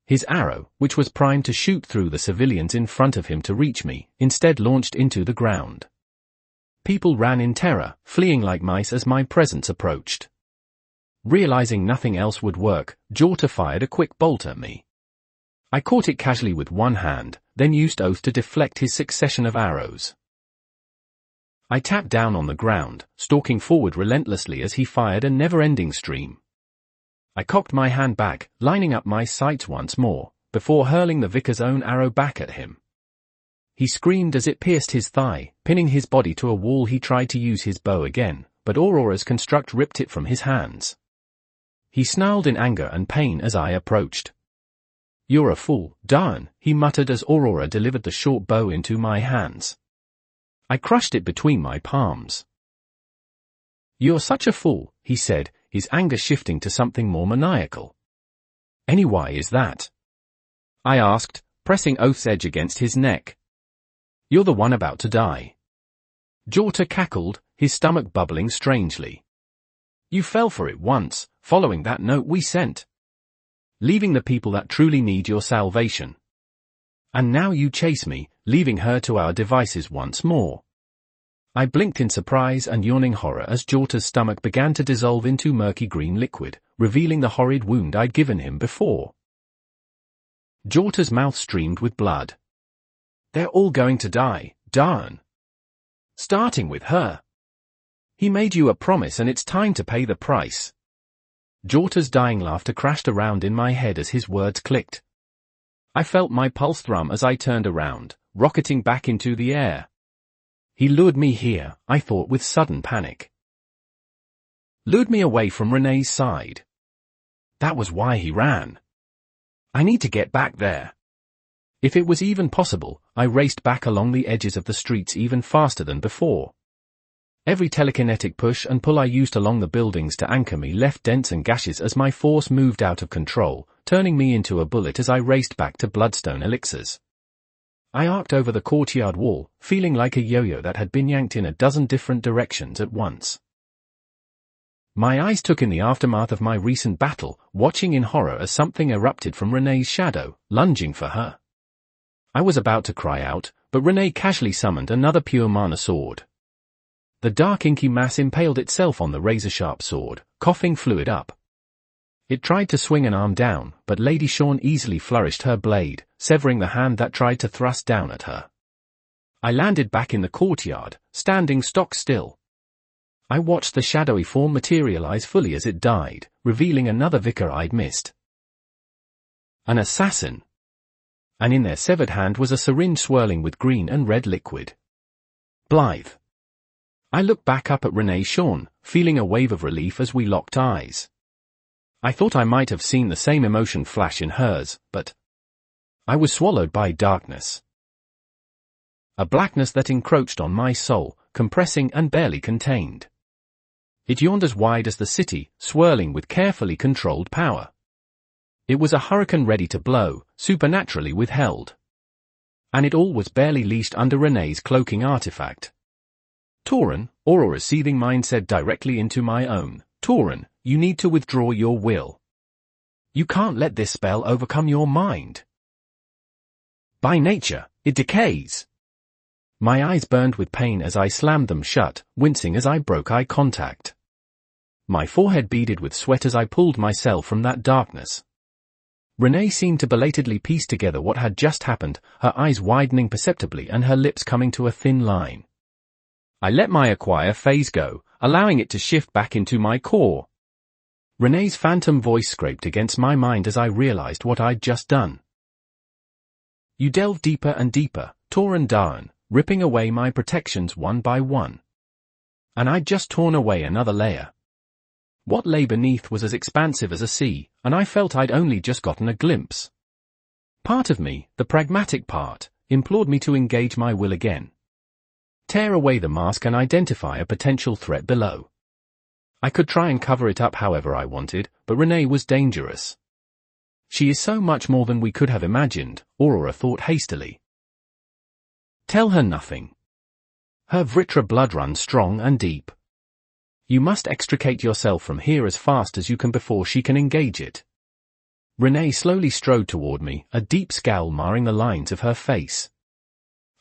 Speaker 1: His arrow, which was primed to shoot through the civilians in front of him to reach me, instead launched into the ground. People ran in terror, fleeing like mice as my presence approached. Realizing nothing else would work, Jorta fired a quick bolt at me. I caught it casually with one hand, then used Oath to deflect his succession of arrows. I tapped down on the ground, stalking forward relentlessly as he fired a never-ending stream. I cocked my hand back, lining up my sights once more, before hurling the vicar's own arrow back at him. He screamed as it pierced his thigh, pinning his body to a wall. He tried to use his bow again, but Aurora's construct ripped it from his hands. He snarled in anger and pain as I approached. "You're a fool, darn," he muttered as Aurora delivered the short bow into my hands. I crushed it between my palms. "You're such a fool," he said, his anger shifting to something more maniacal. "Any why is that?" I asked, pressing Oath's edge against his neck. "You're the one about to die." Jorta cackled, his stomach bubbling strangely. "You fell for it once, following that note we sent. Leaving the people that truly need your salvation. And now you chase me, leaving her to our devices once more." I blinked in surprise and yawning horror as Jorta's stomach began to dissolve into murky green liquid, revealing the horrid wound I'd given him before. Jorta's mouth streamed with blood. "They're all going to die, darn. Starting with her. He made you a promise and it's time to pay the price." Jorta's dying laughter crashed around in my head as his words clicked. I felt my pulse thrum as I turned around, rocketing back into the air. He lured me here, I thought with sudden panic. Lured me away from Renee's side. That was why he ran. I need to get back there. If it was even possible, I raced back along the edges of the streets even faster than before. Every telekinetic push and pull I used along the buildings to anchor me left dents and gashes as my force moved out of control, turning me into a bullet as I raced back to Bloodstone Elixirs. I arced over the courtyard wall, feeling like a yo-yo that had been yanked in a dozen different directions at once. My eyes took in the aftermath of my recent battle, watching in horror as something erupted from Renee's shadow, lunging for her. I was about to cry out, but Renee casually summoned another pure mana sword. The dark inky mass impaled itself on the razor-sharp sword, coughing fluid up. It tried to swing an arm down, but Lady Shawn easily flourished her blade, severing the hand that tried to thrust down at her. I landed back in the courtyard, standing stock still. I watched the shadowy form materialize fully as it died, revealing another vicar I'd missed. An assassin. And in their severed hand was a syringe swirling with green and red liquid. Blythe. I looked back up at Renee Shawn, feeling a wave of relief as we locked eyes. I thought I might have seen the same emotion flash in hers, but I was swallowed by darkness. A blackness that encroached on my soul, compressing and barely contained. It yawned as wide as the city, swirling with carefully controlled power. It was a hurricane ready to blow, supernaturally withheld. And it all was barely leashed under Renee's cloaking artifact. Tauren, Aurora's seething mind said directly into my own. Tauren, you need to withdraw your will. You can't let this spell overcome your mind. By nature, it decays. My eyes burned with pain as I slammed them shut, wincing as I broke eye contact. My forehead beaded with sweat as I pulled myself from that darkness. Renee seemed to belatedly piece together what had just happened, her eyes widening perceptibly and her lips coming to a thin line. I let my acquire phase go, allowing it to shift back into my core. Renee's phantom voice scraped against my mind as I realized what I'd just done. You delve deeper and deeper, Tauren Dawn, ripping away my protections one by one. And I'd just torn away another layer. What lay beneath was as expansive as a sea, and I felt I'd only just gotten a glimpse. Part of me, the pragmatic part, implored me to engage my will again. Tear away the mask and identify a potential threat below. I could try and cover it up however I wanted, but Renee was dangerous. She is so much more than we could have imagined, Aurora thought hastily. Tell her nothing. Her Vritra blood runs strong and deep. You must extricate yourself from here as fast as you can before she can engage it. Renee slowly strode toward me, a deep scowl marring the lines of her face.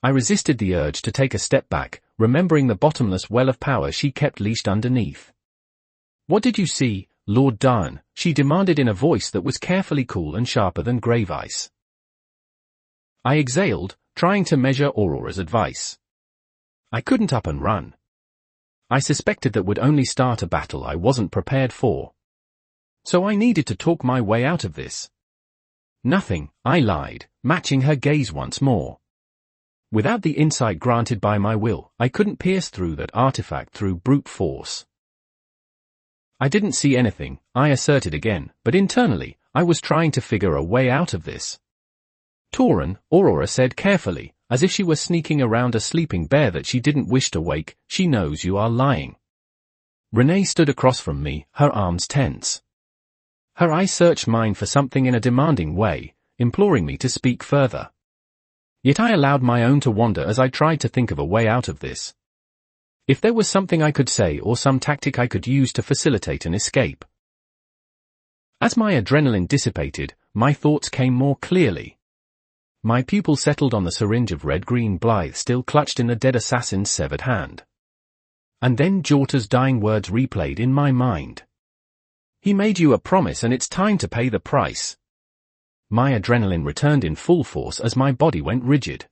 Speaker 1: I resisted the urge to take a step back, remembering the bottomless well of power she kept leashed underneath. What did you see, Lord Dawn? She demanded in a voice that was carefully cool and sharper than grave ice. I exhaled, trying to measure Aurora's advice. I couldn't up and run. I suspected that would only start a battle I wasn't prepared for. So I needed to talk my way out of this. Nothing, I lied, matching her gaze once more. Without the insight granted by my will, I couldn't pierce through that artifact through brute force. I didn't see anything, I asserted again, but internally, I was trying to figure a way out of this. Tauren, Aurora said carefully, as if she were sneaking around a sleeping bear that she didn't wish to wake, she knows you are lying. Renee stood across from me, her arms tense. Her eyes searched mine for something in a demanding way, imploring me to speak further. Yet I allowed my own to wander as I tried to think of a way out of this. If there was something I could say or some tactic I could use to facilitate an escape. As my adrenaline dissipated, my thoughts came more clearly. My pupil settled on the syringe of red-green Blythe still clutched in the dead assassin's severed hand. And then Jorta's dying words replayed in my mind. He made you a promise and it's time to pay the price. My adrenaline returned in full force as my body went rigid.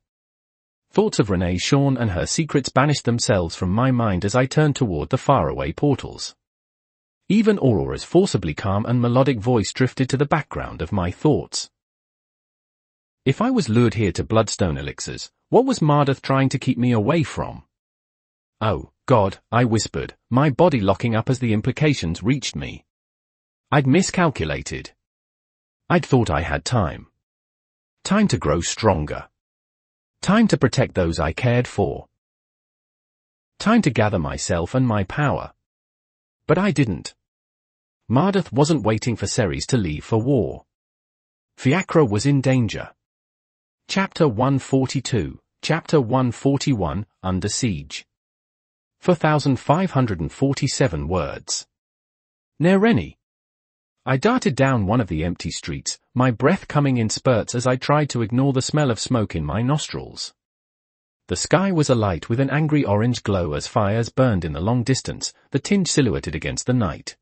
Speaker 1: Thoughts of Renee Shawn and her secrets banished themselves from my mind as I turned toward the faraway portals. Even Aurora's forcibly calm and melodic voice drifted to the background of my thoughts. If I was lured here to bloodstone elixirs, what was Mardath trying to keep me away from? Oh, God, I whispered, my body locking up as the implications reached me. I'd miscalculated. I'd thought I had time. Time to grow stronger. Time to protect those I cared for. Time to gather myself and my power. But I didn't. Mardath wasn't waiting for Ceres to leave for war. Fiacra was in danger. Chapter 142, Chapter 141, Under Siege. 4,547 words. Nereni. I darted down one of the empty streets, my breath coming in spurts as I tried to ignore the smell of smoke in my nostrils. The sky was alight with an angry orange glow as fires burned in the long distance, the tinge silhouetted against the night.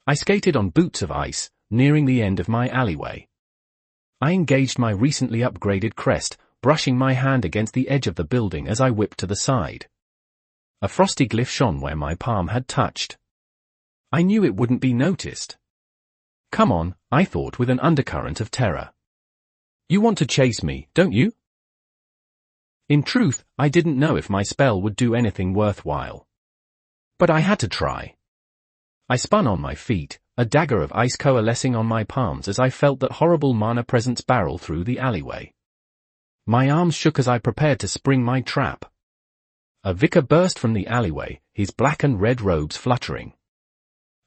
Speaker 1: I skated on boots of ice, nearing the end of my alleyway. I engaged my recently upgraded crest, brushing my hand against the edge of the building as I whipped to the side. A frosty glyph shone where my palm had touched. I knew it wouldn't be noticed. Come on, I thought with an undercurrent of terror. You want to chase me, don't you? In truth, I didn't know if my spell would do anything worthwhile. But I had to try. I spun on my feet, a dagger of ice coalescing on my palms as I felt that horrible mana presence barrel through the alleyway. My arms shook as I prepared to spring my trap. A vicar burst from the alleyway, his black and red robes fluttering.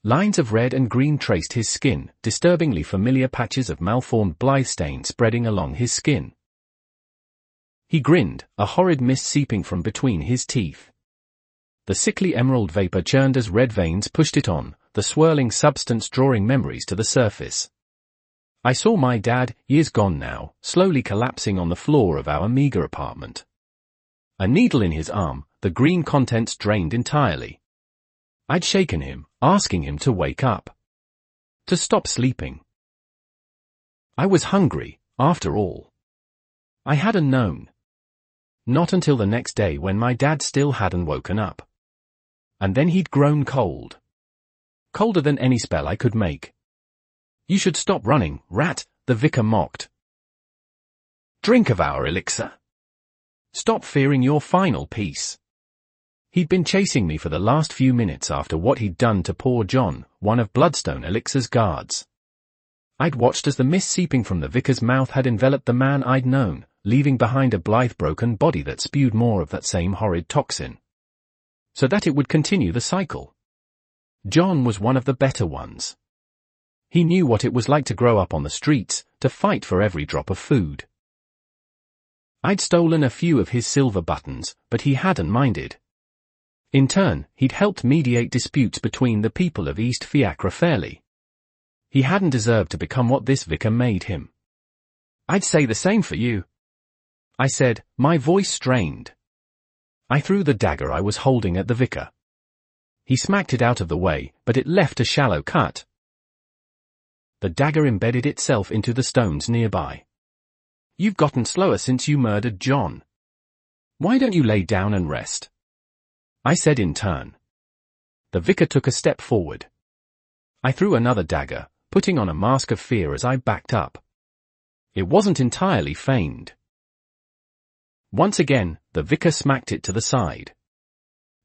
Speaker 1: Lines of red and green traced his skin, disturbingly familiar patches of malformed blithe stain spreading along his skin. He grinned, a horrid mist seeping from between his teeth. The sickly emerald vapor churned as red veins pushed it on, the swirling substance drawing memories to the surface. I saw my dad, years gone now, slowly collapsing on the floor of our meager apartment. A needle in his arm, the green contents drained entirely. I'd shaken him, asking him to wake up. To stop sleeping. I was hungry, after all. I hadn't known. Not until the next day when my dad still hadn't woken up. And then he'd grown cold. Colder than any spell I could make. You should stop running, rat, the vicar mocked. Drink of our elixir. Stop fearing your final piece. He'd been chasing me for the last few minutes after what he'd done to poor John, one of Bloodstone Elixir's guards. I'd watched as the mist seeping from the vicar's mouth had enveloped the man I'd known, leaving behind a blithe broken body that spewed more of that same horrid toxin. So that it would continue the cycle. John was one of the better ones. He knew what it was like to grow up on the streets, to fight for every drop of food. I'd stolen a few of his silver buttons, but he hadn't minded. In turn, he'd helped mediate disputes between the people of East Fiacre fairly. He hadn't deserved to become what this vicar made him. I'd say the same for you, I said, my voice strained. I threw the dagger I was holding at the vicar. He smacked it out of the way, but it left a shallow cut. The dagger embedded itself into the stones nearby. You've gotten slower since you murdered John. Why don't you lay down and rest? I said in turn. The vicar took a step forward. I threw another dagger, putting on a mask of fear as I backed up. It wasn't entirely feigned. Once again, the vicar smacked it to the side.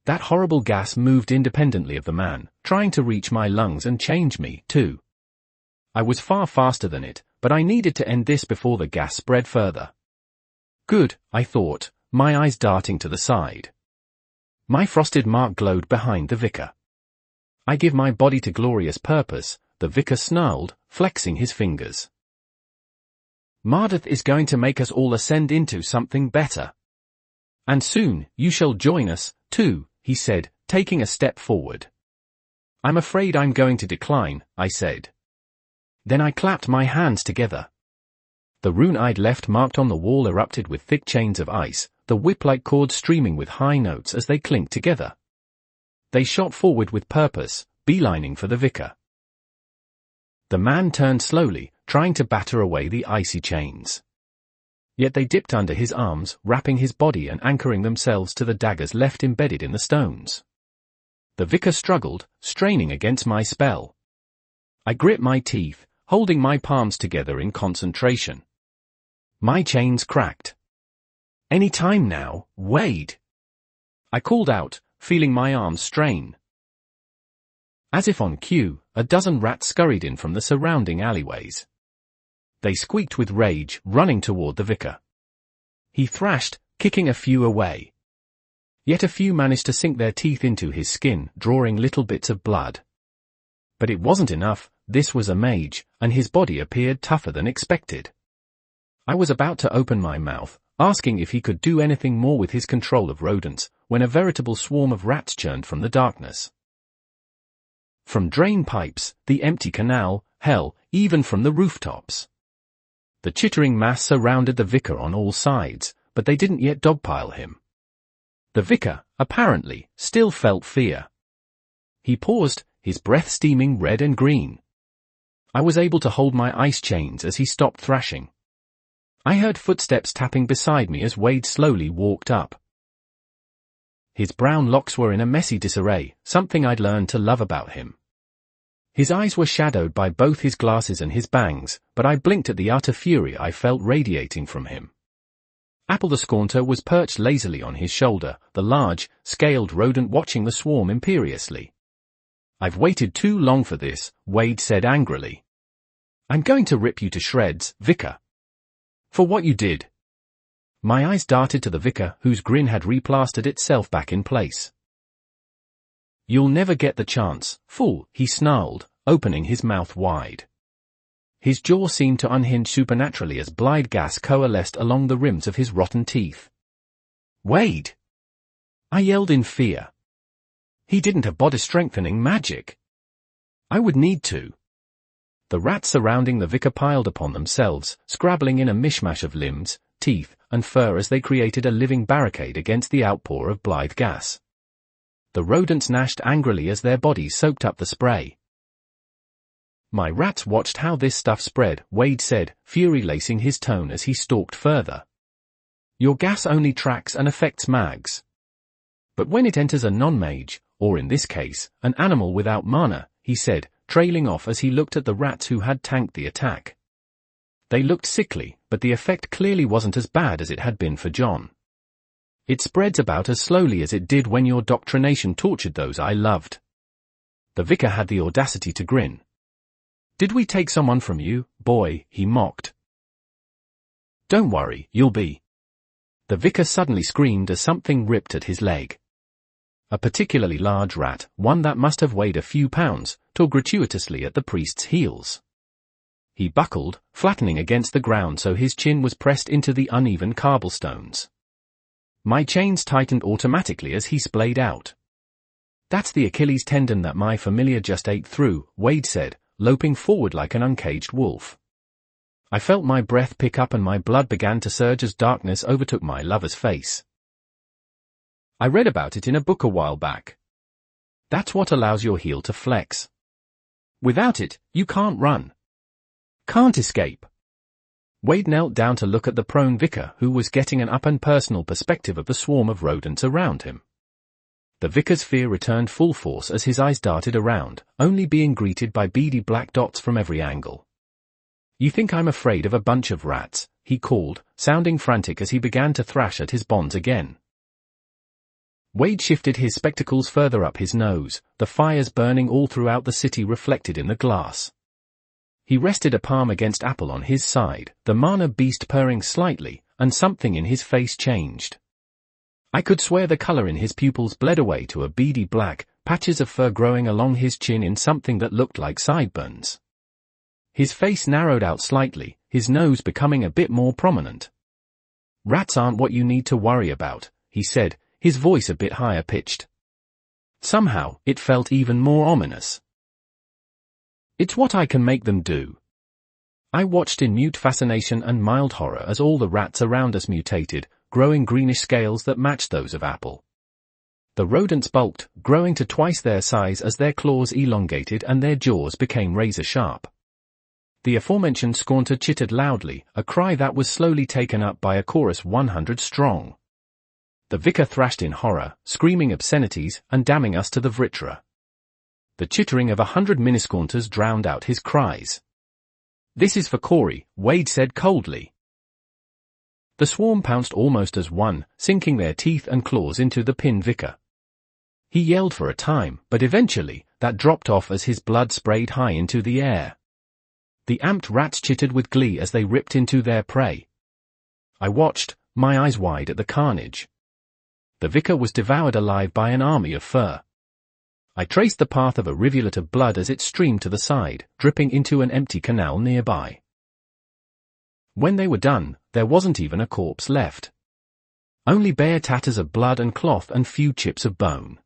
Speaker 1: That horrible gas moved independently of the man, trying to reach my lungs and change me, too. I was far faster than it, but I needed to end this before the gas spread further. Good, I thought, my eyes darting to the side. My frosted mark glowed behind the vicar. I give my body to glorious purpose, the vicar snarled, flexing his fingers. Mardith is going to make us all ascend into something better. And soon, you shall join us, too, he said, taking a step forward. I'm afraid I'm going to decline, I said. Then I clapped my hands together. The rune I'd left marked on the wall erupted with thick chains of ice, the whip-like chords streaming with high notes as they clinked together. They shot forward with purpose, beelining for the vicar. The man turned slowly, trying to batter away the icy chains. Yet they dipped under his arms, wrapping his body and anchoring themselves to the daggers left embedded in the stones. The vicar struggled, straining against my spell. I grit my teeth, holding my palms together in concentration. My chains cracked. Any time now, Wade! I called out, feeling my arms strain. As if on cue, a dozen rats scurried in from the surrounding alleyways. They squeaked with rage, running toward the vicar. He thrashed, kicking a few away. Yet a few managed to sink their teeth into his skin, drawing little bits of blood. But it wasn't enough, this was a mage, and his body appeared tougher than expected. I was about to open my mouth, asking if he could do anything more with his control of rodents, when a veritable swarm of rats churned from the darkness. From drain pipes, the empty canal, hell, even from the rooftops. The chittering mass surrounded the vicar on all sides, but they didn't yet dogpile him. The vicar, apparently, still felt fear. He paused, his breath steaming red and green. I was able to hold my ice chains as he stopped thrashing. I heard footsteps tapping beside me as Wade slowly walked up. His brown locks were in a messy disarray, something I'd learned to love about him. His eyes were shadowed by both his glasses and his bangs, but I blinked at the utter fury I felt radiating from him. Apple the Scornter was perched lazily on his shoulder, the large, scaled rodent watching the swarm imperiously. "I've waited too long for this," Wade said angrily. "I'm going to rip you to shreds, Vicar. For what you did." My eyes darted to the vicar, whose grin had replastered itself back in place. "You'll never get the chance, fool," he snarled, opening his mouth wide. His jaw seemed to unhinge supernaturally as blind gas coalesced along the rims of his rotten teeth. "Wade!" I yelled in fear. He didn't have body-strengthening magic. I would need to. The rats surrounding the vicar piled upon themselves, scrabbling in a mishmash of limbs, teeth, and fur as they created a living barricade against the outpour of blithe gas. The rodents gnashed angrily as their bodies soaked up the spray. "My rats watched how this stuff spread," Wade said, fury lacing his tone as he stalked further. "Your gas only tracks and affects mags. But when it enters a non-mage, or in this case, an animal without mana," he said, trailing off as he looked at the rats who had tanked the attack. They looked sickly, but the effect clearly wasn't as bad as it had been for John. "It spreads about as slowly as it did when your doctrination tortured those I loved." The vicar had the audacity to grin. "Did we take someone from you, boy?" he mocked. "Don't worry, you'll be." The vicar suddenly screamed as something ripped at his leg. A particularly large rat, one that must have weighed a few pounds, tore gratuitously at the priest's heels. He buckled, flattening against the ground so his chin was pressed into the uneven cobblestones. My chains tightened automatically as he splayed out. "That's the Achilles tendon that my familiar just ate through," Wade said, loping forward like an uncaged wolf. I felt my breath pick up and my blood began to surge as darkness overtook my lover's face. "I read about it in a book a while back. That's what allows your heel to flex. Without it, you can't run. Can't escape." Wade knelt down to look at the prone vicar, who was getting an up-and-personal perspective of the swarm of rodents around him. The vicar's fear returned full force as his eyes darted around, only being greeted by beady black dots from every angle. "You think I'm afraid of a bunch of rats?" he called, sounding frantic as he began to thrash at his bonds again. Wade shifted his spectacles further up his nose, the fires burning all throughout the city reflected in the glass. He rested a palm against Apple on his side, the mana beast purring slightly, and something in his face changed. I could swear the color in his pupils bled away to a beady black, patches of fur growing along his chin in something that looked like sideburns. His face narrowed out slightly, his nose becoming a bit more prominent. "Rats aren't what you need to worry about," he said, his voice a bit higher pitched. Somehow, it felt even more ominous. "It's what I can make them do." I watched in mute fascination and mild horror as all the rats around us mutated, growing greenish scales that matched those of Apple. The rodents bulked, growing to twice their size as their claws elongated and their jaws became razor-sharp. The aforementioned Scornter chittered loudly, a cry that was slowly taken up by a chorus 100 strong. The vicar thrashed in horror, screaming obscenities and damning us to the Vritra. The chittering of 100 miniscornters drowned out his cries. "This is for Corey," Wade said coldly. The swarm pounced almost as one, sinking their teeth and claws into the pinned vicar. He yelled for a time, but eventually, that dropped off as his blood sprayed high into the air. The amped rats chittered with glee as they ripped into their prey. I watched, my eyes wide at the carnage. The vicar was devoured alive by an army of fur. I traced the path of a rivulet of blood as it streamed to the side, dripping into an empty canal nearby. When they were done, there wasn't even a corpse left. Only bare tatters of blood and cloth and few chips of bone.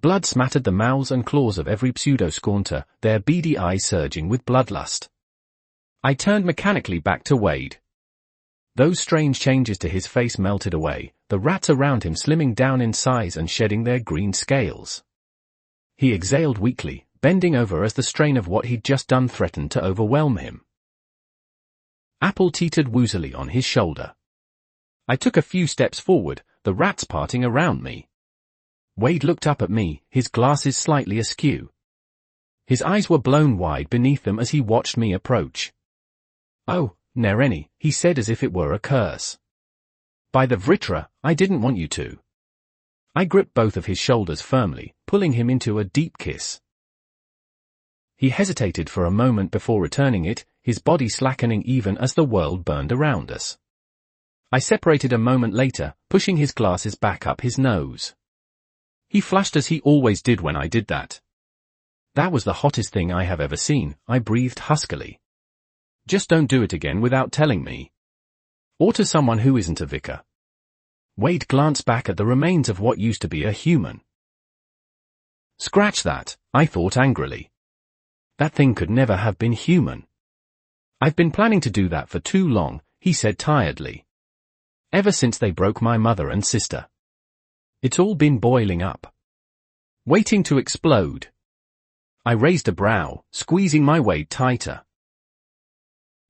Speaker 1: Blood smattered the mouths and claws of every pseudo-scornter, their beady eyes surging with bloodlust. I turned mechanically back to Wade. Those strange changes to his face melted away, the rats around him slimming down in size and shedding their green scales. He exhaled weakly, bending over as the strain of what he'd just done threatened to overwhelm him. Apple teetered woozily on his shoulder. I took a few steps forward, the rats parting around me. Wade looked up at me, his glasses slightly askew. His eyes were blown wide beneath them as he watched me approach. "Oh, Nereni," he said as if it were a curse. "By the Vritra, I didn't want you to." I gripped both of his shoulders firmly, pulling him into a deep kiss. He hesitated for a moment before returning it, his body slackening even as the world burned around us. I separated a moment later, pushing his glasses back up his nose. He flushed as he always did when I did that. "That was the hottest thing I have ever seen," I breathed huskily. "Just don't do it again without telling me. Or to someone who isn't a vicar." Wade glanced back at the remains of what used to be a human. "Scratch that," I thought angrily. "That thing could never have been human." "I've been planning to do that for too long," he said tiredly. "Ever since they broke my mother and sister. It's all been boiling up. Waiting to explode." I raised a brow, squeezing my Wade tighter.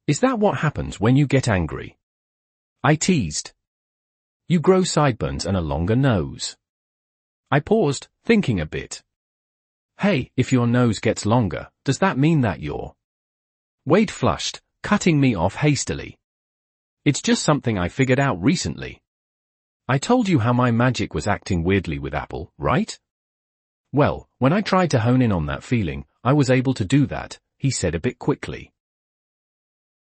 Speaker 1: "Is that what happens when you get angry?" I teased. "You grow sideburns and a longer nose." I paused, thinking a bit. "Hey, if your nose gets longer, does that mean that you're—" Wade flushed, cutting me off hastily. "It's just something I figured out recently. I told you how my magic was acting weirdly with Apple, right? Well, when I tried to hone in on that feeling, I was able to do that," he said a bit quickly.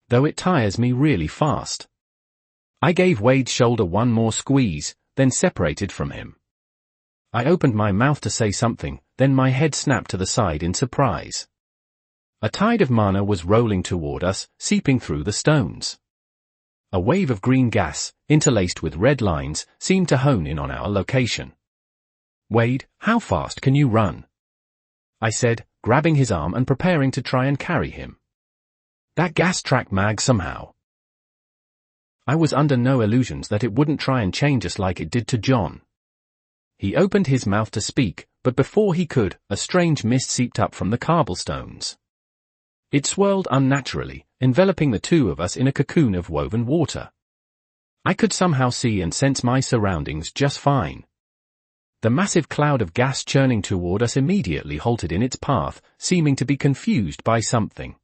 Speaker 1: "Though it tires me really fast." I gave Wade's shoulder one more squeeze, then separated from him. I opened my mouth to say something, then my head snapped to the side in surprise. A tide of mana was rolling toward us, seeping through the stones. A wave of green gas, interlaced with red lines, seemed to hone in on our location. "Wade, how fast can you run?" I said, grabbing his arm and preparing to try and carry him. "That gas tracked Mag somehow." I was under no illusions that it wouldn't try and change us like it did to John. He opened his mouth to speak, but before he could, a strange mist seeped up from the cobblestones. It swirled unnaturally, enveloping the two of us in a cocoon of woven water. I could somehow see and sense my surroundings just fine. The massive cloud of gas churning toward us immediately halted in its path, seeming to be confused by something.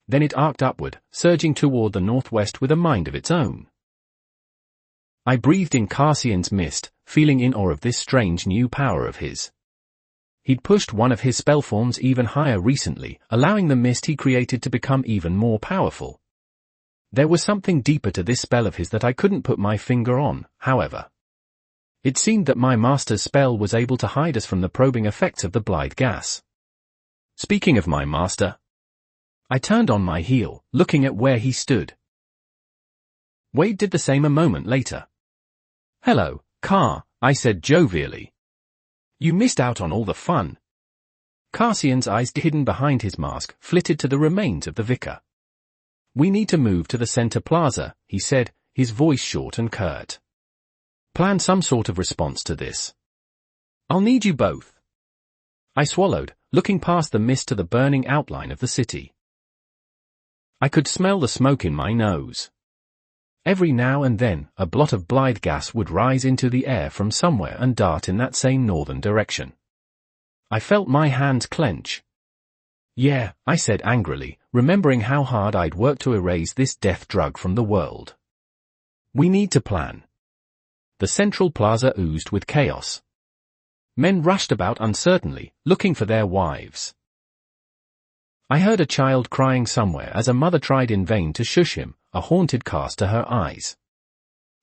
Speaker 1: Then it arced upward, surging toward the northwest with a mind of its own. I breathed in Cassian's mist, feeling in awe of this strange new power of his. He'd pushed one of his spell forms even higher recently, allowing the mist he created to become even more powerful. There was something deeper to this spell of his that I couldn't put my finger on, however. It seemed that my master's spell was able to hide us from the probing effects of the Blythe gas. Speaking of my master, I turned on my heel, looking at where he stood. Wade did the same a moment later. "Hello, Car," I said jovially. "You missed out on all the fun." Cassian's eyes, hidden behind his mask, flitted to the remains of the vicar. "We need to move to the center plaza," he said, his voice short and curt. "Plan some sort of response to this. I'll need you both." I swallowed, looking past the mist to the burning outline of the city. I could smell the smoke in my nose. Every now and then, a blot of Blythe gas would rise into the air from somewhere and dart in that same northern direction. I felt my hands clench. "Yeah," I said angrily, remembering how hard I'd worked to erase this death drug from the world. "We need to plan." The central plaza oozed with chaos. Men rushed about uncertainly, looking for their wives. I heard a child crying somewhere as a mother tried in vain to shush him, a haunted cast to her eyes.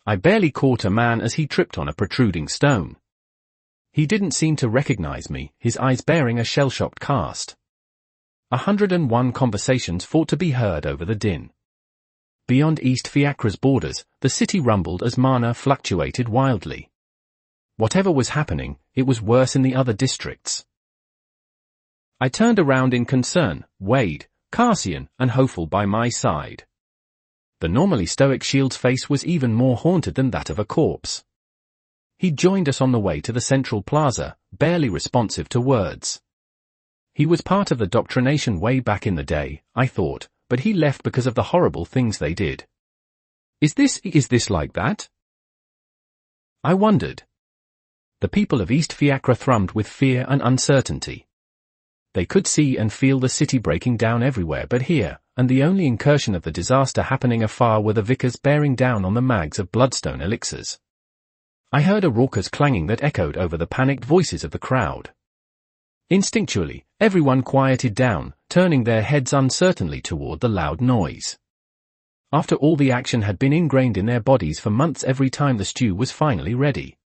Speaker 1: I barely caught a man as he tripped on a protruding stone. He didn't seem to recognize me, his eyes bearing a shell-shocked cast. 101 conversations fought to be heard over the din. Beyond East Fiacra's borders, the city rumbled as mana fluctuated wildly. Whatever was happening, it was worse in the other districts. I turned around in concern, Wade, Cassian, and Hopeful by my side. The normally stoic Shield's face was even more haunted than that of a corpse. He'd joined us on the way to the central plaza, barely responsive to words. He was part of the doctrination way back in the day, I thought, but he left because of the horrible things they did. Is this like that? I wondered. The people of East Fiacre thrummed with fear and uncertainty. They could see and feel the city breaking down everywhere but here, and the only incursion of the disaster happening afar were the vicars bearing down on the mags of bloodstone elixirs. I heard a raucous clanging that echoed over the panicked voices of the crowd. Instinctually, everyone quieted down, turning their heads uncertainly toward the loud noise. After all the action had been ingrained in their bodies for months every time the stew was finally ready.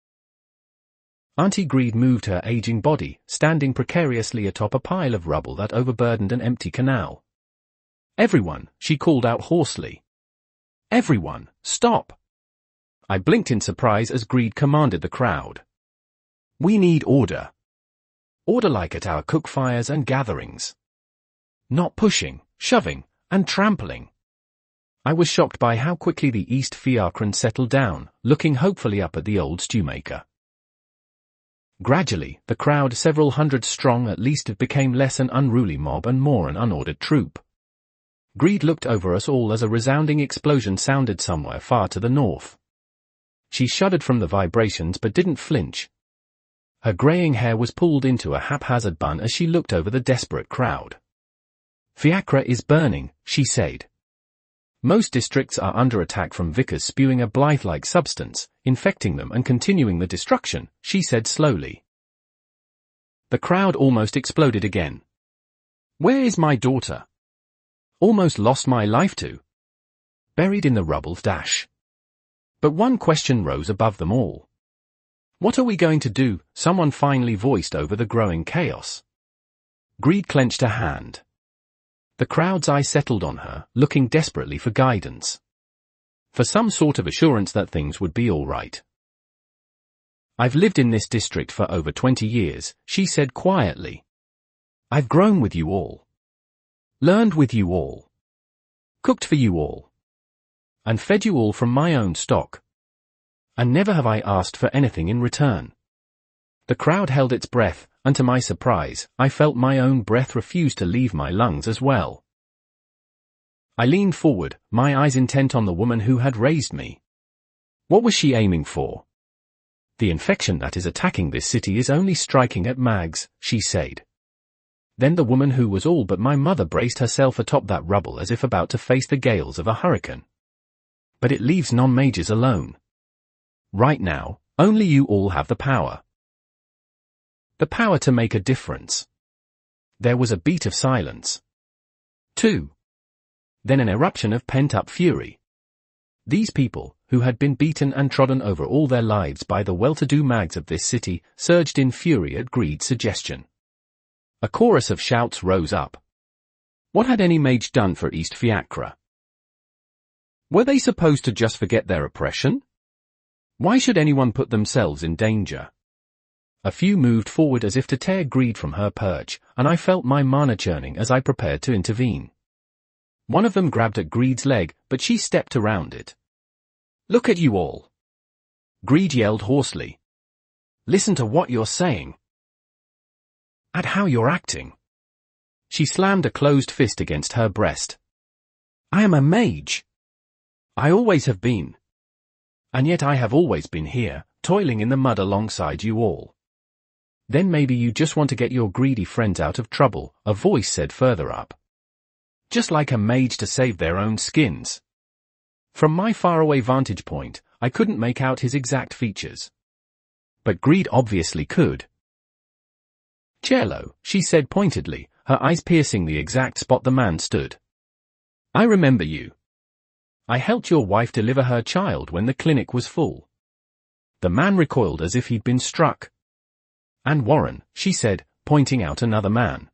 Speaker 1: Auntie Greed moved her aging body, standing precariously atop a pile of rubble that overburdened an empty canal. "Everyone," she called out hoarsely. "Everyone, stop!" I blinked in surprise as Greed commanded the crowd. "We need order. Order like at our cook fires and gatherings. Not pushing, shoving, and trampling." I was shocked by how quickly the East Fiacran settled down, looking hopefully up at the old stewmaker. Gradually, the crowd, several hundred strong at least, became less an unruly mob and more an unordered troop. Greed looked over us all as a resounding explosion sounded somewhere far to the north. She shuddered from the vibrations but didn't flinch. Her greying hair was pulled into a haphazard bun as she looked over the desperate crowd. "Fiacre is burning," she said. "Most districts are under attack from vicars spewing a blight-like substance, infecting them and continuing the destruction," she said slowly. The crowd almost exploded again. "Where is my daughter? Almost lost my life to. Buried in the rubble dash." But one question rose above them all. "What are we going to do?" someone finally voiced over the growing chaos. Greed clenched a hand. The crowd's eye settled on her, looking desperately for guidance. For some sort of assurance that things would be all right. "I've lived in this district for over 20 years, she said quietly. "I've grown with you all. Learned with you all. Cooked for you all. And fed you all from my own stock. And never have I asked for anything in return." The crowd held its breath, and to my surprise, I felt my own breath refuse to leave my lungs as well. I leaned forward, my eyes intent on the woman who had raised me. What was she aiming for? "The infection that is attacking this city is only striking at mags," she said. Then the woman who was all but my mother braced herself atop that rubble as if about to face the gales of a hurricane. "But it leaves non-majors alone. Right now, only you all have the power. The power to make a difference." There was a beat of silence. 2. Then an eruption of pent-up fury. These people, who had been beaten and trodden over all their lives by the well-to-do mags of this city, surged in fury at Greed's suggestion. A chorus of shouts rose up. What had any mage done for East Fiacre? Were they supposed to just forget their oppression? Why should anyone put themselves in danger? A few moved forward as if to tear Greed from her perch, and I felt my mana churning as I prepared to intervene. One of them grabbed at Greed's leg, but she stepped around it. "Look at you all!" Greed yelled hoarsely. "Listen to what you're saying. At how you're acting." She slammed a closed fist against her breast. "I am a mage. I always have been. And yet I have always been here, toiling in the mud alongside you all." "Then maybe you just want to get your greedy friends out of trouble," a voice said further up. "Just like a mage to save their own skins." From my faraway vantage point, I couldn't make out his exact features. But Greed obviously could. "Cello," she said pointedly, her eyes piercing the exact spot the man stood. "I remember you. I helped your wife deliver her child when the clinic was full." The man recoiled as if he'd been struck. "And Warren," she said, pointing out another man.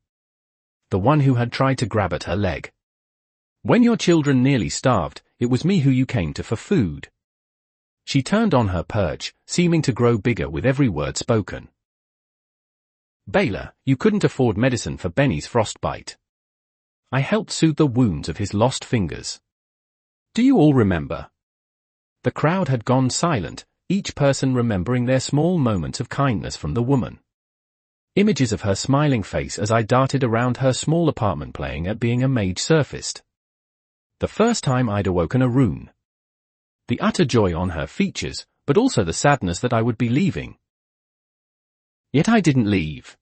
Speaker 1: The one who had tried to grab at her leg. "When your children nearly starved, it was me who you came to for food." She turned on her perch, seeming to grow bigger with every word spoken. "Baylor, you couldn't afford medicine for Benny's frostbite. I helped soothe the wounds of his lost fingers. Do you all remember?" The crowd had gone silent, each person remembering their small moments of kindness from the woman. Images of her smiling face as I darted around her small apartment playing at being a mage surfaced. The first time I'd awoken a rune. The utter joy on her features, but also the sadness that I would be leaving. Yet I didn't leave.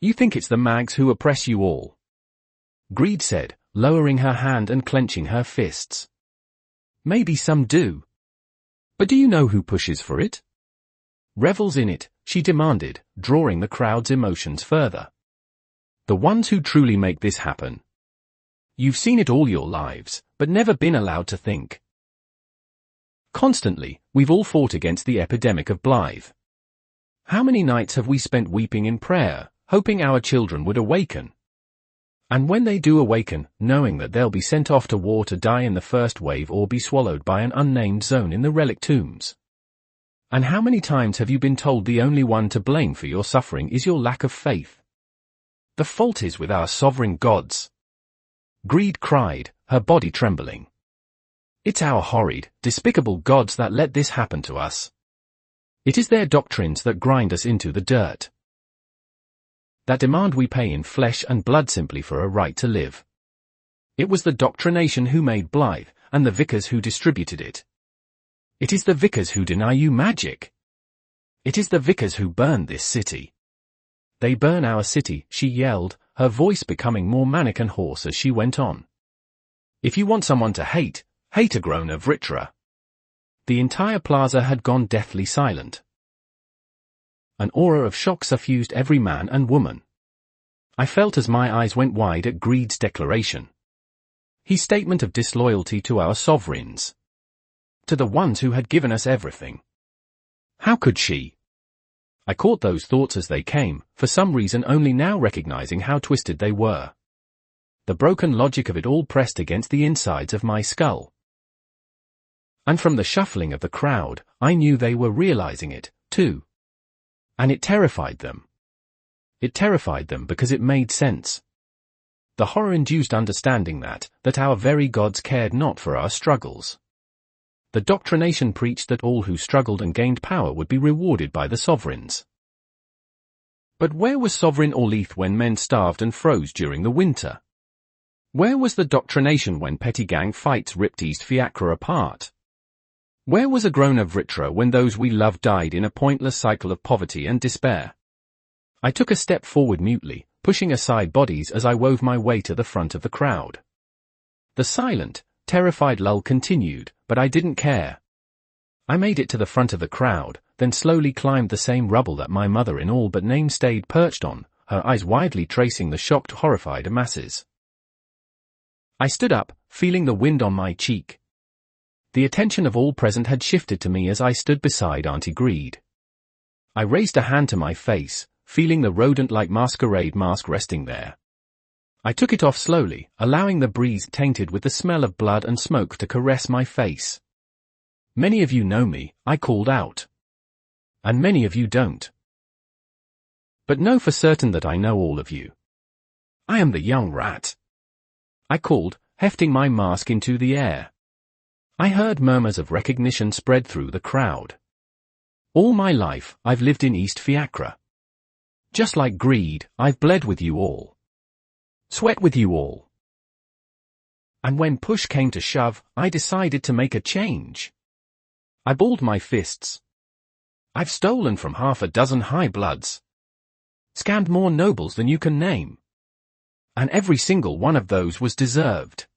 Speaker 1: You think it's the mags who oppress you all? Greed said, lowering her hand and clenching her fists. Maybe some do. But do you know who pushes for it? Revels in it, she demanded, drawing the crowd's emotions further. The ones who truly make this happen. You've seen it all your lives, but never been allowed to think. Constantly, we've all fought against the epidemic of Blythe. How many nights have we spent weeping in prayer, hoping our children would awaken? And when they do awaken, knowing that they'll be sent off to war to die in the first wave or be swallowed by an unnamed zone in the relic tombs. And how many times have you been told the only one to blame for your suffering is your lack of faith? The fault is with our sovereign gods. Greed cried, her body trembling. It's our horrid, despicable gods that let this happen to us. It is their doctrines that grind us into the dirt. That demand we pay in flesh and blood simply for a right to live. It was the doctrination who made Blythe, and the vicars who distributed it. It is the vicars who deny you magic. It is the vicars who burn this city. They burn our city, she yelled, her voice becoming more manic and hoarse as she went on. If you want someone to hate, hate a groan of Vritra. The entire plaza had gone deathly silent. An aura of shock suffused every man and woman. I felt as my eyes went wide at Greed's declaration. His statement of disloyalty to our sovereigns. To the ones who had given us everything. How could she? I caught those thoughts as they came, for some reason only now recognizing how twisted they were. The broken logic of it all pressed against the insides of my skull. And from the shuffling of the crowd, I knew they were realizing it, too. And it terrified them. It terrified them because it made sense. The horror-induced understanding that our very gods cared not for our struggles. The doctrination preached that all who struggled and gained power would be rewarded by the sovereigns. But where was Sovereign Orleath when men starved and froze during the winter? Where was the doctrination when petty gang fights ripped East Fiacre apart? Where was a groan of Vritra when those we loved died in a pointless cycle of poverty and despair? I took a step forward mutely, pushing aside bodies as I wove my way to the front of the crowd. The silent, terrified lull continued, but I didn't care. I made it to the front of the crowd, then slowly climbed the same rubble that my mother in all but name stayed perched on, her eyes widely tracing the shocked, horrified masses. I stood up, feeling the wind on my cheek. The attention of all present had shifted to me as I stood beside Auntie Greed. I raised a hand to my face, feeling the rodent-like masquerade mask resting there. I took it off slowly, allowing the breeze tainted with the smell of blood and smoke to caress my face. Many of you know me, I called out. And many of you don't. But know for certain that I know all of you. I am the young rat. I called, hefting my mask into the air. I heard murmurs of recognition spread through the crowd. All my life, I've lived in East Fiacre. Just like Greed, I've bled with you all. Sweat with you all. And when push came to shove, I decided to make a change. I balled my fists. I've stolen from half a dozen high bloods. Scammed more nobles than you can name. And every single one of those was deserved.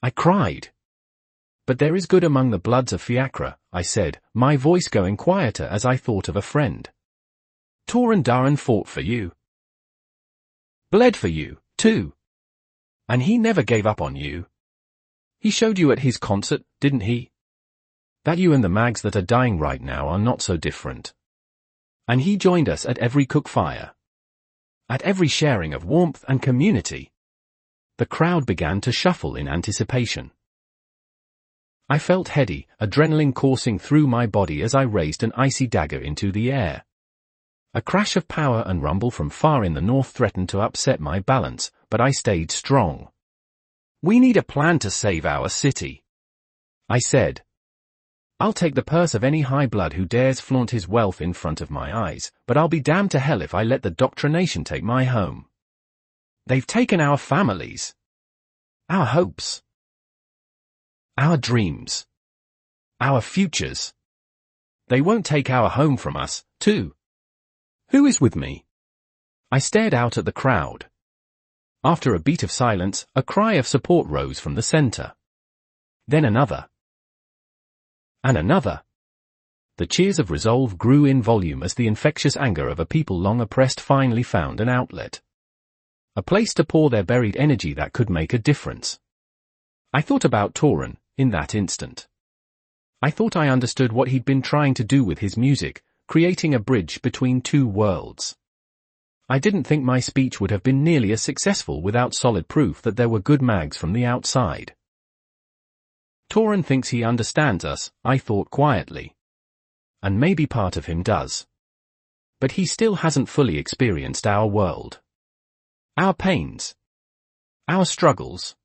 Speaker 1: I cried. But there is good among the bloods of Fiacre, I said, my voice going quieter as I thought of a friend. Toran Daran fought for you. Bled for you, too. And he never gave up on you. He showed you at his concert, didn't he? That you and the mags that are dying right now are not so different. And he joined us at every cook fire. At every sharing of warmth and community. The crowd began to shuffle in anticipation. I felt heady, adrenaline coursing through my body as I raised an icy dagger into the air. A crash of power and rumble from far in the north threatened to upset my balance, but I stayed strong. We need a plan to save our city, I said. I'll take the purse of any high blood who dares flaunt his wealth in front of my eyes, but I'll be damned to hell if I let the doctrination take my home. They've taken our families. Our hopes. Our dreams. Our futures. They won't take our home from us, too. Who is with me? I stared out at the crowd. After a beat of silence, a cry of support rose from the center. Then another. And another. The cheers of resolve grew in volume as the infectious anger of a people long oppressed finally found an outlet. A place to pour their buried energy that could make a difference. I thought about Toran, in that instant. I thought I understood what he'd been trying to do with his music, creating a bridge between two worlds. I didn't think my speech would have been nearly as successful without solid proof that there were good mags from the outside. Toran thinks he understands us, I thought quietly. And maybe part of him does. But he still hasn't fully experienced our world. Our pains. Our struggles.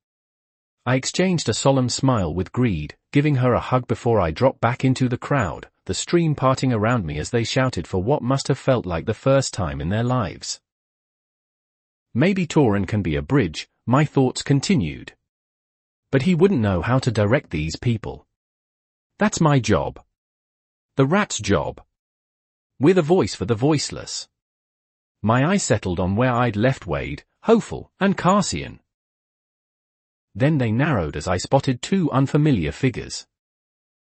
Speaker 1: I exchanged a solemn smile with Greed, giving her a hug before I dropped back into the crowd, the stream parting around me as they shouted for what must have felt like the first time in their lives. Maybe Toran can be a bridge, my thoughts continued. But he wouldn't know how to direct these people. That's my job. The rat's job. We're the voice for the voiceless. My eyes settled on where I'd left Wade, Hopeful, and Cassian. Then they narrowed as I spotted two unfamiliar figures.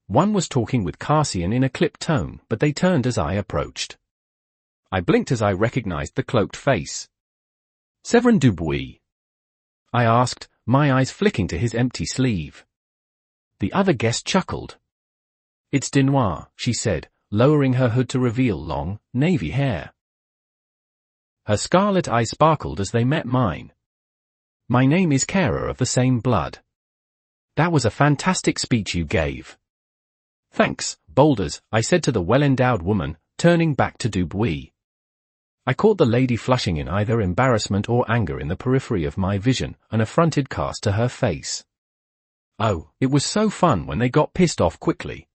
Speaker 1: One was talking with Cassian in a clipped tone, but they turned as I approached. I blinked as I recognized the cloaked face. Severin Dubuis? I asked, my eyes flicking to his empty sleeve. The other guest chuckled. It's Denoir, she said, lowering her hood to reveal long, navy hair. Her scarlet eyes sparkled as they met mine. My name is Carer of the same blood. That was a fantastic speech you gave. Thanks, Boulders, I said to the well-endowed woman, turning back to Dubuis. I caught the lady flushing in either embarrassment or anger in the periphery of my vision, an affronted cast to her face. Oh, it was so fun when they got pissed off quickly.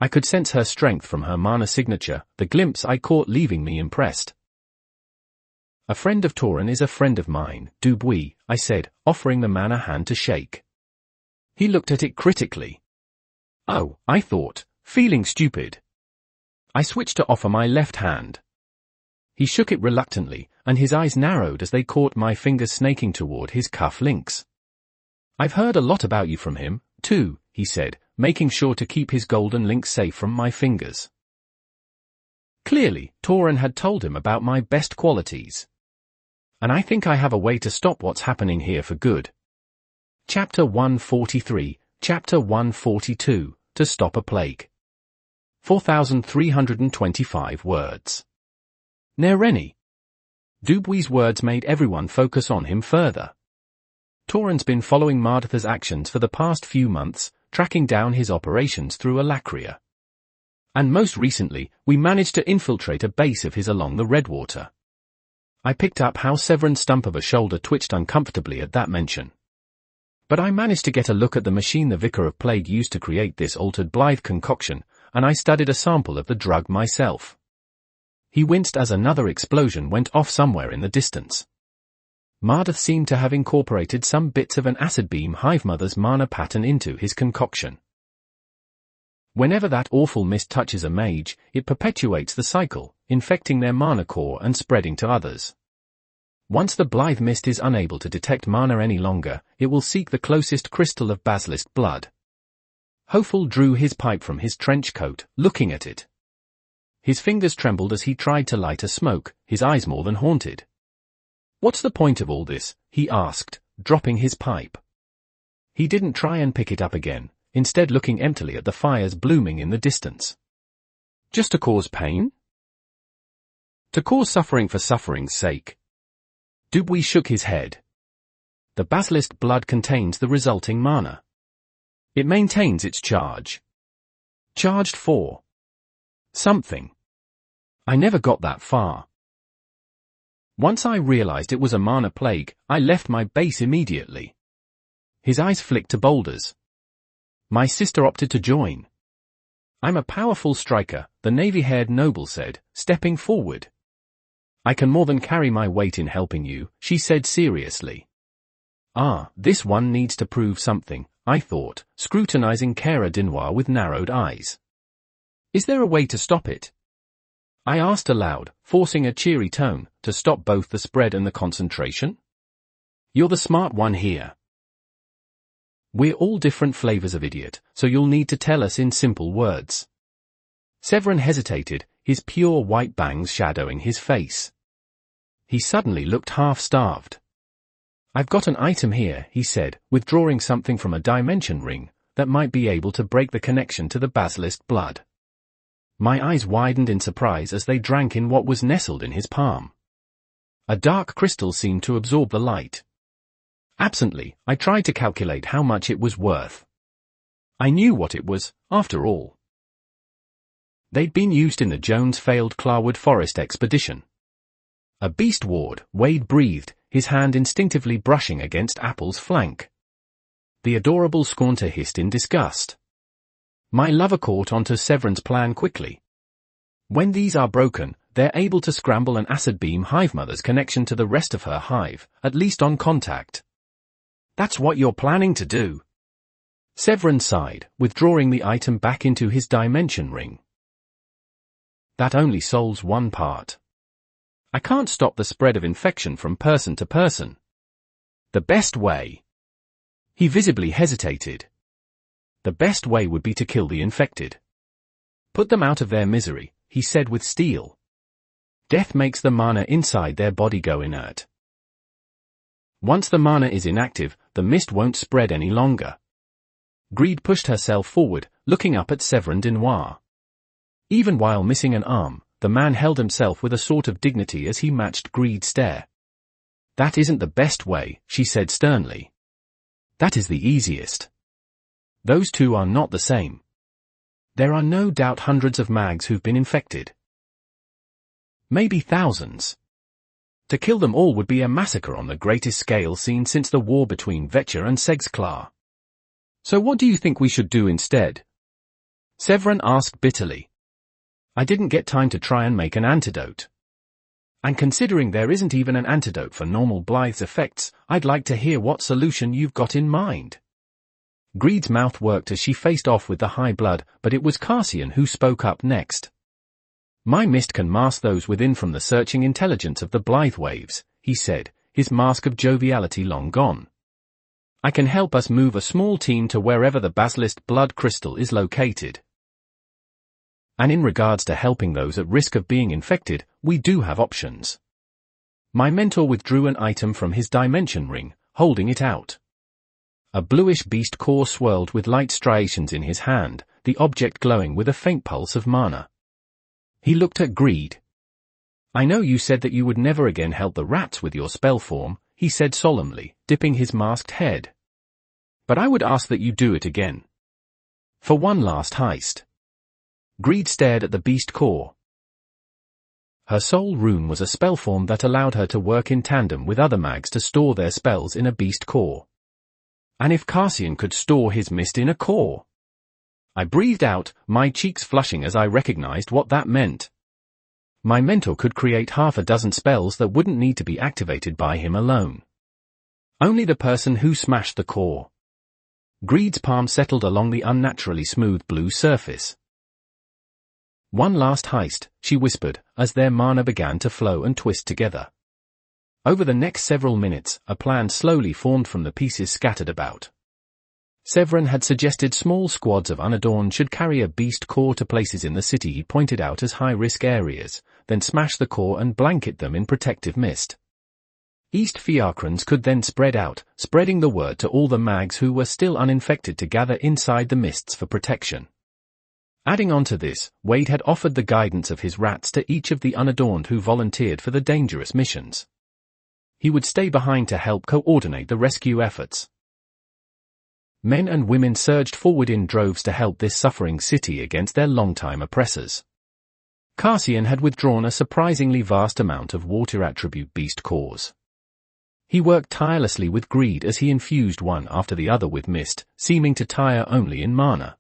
Speaker 1: I could sense her strength from her mana signature, the glimpse I caught leaving me impressed. A friend of Toran is a friend of mine, Dubuis, I said, offering the man a hand to shake. He looked at it critically. Oh, I thought, feeling stupid. I switched to offer my left hand. He shook it reluctantly, and his eyes narrowed as they caught my fingers snaking toward his cuff links. I've heard a lot about you from him, too, he said, making sure to keep his golden links safe from my fingers. Clearly, Toran had told him about my best qualities. And I think I have a way to stop what's happening here for good. Chapter 143, Chapter 142, To Stop a Plague. 4,325 words. Nereni. Dubuis' words made everyone focus on him further. Toran's been following Mardatha's actions for the past few months, tracking down his operations through Alacria. And most recently, we managed to infiltrate a base of his along the Redwater. I picked up how Severin's stump of a shoulder twitched uncomfortably at that mention. But I managed to get a look at the machine the Vicar of Plague used to create this altered Blythe concoction, and I studied a sample of the drug myself. He winced as another explosion went off somewhere in the distance. Mardath seemed to have incorporated some bits of an acid beam Hivemother's mana pattern into his concoction. Whenever that awful mist touches a mage, it perpetuates the cycle, infecting their mana core and spreading to others. Once the Blythe mist is unable to detect mana any longer, it will seek the closest crystal of basilisk blood. Hopeful drew his pipe from his trench coat, looking at it. His fingers trembled as he tried to light a smoke, his eyes more than haunted. What's the point of all this? He asked, dropping his pipe. He didn't try and pick it up again, instead looking emptily at the fires blooming in the distance. Just to cause pain? To cause suffering for suffering's sake? Dubuis shook his head. The basilisk blood contains the resulting mana. It maintains its charge. Charged for something. I never got that far. Once I realized it was a mana plague, I left my base immediately. His eyes flicked to Boulders. My sister opted to join. I'm a powerful striker, the navy-haired noble said, stepping forward. I can more than carry my weight in helping you, she said seriously. Ah, this one needs to prove something, I thought, scrutinizing Cara Denoir with narrowed eyes. Is there a way to stop it? I asked aloud, forcing a cheery tone, to stop both the spread and the concentration. You're the smart one here. We're all different flavors of idiot, so you'll need to tell us in simple words. Severin hesitated, his pure white bangs shadowing his face. He suddenly looked half-starved. I've got an item here, he said, withdrawing something from a dimension ring that might be able to break the connection to the basilisk blood. My eyes widened in surprise as they drank in what was nestled in his palm. A dark crystal seemed to absorb the light. Absently, I tried to calculate how much it was worth. I knew what it was, after all. They'd been used in the Jones failed Clarwood Forest expedition. A beast ward, Wade breathed, his hand instinctively brushing against Apple's flank. The adorable Scornter hissed in disgust. My lover caught onto Severin's plan quickly. When these are broken, they're able to scramble an acid beam hive mother's connection to the rest of her hive, at least on contact. That's what you're planning to do. Severin sighed, withdrawing the item back into his dimension ring. That only solves one part. I can't stop the spread of infection from person to person. The best way. He visibly hesitated. The best way would be to kill the infected. Put them out of their misery, he said with steel. Death makes the mana inside their body go inert. Once the mana is inactive, the mist won't spread any longer. Greed pushed herself forward, looking up at Severin Denoir. Even while missing an arm, the man held himself with a sort of dignity as he matched Greed's stare. That isn't the best way, she said sternly. That is the easiest. Those two are not the same. There are no doubt hundreds of mags who've been infected. Maybe thousands. To kill them all would be a massacre on the greatest scale seen since the war between Vetcher and Segsklar. So what do you think we should do instead? Severin asked bitterly. I didn't get time to try and make an antidote. And considering there isn't even an antidote for normal Blythe's effects, I'd like to hear what solution you've got in mind. Greed's mouth worked as she faced off with the high blood, but it was Cassian who spoke up next. My mist can mask those within from the searching intelligence of the Blythe waves, he said, his mask of joviality long gone. I can help us move a small team to wherever the basilisk blood crystal is located. And in regards to helping those at risk of being infected, we do have options. My mentor withdrew an item from his dimension ring, holding it out. A bluish beast core swirled with light striations in his hand, the object glowing with a faint pulse of mana. He looked at Greed. I know you said that you would never again help the rats with your spell form, he said solemnly, dipping his masked head. But I would ask that you do it again. For one last heist. Greed stared at the beast core. Her soul rune was a spell form that allowed her to work in tandem with other mags to store their spells in a beast core. And if Cassian could store his mist in a core? I breathed out, my cheeks flushing as I recognized what that meant. My mentor could create half a dozen spells that wouldn't need to be activated by him alone. Only the person who smashed the core. Greed's palm settled along the unnaturally smooth blue surface. One last heist, she whispered, as their mana began to flow and twist together. Over the next several minutes, a plan slowly formed from the pieces scattered about. Severin had suggested small squads of unadorned should carry a beast core to places in the city he pointed out as high-risk areas, then smash the core and blanket them in protective mist. East Fiacrans could then spread out, spreading the word to all the mags who were still uninfected to gather inside the mists for protection. Adding on to this, Wade had offered the guidance of his rats to each of the unadorned who volunteered for the dangerous missions. He would stay behind to help coordinate the rescue efforts. Men and women surged forward in droves to help this suffering city against their longtime oppressors. Cassian had withdrawn a surprisingly vast amount of water attribute beast cores. He worked tirelessly with Greed as he infused one after the other with mist, seeming to tire only in mana.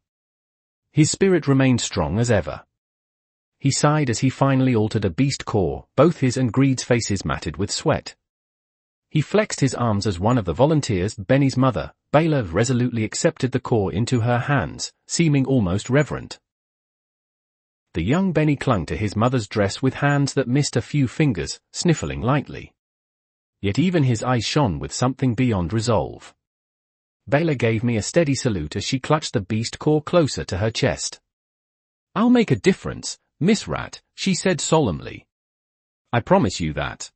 Speaker 1: His spirit remained strong as ever. He sighed as he finally altered a beast core, both his and Greed's faces matted with sweat. He flexed his arms as one of the volunteers, Benny's mother, Baylor, resolutely accepted the core into her hands, seeming almost reverent. The young Benny clung to his mother's dress with hands that missed a few fingers, sniffling lightly. Yet even his eyes shone with something beyond resolve. Bela gave me a steady salute as she clutched the beast core closer to her chest. "I'll make a difference, Miss Rat," she said solemnly. "I promise you that.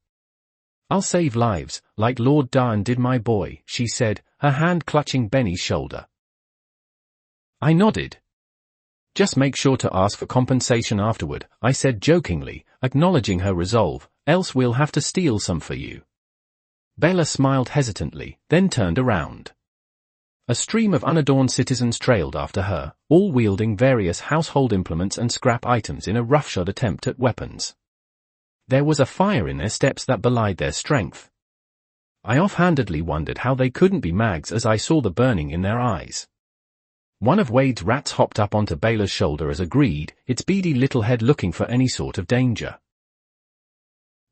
Speaker 1: I'll save lives, like Lord Darn did my boy," she said, her hand clutching Benny's shoulder. I nodded. "Just make sure to ask for compensation afterward," I said jokingly, acknowledging her resolve, "else we'll have to steal some for you." Bela smiled hesitantly, then turned around. A stream of unadorned citizens trailed after her, all wielding various household implements and scrap items in a roughshod attempt at weapons. There was a fire in their steps that belied their strength. I offhandedly wondered how they couldn't be mags as I saw the burning in their eyes. One of Wade's rats hopped up onto Bela's shoulder as agreed, its beady little head looking for any sort of danger.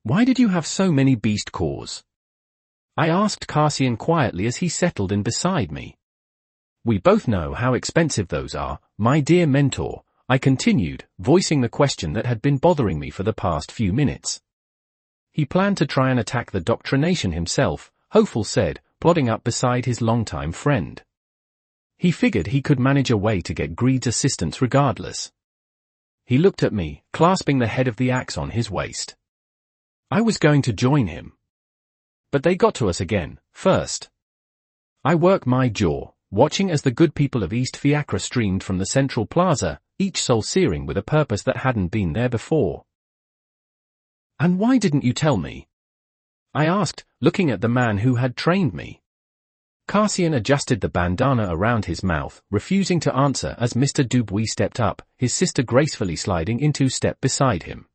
Speaker 1: "Why did you have so many beast cores?" I asked Cassian quietly as he settled in beside me. "We both know how expensive those are, my dear mentor," I continued, voicing the question that had been bothering me for the past few minutes. "He planned to try and attack the doctrination himself," Hopeful said, plodding up beside his longtime friend. "He figured he could manage a way to get Greed's assistance regardless." He looked at me, clasping the head of the axe on his waist. I was going to join him. But they got to us again, first. I worked my jaw, watching as the good people of East Fiacra streamed from the central plaza, each soul searing with a purpose that hadn't been there before. "And why didn't you tell me?" I asked, looking at the man who had trained me. Cassian adjusted the bandana around his mouth, refusing to answer as Mr. Dubuis stepped up, his sister gracefully sliding into step beside him.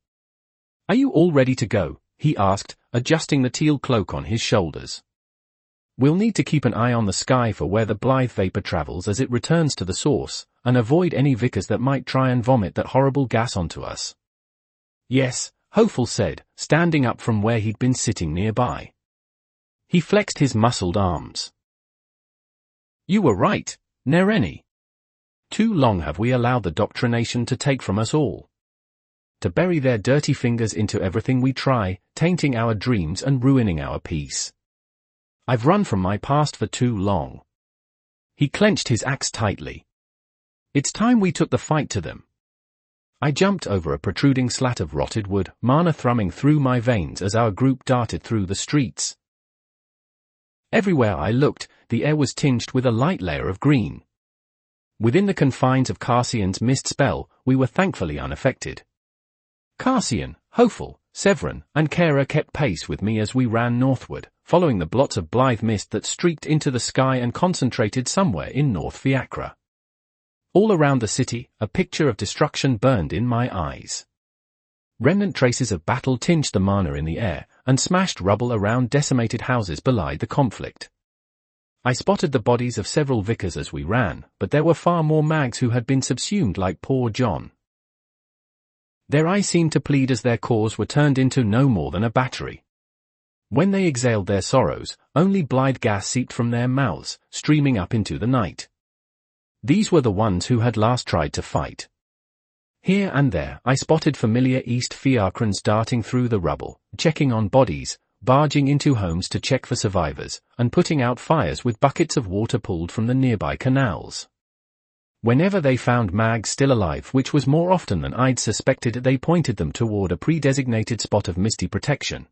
Speaker 1: "Are you all ready to go?" he asked, adjusting the teal cloak on his shoulders. "We'll need to keep an eye on the sky for where the Blythe vapor travels as it returns to the source, and avoid any vicars that might try and vomit that horrible gas onto us." "Yes," Hopeful said, standing up from where he'd been sitting nearby. He flexed his muscled arms. "You were right, Nereni. Too long have we allowed the doctrination to take from us all. To bury their dirty fingers into everything we try, tainting our dreams and ruining our peace. I've run from my past for too long." He clenched his axe tightly. "It's time we took the fight to them." I jumped over a protruding slat of rotted wood, mana thrumming through my veins as our group darted through the streets. Everywhere I looked, the air was tinged with a light layer of green. Within the confines of Cassian's mist spell, we were thankfully unaffected. Cassian, Hopeful, Severin, and Kara kept pace with me as we ran northward, following the blots of Blythe mist that streaked into the sky and concentrated somewhere in North Fiacra. All around the city, a picture of destruction burned in my eyes. Remnant traces of battle tinged the mana in the air, and smashed rubble around decimated houses belied the conflict. I spotted the bodies of several vicars as we ran, but there were far more mags who had been subsumed like poor John. Their eyes seemed to plead as their cores were turned into no more than a battery. When they exhaled their sorrows, only Blythe gas seeped from their mouths, streaming up into the night. These were the ones who had last tried to fight. Here and there, I spotted familiar East Fiacrans darting through the rubble, checking on bodies, barging into homes to check for survivors, and putting out fires with buckets of water pulled from the nearby canals. Whenever they found mags still alive, which was more often than I'd suspected, they pointed them toward a pre-designated spot of misty protection.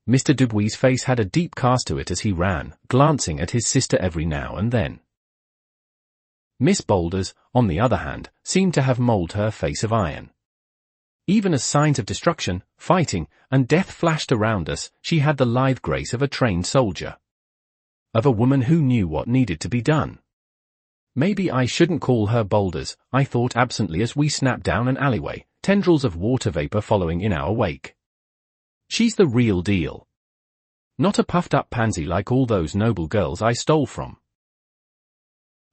Speaker 1: Mr. Dubuis' face had a deep cast to it as he ran, glancing at his sister every now and then. Miss Boulders, on the other hand, seemed to have molded her face of iron. Even as signs of destruction, fighting, and death flashed around us, she had the lithe grace of a trained soldier. Of a woman who knew what needed to be done. Maybe I shouldn't call her Boulders, I thought absently as we snapped down an alleyway, tendrils of water vapor following in our wake. She's the real deal. Not a puffed-up pansy like all those noble girls I stole from.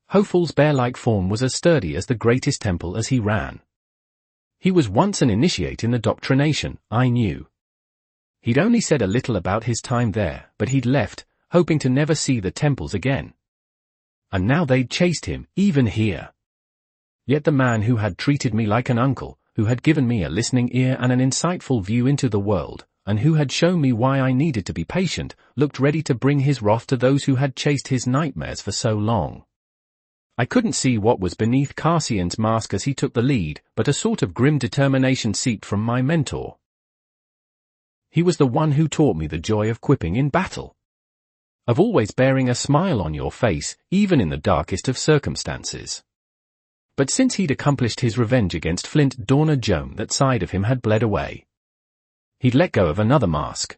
Speaker 1: Hopeful's bear-like form was as sturdy as the greatest temple as he ran. He was once an initiate in the doctrination, I knew. He'd only said a little about his time there, but he'd left, hoping to never see the temples again. And now they'd chased him, even here. Yet the man who had treated me like an uncle, who had given me a listening ear and an insightful view into the world, and who had shown me why I needed to be patient, looked ready to bring his wrath to those who had chased his nightmares for so long. I couldn't see what was beneath Cassian's mask as he took the lead, but a sort of grim determination seeped from my mentor. He was the one who taught me the joy of quipping in battle, of always bearing a smile on your face, even in the darkest of circumstances. But since he'd accomplished his revenge against Flint Dorner Joan, that side of him had bled away. He'd let go of another mask.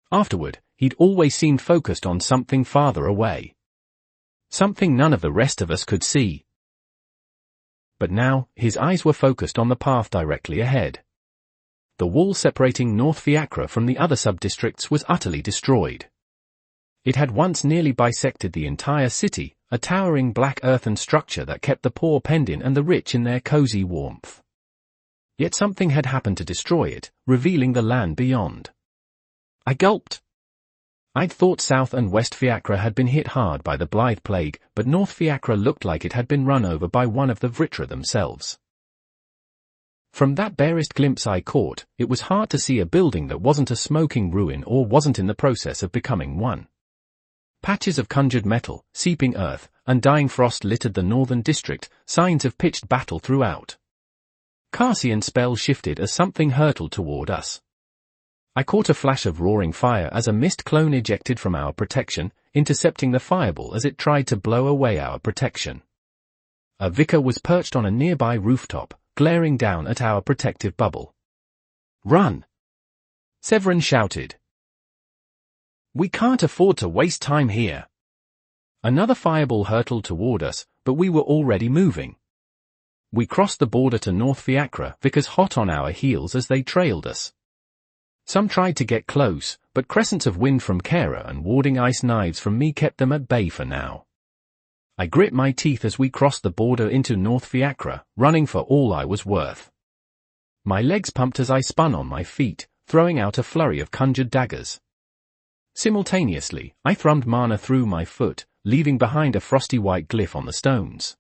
Speaker 1: Afterward, he'd always seemed focused on something farther away. Something none of the rest of us could see. But now, his eyes were focused on the path directly ahead. The wall separating North Fiacre from the other sub-districts was utterly destroyed. It had once nearly bisected the entire city, a towering black earthen structure that kept the poor penned in and the rich in their cozy warmth. Yet something had happened to destroy it, revealing the land beyond. I gulped. I'd thought South and West Fiacre had been hit hard by the Blythe Plague, but North Fiacre looked like it had been run over by one of the Vritra themselves. From that barest glimpse I caught, it was hard to see a building that wasn't a smoking ruin or wasn't in the process of becoming one. Patches of conjured metal, seeping earth, and dying frost littered the northern district, signs of pitched battle throughout. Cassian's spell shifted as something hurtled toward us. I caught a flash of roaring fire as a mist clone ejected from our protection, intercepting the fireball as it tried to blow away our protection. A vicar was perched on a nearby rooftop, glaring down at our protective bubble. "Run!" Severin shouted. "We can't afford to waste time here." Another fireball hurtled toward us, but we were already moving. We crossed the border to North Fiacre, vicars hot on our heels as they trailed us. Some tried to get close, but crescents of wind from Kara and warding ice knives from me kept them at bay for now. I grit my teeth as we crossed the border into North Fiacre, running for all I was worth. My legs pumped as I spun on my feet, throwing out a flurry of conjured daggers. Simultaneously, I thrummed mana through my foot, leaving behind a frosty white glyph on the stones.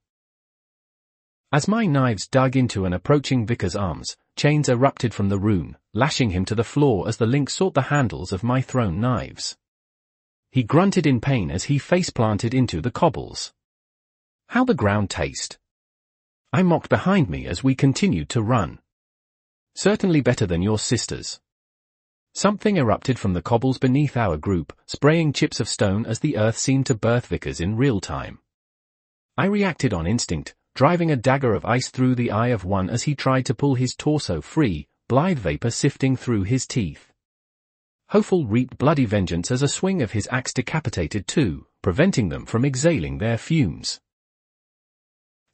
Speaker 1: As my knives dug into an approaching vicar's arms, chains erupted from the rune, lashing him to the floor as the link sought the handles of my thrown knives. He grunted in pain as he face-planted into the cobbles. "How the ground taste?" I mocked behind me as we continued to run. "Certainly better than your sister's." Something erupted from the cobbles beneath our group, spraying chips of stone as the earth seemed to birth vicars in real time. I reacted on instinct, driving a dagger of ice through the eye of one as he tried to pull his torso free, Blythe vapor sifting through his teeth. Hopeful reaped bloody vengeance as a swing of his axe decapitated two, preventing them from exhaling their fumes.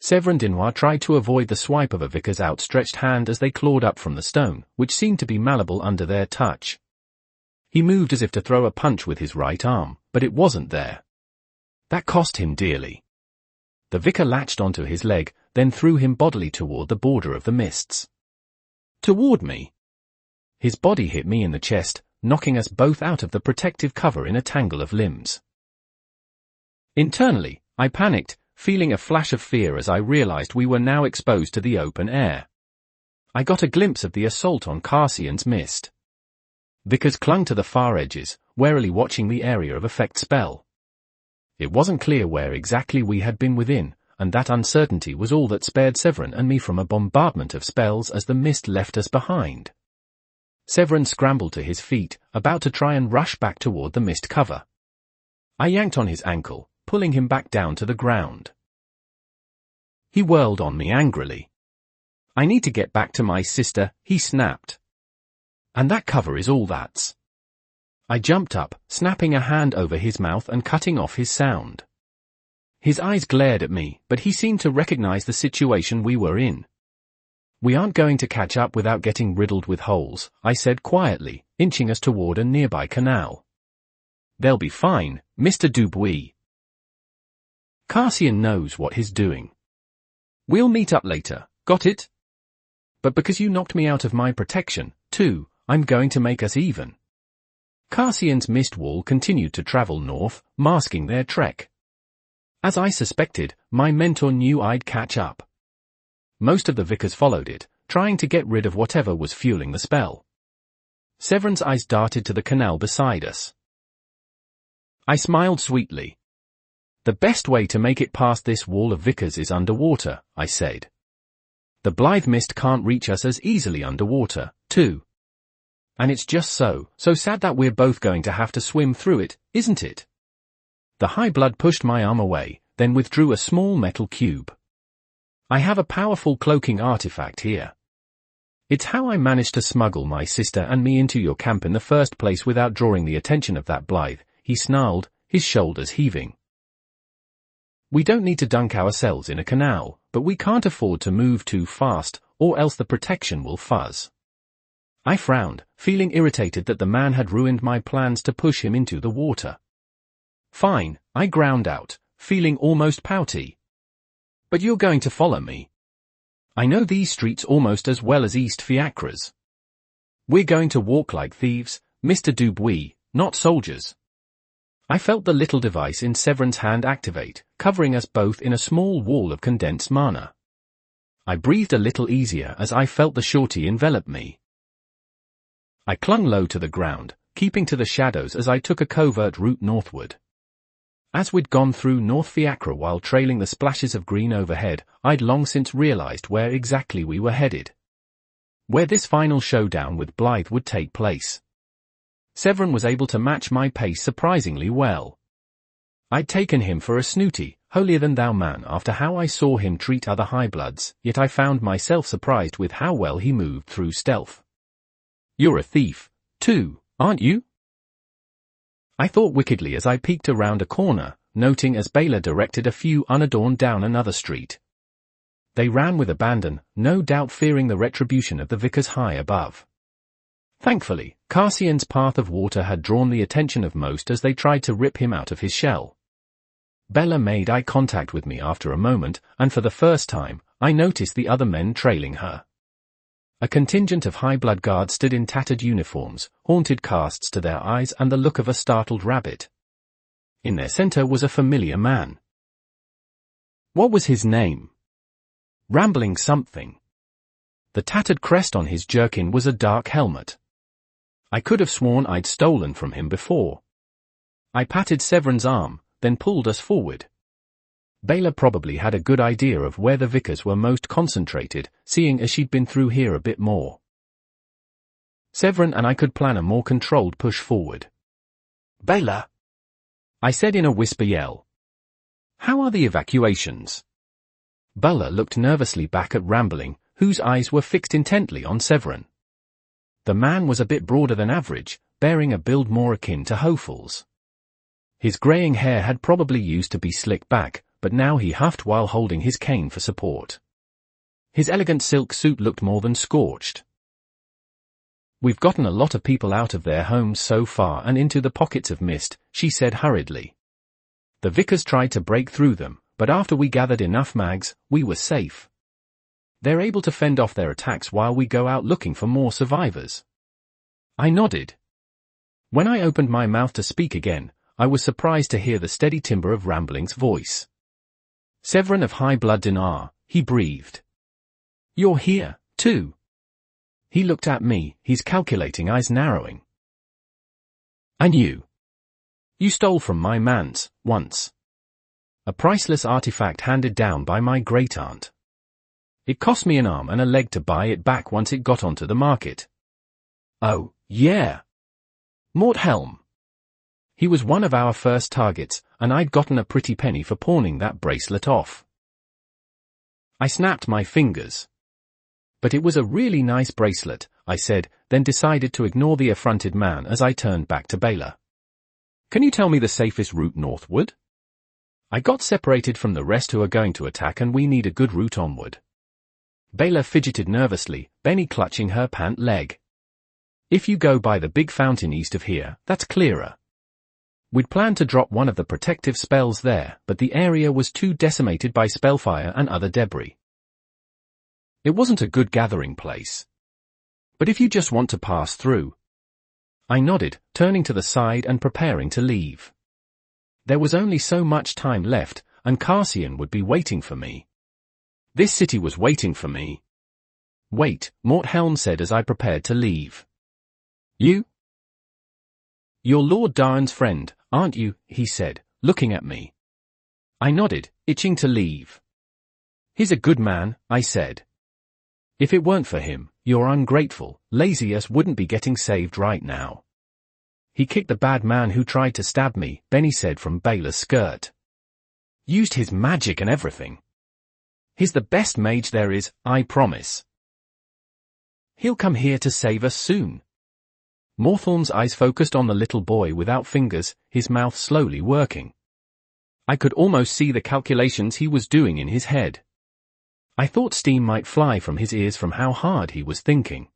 Speaker 1: Severin Dinois tried to avoid the swipe of a vicar's outstretched hand as they clawed up from the stone, which seemed to be malleable under their touch. He moved as if to throw a punch with his right arm, but it wasn't there. That cost him dearly. The vicar latched onto his leg, then threw him bodily toward the border of the mists. Toward me. His body hit me in the chest, knocking us both out of the protective cover in a tangle of limbs. Internally, I panicked, feeling a flash of fear as I realized we were now exposed to the open air. I got a glimpse of the assault on Cassian's mist. Vicars clung to the far edges, warily watching the area of effect spell. It wasn't clear where exactly we had been within, and that uncertainty was all that spared Severin and me from a bombardment of spells as the mist left us behind. Severin scrambled to his feet, about to try and rush back toward the mist cover. I yanked on his ankle, pulling him back down to the ground. He whirled on me angrily. "I need to get back to my sister," he snapped. "And that cover is all that's." I jumped up, snapping a hand over his mouth and cutting off his sound. His eyes glared at me, but he seemed to recognize the situation we were in. "We aren't going to catch up without getting riddled with holes," I said quietly, inching us toward a nearby canal. "They'll be fine, Mr. Dubuis. Cassian knows what he's doing. We'll meet up later, got it? But because you knocked me out of my protection, too, I'm going to make us even." Cassian's mist wall continued to travel north, masking their trek. As I suspected, my mentor knew I'd catch up. Most of the vicars followed it, trying to get rid of whatever was fueling the spell. Severin's eyes darted to the canal beside us. I smiled sweetly. The best way to make it past this wall of vicars is underwater, I said. The Blythe mist can't reach us as easily underwater, too. And it's just so sad that we're both going to have to swim through it, isn't it? The high blood pushed my arm away, then withdrew a small metal cube. I have a powerful cloaking artifact here. It's how I managed to smuggle my sister and me into your camp in the first place without drawing the attention of that Blythe, he snarled, his shoulders heaving. We don't need to dunk ourselves in a canal, but we can't afford to move too fast, or else the protection will fuzz. I frowned, feeling irritated that the man had ruined my plans to push him into the water. Fine, I ground out, feeling almost pouty. But you're going to follow me. I know these streets almost as well as East Fiacres. We're going to walk like thieves, Mr. Dubuis, not soldiers. I felt the little device in Severin's hand activate, covering us both in a small wall of condensed mana. I breathed a little easier as I felt the shorty envelop me. I clung low to the ground, keeping to the shadows as I took a covert route northward. As we'd gone through North Fiacre while trailing the splashes of green overhead, I'd long since realized where exactly we were headed. Where this final showdown with Blythe would take place. Severin was able to match my pace surprisingly well. I'd taken him for a snooty, holier-than-thou man after how I saw him treat other high-bloods, yet I found myself surprised with how well he moved through stealth. You're a thief, too, aren't you? I thought wickedly as I peeked around a corner, noting as Baylor directed a few unadorned down another street. They ran with abandon, no doubt fearing the retribution of the vicars high above. Thankfully, Cassian's path of water had drawn the attention of most as they tried to rip him out of his shell. Bella made eye contact with me after a moment, and for the first time, I noticed the other men trailing her. A contingent of high-blood guards stood in tattered uniforms, haunted casts to their eyes and the look of a startled rabbit. In their center was a familiar man. What was his name? Rambling something. The tattered crest on his jerkin was a dark helmet. I could have sworn I'd stolen from him before. I patted Severin's arm, then pulled us forward. Baylor probably had a good idea of where the vicars were most concentrated, seeing as she'd been through here a bit more. Severin and I could plan a more controlled push forward. Baylor, I said in a whisper yell. How are the evacuations? Baylor looked nervously back at Rambling, whose eyes were fixed intently on Severin. The man was a bit broader than average, bearing a build more akin to Hofel's. His greying hair had probably used to be slicked back, but now he huffed while holding his cane for support. His elegant silk suit looked more than scorched. We've gotten a lot of people out of their homes so far and into the pockets of mist, she said hurriedly. The vicars tried to break through them, but after we gathered enough mags, we were safe. They're able to fend off their attacks while we go out looking for more survivors. I nodded. When I opened my mouth to speak again, I was surprised to hear the steady timbre of Rambling's voice. Severin of high blood Dinar, he breathed. You're here, too. He looked at me, his calculating eyes narrowing. And you? You stole from my manse, once. A priceless artifact handed down by my great-aunt. It cost me an arm and a leg to buy it back once it got onto the market. Oh, yeah. Mort Helm. He was one of our first targets, and I'd gotten a pretty penny for pawning that bracelet off. I snapped my fingers. But it was a really nice bracelet, I said, then decided to ignore the affronted man as I turned back to Baylor. Can you tell me the safest route northward? I got separated from the rest who are going to attack and we need a good route onward. Baylor fidgeted nervously, Benny clutching her pant leg. If you go by the big fountain east of here, that's clearer. We'd planned to drop one of the protective spells there, but the area was too decimated by spellfire and other debris. It wasn't a good gathering place. But if you just want to pass through. I nodded, turning to the side and preparing to leave. There was only so much time left, and Cassian would be waiting for me. This city was waiting for me. Wait, Morthelm said as I prepared to leave. You? You're Lord Darren's friend, aren't you? He said, looking at me. I nodded, itching to leave. He's a good man, I said. If it weren't for him, your ungrateful, lazy ass wouldn't be getting saved right now. He kicked the bad man who tried to stab me, Benny said from Baylor's skirt. Used his magic and everything. He's the best mage there is, I promise. He'll come here to save us soon. Morthelm's eyes focused on the little boy without fingers, his mouth slowly working. I could almost see the calculations he was doing in his head. I thought steam might fly from his ears from how hard he was thinking.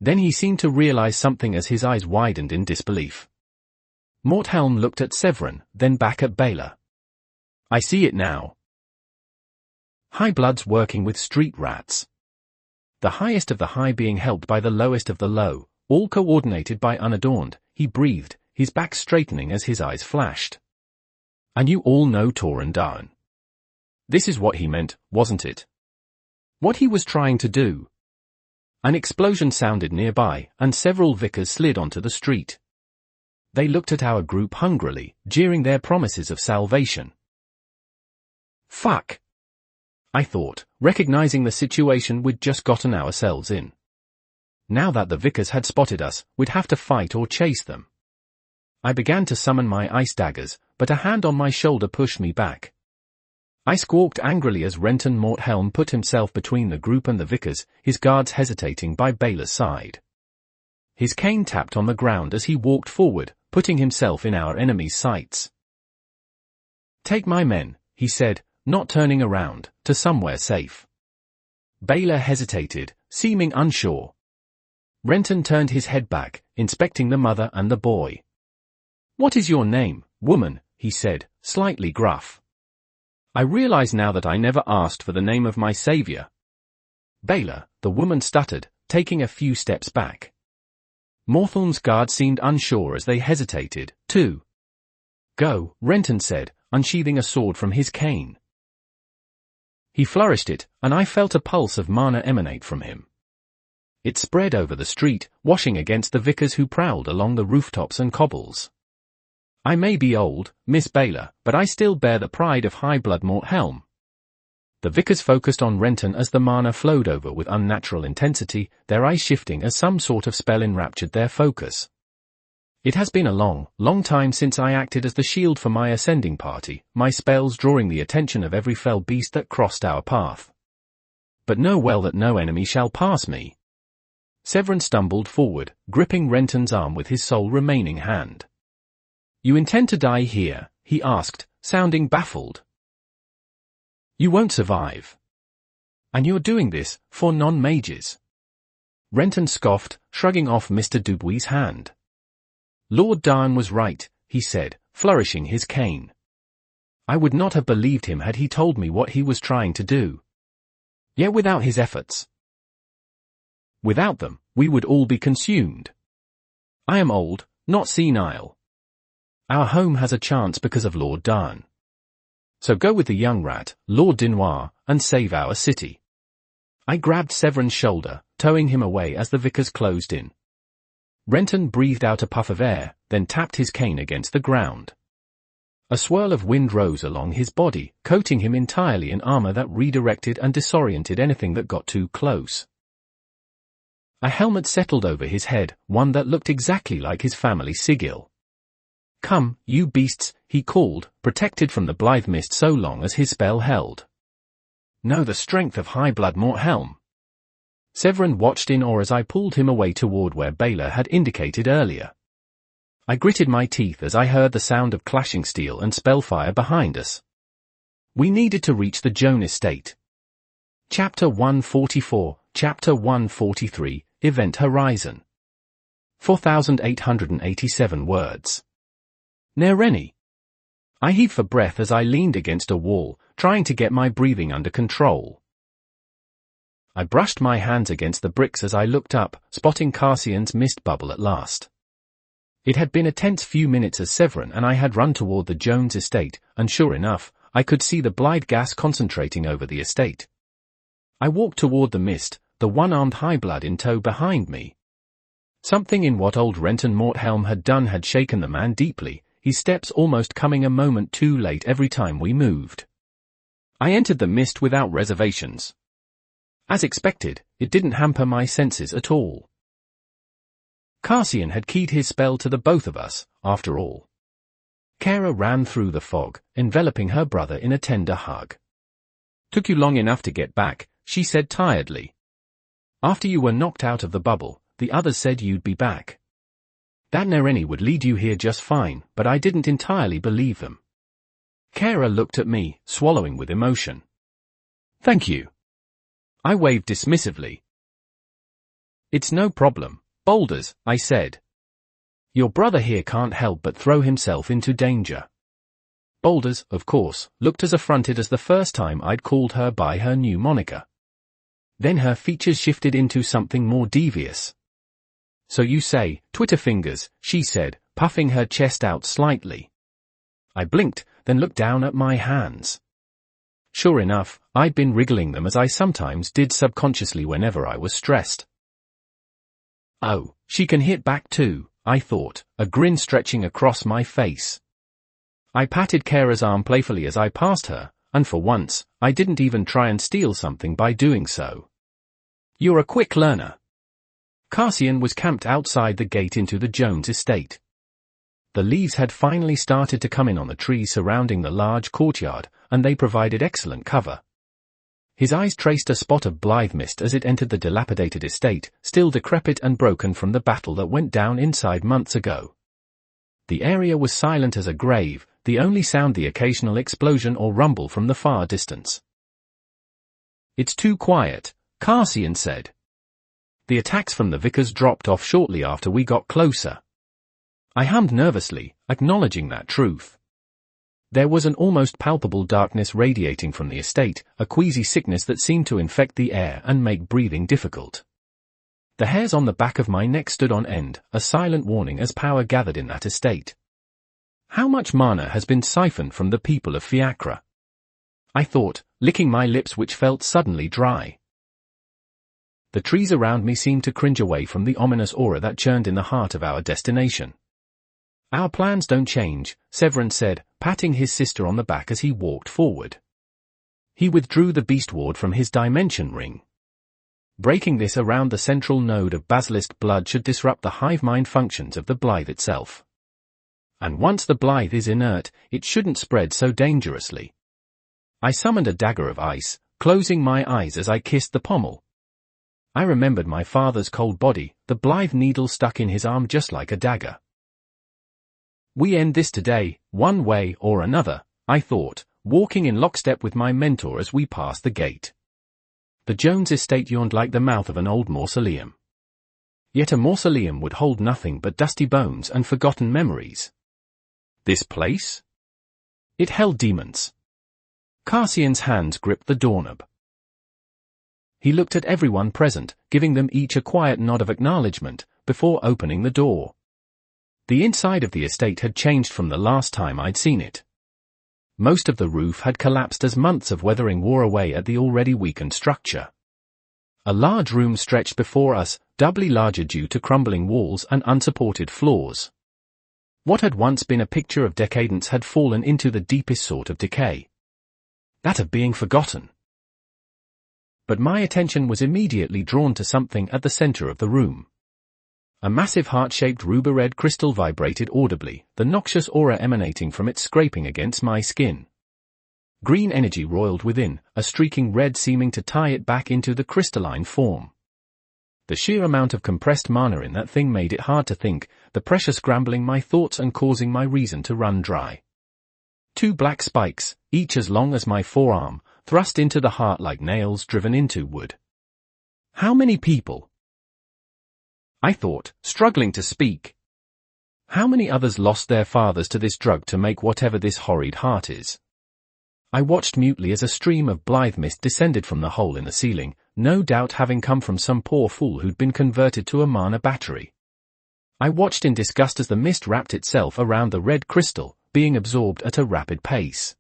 Speaker 1: Then he seemed to realize something as his eyes widened in disbelief. Morthelm looked at Severin, then back at Baylor. I see it now. High blood's working with street rats. The highest of the high being helped by the lowest of the low, all coordinated by unadorned, he breathed, his back straightening as his eyes flashed. And you all know Torrhen Darren. This is what he meant, wasn't it? What he was trying to do. An explosion sounded nearby, and several vicars slid onto the street. They looked at our group hungrily, jeering their promises of salvation. Fuck! I thought, recognizing the situation we'd just gotten ourselves in. Now that the vicars had spotted us, we'd have to fight or chase them. I began to summon my ice daggers, but a hand on my shoulder pushed me back. I squawked angrily as Renton Morthelm put himself between the group and the vicars, his guards hesitating by Baylor's side. His cane tapped on the ground as he walked forward, putting himself in our enemy's sights. Take my men, he said, not turning around, to somewhere safe. Baylor hesitated, seeming unsure. Renton turned his head back, inspecting the mother and the boy. What is your name, woman? He said, slightly gruff. I realize now that I never asked for the name of my savior. Baylor, the woman stuttered, taking a few steps back. Morthelm's guard seemed unsure as they hesitated, too. Go, Renton said, unsheathing a sword from his cane. He flourished it, and I felt a pulse of mana emanate from him. It spread over the street, washing against the vicars who prowled along the rooftops and cobbles. I may be old, Miss Baylor, but I still bear the pride of high-blood Morthelm. The vicars focused on Renton as the mana flowed over with unnatural intensity, their eyes shifting as some sort of spell enraptured their focus. It has been a long, long time since I acted as the shield for my ascending party, my spells drawing the attention of every fell beast that crossed our path. But know well that no enemy shall pass me. Severin stumbled forward, gripping Renton's arm with his sole remaining hand. You intend to die here? He asked, sounding baffled. You won't survive. And you're doing this, for non-mages. Renton scoffed, shrugging off Mr. Dubuis's hand. Lord Darren was right, he said, flourishing his cane. I would not have believed him had he told me what he was trying to do. Yet without his efforts. Without them, we would all be consumed. I am old, not senile. Our home has a chance because of Lord Darren. So go with the young rat, Lord Dinoir, and save our city. I grabbed Severin's shoulder, towing him away as the vicars closed in. Renton breathed out a puff of air, then tapped his cane against the ground. A swirl of wind rose along his body, coating him entirely in armor that redirected and disoriented anything that got too close. A helmet settled over his head, one that looked exactly like his family sigil. Come, you beasts, he called, protected from the blithe mist so long as his spell held. Know the strength of high-blood Morthelm. Severin watched in awe as I pulled him away toward where Baylor had indicated earlier. I gritted my teeth as I heard the sound of clashing steel and spellfire behind us. We needed to reach the Joan estate. Chapter 144, Chapter 143, Event Horizon. 4,887 words. Nereni. I heaved for breath as I leaned against a wall, trying to get my breathing under control. I brushed my hands against the bricks as I looked up, spotting Cassian's mist bubble at last. It had been a tense few minutes as Severin and I had run toward the Jones estate, and sure enough, I could see the Blythe gas concentrating over the estate. I walked toward the mist, the one-armed high-blood in tow behind me. Something in what old Renton Morthelm had done had shaken the man deeply, his steps almost coming a moment too late every time we moved. I entered the mist without reservations. As expected, it didn't hamper my senses at all. Cassian had keyed his spell to the both of us, after all. Kara ran through the fog, enveloping her brother in a tender hug. "Took you long enough to get back," she said tiredly. "After you were knocked out of the bubble, the others said you'd be back. That Nereni would lead you here just fine, but I didn't entirely believe them." Kara looked at me, swallowing with emotion. "Thank you." I waved dismissively. "It's no problem, Boulders," I said. "Your brother here can't help but throw himself into danger." Boulders, of course, looked as affronted as the first time I'd called her by her new moniker. Then her features shifted into something more devious. "So you say, Twitter fingers," she said, puffing her chest out slightly. I blinked, then looked down at my hands. Sure enough, I'd been wriggling them as I sometimes did subconsciously whenever I was stressed. Oh, she can hit back too, I thought, a grin stretching across my face. I patted Kara's arm playfully as I passed her, and for once, I didn't even try and steal something by doing so. "You're a quick learner." Cassian was camped outside the gate into the Jones estate. The leaves had finally started to come in on the trees surrounding the large courtyard, and they provided excellent cover. His eyes traced a spot of blithe mist as it entered the dilapidated estate, still decrepit and broken from the battle that went down inside months ago. The area was silent as a grave, the only sound the occasional explosion or rumble from the far distance. "It's too quiet," Cassian said. "The attacks from the Vickers dropped off shortly after we got closer." I hummed nervously, acknowledging that truth. There was an almost palpable darkness radiating from the estate, a queasy sickness that seemed to infect the air and make breathing difficult. The hairs on the back of my neck stood on end, a silent warning as power gathered in that estate. How much mana has been siphoned from the people of Fiacra? I thought, licking my lips which felt suddenly dry. The trees around me seemed to cringe away from the ominous aura that churned in the heart of our destination. "Our plans don't change," Severin said, patting his sister on the back as he walked forward. He withdrew the beast ward from his dimension ring. Breaking this around the central node of basilisk blood should disrupt the hive mind functions of the Blythe itself. And once the Blythe is inert, it shouldn't spread so dangerously. I summoned a dagger of ice, closing my eyes as I kissed the pommel. I remembered my father's cold body, the Blythe needle stuck in his arm just like a dagger. We end this today, one way or another, I thought, walking in lockstep with my mentor as we passed the gate. The Jones estate yawned like the mouth of an old mausoleum. Yet a mausoleum would hold nothing but dusty bones and forgotten memories. This place? It held demons. Cassian's hands gripped the doorknob. He looked at everyone present, giving them each a quiet nod of acknowledgement, before opening the door. The inside of the estate had changed from the last time I'd seen it. Most of the roof had collapsed as months of weathering wore away at the already weakened structure. A large room stretched before us, doubly larger due to crumbling walls and unsupported floors. What had once been a picture of decadence had fallen into the deepest sort of decay. That of being forgotten. But my attention was immediately drawn to something at the center of the room. A massive heart-shaped ruby-red crystal vibrated audibly, the noxious aura emanating from it scraping against my skin. Green energy roiled within, a streaking red seeming to tie it back into the crystalline form. The sheer amount of compressed mana in that thing made it hard to think, the pressure scrambling my thoughts and causing my reason to run dry. 2 black spikes, each as long as my forearm, thrust into the heart like nails driven into wood. How many people? I thought, struggling to speak. How many others lost their fathers to this drug to make whatever this horrid heart is? I watched mutely as a stream of blithe mist descended from the hole in the ceiling, no doubt having come from some poor fool who'd been converted to a mana battery. I watched in disgust as the mist wrapped itself around the red crystal, being absorbed at a rapid pace.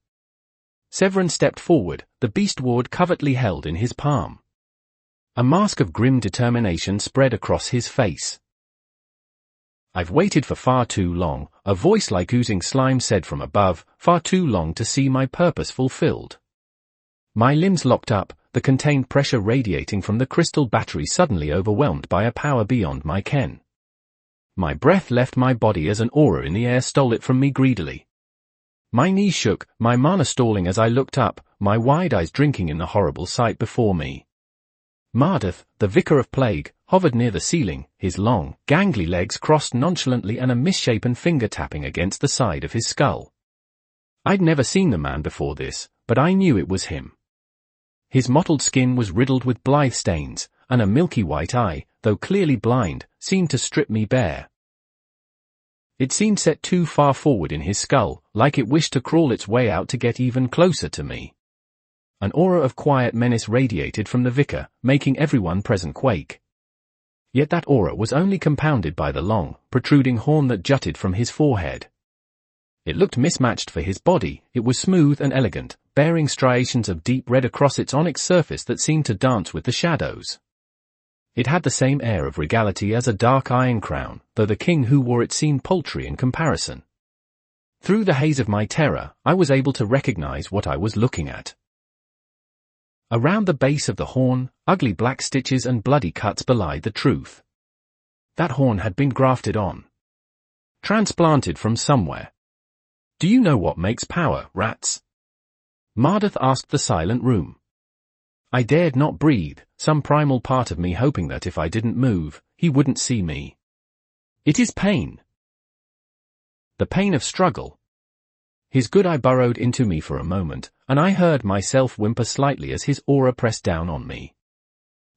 Speaker 1: Severin stepped forward, the beast ward covertly held in his palm. A mask of grim determination spread across his face. "I've waited for far too long," a voice like oozing slime said from above, "far too long to see my purpose fulfilled." My limbs locked up, the contained pressure radiating from the crystal battery suddenly overwhelmed by a power beyond my ken. My breath left my body as an aura in the air stole it from me greedily. My knees shook, my mana stalling as I looked up, my wide eyes drinking in the horrible sight before me. Mardath, the Vicar of Plague, hovered near the ceiling, his long, gangly legs crossed nonchalantly and a misshapen finger tapping against the side of his skull. I'd never seen the man before this, but I knew it was him. His mottled skin was riddled with blithe stains, and a milky white eye, though clearly blind, seemed to strip me bare. It seemed set too far forward in his skull, like it wished to crawl its way out to get even closer to me. An aura of quiet menace radiated from the vicar, making everyone present quake. Yet that aura was only compounded by the long, protruding horn that jutted from his forehead. It looked mismatched for his body, it was smooth and elegant, bearing striations of deep red across its onyx surface that seemed to dance with the shadows. It had the same air of regality as a dark iron crown, though the king who wore it seemed paltry in comparison. Through the haze of my terror, I was able to recognize what I was looking at. Around the base of the horn, ugly black stitches and bloody cuts belied the truth. That horn had been grafted on. Transplanted from somewhere. "Do you know what makes power, rats?" Mardath asked the silent room. I dared not breathe, some primal part of me hoping that if I didn't move, he wouldn't see me. "It is pain. The pain of struggle." His good eye burrowed into me for a moment, and I heard myself whimper slightly as his aura pressed down on me.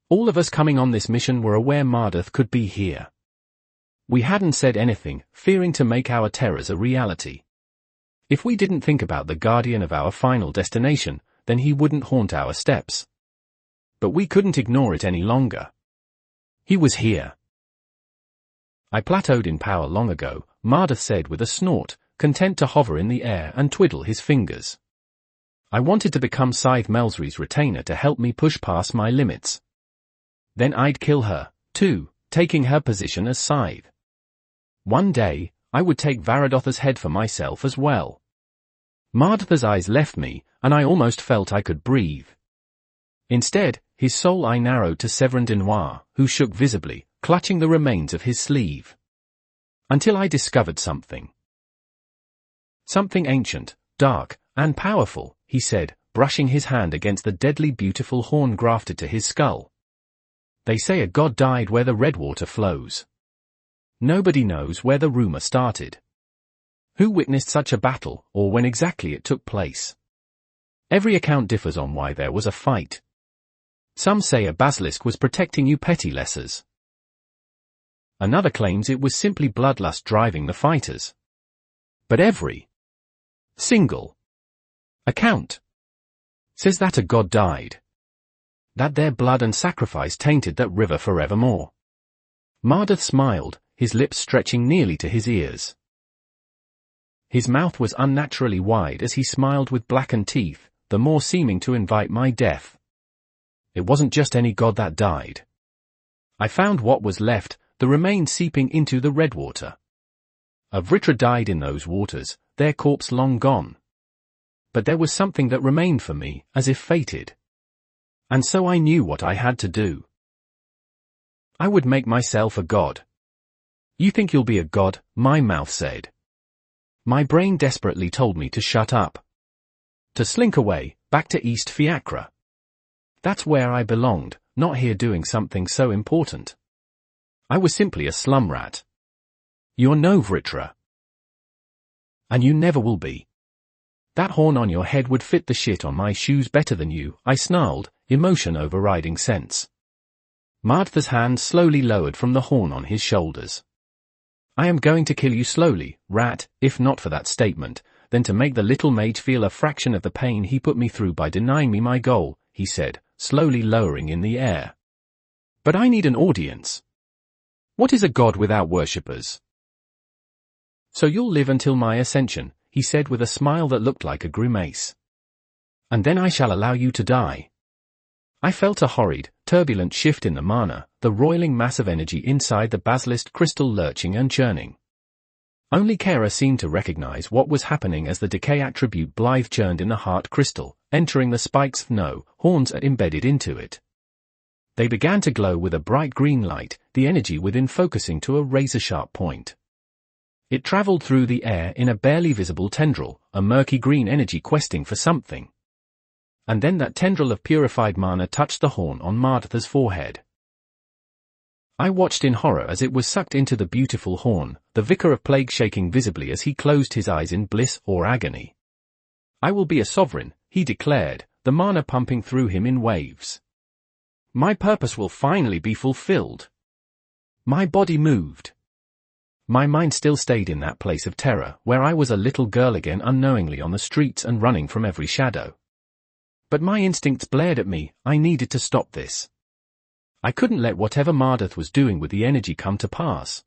Speaker 1: All of us coming on this mission were aware Mardath could be here. We hadn't said anything, fearing to make our terrors a reality. If we didn't think about the guardian of our final destination, then he wouldn't haunt our steps. But we couldn't ignore it any longer. He was here. "I plateaued in power long ago," Mardath said with a snort, content to hover in the air and twiddle his fingers. "I wanted to become Scythe Melsry's retainer to help me push past my limits. Then I'd kill her, too, taking her position as Scythe. One day, I would take Varadotha's head for myself as well." Mardath's eyes left me, and I almost felt I could breathe. Instead, his soul eye narrowed to Severin de Noir, who shook visibly, clutching the remains of his sleeve. Until I discovered something. "Something ancient, dark, and powerful," he said, brushing his hand against the deadly beautiful horn grafted to his skull. "They say a god died where the red water flows. Nobody knows where the rumor started. Who witnessed such a battle, or when exactly it took place. Every account differs on why there was a fight. Some say a basilisk was protecting you petty lessers. Another claims it was simply bloodlust driving the fighters. But every single account says that a god died. That their blood and sacrifice tainted that river forevermore." Mardath smiled, his lips stretching nearly to his ears. His mouth was unnaturally wide as he smiled with blackened teeth, the more seeming to invite my death. "It wasn't just any god that died. I found what was left, the remains seeping into the red water. A Vritra died in those waters, their corpse long gone. But there was something that remained for me, as if fated. And so I knew what I had to do. I would make myself a god." "You think you'll be a god?" my mouth said. My brain desperately told me to shut up. To slink away, back to East Fiacra. That's where I belonged, not here doing something so important. I was simply a slum rat. "You're no Vritra. And you never will be. That horn on your head would fit the shit on my shoes better than you," I snarled, emotion overriding sense. Mardath's hand slowly lowered from the horn on his shoulders. "I am going to kill you slowly, rat, if not for that statement, then to make the little mage feel a fraction of the pain he put me through by denying me my goal," he said, slowly lowering in the air. "But I need an audience. What is a god without worshippers?" "So you'll live until my ascension," he said with a smile that looked like a grimace. "And then I shall allow you to die." I felt a horrid, turbulent shift in the mana, the roiling mass of energy inside the basilisk crystal lurching and churning. Only Kara seemed to recognize what was happening as the decay attribute blithe churned in the heart crystal, entering the spikes horns embedded into it. They began to glow with a bright green light, the energy within focusing to a razor-sharp point. It traveled through the air in a barely visible tendril, a murky green energy questing for something. And then that tendril of purified mana touched the horn on Martha's forehead. I watched in horror as it was sucked into the beautiful horn, the Vicar of Plague shaking visibly as he closed his eyes in bliss or agony. "I will be a sovereign," he declared, the mana pumping through him in waves. "My purpose will finally be fulfilled." My body moved. My mind still stayed in that place of terror, where I was a little girl again unknowingly on the streets and running from every shadow. But my instincts blared at me, I needed to stop this. I couldn't let whatever Mardath was doing with the energy come to pass.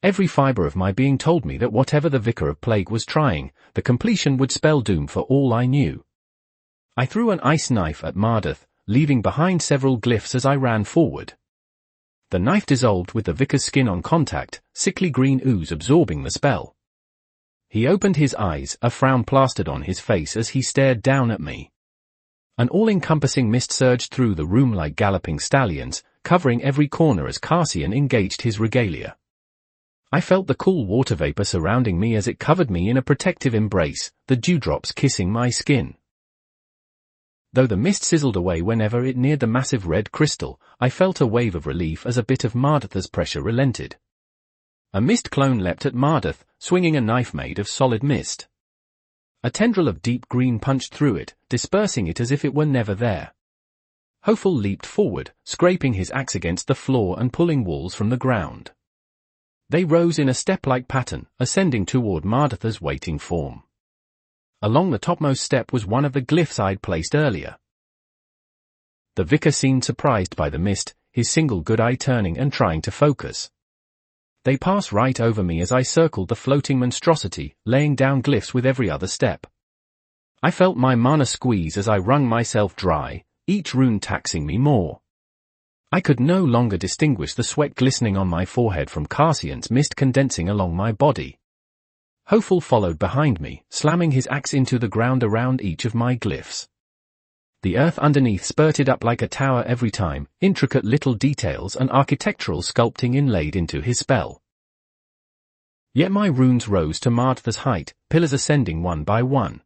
Speaker 1: Every fiber of my being told me that whatever the Vicar of Plague was trying, the completion would spell doom for all I knew. I threw an ice knife at Mardath, leaving behind several glyphs as I ran forward. The knife dissolved with the Vicar's skin on contact, sickly green ooze absorbing the spell. He opened his eyes, a frown plastered on his face as he stared down at me. An all-encompassing mist surged through the room like galloping stallions, covering every corner as Cassian engaged his regalia. I felt the cool water vapor surrounding me as it covered me in a protective embrace, the dewdrops kissing my skin. Though the mist sizzled away whenever it neared the massive red crystal, I felt a wave of relief as a bit of Mardath's pressure relented. A mist clone leapt at Mardath, swinging a knife made of solid mist. A tendril of deep green punched through it, dispersing it as if it were never there. Hoful leaped forward, scraping his axe against the floor and pulling walls from the ground. They rose in a step-like pattern, ascending toward Mardath's waiting form. Along the topmost step was one of the glyphs I'd placed earlier. The vicar seemed surprised by the mist, his single good eye turning and trying to focus. They passed right over me as I circled the floating monstrosity, laying down glyphs with every other step. I felt my mana squeeze as I wrung myself dry, each rune taxing me more. I could no longer distinguish the sweat glistening on my forehead from Cassian's mist condensing along my body. Hoful followed behind me, slamming his axe into the ground around each of my glyphs. The earth underneath spurted up like a tower every time, intricate little details and architectural sculpting inlaid into his spell. Yet my runes rose to Martha's height, pillars ascending one by one.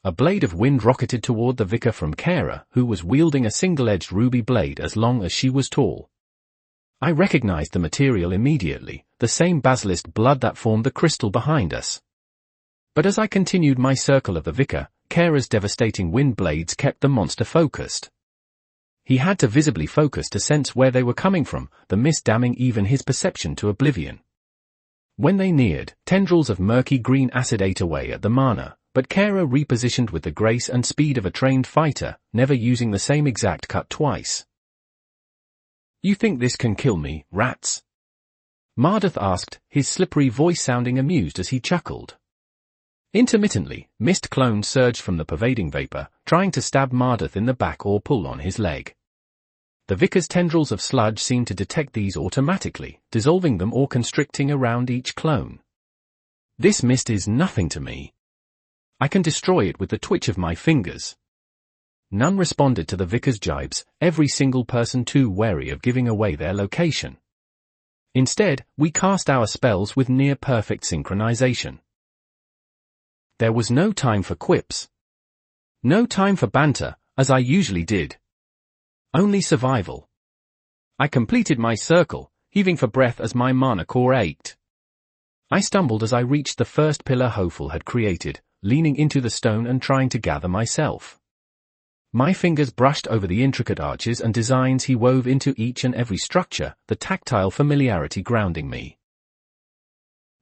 Speaker 1: A blade of wind rocketed toward the vicar from Kara, who was wielding a single-edged ruby blade as long as she was tall. I recognized the material immediately, the same basilisk blood that formed the crystal behind us. But as I continued my circle of the vicar, Kara's devastating wind blades kept the monster focused. He had to visibly focus to sense where they were coming from, the mist damming even his perception to oblivion. When they neared, tendrils of murky green acid ate away at the mana, but Kara repositioned with the grace and speed of a trained fighter, never using the same exact cut twice. "You think this can kill me, rats?" Mardath asked, his slippery voice sounding amused as he chuckled. Intermittently, mist clones surged from the pervading vapor, trying to stab Mardath in the back or pull on his leg. The vicar's tendrils of sludge seemed to detect these automatically, dissolving them or constricting around each clone. "This mist is nothing to me. I can destroy it with the twitch of my fingers." None responded to the vicar's jibes, every single person too wary of giving away their location. Instead, we cast our spells with near-perfect synchronization. There was no time for quips. No time for banter, as I usually did. Only survival. I completed my circle, heaving for breath as my mana core ached. I stumbled as I reached the first pillar Hoful had created, leaning into the stone and trying to gather myself. My fingers brushed over the intricate arches and designs he wove into each and every structure, the tactile familiarity grounding me.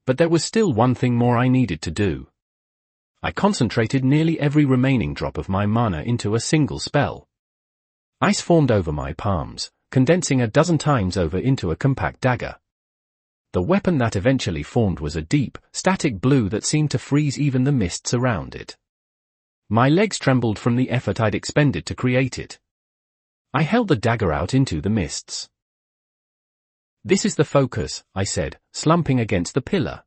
Speaker 1: But there was still one thing more I needed to do. I concentrated nearly every remaining drop of my mana into a single spell. Ice formed over my palms, condensing a dozen times over into a compact dagger. The weapon that eventually formed was a deep, static blue that seemed to freeze even the mists around it. My legs trembled from the effort I'd expended to create it. I held the dagger out into the mists. "This is the focus," I said, slumping against the pillar.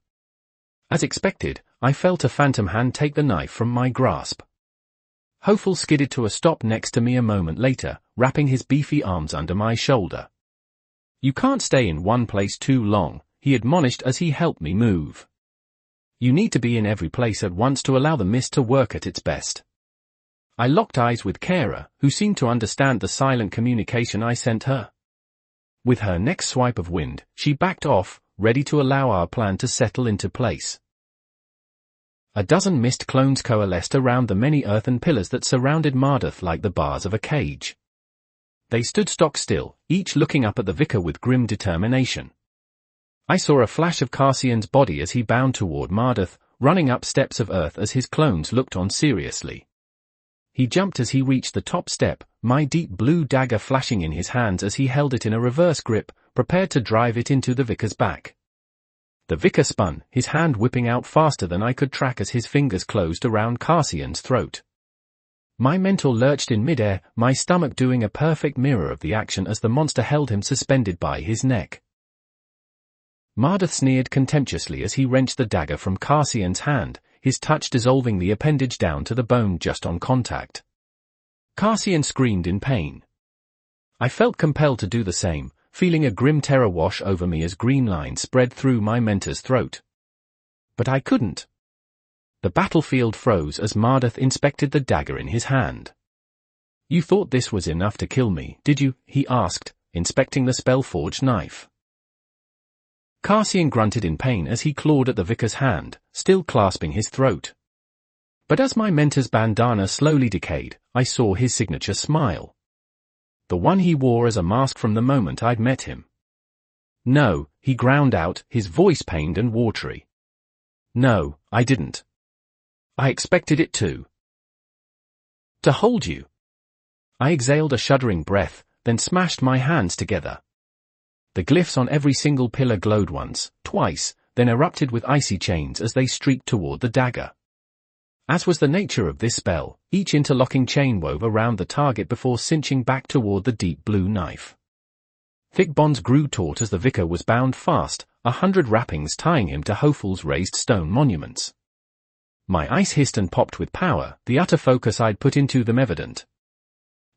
Speaker 1: As expected, I felt a phantom hand take the knife from my grasp. Hoful skidded to a stop next to me a moment later, wrapping his beefy arms under my shoulder. "You can't stay in one place too long," he admonished as he helped me move. "You need to be in every place at once to allow the mist to work at its best." I locked eyes with Kara, who seemed to understand the silent communication I sent her. With her next swipe of wind, she backed off, ready to allow our plan to settle into place. A dozen mist clones coalesced around the many earthen pillars that surrounded Mardoth like the bars of a cage. They stood stock still, each looking up at the vicar with grim determination. I saw a flash of Cassian's body as he bound toward Mardoth, running up steps of earth as his clones looked on seriously. He jumped as he reached the top step, my deep blue dagger flashing in his hands as he held it in a reverse grip, prepared to drive it into the vicar's back. The vicar spun, his hand whipping out faster than I could track as his fingers closed around Cassian's throat. My mentor lurched in midair, my stomach doing a perfect mirror of the action as the monster held him suspended by his neck. Mardoth sneered contemptuously as he wrenched the dagger from Cassian's hand, his touch dissolving the appendage down to the bone just on contact. Cassian screamed in pain. I felt compelled to do the same, feeling a grim terror wash over me as green lines spread through my mentor's throat. But I couldn't. The battlefield froze as Mardoth inspected the dagger in his hand. "You thought this was enough to kill me, did you?" he asked, inspecting the spell-forged knife. Cassian grunted in pain as he clawed at the vicar's hand, still clasping his throat. But as my mentor's bandana slowly decayed, I saw his signature smile. The one he wore as a mask from the moment I'd met him. "No," he ground out, his voice pained and watery. "No, I didn't. I expected it to hold you." I exhaled a shuddering breath, then smashed my hands together. The glyphs on every single pillar glowed once, twice, then erupted with icy chains as they streaked toward the dagger. As was the nature of this spell, each interlocking chain wove around the target before cinching back toward the deep blue knife. Thick bonds grew taut as the vicar was bound fast, 100 wrappings tying him to Hoful's raised stone monuments. My ice hissed and popped with power, the utter focus I'd put into them evident.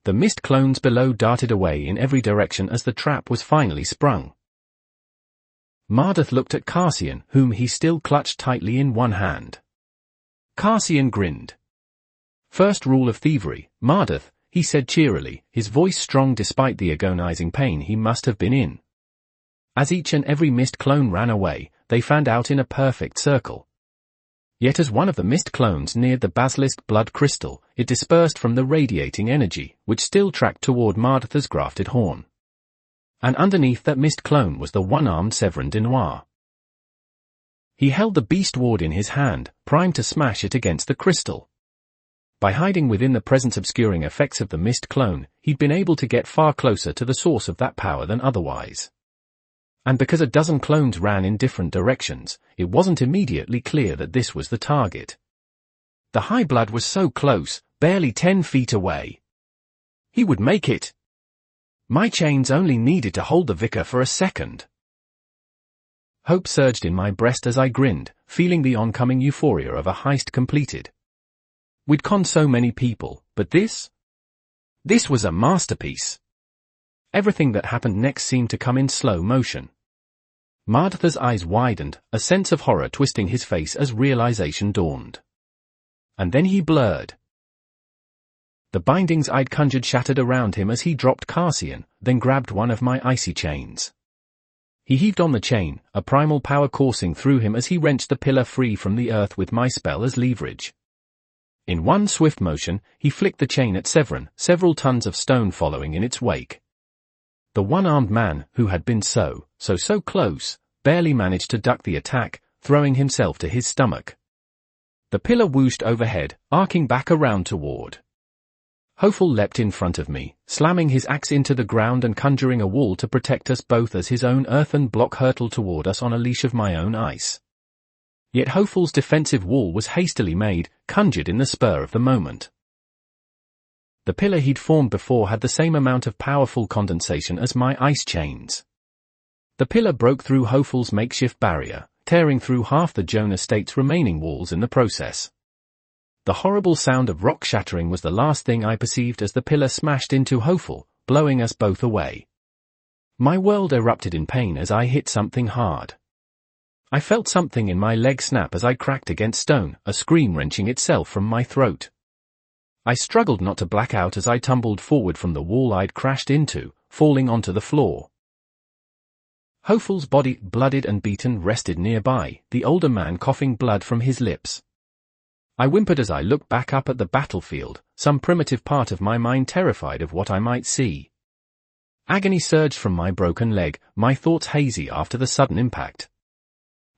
Speaker 1: The mist clones below darted away in every direction as the trap was finally sprung. Mardoth looked at Cassian, whom he still clutched tightly in one hand. Cassian grinned. "First rule of thievery, Mardoth," he said cheerily, his voice strong despite the agonizing pain he must have been in. As each and every mist clone ran away, they fanned out in a perfect circle. Yet as one of the mist clones neared the basilisk blood crystal, it dispersed from the radiating energy, which still tracked toward Mardoth's grafted horn. And underneath that mist clone was the one-armed Severin de Noir. He held the beast ward in his hand, primed to smash it against the crystal. By hiding within the presence obscuring effects of the mist clone, he'd been able to get far closer to the source of that power than otherwise. And because a dozen clones ran in different directions, it wasn't immediately clear that this was the target. The high blood was so close, barely 10 feet away. He would make it. My chains only needed to hold the vicar for a second. Hope surged in my breast as I grinned, feeling the oncoming euphoria of a heist completed. We'd conned so many people, but this was a masterpiece. Everything that happened next seemed to come in slow motion. Mardoth's eyes widened, a sense of horror twisting his face as realization dawned. And then he blurred. The bindings I'd conjured shattered around him as he dropped Cassian, then grabbed one of my icy chains. He heaved on the chain, a primal power coursing through him as he wrenched the pillar free from the earth with my spell as leverage. In one swift motion, he flicked the chain at Severin, several tons of stone following in its wake. The one-armed man, who had been so close, barely managed to duck the attack, throwing himself to his stomach. The pillar whooshed overhead, arcing back around toward. Hoful leapt in front of me, slamming his axe into the ground and conjuring a wall to protect us both as his own earthen block hurtled toward us on a leash of my own ice. Yet Hoful's defensive wall was hastily made, conjured in the spur of the moment. The pillar he'd formed before had the same amount of powerful condensation as my ice chains. The pillar broke through Hofel's makeshift barrier, tearing through half the Jonah State's remaining walls in the process. The horrible sound of rock shattering was the last thing I perceived as the pillar smashed into Hofel, blowing us both away. My world erupted in pain as I hit something hard. I felt something in my leg snap as I cracked against stone, a scream wrenching itself from my throat. I struggled not to black out as I tumbled forward from the wall I'd crashed into, falling onto the floor. Hofel's body, bloodied and beaten, rested nearby, the older man coughing blood from his lips. I whimpered as I looked back up at the battlefield, some primitive part of my mind terrified of what I might see. Agony surged from my broken leg, my thoughts hazy after the sudden impact.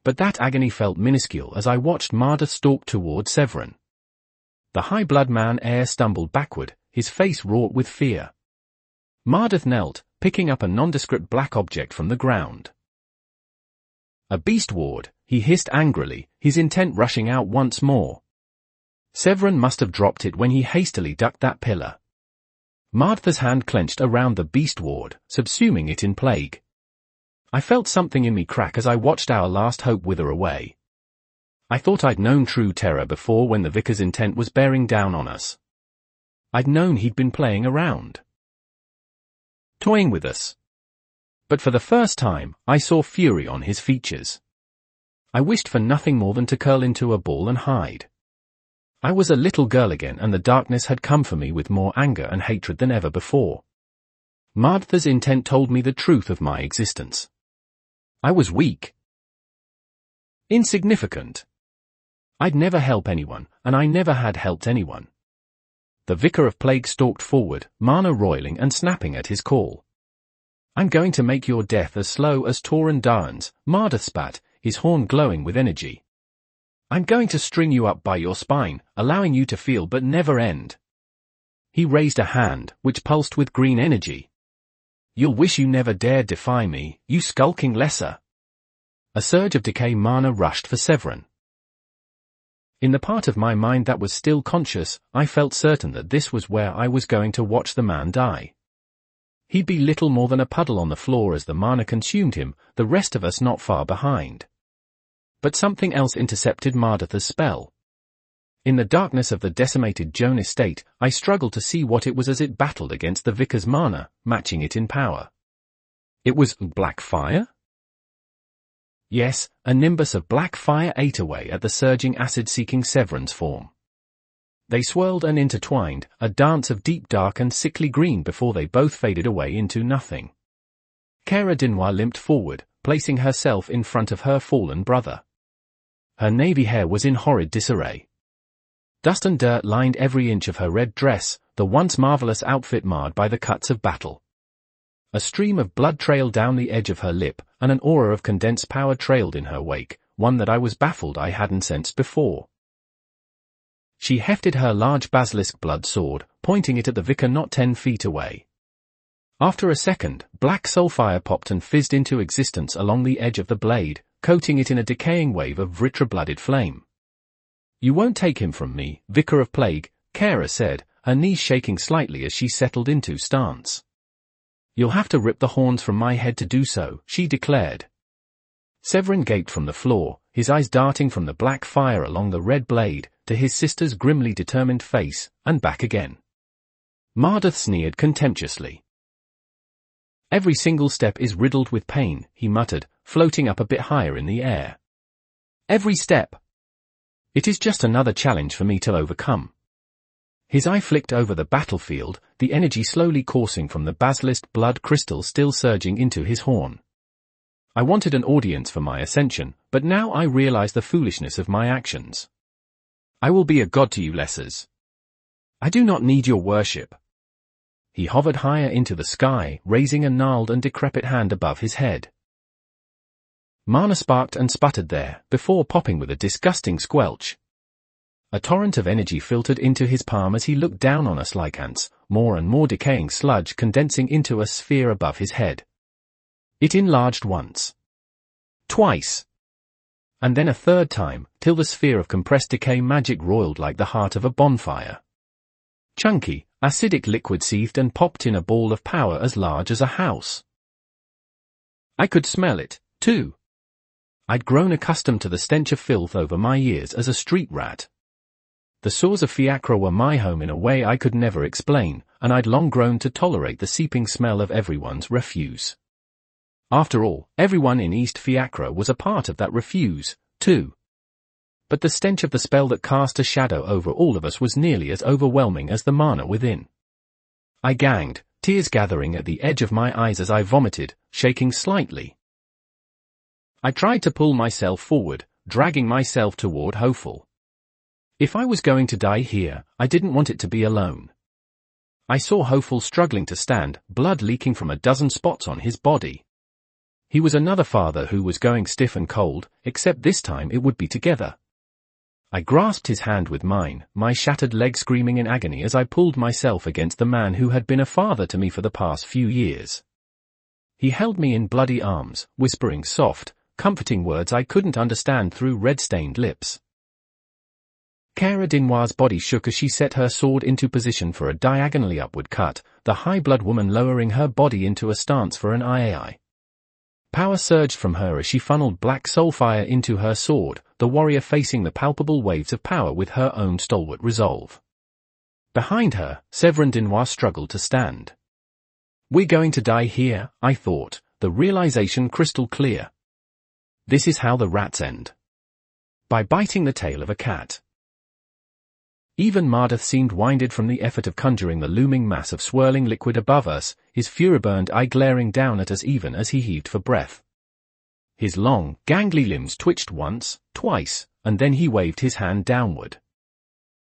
Speaker 1: But that agony felt minuscule as I watched Marder stalk toward Severin. The high-blood man stumbled backward, his face wrought with fear. Mardeth knelt, picking up a nondescript black object from the ground. A beast ward, he hissed angrily, his intent rushing out once more. Severin must have dropped it when he hastily ducked that pillar. Mardeth's hand clenched around the beast ward, subsuming it in plague. I felt something in me crack as I watched our last hope wither away. I thought I'd known true terror before when the vicar's intent was bearing down on us. I'd known he'd been playing around, toying with us. But for the first time, I saw fury on his features. I wished for nothing more than to curl into a ball and hide. I was a little girl again, and the darkness had come for me with more anger and hatred than ever before. Mardeth's intent told me the truth of my existence. I was weak, insignificant. I'd never help anyone, and I never had helped anyone. The Vicar of Plague stalked forward, mana roiling and snapping at his call. I'm going to make your death as slow as Tauren Dahn's, Mardeth spat, his horn glowing with energy. I'm going to string you up by your spine, allowing you to feel but never end. He raised a hand, which pulsed with green energy. You'll wish you never dared defy me, you skulking lesser. A surge of decay mana rushed for Severin. In the part of my mind that was still conscious, I felt certain that this was where I was going to watch the man die. He'd be little more than a puddle on the floor as the mana consumed him, the rest of us not far behind. But something else intercepted Mardeth's spell. In the darkness of the decimated Jonah State, I struggled to see what it was as it battled against the Vicar's mana, matching it in power. It was black fire? Yes, a nimbus of black fire ate away at the surging acid-seeking Severin's form. They swirled and intertwined, a dance of deep dark and sickly green before they both faded away into nothing. Cara Dinois limped forward, placing herself in front of her fallen brother. Her navy hair was in horrid disarray. Dust and dirt lined every inch of her red dress, the once marvelous outfit marred by the cuts of battle. A stream of blood trailed down the edge of her lip, and an aura of condensed power trailed in her wake, one that I was baffled I hadn't sensed before. She hefted her large basilisk blood sword, pointing it at the vicar not 10 feet away. After a second, black soulfire popped and fizzed into existence along the edge of the blade, coating it in a decaying wave of Vritra-blooded flame. You won't take him from me, Vicar of Plague, Cara said, her knees shaking slightly as she settled into stance. You'll have to rip the horns from my head to do so, she declared. Severin gaped from the floor, his eyes darting from the black fire along the red blade, to his sister's grimly determined face, and back again. Mardeth sneered contemptuously. Every single step is riddled with pain, he muttered, floating up a bit higher in the air. Every step. It is just another challenge for me to overcome. His eye flicked over the battlefield, the energy slowly coursing from the basilisk blood crystal still surging into his horn. I wanted an audience for my ascension, but now I realize the foolishness of my actions. I will be a god to you lessers. I do not need your worship. He hovered higher into the sky, raising a gnarled and decrepit hand above his head. Mana sparked and sputtered there, before popping with a disgusting squelch. A torrent of energy filtered into his palm as he looked down on us like ants, more and more decaying sludge condensing into a sphere above his head. It enlarged once. Twice. And then a third time, till the sphere of compressed decay magic roiled like the heart of a bonfire. Chunky, Acidic liquid seethed and popped in a ball of power as large as a house. I could smell it, too. I'd grown accustomed to the stench of filth over my years as a street rat. The sores of fiacre were my home in a way I could never explain, and I'd long grown to tolerate the seeping smell of everyone's refuse. After all, everyone in East Fiacre was a part of that refuse, too. But the stench of the spell that cast a shadow over all of us was nearly as overwhelming as the mana within. I ganged, tears gathering at the edge of my eyes as I vomited, shaking slightly. I tried to pull myself forward, dragging myself toward Hopeful. If I was going to die here, I didn't want it to be alone. I saw Hopeful struggling to stand, blood leaking from a dozen spots on his body. He was another father who was going stiff and cold, except this time it would be together. I grasped his hand with mine, my shattered leg screaming in agony as I pulled myself against the man who had been a father to me for the past few years. He held me in bloody arms, whispering soft, comforting words I couldn't understand through red-stained lips. Cara Dinoir's body shook as she set her sword into position for a diagonally upward cut, the high-blood woman lowering her body into a stance for an IAI. Power surged from her as she funneled black soulfire into her sword, the warrior facing the palpable waves of power with her own stalwart resolve. Behind her, Severin Dinoir struggled to stand. We're going to die here, I thought, the realization crystal clear. This is how the rats end. By biting the tail of a cat. Even Mardeth seemed winded from the effort of conjuring the looming mass of swirling liquid above us, his furiburned eye glaring down at us even as he heaved for breath. His long, gangly limbs twitched once, twice, and then he waved his hand downward.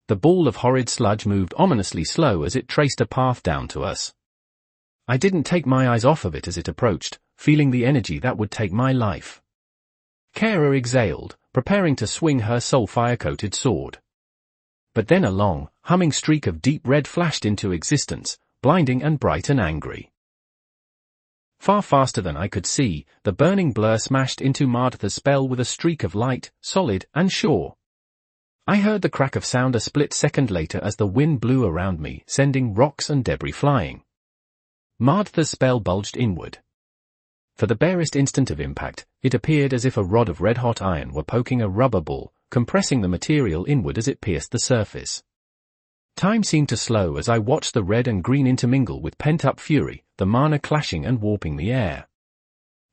Speaker 1: The ball of horrid sludge moved ominously slow as it traced a path down to us. I didn't take my eyes off of it as it approached, feeling the energy that would take my life. Cara exhaled, preparing to swing her soulfire-coated sword. But then a long, humming streak of deep red flashed into existence, blinding and bright and angry. Far faster than I could see, the burning blur smashed into Mardeth's spell with a streak of light, solid and sure. I heard the crack of sound a split second later as the wind blew around me, sending rocks and debris flying. Mardeth's spell bulged inward. For the barest instant of impact, it appeared as if a rod of red-hot iron were poking a rubber ball, compressing the material inward as it pierced the surface. Time seemed to slow as I watched the red and green intermingle with pent-up fury, the mana clashing and warping the air.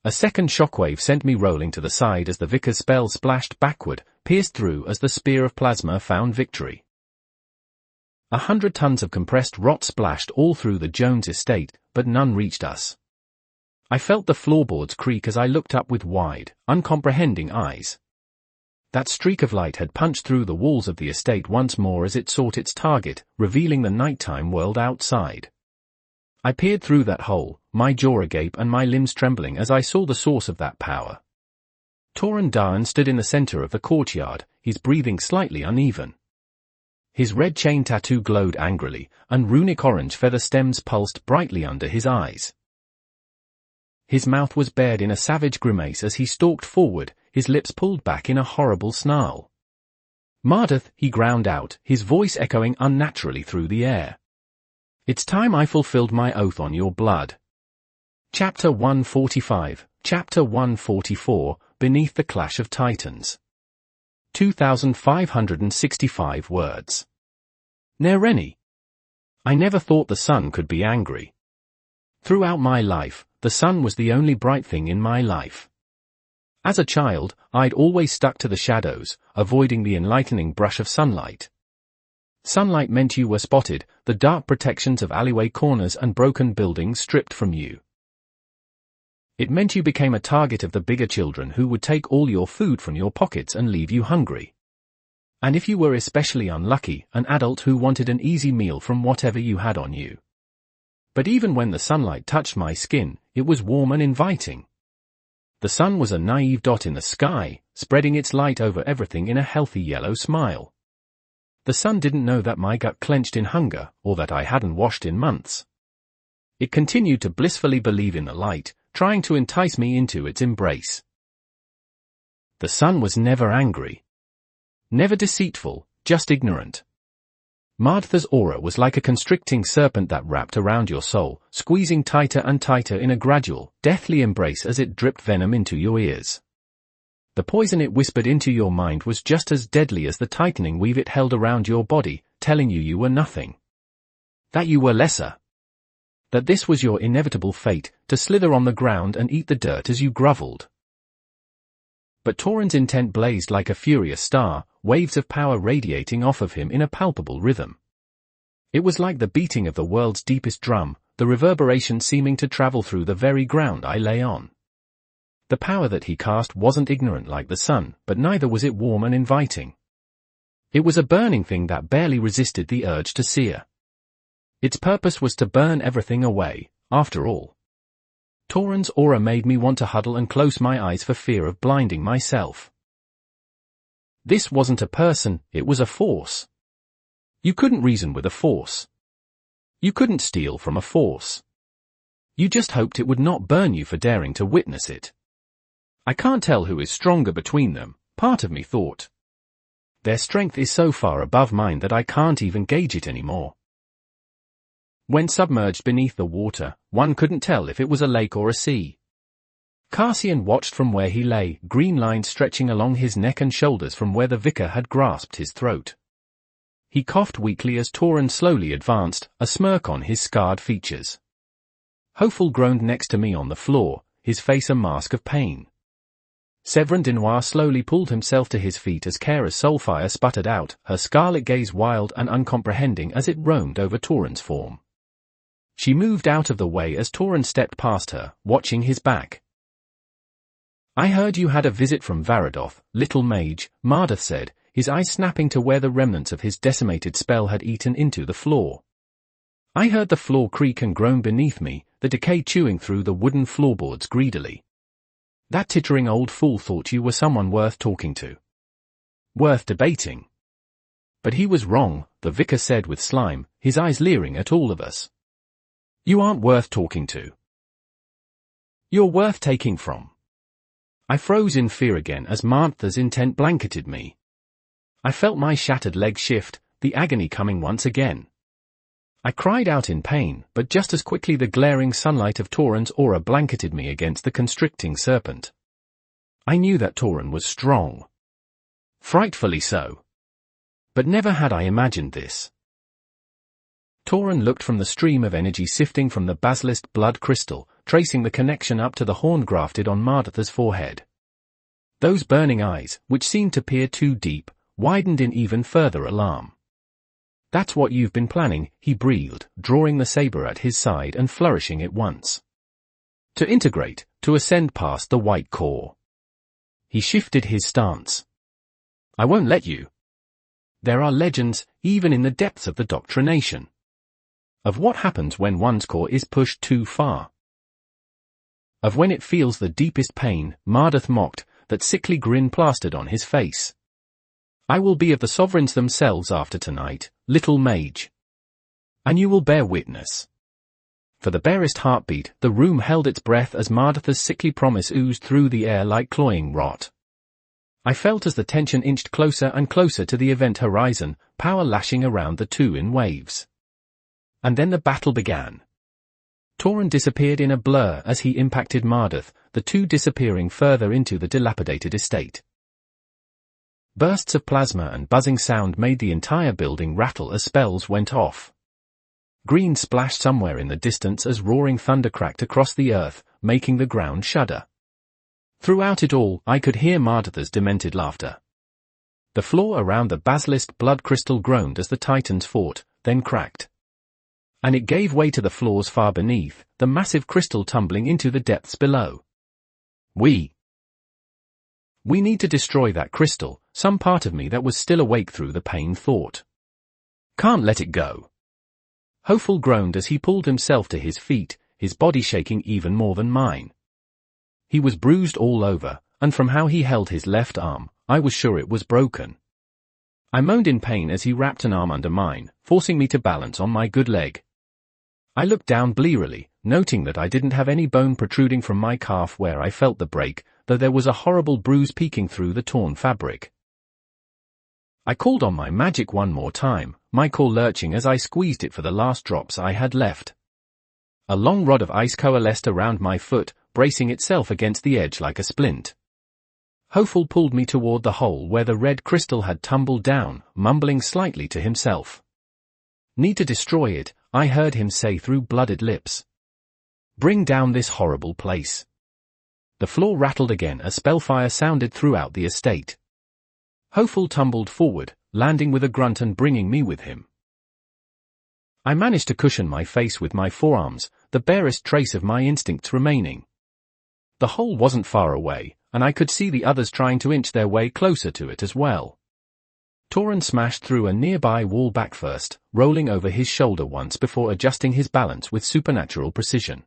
Speaker 1: A second shockwave sent me rolling to the side as the vicar's spell splashed backward, pierced through as the spear of plasma found victory. 100 tons of compressed rot splashed all through the Jones estate, but none reached us. I felt the floorboards creak as I looked up with wide, uncomprehending eyes. That streak of light had punched through the walls of the estate once more as it sought its target, revealing the nighttime world outside. I peered through that hole, my jaw agape and my limbs trembling as I saw the source of that power. Toran Darn stood in the center of the courtyard, his breathing slightly uneven. His red chain tattoo glowed angrily, and runic orange feather stems pulsed brightly under his eyes. His mouth was bared in a savage grimace as he stalked forward, his lips pulled back in a horrible snarl. Mardeth, he ground out, his voice echoing unnaturally through the air. It's time I fulfilled my oath on your blood. Chapter 145, Chapter 144, Beneath the Clash of Titans. 2,565 words. Nereni. I never thought the sun could be angry. Throughout my life, the sun was the only bright thing in my life. As a child, I'd always stuck to the shadows, avoiding the enlightening brush of sunlight. Sunlight meant you were spotted, the dark protections of alleyway corners and broken buildings stripped from you. It meant you became a target of the bigger children who would take all your food from your pockets and leave you hungry. And if you were especially unlucky, an adult who wanted an easy meal from whatever you had on you. But even when the sunlight touched my skin, it was warm and inviting. The sun was a naive dot in the sky, spreading its light over everything in a healthy yellow smile. The sun didn't know that my gut clenched in hunger, or that I hadn't washed in months. It continued to blissfully believe in the light, trying to entice me into its embrace. The sun was never angry. Never deceitful, just ignorant. Martha's aura was like a constricting serpent that wrapped around your soul, squeezing tighter and tighter in a gradual, deathly embrace as it dripped venom into your ears. The poison it whispered into your mind was just as deadly as the tightening weave it held around your body, telling you were nothing. That you were lesser. That this was your inevitable fate, to slither on the ground and eat the dirt as you groveled. But Tauren's intent blazed like a furious star, waves of power radiating off of him in a palpable rhythm. It was like the beating of the world's deepest drum, the reverberation seeming to travel through the very ground I lay on. The power that he cast wasn't ignorant like the sun, but neither was it warm and inviting. It was a burning thing that barely resisted the urge to sear. Its purpose was to burn everything away, after all. Tauren's aura made me want to huddle and close my eyes for fear of blinding myself. This wasn't a person, it was a force. You couldn't reason with a force. You couldn't steal from a force. You just hoped it would not burn you for daring to witness it. I can't tell who is stronger between them, part of me thought. Their strength is so far above mine that I can't even gauge it anymore. When submerged beneath the water, one couldn't tell if it was a lake or a sea. Cassian watched from where he lay, green lines stretching along his neck and shoulders from where the vicar had grasped his throat. He coughed weakly as Tauren slowly advanced, a smirk on his scarred features. Hopeful groaned next to me on the floor, his face a mask of pain. Severin Denoir slowly pulled himself to his feet as Kara's soulfire sputtered out, her scarlet gaze wild and uncomprehending as it roamed over Tauren's form. She moved out of the way as Tauren stepped past her, watching his back. "I heard you had a visit from Varadoth, little mage," Mardoth said, his eyes snapping to where the remnants of his decimated spell had eaten into the floor. I heard the floor creak and groan beneath me, the decay chewing through the wooden floorboards greedily. That tittering old fool thought you were someone worth talking to. Worth debating. But he was wrong, the vicar said with slime, his eyes leering at all of us. You aren't worth talking to. You're worth taking from. I froze in fear again as Martha's intent blanketed me. I felt my shattered leg shift, the agony coming once again. I cried out in pain, but just as quickly the glaring sunlight of Tauren's aura blanketed me against the constricting serpent. I knew that Tauren was strong. Frightfully so. But never had I imagined this. Tauren looked from the stream of energy sifting from the basilisk blood crystal, tracing the connection up to the horn grafted on Martha's forehead. Those burning eyes, which seemed to peer too deep, widened in even further alarm. That's what you've been planning, he breathed, drawing the saber at his side and flourishing it once. To integrate, to ascend past the white core. He shifted his stance. I won't let you. There are legends, even in the depths of the doctrination, of what happens when one's core is pushed too far. Of when it feels the deepest pain, Mardoth mocked, that sickly grin plastered on his face. I will be of the sovereigns themselves after tonight, little mage. And you will bear witness. For the barest heartbeat, the room held its breath as Mardoth's sickly promise oozed through the air like cloying rot. I felt as the tension inched closer and closer to the event horizon, power lashing around the two in waves. And then the battle began. Tauren disappeared in a blur as he impacted Mardoth, the two disappearing further into the dilapidated estate. Bursts of plasma and buzzing sound made the entire building rattle as spells went off. Green splashed somewhere in the distance as roaring thunder cracked across the earth, making the ground shudder. Throughout it all, I could hear Mardoth's demented laughter. The floor around the basilisk blood crystal groaned as the titans fought, then cracked. And it gave way to the floors far beneath, the massive crystal tumbling into the depths below. We need to destroy that crystal, some part of me that was still awake through the pain thought. Can't let it go. Hopeful groaned as he pulled himself to his feet, his body shaking even more than mine. He was bruised all over, and from how he held his left arm, I was sure it was broken. I moaned in pain as he wrapped an arm under mine, forcing me to balance on my good leg. I looked down blearily, noting that I didn't have any bone protruding from my calf where I felt the break, though there was a horrible bruise peeking through the torn fabric. I called on my magic one more time, my core lurching as I squeezed it for the last drops I had left. A long rod of ice coalesced around my foot, bracing itself against the edge like a splint. Hoful pulled me toward the hole where the red crystal had tumbled down, mumbling slightly to himself. "Need to destroy it," I heard him say through blooded lips. "Bring down this horrible place." The floor rattled again as spellfire sounded throughout the estate. Hoful tumbled forward, landing with a grunt and bringing me with him. I managed to cushion my face with my forearms, the barest trace of my instincts remaining. The hole wasn't far away, and I could see the others trying to inch their way closer to it as well. Toran smashed through a nearby wall backfirst, rolling over his shoulder once before adjusting his balance with supernatural precision.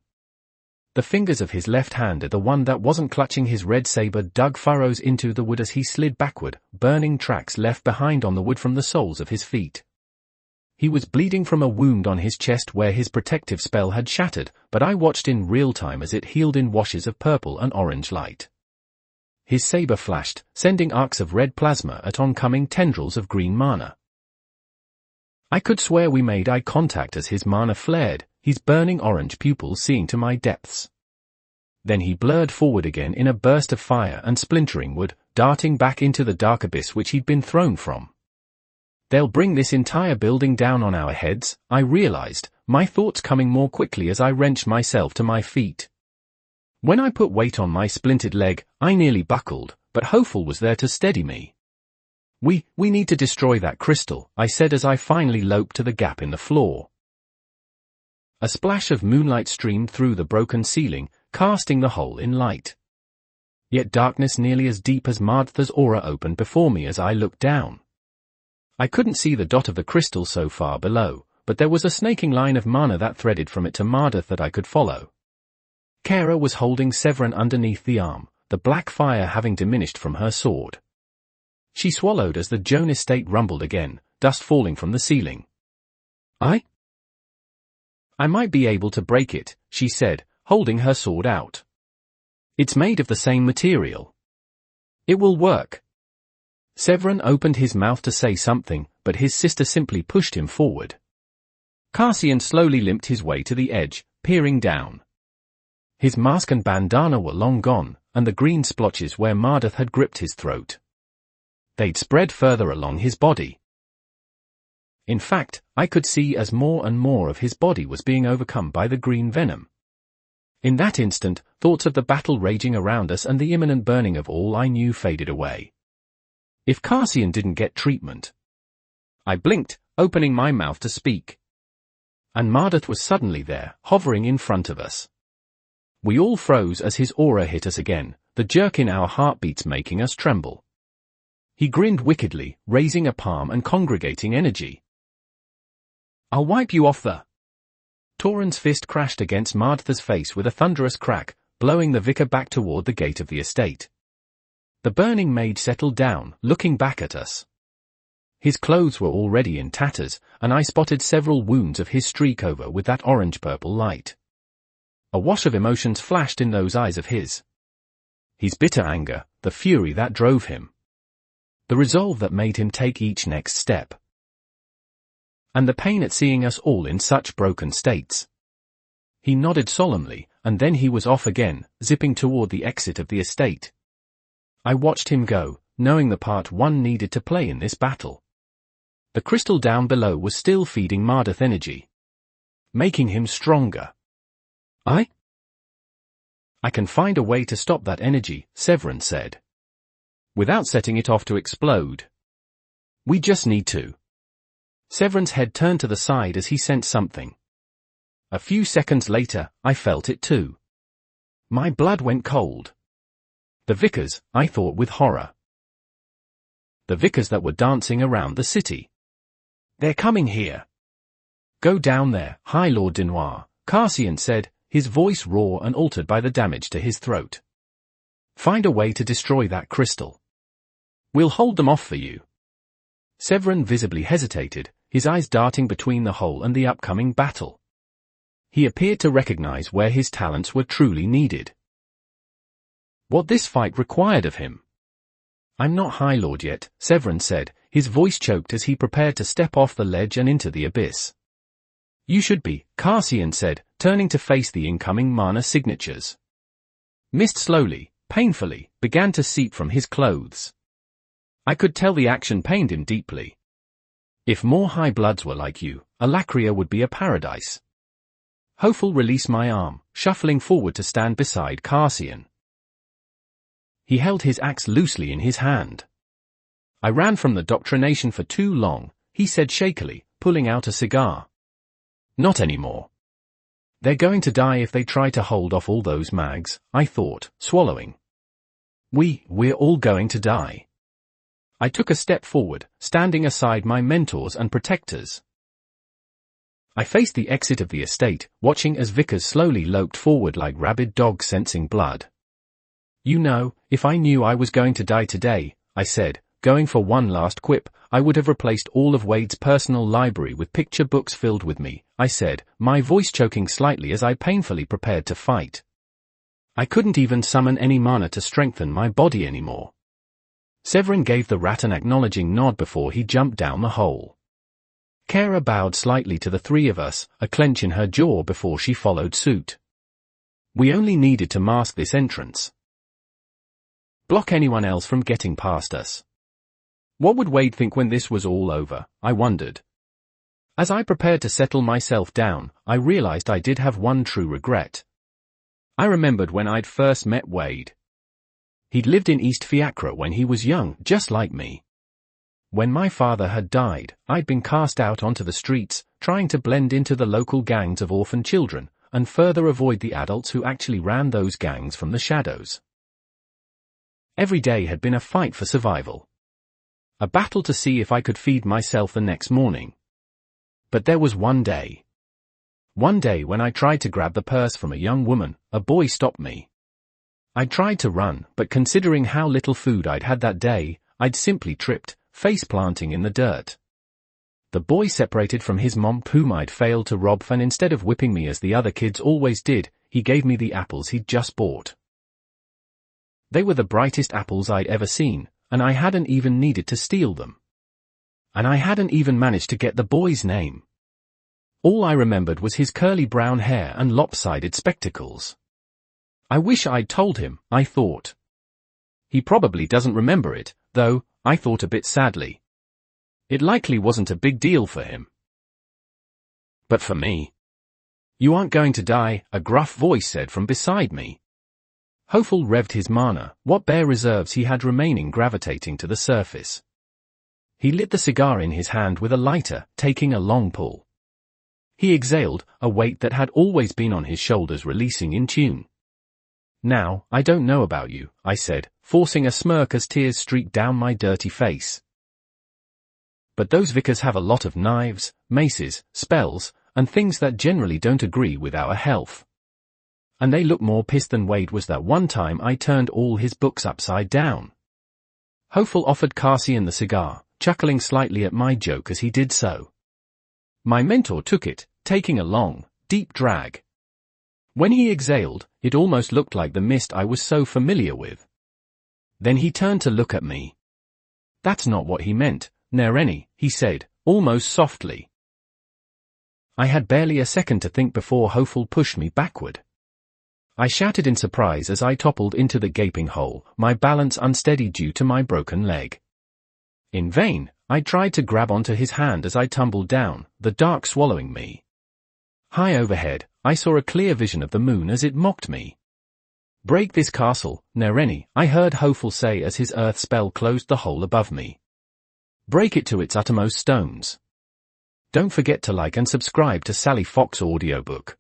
Speaker 1: The fingers of his left hand, the one that wasn't clutching his red saber, dug furrows into the wood as he slid backward, burning tracks left behind on the wood from the soles of his feet. He was bleeding from a wound on his chest where his protective spell had shattered, but I watched in real time as it healed in washes of purple and orange light. His saber flashed, sending arcs of red plasma at oncoming tendrils of green mana. I could swear we made eye contact as his mana flared, his burning orange pupils seeing to my depths. Then he blurred forward again in a burst of fire and splintering wood, darting back into the dark abyss which he'd been thrown from. "They'll bring this entire building down on our heads," I realized, my thoughts coming more quickly as I wrenched myself to my feet. When I put weight on my splintered leg, I nearly buckled, but Hoful was there to steady me. We need to destroy that crystal," I said as I finally loped to the gap in the floor. A splash of moonlight streamed through the broken ceiling, casting the hole in light. Yet darkness nearly as deep as Martha's aura opened before me as I looked down. I couldn't see the dot of the crystal so far below, but there was a snaking line of mana that threaded from it to Mardath that I could follow. Kara was holding Severin underneath the arm, the black fire having diminished from her sword. She swallowed as the Joan estate rumbled again, dust falling from the ceiling. I might be able to break it," she said, holding her sword out. "It's made of the same material. It will work." Severin opened his mouth to say something, but his sister simply pushed him forward. Cassian slowly limped his way to the edge, peering down. His mask and bandana were long gone, and the green splotches where Mardath had gripped his throat. They'd spread further along his body. In fact, I could see as more and more of his body was being overcome by the green venom. In that instant, thoughts of the battle raging around us and the imminent burning of all I knew faded away. If Cassian didn't get treatment. I blinked, opening my mouth to speak. And Mardath was suddenly there, hovering in front of us. We all froze as his aura hit us again, the jerk in our heartbeats making us tremble. He grinned wickedly, raising a palm and congregating energy. "I'll wipe you off the..." Toran's fist crashed against Martha's face with a thunderous crack, blowing the vicar back toward the gate of the estate. The burning maid settled down, looking back at us. His clothes were already in tatters, and I spotted several wounds of his streak over with that orange-purple light. A wash of emotions flashed in those eyes of his. His bitter anger, the fury that drove him. The resolve that made him take each next step. And the pain at seeing us all in such broken states. He nodded solemnly, and then he was off again, zipping toward the exit of the estate. I watched him go, knowing the part one needed to play in this battle. The crystal down below was still feeding Mardath energy. Making him stronger. I can find a way to stop that energy, Severin said. Without setting it off to explode. We just need to. Severin's head turned to the side as he sensed something. A few seconds later, I felt it too. My blood went cold. The vicars, I thought with horror. The vicars that were dancing around the city. They're coming here. Go down there, High Lord Denoir, Cassian said, his voice raw and altered by the damage to his throat. Find a way to destroy that crystal. We'll hold them off for you. Severin visibly hesitated, his eyes darting between the hole and the upcoming battle. He appeared to recognize where his talents were truly needed. What this fight required of him. I'm not High Lord yet, Severin said, His voice choked as he prepared to step off the ledge and into the abyss. You should be, Cassian said, turning to face the incoming mana signatures. Mist slowly, painfully, began to seep from his clothes. I could tell the action pained him deeply. If more high bloods were like you, Alacria would be a paradise. Hopeful released my arm, shuffling forward to stand beside Cassian. He held his axe loosely in his hand. I ran from the doctrination for too long, he said shakily, pulling out a cigar. Not anymore. They're going to die if they try to hold off all those mags, I thought, swallowing. We're all going to die. I took a step forward, standing aside my mentors and protectors. I faced the exit of the estate, watching as Vickers slowly loped forward like rabid dogs sensing blood. You know, if I knew I was going to die today, I said, going for one last quip, I would have replaced all of Wade's personal library with picture books filled with me, I said, my voice choking slightly as I painfully prepared to fight. I couldn't even summon any mana to strengthen my body anymore. Severin gave the rat an acknowledging nod before he jumped down the hole. Kara bowed slightly to the three of us, a clench in her jaw before she followed suit. We only needed to mask this entrance. Block anyone else from getting past us. What would Wade think when this was all over, I wondered. As I prepared to settle myself down, I realized I did have one true regret. I remembered when I'd first met Wade. He'd lived in East Fiacre when he was young, just like me. When my father had died, I'd been cast out onto the streets, trying to blend into the local gangs of orphan children, and further avoid the adults who actually ran those gangs from the shadows. Every day had been a fight for survival. A battle to see if I could feed myself the next morning. But there was one day. One day when I tried to grab the purse from a young woman, a boy stopped me. I tried to run, but considering how little food I'd had that day, I'd simply tripped, face planting in the dirt. The boy separated from his mom whom I'd failed to rob, and instead of whipping me as the other kids always did, he gave me the apples he'd just bought. They were the brightest apples I'd ever seen, and I hadn't even needed to steal them. And I hadn't even managed to get the boy's name. All I remembered was his curly brown hair and lopsided spectacles. I wish I'd told him, I thought. He probably doesn't remember it, though, I thought a bit sadly. It likely wasn't a big deal for him. But for me. You aren't going to die, a gruff voice said from beside me. Hopeful revved his mana, what bare reserves he had remaining gravitating to the surface. He lit the cigar in his hand with a lighter, taking a long pull. He exhaled, a weight that had always been on his shoulders releasing in tune. Now, I don't know about you, I said, forcing a smirk as tears streaked down my dirty face. But those Vickers have a lot of knives, maces, spells, and things that generally don't agree with our health. And they look more pissed than Wade was that one time I turned all his books upside down. Hopeful offered Cassian the cigar, chuckling slightly at my joke as he did so. My mentor took it, taking a long, deep drag. When he exhaled, it almost looked like the mist I was so familiar with. Then he turned to look at me. That's not what he meant, Nereni, he said, almost softly. I had barely a second to think before Hopeful pushed me backward. I shouted in surprise as I toppled into the gaping hole, my balance unsteady due to my broken leg. In vain, I tried to grab onto his hand as I tumbled down, the dark swallowing me. High overhead, I saw a clear vision of the moon as it mocked me. Break this castle, Nereni, I heard Hopeful say as his earth spell closed the hole above me. Break it to its uttermost stones. Don't forget to like and subscribe to Sally Fox audiobook.